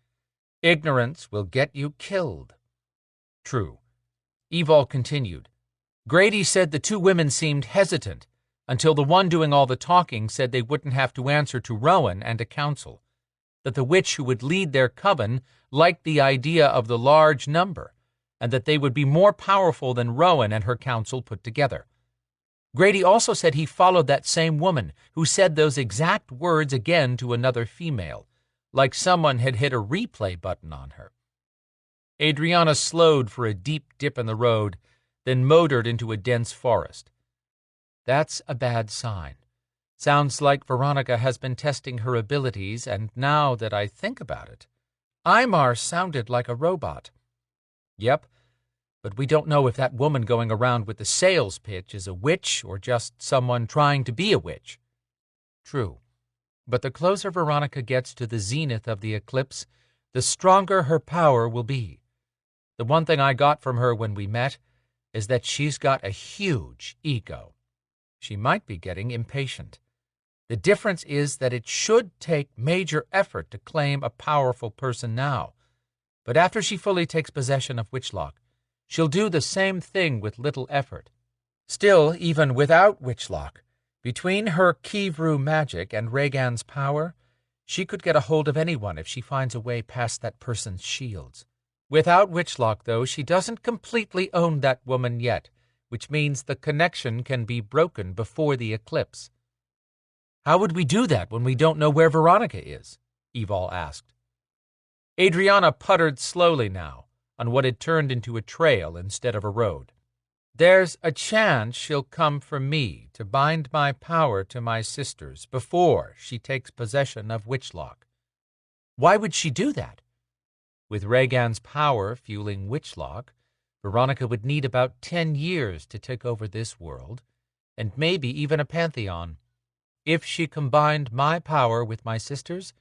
Ignorance will get you killed. True. Evol continued. Grady said the 2 women seemed hesitant until the one doing all the talking said they wouldn't have to answer to Rowan and a council, that the witch who would lead their coven liked the idea of the large number, and that they would be more powerful than Rowan and her council put together. Grady also said he followed that same woman who said those exact words again to another female, like someone had hit a replay button on her. Adrianna slowed for a deep dip in the road, then motored into a dense forest. That's a bad sign. Sounds like Veronica has been testing her abilities, and now that I think about it, Aymar sounded like a robot. Yep, but we don't know if that woman going around with the sales pitch is a witch or just someone trying to be a witch. True, but the closer Veronica gets to the zenith of the eclipse, the stronger her power will be. The one thing I got from her when we met is that she's got a huge ego. She might be getting impatient. The difference is that it should take major effort to claim a powerful person now, but after she fully takes possession of Witchlock, she'll do the same thing with little effort. Still, even without Witchlock, between her Kivru magic and Rhaegan's power, she could get a hold of anyone if she finds a way past that person's shields. Without Witchlock, though, she doesn't completely own that woman yet, which means the connection can be broken before the eclipse. How would we do that when we don't know where Veronica is? Evol asked. Adrianna puttered slowly now, on what had turned into a trail instead of a road. There's a chance she'll come for me to bind my power to my sisters before she takes possession of Witchlock. Why would she do that? With Rhaegan's power fueling Witchlock, Veronica would need about 10 years to take over this world, and maybe even a pantheon. If she combined my power with my sister's,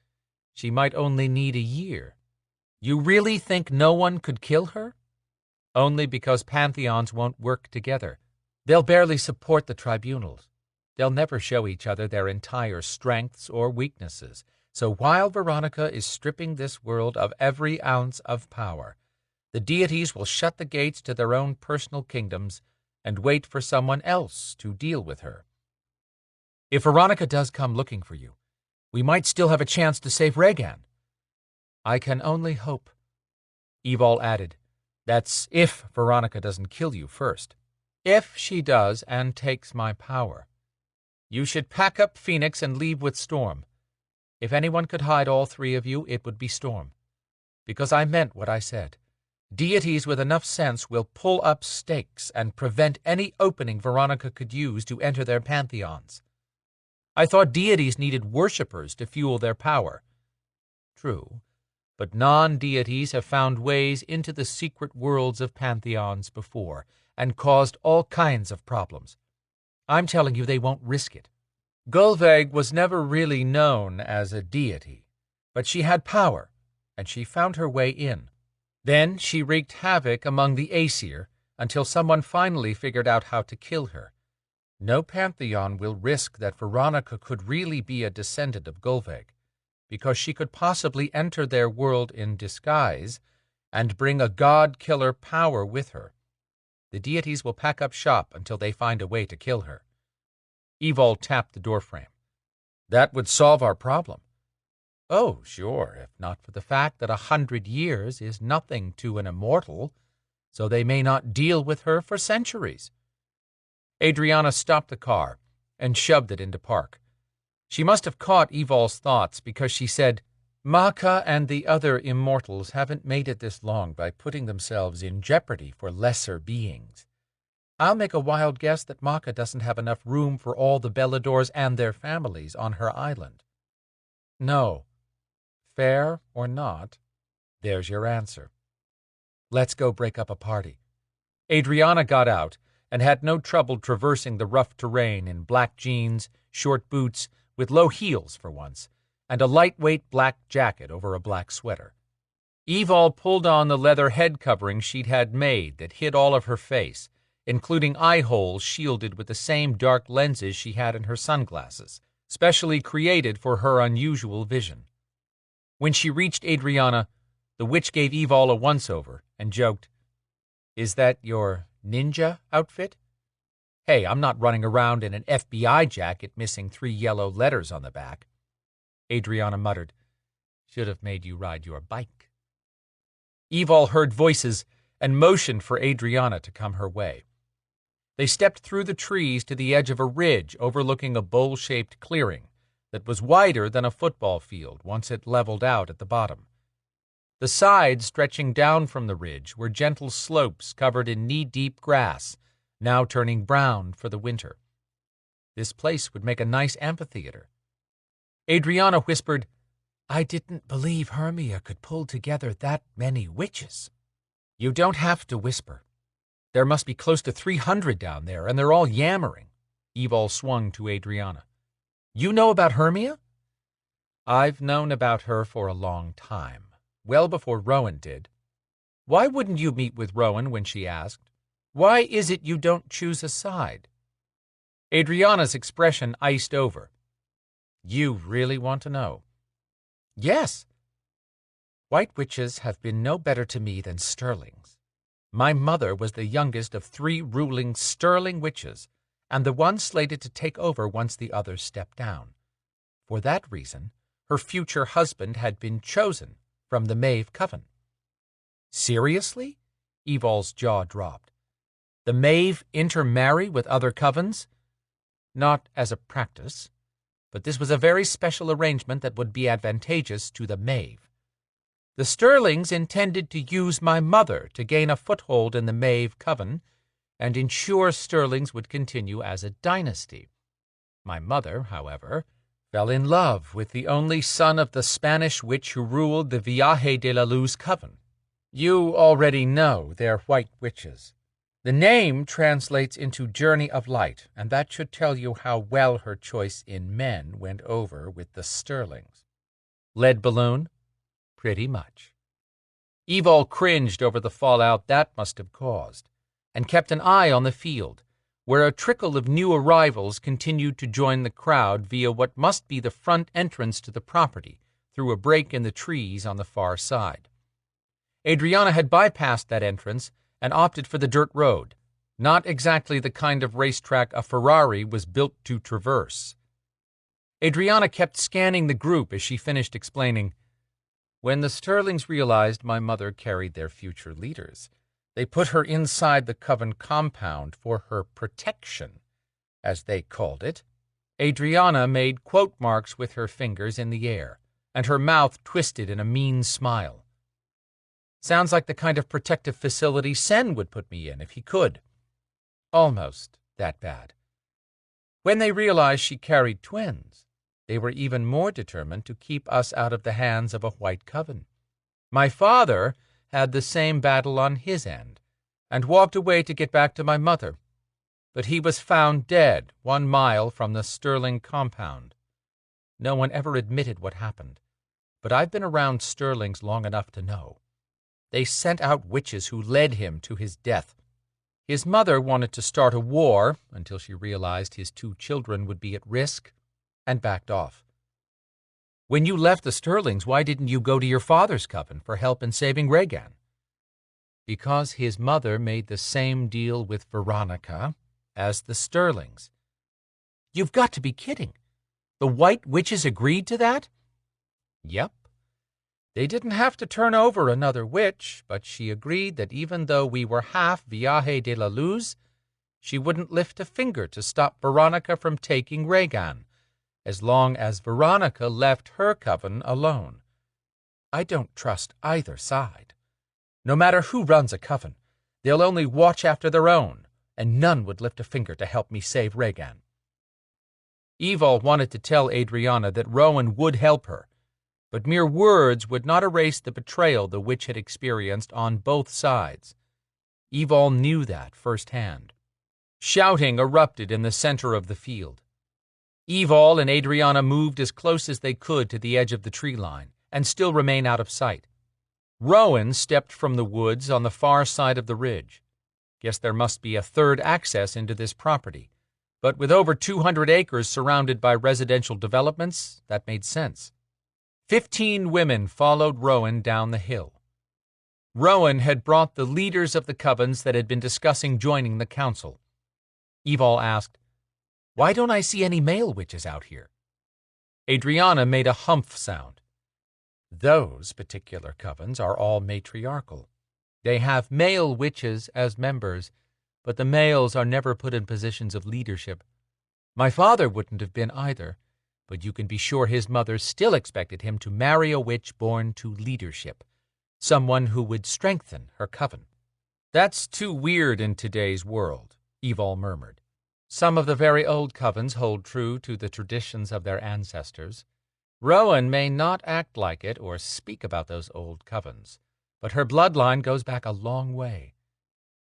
she might only need a year. You really think no one could kill her? Only because pantheons won't work together. They'll barely support the tribunals. They'll never show each other their entire strengths or weaknesses. So while Veronica is stripping this world of every ounce of power, the deities will shut the gates to their own personal kingdoms and wait for someone else to deal with her. If Veronica does come looking for you, we might still have a chance to save Rhaegan. I can only hope. Evol added, that's if Veronica doesn't kill you first. If she does and takes my power. You should pack up Phoenix and leave with Storm. If anyone could hide all three of you, it would be Storm. Because I meant what I said. Deities with enough sense will pull up stakes and prevent any opening Veronica could use to enter their pantheons. I thought deities needed worshippers to fuel their power. True, but non-deities have found ways into the secret worlds of pantheons before and caused all kinds of problems. I'm telling you they won't risk it. Gulveig was never really known as a deity, but she had power, and she found her way in. Then she wreaked havoc among the Aesir until someone finally figured out how to kill her. No pantheon will risk that Veronica could really be a descendant of Gulveig, because she could possibly enter their world in disguise and bring a god-killer power with her. The deities will pack up shop until they find a way to kill her. Evol tapped the doorframe. That would solve our problem. Oh, sure, if not for the fact that 100 years is nothing to an immortal, so they may not deal with her for centuries. Adrianna stopped the car and shoved it into park. She must have caught Evol's thoughts because she said, Maka and the other immortals haven't made it this long by putting themselves in jeopardy for lesser beings. I'll make a wild guess that Maka doesn't have enough room for all the Beladors and their families on her island. No. Fair or not, there's your answer. Let's go break up a party. Adrianna got out and had no trouble traversing the rough terrain in black jeans, short boots, with low heels for once, and a lightweight black jacket over a black sweater. Evol pulled on the leather head covering she'd had made that hid all of her face, including eye holes shielded with the same dark lenses she had in her sunglasses, specially created for her unusual vision. When she reached Adrianna, the witch gave Evol a once-over and joked, Is that your ninja outfit? Hey, I'm not running around in an FBI jacket missing 3 yellow letters on the back. Adrianna muttered, Should have made you ride your bike. Evol heard voices and motioned for Adrianna to come her way. They stepped through the trees to the edge of a ridge overlooking a bowl-shaped clearing that was wider than a football field once it leveled out at the bottom. The sides stretching down from the ridge were gentle slopes covered in knee-deep grass, now turning brown for the winter. This place would make a nice amphitheater. Adrianna whispered, "I didn't believe Hermia could pull together that many witches." "You don't have to whisper. There must be close to 300 down there, and they're all yammering." Evol swung to Adrianna. "You know about Hermia?" "I've known about her for a long time, well before Rowan did." "Why wouldn't you meet with Rowan when she asked? Why is it you don't choose a side?" Adrianna's expression iced over. "You really want to know?" "Yes." "White witches have been no better to me than Sterlings. My mother was the youngest of 3 ruling Sterling witches, and the one slated to take over once the others stepped down. For that reason, her future husband had been chosen from the Maeve Coven." "Seriously?" Evol's jaw dropped. "The Maeve intermarry with other covens?" "Not as a practice, but this was a very special arrangement that would be advantageous to the Maeve. The Sterlings intended to use my mother to gain a foothold in the Maeve Coven and ensure Sterlings would continue as a dynasty. My mother, however, fell in love with the only son of the Spanish witch who ruled the Viaje de la Luz Coven. You already know they're white witches. The name translates into Journey of Light, and that should tell you how well her choice in men went over with the Sterlings." "Lead balloon?" "Pretty much." Evol cringed over the fallout that must have caused, and kept an eye on the field, where a trickle of new arrivals continued to join the crowd via what must be the front entrance to the property, through a break in the trees on the far side. Adrianna had bypassed that entrance and opted for the dirt road, not exactly the kind of racetrack a Ferrari was built to traverse. Adrianna kept scanning the group as she finished explaining, "When the Sterlings realized my mother carried their future leaders, they put her inside the Coven compound for her protection, as they called it." Adrianna made quote marks with her fingers in the air, and her mouth twisted in a mean smile. "Sounds like the kind of protective facility Sen would put me in if he could. Almost that bad. When they realized she carried twins, they were even more determined to keep us out of the hands of a white coven. My father had the same battle on his end, and walked away to get back to my mother, but he was found dead 1 mile from the Sterling compound. No one ever admitted what happened, but I've been around Sterlings long enough to know. They sent out witches who led him to his death. His mother wanted to start a war until she realized his 2 children would be at risk, and backed off." "When you left the Sterlings, why didn't you go to your father's coven for help in saving Regan?" "Because his mother made the same deal with Veronica as the Sterlings." "You've got to be kidding. The White Witches agreed to that?" "Yep. They didn't have to turn over another witch, but she agreed that even though we were half Viaje de la Luz, she wouldn't lift a finger to stop Veronica from taking Regan, as long as Veronica left her coven alone. I don't trust either side. No matter who runs a coven, they'll only watch after their own, and none would lift a finger to help me save Regan." Evol wanted to tell Adrianna that Rowan would help her, but mere words would not erase the betrayal the witch had experienced on both sides. Evol knew that firsthand. Shouting erupted in the center of the field. Evol and Adrianna moved as close as they could to the edge of the tree line, and still remain out of sight. Rowan stepped from the woods on the far side of the ridge. Guess there must be a third access into this property, but with over 200 acres surrounded by residential developments, that made sense. 15 women followed Rowan down the hill. Rowan had brought the leaders of the covens that had been discussing joining the council. Evol asked, "Why don't I see any male witches out here?" Adrianna made a humph sound. "Those particular covens are all matriarchal. They have male witches as members, but the males are never put in positions of leadership. My father wouldn't have been either, but you can be sure his mother still expected him to marry a witch born to leadership. someone who would strengthen her coven. "That's too weird in today's world," Evol murmured. "Some of the very old covens hold true to the traditions of their ancestors. Rowan may not act like it or speak about those old covens, but her bloodline goes back a long way.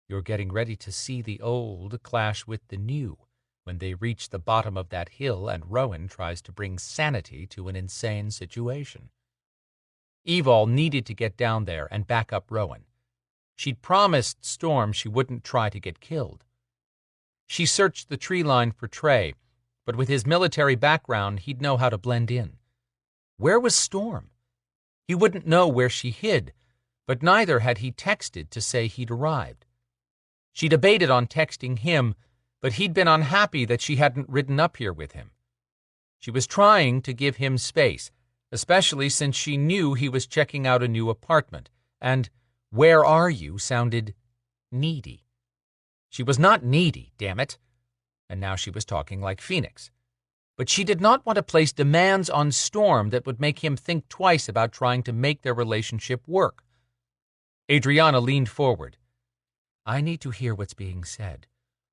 You're getting ready to see the old clash with the new when they reach the bottom of that hill and Rowan tries to bring sanity to an insane situation." Evol needed to get down there and back up Rowan. She'd promised Storm she wouldn't try to get killed. She searched the tree line for Trey, but with his military background, he'd know how to blend in. Where was Storm? He wouldn't know where she hid, but neither had he texted to say he'd arrived. She debated on texting him, but he'd been unhappy that she hadn't ridden up here with him. She was trying to give him space, especially since she knew he was checking out a new apartment, and "where are you" sounded needy. She was not needy, damn it. And now she was talking like Phoenix. But she did not want to place demands on Storm that would make him think twice about trying to make their relationship work. Adrianna leaned forward. "I need to hear what's being said.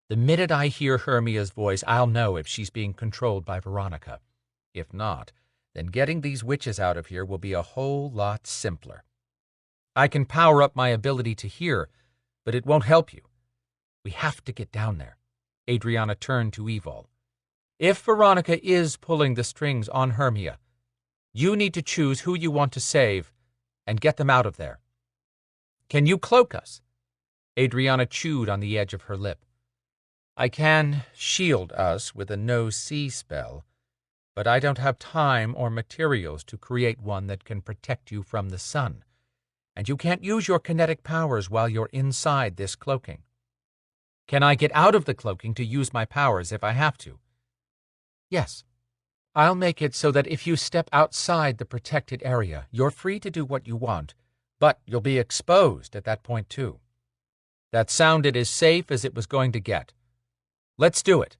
The minute I hear Hermia's voice, I'll know if she's being controlled by Veronica. If not, then getting these witches out of here will be a whole lot simpler. I can power up my ability to hear, but it won't help you. We have to get down there." Adrianna turned to Evol. "If Veronica is pulling the strings on Hermia, you need to choose who you want to save and get them out of there. Can you cloak us?" Adrianna chewed on the edge of her lip. "I can shield us with a no-see spell, but I don't have time or materials to create one that can protect you from the sun. And you can't use your kinetic powers while you're inside this cloaking. Can I get out of the cloaking to use my powers if I have to?" "Yes. I'll make it so that if you step outside the protected area, you're free to do what you want, but you'll be exposed at that point too." That sounded as safe as it was going to get. "Let's do it."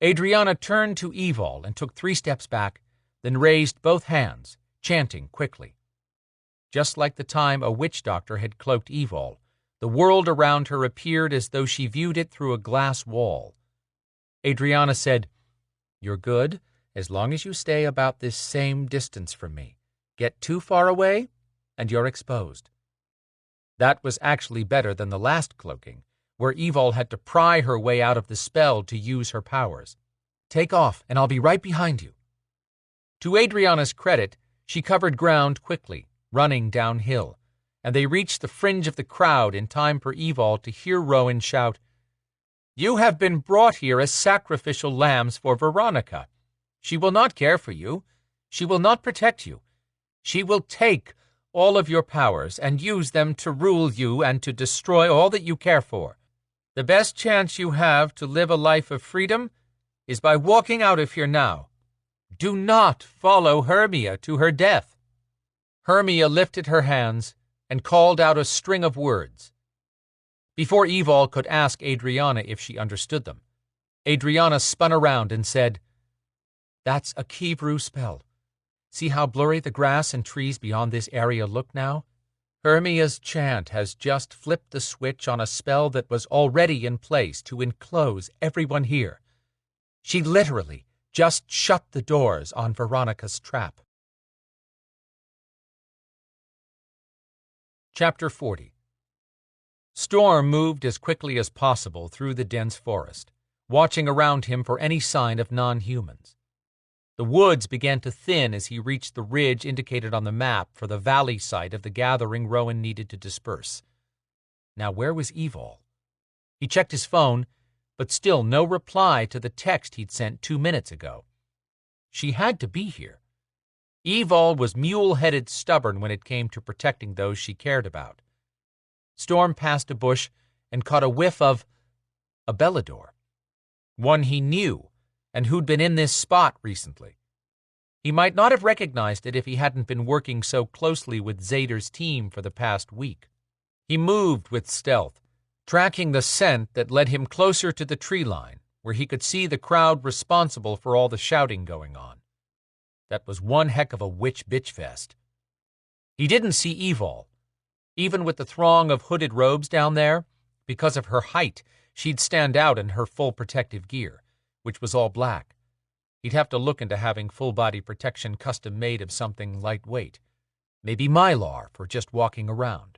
Adrianna turned to Evol and took 3 steps back, then raised both hands, chanting quickly. Just like the time a witch doctor had cloaked Evol, the world around her appeared as though she viewed it through a glass wall. Adrianna said, "You're good as long as you stay about this same distance from me. Get too far away, and you're exposed." That was actually better than the last cloaking, where Evol had to pry her way out of the spell to use her powers. "Take off, and I'll be right behind you." To Adrianna's credit, she covered ground quickly, running downhill, and they reached the fringe of the crowd in time for Evol to hear Rowan shout, "You have been brought here as sacrificial lambs for Veronica. She will not care for you. She will not protect you. She will take all of your powers and use them to rule you and to destroy all that you care for. The best chance you have to live a life of freedom is by walking out of here now. Do not follow Hermia to her death." Hermia lifted her hands and called out a string of words. Before Evol could ask Adrianna if she understood them, Adrianna spun around and said, "That's a Kivru spell. See how blurry the grass and trees beyond this area look now? Hermia's chant has just flipped the switch on a spell that was already in place to enclose everyone here. She literally just shut the doors on Veronica's trap." Chapter 40. Storm moved as quickly as possible through the dense forest, watching around him for any sign of non-humans. The woods began to thin as he reached the ridge indicated on the map for the valley site of the gathering Rowan needed to disperse. Now where was Evol? He checked his phone, but still no reply to the text he'd sent 2 minutes ago. She had to be here. Evol was mule-headed stubborn when it came to protecting those she cared about. Storm passed a bush and caught a whiff of a Belador, one he knew and who'd been in this spot recently. He might not have recognized it if he hadn't been working so closely with Zader's team for the past week. He moved with stealth, tracking the scent that led him closer to the tree line, where he could see the crowd responsible for all the shouting going on. That was one heck of a witch-bitch fest. He didn't see Evol. Even with the throng of hooded robes down there, because of her height, she'd stand out in her full protective gear, which was all black. He'd have to look into having full-body protection custom-made of something lightweight. Maybe Mylar for just walking around.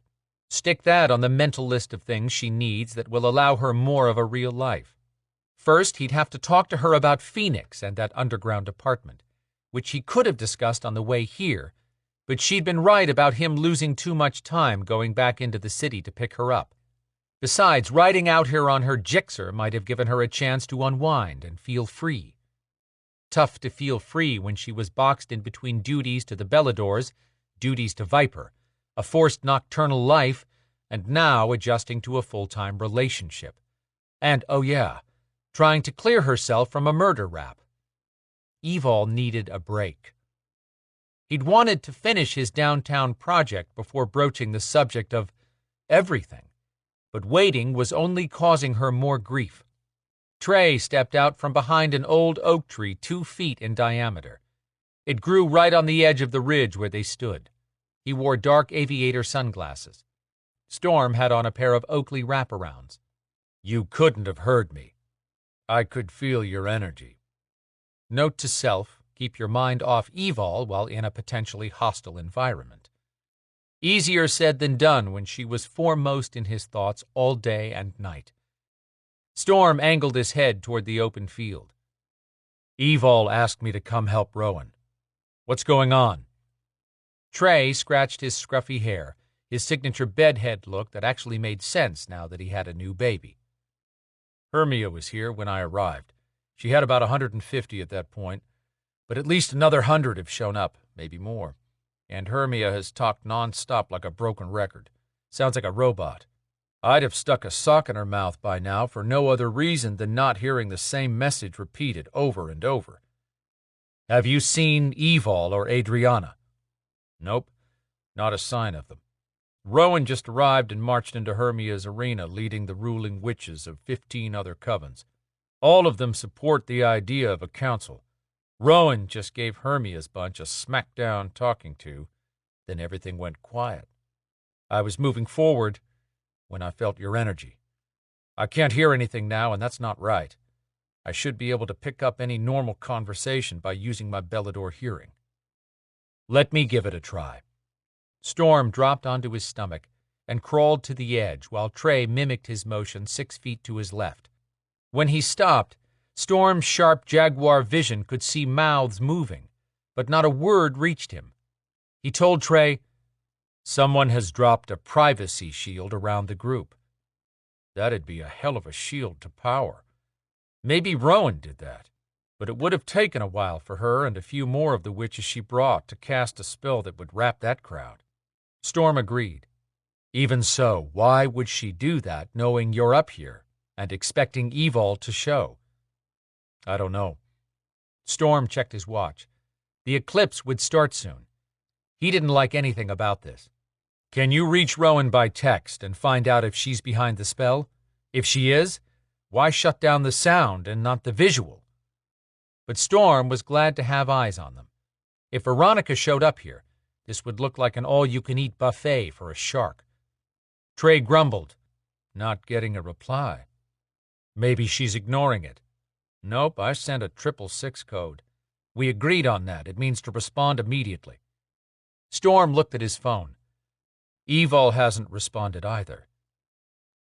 Stick that on the mental list of things she needs that will allow her more of a real life. First, he'd have to talk to her about Phoenix and that underground apartment, which he could have discussed on the way here, but she'd been right about him losing too much time going back into the city to pick her up. Besides, riding out here on her Gixxer might have given her a chance to unwind and feel free. Tough to feel free when she was boxed in between duties to the Beladors, duties to Viper, a forced nocturnal life, and now adjusting to a full-time relationship. And, oh yeah, trying to clear herself from a murder rap. Evol needed a break. He'd wanted to finish his downtown project before broaching the subject of everything, but waiting was only causing her more grief. Trey stepped out from behind an old oak tree 2 feet in diameter. It grew right on the edge of the ridge where they stood. He wore dark aviator sunglasses. Storm had on a pair of Oakley wraparounds. You couldn't have heard me. I could feel your energy. Note to self, keep your mind off Evol while in a potentially hostile environment. Easier said than done when she was foremost in his thoughts all day and night. Storm angled his head toward the open field. Evol asked me to come help Rowan. What's going on? Trey scratched his scruffy hair, his signature bedhead look that actually made sense now that he had a new baby. Hermia was here when I arrived. She had about 150 at that point, but at least another 100 have shown up, maybe more. And Hermia has talked non-stop like a broken record. Sounds like a robot. I'd have stuck a sock in her mouth by now for no other reason than not hearing the same message repeated over and over. Have you seen Evol or Adrianna? Nope, not a sign of them. Rowan just arrived and marched into Hermia's arena leading the ruling witches of 15 other covens. All of them support the idea of a council. Rowan just gave Hermia's bunch a smackdown talking to, then everything went quiet. I was moving forward when I felt your energy. I can't hear anything now, and that's not right. I should be able to pick up any normal conversation by using my Belador hearing. Let me give it a try. Storm dropped onto his stomach and crawled to the edge while Trey mimicked his motion 6 feet to his left. When he stopped, Storm's sharp jaguar vision could see mouths moving, but not a word reached him. He told Trey, "Someone has dropped a privacy shield around the group. That'd be a hell of a shield to power. Maybe Rowan did that, but it would have taken a while for her and a few more of the witches she brought to cast a spell that would wrap that crowd." Storm agreed. Even so, why would she do that knowing you're up here and expecting Evol to show? I don't know. Storm checked his watch. The eclipse would start soon. He didn't like anything about this. Can you reach Rowan by text and find out if she's behind the spell? If she is, why shut down the sound and not the visual? But Storm was glad to have eyes on them. If Veronica showed up here, this would look like an all-you-can-eat buffet for a shark. Trey grumbled, not getting a reply. Maybe she's ignoring it. Nope, I sent a 666 code. We agreed on that. It means to respond immediately. Storm looked at his phone. Evol hasn't responded either.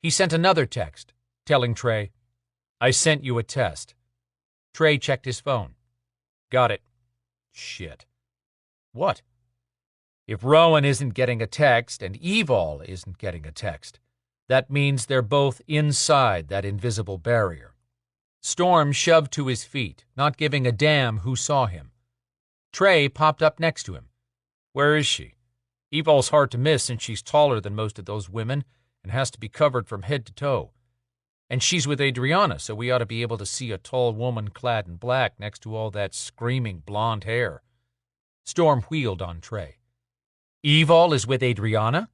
He sent another text, telling Trey, I sent you a test. Trey checked his phone. Got it. Shit. What? If Rowan isn't getting a text and Evol isn't getting a text, that means they're both inside that invisible barrier. Storm shoved to his feet, not giving a damn who saw him. Trey popped up next to him. Where is she? Evol's hard to miss since she's taller than most of those women and has to be covered from head to toe. And she's with Adrianna, so we ought to be able to see a tall woman clad in black next to all that screaming blonde hair. Storm wheeled on Trey. Evol is with Adrianna?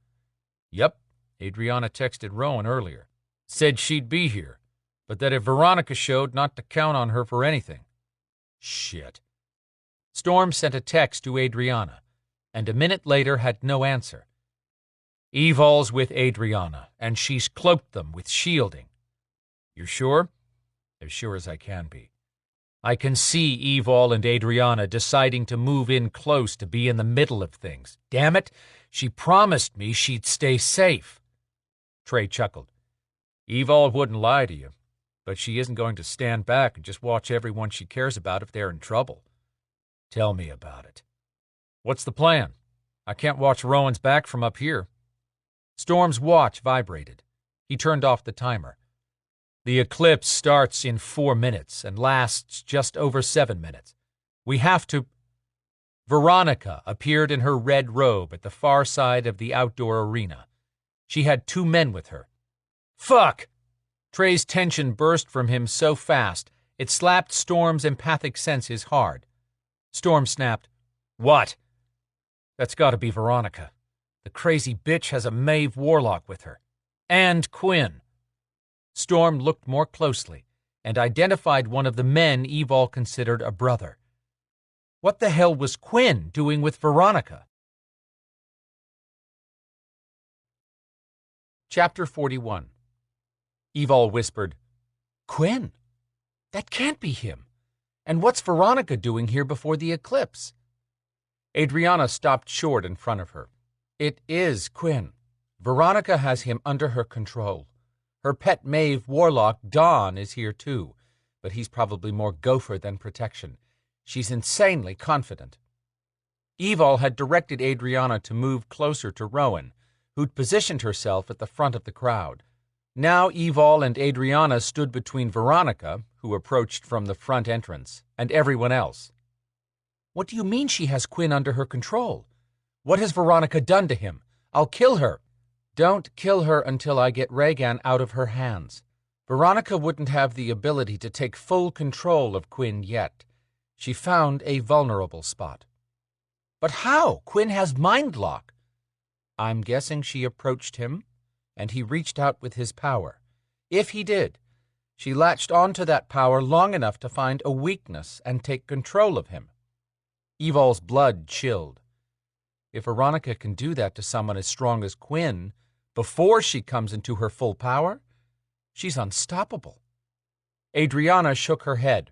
Yep. Adrianna texted Rowan earlier. Said she'd be here, but that if Veronica showed, not to count on her for anything. Shit. Storm sent a text to Adrianna, and a minute later had no answer. "Evol's with Adrianna, and she's cloaked them with shielding." "You're sure?" "As sure as I can be. I can see Evol and Adrianna deciding to move in close to be in the middle of things. Damn it, she promised me she'd stay safe." Trey chuckled. "Evol wouldn't lie to you, but she isn't going to stand back and just watch everyone she cares about if they're in trouble." "Tell me about it." "What's the plan? I can't watch Rowan's back from up here." Storm's watch vibrated. He turned off the timer. "The eclipse starts in 4 minutes and lasts just over 7 minutes. We have to—" Veronica appeared in her red robe at the far side of the outdoor arena. She had 2 men with her. "Fuck!" Trey's tension burst from him so fast, it slapped Storm's empathic senses hard. Storm snapped, "What?" "That's got to be Veronica. The crazy bitch has a Maeve Warlock with her. And Quinn." Storm looked more closely and identified one of the men Evol considered a brother. What the hell was Quinn doing with Veronica? Chapter 41. Evol whispered, "Quinn? That can't be him. And what's Veronica doing here before the eclipse?" Adrianna stopped short in front of her. "It is Quinn. Veronica has him under her control. Her pet Maeve Warlock, Dawn, is here too, but he's probably more gopher than protection. She's insanely confident." Evol had directed Adrianna to move closer to Rowan, who'd positioned herself at the front of the crowd. Now Evol and Adrianna stood between Veronica, who approached from the front entrance, and everyone else. "What do you mean she has Quinn under her control? What has Veronica done to him? I'll kill her." "Don't kill her until I get Rhaegan out of her hands. Veronica wouldn't have the ability to take full control of Quinn yet. She found a vulnerable spot." "But how? Quinn has mind lock." "I'm guessing she approached him, and he reached out with his power. If he did, she latched onto that power long enough to find a weakness and take control of him." Evol's blood chilled. If Veronica can do that to someone as strong as Quinn before she comes into her full power, she's unstoppable. Adrianna shook her head.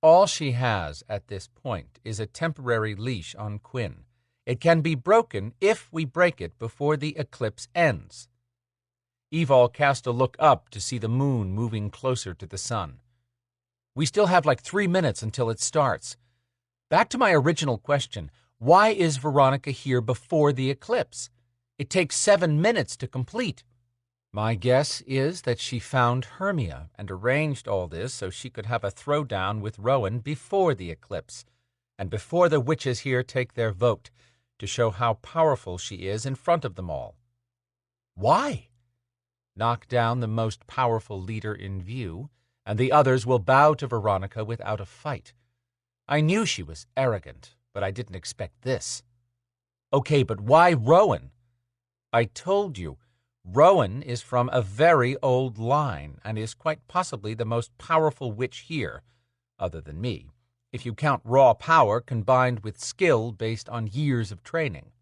All she has at this point is a temporary leash on Quinn. It can be broken if we break it before the eclipse ends. Evol cast a look up to see the moon moving closer to the sun. "We still have like 3 minutes until it starts. Back to my original question, why is Veronica here before the eclipse? It takes 7 minutes to complete." "My guess is that she found Hermia and arranged all this so she could have a throwdown with Rowan before the eclipse, and before the witches here take their vote to show how powerful she is in front of them all." "Why?" "Knock down the most powerful leader in view, and the others will bow to Veronica without a fight. I knew she was arrogant, but I didn't expect this." "Okay, but why Rowan?" "I told you, Rowan is from a very old line and is quite possibly the most powerful witch here, other than me, if you count raw power combined with skill based on years of training."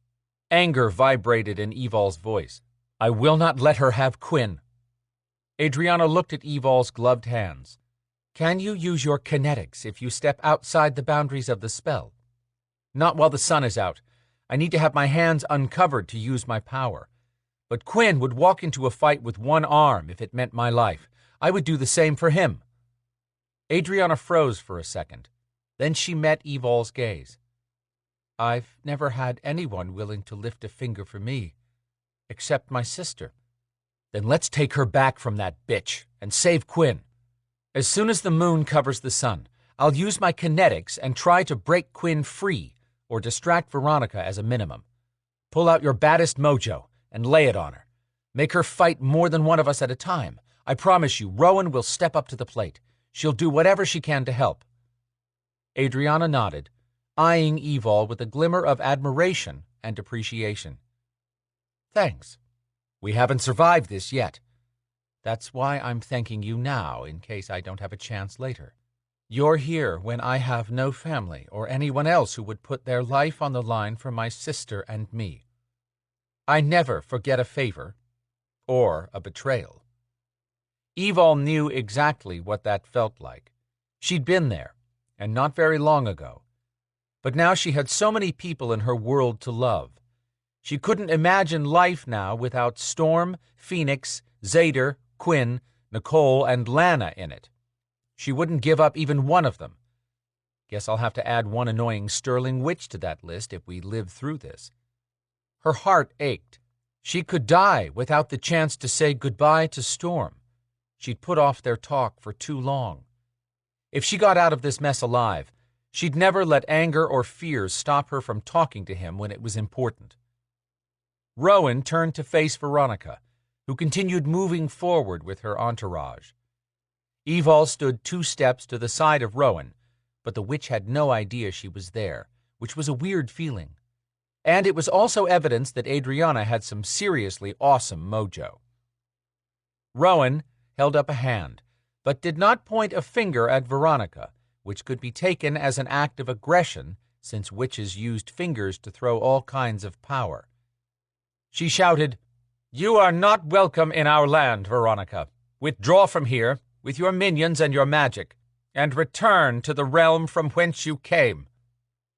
Anger vibrated in Evol's voice. "I will not let her have Quinn." Adrianna looked at Evol's gloved hands. "Can you use your kinetics if you step outside the boundaries of the spell?" "Not while the sun is out. I need to have my hands uncovered to use my power. But Quinn would walk into a fight with one arm if it meant my life. I would do the same for him." Adrianna froze for a second. Then she met Evol's gaze. "I've never had anyone willing to lift a finger for me, except my sister." "Then let's take her back from that bitch and save Quinn. As soon as the moon covers the sun, I'll use my kinetics and try to break Quinn free or distract Veronica as a minimum. Pull out your baddest mojo and lay it on her. Make her fight more than one of us at a time. I promise you, Rowan will step up to the plate. She'll do whatever she can to help." Adrianna nodded, eyeing Evol with a glimmer of admiration and appreciation. "Thanks. We haven't survived this yet. That's why I'm thanking you now, in case I don't have a chance later." You're here when I have no family or anyone else who would put their life on the line for my sister and me. I never forget a favor or a betrayal. Evol knew exactly what that felt like. She'd been there, and not very long ago. But now she had so many people in her world to love. She couldn't imagine life now without Storm, Phoenix, Zader, Quinn, Nicole, and Lana in it. She wouldn't give up even one of them. Guess I'll have to add one annoying Sterling witch to that list if we live through this. Her heart ached. She could die without the chance to say goodbye to Storm. She'd put off their talk for too long. If she got out of this mess alive, she'd never let anger or fears stop her from talking to him when it was important. Rowan turned to face Veronica, who continued moving forward with her entourage. Evol stood 2 steps to the side of Rowan, but the witch had no idea she was there, which was a weird feeling. And it was also evidence that Adriana had some seriously awesome mojo. Rowan held up a hand, but did not point a finger at Veronica, which could be taken as an act of aggression since witches used fingers to throw all kinds of power. She shouted, "You are not welcome in our land, Veronica. Withdraw from here, with your minions and your magic, and return to the realm from whence you came."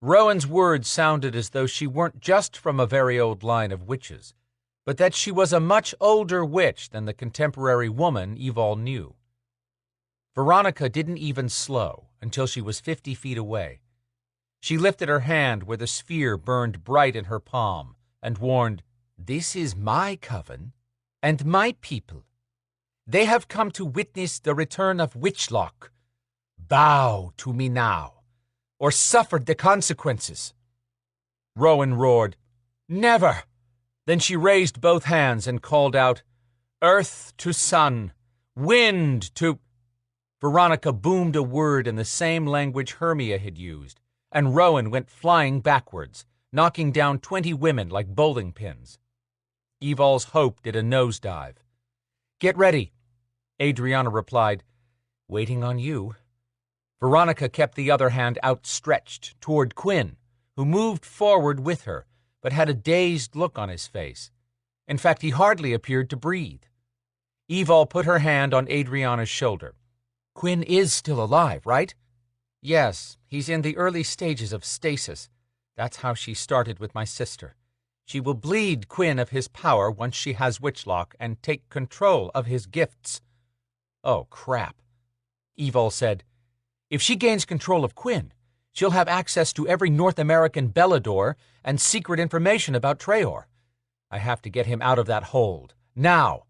Rowan's words sounded as though she weren't just from a very old line of witches, but that she was a much older witch than the contemporary woman Evol knew. Veronica didn't even slow until she was 50 feet away. She lifted her hand where the sphere burned bright in her palm and warned, "This is my coven and my people. They have come to witness the return of Witchlock. Bow to me now, or suffer the consequences." Rowan roared, "Never!" Then she raised both hands and called out, "Earth to sun, wind to—" Veronica boomed a word in the same language Hermia had used, and Rowan went flying backwards, knocking down 20 women like bowling pins. Evol's hope did a nosedive. "Get ready," Adriana replied. "Waiting on you." Veronica kept the other hand outstretched toward Quinn, who moved forward with her, but had a dazed look on his face. In fact, he hardly appeared to breathe. Evol put her hand on Adriana's shoulder. "Quinn is still alive, right?" "Yes, he's in the early stages of stasis. That's how she started with my sister. She will bleed Quinn of his power once she has Witchlock and take control of his gifts." "Oh, crap," Evol said. "If she gains control of Quinn, she'll have access to every North American Belador and secret information about Traor. I have to get him out of that hold. Now!"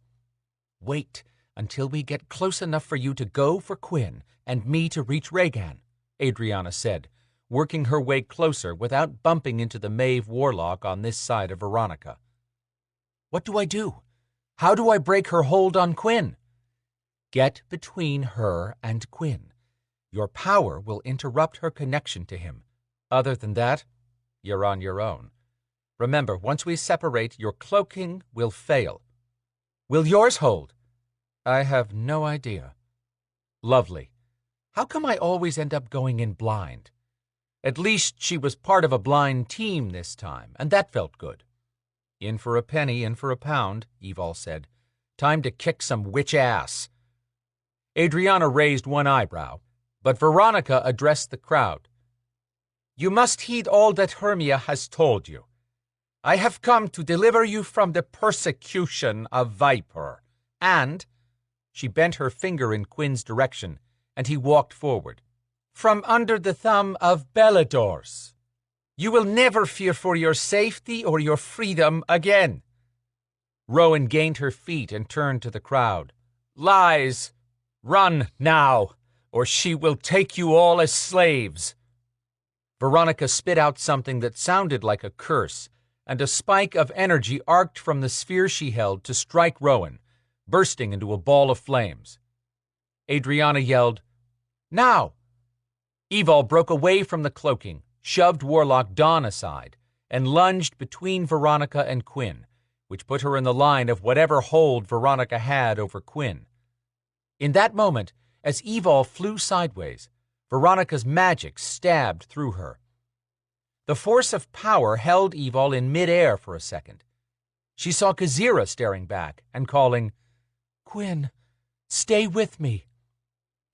"Wait until we get close enough for you to go for Quinn and me to reach Regan," Adriana said, working her way closer without bumping into the Maeve warlock on this side of Veronica. "What do I do? How do I break her hold on Quinn?" "Get between her and Quinn. Your power will interrupt her connection to him. Other than that, you're on your own. Remember, once we separate, your cloaking will fail." "Will yours hold?" "I have no idea." "Lovely. How come I always end up going in blind?" At least she was part of a blind team this time, and that felt good. "In for a penny, in for a pound," Evol said. "Time to kick some witch ass." Adriana raised one eyebrow, but Veronica addressed the crowd. "You must heed all that Hermia has told you. I have come to deliver you from the persecution of Viper, and—" She bent her finger in Quinn's direction, and he walked forward. "From under the thumb of Beladors. You will never fear for your safety or your freedom again." Rowan gained her feet and turned to the crowd. "Lies! Run now, or she will take you all as slaves." Veronica spit out something that sounded like a curse, and a spike of energy arced from the sphere she held to strike Rowan, bursting into a ball of flames. Adriana yelled, "Now!" Evol broke away from the cloaking, shoved Warlock Dawn aside, and lunged between Veronica and Quinn, which put her in the line of whatever hold Veronica had over Quinn. In that moment, as Evol flew sideways, Veronica's magic stabbed through her. The force of power held Evol in midair for a second. She saw Kazira staring back and calling, "Quinn, stay with me."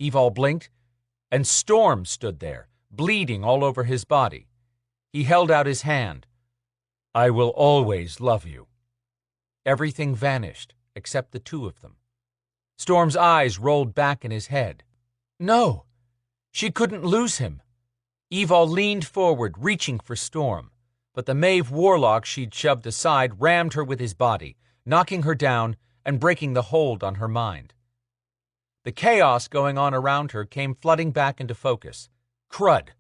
Evol blinked, and Storm stood there, bleeding all over his body. He held out his hand. "I will always love you." Everything vanished, except the two of them. Storm's eyes rolled back in his head. No, she couldn't lose him. Evol leaned forward, reaching for Storm, but the Maeve warlock she'd shoved aside rammed her with his body, knocking her down and breaking the hold on her mind. The chaos going on around her came flooding back into focus. Crud!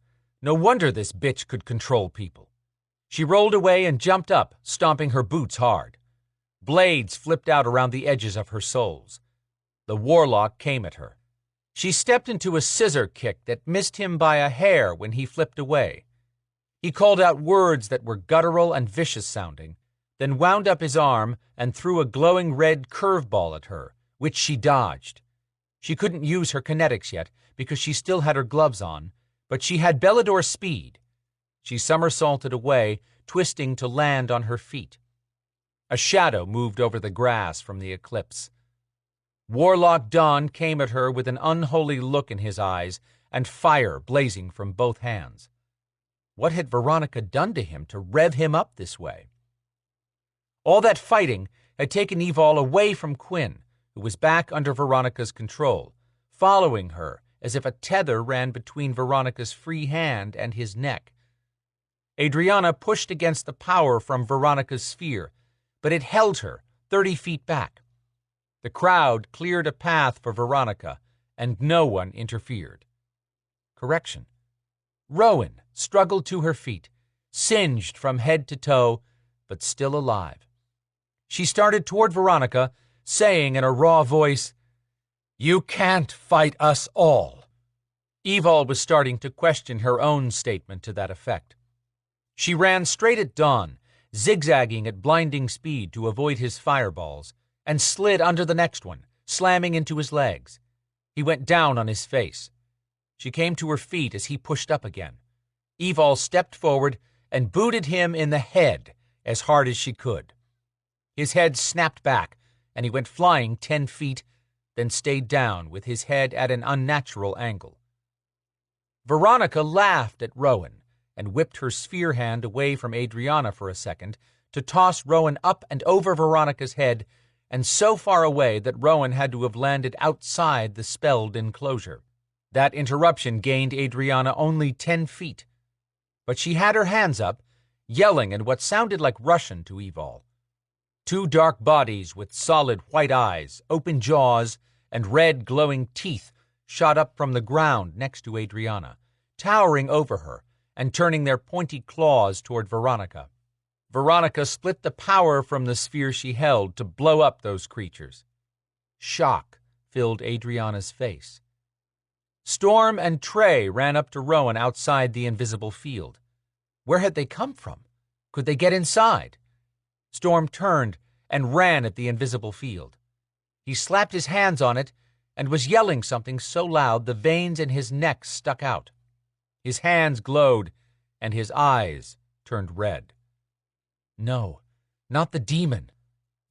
No wonder this bitch could control people. She rolled away and jumped up, stomping her boots hard. Blades flipped out around the edges of her soles. The warlock came at her. She stepped into a scissor kick that missed him by a hair when he flipped away. He called out words that were guttural and vicious sounding, then wound up his arm and threw a glowing red curveball at her, which she dodged. She couldn't use her kinetics yet because she still had her gloves on, but she had Belador speed. She somersaulted away, twisting to land on her feet. A shadow moved over the grass from the eclipse. Warlock Dawn came at her with an unholy look in his eyes and fire blazing from both hands. What had Veronica done to him to rev him up this way? All that fighting had taken Evol away from Quinn, who was back under Veronica's control, following her as if a tether ran between Veronica's free hand and his neck. Adrianna pushed against the power from Veronica's sphere, but it held her 30 feet back. The crowd cleared a path for Veronica, and no one interfered. Correction. Rowan struggled to her feet, singed from head to toe, but still alive. She started toward Veronica, saying in a raw voice, "You can't fight us all." Evol was starting to question her own statement to that effect. She ran straight at Dawn, zigzagging at blinding speed to avoid his fireballs, and slid under the next one, slamming into his legs. He went down on his face. She came to her feet as he pushed up again. Evol stepped forward and booted him in the head as hard as she could. His head snapped back, and he went flying 10 feet, then stayed down with his head at an unnatural angle. Veronica laughed at Rowan and whipped her sphere hand away from Adrianna for a second to toss Rowan up and over Veronica's head, and so far away that Rowan had to have landed outside the spelled enclosure. That interruption gained Adrianna only 10 feet. But she had her hands up, yelling in what sounded like Russian to Evol. Two dark bodies with solid white eyes, open jaws, and red glowing teeth shot up from the ground next to Adrianna, towering over her and turning their pointy claws toward Veronica. Veronica split the power from the sphere she held to blow up those creatures. Shock filled Adrianna's face. Storm and Trey ran up to Rowan outside the invisible field. Where had they come from? Could they get inside? Storm turned and ran at the invisible field. He slapped his hands on it and was yelling something so loud the veins in his neck stuck out. His hands glowed and his eyes turned red. No, not the demon.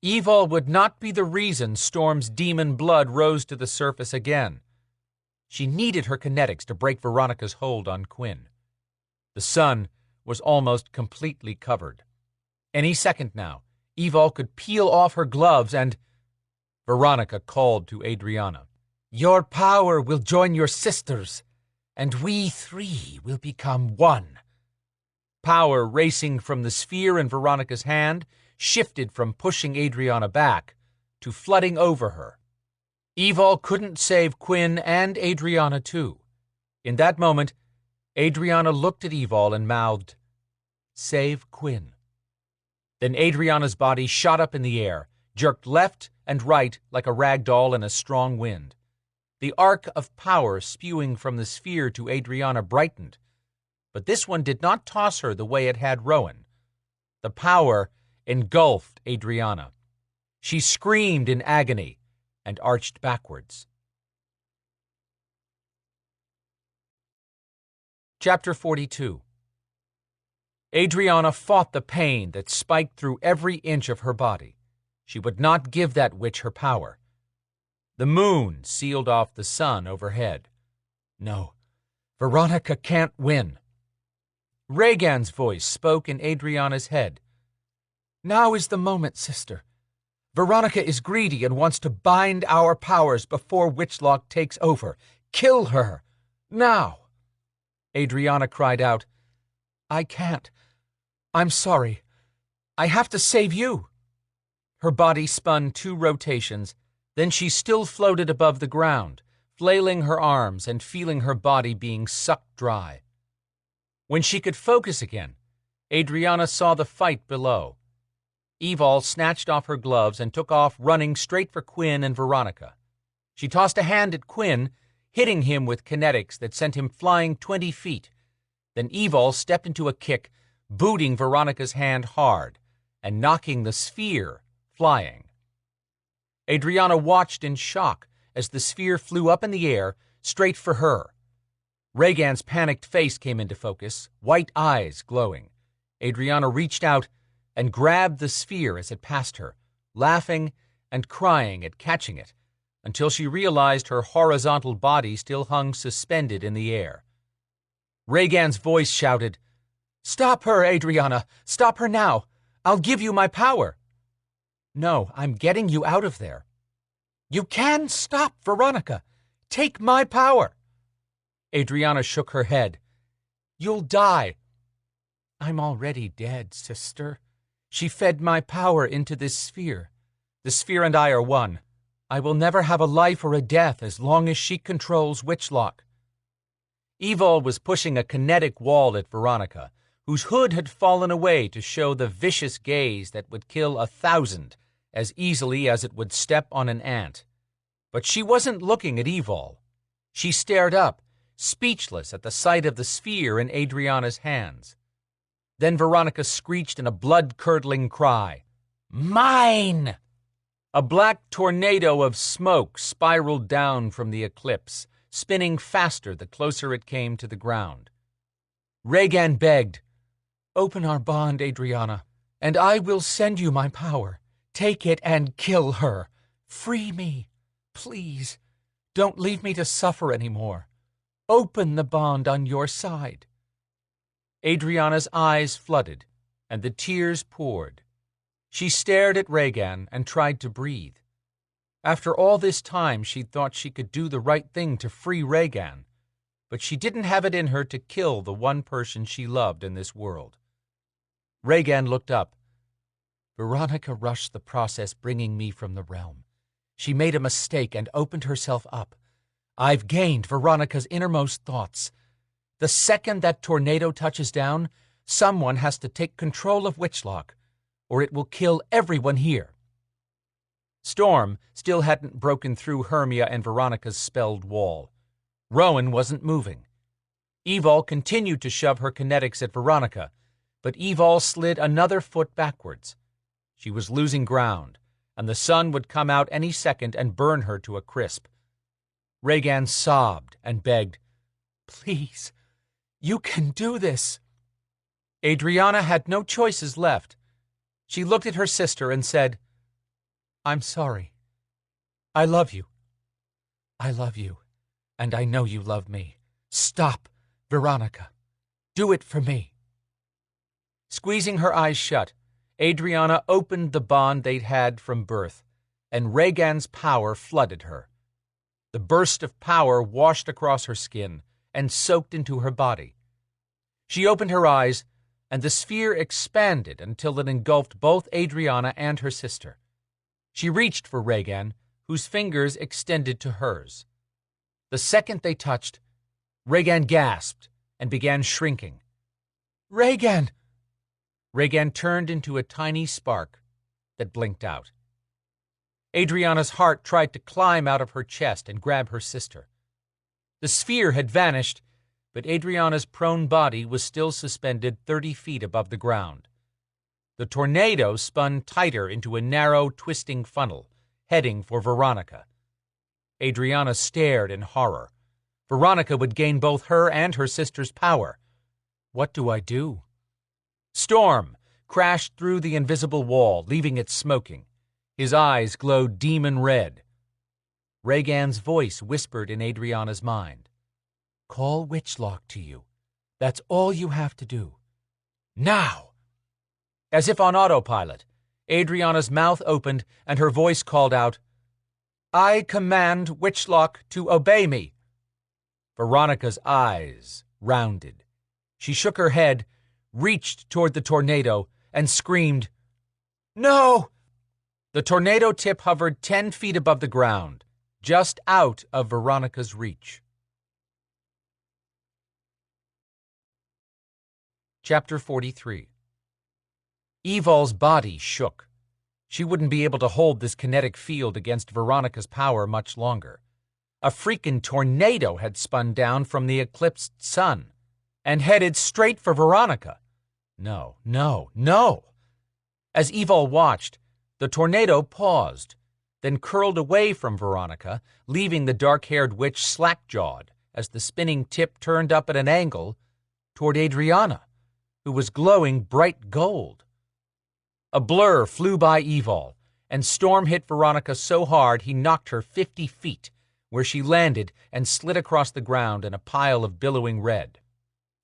Evol would not be the reason Storm's demon blood rose to the surface again. She needed her kinetics to break Veronica's hold on Quinn. The sun was almost completely covered. Any second now, Evol could peel off her gloves and... Veronica called to Adrianna. "Your power will join your sisters, and we three will become one." Power racing from the sphere in Veronica's hand shifted from pushing Adrianna back to flooding over her. Evol couldn't save Quinn and Adrianna too. In that moment, Adrianna looked at Evol and mouthed, "Save Quinn." Then Adrianna's body shot up in the air, jerked left and right like a rag doll in a strong wind. The arc of power spewing from the sphere to Adrianna brightened, but this one did not toss her the way it had Rowan. The power engulfed Adrianna. She screamed in agony and arched backwards. Chapter 42. Adrianna fought the pain that spiked through every inch of her body. She would not give that witch her power. The moon sealed off the sun overhead. No, Veronica can't win. Rhaegan's voice spoke in Adrianna's head. Now is the moment, sister. Veronica is greedy and wants to bind our powers before Witchlock takes over. Kill her, now. Adrianna cried out, I can't. I'm sorry. I have to save you. Her body spun 2 rotations, then she still floated above the ground, flailing her arms and feeling her body being sucked dry. When she could focus again, Adrianna saw the fight below. Evol snatched off her gloves and took off running straight for Quinn and Veronica. She tossed a hand at Quinn, hitting him with kinetics that sent him flying 20 feet. Then Evol stepped into a kick, booting Veronica's hand hard and knocking the sphere flying. Adrianna watched in shock as the sphere flew up in the air, straight for her. Rhaegan's panicked face came into focus, white eyes glowing. Adrianna reached out and grabbed the sphere as it passed her, laughing and crying at catching it, until she realized her horizontal body still hung suspended in the air. Rhaegan's voice shouted, Stop her, Adrianna! Stop her now! I'll give you my power! No, I'm getting you out of there. You can stop Veronica! Take my power! Adrianna shook her head. You'll die. I'm already dead, sister. She fed my power into this sphere. The sphere and I are one. I will never have a life or a death as long as she controls Witchlock. Evol was pushing a kinetic wall at Veronica, whose hood had fallen away to show the vicious gaze that would kill 1,000 as easily as it would step on an ant. But she wasn't looking at Evol. She stared up, speechless at the sight of the sphere in Adrianna's hands. Then Veronica screeched in a blood-curdling cry. Mine! A black tornado of smoke spiraled down from the eclipse, spinning faster the closer it came to the ground. Rhaegan begged, Open our bond, Adrianna, and I will send you my power. Take it and kill her. Free me, please. Don't leave me to suffer anymore. Open the bond on your side. Adrianna's eyes flooded, and the tears poured. She stared at Rhaegan and tried to breathe. After all this time, she'd thought she could do the right thing to free Rhaegan, but she didn't have it in her to kill the one person she loved in this world. Rhaegan looked up. Veronica rushed the process bringing me from the realm. She made a mistake and opened herself up. I've gained Veronica's innermost thoughts. The second that tornado touches down, someone has to take control of Witchlock, or it will kill everyone here. Storm still hadn't broken through Hermia and Veronica's spelled wall. Rowan wasn't moving. Evol continued to shove her kinetics at Veronica, but Evol slid another foot backwards. She was losing ground, and the sun would come out any second and burn her to a crisp. Rhaegan sobbed and begged, Please, you can do this. Adrianna had no choices left. She looked at her sister and said, I'm sorry. I love you. I love you, and I know you love me. Stop, Veronica. Do it for me. Squeezing her eyes shut, Adrianna opened the bond they'd had from birth, and Rhaegan's power flooded her. The burst of power washed across her skin and soaked into her body. She opened her eyes, and the sphere expanded until it engulfed both Adrianna and her sister. She reached for Rhaegan, whose fingers extended to hers. The second they touched, Rhaegan gasped and began shrinking. Rhaegan! Rhaegan turned into a tiny spark that blinked out. Adrianna's heart tried to climb out of her chest and grab her sister. The sphere had vanished, but Adrianna's prone body was still suspended 30 feet above the ground. The tornado spun tighter into a narrow, twisting funnel, heading for Veronica. Adrianna stared in horror. Veronica would gain both her and her sister's power. What do I do? Storm crashed through the invisible wall, leaving it smoking. His eyes glowed demon red. Rhaegan's voice whispered in Adriana's mind. Call Witchlock to you. That's all you have to do. Now! As if on autopilot, Adriana's mouth opened and her voice called out, I command Witchlock to obey me. Veronica's eyes rounded. She shook her head, reached toward the tornado, and screamed, No! The tornado tip hovered 10 feet above the ground, just out of Veronica's reach. Chapter 43. Evol's body shook. She wouldn't be able to hold this kinetic field against Veronica's power much longer. A freaking tornado had spun down from the eclipsed sun and headed straight for Veronica. No, no, no! As Evol watched, the tornado paused, then curled away from Veronica, leaving the dark-haired witch slack-jawed as the spinning tip turned up at an angle toward Adriana, who was glowing bright gold. A blur flew by Evol, and Storm hit Veronica so hard he knocked her 50 feet, where she landed and slid across the ground in a pile of billowing red.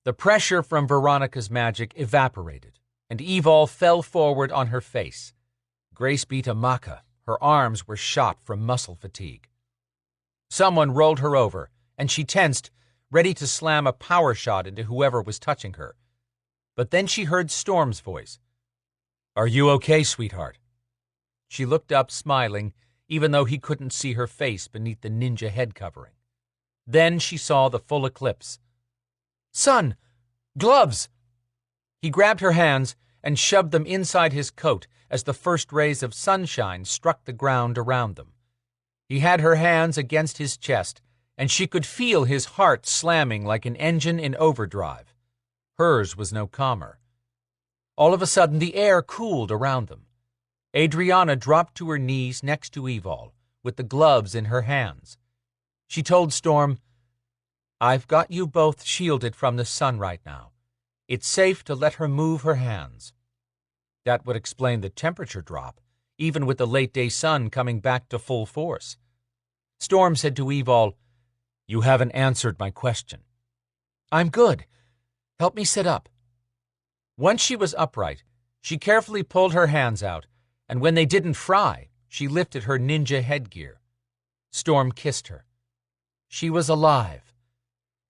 The pressure from Veronica's magic evaporated, and Evol fell forward on her face. Grace beat a maca. Her arms were shot from muscle fatigue. Someone rolled her over, and she tensed, ready to slam a power shot into whoever was touching her. But then she heard Storm's voice. Are you okay, sweetheart? She looked up, smiling, even though he couldn't see her face beneath the ninja head covering. Then she saw the full eclipse. Sun! Gloves! He grabbed her hands and shoved them inside his coat as the first rays of sunshine struck the ground around them. He had her hands against his chest, and she could feel his heart slamming like an engine in overdrive. Hers was no calmer. All of a sudden, the air cooled around them. Adriana dropped to her knees next to Evol, with the gloves in her hands. She told Storm, I've got you both shielded from the sun right now. It's safe to let her move her hands. That would explain the temperature drop, even with the late-day sun coming back to full force. Storm said to Evol, You haven't answered my question. I'm good. Help me sit up. Once she was upright, she carefully pulled her hands out, and when they didn't fry, she lifted her ninja headgear. Storm kissed her. She was alive.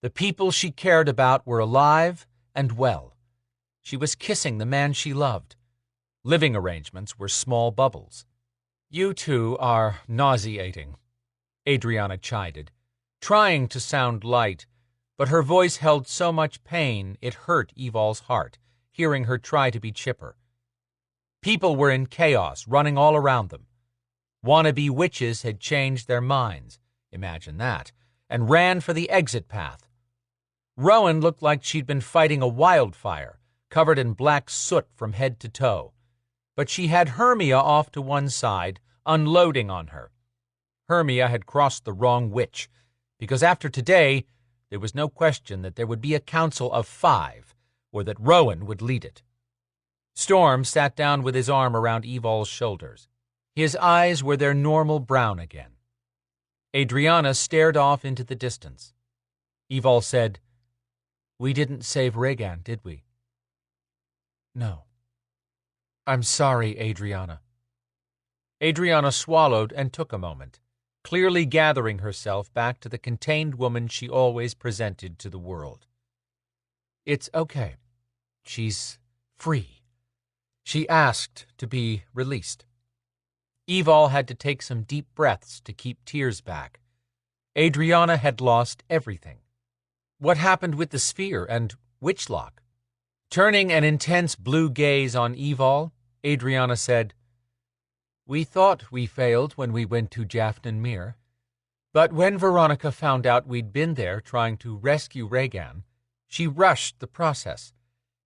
The people she cared about were alive and well. She was kissing the man she loved. Living arrangements were small bubbles. You two are nauseating, Adriana chided, trying to sound light, but her voice held so much pain it hurt Evol's heart, hearing her try to be chipper. People were in chaos, running all around them. Wannabe witches had changed their minds, imagine that, and ran for the exit path. Rowan looked like she'd been fighting a wildfire, covered in black soot from head to toe. But she had Hermia off to one side, unloading on her. Hermia had crossed the wrong witch, because after today, there was no question that there would be a council of 5, or that Rowan would lead it. Storm sat down with his arm around Evol's shoulders. His eyes were their normal brown again. Adriana stared off into the distance. Evol said, We didn't save Rhaegan, did we? No. I'm sorry, Adriana. Adriana swallowed and took a moment, clearly gathering herself back to the contained woman she always presented to the world. It's okay. She's free. She asked to be released. Evol had to take some deep breaths to keep tears back. Adriana had lost everything. What happened with the sphere and Witchlock? Turning an intense blue gaze on Evol, Adriana said, We thought we failed when we went to Jaffnin Mere, but when Veronica found out we'd been there trying to rescue Rhaegan, she rushed the process,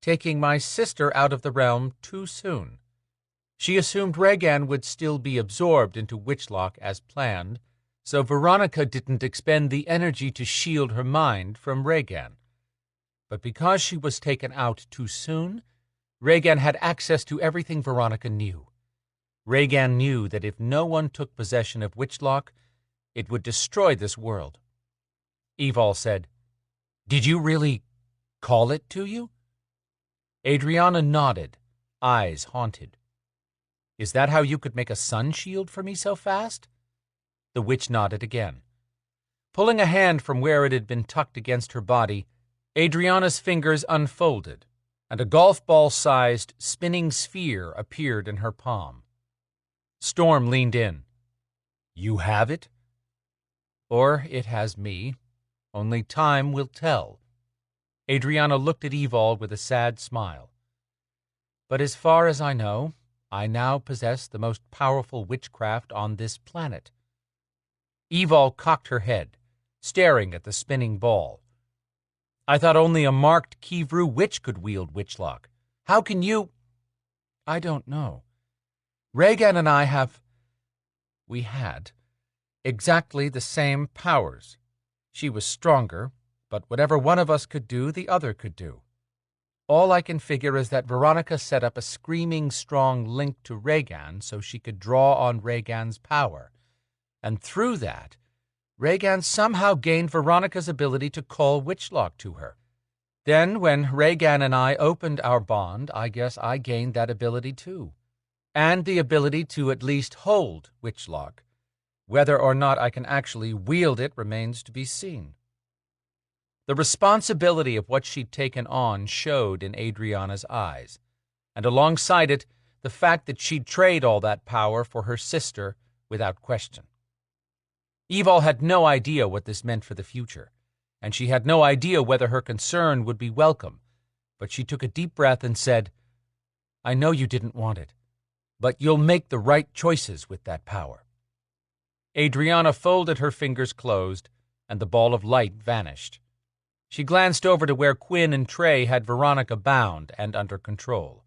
taking my sister out of the realm too soon. She assumed Rhaegan would still be absorbed into Witchlock as planned, So Veronica didn't expend the energy to shield her mind from Rhaegan. But because she was taken out too soon, Rhaegan had access to everything Veronica knew. Rhaegan knew that if no one took possession of Witchlock, it would destroy this world. Evol said, "Did you really call it to you?" Adriana nodded, eyes haunted. "Is that how you could make a sun shield for me so fast?" The witch nodded again. Pulling a hand from where it had been tucked against her body, Adriana's fingers unfolded, and a golf ball-sized spinning sphere appeared in her palm. Storm leaned in. "You have it? Or it has me. Only time will tell." Adriana looked at Evol with a sad smile. "But as far as I know, I now possess the most powerful witchcraft on this planet." Evol cocked her head, staring at the spinning ball. "I thought only a marked Kivru witch could wield Witchlock. How can you—" "I don't know. Rhaegan and I we had exactly the same powers. She was stronger, but whatever one of us could do, the other could do. All I can figure is that Veronica set up a screaming strong link to Rhaegan so she could draw on Rhaegan's power. And through that, Rhaegan somehow gained Veronica's ability to call Witchlock to her. Then, when Rhaegan and I opened our bond, I guess I gained that ability too. And the ability to at least hold Witchlock. Whether or not I can actually wield it remains to be seen." The responsibility of what she'd taken on showed in Adriana's eyes, and alongside it, the fact that she'd trade all that power for her sister without question. Evol had no idea what this meant for the future, and she had no idea whether her concern would be welcome, but she took a deep breath and said, "I know you didn't want it, but you'll make the right choices with that power." Adriana folded her fingers closed, and the ball of light vanished. She glanced over to where Quinn and Trey had Veronica bound and under control.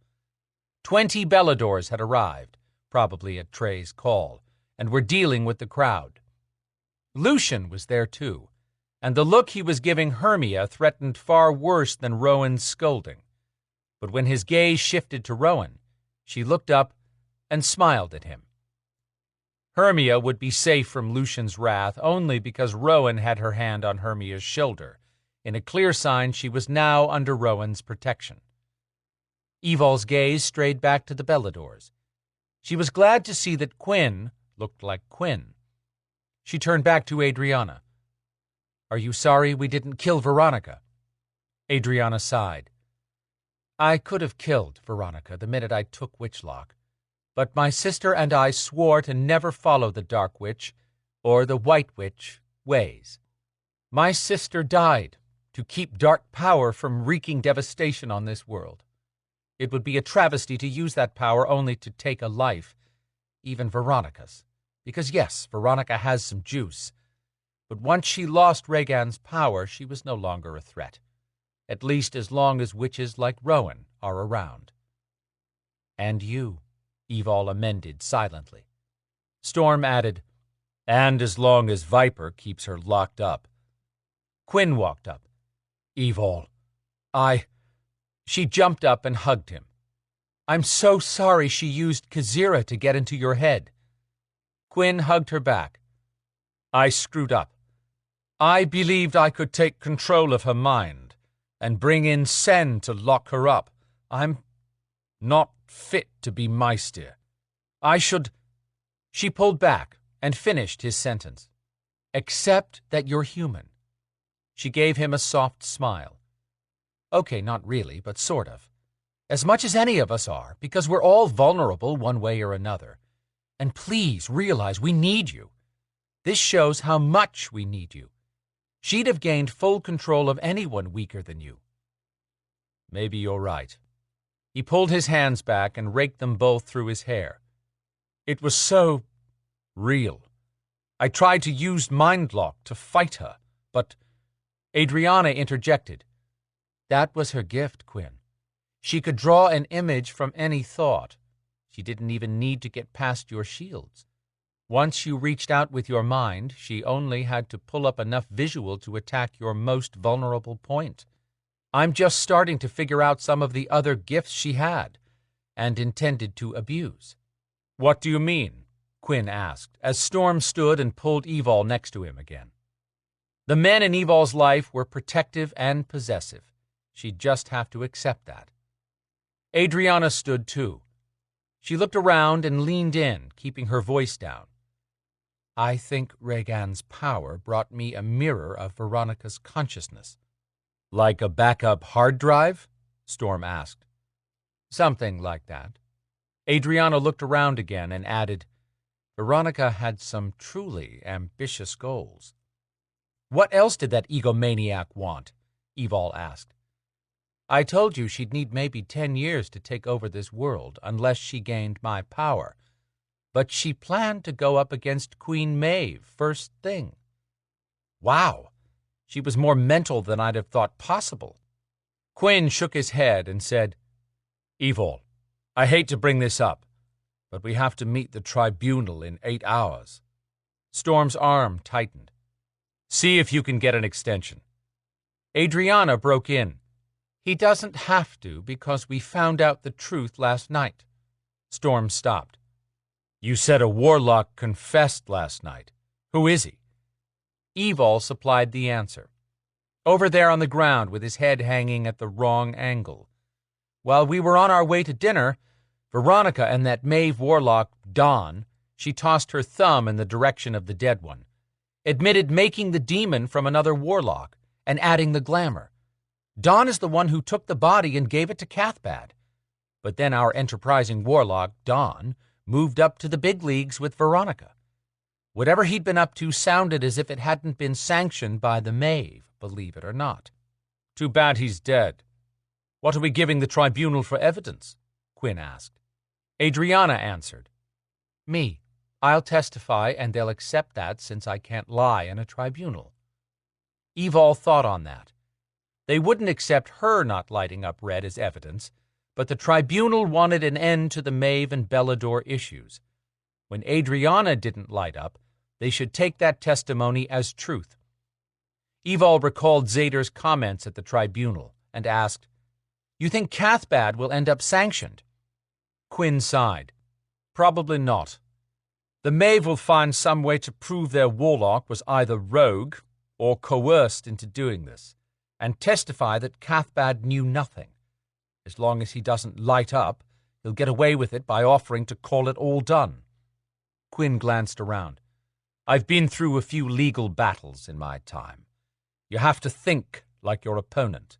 20 Beladors had arrived, probably at Trey's call, and were dealing with the crowd. Lucian was there too, and the look he was giving Hermia threatened far worse than Rowan's scolding. But when his gaze shifted to Rowan, she looked up and smiled at him. Hermia would be safe from Lucian's wrath only because Rowan had her hand on Hermia's shoulder, in a clear sign she was now under Rowan's protection. Evol's gaze strayed back to the Beladors. She was glad to see that Quinn looked like Quinn. She turned back to Adriana. "Are you sorry we didn't kill Veronica?" Adriana sighed. "I could have killed Veronica the minute I took Witchlock, but my sister and I swore to never follow the Dark Witch or the White Witch ways. My sister died to keep dark power from wreaking devastation on this world. It would be a travesty to use that power only to take a life, even Veronica's. Because yes, Veronica has some juice, but once she lost Rhaegan's power, she was no longer a threat, at least as long as witches like Rowan are around." "And you," Evol amended silently. Storm added, "And as long as Viper keeps her locked up." Quinn walked up. "Evol, She jumped up and hugged him. "I'm so sorry she used Khazira to get into your head." Quinn hugged her back. "I screwed up. I believed I could take control of her mind and bring in Sen to lock her up. I'm not fit to be Maester. I should—" She pulled back and finished his sentence. "Except that you're human." She gave him a soft smile. "Okay, not really, but sort of. As much as any of us are, because we're all vulnerable one way or another. And please realize we need you. This shows how much we need you. She'd have gained full control of anyone weaker than you." "Maybe you're right." He pulled his hands back and raked them both through his hair. "It was so real. I tried to use Mindlock to fight her, but—" Adriana interjected. "That was her gift, Quinn. She could draw an image from any thought. She didn't even need to get past your shields. Once you reached out with your mind, she only had to pull up enough visual to attack your most vulnerable point. I'm just starting to figure out some of the other gifts she had and intended to abuse." "What do you mean?" Quinn asked, as Storm stood and pulled Evol next to him again. The men in Evol's life were protective and possessive. She'd just have to accept that. Adrianna stood too. She looked around and leaned in, keeping her voice down. "I think Rhaegan's power brought me a mirror of Veronica's consciousness." "Like a backup hard drive?" Storm asked. "Something like that." Adrianna looked around again and added, "Veronica had some truly ambitious goals." "What else did that egomaniac want?" Evol asked. "I told you she'd need maybe 10 years to take over this world unless she gained my power. But she planned to go up against Queen Maeve first thing." "Wow, she was more mental than I'd have thought possible." Quinn shook his head and said, "Evol, I hate to bring this up, but we have to meet the tribunal in 8 hours." Storm's arm tightened. "See if you can get an extension." Adrianna broke in. "He doesn't have to because we found out the truth last night." Storm stopped. "You said a warlock confessed last night. Who is he?" Evol supplied the answer. "Over there on the ground with his head hanging at the wrong angle. While we were on our way to dinner, Veronica and that Maeve warlock, Dawn, she tossed her thumb in the direction of the dead one, admitted making the demon from another warlock and adding the glamour. Dawn is the one who took the body and gave it to Cathbad. But then our enterprising warlock, Dawn, moved up to the big leagues with Veronica. Whatever he'd been up to sounded as if it hadn't been sanctioned by the Maeve, believe it or not." "Too bad he's dead. What are we giving the tribunal for evidence?" Quinn asked. Adrianna answered, "Me. I'll testify, and they'll accept that since I can't lie in a tribunal." Evol thought on that. They wouldn't accept her not lighting up red as evidence, but the tribunal wanted an end to the Maeve and Belador issues. When Adrianna didn't light up, they should take that testimony as truth. Evol recalled Zader's comments at the tribunal and asked, "You think Cathbad will end up sanctioned?" Quinn sighed. "Probably not. The Maeve will find some way to prove their warlock was either rogue or coerced into doing this, and testify that Cathbad knew nothing. As long as he doesn't light up, he'll get away with it by offering to call it all done." Quinn glanced around. "I've been through a few legal battles in my time. You have to think like your opponent."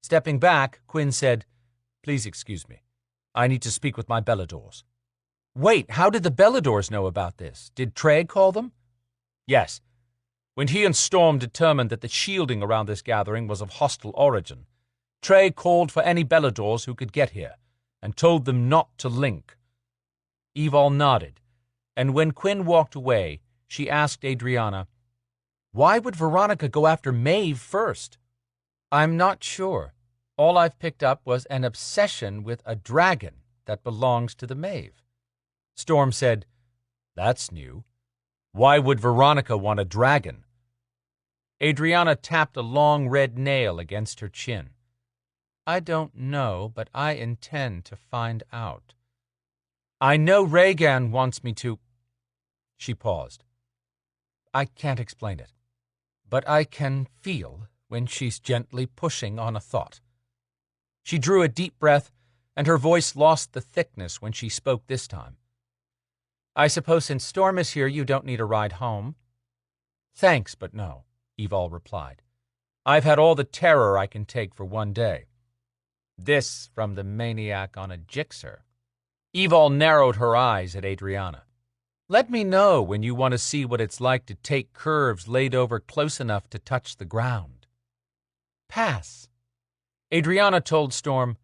Stepping back, Quinn said, "Please excuse me. I need to speak with my Beladors." "Wait, how did the Beladors know about this? Did Trey call them?" "Yes. When he and Storm determined that the shielding around this gathering was of hostile origin, Trey called for any Beladors who could get here, and told them not to link." Evol nodded, and when Quinn walked away, she asked Adrianna, "Why would Veronica go after Maeve first?" "I'm not sure. All I've picked up was an obsession with a dragon that belongs to the Maeve." Storm said, "That's new. Why would Veronica want a dragon?" Adrianna tapped a long red nail against her chin. "I don't know, but I intend to find out. I know Rhaegan wants me to—" She paused. "I can't explain it, but I can feel when she's gently pushing on a thought." She drew a deep breath, and her voice lost the thickness when she spoke this time. "I suppose since Storm is here, you don't need a ride home?" "Thanks, but no," Evol replied. "I've had all the terror I can take for one day." This from the maniac on a Gixxer. Evol narrowed her eyes at Adrianna. "Let me know when you want to see what it's like to take curves laid over close enough to touch the ground." "Pass." Adrianna told Storm,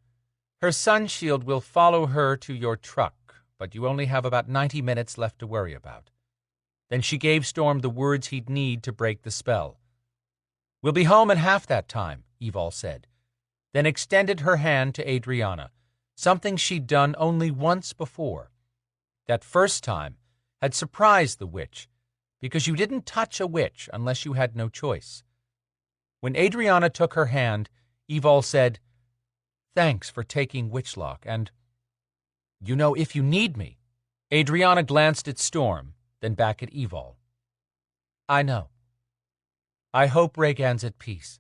"Her sun shield will follow her to your truck, but you only have about 90 minutes left to worry about." Then she gave Storm the words he'd need to break the spell. "We'll be home in half that time," Evol said, then extended her hand to Adrianna, something she'd done only once before. That first time had surprised the witch, because you didn't touch a witch unless you had no choice. When Adrianna took her hand, Evol said, "Thanks for taking Witchlock, and, if you need me." Adrianna glanced at Storm, then back at Evol. "I know. I hope Rhaegan's at peace."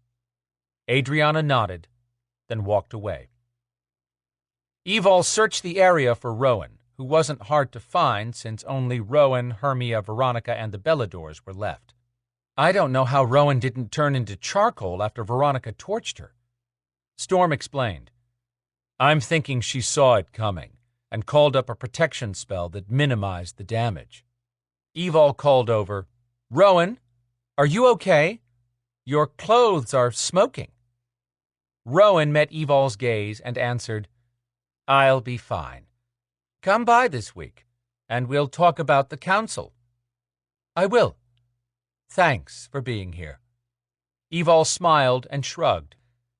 Adrianna nodded, then walked away. Evol searched the area for Rowan, who wasn't hard to find since only Rowan, Hermia, Veronica, and the Beladors were left. "I don't know how Rowan didn't turn into charcoal after Veronica torched her." Storm explained. "I'm thinking she saw it coming and called up a protection spell that minimized the damage." Evol called over, "Rowan, are you okay? Your clothes are smoking." Rowan met Evol's gaze and answered, "I'll be fine. Come by this week, and we'll talk about the council." "I will. Thanks for being here." Evol smiled and shrugged.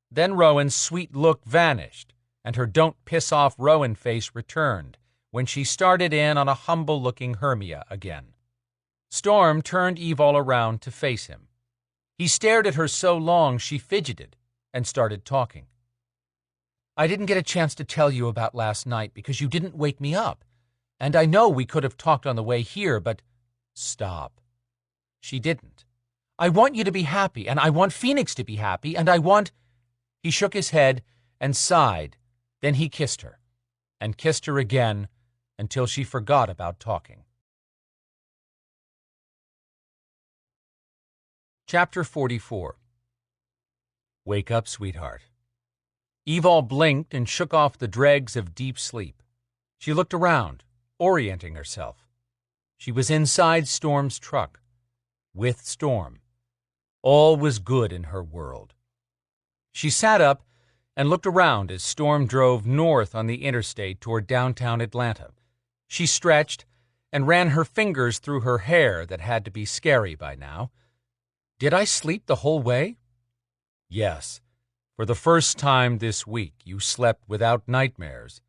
Then Rowan's sweet look vanished, and her don't piss off Rowan face returned when she started in on a humble-looking Hermia again. Storm turned Evol around to face him. He stared at her so long she fidgeted and started talking. "I didn't get a chance to tell you about last night because you didn't wake me up, and I know we could have talked on the way here, but—" "Stop." She didn't. "I want you to be happy, and I want Phoenix to be happy, and I want—" He shook his head and sighed. Then he kissed her, and kissed her again until she forgot about talking. Chapter 44. Wake up, sweetheart. Evol blinked and shook off the dregs of deep sleep. She looked around, orienting herself. She was inside Storm's truck, with Storm. All was good in her world. She sat up and looked around as Storm drove north on the interstate toward downtown Atlanta. She stretched and ran her fingers through her hair that had to be scary by now. "Did I sleep the whole way?" "Yes. For the first time this week, you slept without nightmares.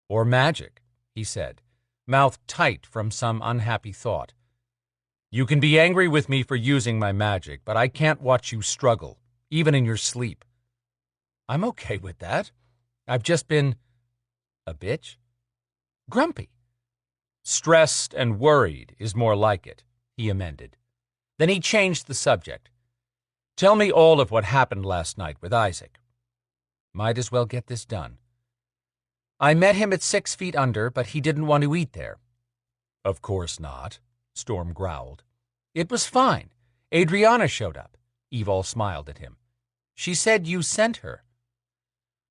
Or magic," he said, mouth tight from some unhappy thought. "You can be angry with me for using my magic, but I can't watch you struggle, even in your sleep." "I'm okay with that. I've just been—" "A bitch?" "Grumpy." "Stressed and worried is more like it," he amended. Then he changed the subject. "Tell me all of what happened last night with Isaac." Might as well get this done. "I met him at 6 feet under, but he didn't want to eat there." "Of course not," Storm growled. "It was fine. Adrianna showed up." Evol smiled at him. "She said you sent her."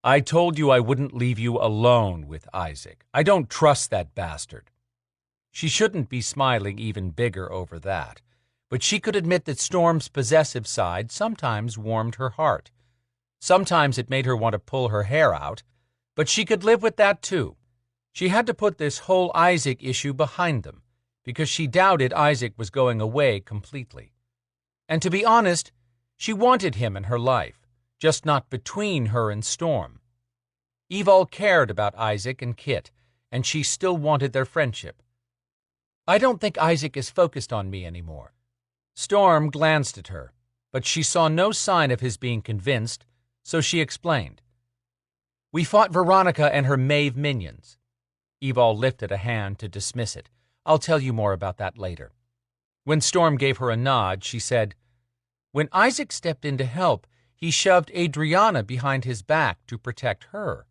"I told you I wouldn't leave you alone with Isaac. I don't trust that bastard." She shouldn't be smiling even bigger over that, but she could admit that Storm's possessive side sometimes warmed her heart. Sometimes it made her want to pull her hair out, but she could live with that too. She had to put this whole Isaac issue behind them, because she doubted Isaac was going away completely. And to be honest, she wanted him in her life, just not between her and Storm. Evol cared about Isaac and Kit, and she still wanted their friendship. "I don't think Isaac is focused on me anymore." Storm glanced at her, but she saw no sign of his being convinced, so she explained. "We fought Veronica and her Maeve minions." Evol lifted a hand to dismiss it. "I'll tell you more about that later." When Storm gave her a nod, she said, "When Isaac stepped in to help, he shoved Adrianna behind his back to protect her."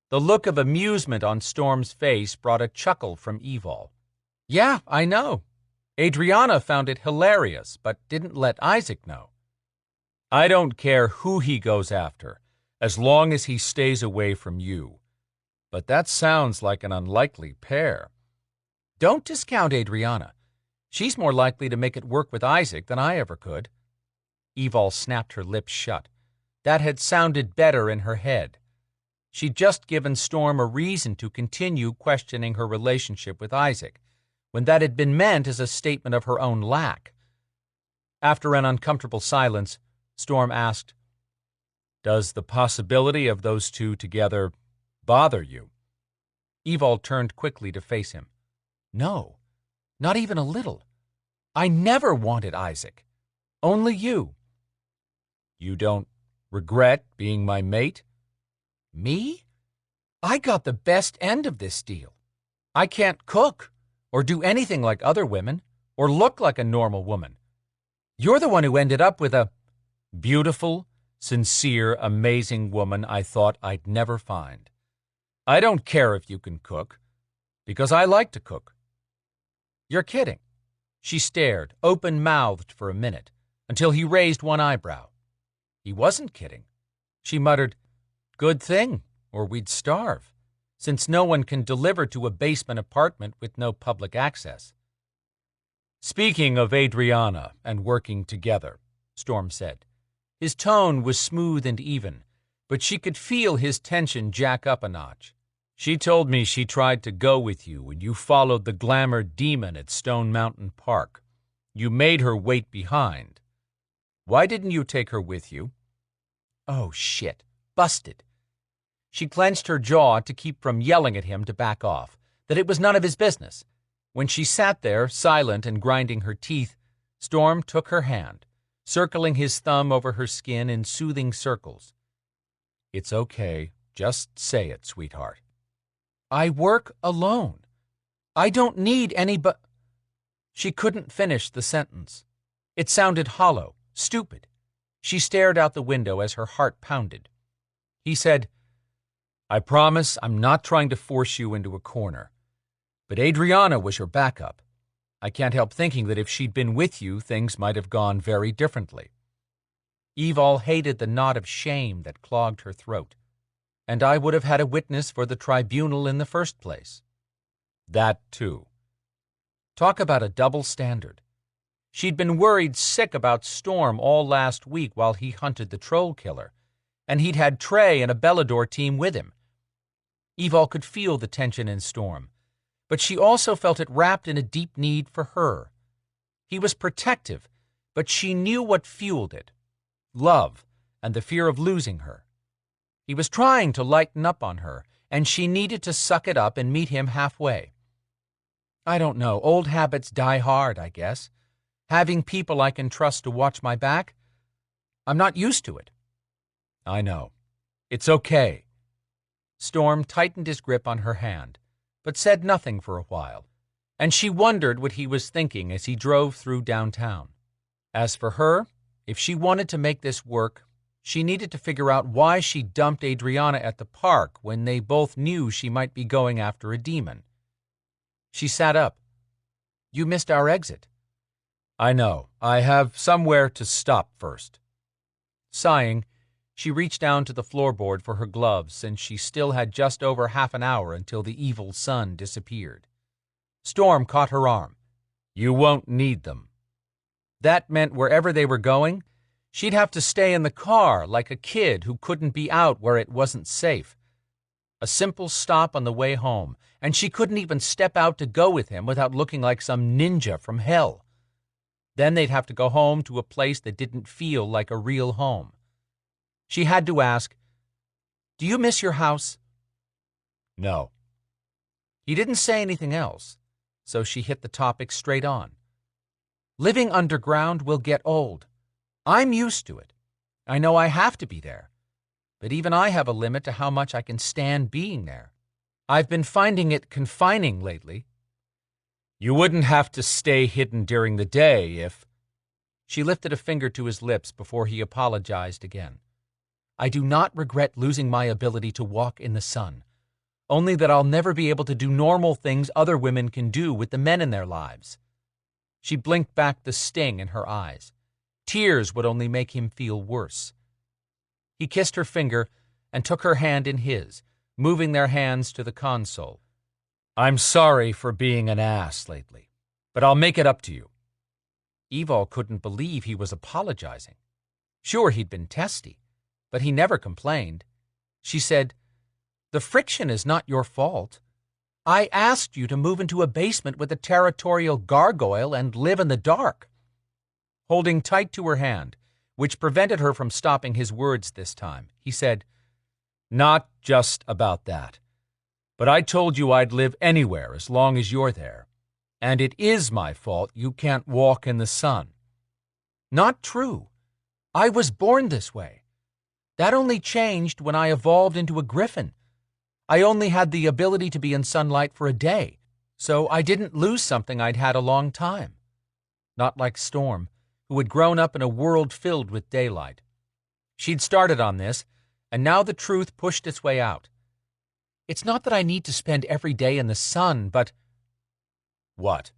The look of amusement on Storm's face brought a chuckle from Evol. "Yeah, I know. Adrianna found it hilarious, but didn't let Isaac know." "I don't care who he goes after, as long as he stays away from you. But that sounds like an unlikely pair." "Don't discount Adrianna. She's more likely to make it work with Isaac than I ever could." Evol snapped her lips shut. That had sounded better in her head. She'd just given Storm a reason to continue questioning her relationship with Isaac, when that had been meant as a statement of her own lack. After an uncomfortable silence, Storm asked, "Does the possibility of those two together bother you?" Evol turned quickly to face him. "No. Not even a little. I never wanted Isaac. Only you. You don't regret being my mate? Me? I got the best end of this deal. I can't cook, or do anything like other women, or look like a normal woman. You're the one who ended up with a beautiful, sincere, amazing woman I thought I'd never find. I don't care if you can cook, because I like to cook. You're kidding. She stared, open-mouthed for a minute, until he raised one eyebrow. He wasn't kidding. She muttered, "Good thing, or we'd starve, since no one can deliver to a basement apartment with no public access." "Speaking of Adrianna and working together," Storm said. His tone was smooth and even, but she could feel his tension jack up a notch. "She told me she tried to go with you when you followed the glamour demon at Stone Mountain Park. You made her wait behind. Why didn't you take her with you?" Oh, shit. Busted. She clenched her jaw to keep from yelling at him to back off, that it was none of his business. When she sat there, silent and grinding her teeth, Storm took her hand, circling his thumb over her skin in soothing circles. "It's okay. Just say it, sweetheart." "I work alone. I don't need anybody." She couldn't finish the sentence. It sounded hollow, stupid. She stared out the window as her heart pounded. He said, "I promise I'm not trying to force you into a corner. But Adrianna was your backup. I can't help thinking that if she'd been with you, things might have gone very differently." Evol hated the knot of shame that clogged her throat. "And I would have had a witness for the tribunal in the first place." That, too. Talk about a double standard. She'd been worried sick about Storm all last week while he hunted the troll killer, and he'd had Trey and a Belador team with him. Evol could feel the tension in Storm, but she also felt it wrapped in a deep need for her. He was protective, but she knew what fueled it: love and the fear of losing her. He was trying to lighten up on her, and she needed to suck it up and meet him halfway. I don't know, old habits die hard, I guess. Having people I can trust to watch my back, I'm not used to it. I know. It's okay. Storm tightened his grip on her hand, but said nothing for a while, and she wondered what he was thinking as he drove through downtown. As for her, if she wanted to make this work, she needed to figure out why she dumped Adrianna at the park when they both knew she might be going after a demon. She sat up. "You missed our exit." "I know. I have somewhere to stop first." Sighing, she reached down to the floorboard for her gloves since she still had just over half an hour until the evil sun disappeared. Storm caught her arm. "You won't need them." That meant wherever they were going, she'd have to stay in the car like a kid who couldn't be out where it wasn't safe. A simple stop on the way home, and she couldn't even step out to go with him without looking like some ninja from hell. Then they'd have to go home to a place that didn't feel like a real home. She had to ask, "Do you miss your house?" No. He didn't say anything else, so she hit the topic straight on. "Living underground will get old. I'm used to it. I know I have to be there. But even I have a limit to how much I can stand being there. I've been finding it confining lately." "You wouldn't have to stay hidden during the day if—" She lifted a finger to his lips before he apologized again. "I do not regret losing my ability to walk in the sun, only that I'll never be able to do normal things other women can do with the men in their lives." She blinked back the sting in her eyes. Tears would only make him feel worse. He kissed her finger and took her hand in his, moving their hands to the console. "I'm sorry for being an ass lately, but I'll make it up to you." Evol couldn't believe he was apologizing. Sure, he'd been testy, but he never complained. She said, "The friction is not your fault. I asked you to move into a basement with a territorial gargoyle and live in the dark." Holding tight to her hand, which prevented her from stopping his words this time, he said, "Not just about that. But I told you I'd live anywhere as long as you're there. And it is my fault you can't walk in the sun. Not true. I was born this way. That only changed when I evolved into a griffin. I only had the ability to be in sunlight for a day, so I didn't lose something I'd had a long time. Not like Storm, who had grown up in a world filled with daylight. She'd started on this, and now the truth pushed its way out. It's not that I need to spend every day in the sun, but... What?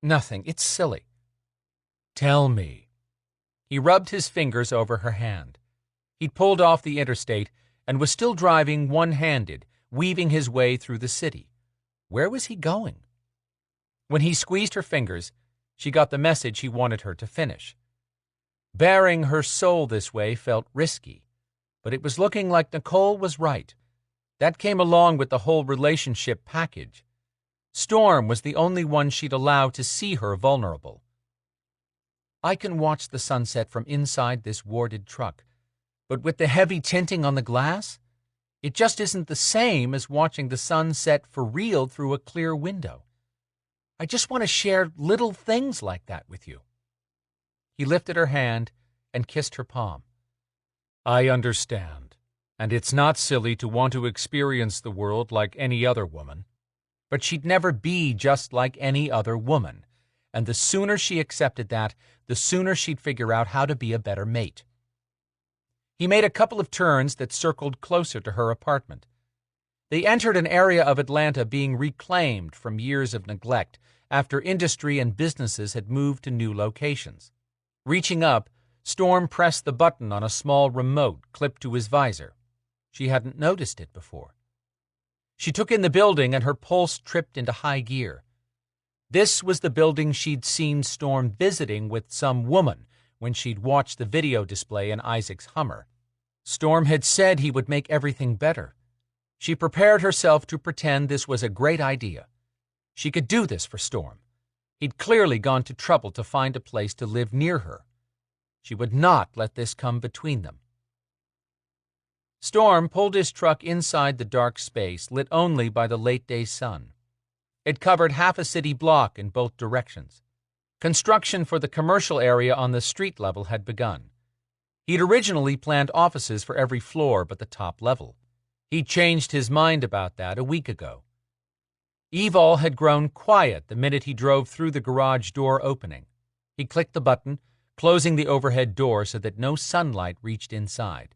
Nothing. It's silly. Tell me. He rubbed his fingers over her hand. He'd pulled off the interstate and was still driving one-handed, weaving his way through the city. Where was he going? When he squeezed her fingers, she got the message he wanted her to finish. Bearing her soul this way felt risky, but it was looking like Nicole was right. That came along with the whole relationship package. Storm was the only one she'd allow to see her vulnerable. I can watch the sunset from inside this warded truck, but with the heavy tinting on the glass, it just isn't the same as watching the sun set for real through a clear window. I just want to share little things like that with you. He lifted her hand and kissed her palm. I understand, and it's not silly to want to experience the world like any other woman. But she'd never be just like any other woman, and the sooner she accepted that, the sooner she'd figure out how to be a better mate. He made a couple of turns that circled closer to her apartment. They entered an area of Atlanta being reclaimed from years of neglect after industry and businesses had moved to new locations. Reaching up, Storm pressed the button on a small remote clipped to his visor. She hadn't noticed it before. She took in the building and her pulse tripped into high gear. This was the building she'd seen Storm visiting with some woman when she'd watched the video display in Isaac's Hummer. Storm had said he would make everything better. She prepared herself to pretend this was a great idea. She could do this for Storm. He'd clearly gone to trouble to find a place to live near her. She would not let this come between them. Storm pulled his truck inside the dark space lit only by the late-day sun. It covered half a city block in both directions. Construction for the commercial area on the street level had begun. He'd originally planned offices for every floor but the top level. He changed his mind about that a week ago. Evol had grown quiet the minute he drove through the garage door opening. He clicked the button, closing the overhead door so that no sunlight reached inside.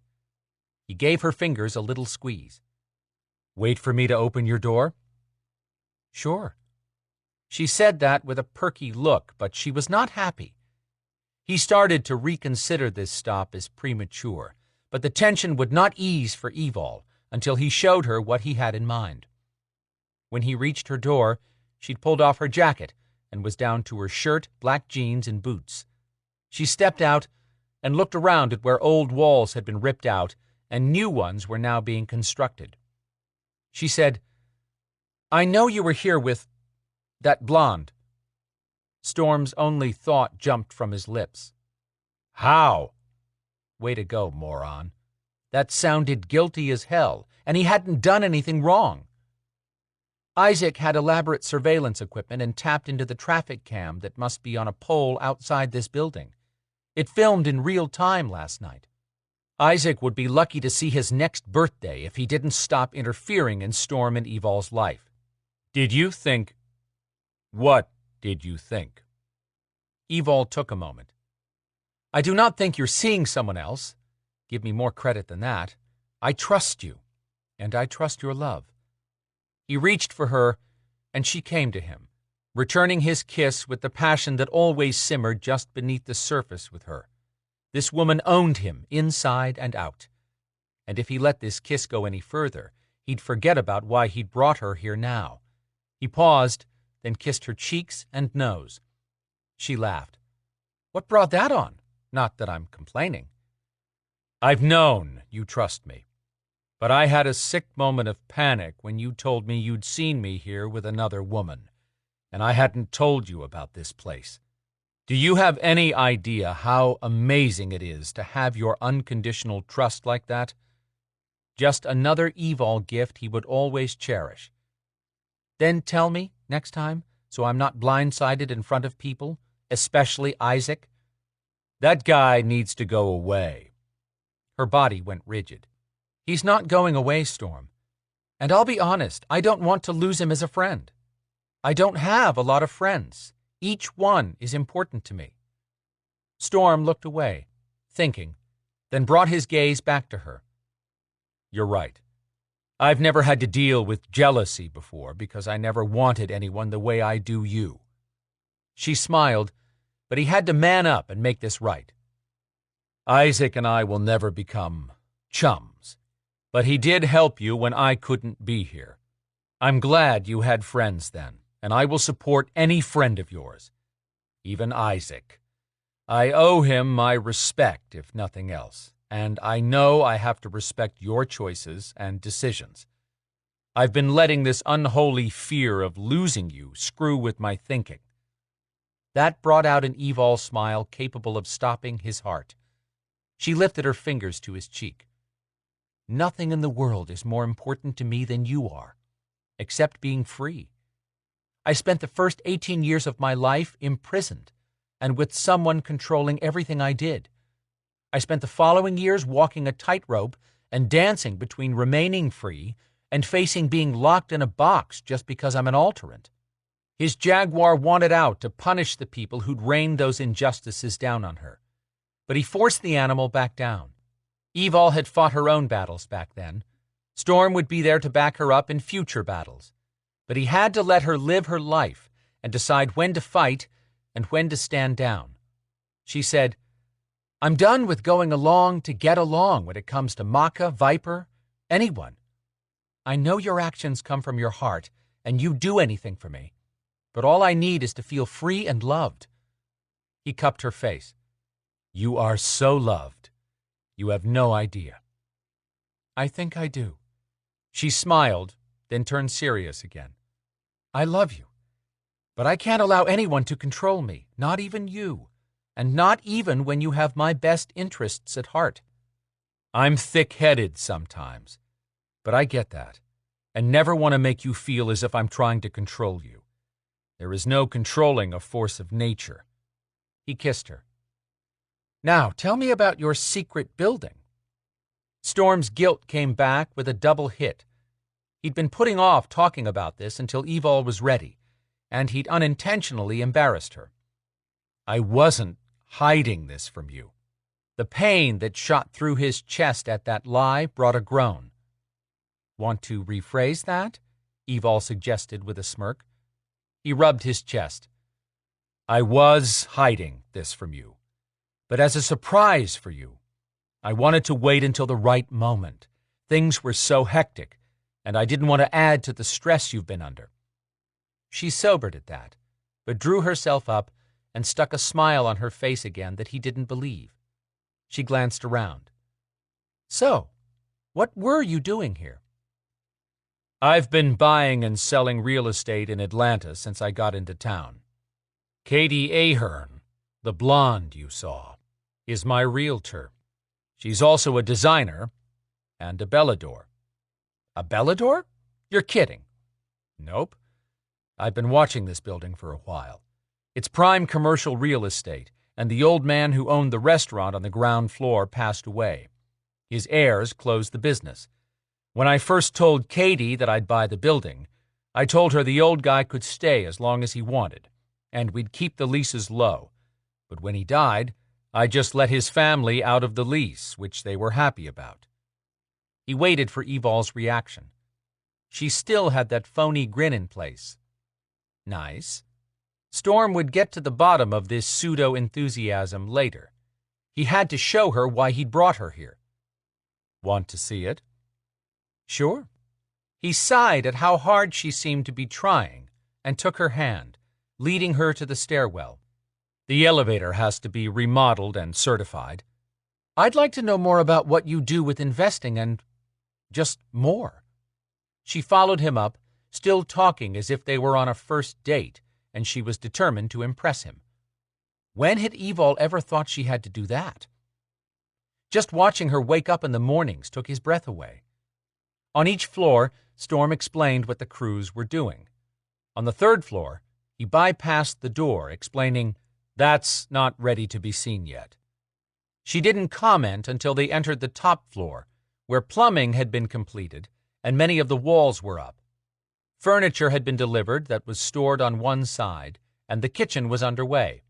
He gave her fingers a little squeeze. Wait for me to open your door? Sure. She said that with a perky look, but she was not happy. He started to reconsider this stop as premature, but the tension would not ease for Evol until he showed her what he had in mind. When he reached her door, she'd pulled off her jacket and was down to her shirt, black jeans, and boots. She stepped out and looked around at where old walls had been ripped out and new ones were now being constructed. She said, "I know you were here with that blonde." Storm's only thought jumped from his lips. How? Way to go, moron. That sounded guilty as hell, and he hadn't done anything wrong. Isaac had elaborate surveillance equipment and tapped into the traffic cam that must be on a pole outside this building. It filmed in real time last night. Isaac would be lucky to see his next birthday if he didn't stop interfering in Storm and Evol's life. Did you think... What did you think? Evol took a moment. I do not think you're seeing someone else. Give me more credit than that. I trust you, and I trust your love. He reached for her, and she came to him, returning his kiss with the passion that always simmered just beneath the surface with her. This woman owned him inside and out, and if he let this kiss go any further, he'd forget about why he'd brought her here now. He paused, then kissed her cheeks and nose. She laughed. What brought that on? Not that I'm complaining. I've known you trust me, but I had a sick moment of panic when you told me you'd seen me here with another woman, and I hadn't told you about this place. Do you have any idea how amazing it is to have your unconditional trust like that? Just another Evol gift he would always cherish. Then tell me, next time, so I'm not blindsided in front of people, especially Isaac? That guy needs to go away. Her body went rigid. He's not going away, Storm. And I'll be honest, I don't want to lose him as a friend. I don't have a lot of friends. Each one is important to me. Storm looked away, thinking, then brought his gaze back to her. You're right. I've never had to deal with jealousy before because I never wanted anyone the way I do you. She smiled, but he had to man up and make this right. Isaac and I will never become chums, but he did help you when I couldn't be here. I'm glad you had friends then, and I will support any friend of yours, even Isaac. I owe him my respect, if nothing else, and I know I have to respect your choices and decisions. I've been letting this unholy fear of losing you screw with my thinking. That brought out an Evol smile capable of stopping his heart. She lifted her fingers to his cheek. Nothing in the world is more important to me than you are, except being free. I spent the first 18 years of my life imprisoned and with someone controlling everything I did. I spent the following years walking a tightrope and dancing between remaining free and facing being locked in a box just because I'm an alterant. His jaguar wanted out to punish the people who'd rained those injustices down on her. But he forced the animal back down. Evol had fought her own battles back then. Storm would be there to back her up in future battles. But he had to let her live her life and decide when to fight and when to stand down. She said, I'm done with going along to get along when it comes to Maka, Viper, anyone. I know your actions come from your heart, and you do anything for me. But all I need is to feel free and loved. He cupped her face. You are so loved. You have no idea. I think I do. She smiled, then turned serious again. I love you. But I can't allow anyone to control me, not even you, and not even when you have my best interests at heart. I'm thick-headed sometimes, but I get that, and never want to make you feel as if I'm trying to control you. There is no controlling a force of nature. He kissed her. Now, tell me about your secret building. Storm's guilt came back with a double hit. He'd been putting off talking about this until Evol was ready, and he'd unintentionally embarrassed her. I wasn't hiding this from you. The pain that shot through his chest at that lie brought a groan. Want to rephrase that? Evol suggested with a smirk. He rubbed his chest. I was hiding this from you, but as a surprise for you. I wanted to wait until the right moment. Things were so hectic, and I didn't want to add to the stress you've been under. She sobered at that, but drew herself up and stuck a smile on her face again that he didn't believe. She glanced around. So, what were you doing here? I've been buying and selling real estate in Atlanta since I got into town. Katie Ahern, the blonde you saw, is my realtor. She's also a designer and a Belador. A Belador? You're kidding. Nope. I've been watching this building for a while. It's prime commercial real estate, and the old man who owned the restaurant on the ground floor passed away. His heirs closed the business. When I first told Katie that I'd buy the building, I told her the old guy could stay as long as he wanted, and we'd keep the leases low. But when he died, I just let his family out of the lease, which they were happy about. He waited for Evol's reaction. She still had that phony grin in place. Nice. Storm would get to the bottom of this pseudo-enthusiasm later. He had to show her why he'd brought her here. Want to see it? Sure. He sighed at how hard she seemed to be trying and took her hand, leading her to the stairwell. The elevator has to be remodeled and certified. I'd like to know more about what you do with investing and just more. She followed him up, still talking as if they were on a first date, and she was determined to impress him. When had Evol ever thought she had to do that? Just watching her wake up in the mornings took his breath away. On each floor, Storm explained what the crews were doing. On the third floor, He bypassed the door, explaining, "That's not ready to be seen yet." She didn't comment until they entered the top floor, where plumbing had been completed and many of the walls were up. Furniture had been delivered that was stored on one side, and the kitchen was underway.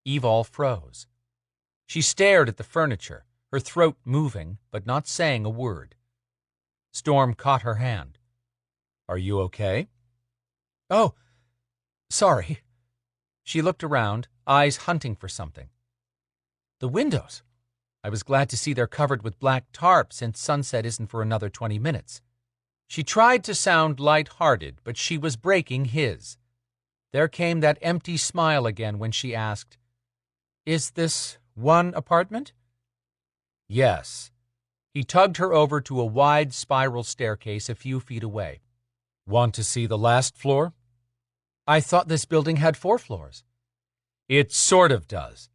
Evol froze. She stared at the furniture, her throat moving, but not saying a word. Storm caught her hand. "Are you okay?" "Oh, sorry." She looked around, eyes hunting for something. "The windows. I was glad to see they're covered with black tarp since sunset isn't for another 20 minutes. She tried to sound light-hearted, but she was breaking his. There came that empty smile again when she asked, "Is this one apartment?" "Yes." He tugged her over to a wide spiral staircase a few feet away. "Want to see the last floor?" I thought this building had 4 floors. "It sort of does.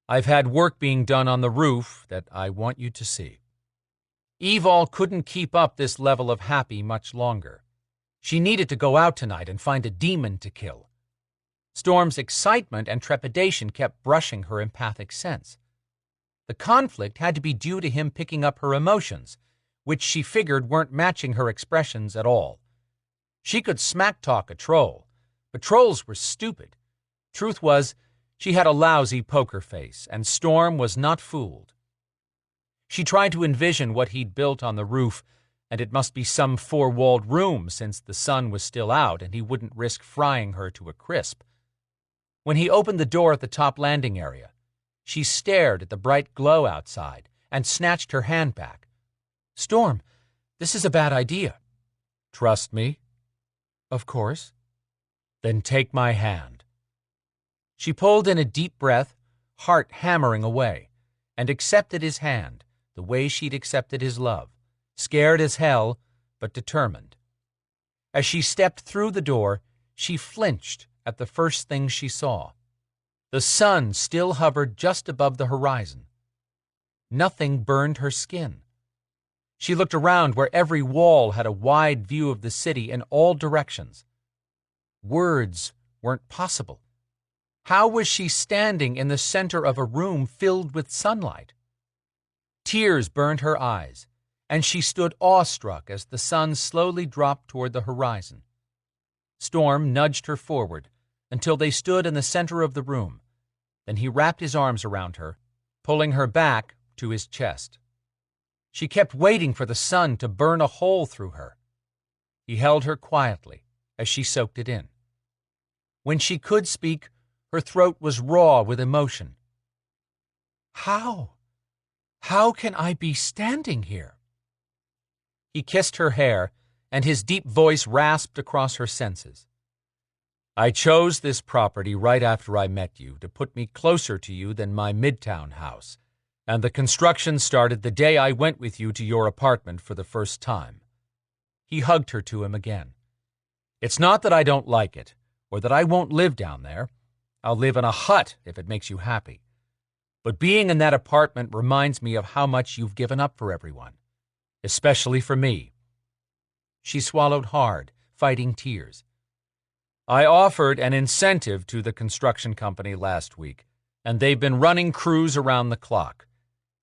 I've had work being done on the roof that I want you to see." Evol couldn't keep up this level of happy much longer. She needed to go out tonight and find a demon to kill. Storm's excitement and trepidation kept brushing her empathic sense. The conflict had to be due to him picking up her emotions, which she figured weren't matching her expressions at all. She could smack-talk a troll, but trolls were stupid. Truth was, she had a lousy poker face, and Storm was not fooled. She tried to envision what he'd built on the roof, and it must be some 4-walled room since the sun was still out and he wouldn't risk frying her to a crisp. When he opened the door at the top landing area, she stared at the bright glow outside and snatched her hand back. "Storm, this is a bad idea." "Trust me?" "Of course." "Then take my hand." She pulled in a deep breath, heart hammering away, and accepted his hand the way she'd accepted his love, scared as hell, but determined. As she stepped through the door, she flinched at the first thing she saw. The sun still hovered just above the horizon. Nothing burned her skin. She looked around where every wall had a wide view of the city in all directions. Words weren't possible. How was she standing in the center of a room filled with sunlight? Tears burned her eyes, and she stood awestruck as the sun slowly dropped toward the horizon. Storm nudged her forward until they stood in the center of the room. Then he wrapped his arms around her, pulling her back to his chest. She kept waiting for the sun to burn a hole through her. He held her quietly as she soaked it in. When she could speak, her throat was raw with emotion. How can I be standing here?" He kissed her hair, and his deep voice rasped across her senses. "I chose this property right after I met you to put me closer to you than my Midtown house, and the construction started the day I went with you to your apartment for the first time." He hugged her to him again. "It's not that I don't like it, or that I won't live down there. I'll live in a hut if it makes you happy. But being in that apartment reminds me of how much you've given up for everyone, especially for me." She swallowed hard, fighting tears. "I offered an incentive to the construction company last week, and they've been running crews around the clock.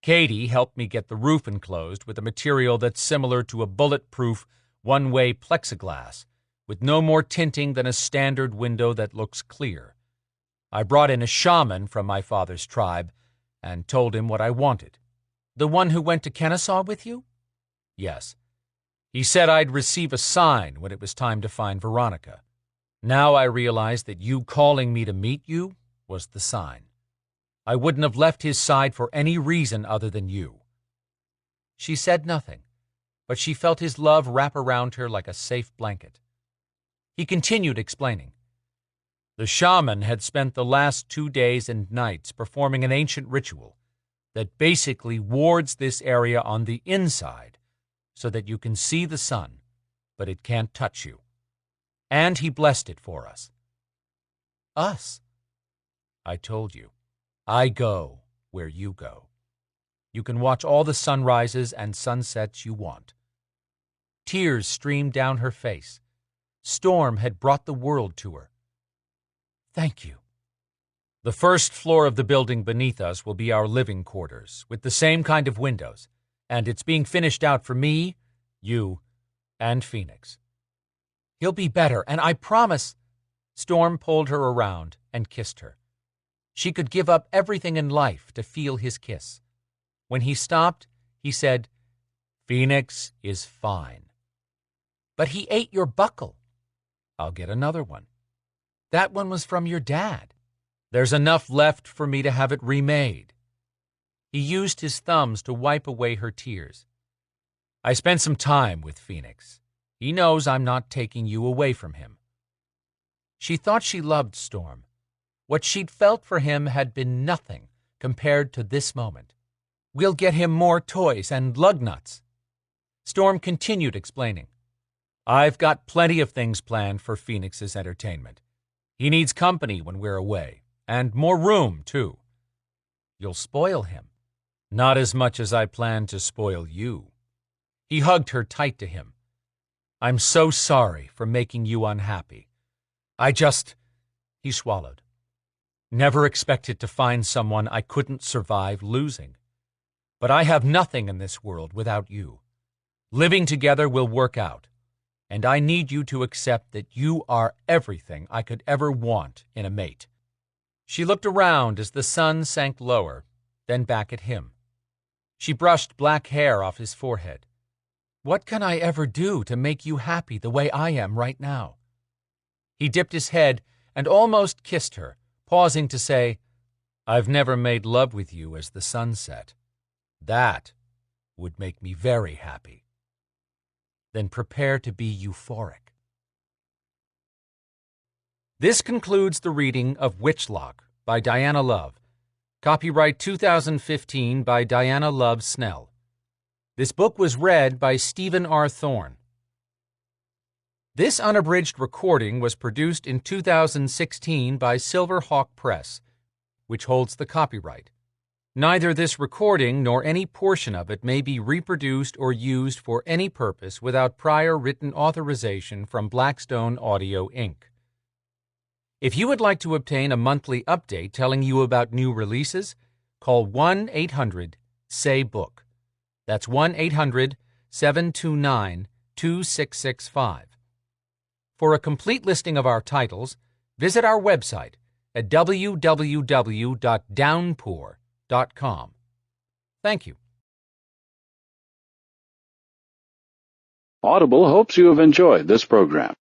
Katie helped me get the roof enclosed with a material that's similar to a bulletproof one-way plexiglass, with no more tinting than a standard window that looks clear. I brought in a shaman from my father's tribe and told him what I wanted." "The one who went to Kennesaw with you?" "Yes. He said I'd receive a sign when it was time to find Veronica. Now I realize that you calling me to meet you was the sign. I wouldn't have left his side for any reason other than you." She said nothing, but she felt his love wrap around her like a safe blanket. He continued explaining. "The shaman had spent the last 2 days and nights performing an ancient ritual that basically wards this area on the inside so that you can see the sun, but it can't touch you. And he blessed it for us." "Us?" "I told you. I go where you go. You can watch all the sunrises and sunsets you want." Tears streamed down her face. Storm had brought the world to her. Thank you. The first floor of the building beneath us will be our living quarters, with the same kind of windows, and it's being finished out for me, you, and Phoenix. He'll be better, and I promise. Storm pulled her around and kissed her. She could give up everything in life to feel his kiss. When he stopped, he said, "Phoenix is fine." "But he ate your buckle." "I'll get another one." "That one was from your dad." "There's enough left for me to have it remade." He used his thumbs to wipe away her tears. "I spent some time with Phoenix. He knows I'm not taking you away from him." She thought she loved Storm. What she'd felt for him had been nothing compared to this moment. "We'll get him more toys and lug nuts." Storm continued explaining. "I've got plenty of things planned for Phoenix's entertainment. He needs company when we're away, and more room, too." "You'll spoil him." "Not as much as I plan to spoil you." He hugged her tight to him. "I'm so sorry for making you unhappy. He swallowed. "Never expected to find someone I couldn't survive losing. But I have nothing in this world without you. Living together will work out, and I need you to accept that you are everything I could ever want in a mate." She looked around as the sun sank lower, then back at him. She brushed black hair off his forehead. "What can I ever do to make you happy the way I am right now?" He dipped his head and almost kissed her, pausing to say, "I've never made love with you as the sun set. That would make me very happy." "Then prepare to be euphoric." This concludes the reading of Witchlock by Dianna Love. Copyright 2015 by Dianna Love Snell. This book was read by Stephen R. Thorne. This unabridged recording was produced in 2016 by Silverhawk Press, which holds the copyright. Neither this recording nor any portion of it may be reproduced or used for any purpose without prior written authorization from Blackstone Audio, Inc. If you would like to obtain a monthly update telling you about new releases, call 1-800-SAY-BOOK. That's 1-800-729-2665. For a complete listing of our titles, visit our website at www.downpour.com. Thank you. Audible hopes you have enjoyed this program.